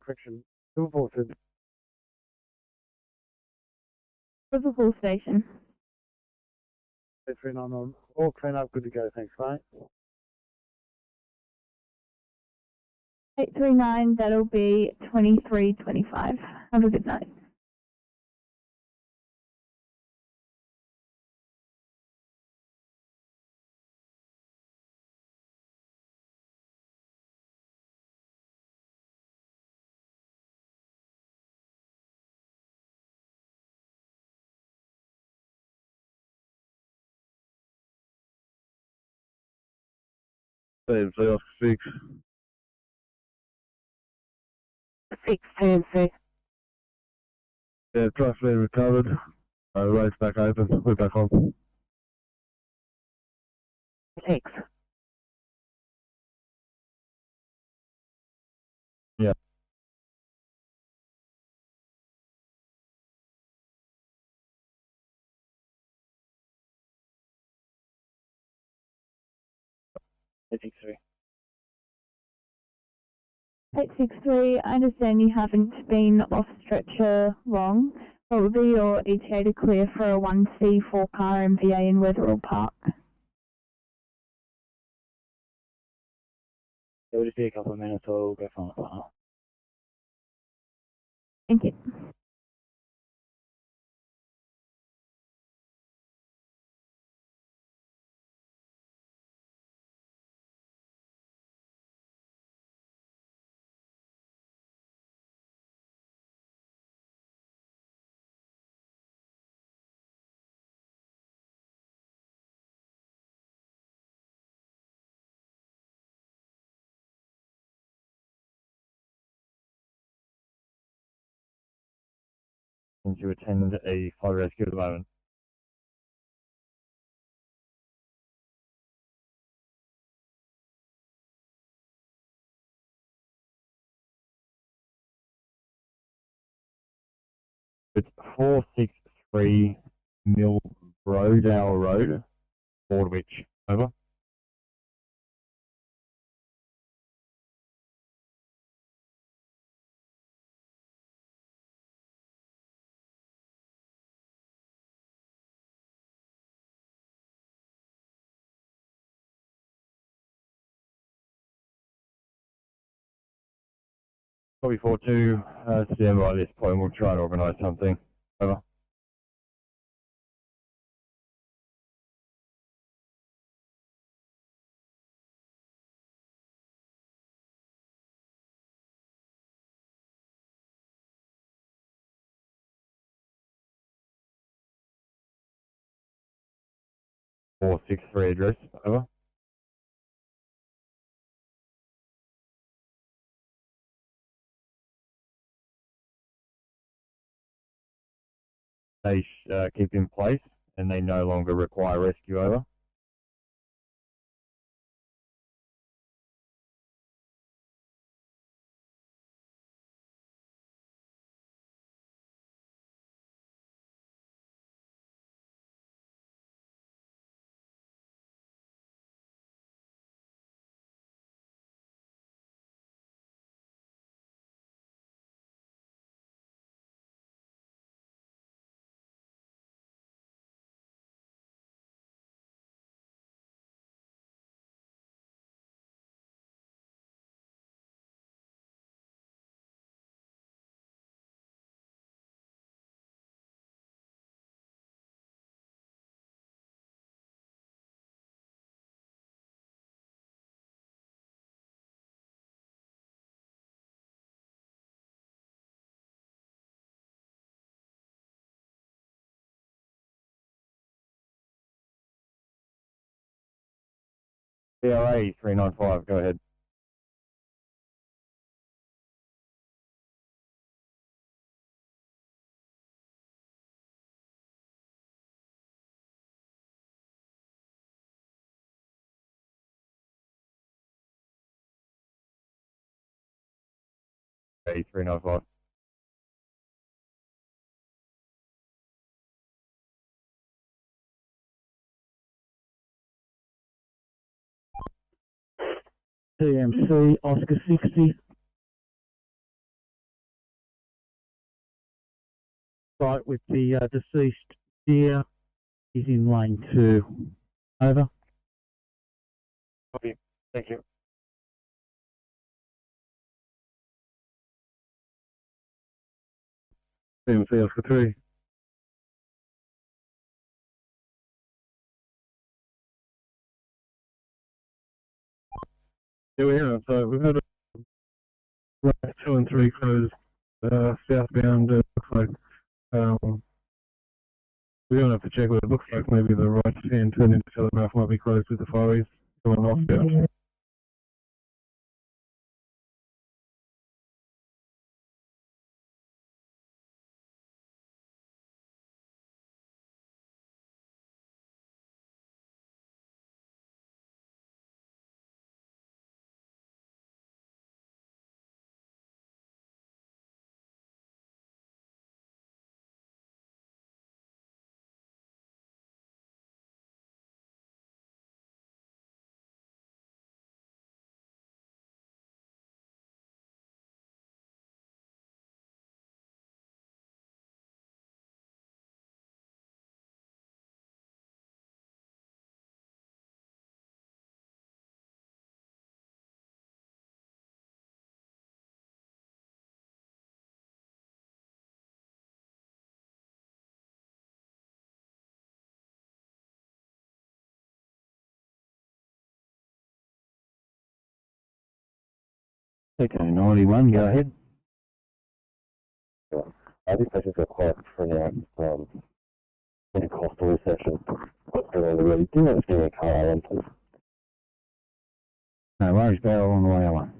Correction. Liverpool said Liverpool station. 399. All clean up, good to go. Thanks, mate. 839, that'll be 2325. Have a good night. TMC Oscar 6. 6 TMC. Yeah, truck's been recovered. The road's back open. We're back on. 6. Yeah. I think so. 863, I understand you haven't been off stretcher long. What would be your ETA to clear for a 1C 4-car MVA in Wetherell Park? It'll just be a couple of minutes, or we'll go from it. Thank you. To attend a fire rescue at the moment. It's 463 Mill Rodale Road, Fordwich. Over. Copy 42, stand by at this point, we'll try and organise something. Over. Four six three address. Over. They keep in place and they no longer require rescue. Over. CRA 395, go ahead. CRA 395. TMC Oscar 60. Site with the deceased deer is in lane 2. Over. Copy. Thank you. TMC Oscar 3. Yeah, we're here. So we've had a 2 and 3 closed southbound. Looks like we don't have to check, but it looks like maybe the right hand turn into Telegraph might be closed with the Far East going northbound. Okay, 91, go ahead. This session's got quite pronounced Pentecostal reception. Around the road. Do you want to see a car island, please? No worries, barrel on the way, Alan.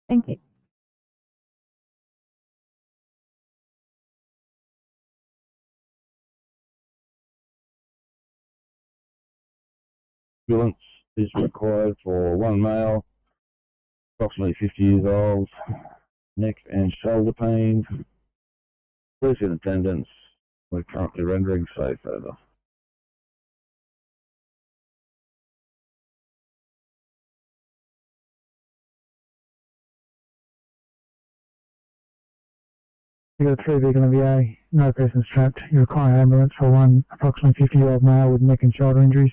Thank you. Ambulance is required for one male, approximately 50 years old, neck and shoulder pain. Police in attendance. We're currently rendering safe, over. You got a 3 vehicle MVA, no persons trapped. You require an ambulance for one approximately 50-year-old male with neck and shoulder injuries.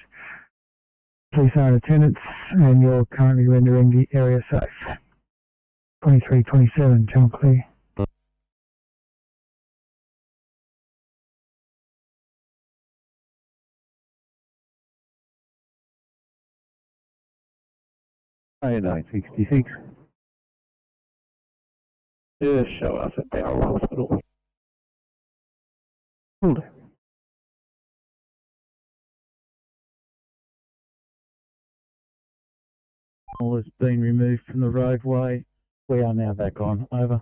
Police are in attendance and you're currently rendering the area safe. 2327, channel clear. Hey, 66. Yeah, show us at Bowral Hospital. All has been removed from the roadway. We are now back on. Over.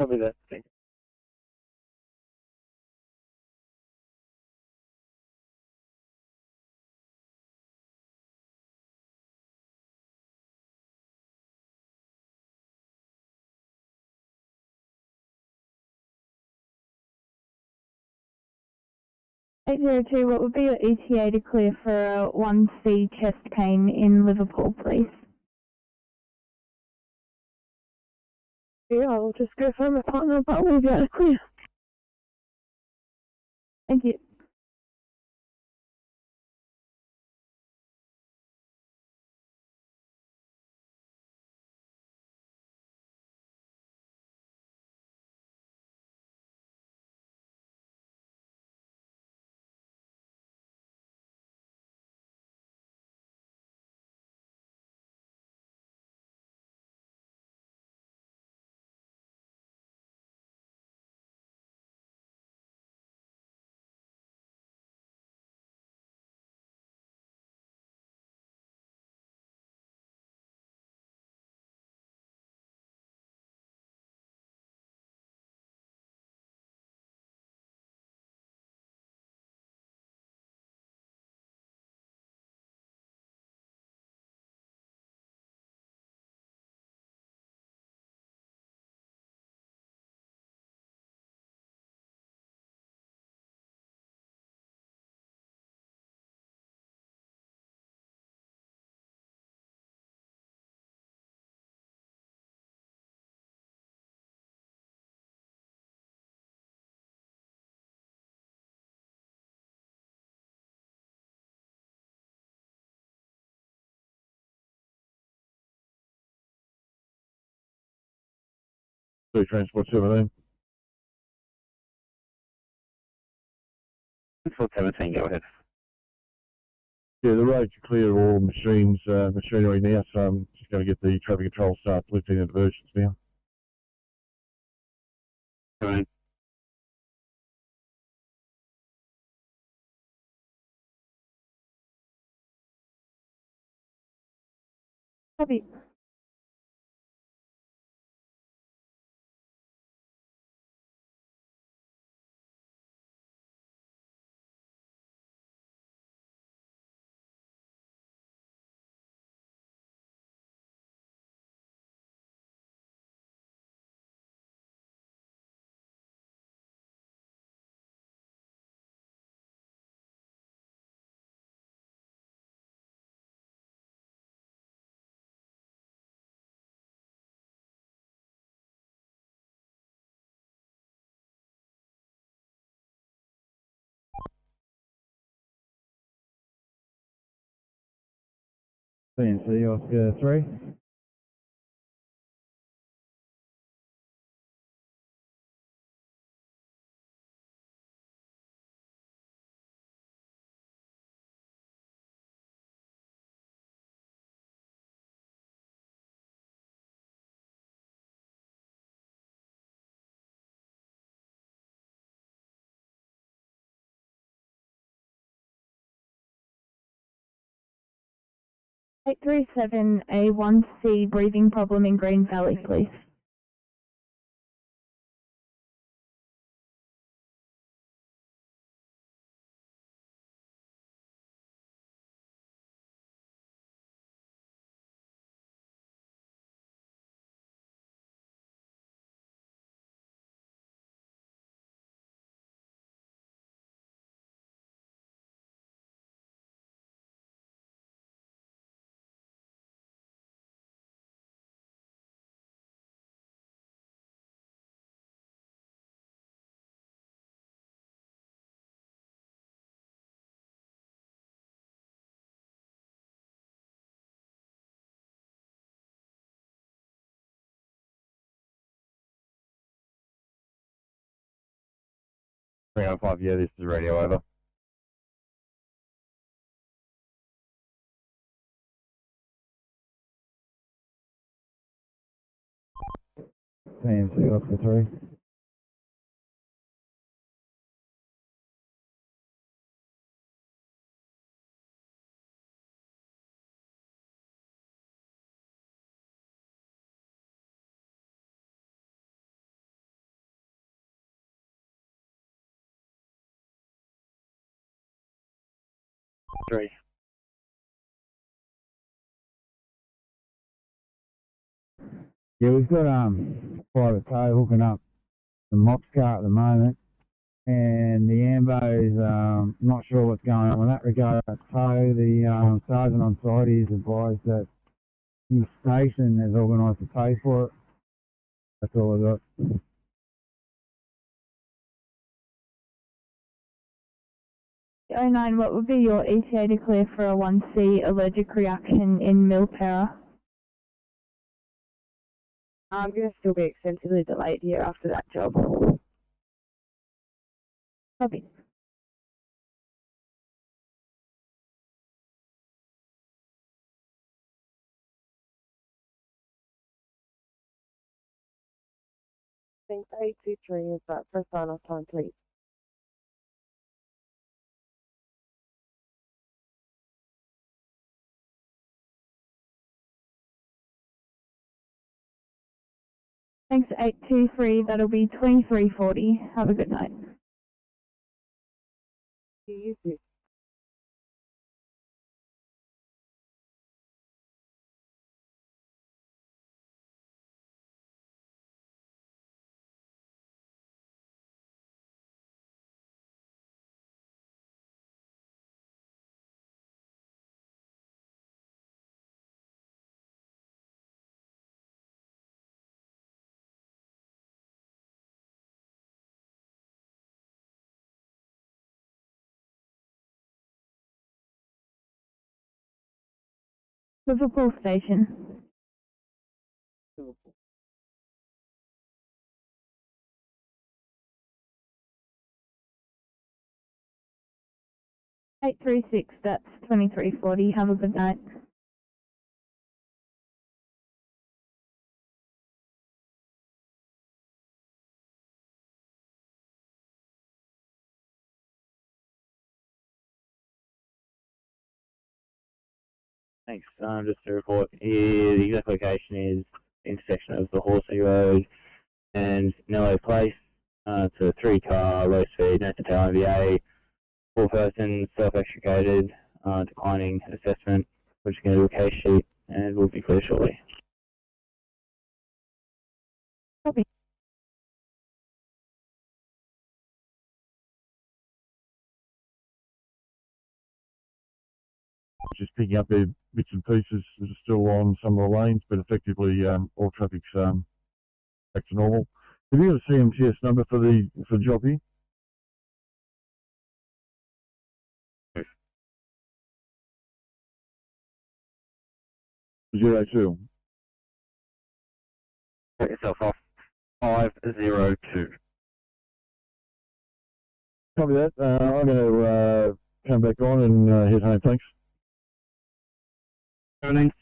Copy that. Thank you. $802, what would be your ETA to clear for a 1C chest pain in Liverpool, please? Yeah, I'll just go find my partner, but we'll be able to clear. Thank you. Transport 17. Transport 17, go ahead. Yeah, the road's clear of all machinery now, so I'm just going to get the traffic control staff lifting and diversions now. Right. Copy. PNC Oscar 3. Eight 37 A1C breathing problem in Green Valley, please. Three on 5, yeah, this is radio over. PNC Oscar 3. Three. Yeah, we've got private tow hooking up the MOPS car at the moment, and the AMBO's not sure what's going on with that regard. So the sergeant on site is advised that the station has organised to pay for it. That's all I got. 09, what would be your ETA to clear for a 1C allergic reaction in Millpower? I'm going to still be extensively delayed here after that job. Copy. Thanks, 823 is that for sign-off time, please. Thanks, 823, that'll be 2340. Have a good night. You too. Liverpool Station. 836, that's 2340. Have a good night. Thanks. Just to report here, the exact location is intersection of the Horsey Road and Nello Place. It's a 3-car, low speed, no tail MVA, 4-person, self-extricated, declining assessment. We're just going to do a case sheet and we'll be clear shortly. Copy. Just picking up their bits and pieces that are still on some of the lanes, but effectively all traffic's back to normal. Have you got a CMTS number for the job here? Zero two. Set yourself off. 502. Copy that. I'm going to come back on and head home. Thanks. Evening.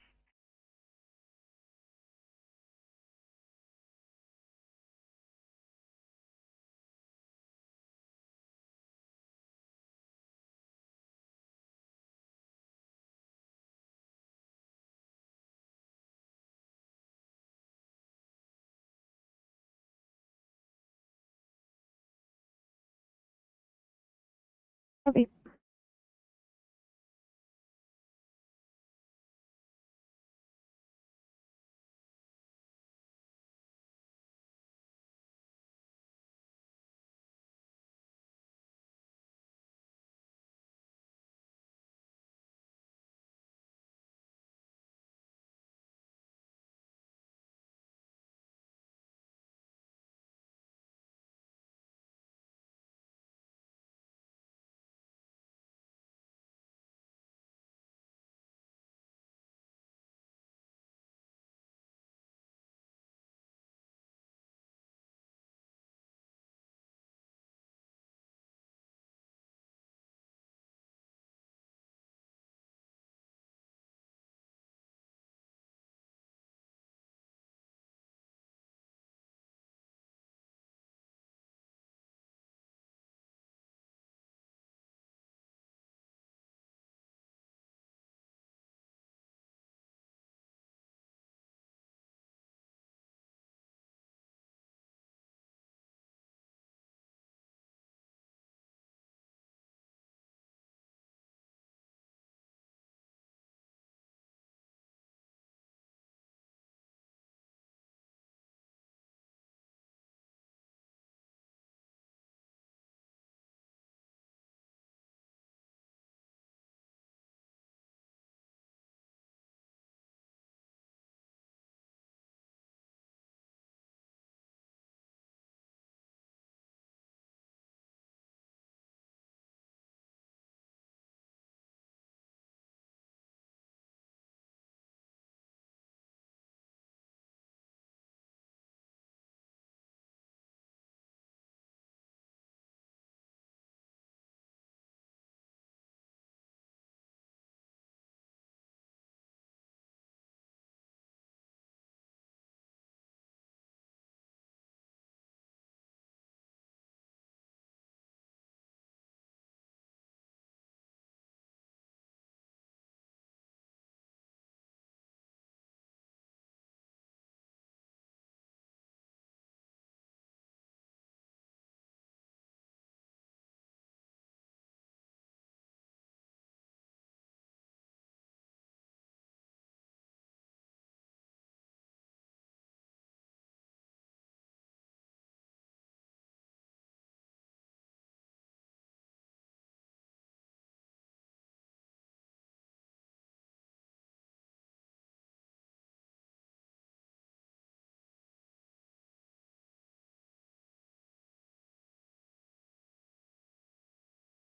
Copy.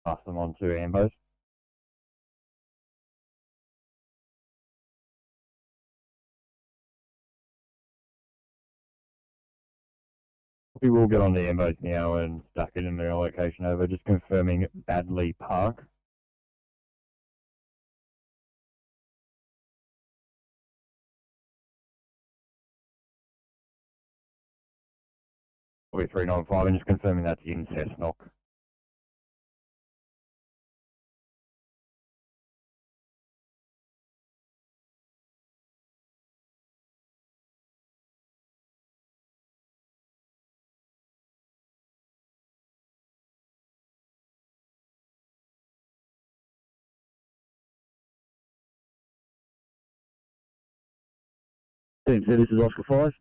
Pass them on to Ambos. We will get on the Ambos now and stuck it in their location over, just confirming Badley Park. with 395 and just confirming that's in Cessnock. Team, so this is Oscar 5.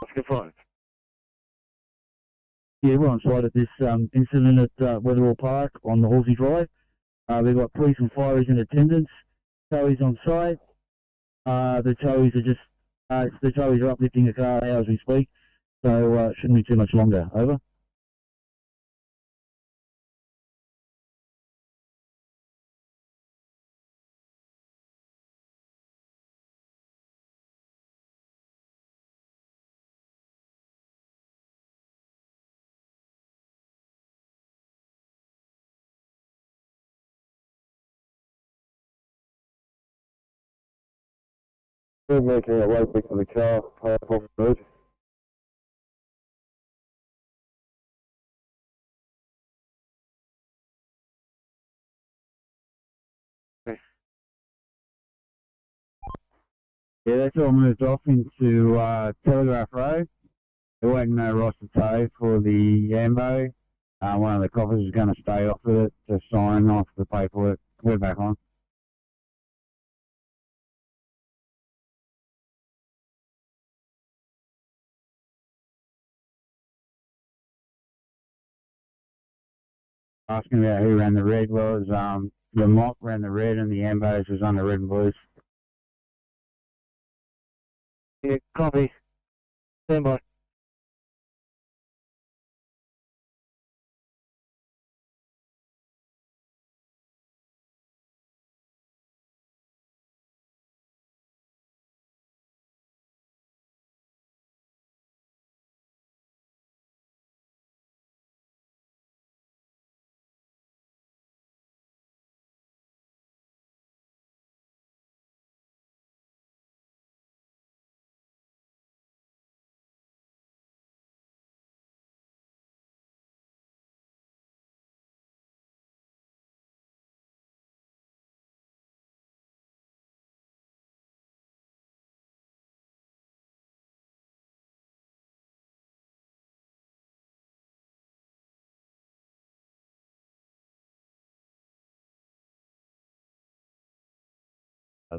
Oscar 5. Yeah, we're on site at this incident at Weatherall Park on the Halsey Drive. We've got police and fireys in attendance. Towies on site. The towies are just the towies are uplifting the car now as we speak, so shouldn't be too much longer. Over. We're making a right back to the car, off the road. Yeah, that's all moved off into Telegraph Road. They're waiting no Ross to tow for the Ambo. One of the coppers is going to stay off with it to sign off the paperwork. We're back on. Asking about who ran the red was, the mock ran the red and the Ambos was on the red and blues. Yeah, copy. Stand by.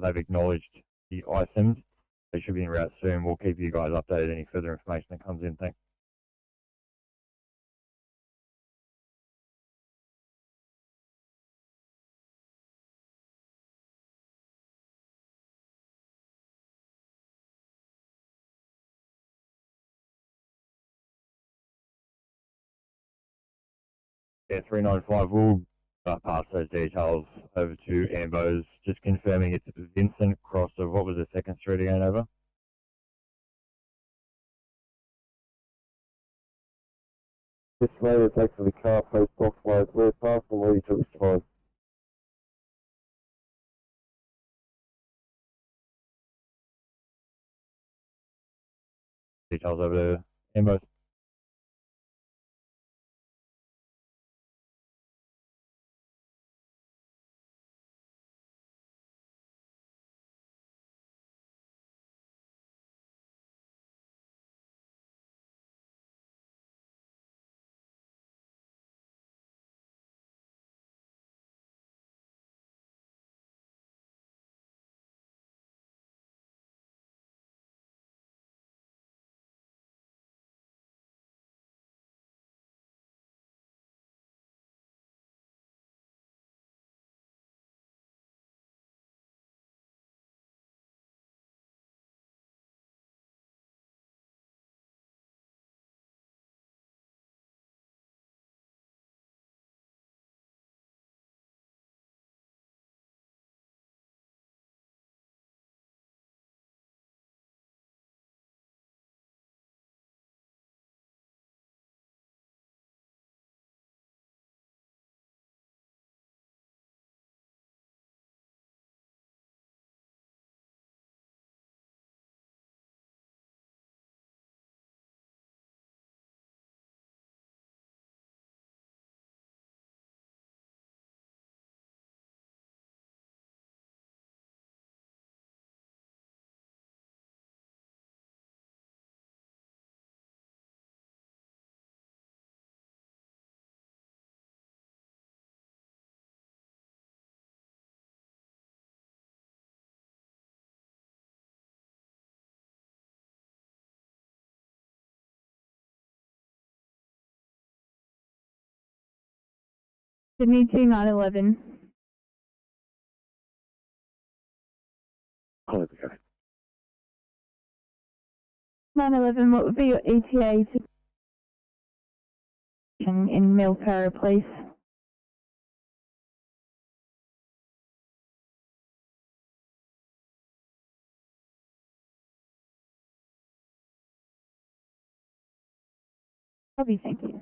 They've acknowledged the items. They should be en route soon. We'll keep you guys updated any further information that comes in. Thanks. Yeah, 395 will pass those details over to Ambos. Just confirming it's Vincent Cross of what was the second street again, over? This later takes to the car post offload. We're past and ready to respond. Details over to Ambos. Sydney 2911. Oh, okay. 911, what would be your ETA to in Milperra, please? Copy, thank you.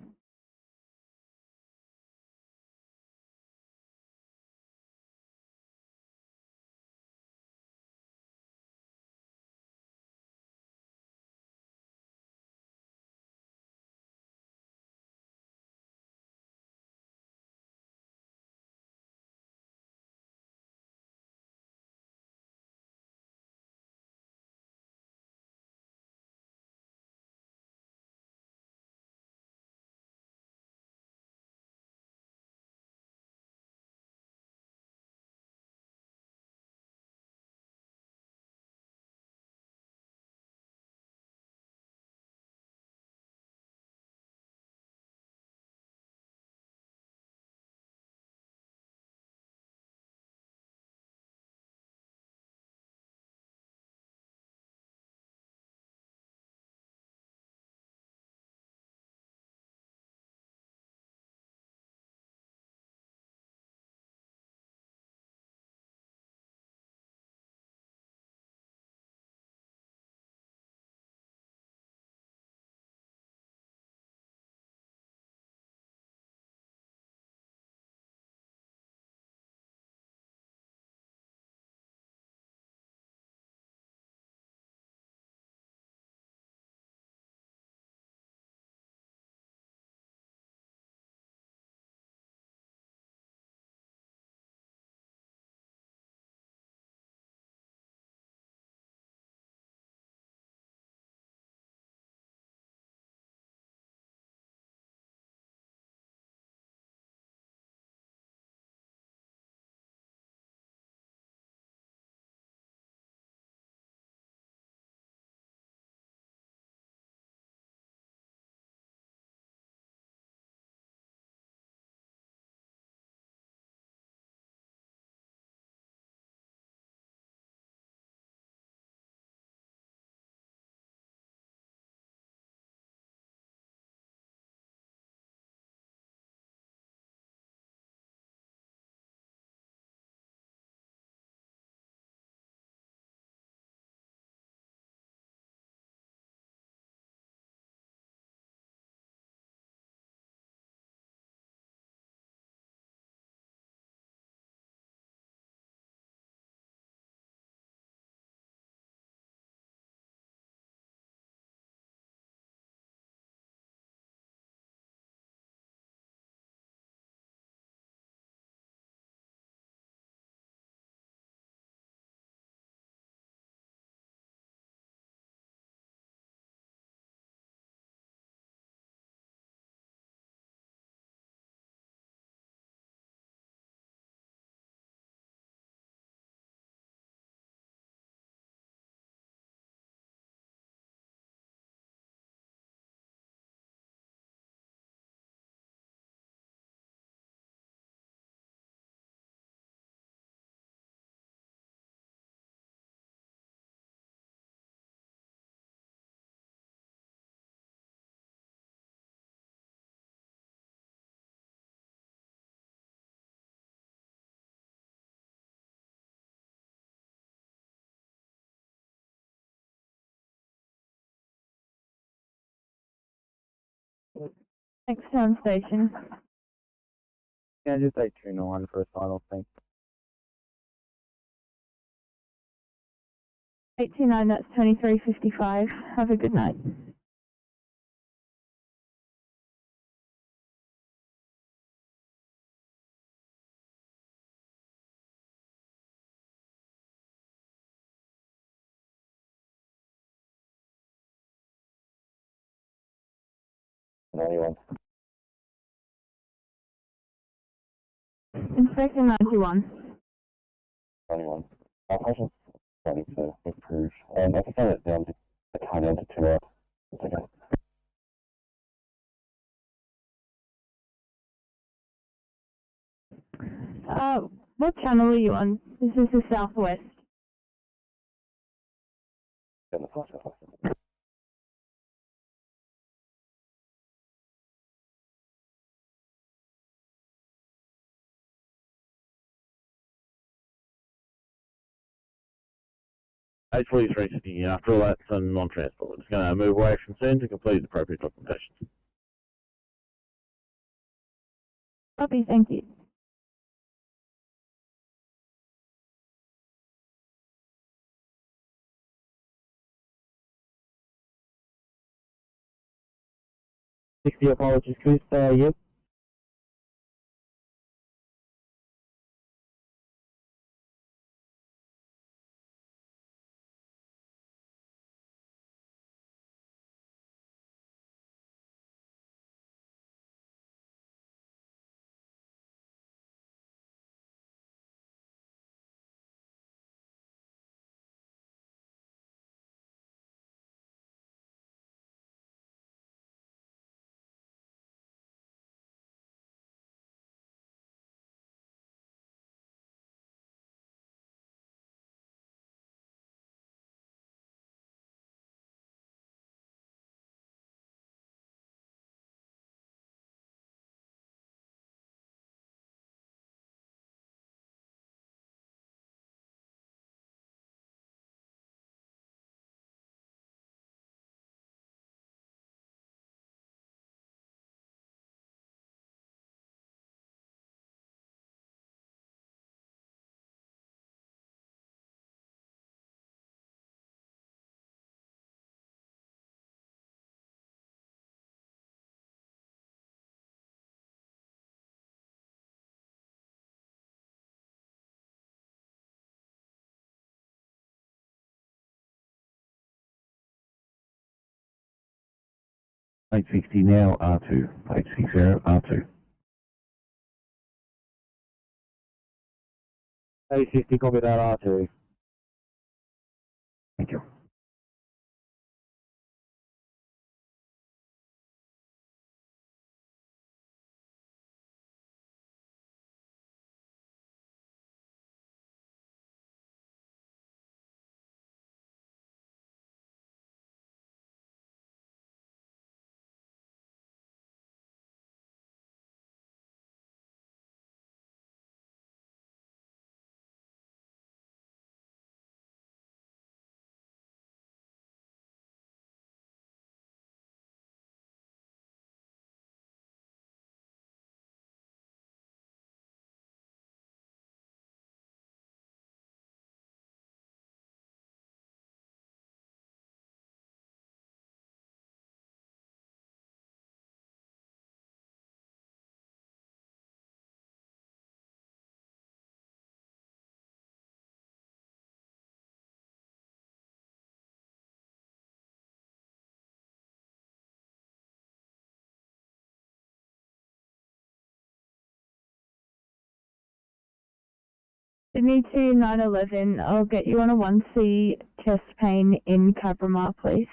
Thanks, Town Station. Yeah, just 829 for a final thing. 829, that's 2355. Have a good night. Inspector 91. 21. Our patient's starting to improve. I can turn it down to the car down to 2 hours. It's okay. What channel are you on? This is the Southwest. Eight 43 Sydney, after all that's non-transport. We're just going to move away from scene to complete the appropriate documentation. Copy, thank you. Apologies, Chris. Yep. Plate 60 now, R2. Plate 60, R2. 850, copy that, R2. Thank you. Sydney to 911, I'll get you on a 1C chest pain in Cabramaar, please.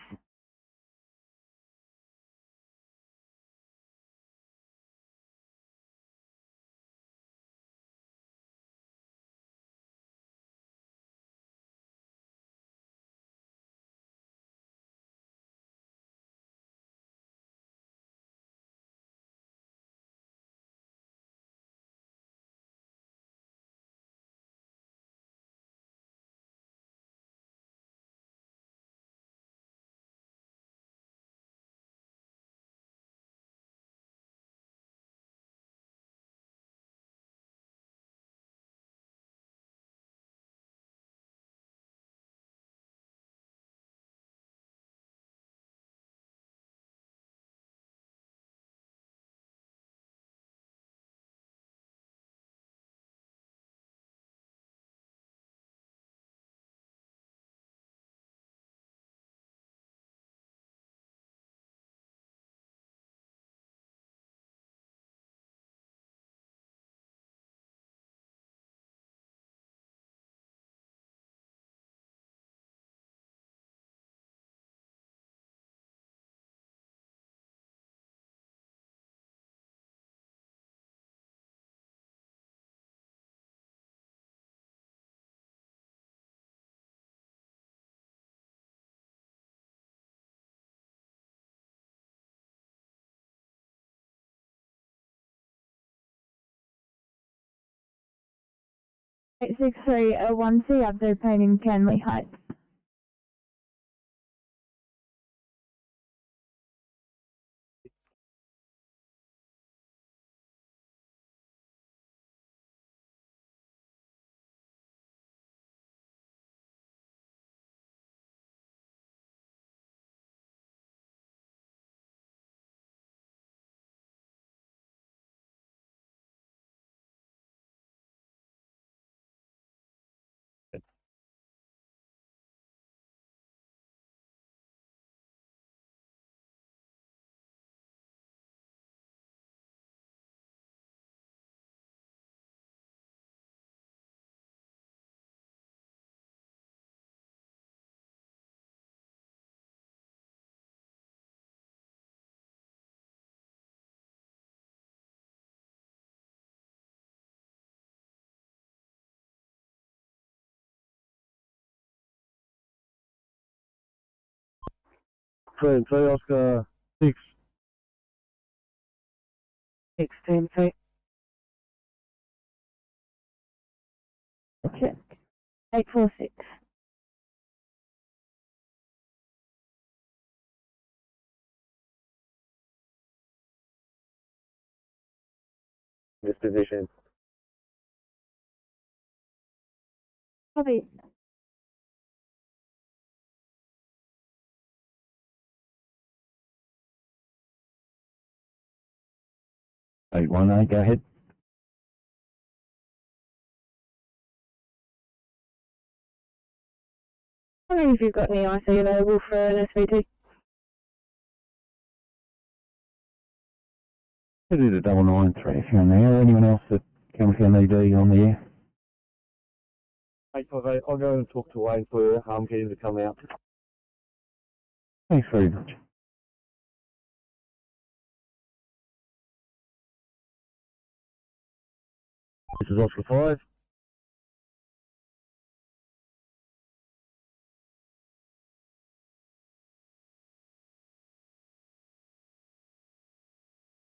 863 1C Abdo painting Canley Heights. TNT Oscar 6. 6 TNT. Check. 846. This position. Copy. Eight one eight. Go ahead. I don't know if you've got any IC available for an SVT. It is a 993 if you're on there. Anyone else that comes down ED on the air? 858. I'll go and talk to Wayne for you. I'm getting to come out. Thanks very much. This is Oscar 5.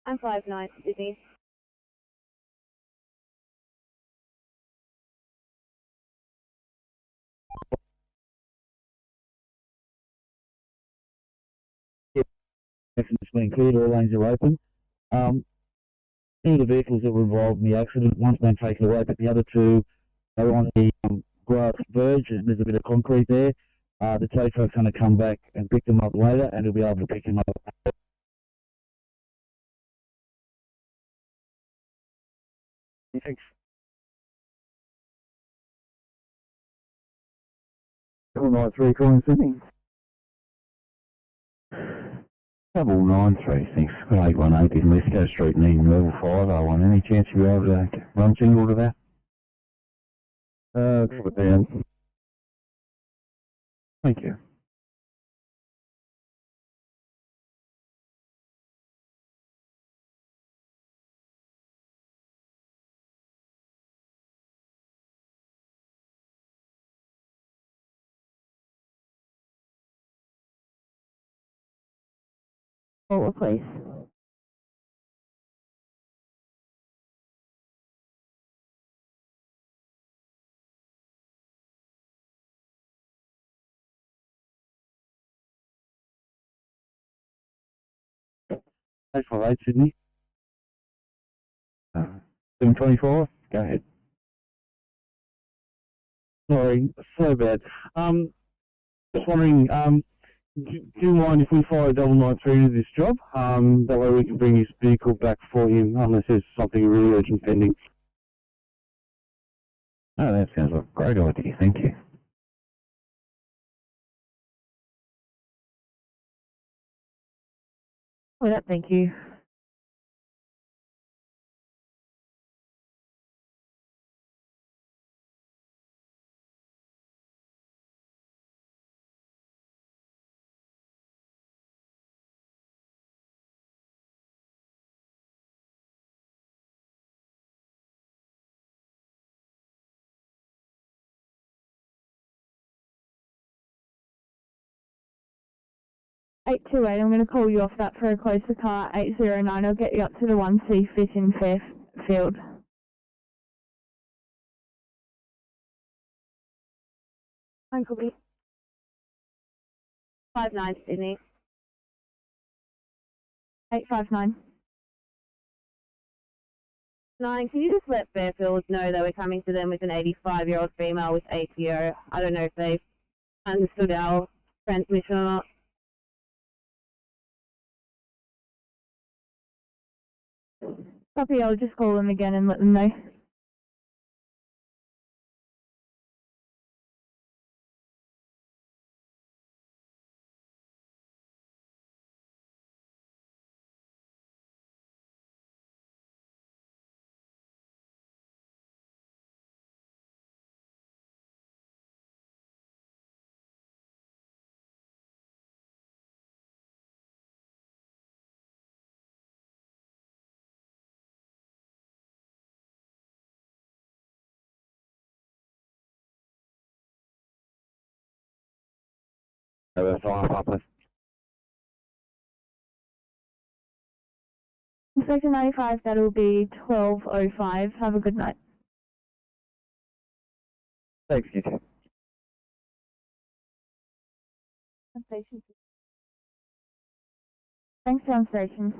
I'm 5-9, Sydney. It's been cleared, all lanes are open. Any of the vehicles that were involved in the accident, one's been taken away, but the other two are on the grass verge, and there's a bit of concrete there. The tow truck's going to come back and pick them up later, and he'll be able to pick them up. Thanks. 293 calling Sydney. 993, thanks. Got 818 in Lisco Street, needing level 501. Any chance you'll be able to run single to that? Drop it down. Thank you. Forward, please. Thanks for that, Sydney. 724, go ahead. Sorry, so bad. Just wondering, do you mind if we follow 993 into this job? That way we can bring his vehicle back for him, unless there's something really urgent pending. Oh, that sounds like a great idea, thank you. Oh, that, thank you. I'm going to call you off that for a closer car. 809. I'll get you up to the 1C fit in Fairfield. Could be 59 Sydney. 859. 9, can you just let Fairfield know that we're coming to them with an 85-year-old female with ATO? I don't know if they've understood our transmission or not. Copy, I'll just call them again and let them know. Section 95, that'll be 12:05. Have a good night. Thanks, you too. Station. Thanks, down station.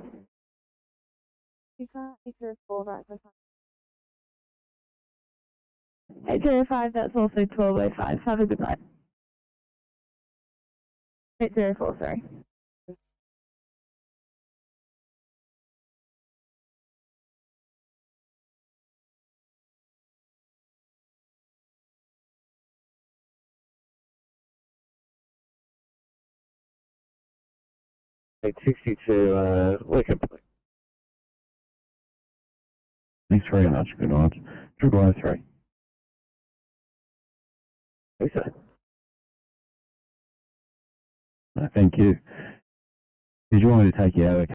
804, right, 805, that's also 12:05. Have a good night. 804, sorry. Eight 62, we're complete. Thanks very much. Good night. 003. Thanks, sir. Thank you. Did you want me to take you out?